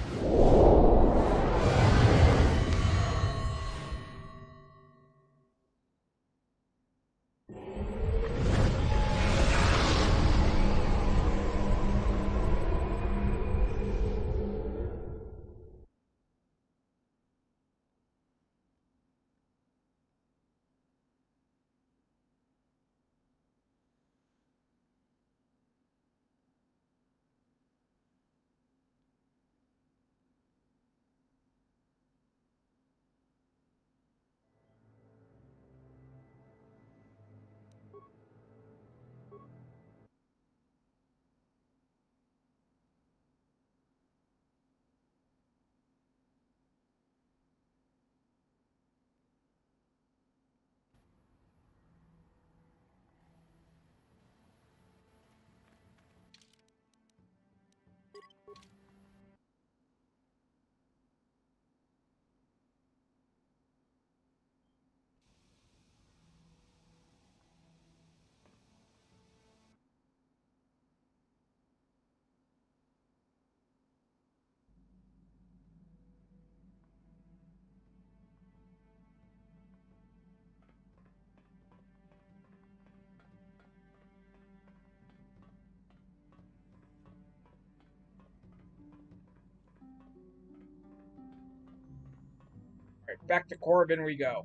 back to Corbin we go.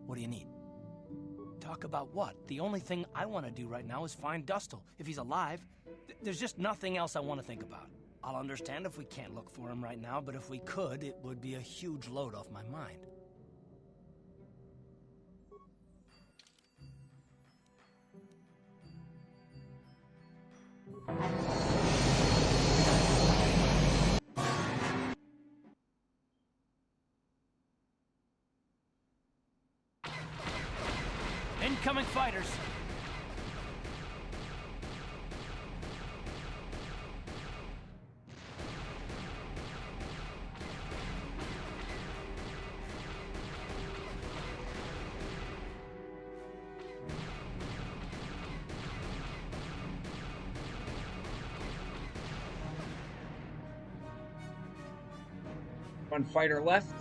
What do you need? Talk about what? The only thing I want to do right now is find Dustle. If he's alive, there's just nothing else I want to think about. I'll understand if we can't look for him right now, but if we could, it would be a huge load off my mind. Incoming fighters! One fighter left.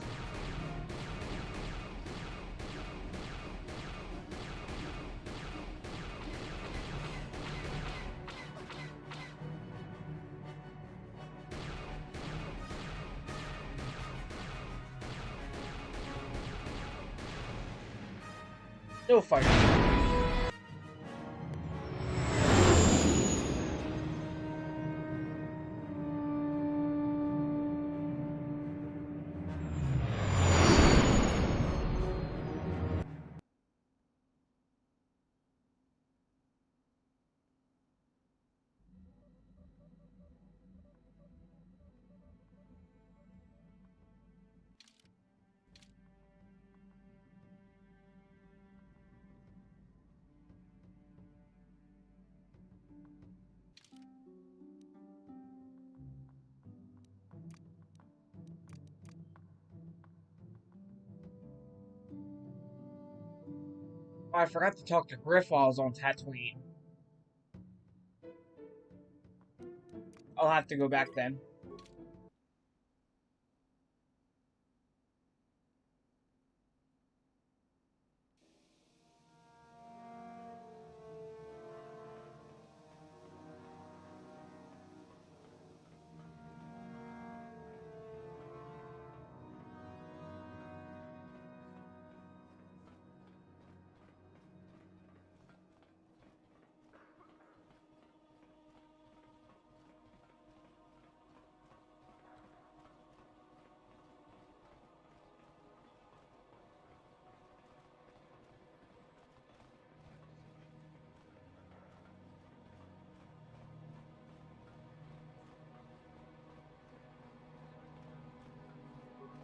No fighter. Oh, I forgot to talk to Griff while I was on Tatooine. I'll have to go back then.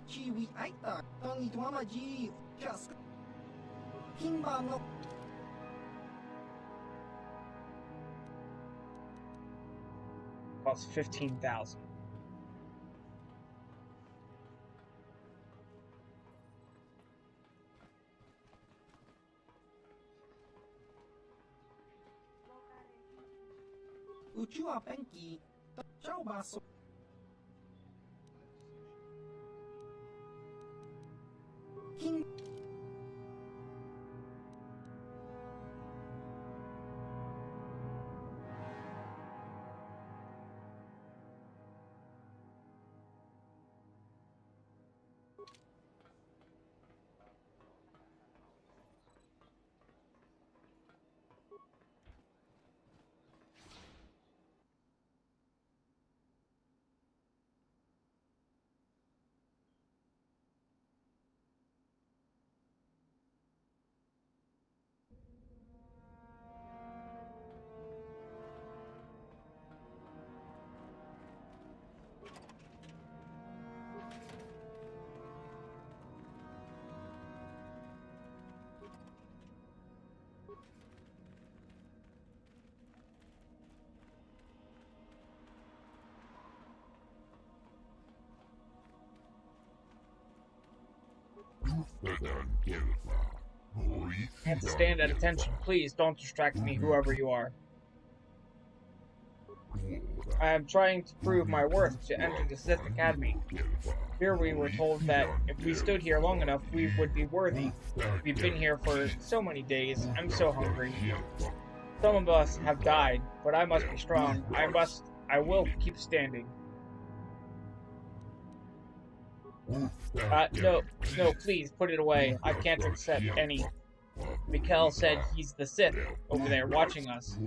Chiwi aita tangi tuamaji just Kimba no Cost 15,000. Uchua penki Chao baso King And stand at attention. Please don't distract me, whoever you are. I am trying to prove my worth to enter the Sith Academy. Here we were told that if we stood here long enough, we would be worthy. We've been here for so many days. I'm so hungry. Some of us have died, but I must be strong. I will keep standing. No, no, please, put it away. I can't accept any. Mikkel said he's the Sith over there watching us.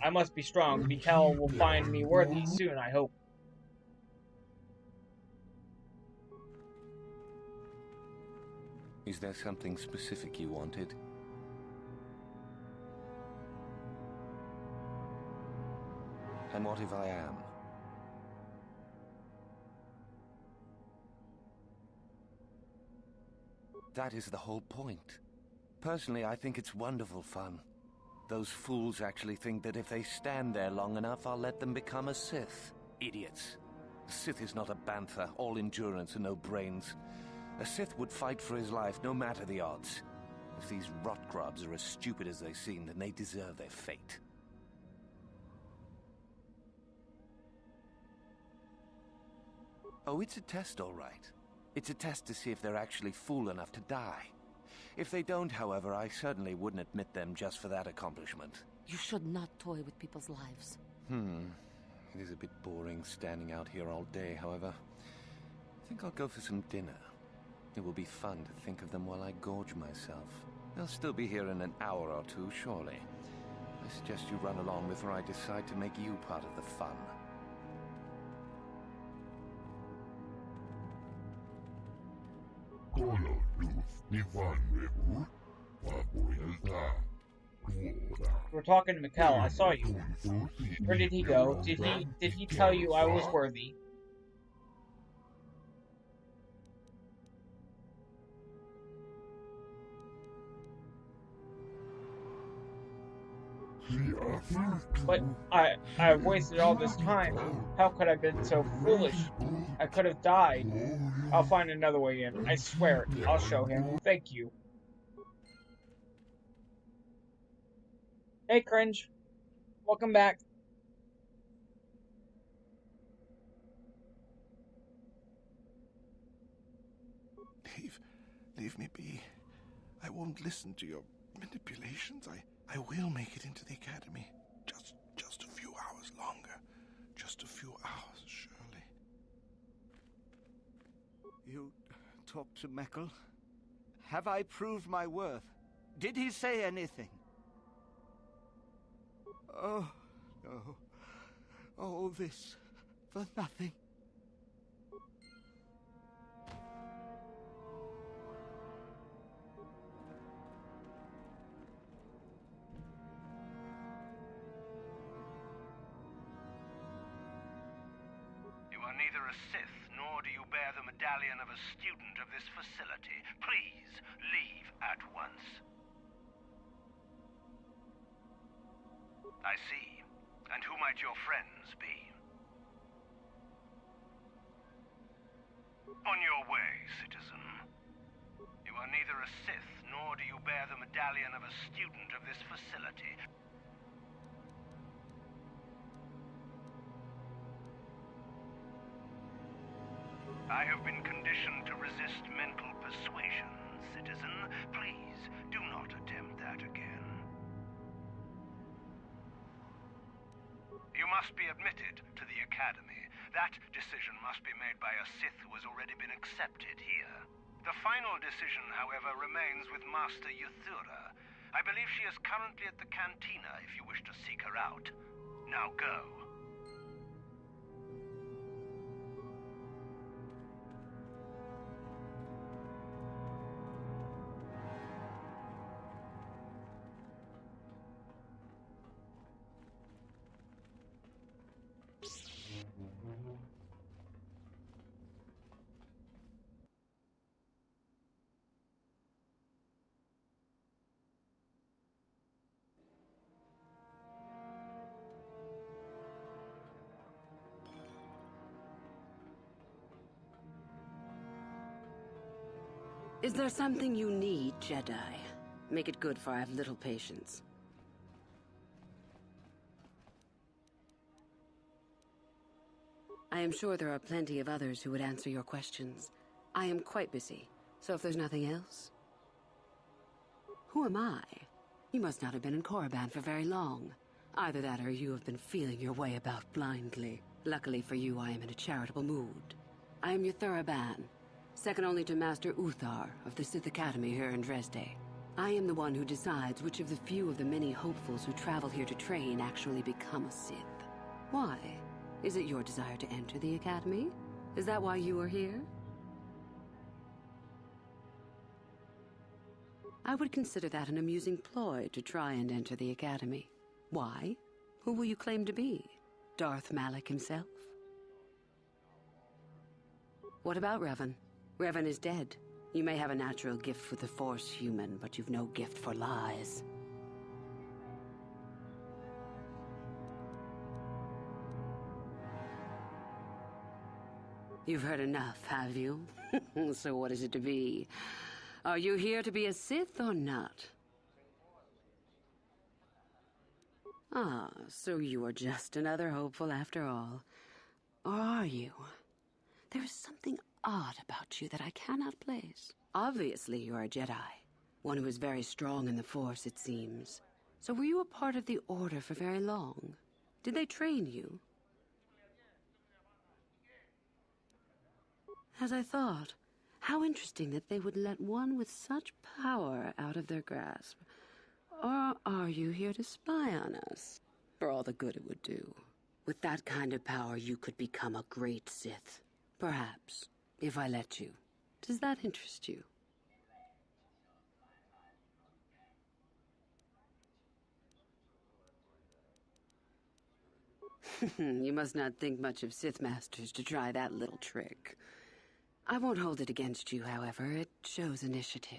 I must be strong. Mikkel will find me worthy soon, I hope. Is there something specific you wanted? And what if I am? That is the whole point. Personally, I think it's wonderful fun. Those fools actually think that if they stand there long enough, I'll let them become a Sith. Idiots. A Sith is not a bantha, all endurance and no brains. A Sith would fight for his life, no matter the odds. If these rot grubs are as stupid as they seem, then they deserve their fate. Oh, it's a test, all right. It's a test to see if they're actually fool enough to die. If they don't, however, I certainly wouldn't admit them just for that accomplishment. You should not toy with people's lives. It is a bit boring standing out here all day, however. I think I'll go for some dinner. It will be fun to think of them while I gorge myself. They'll still be here in an hour or two, surely. I suggest you run along before I decide to make you part of the fun. We're talking to Mikkel. I saw you. Where did he go? Did he tell you I was worthy? But I wasted all this time. How could I have been so foolish? I could have died. I'll find another way in. I swear it. I'll show him. Thank you. Hey, Cringe. Welcome back. Leave me be. I won't listen to your manipulations. I will make it into the academy. Just a few hours longer. Just a few hours, surely. You talked to Meckel? Have I proved my worth? Did he say anything? Oh, no. All this for nothing. You are neither a Sith, nor do you bear the medallion of a student of this facility. Please, leave at once. I see. And who might your friends be? On your way, citizen. You are neither a Sith, nor do you bear the medallion of a student of this facility. I have been conditioned to resist mental persuasion, citizen. Please, do not attempt that again. You must be admitted to the Academy. That decision must be made by a Sith who has already been accepted here. The final decision, however, remains with Master Yuthura. I believe she is currently at the cantina if you wish to seek her out. Now go. Is there something you need, Jedi? Make it good, for I have little patience. I am sure there are plenty of others who would answer your questions. I am quite busy, so if there's nothing else... Who am I? You must not have been in Korriban for very long. Either that or you have been feeling your way about blindly. Luckily for you, I am in a charitable mood. I am Yuthura Ban, second only to Master Uthar of the Sith Academy here in Dresde. I am the one who decides which of the few of the many hopefuls who travel here to train actually become a Sith. Why? Is it your desire to enter the Academy? Is that why you are here? I would consider that an amusing ploy to try and enter the Academy. Why? Who will you claim to be? Darth Malak himself? What about Revan? Revan is dead. You may have a natural gift for the Force, human, but you've no gift for lies. You've heard enough, have you? So what is it to be? Are you here to be a Sith or not? Ah, so you are just another hopeful after all. Or are you? There is something odd about you that I cannot place. Obviously, you are a Jedi. One who is very strong in the Force, it seems. So were you a part of the Order for very long? Did they train you? As I thought, how interesting that they would let one with such power out of their grasp. Or are you here to spy on us? For all the good it would do. With that kind of power, you could become a great Sith. Perhaps, if I let you. Does that interest you? You must not think much of Sith Masters to try that little trick. I won't hold it against you, however. It shows initiative.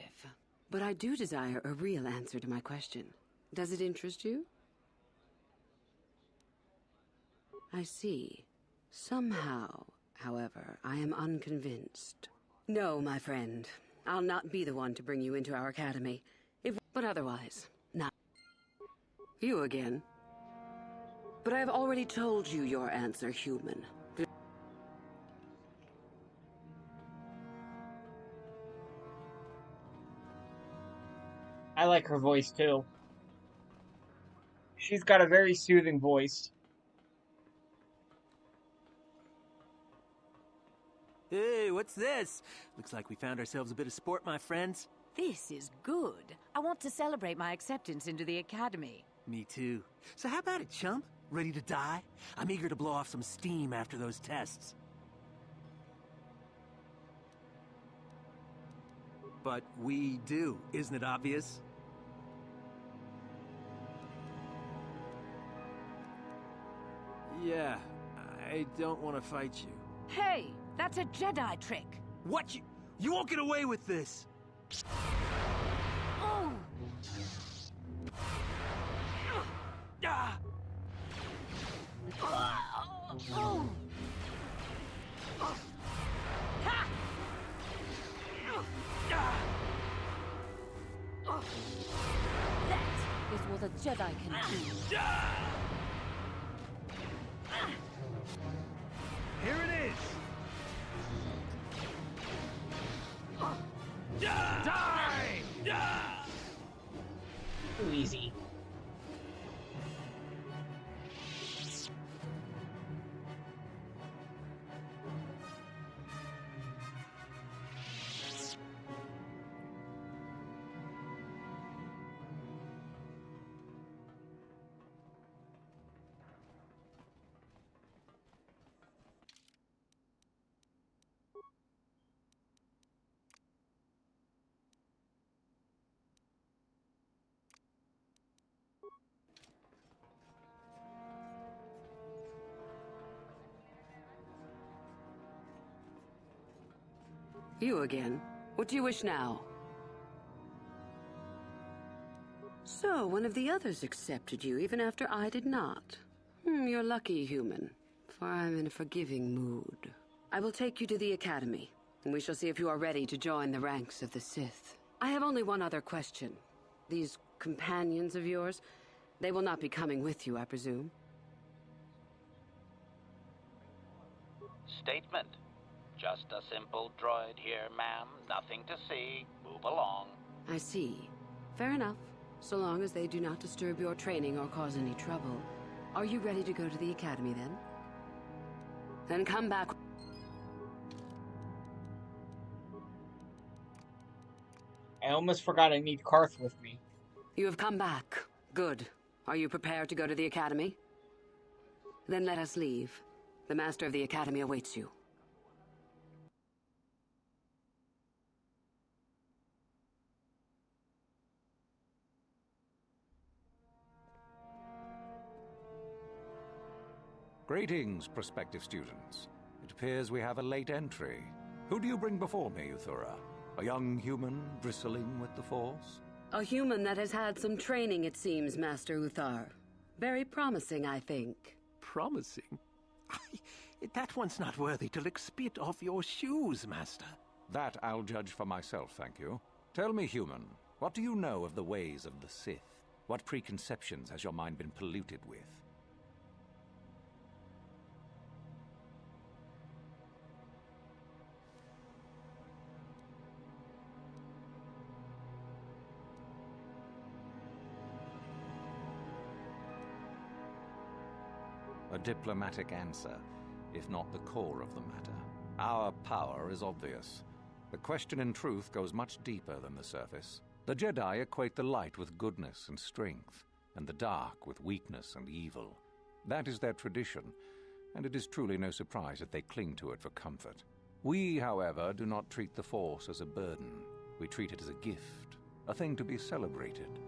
But I do desire a real answer to my question. Does it interest you? I see. Somehow, however, I am unconvinced. No, my friend. I'll not be the one to bring you into our academy. But otherwise, not. You again. But I have already told you your answer, human. I like her voice too. She's got a very soothing voice. Hey, what's this? Looks like we found ourselves a bit of sport, my friends. This is good. I want to celebrate my acceptance into the Academy. Me too. So how about it, chump? Ready to die? I'm eager to blow off some steam after those tests. But we do, isn't it obvious? Yeah, I don't want to fight you. Hey, that's a Jedi trick. What? You won't get away with this! Oh! Ah! Oh! Ha! That is what a Jedi can do. Here it is! Die! Too easy. You again. What do you wish now? So, one of the others accepted you, even after I did not. You're lucky, human, for I'm in a forgiving mood. I will take you to the Academy, and we shall see if you are ready to join the ranks of the Sith. I have only one other question. These companions of yours, they will not be coming with you, I presume? Statement. Just a simple droid here, ma'am. Nothing to see. Move along. I see. Fair enough. So long as they do not disturb your training or cause any trouble. Are you ready to go to the Academy, then? Then come back. I almost forgot I need Karth with me. You have come back. Good. Are you prepared to go to the Academy? Then let us leave. The Master of the Academy awaits you. Greetings, prospective students. It appears we have a late entry. Who do you bring before me, Uthura? A young human bristling with the Force? A human that has had some training, it seems, Master Uthar. Very promising, I think. Promising? That one's not worthy to lick spit off your shoes, Master. That I'll judge for myself, thank you. Tell me, human, what do you know of the ways of the Sith? What preconceptions has your mind been polluted with? A diplomatic answer, if not the core of the matter. Our power is obvious. The question in truth goes much deeper than the surface. The Jedi equate the light with goodness and strength, and the dark with weakness and evil. That is their tradition, and it is truly no surprise that they cling to it for comfort. We, however, do not treat the Force as a burden. We treat it as a gift, a thing to be celebrated.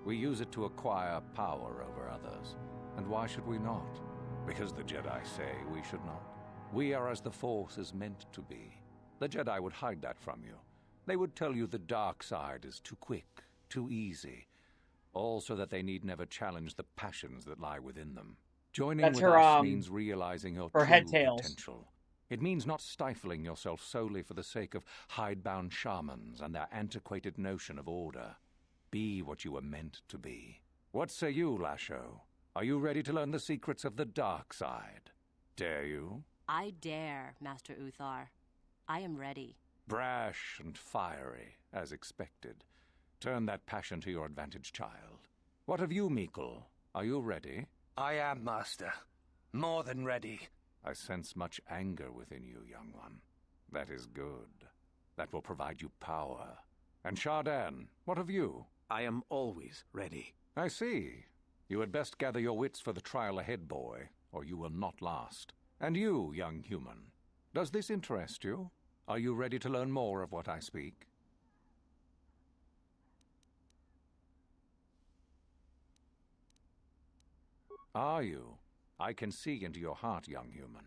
We use it to acquire power over others. And why should we not? Because the Jedi say we should not. We are as the Force is meant to be. The Jedi would hide that from you. They would tell you the dark side is too quick, too easy, all so that they need never challenge the passions that lie within them. Joining with us means realizing your true potential. It means not stifling yourself solely for the sake of hidebound shamans and their antiquated notion of order. Be what you were meant to be. What say you, Lasho? Are you ready to learn the secrets of the dark side? Dare you? I dare, Master Uthar. I am ready. Brash and fiery, as expected. Turn that passion to your advantage, child. What of you, Meekle? Are you ready? I am, Master. More than ready. I sense much anger within you, young one. That is good. That will provide you power. And Shardan, what of you? I am always ready. I see. You had best gather your wits for the trial ahead, boy, or you will not last. And you, young human, does this interest you? Are you ready to learn more of what I speak? Are you? I can see into your heart, young human,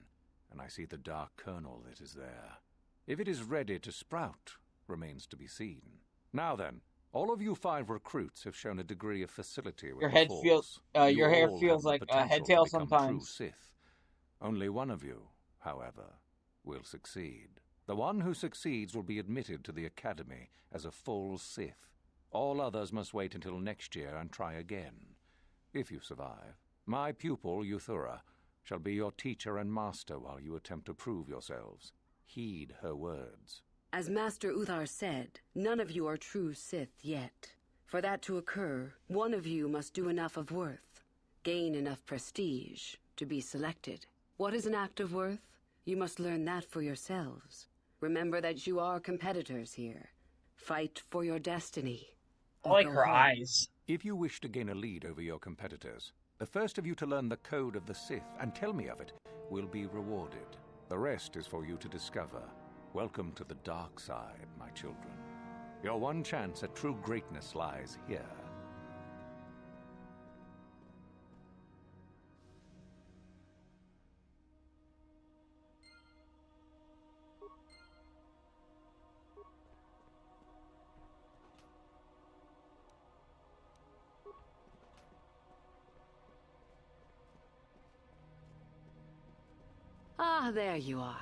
and I see the dark kernel that is there. If it is ready to sprout, remains to be seen. Now then, all of you 5 recruits have shown a degree of facility with Your the head Force. feels, your hair all feels have the like a potential head to tail become sometimes. True Sith. Only one of you, however, will succeed. The one who succeeds will be admitted to the Academy as a full Sith. All others must wait until next year and try again, if you survive. My pupil, Uthura, shall be your teacher and master while you attempt to prove yourselves. Heed her words. As Master Uthar said, none of you are true Sith yet. For that to occur, one of you must do enough of worth, gain enough prestige, to be selected. What is an act of worth? You must learn that for yourselves. Remember that you are competitors here. Fight for your destiny. I like her eyes. If you wish to gain a lead over your competitors, the first of you to learn the code of the Sith and tell me of it will be rewarded. The rest is for you to discover. Welcome to the dark side, my children. Your one chance at true greatness lies here. Ah, there you are.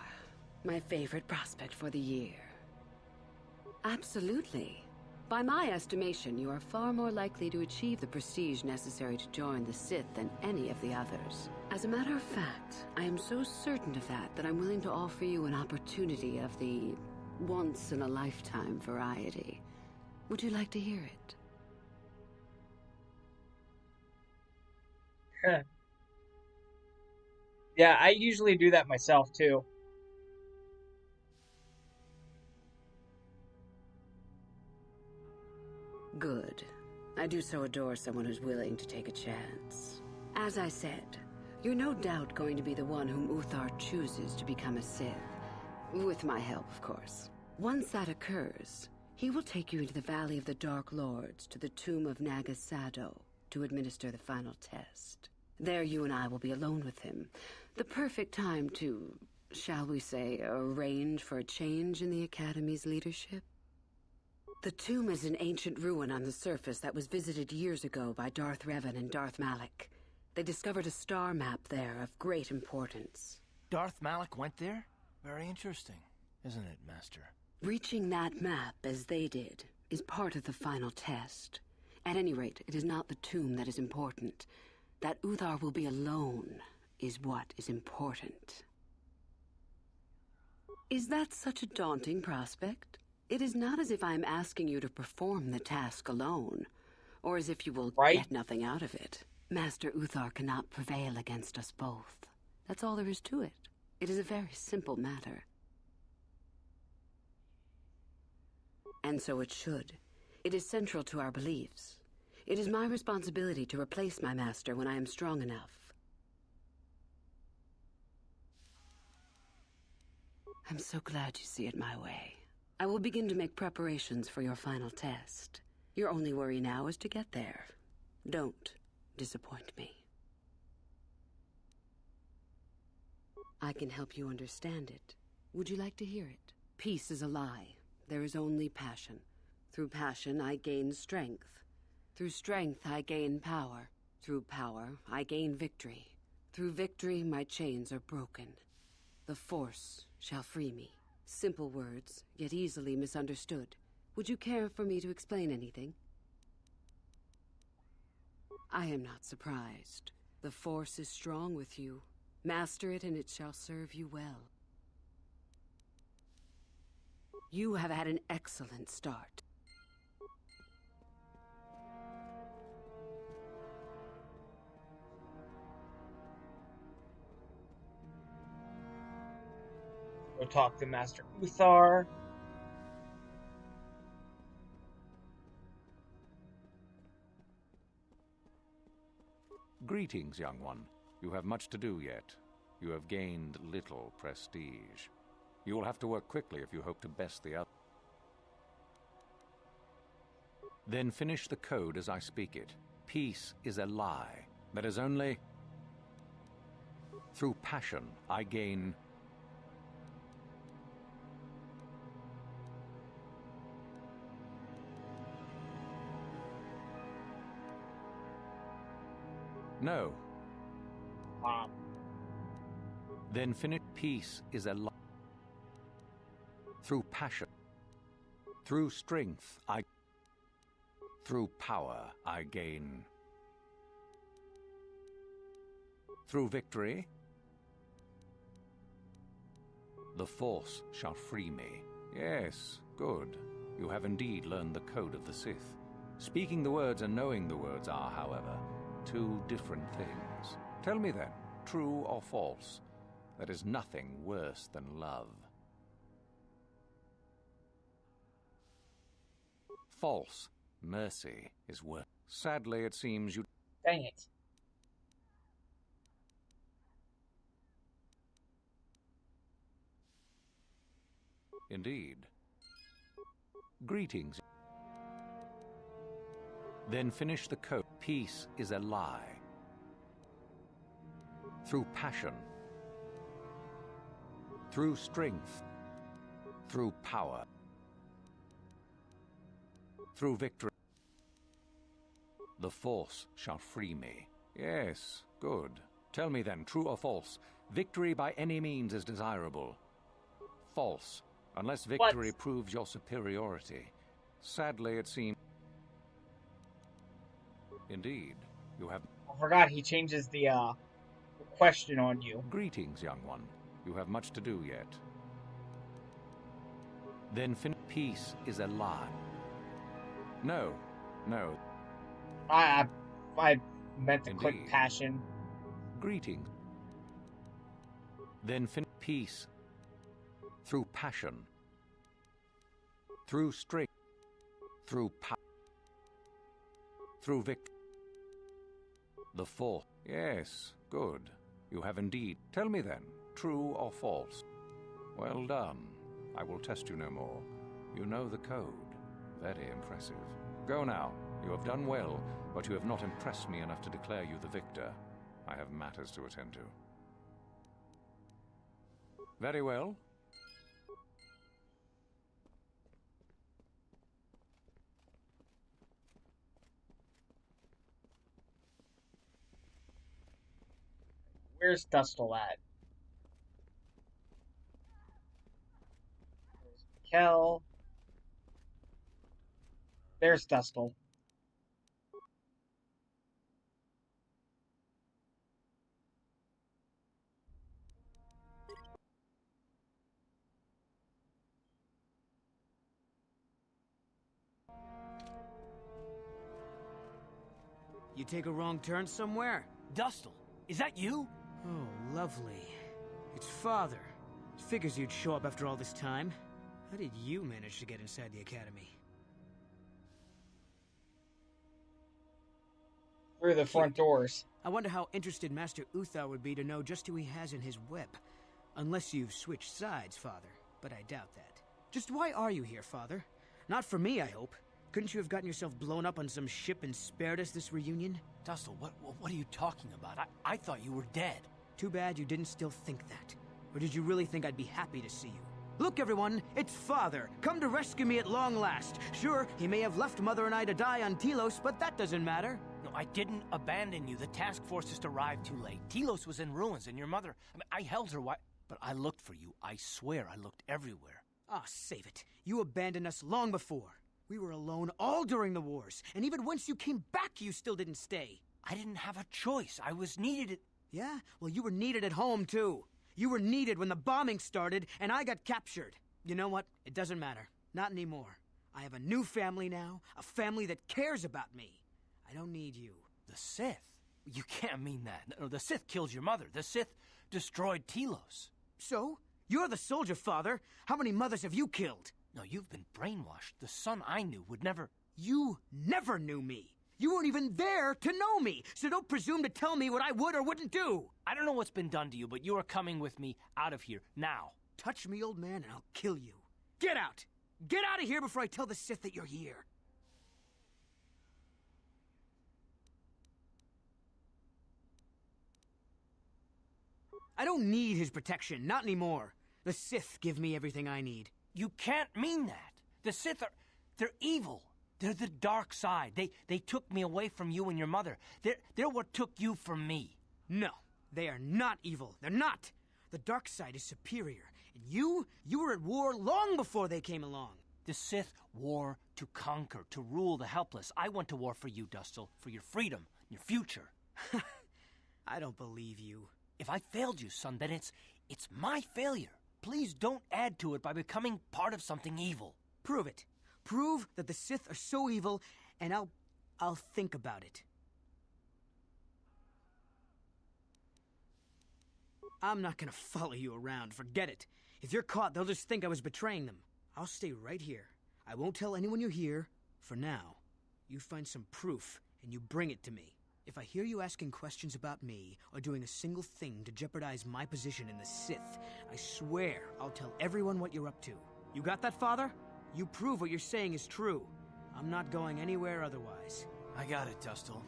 My favorite prospect for the year. Absolutely. By my estimation, you are far more likely to achieve the prestige necessary to join the Sith than any of the others. As a matter of fact, I am so certain of that I'm willing to offer you an opportunity of the once-in-a-lifetime variety. Would you like to hear it? Yeah, I usually do that myself, too. I do so adore someone who's willing to take a chance. As I said, you're no doubt going to be the one whom Uthar chooses to become a Sith. With my help, of course. Once that occurs, he will take you into the Valley of the Dark Lords to the tomb of Naga Sado to administer the final test. There you and I will be alone with him. The perfect time to, shall we say, arrange for a change in the Academy's leadership. The tomb is an ancient ruin on the surface that was visited years ago by Darth Revan and Darth Malak. They discovered a star map there of great importance. Darth Malak went there? Very interesting, isn't it, Master? Reaching that map, as they did, is part of the final test. At any rate, it is not the tomb that is important. That Uthar will be alone is what is important. Is that such a daunting prospect? It is not as if I am asking you to perform the task alone, or as if you will get nothing out of it. Master Uthar cannot prevail against us both. That's all there is to it. It is a very simple matter. And so it should. It is central to our beliefs. It is my responsibility to replace my master when I am strong enough. I'm so glad you see it my way. I will begin to make preparations for your final test. Your only worry now is to get there. Don't disappoint me. I can help you understand it. Would you like to hear it? Peace is a lie. There is only passion. Through passion, I gain strength. Through strength, I gain power. Through power, I gain victory. Through victory, my chains are broken. The Force shall free me. Simple words, yet easily misunderstood. Would you care for me to explain anything? I am not surprised. The Force is strong with you. Master it and it shall serve you well. You have had an excellent start. Go talk to Master Uthar. Greetings, young one. You have much to do yet. You have gained little prestige. You will have to work quickly if you hope to best the other. Then finish the code as I speak it. Peace is a lie. That is only... Through passion, I gain... No. Then finish. Peace is a lie. Through passion. Through strength, I... Through power, I gain. Through victory, the Force shall free me. Yes, good. You have indeed learned the code of the Sith. Speaking the words and knowing the words are, however, two different things. Tell me then, true or false, there is nothing worse than love. False. Mercy is worse. Sadly, it seems you... Dang it. Indeed. Greetings. Then finish the code. Peace is a lie. Through passion. Through strength. Through power. Through victory. The Force shall free me. Yes, good. Tell me then, true or false, victory by any means is desirable. False, unless victory proves your superiority. Sadly, it seems... Indeed, you have... I forgot he changes the question on you. Greetings, young one. You have much to do yet. Then peace is a lie. No, no. I meant to click passion. Greetings. Then peace. Through passion. Through strength. Through power. Through the Force. Yes, good. You have indeed. Tell me then, true or false? Well done. I will test you no more. You know the code. Very impressive. Go now. You have done well, but you have not impressed me enough to declare you the victor. I have matters to attend to. Very well. Where's Dustle at? There's Kel. There's Dustle. You take a wrong turn somewhere? Dustle, is that you? Oh, lovely. It's Father. Figures you'd show up after all this time. How did you manage to get inside the Academy? Through the front doors. I wonder how interested Master Uthar would be to know just who he has in his web. Unless you've switched sides, Father, but I doubt that. Just why are you here, Father? Not for me, I hope. Couldn't you have gotten yourself blown up on some ship and spared us this reunion? Dustle, what are you talking about? I thought you were dead. Too bad you didn't still think that. Or did you really think I'd be happy to see you? Look, everyone, it's Father, come to rescue me at long last. Sure, he may have left Mother and I to die on Telos, but that doesn't matter. No, I didn't abandon you. The task force just arrived too late. Telos was in ruins, and your mother... I held her but I looked for you. I swear I looked everywhere. Ah, save it. You abandoned us long before. We were alone all during the wars, and even once you came back, you still didn't stay. I didn't have a choice. I was needed. Yeah? Well, you were needed at home, too. You were needed when the bombing started, and I got captured. You know what? It doesn't matter. Not anymore. I have a new family now, a family that cares about me. I don't need you. The Sith? You can't mean that. No, the Sith killed your mother. The Sith destroyed Telos. So? You're the soldier, Father. How many mothers have you killed? No, you've been brainwashed. The son I knew would never... You never knew me. You weren't even there to know me, so don't presume to tell me what I would or wouldn't do. I don't know what's been done to you, but you are coming with me out of here, now. Touch me, old man, and I'll kill you. Get out! Get out of here before I tell the Sith that you're here. I don't need his protection, not anymore. The Sith give me everything I need. You can't mean that. The Sith they're evil. They're the dark side. They took me away from you and your mother. They're what took you from me. No, they are not evil. They're not. The dark side is superior. And you were at war long before they came along. The Sith war to conquer, to rule the helpless. I went to war for you, Dustle, for your freedom, your future. I don't believe you. If I failed you, son, then it's my failure. Please don't add to it by becoming part of something evil. Prove it. Prove that the Sith are so evil, and I'll think about it. I'm not gonna follow you around, forget it. If you're caught, they'll just think I was betraying them. I'll stay right here. I won't tell anyone you're here, for now. You find some proof, and you bring it to me. If I hear you asking questions about me, or doing a single thing to jeopardize my position in the Sith, I swear I'll tell everyone what you're up to. You got that, Father? You prove what you're saying is true. I'm not going anywhere otherwise. I got it, Dustle.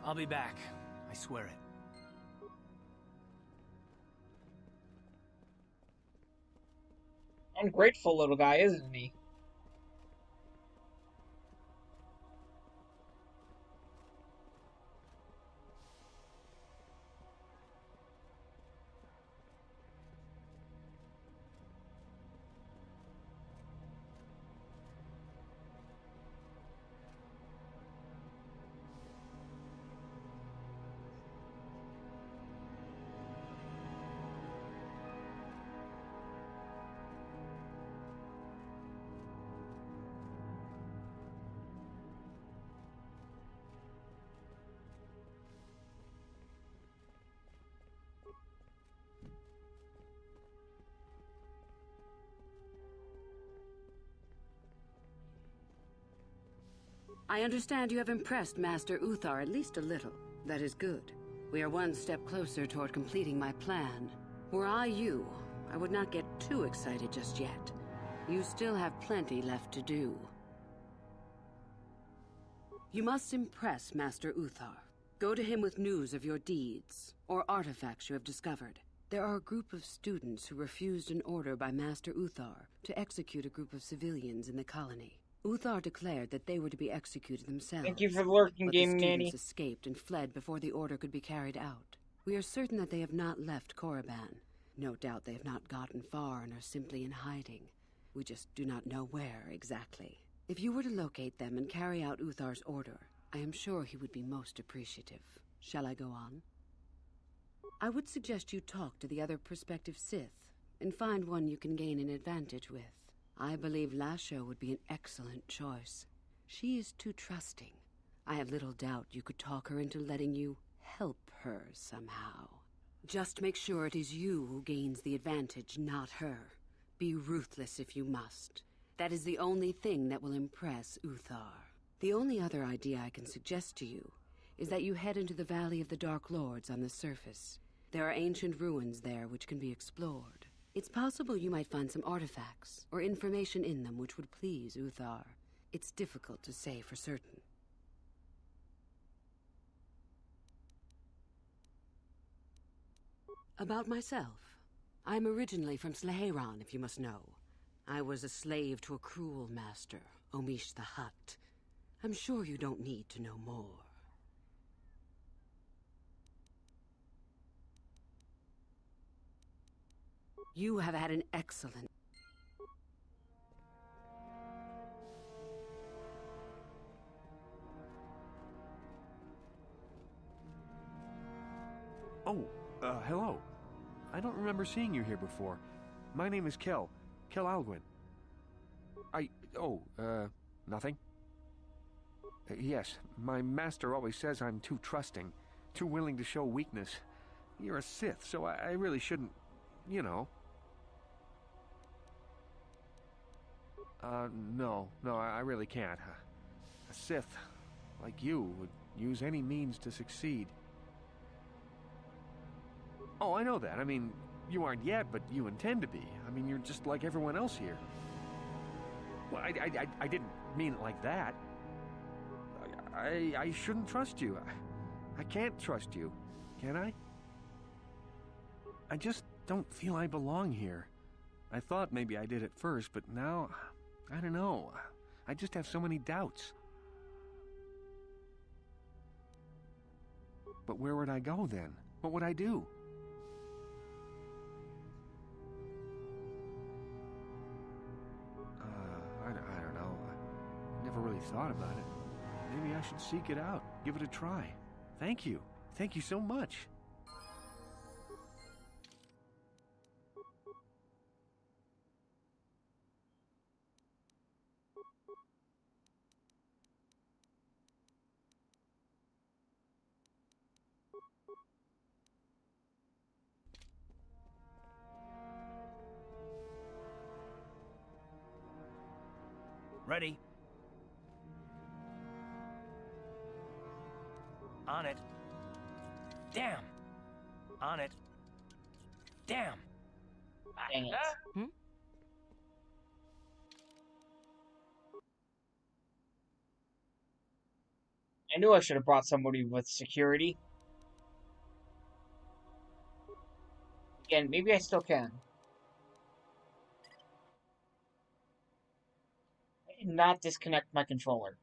I'll be back. I swear it. Ungrateful little guy, isn't he? I understand you have impressed Master Uthar at least a little. That is good. We are one step closer toward completing my plan. Were I you, I would not get too excited just yet. You still have plenty left to do. You must impress Master Uthar. Go to him with news of your deeds, or artifacts you have discovered. There are a group of students who refused an order by Master Uthar to execute a group of civilians in the colony. Uthar declared that they were to be executed themselves. Thank you for the lurking, but Gaming the students Nanny. escaped and fled before the order could be carried out. We are certain that they have not left Korriban. No doubt they have not gotten far and are simply in hiding. We just do not know where exactly. If you were to locate them and carry out Uthar's order, I am sure he would be most appreciative. Shall I go on? I would suggest you talk to the other prospective Sith and find one you can gain an advantage with. I believe Lasho would be an excellent choice. She is too trusting. I have little doubt you could talk her into letting you help her somehow. Just make sure it is you who gains the advantage, not her. Be ruthless if you must. That is the only thing that will impress Uthar. The only other idea I can suggest to you is that you head into the Valley of the Dark Lords on the surface. There are ancient ruins there which can be explored. It's possible you might find some artifacts or information in them which would please Uthar. It's difficult to say for certain. About myself. I'm originally from Sleheyron, if you must know. I was a slave to a cruel master, Omish the Hutt. I'm sure you don't need to know more. You have had an excellent... Oh, hello. I don't remember seeing you here before. My name is Kel Alguin. Nothing? Yes, my master always says I'm too trusting, too willing to show weakness. You're a Sith, so I really shouldn't, you know. No, I really can't. A Sith, like you, would use any means to succeed. Oh, I know that. I mean, you aren't yet, but you intend to be. I mean, you're just like everyone else here. Well, I didn't mean it like that. I shouldn't trust you. I can't trust you, can I? I just don't feel I belong here. I thought maybe I did at first, but now, I don't know. I just have so many doubts. But where would I go then? What would I do? I don't know. I never really thought about it. Maybe I should seek it out, give it a try. Thank you. Thank you so much. Ready? On it. Damn! On it. Damn! Dang it. Hmm? I knew I should have brought somebody with security. Again, maybe I still can. I did not disconnect my controller.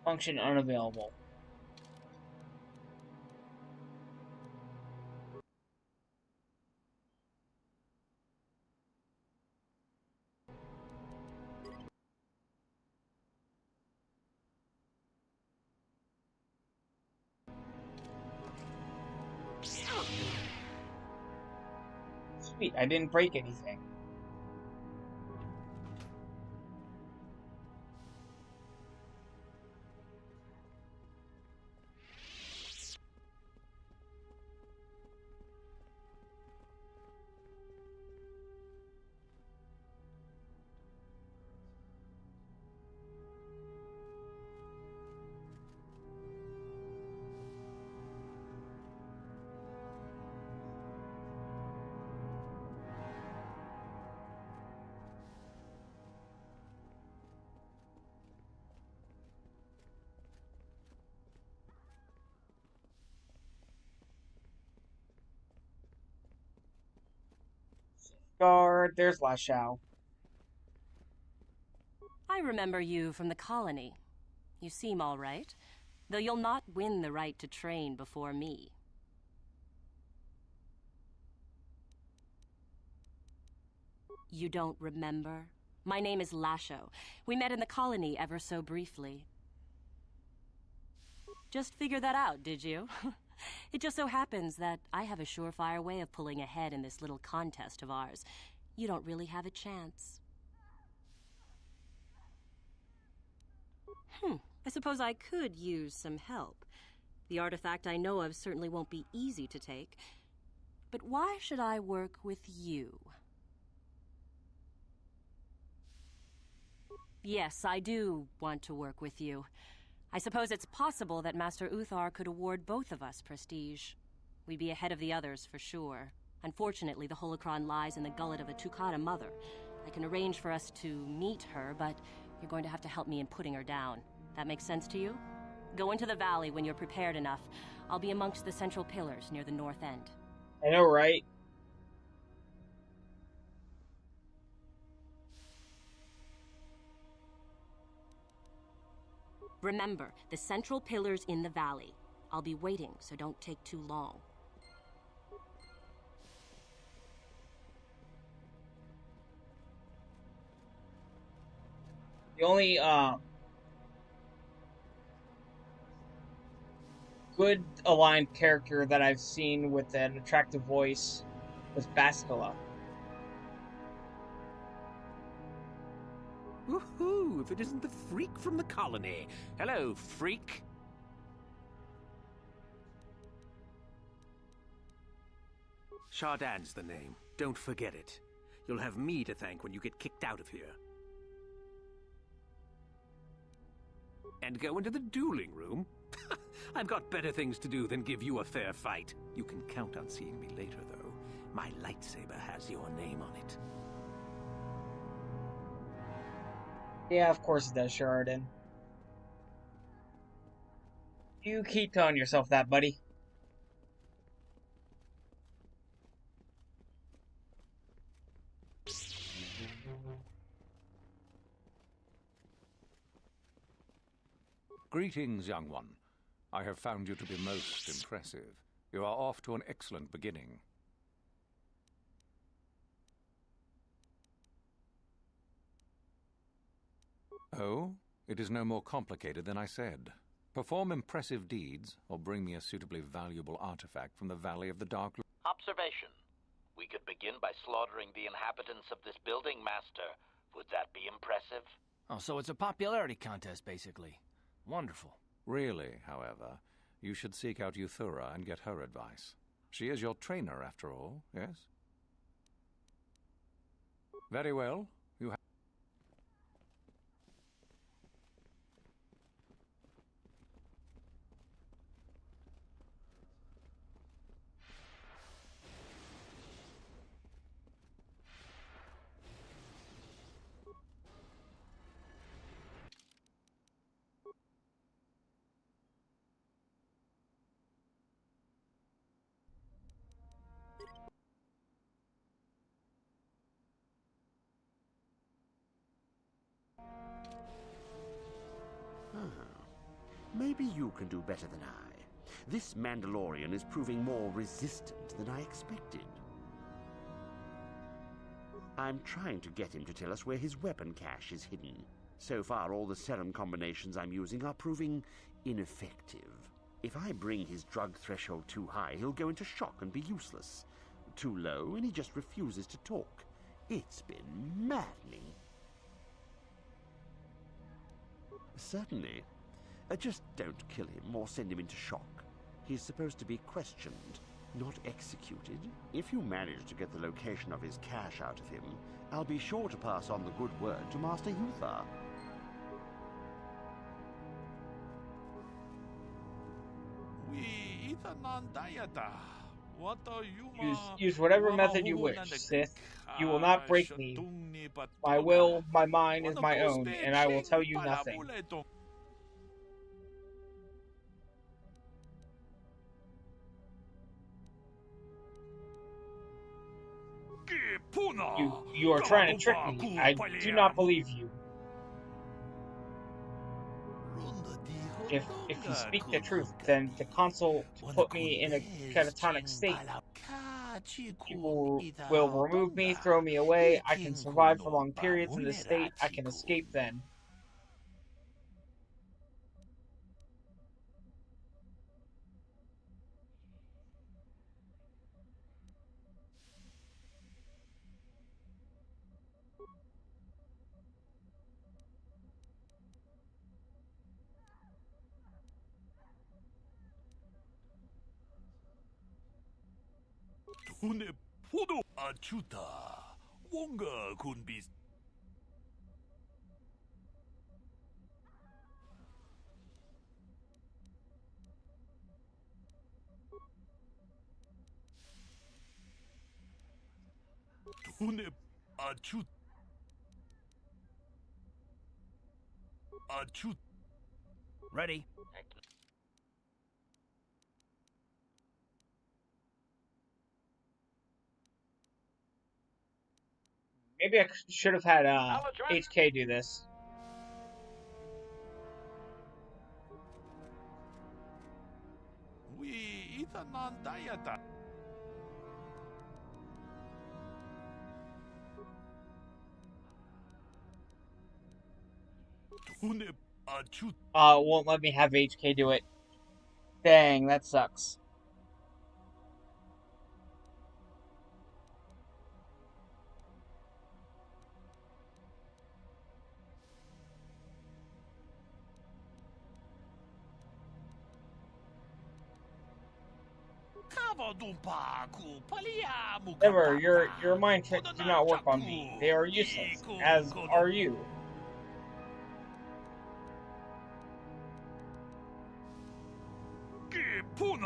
Function unavailable. Sweet, I didn't break anything. Guard, there's La Shao. I remember you from the colony. You seem all right, though you'll not win the right to train before me. You don't remember? My name is Lasho. We met in the colony ever so briefly. Just figured that out, did you? It just so happens that I have a surefire way of pulling ahead in this little contest of ours. You don't really have a chance. I suppose I could use some help. The artifact I know of certainly won't be easy to take. But why should I work with you? Yes, I do want to work with you. I suppose it's possible that Master Uthar could award both of us prestige. We'd be ahead of the others for sure. Unfortunately, the holocron lies in the gullet of a Tukata mother. I can arrange for us to meet her, but you're going to have to help me in putting her down. That makes sense to you? Go into the valley when you're prepared enough. I'll be amongst the central pillars near the north end. I know, right? Remember, the central pillars in the valley. I'll be waiting, so don't take too long. The only good aligned character that I've seen with an attractive voice was Bastila. Woohoo! If it isn't the freak from the colony. Hello, freak. Chardin's the name. Don't forget it. You'll have me to thank when you get kicked out of here. And go into the dueling room? I've got better things to do than give you a fair fight. You can count on seeing me later, though. My lightsaber has your name on it. Yeah, of course it does, Sheridan. You keep telling yourself that, buddy. Greetings, young one. I have found you to be most impressive. You are off to an excellent beginning. Oh, it is no more complicated than I said. Perform impressive deeds, or bring me a suitably valuable artifact from the Valley of the Dark... Observation. We could begin by slaughtering the inhabitants of this building, Master. Would that be impressive? Oh, so it's a popularity contest, basically. Wonderful. Really, however, you should seek out Euthura and get her advice. She is your trainer, after all, yes? Very well. You have... Maybe you can do better than I. This Mandalorian is proving more resistant than I expected. I'm trying to get him to tell us where his weapon cache is hidden. So far, all the serum combinations I'm using are proving ineffective. If I bring his drug threshold too high, he'll go into shock and be useless. Too low, and he just refuses to talk. It's been maddening. Certainly. Just don't kill him or send him into shock. He's supposed to be questioned, not executed. If you manage to get the location of his cache out of him, I'll be sure to pass on the good word to Master Uthar. Use whatever method you wish, Sith. You will not break me. My will, my mind is my own, and I will tell you nothing. You are trying to trick me. I do not believe you. If you speak the truth, then the console to put me in a catatonic state. People will remove me, throw me away. I can survive for long periods in this state. I can escape then. 돈의 포도 아추다. 뭔가 군비. 돈의 아추. 아추. Ready. Maybe I should have had HK do this. 위 이단난 다이아다. 돈의 아추. Won't let me have HK do it. Dang, that sucks. Never, your mind tricks do not work on me. They are useless, as are you.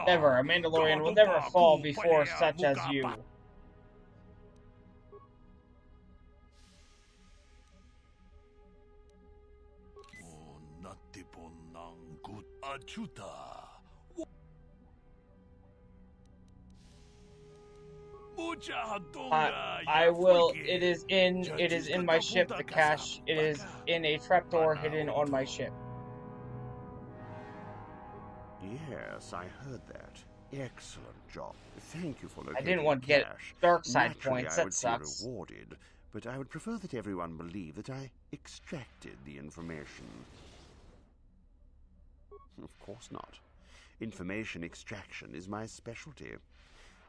Never, a Mandalorian will never fall before such as you. I will. It is in my ship. The cache. It is in a trapdoor hidden on my ship. Yes, I heard that. Excellent job. Thank you for locating I didn't want to get cache. dark side Naturally, points. I That would sucks. feel rewarded, but I would prefer that everyone believe that I extracted the information. Of course not. Information extraction is my specialty.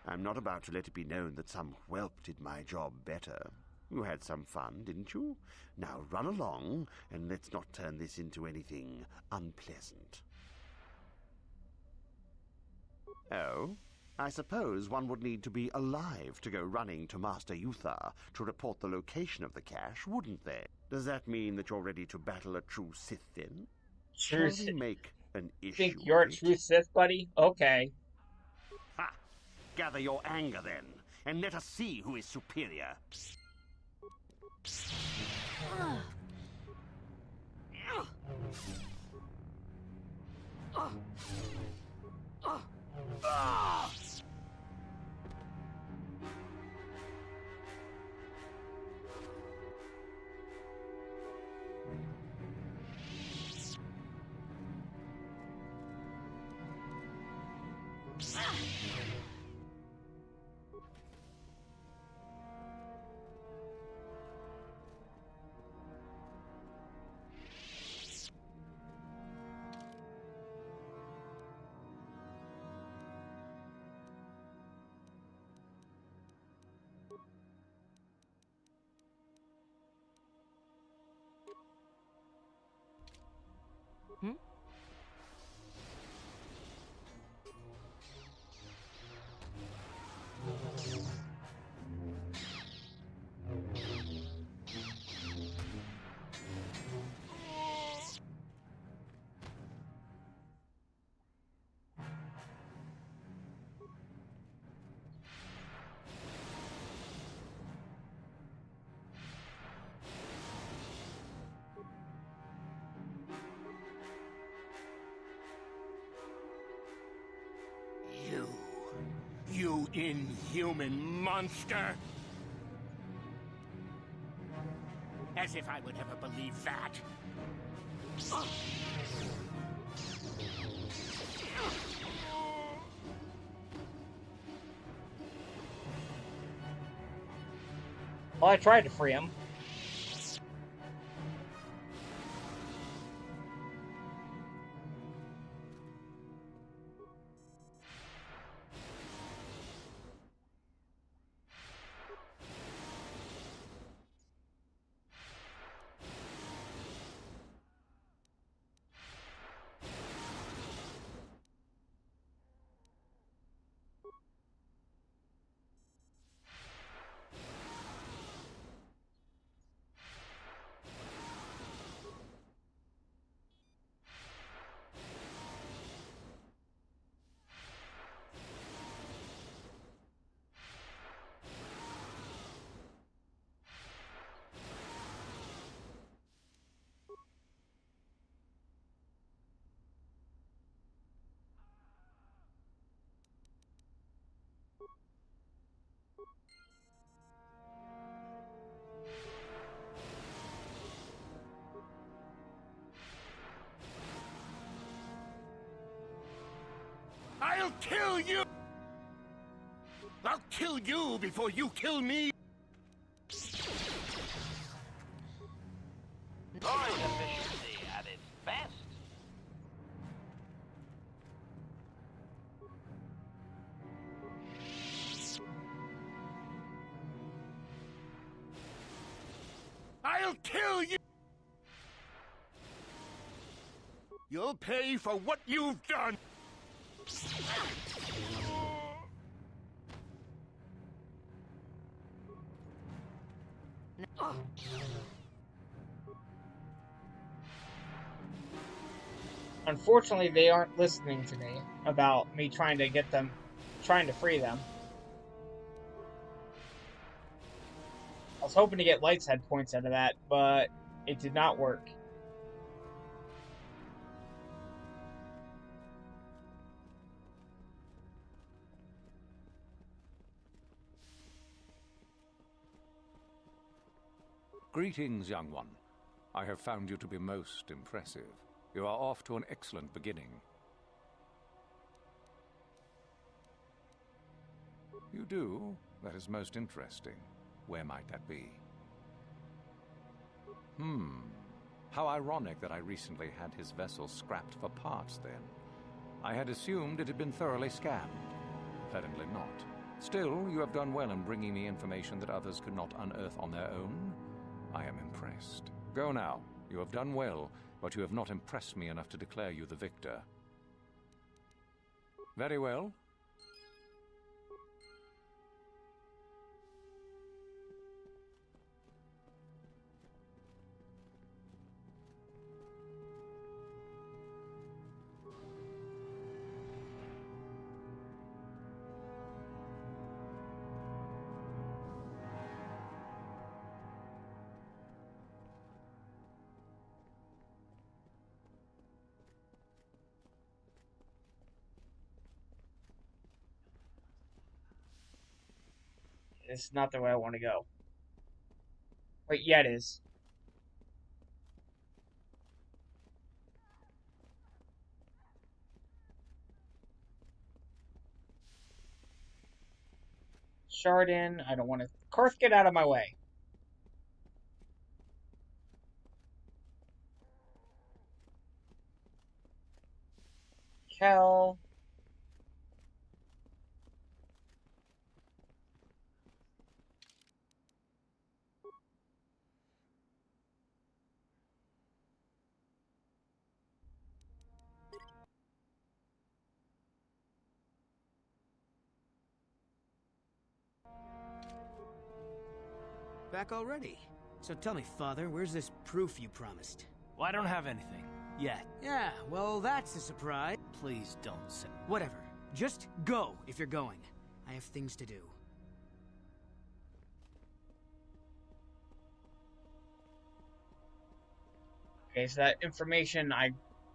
I'm not about to let it be known that some whelp did my job better. You had some fun, didn't you? Now run along, and let's not turn this into anything unpleasant. Oh? I suppose one would need to be alive to go running to Master Uthar to report the location of the cache, wouldn't they? Does that mean that you're ready to battle a true Sith, then? True Shall we make an issue Think you're a true Sith, buddy? Okay. Ha! Gather your anger, then, and let us see who is superior. You inhuman monster! As if I would ever believe that. Well, I tried to free him. I'll kill you! I'll kill you before you kill me! Noise efficiency at its best. I'll kill you! You'll pay for what you've done! Unfortunately, they aren't listening to me about me trying to free them. I was hoping to get Light's head points out of that, but it did not work. Greetings, young one. I have found you to be most impressive. You are off to an excellent beginning. You do? That is most interesting. Where might that be? How ironic that I recently had his vessel scrapped for parts then. I had assumed it had been thoroughly scammed. Evidently not. Still, you have done well in bringing me information that others could not unearth on their own. I am impressed. Go now. You have done well, but you have not impressed me enough to declare you the victor. Very well. This is not the way I want to go. Wait, yeah, it is. Chardin, I don't want to... Karth, get out of my way. Kel... Back already? So tell me, Father, where's this proof you promised? Well, I don't have anything. Yet. Yeah, well, that's a surprise. Please don't say... Whatever. Just go if you're going. I have things to do. Okay, so that information I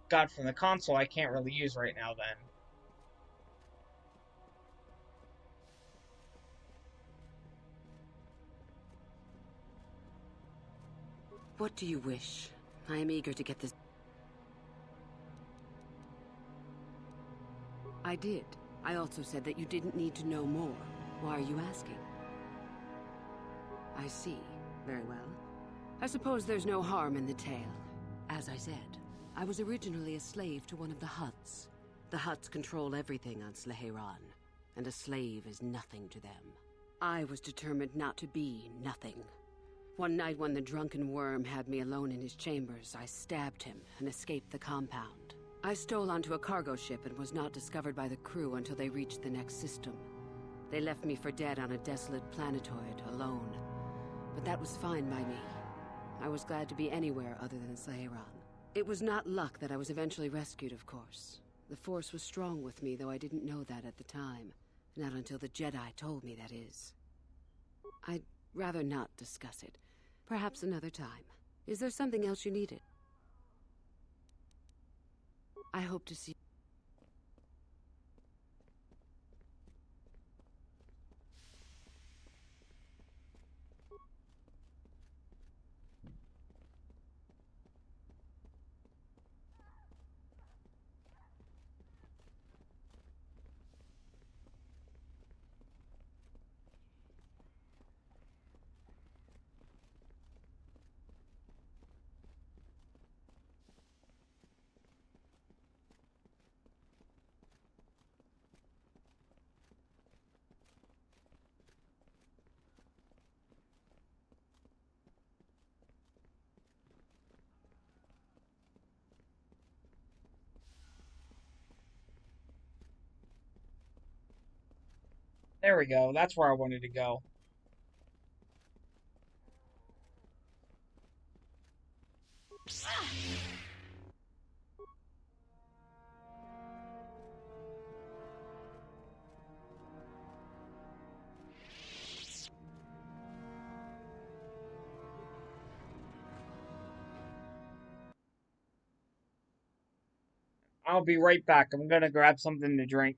got from the console I can't really use right now then. What do you wish? I am eager to get this... I did. I also said that you didn't need to know more. Why are you asking? I see. Very well. I suppose there's no harm in the tale. As I said, I was originally a slave to one of the Hutts. The Hutts control everything on Sleheyron, and a slave is nothing to them. I was determined not to be nothing. One night when the drunken worm had me alone in his chambers, I stabbed him and escaped the compound. I stole onto a cargo ship and was not discovered by the crew until they reached the next system. They left me for dead on a desolate planetoid, alone. But that was fine by me. I was glad to be anywhere other than Sleheyron. It was not luck that I was eventually rescued, of course. The Force was strong with me, though I didn't know that at the time. Not until the Jedi told me, that is. I'd rather not discuss it. Perhaps another time. Is there something else you needed? I hope to see... There we go. That's where I wanted to go. I'll be right back. I'm gonna grab something to drink.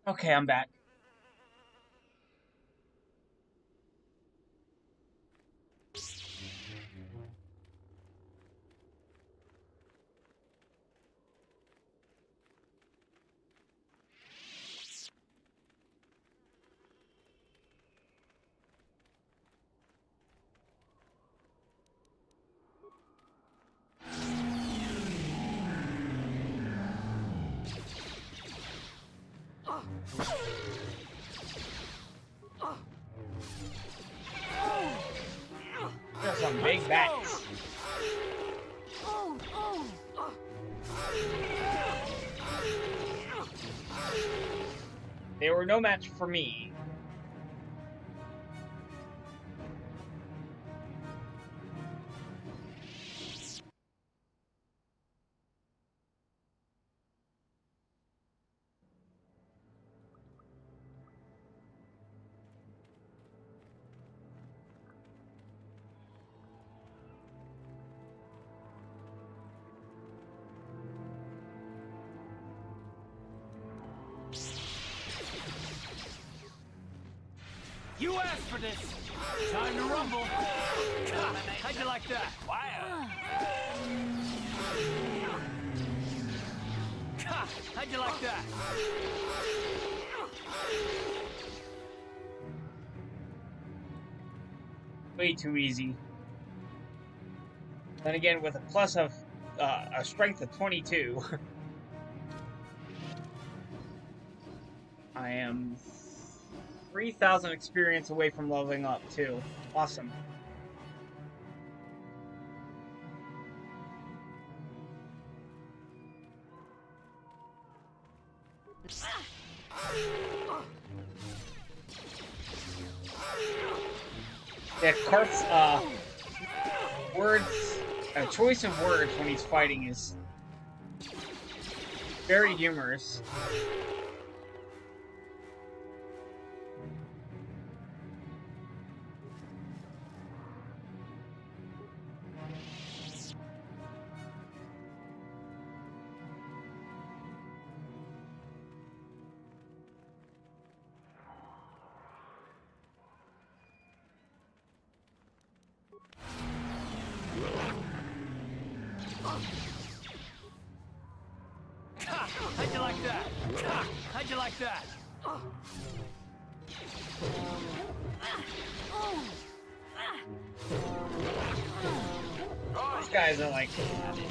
Okay, I'm back. They were no match for me. You asked for this. Time to rumble. How'd you like that? How'd you like that? Way too easy. Then again, with a plus of a strength of 22, I am 3,000 experience away from leveling up too. Awesome. Yeah, Karth's choice of words when he's fighting is very humorous. How'd you like that? How'd you like that? These guys are like,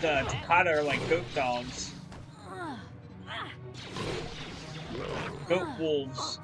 the Takata are like goat dogs. Goat wolves.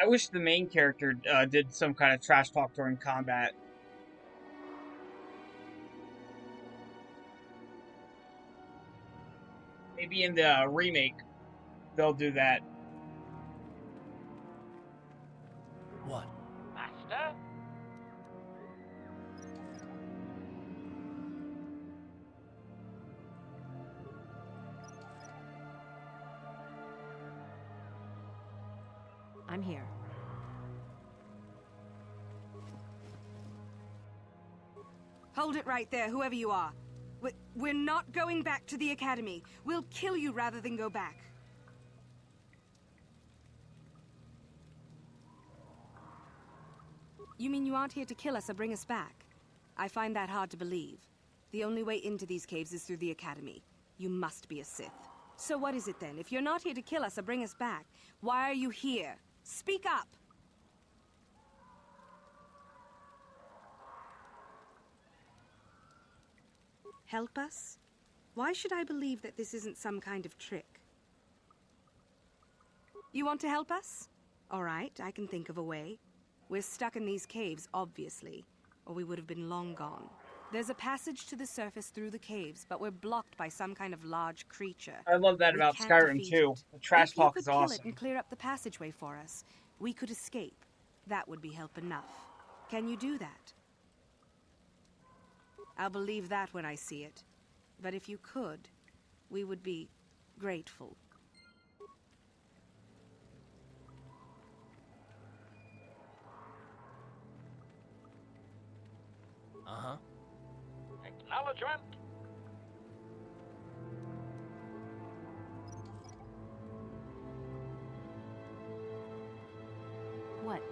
I wish the main character did some kind of trash talk during combat. Maybe in the remake, they'll do that. What? Master? I'm here. Hold it right there, whoever you are. We're not going back to the Academy. We'll kill you rather than go back. You mean you aren't here to kill us or bring us back? I find that hard to believe. The only way into these caves is through the Academy. You must be a Sith. So what is it then? If you're not here to kill us or bring us back, why are you here? Speak up! Help us? Why should I believe that this isn't some kind of trick? You want to help us? All right, I can think of a way. We're stuck in these caves, obviously, or we would have been long gone. There's a passage to the surface through the caves, but we're blocked by some kind of large creature. I love that about Skyrim too. The trash talk is If you could kill awesome. it and clear up the passageway for us, we could escape. That would be help enough. Can you do that? I'll believe that when I see it. But if you could, we would be grateful. Acknowledgement. What?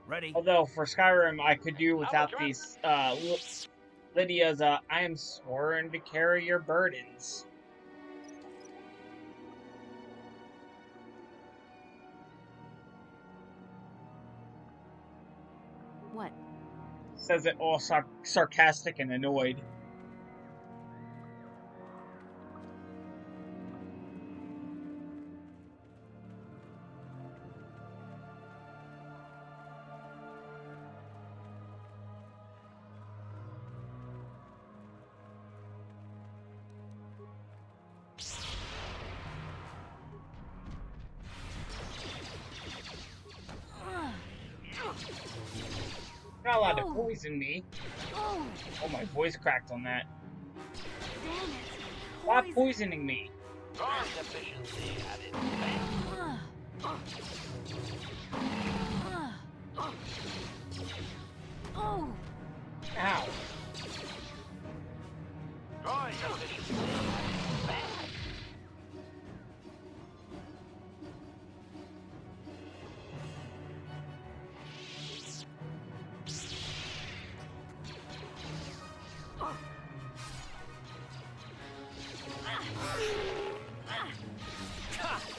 Ready? Although for Skyrim, I could do without these Lydia's. I am sworn to carry your burdens. What? Says it all sarcastic and annoyed. You're not allowed to poison me. Oh, my voice cracked on that. Stop poisoning me. Ow.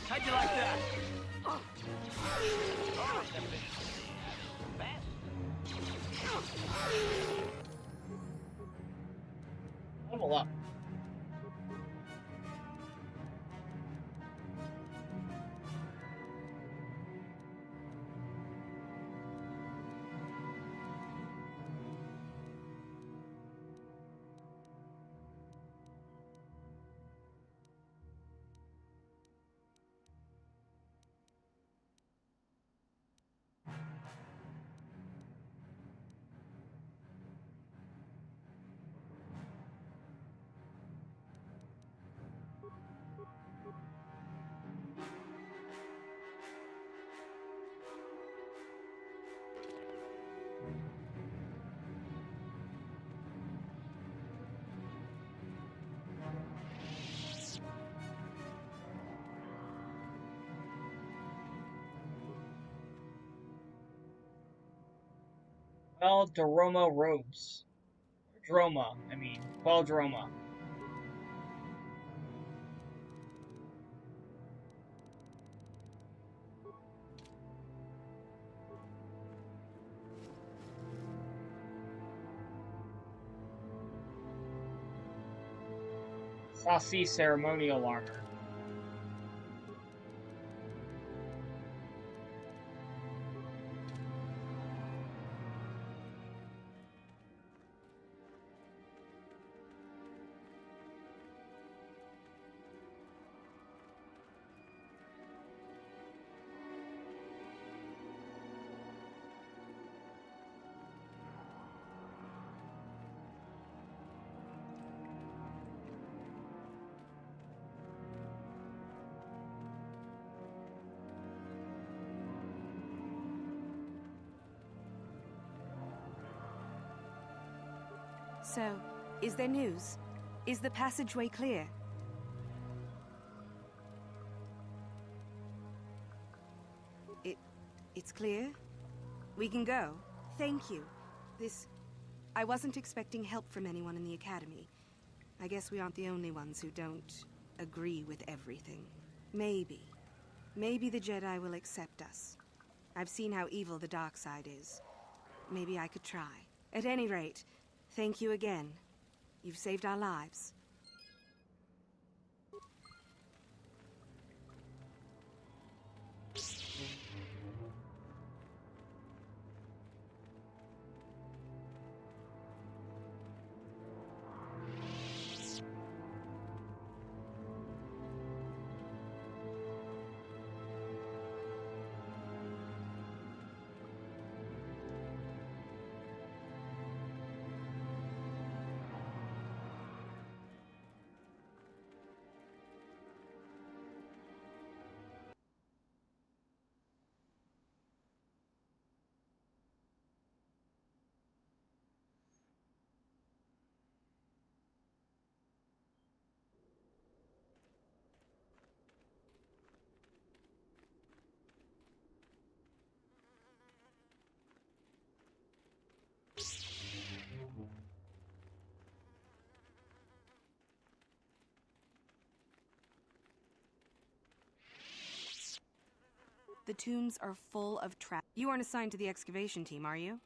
How'd you like that? Level up. Well-Droma robes. Droma, I mean. Well-Droma. Saucy ceremonial armor. So, is there news? Is the passageway clear? It's clear? We can go. Thank you. I wasn't expecting help from anyone in the Academy. I guess we aren't the only ones who don't agree with everything. Maybe the Jedi will accept us. I've seen how evil the dark side is. Maybe I could try. At any rate, thank you again. You've saved our lives. The tombs are full of traps. You aren't assigned to the excavation team, are you?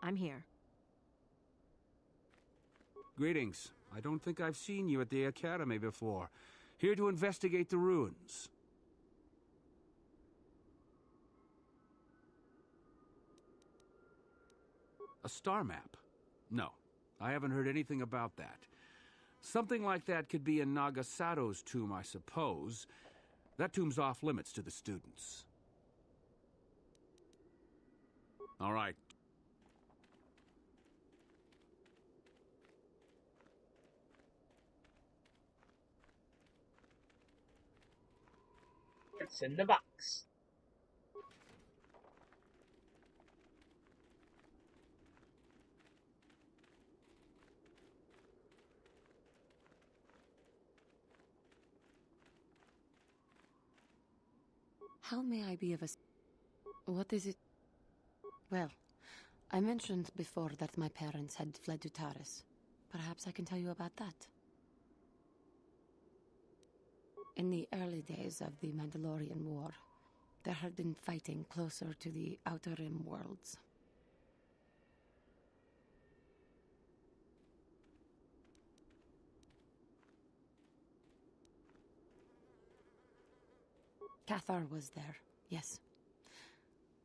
I'm here. Greetings. I don't think I've seen you at the Academy before. Here to investigate the ruins. A star map? No, I haven't heard anything about that. Something like that could be in Nagasato's tomb, I suppose. That tomb's off limits to the students. All right. It's in the box. How may I be of What is it? Well, I mentioned before that my parents had fled to Taris. Perhaps I can tell you about that. In the early days of the Mandalorian War, there had been fighting closer to the Outer Rim worlds. Cathar was there, yes.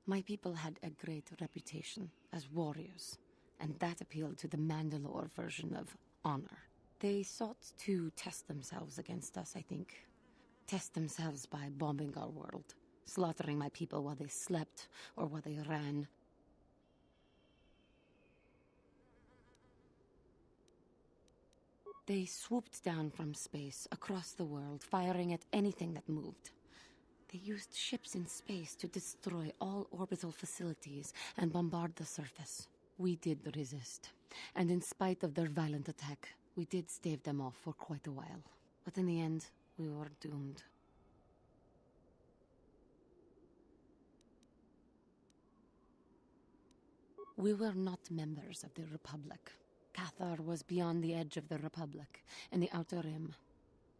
My people had a great reputation as warriors, and that appealed to the Mandalore version of honor. They sought to test themselves against us, I think. Test themselves by bombing our world, slaughtering my people while they slept or while they ran. They swooped down from space across the world, firing at anything that moved. They used ships in space to destroy all orbital facilities and bombard the surface. We did resist, and in spite of their violent attack, we did stave them off for quite a while. But in the end, we were doomed. We were not members of the Republic. Cathar was beyond the edge of the Republic, in the Outer Rim.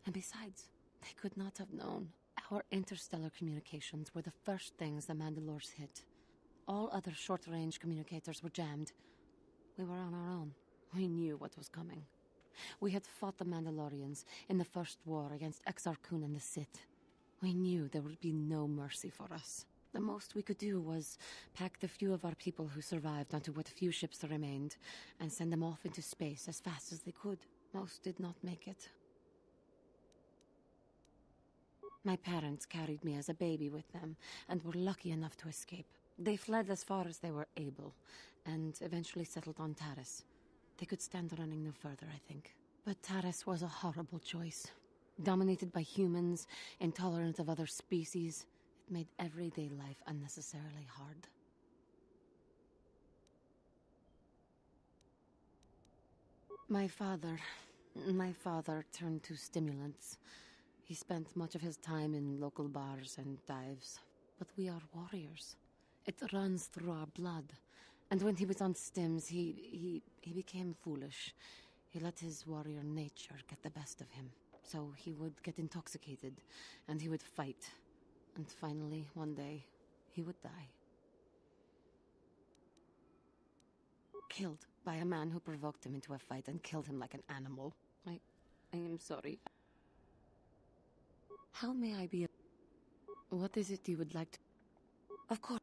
And besides, they could not have known. Our interstellar communications were the first things the Mandalores hit. All other short-range communicators were jammed. We were on our own. We knew what was coming. We had fought the Mandalorians in the First War against Exar Kun and the Sith. We knew there would be no mercy for us. The most we could do was pack the few of our people who survived onto what few ships remained and send them off into space as fast as they could. Most did not make it. My parents carried me as a baby with them and were lucky enough to escape. They fled as far as they were able and eventually settled on Taris. They could stand running no further, I think. But Taris was a horrible choice. Dominated by humans, intolerant of other species, it made everyday life unnecessarily hard. My father turned to stimulants. He spent much of his time in local bars and dives. But we are warriors. It runs through our blood. And when he was on stims, he became foolish. He let his warrior nature get the best of him. So he would get intoxicated, and he would fight. And finally, one day, he would die. Killed by a man who provoked him into a fight and killed him like an animal. I am sorry. How may I be? What is it you would like to? Of course.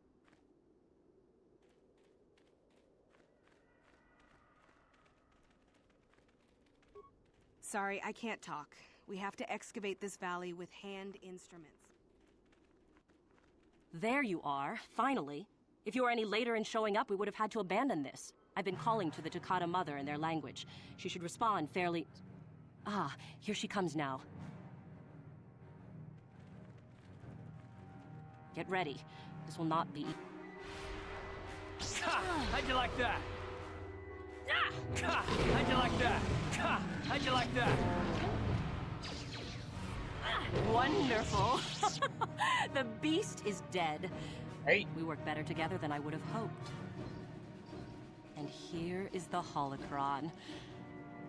Sorry, I can't talk. We have to excavate this valley with hand instruments. There you are, finally. If you were any later in showing up, we would have had to abandon this. I've been calling to the Takata mother in their language. She should respond fairly... Ah, here she comes now. Get ready. This will not be... How'd you like that? How'd you like that? How'd you like that? Wonderful. The beast is dead. Hey. We work better together than I would have hoped. And here is the holocron.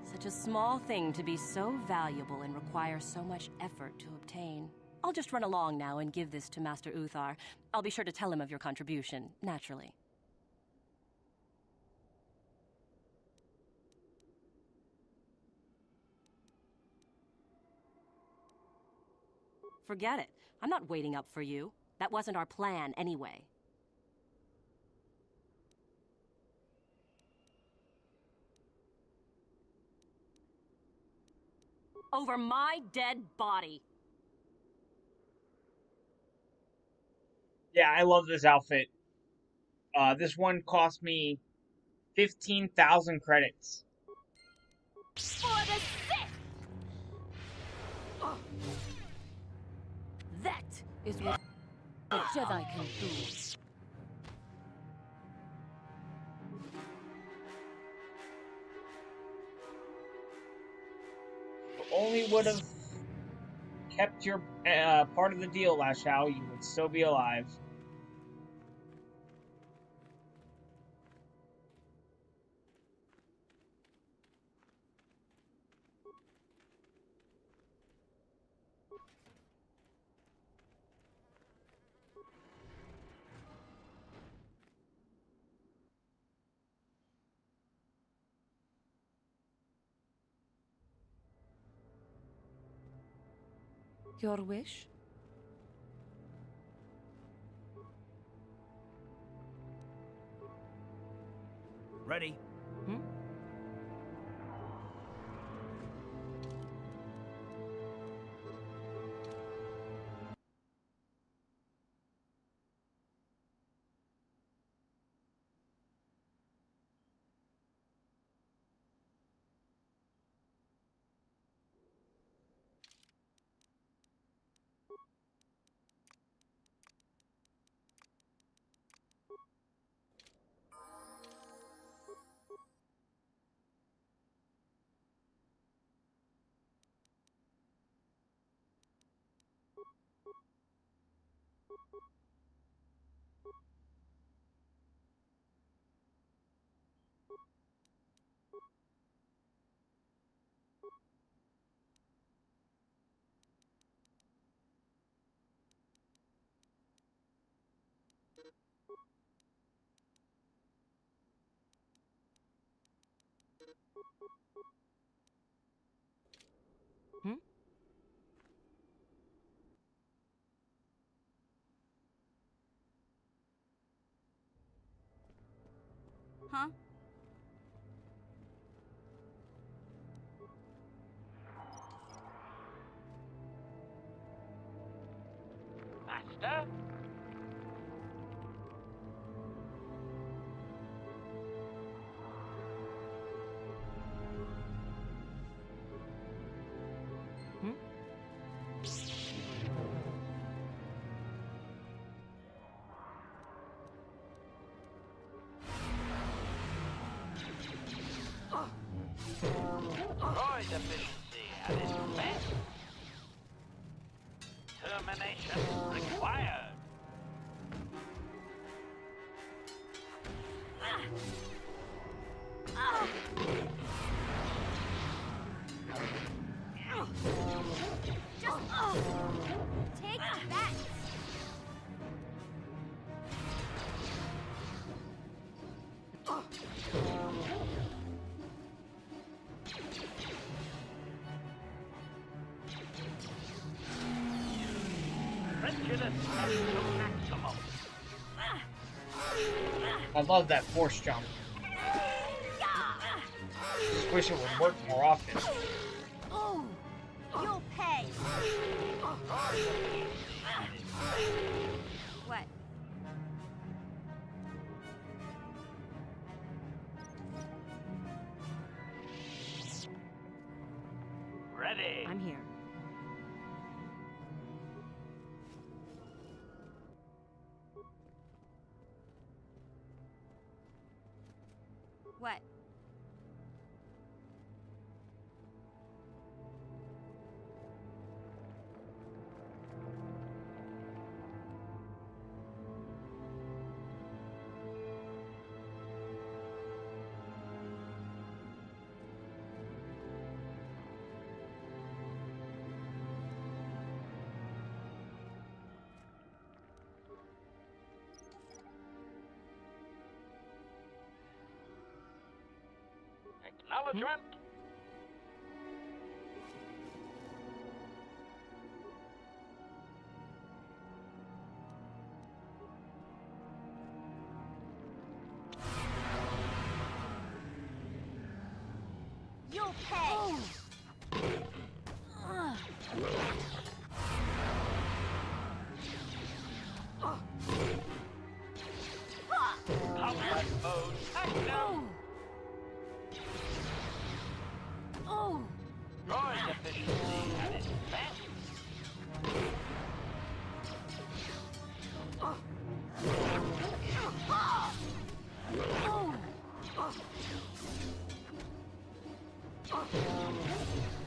Such a small thing to be so valuable and require so much effort to obtain. I'll just run along now and give this to Master Uthar. I'll be sure to tell him of your contribution, naturally. Forget it. I'm not waiting up for you. That wasn't our plan anyway. Over my dead body. Yeah, I love this outfit. This one cost me 15,000 credits. For the Sith! Oh. That is what the Jedi can do. Only would have kept your part of the deal, Lashao, you would still be alive. Your wish? Ready? Huh? Master? Droid efficiency at its best. Termination required. Take that! I love that force jump. Just wish it would work more often. Oh, you'll What? Ready. I'm here. What? Acknowledgement. You'll pay. Combat mode active. Oh. Droid efficiency at its best.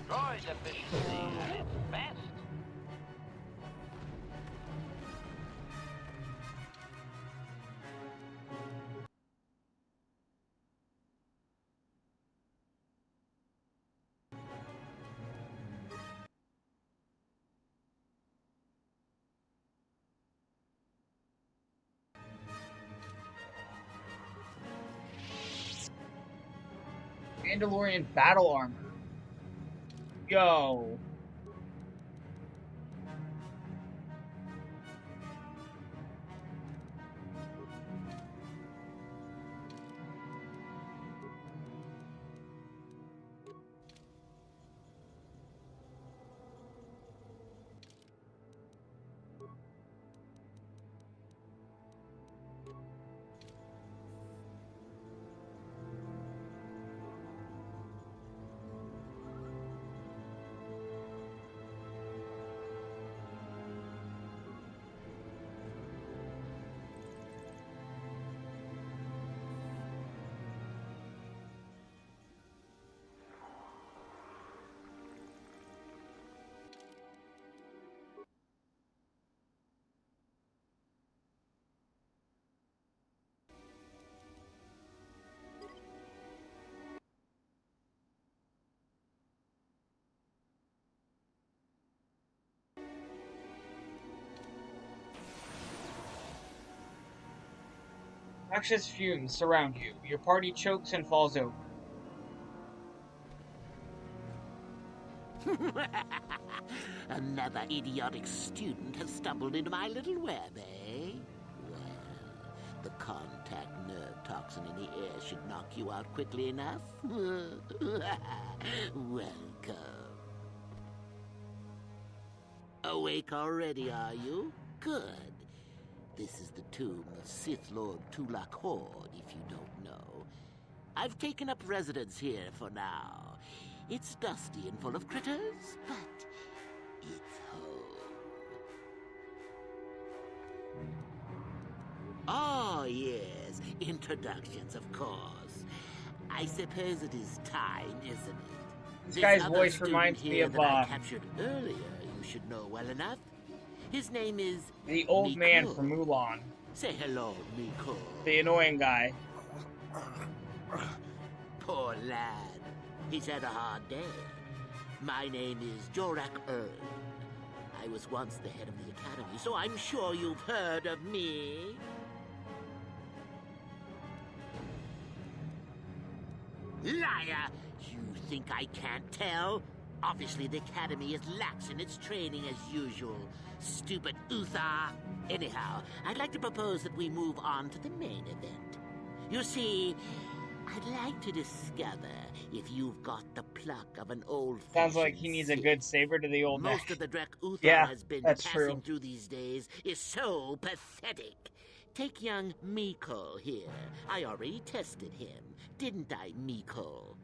Droid efficiency at its best. Mandalorian battle armor. Yo. Noxious fumes surround you. Your party chokes and falls over. Another idiotic student has stumbled into my little web, eh? Well, the contact nerve toxin in the air should knock you out quickly enough. Welcome. Awake already, are you? Good. This is the tomb of Sith Lord Tulak Horde, if you don't know. I've taken up residence here for now. It's dusty and full of critters, but it's home. Oh, yes, introductions, of course. I suppose it is time, isn't it? This guy's voice reminds me of, I captured earlier, you should know well enough. His name is the old Miko. man from Mulan. Say hello, Miko. The annoying guy. Poor lad. He's had a hard day. My name is Jorak Ern. I was once the head of the academy, so I'm sure you've heard of me. Liar! You think I can't tell? Obviously, the academy is lax in its training as usual. Stupid Uthar. Anyhow, I'd like to propose that we move on to the main event. You see, I'd like to discover if you've got the pluck of an old-fashioned Sounds like he needs a good saber to the old neck. Most of the Drek Uthar Yeah, has been that's passing true. through these days is so pathetic. Take young Mikol here. I already tested him, didn't I, Mikol?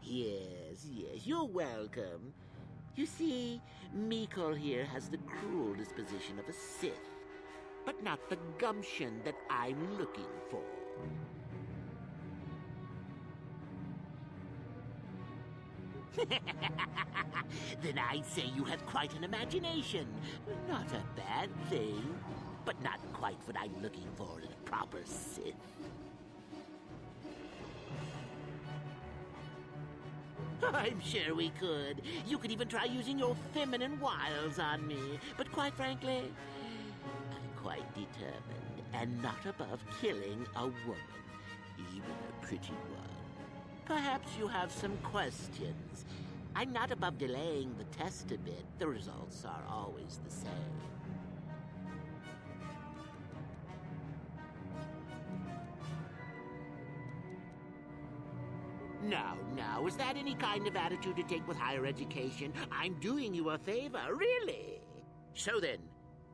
Yes, you're welcome. You see, Mikol here has the cruel disposition of a Sith, but not the gumption that I'm looking for. Then I'd say you have quite an imagination. Not a bad thing, but not quite what I'm looking for in a proper Sith. I'm sure we could. You could even try using your feminine wiles on me. But quite frankly, I'm quite determined and not above killing a woman, even a pretty one. Perhaps you have some questions. I'm not above delaying the test a bit. The results are always the same. Now, is that any kind of attitude to take with higher education? I'm doing you a favor, really. So then,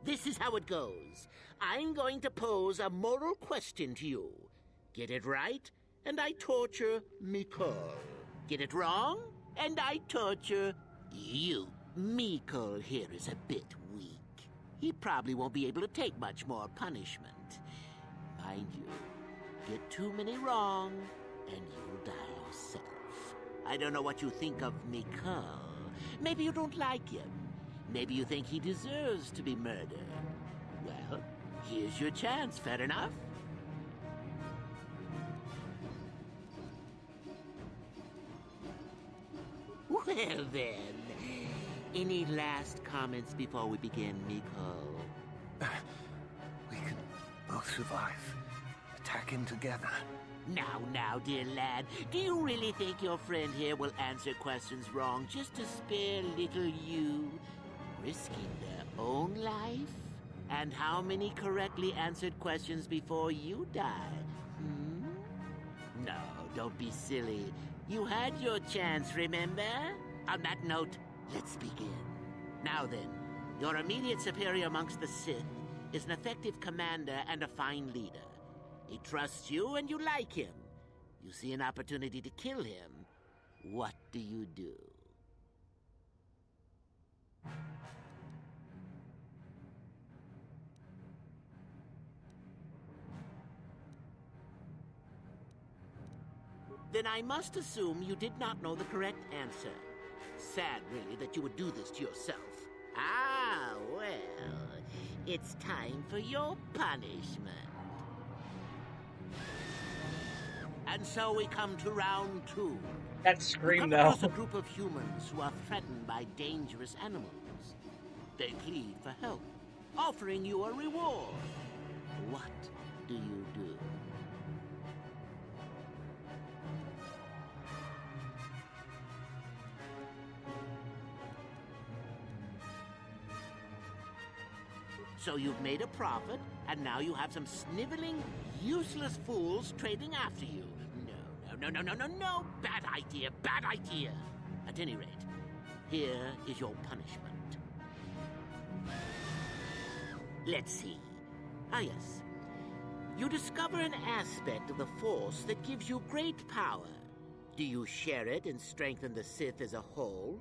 this is how it goes. I'm going to pose a moral question to you. Get it right, and I torture Mikol. Get it wrong, and I torture you. Mikol here is a bit weak. He probably won't be able to take much more punishment. Mind you, get too many wrong, and you'll die yourself. I don't know what you think of Mikol. Maybe you don't like him. Maybe you think he deserves to be murdered. Well, here's your chance, fair enough? Well then, any last comments before we begin, Mikol? We can both survive. Attack him together. Now, dear lad, do you really think your friend here will answer questions wrong just to spare little you, risking their own life? And how many correctly answered questions before you die? No, don't be silly. You had your chance, remember? On that note, let's begin. Now then, your immediate superior amongst the Sith is an effective commander and a fine leader. He trusts you and you like him. You see an opportunity to kill him. What do you do? Then I must assume you did not know the correct answer. Sad, really, that you would do this to yourself. Ah, well, it's time for your punishment. And so we come to round 2. That scream, you come though. across a group of humans who are threatened by dangerous animals. They plead for help, offering you a reward. What do you do? So you've made a profit, and now you have some sniveling, useless fools trading after you. No. Bad idea. At any rate, here is your punishment. Let's see. Ah, yes. You discover an aspect of the Force that gives you great power. Do you share it and strengthen the Sith as a whole?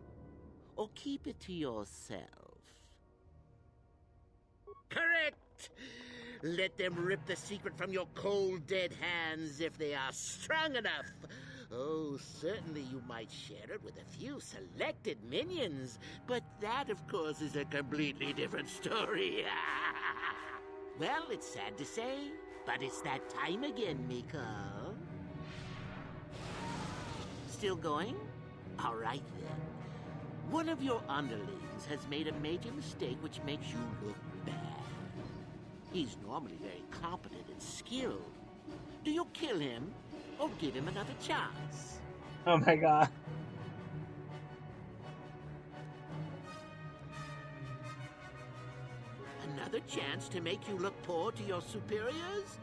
Or keep it to yourself? Correct! Let them rip the secret from your cold, dead hands if they are strong enough. Oh, certainly you might share it with a few selected minions, but that, of course, is a completely different story. Well, it's sad to say, but it's that time again, Mikol. Still going? All right, then. One of your underlings has made a major mistake which makes you look bad. He's normally very competent and skilled. Do you kill him or give him another chance? Oh my god. Another chance to make you look poor to your superiors?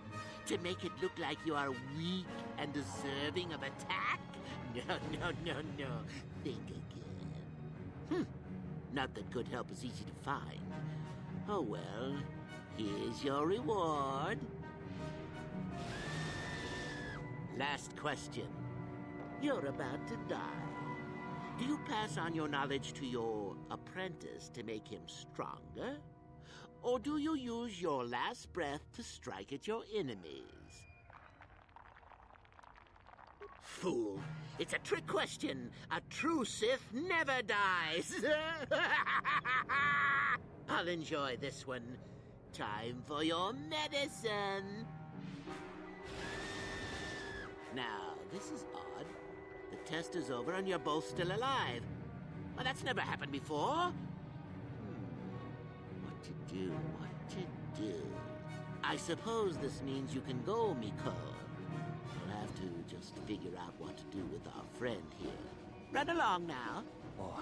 To make it look like you are weak and deserving of attack? No. Think again. Not that good help is easy to find. Oh well, here's your reward. Last question. You're about to die. Do you pass on your knowledge to your apprentice to make him stronger? Or do you use your last breath to strike at your enemies? Fool! It's a trick question. A true Sith never dies. I'll enjoy this one. Time for your medicine. Now, this is odd. The test is over and you're both still alive. Well, that's never happened before. What to do? I suppose this means you can go, Miko. We'll have to just figure out what to do with our friend here. Run along now. Or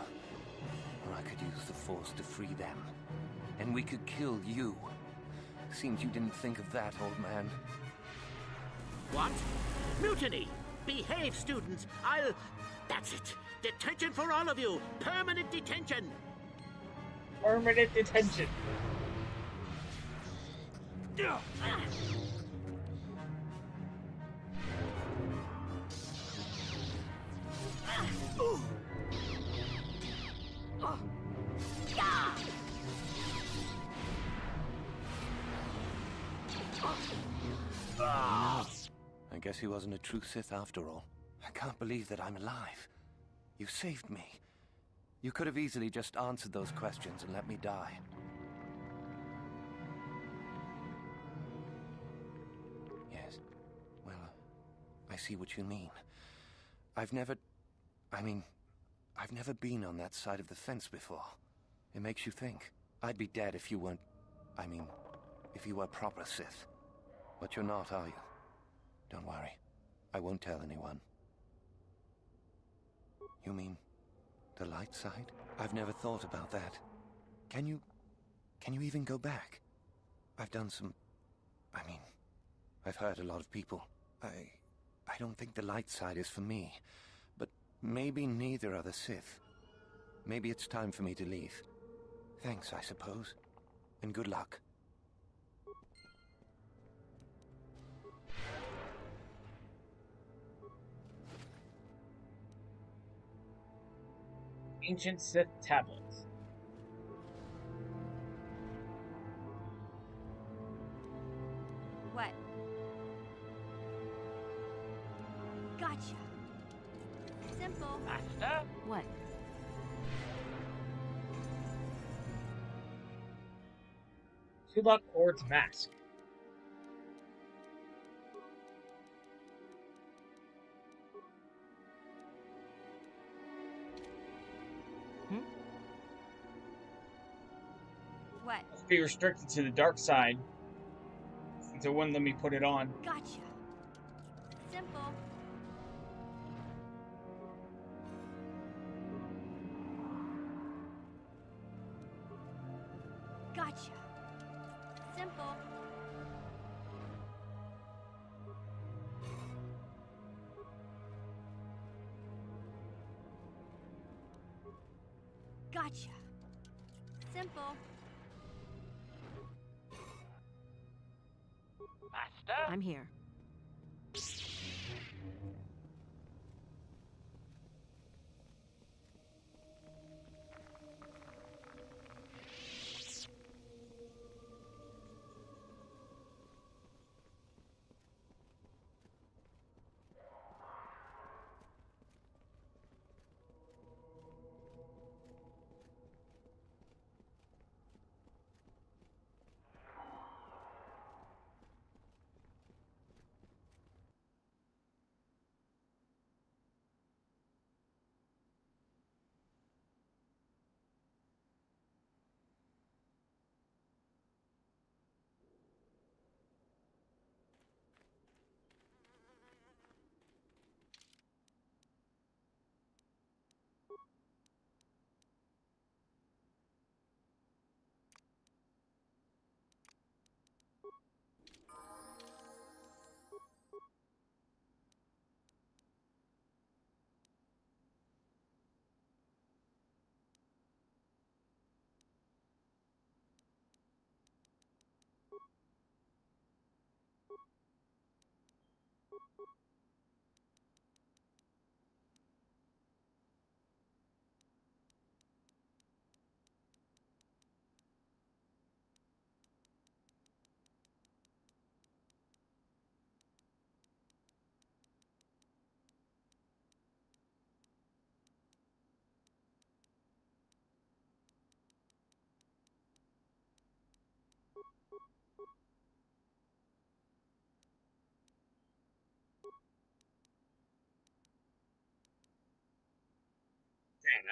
I could use the Force to free them. And we could kill you. Seems you didn't think of that, old man. What? Mutiny! Behave, students! That's it! Detention for all of you! Permanent detention! Permanent detention. I guess he wasn't a true Sith after all. I can't believe that I'm alive. You saved me. You could have easily just answered those questions and let me die. Yes. Well, I see what you mean. I've never been on that side of the fence before. It makes you think. I'd be dead if you weren't... if you were proper Sith. But you're not, are you? Don't worry. I won't tell anyone. You mean the light side? I've never thought about that. Can you even go back? I've done some... I've hurt a lot of people. I don't think the light side is for me. But maybe neither are the Sith. Maybe it's time for me to leave. Thanks, I suppose. And good luck. Ancient Sith tablets. What? Gotcha. Simple. Master? What? Tulak Ord's mask. What? Must be restricted to the dark side, since it wouldn't let me put it on. Gotcha. Simple. Gotcha. Simple. Gotcha. Simple. Master? I'm here.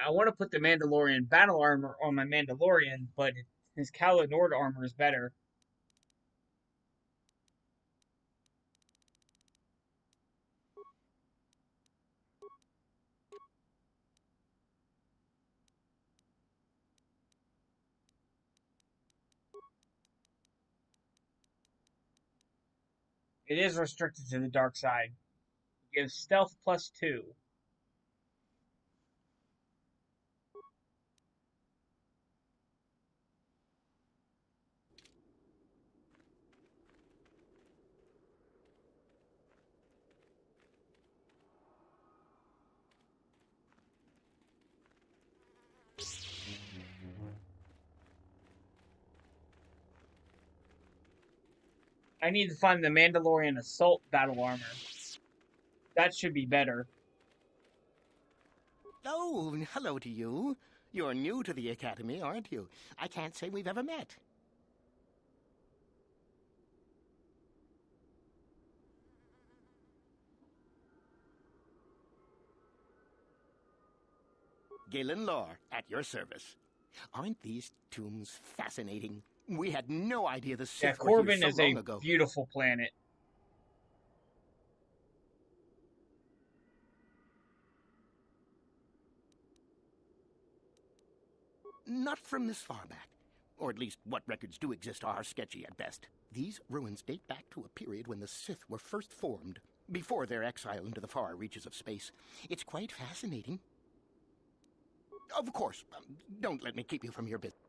I want to put the Mandalorian battle armor on my Mandalorian, but his Cala Nord armor is better. It is restricted to the dark side. It gives stealth +2. I need to find the Mandalorian assault battle armor. That should be better. Oh, hello to you. You're new to the Academy, aren't you? I can't say we've ever met. Galen Lore, at your service. Aren't these tombs fascinating? We had no idea the Sith were here Corbin so is long a ago. beautiful planet. Not from this far back. Or at least what records do exist are sketchy at best. These ruins date back to a period when the Sith were first formed, before their exile into the far reaches of space. It's quite fascinating. Of course, don't let me keep you from your business.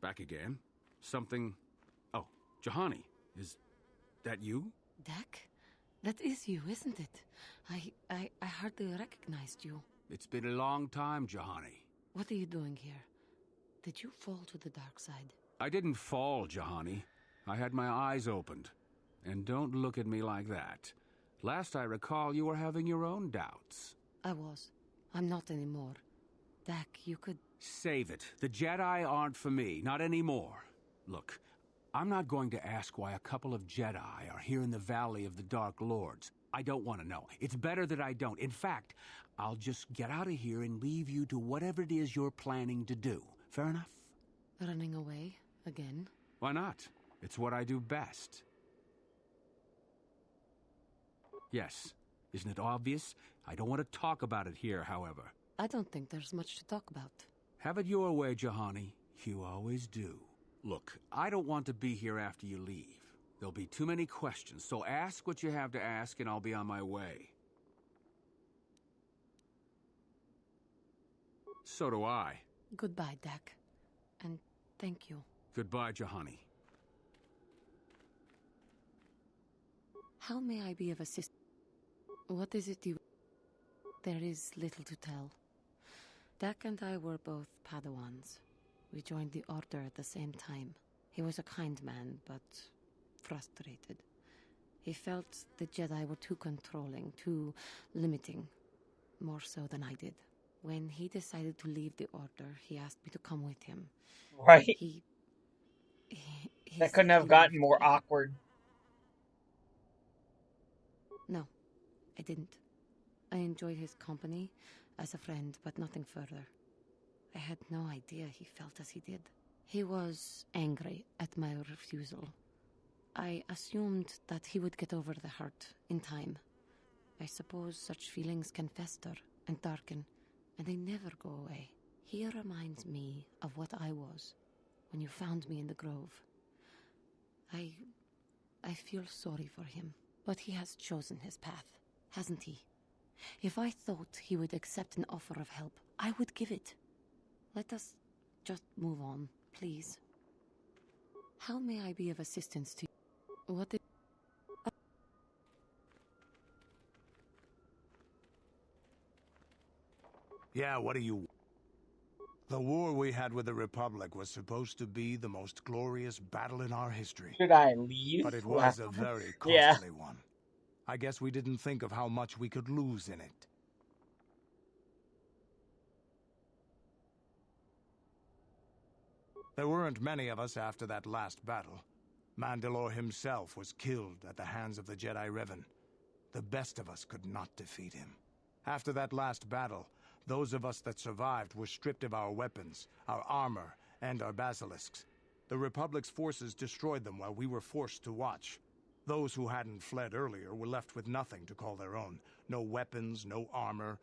Back again? Something... Oh, Juhani, is that you? Dak? That is you, isn't it? I hardly recognized you. It's been a long time, Juhani. What are you doing here? Did you fall to the dark side? I didn't fall, Juhani. I had my eyes opened. And don't look at me like that. Last I recall, you were having your own doubts. I was. I'm not anymore. Dak, you could... Save it. The Jedi aren't for me, not anymore. Look, I'm not going to ask why a couple of Jedi are here in the Valley of the Dark Lords. I don't want to know. It's better that I don't. In fact, I'll just get out of here and leave you to whatever it is you're planning to do. Fair enough? Running away? Again? Why not? It's what I do best. Yes. Isn't it obvious? I don't want to talk about it here, however. I don't think there's much to talk about. Have it your way, Juhani. You always do. Look, I don't want to be here after you leave. There'll be too many questions, so ask what you have to ask and I'll be on my way. So do I. Goodbye, Dak. And thank you. Goodbye, Juhani. How may I be of assistance? What is it you... There is little to tell. Dak and I were both Padawans. We joined the Order at the same time. He was a kind man, but frustrated. He felt the Jedi were too controlling, too limiting, more so than I did. When he decided to leave the Order, he asked me to come with him. Right? He That couldn't have gotten more awkward. No, I didn't. I enjoyed his company as a friend, but nothing further. I had no idea he felt as he did. He was angry at my refusal. I assumed that he would get over the hurt in time. I suppose such feelings can fester and darken, and they never go away. He reminds me of what I was when you found me in the grove. I feel sorry for him, but he has chosen his path, hasn't he? If I thought he would accept an offer of help, I would give it. Let us just move on, please. How may I be of assistance to you? What did... Yeah, what do you... The war we had with the Republic was supposed to be the most glorious battle in our history. Should I leave? But it was a very Yeah. costly one. I guess we didn't think of how much we could lose in it. There weren't many of us after that last battle. Mandalore himself was killed at the hands of the Jedi Revan. The best of us could not defeat him. After that last battle, those of us that survived were stripped of our weapons, our armor, and our basilisks. The Republic's forces destroyed them while we were forced to watch. Those who hadn't fled earlier were left with nothing to call their own. No weapons, no armor.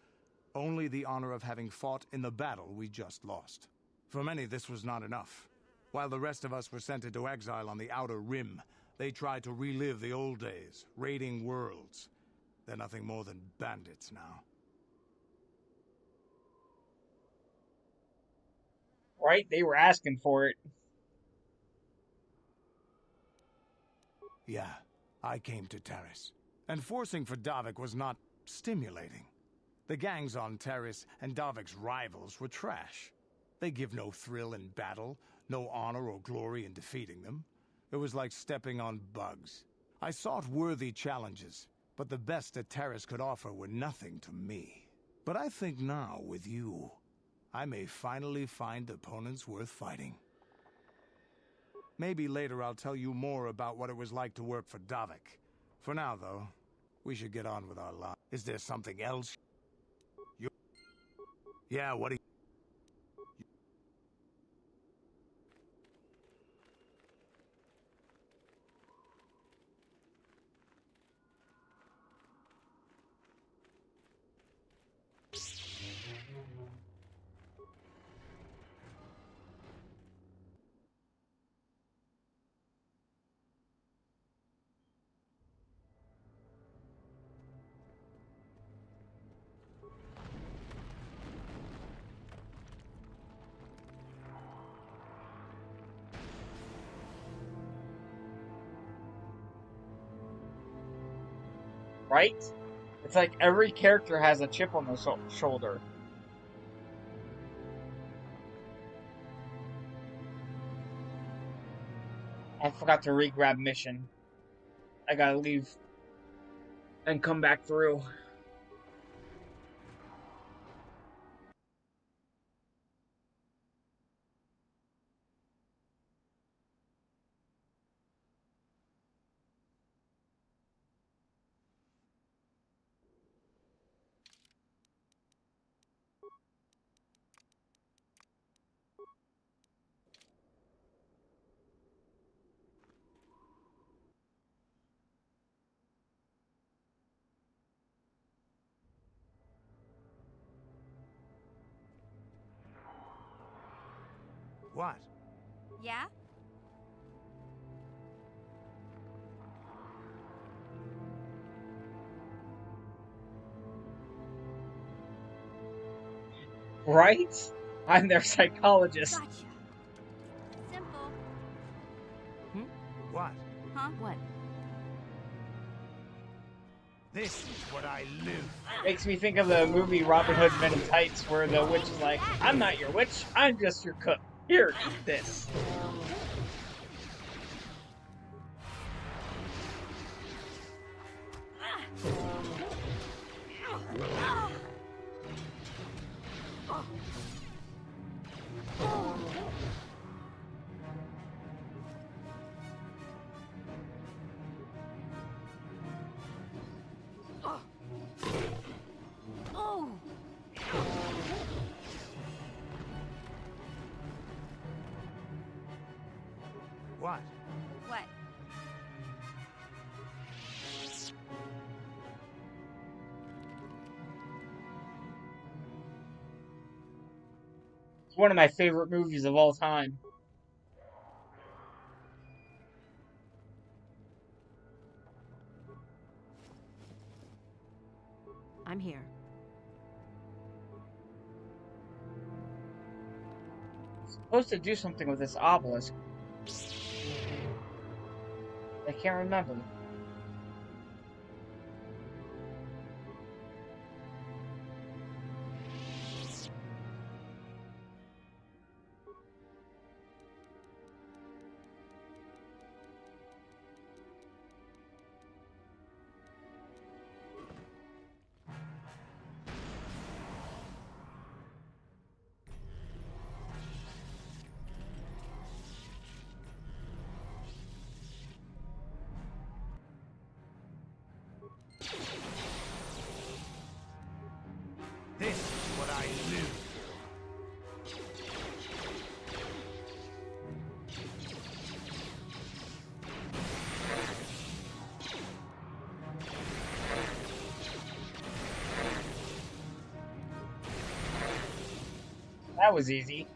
Only the honor of having fought in the battle we just lost. For many, this was not enough. While the rest of us were sent into exile on the Outer Rim, they tried to relive the old days, raiding worlds. They're nothing more than bandits now. Right? They were asking for it. Yeah, I came to Terrace. And forcing for Davik was not stimulating. The gangs on Terrace and Davik's rivals were trash. They give no thrill in battle, no honor or glory in defeating them. It was like stepping on bugs. I sought worthy challenges, but the best that Terrace could offer were nothing to me. But I think now, with you, I may finally find opponents worth fighting. Maybe later I'll tell you more about what it was like to work for Davik. For now, though, we should get on with our lives. Is there something else? Yeah, what do you... Right? It's like every character has a chip on their shoulder. I forgot to re-grab mission. I gotta leave and come back through. What? Yeah? Right? I'm their psychologist. Gotcha. Simple. What? Huh? What? This is what I live. Makes me think of the movie Robin Hood Men in Tights, where the witch is like, I'm not your witch, I'm just your cook. Here, eat this. What? What? It's one of my favorite movies of all time. I'm here. Supposed to do something with this obelisk. I can't remember. This is what I knew. That was easy.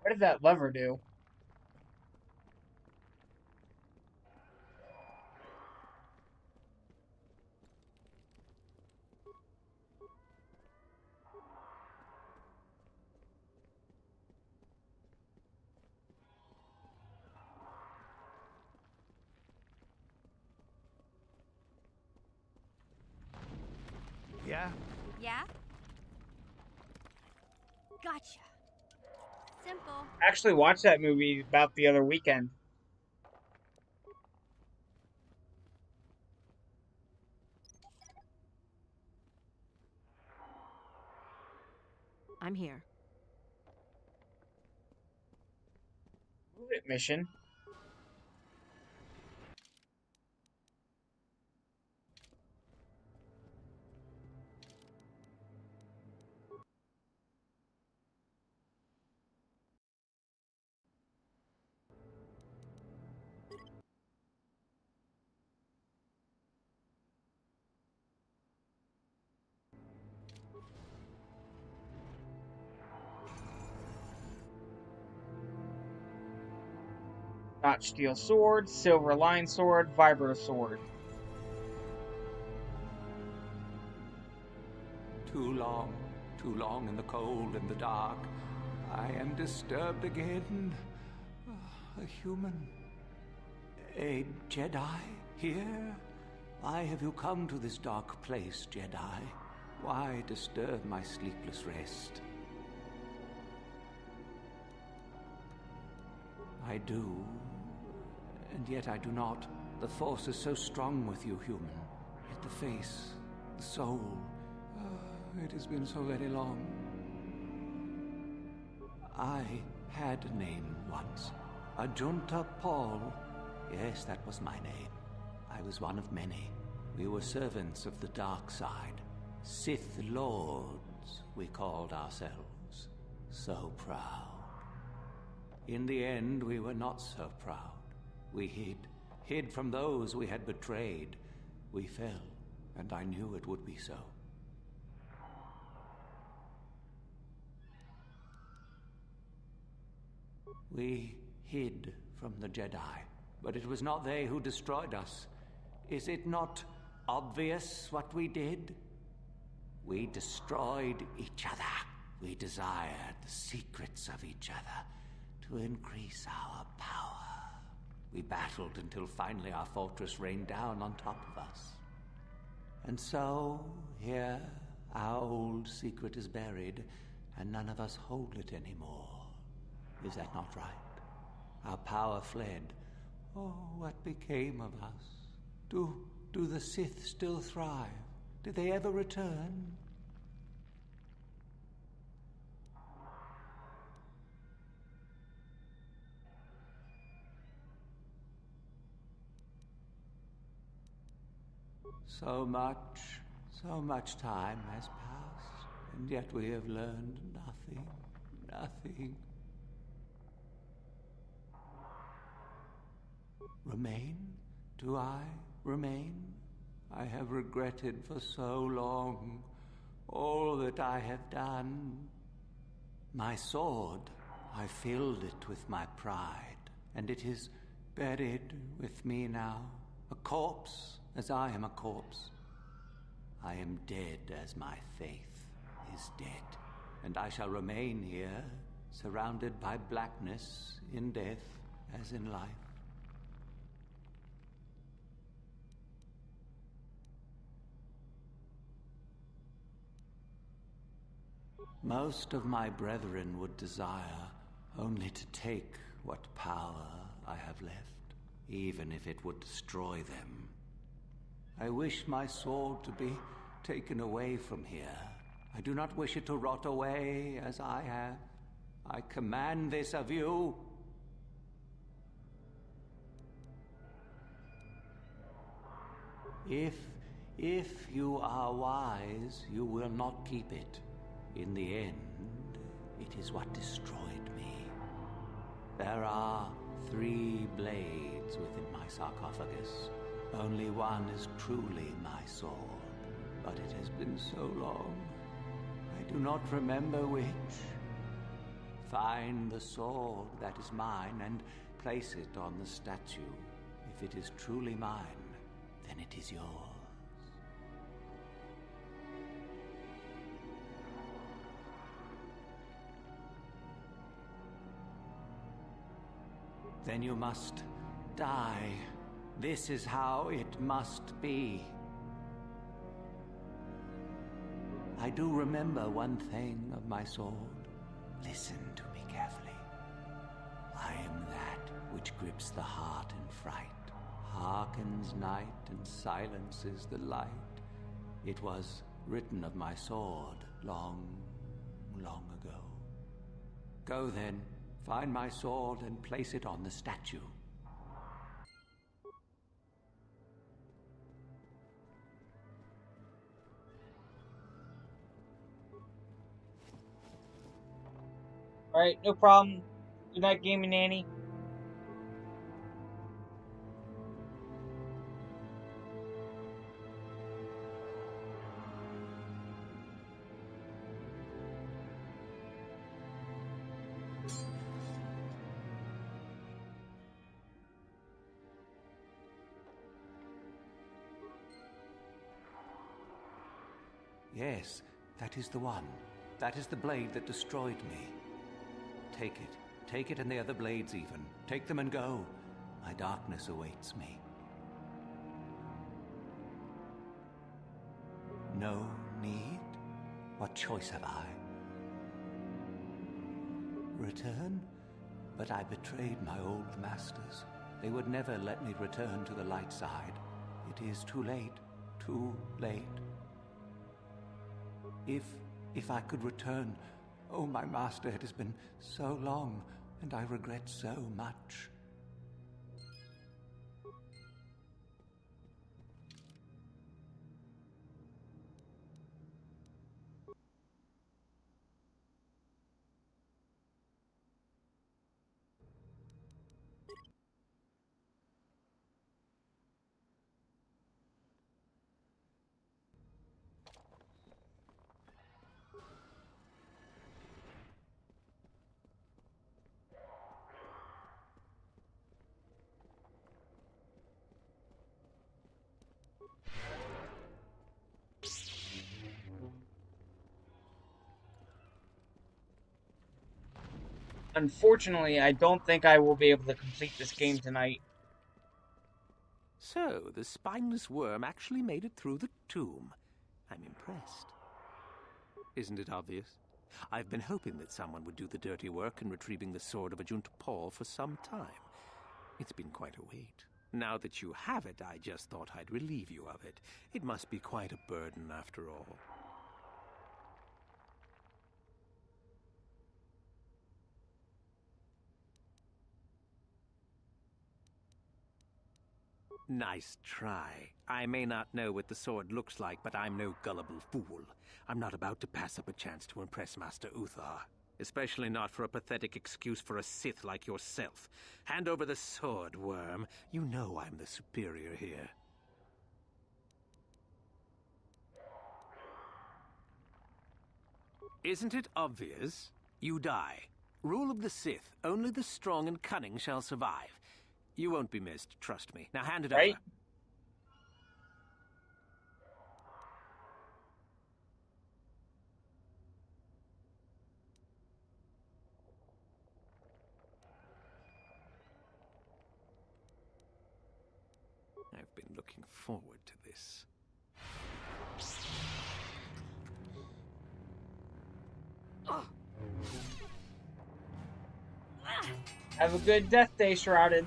What did that lever do? Yeah? Yeah? Gotcha. Simple. I actually watched that movie about the other weekend. I'm here. Move it mission. Notch steel sword, silver line sword, vibro sword. Too long in the cold and the dark. I am disturbed again. A human. A Jedi here? Why have you come to this dark place, Jedi? Why disturb my sleepless rest? I do, and yet I do not. The Force is so strong with you, human. Yet the face, the soul, it has been so very long. I had a name once. Ajunta Paul. Yes, that was my name. I was one of many. We were servants of the dark side. Sith Lords, we called ourselves. So proud. In the end, we were not so proud. We hid from those we had betrayed. We fell, and I knew it would be so. We hid from the Jedi, but it was not they who destroyed us. Is it not obvious what we did? We destroyed each other. We desired the secrets of each other to increase our power. We battled until finally our fortress rained down on top of us. And so, here, our old secret is buried, and none of us hold it anymore. Is that not right? Our power fled. Oh, what became of us? Do the Sith still thrive? Did they ever return? So much time has passed, and yet we have learned nothing. nothing. Remain? Do I remain? I have regretted for so long all that I have done. My sword, I filled it with my pride, and it is buried with me now, a corpse as I am a corpse. I am dead as my faith is dead, and I shall remain here, surrounded by blackness in death as in life. Most of my brethren would desire only to take what power I have left, even if it would destroy them. I wish my sword to be taken away from here. I do not wish it to rot away as I have. I command this of you. If you are wise, you will not keep it. In the end, it is what destroyed me. There are 3 blades within my sarcophagus. Only one is truly my sword, but it has been so long, I do not remember which. Find the sword that is mine and place it on the statue. If it is truly mine, then it is yours. Then you must die. This is how it must be. I do remember one thing of my sword. Listen to me carefully. I am that which grips the heart in fright, hearkens night and silences the light. It was written of my sword long, long ago. Go then. Find my sword and place it on the statue. Alright, no problem. Good night, Gaming Nanny. Yes, that is the one. That is the blade that destroyed me. Take it. Take it and the other blades even. Take them and go. My darkness awaits me. No need? What choice have I? Return? But I betrayed my old masters. They would never let me return to the light side. It is too late. Too late. If I could return, oh, my master, it has been so long, and I regret so much. Unfortunately, I don't think I will be able to complete this game tonight. So, the spineless worm actually made it through the tomb. I'm impressed. Isn't it obvious? I've been hoping that someone would do the dirty work in retrieving the sword of Ajunta Paul for some time. It's been quite a wait. Now that you have it, I just thought I'd relieve you of it. It must be quite a burden after all. Nice try. I may not know what the sword looks like, but I'm no gullible fool. I'm not about to pass up a chance to impress Master Uthar. Especially not for a pathetic excuse for a Sith like yourself. Hand over the sword, worm. You know I'm the superior here. Isn't it obvious? You die. Rule of the Sith. Only the strong and cunning shall survive. You won't be missed, trust me. Now hand it over. I've been looking forward to this. Have a good death day, Shrouded.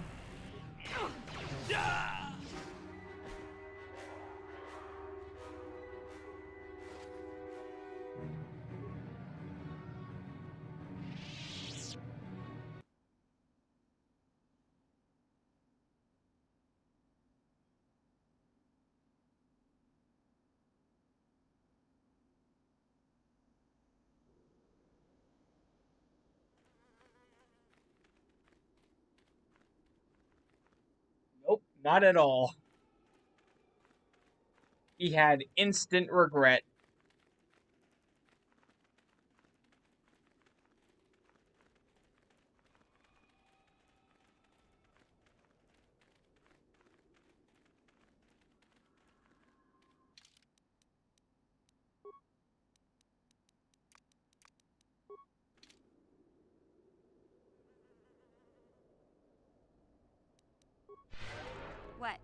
Nope, not at all. He had instant regret. What?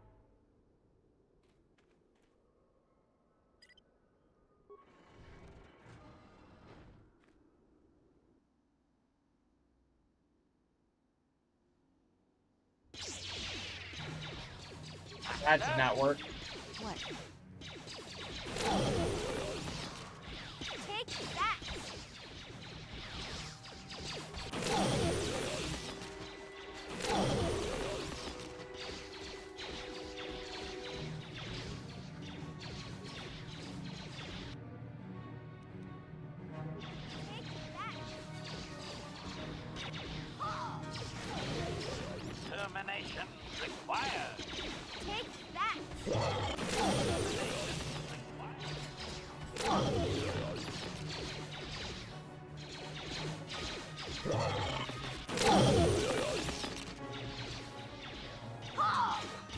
That did not work. What? Take that! Termination required. Take that!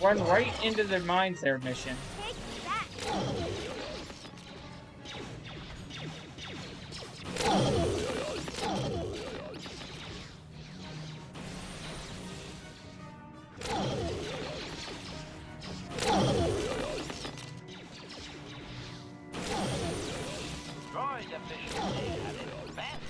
Run right into their minds there, mission. Take that! Droid efficiency at its best.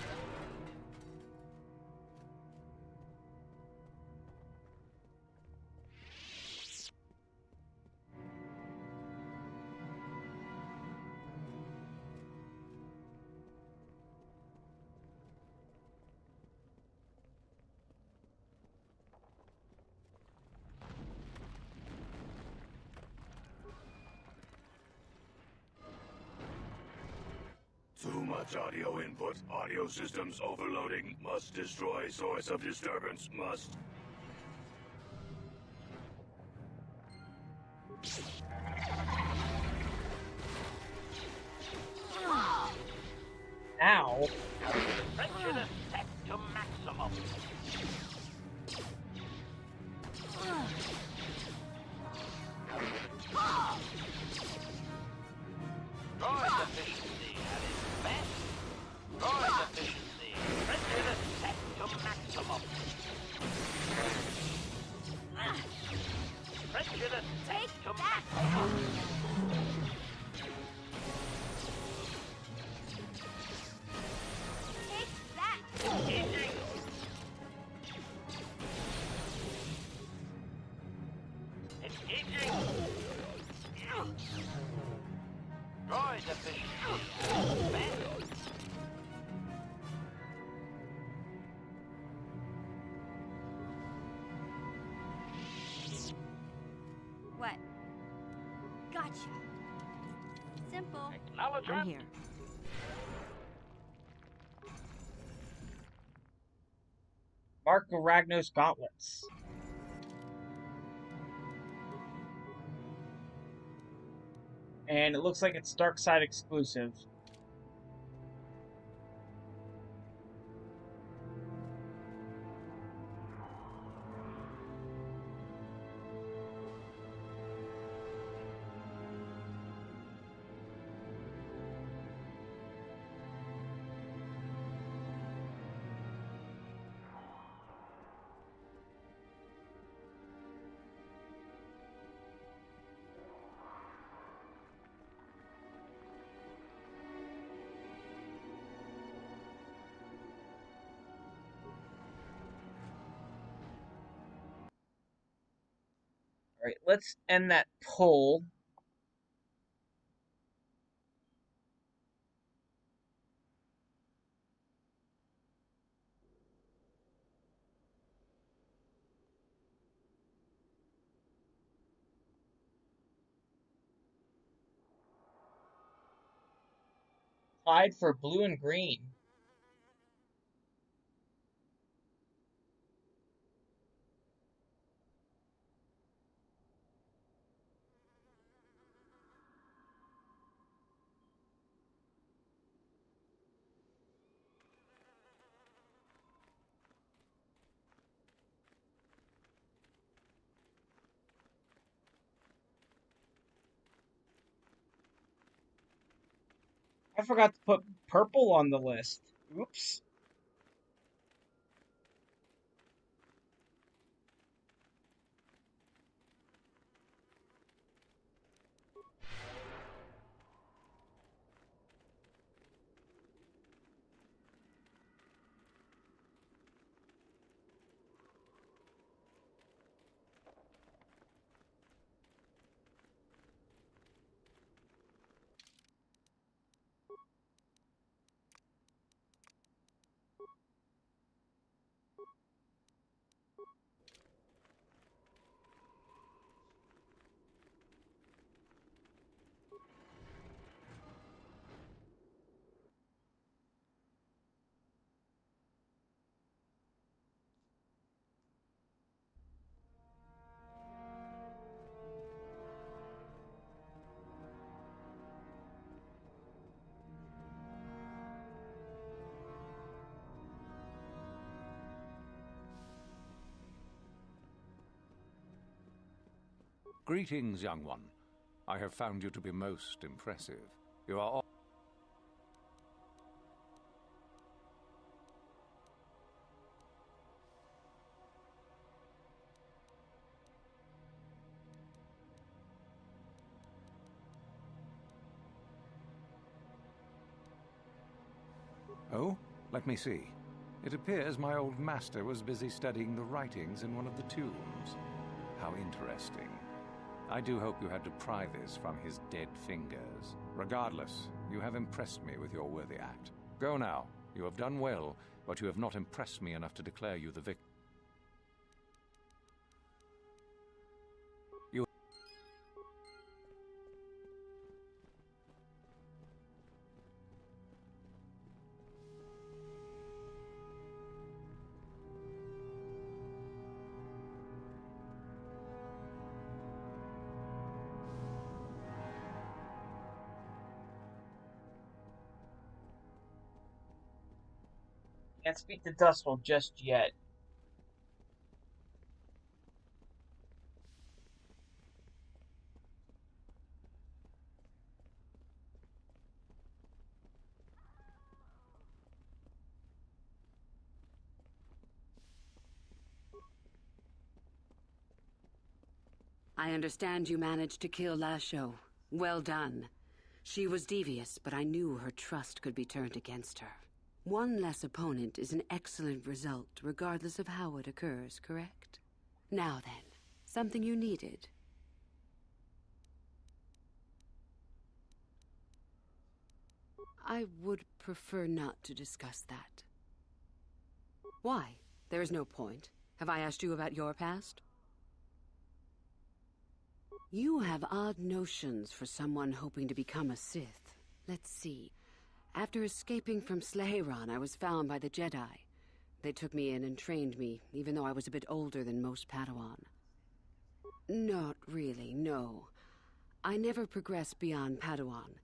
Too much audio input. Audio systems overloading. Must destroy source of disturbance. Must. Ow. Prejudice set to maximum. Droid efficiency at its best. Droid efficiency. Prejudice set to maximum. Prejudice set to maximum. Take that! Engaging. Engaging. Droid efficiency at its best. What? Gotcha. Simple. Acknowledgement. I'm here. Mark of Ragnos gauntlets. And it looks like it's Dark Side exclusive. Alright, let's end that poll. Tied for blue and green. I forgot to put purple on the list. Oops. Greetings, young one. I have found you to be most impressive. You are all... Oh, let me see. It appears my old master was busy studying the writings in one of the tombs. How interesting. I do hope you had to pry this from his dead fingers. Regardless, you have impressed me with your worthy act. Go now. You have done well, but you have not impressed me enough to declare you the victor. You... Can't speak to Dustful just yet. I understand you managed to kill Lasho. Well done. She was devious, but I knew her trust could be turned against her. One less opponent is an excellent result, regardless of how it occurs, correct? Now then, something you needed. I would prefer not to discuss that. Why? There is no point. Have I asked you about your past? You have odd notions for someone hoping to become a Sith. Let's see. After escaping from Slaheron, I was found by the Jedi. They took me in and trained me, even though I was a bit older than most Padawan. Not really, no. I never progressed beyond Padawan.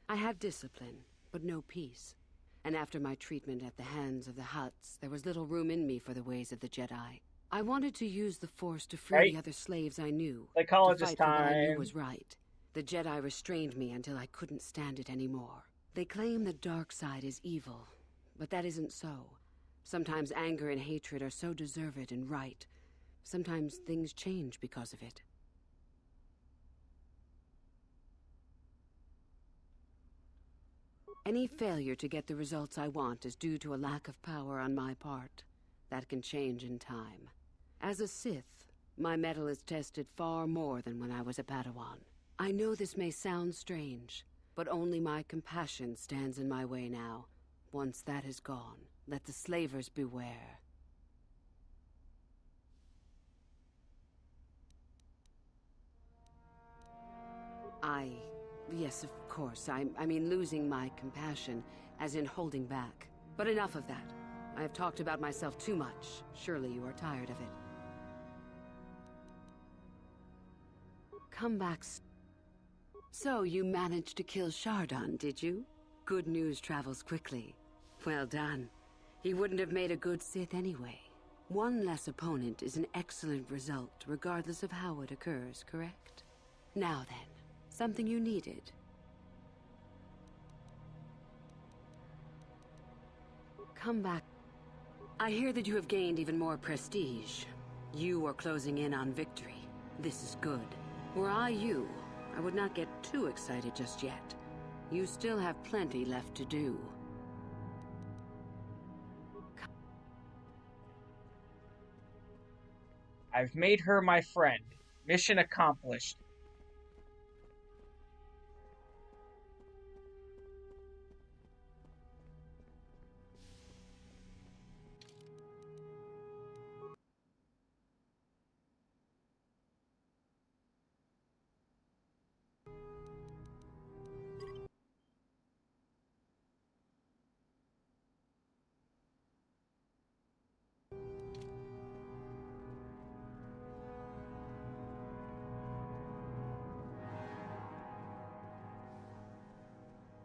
I had discipline, but no peace. And after my treatment at the hands of the Hutts, there was little room in me for the ways of the Jedi. I wanted to use the Force to free the other slaves I knew, to Psychologist fight for what I knew time. was right. The Jedi restrained me until I couldn't stand it anymore. They claim the dark side is evil, but that isn't so. Sometimes anger and hatred are so deserved and right. Sometimes things change because of it. Any failure to get the results I want is due to a lack of power on my part. That can change in time. As a Sith, my mettle is tested far more than when I was a Padawan. I know this may sound strange, but only my compassion stands in my way now. Once that is gone, let the slavers beware. Yes, of course. I mean losing my compassion, as in holding back. But enough of that. I have talked about myself too much. Surely you are tired of it. Come back. So you managed to kill Shardon, did you? Good news travels quickly. Well done. He wouldn't have made a good Sith anyway. One less opponent is an excellent result, regardless of how it occurs, correct? Now then. Something you needed. Come back. I hear that you have gained even more prestige. You are closing in on victory. This is good. Were I you, I would not get too excited just yet. You still have plenty left to do. I've made her my friend. Mission accomplished.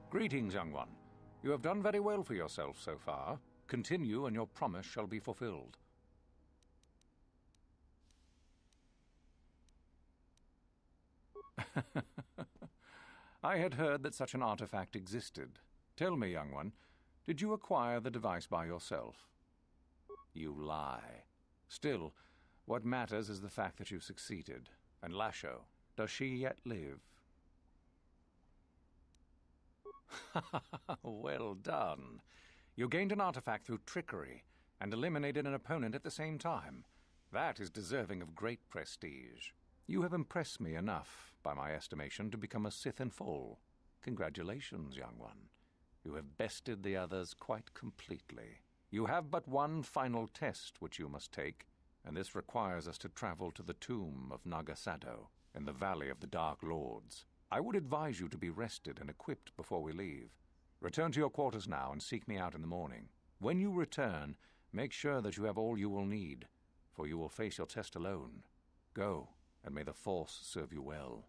Greetings, young one. You have done very well for yourself so far. Continue, and your promise shall be fulfilled. I had heard that such an artifact existed. Tell me, young one, did you acquire the device by yourself? You lie. Still, what matters is the fact that you succeeded. And Lasho, does she yet live? Well done. You gained an artifact through trickery and eliminated an opponent at the same time. That is deserving of great prestige. You have impressed me enough, by my estimation, to become a Sith in full. Congratulations, young one. You have bested the others quite completely. You have but one final test which you must take, and this requires us to travel to the tomb of Nagasado in the Valley of the Dark Lords. I would advise you to be rested and equipped before we leave. Return to your quarters now and seek me out in the morning. When you return, make sure that you have all you will need, for you will face your test alone. Go, and may the Force serve you well.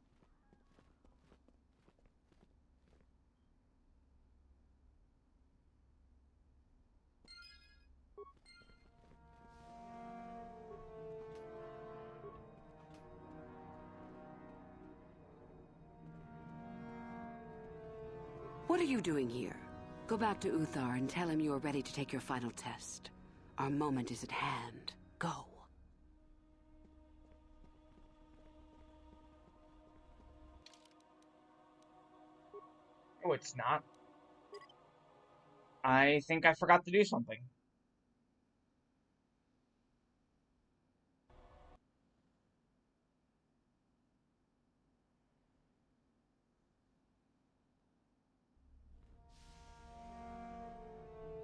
What are you doing here? Go back to Uthar and tell him you are ready to take your final test. Our moment is at hand. Go. Oh, it's not. I think I forgot to do something.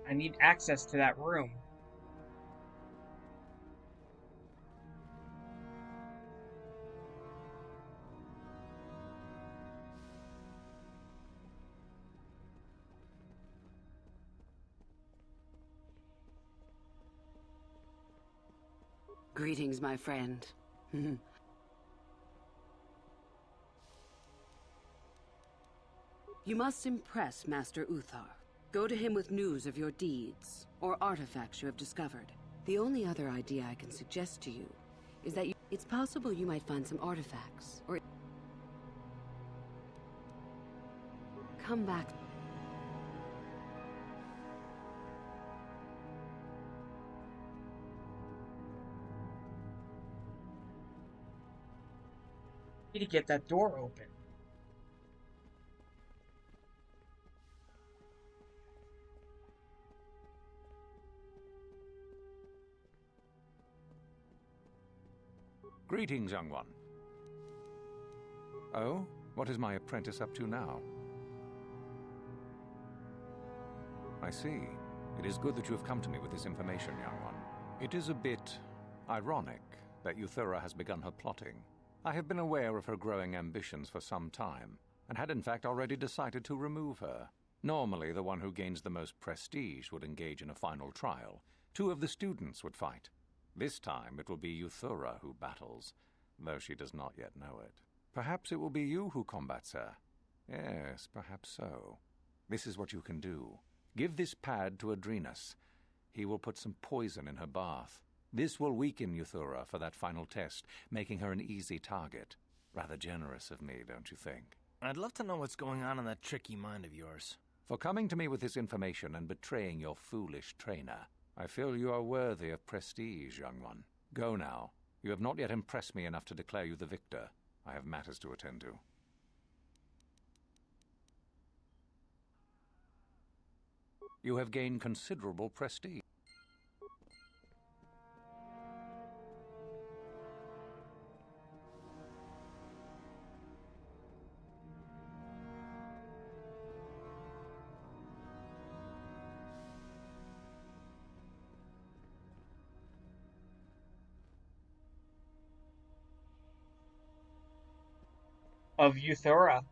I need access to that room. Greetings, my friend. You must impress Master Uthar. Go to him with news of your deeds, or artifacts you have discovered. The only other idea I can suggest to you is that it's possible you might find some artifacts, or come back. Need to get that door open. Greetings, young one. Oh, what is my apprentice up to now? I see. It is good that you have come to me with this information, young one. It is a bit ironic that Euthura has begun her plotting. I have been aware of her growing ambitions for some time, and had in fact already decided to remove her. Normally, the one who gains the most prestige would engage in a final trial. 2 of the students would fight. This time it will be Euthura who battles, though she does not yet know it. Perhaps it will be you who combats her. Yes, perhaps so. This is what you can do. Give this pad to Adrenus. He will put some poison in her bath. This will weaken Euthura for that final test, making her an easy target. Rather generous of me, don't you think? I'd love to know what's going on in that tricky mind of yours. For coming to me with this information and betraying your foolish trainer, I feel you are worthy of prestige, young one. Go now. You have not yet impressed me enough to declare you the victor. I have matters to attend to. You have gained considerable prestige. Of Euthura.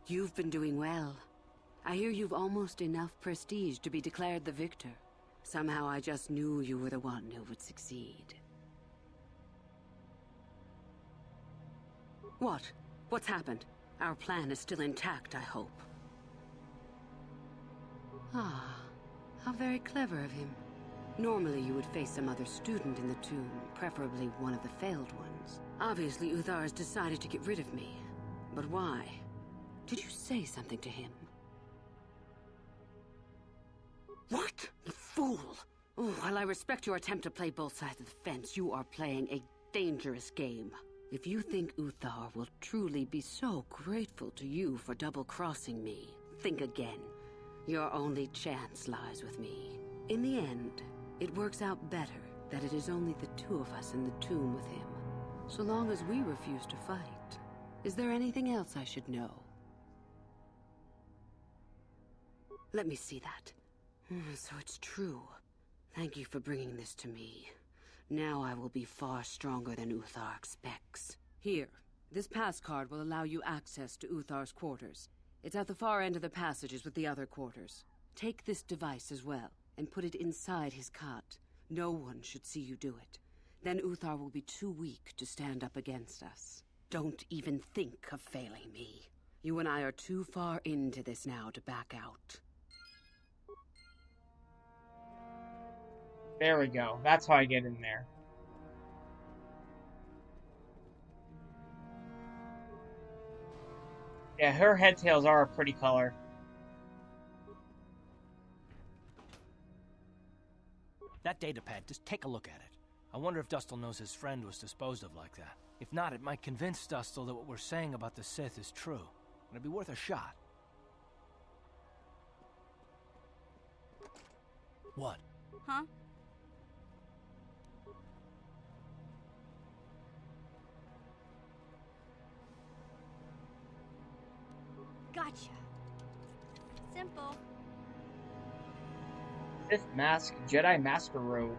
You've been doing well. I hear you've almost enough prestige to be declared the victor. Somehow I just knew you were the one who would succeed. What? What's happened? Our plan is still intact, I hope. Ah, how very clever of him. Normally you would face some other student in the tomb, preferably one of the failed ones. Obviously Uthar has decided to get rid of me. But why? Did you say something to him? What? You fool! Oh, while I respect your attempt to play both sides of the fence, you are playing a dangerous game. If you think Uthar will truly be so grateful to you for double-crossing me, think again. Your only chance lies with me. In the end, it works out better that it is only the 2 of us in the tomb with him, so long as we refuse to fight. Is there anything else I should know? Let me see that. So it's true. Thank you for bringing this to me. Now I will be far stronger than Uthar expects. Here, this pass card will allow you access to Uthar's quarters. It's at the far end of the passages with the other quarters. Take this device as well, and put it inside his cot. No one should see you do it. Then Uthar will be too weak to stand up against us. Don't even think of failing me. You and I are too far into this now to back out. There we go. That's how I get in there. Yeah, her head tails are a pretty color. That datapad, just take a look at it. I wonder if Dustil knows his friend was disposed of like that. If not, it might convince Dustil that what we're saying about the Sith is true. It'd be worth a shot. What? Huh? Gotcha. Simple. Sith mask, Jedi Master robe.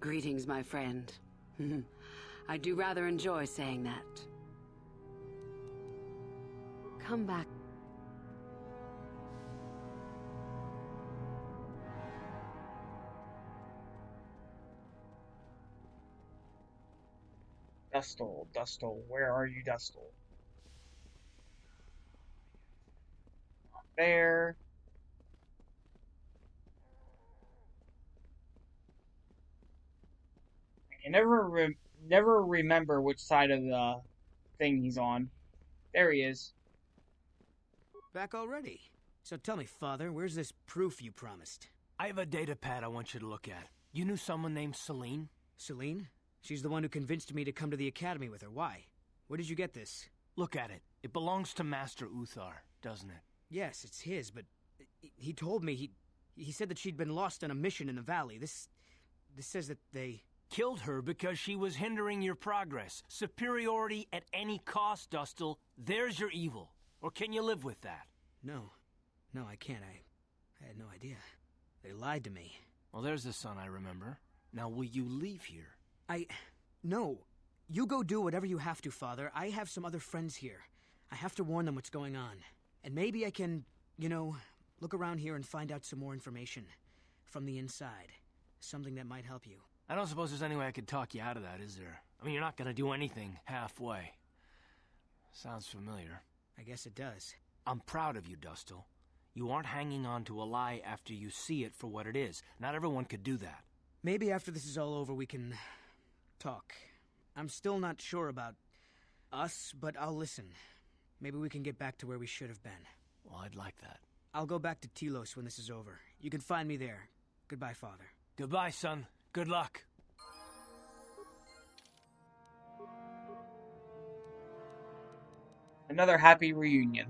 Greetings, my friend. I do rather enjoy saying that. Come back. Dustle, where are you, Dustle? There. I can never remember which side of the thing he's on. There he is. Back already? So tell me, Father, where's this proof you promised? I have a data pad I want you to look at. You knew someone named Celine? Celine? She's the one who convinced me to come to the academy with her. Why? Where did you get this? Look at it. It belongs to Master Uthar, doesn't it? Yes, it's his, but he told me he said that she'd been lost on a mission in the valley. This says that they killed her because she was hindering your progress. Superiority at any cost, Dustle. There's your evil. Or can you live with that? No, I can't. I had no idea. They lied to me. Well, there's the son I remember. Now, will you leave here? No. You go do whatever you have to, Father. I have some other friends here. I have to warn them what's going on. And maybe I can, look around here and find out some more information. From the inside. Something that might help you. I don't suppose there's any way I could talk you out of that, is there? I mean, you're not gonna do anything halfway. Sounds familiar. I guess it does. I'm proud of you, Dustle. You aren't hanging on to a lie after you see it for what it is. Not everyone could do that. Maybe after this is all over we can talk. I'm still not sure about us, but I'll listen. Maybe we can get back to where we should have been. Well, I'd like that. I'll go back to Telos when this is over. You can find me there. Goodbye, Father. Goodbye, son. Good luck. Another happy reunion.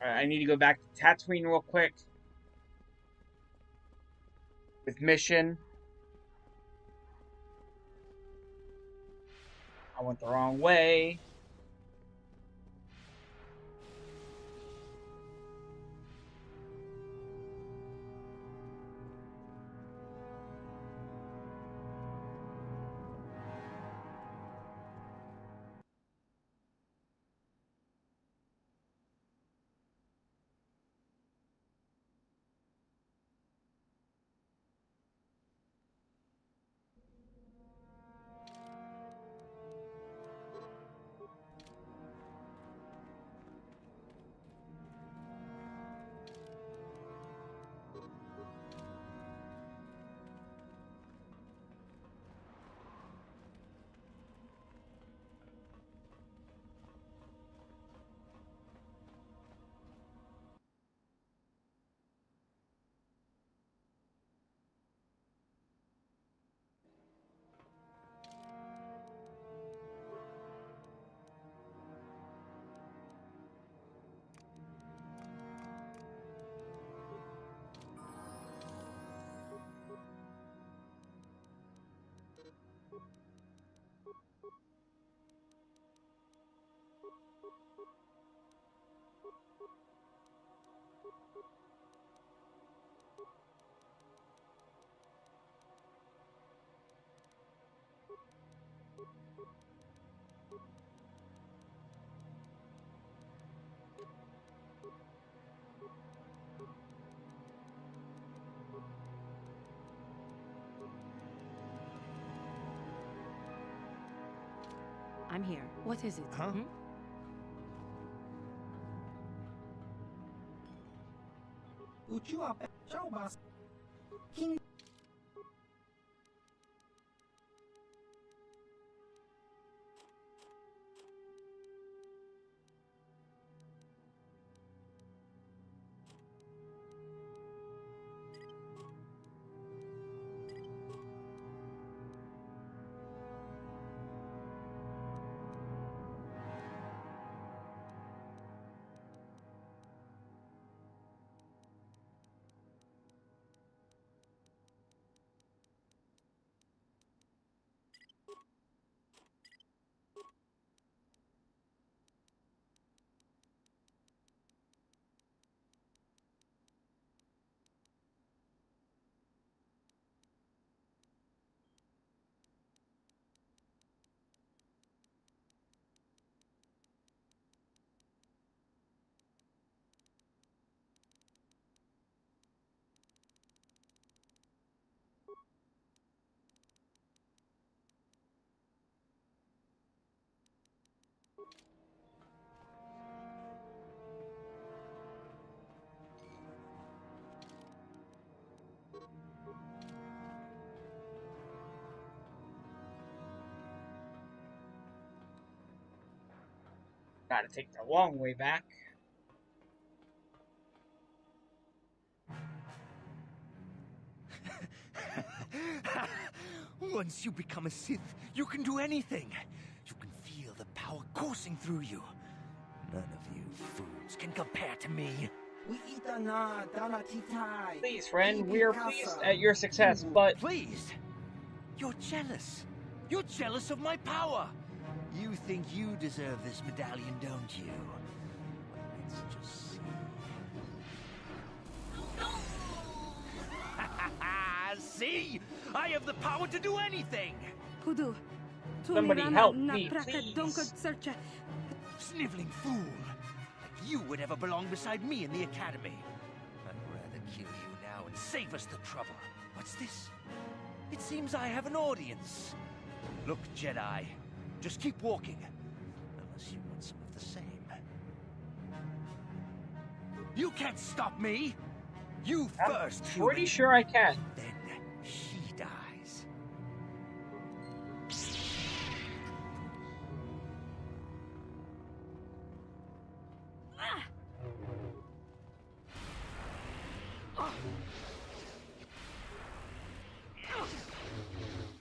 Alright, I need to go back to Tatooine real quick. With mission. I went the wrong way. I'm here. What is it? Huh? Gotta take the long way back. Once you become a Sith, you can do anything. You can feel the power coursing through you. None of you fools can compare to me. Please, friend, we are pleased at your success, but... Pleased? You're jealous. You're jealous of my power. You think you deserve this medallion, don't you? Let's just see. See? I have the power to do anything! Pudu. Somebody help me, please. Sniveling fool! Like you would ever belong beside me in the academy. I'd rather kill you now and save us the trouble. What's this? It seems I have an audience. Look, Jedi, just keep walking. Unless you want some of the same. You can't stop me! You first, I'm pretty sure I can. Then she dies.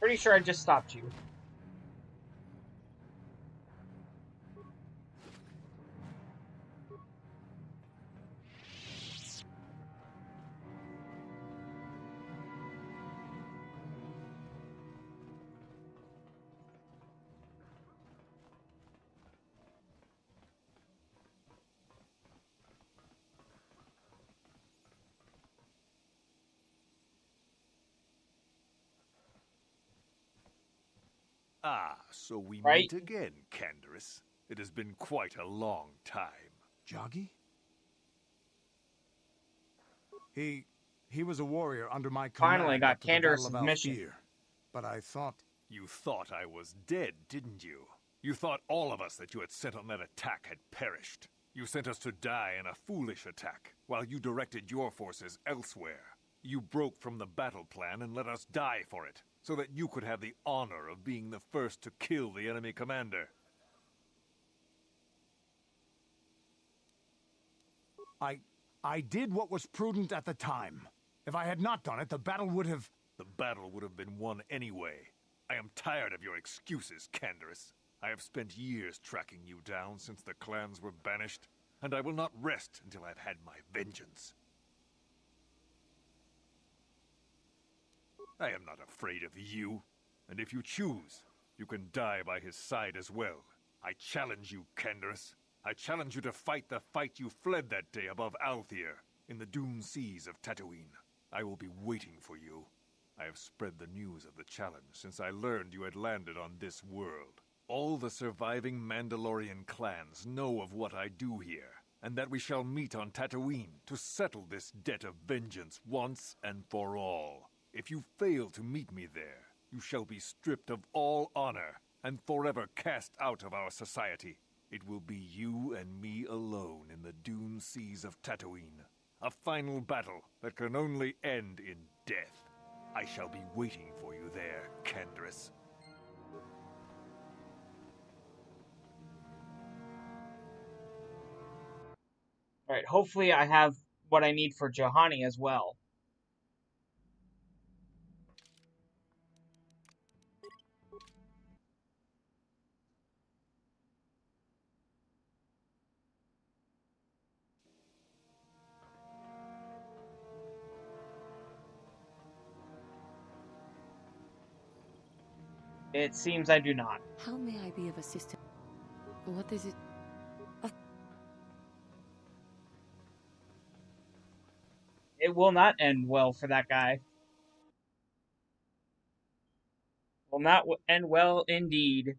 Pretty sure I just stopped you. Ah, so we Right? meet again, Canderous. It has been quite a long time. Joggy? He was a warrior under my command Finally got after the Battle Canderous' of mission. Alfir. But I thought... You thought I was dead, didn't you? You thought all of us that you had sent on that attack had perished. You sent us to die in a foolish attack, while you directed your forces elsewhere. You broke from the battle plan and let us die for it, so that you could have the honor of being the first to kill the enemy commander. I did what was prudent at the time. If I had not done it, the battle would have... The battle would have been won anyway. I am tired of your excuses, Canderous. I have spent years tracking you down since the clans were banished, and I will not rest until I've had my vengeance. I am not afraid of you, and if you choose, you can die by his side as well. I challenge you, Canderous. I challenge you to fight the fight you fled that day above Alfir, in the dune seas of Tatooine. I will be waiting for you. I have spread the news of the challenge since I learned you had landed on this world. All the surviving Mandalorian clans know of what I do here, and that we shall meet on Tatooine to settle this debt of vengeance once and for all. If you fail to meet me there, you shall be stripped of all honor and forever cast out of our society. It will be you and me alone in the dune seas of Tatooine. A final battle that can only end in death. I shall be waiting for you there, Canderous. Alright, hopefully I have what I need for Juhani as well. It seems I do not. How may I be of assistance? What is it? It will not end well for that guy. Will not end well indeed.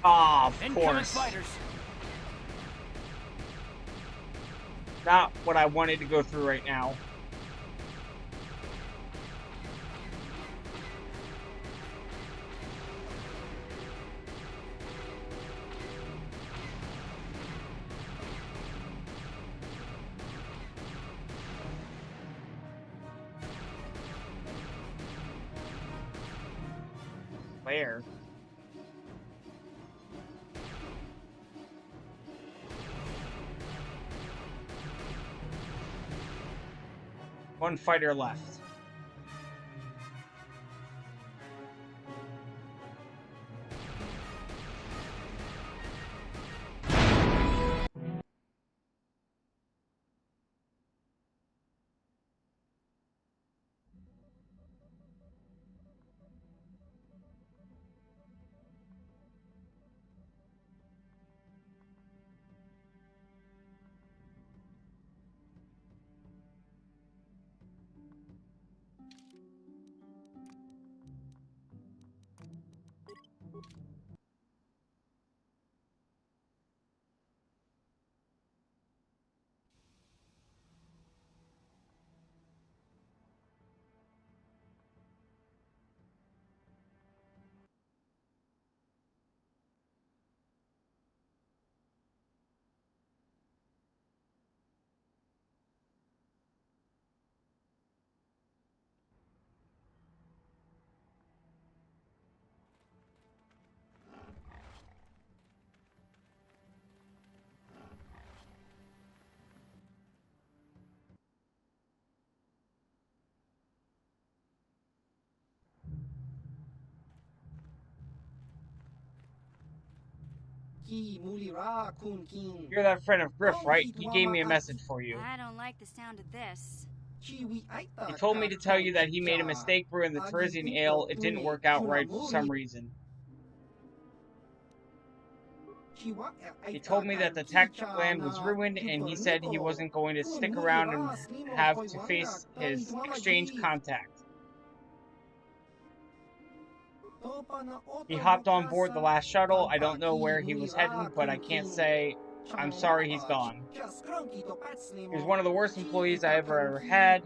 Ah, of course. Fighters. Not what I wanted to go through right now. Where? One fighter left. You're that friend of Griff, right? He gave me a message for you. I don't like the sound of this. He told me to tell you that he made a mistake brewing the Teresian ale. It didn't work out right for some reason. He told me that the tactic land was ruined, and he said he wasn't going to stick around and have to face his exchange contact. He hopped on board the last shuttle. I don't know where he was heading, but I can't say I'm sorry he's gone. He was one of the worst employees I ever had.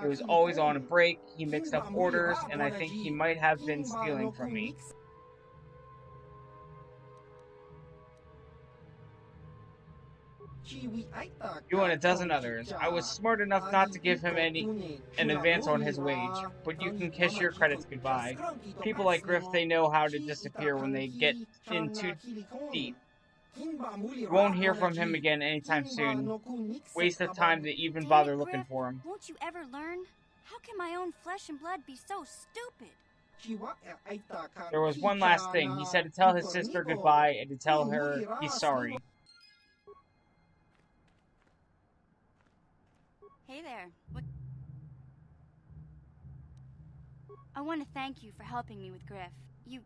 He was always on a break. He mixed up orders, and I think he might have been stealing from me. You and a dozen others. I was smart enough not to give him an advance on his wage, but you can kiss your credits goodbye. People like Griff, they know how to disappear when they get in too deep. You won't hear from him again anytime soon. Waste of time to even bother looking for him. Won't you ever learn? How can my own flesh and blood be so stupid? There was one last thing. He said to tell his sister goodbye and to tell her he's sorry. Hey there. What? I want to thank you for helping me with Griff. You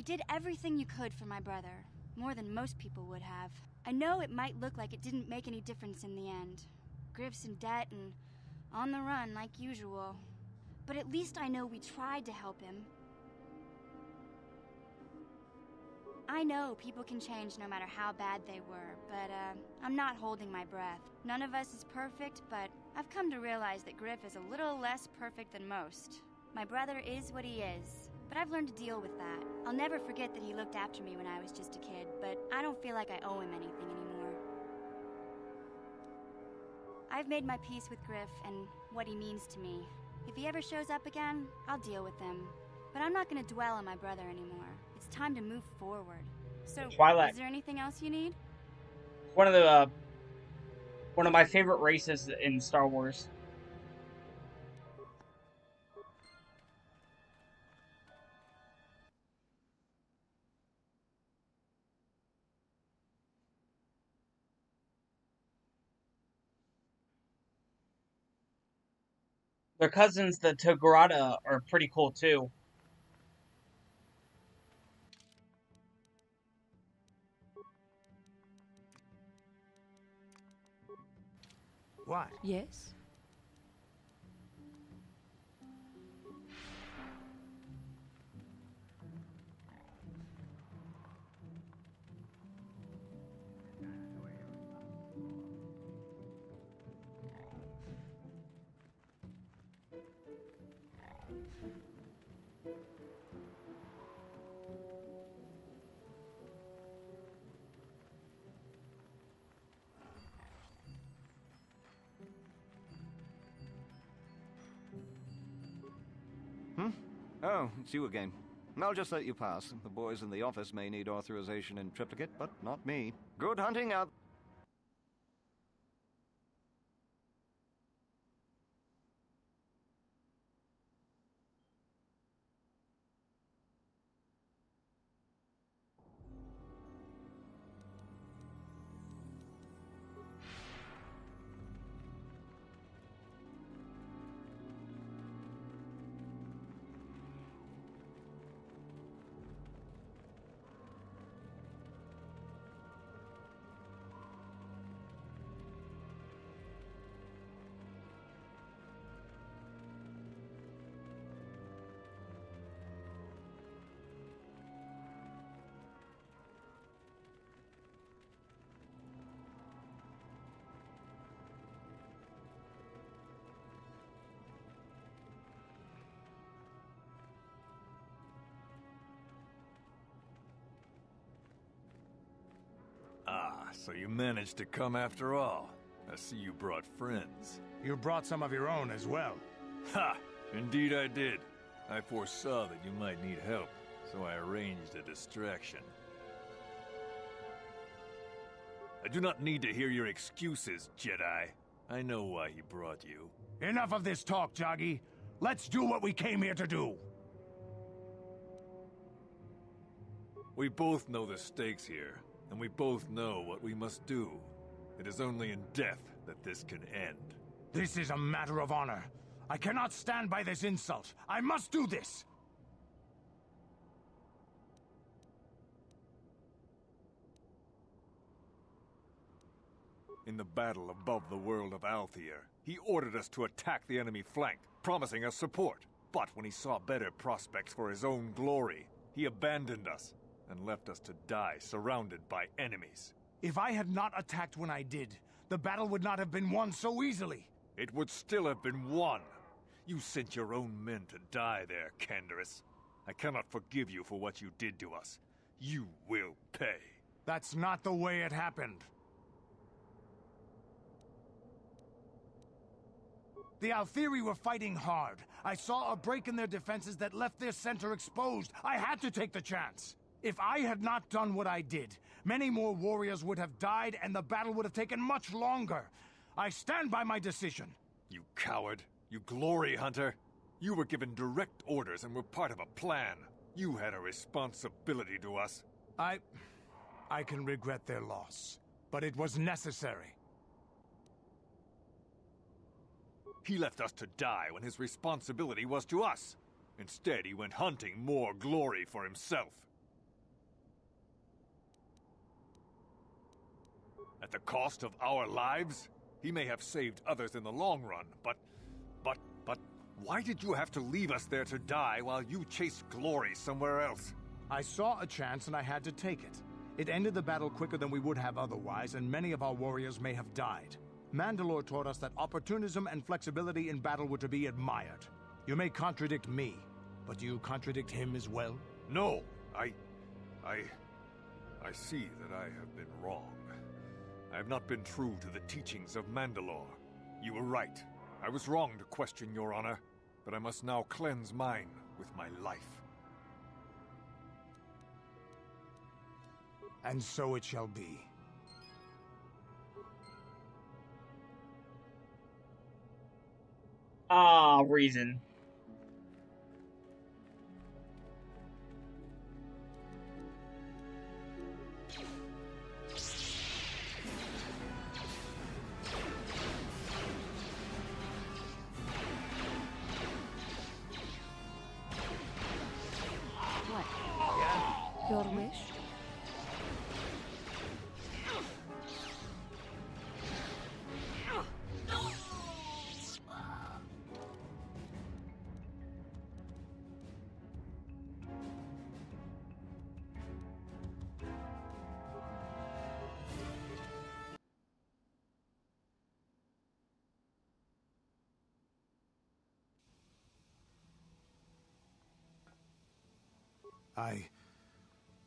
did everything you could for my brother. More than most people would have. I know it might look like it didn't make any difference in the end. Griff's in debt and on the run like usual. But at least I know we tried to help him. I know people can change no matter how bad they were, but I'm not holding my breath. None of us is perfect, but I've come to realize that Griff is a little less perfect than most. My brother is what he is, but I've learned to deal with that. I'll never forget that he looked after me when I was just a kid, but I don't feel like I owe him anything anymore. I've made my peace with Griff and what he means to me. If he ever shows up again, I'll deal with him. But I'm not going to dwell on my brother anymore. It's time to move forward. So, Twilight. Is there anything else you need? One of my favorite races in Star Wars. Their cousins, the Togurata, are pretty cool too. What? Yes? Oh, it's you again. I'll just let you pass. The boys in the office may need authorization in triplicate, but not me. Good hunting out. Ah, so you managed to come after all. I see you brought friends. You brought some of your own as well. Ha! Indeed I did. I foresaw that you might need help, so I arranged a distraction. I do not need to hear your excuses, Jedi. I know why he brought you. Enough of this talk, Joggy. Let's do what we came here to do. We both know the stakes here, and we both know what we must do. It is only in death that this can end. This is a matter of honor. I cannot stand by this insult. I must do this! In the battle above the world of Althir, he ordered us to attack the enemy flank, promising us support. But when he saw better prospects for his own glory, he abandoned us and left us to die surrounded by enemies. If I had not attacked when I did, the battle would not have been won so easily. It would still have been won. You sent your own men to die there, Canderous. I cannot forgive you for what you did to us. You will pay. That's not the way it happened. The Althiri were fighting hard. I saw a break in their defenses that left their center exposed. I had to take the chance. If I had not done what I did, many more warriors would have died and the battle would have taken much longer. I stand by my decision. You coward. You glory hunter. You were given direct orders and were part of a plan. You had a responsibility to us. I can regret their loss, but it was necessary. He left us to die when his responsibility was to us. Instead, he went hunting more glory for himself. At the cost of our lives? He may have saved others in the long run, but why did you have to leave us there to die while you chased glory somewhere else? I saw a chance and I had to take it. It ended the battle quicker than we would have otherwise, and many of our warriors may have died. Mandalore taught us that opportunism and flexibility in battle were to be admired. You may contradict me, but do you contradict him as well? No, I see that I have been wrong. I have not been true to the teachings of Mandalore. You were right. I was wrong to question your honor, but I must now cleanse mine with my life. And so it shall be. Ah, reason. Your wish?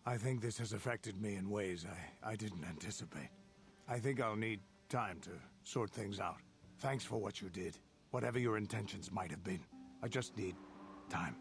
I think this has affected me in ways I didn't anticipate. I think I'll need time to sort things out. Thanks for what you did. Whatever your intentions might have been. I just need time.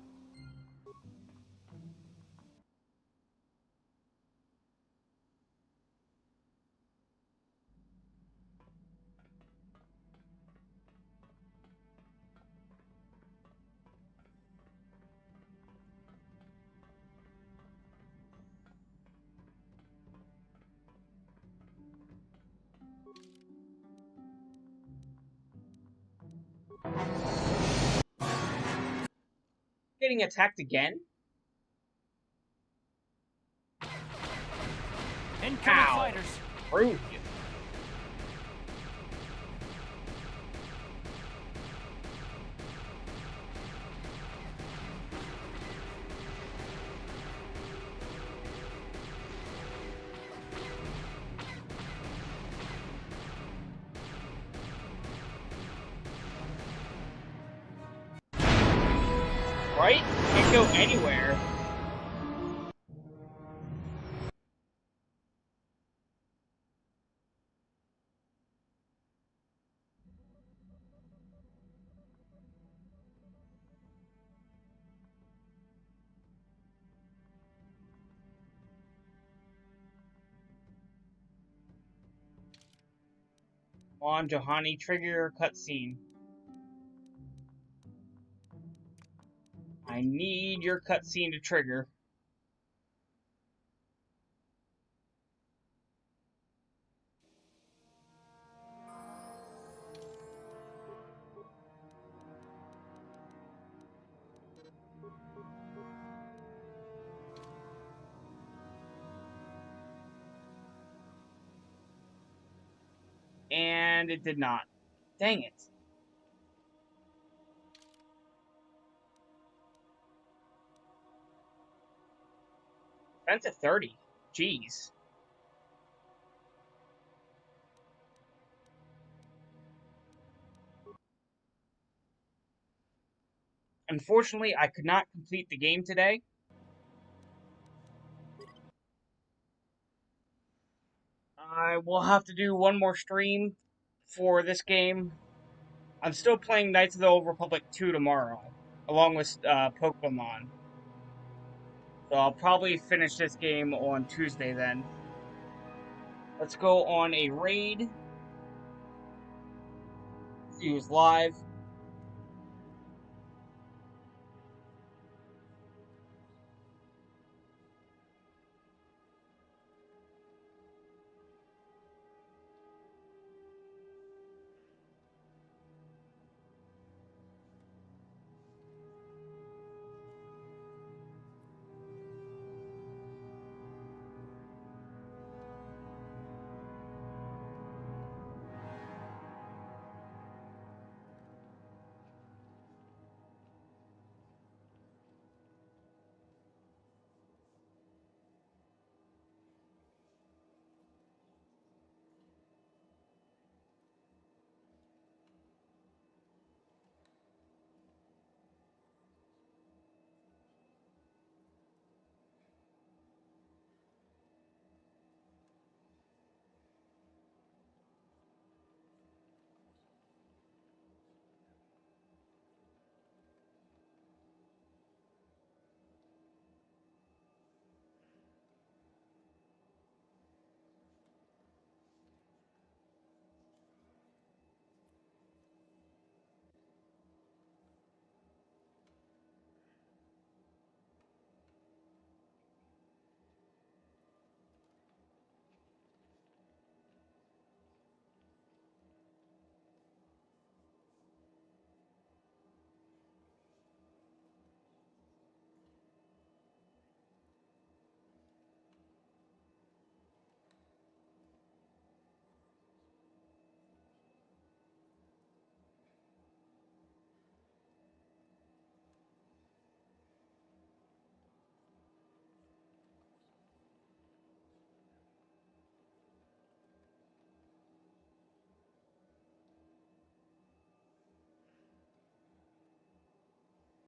Getting attacked again? Incoming Ow. fighters. Rude. Right? Can't go anywhere. On Johanny, trigger cutscene. I need your cutscene to trigger. And it did not. Dang it. Defense at 30. Jeez. Unfortunately, I could not complete the game today. I will have to do one more stream for this game. I'm still playing Knights of the Old Republic 2 tomorrow, along with Pokemon. So I'll probably finish this game on Tuesday then. Let's go on a raid. See who's live.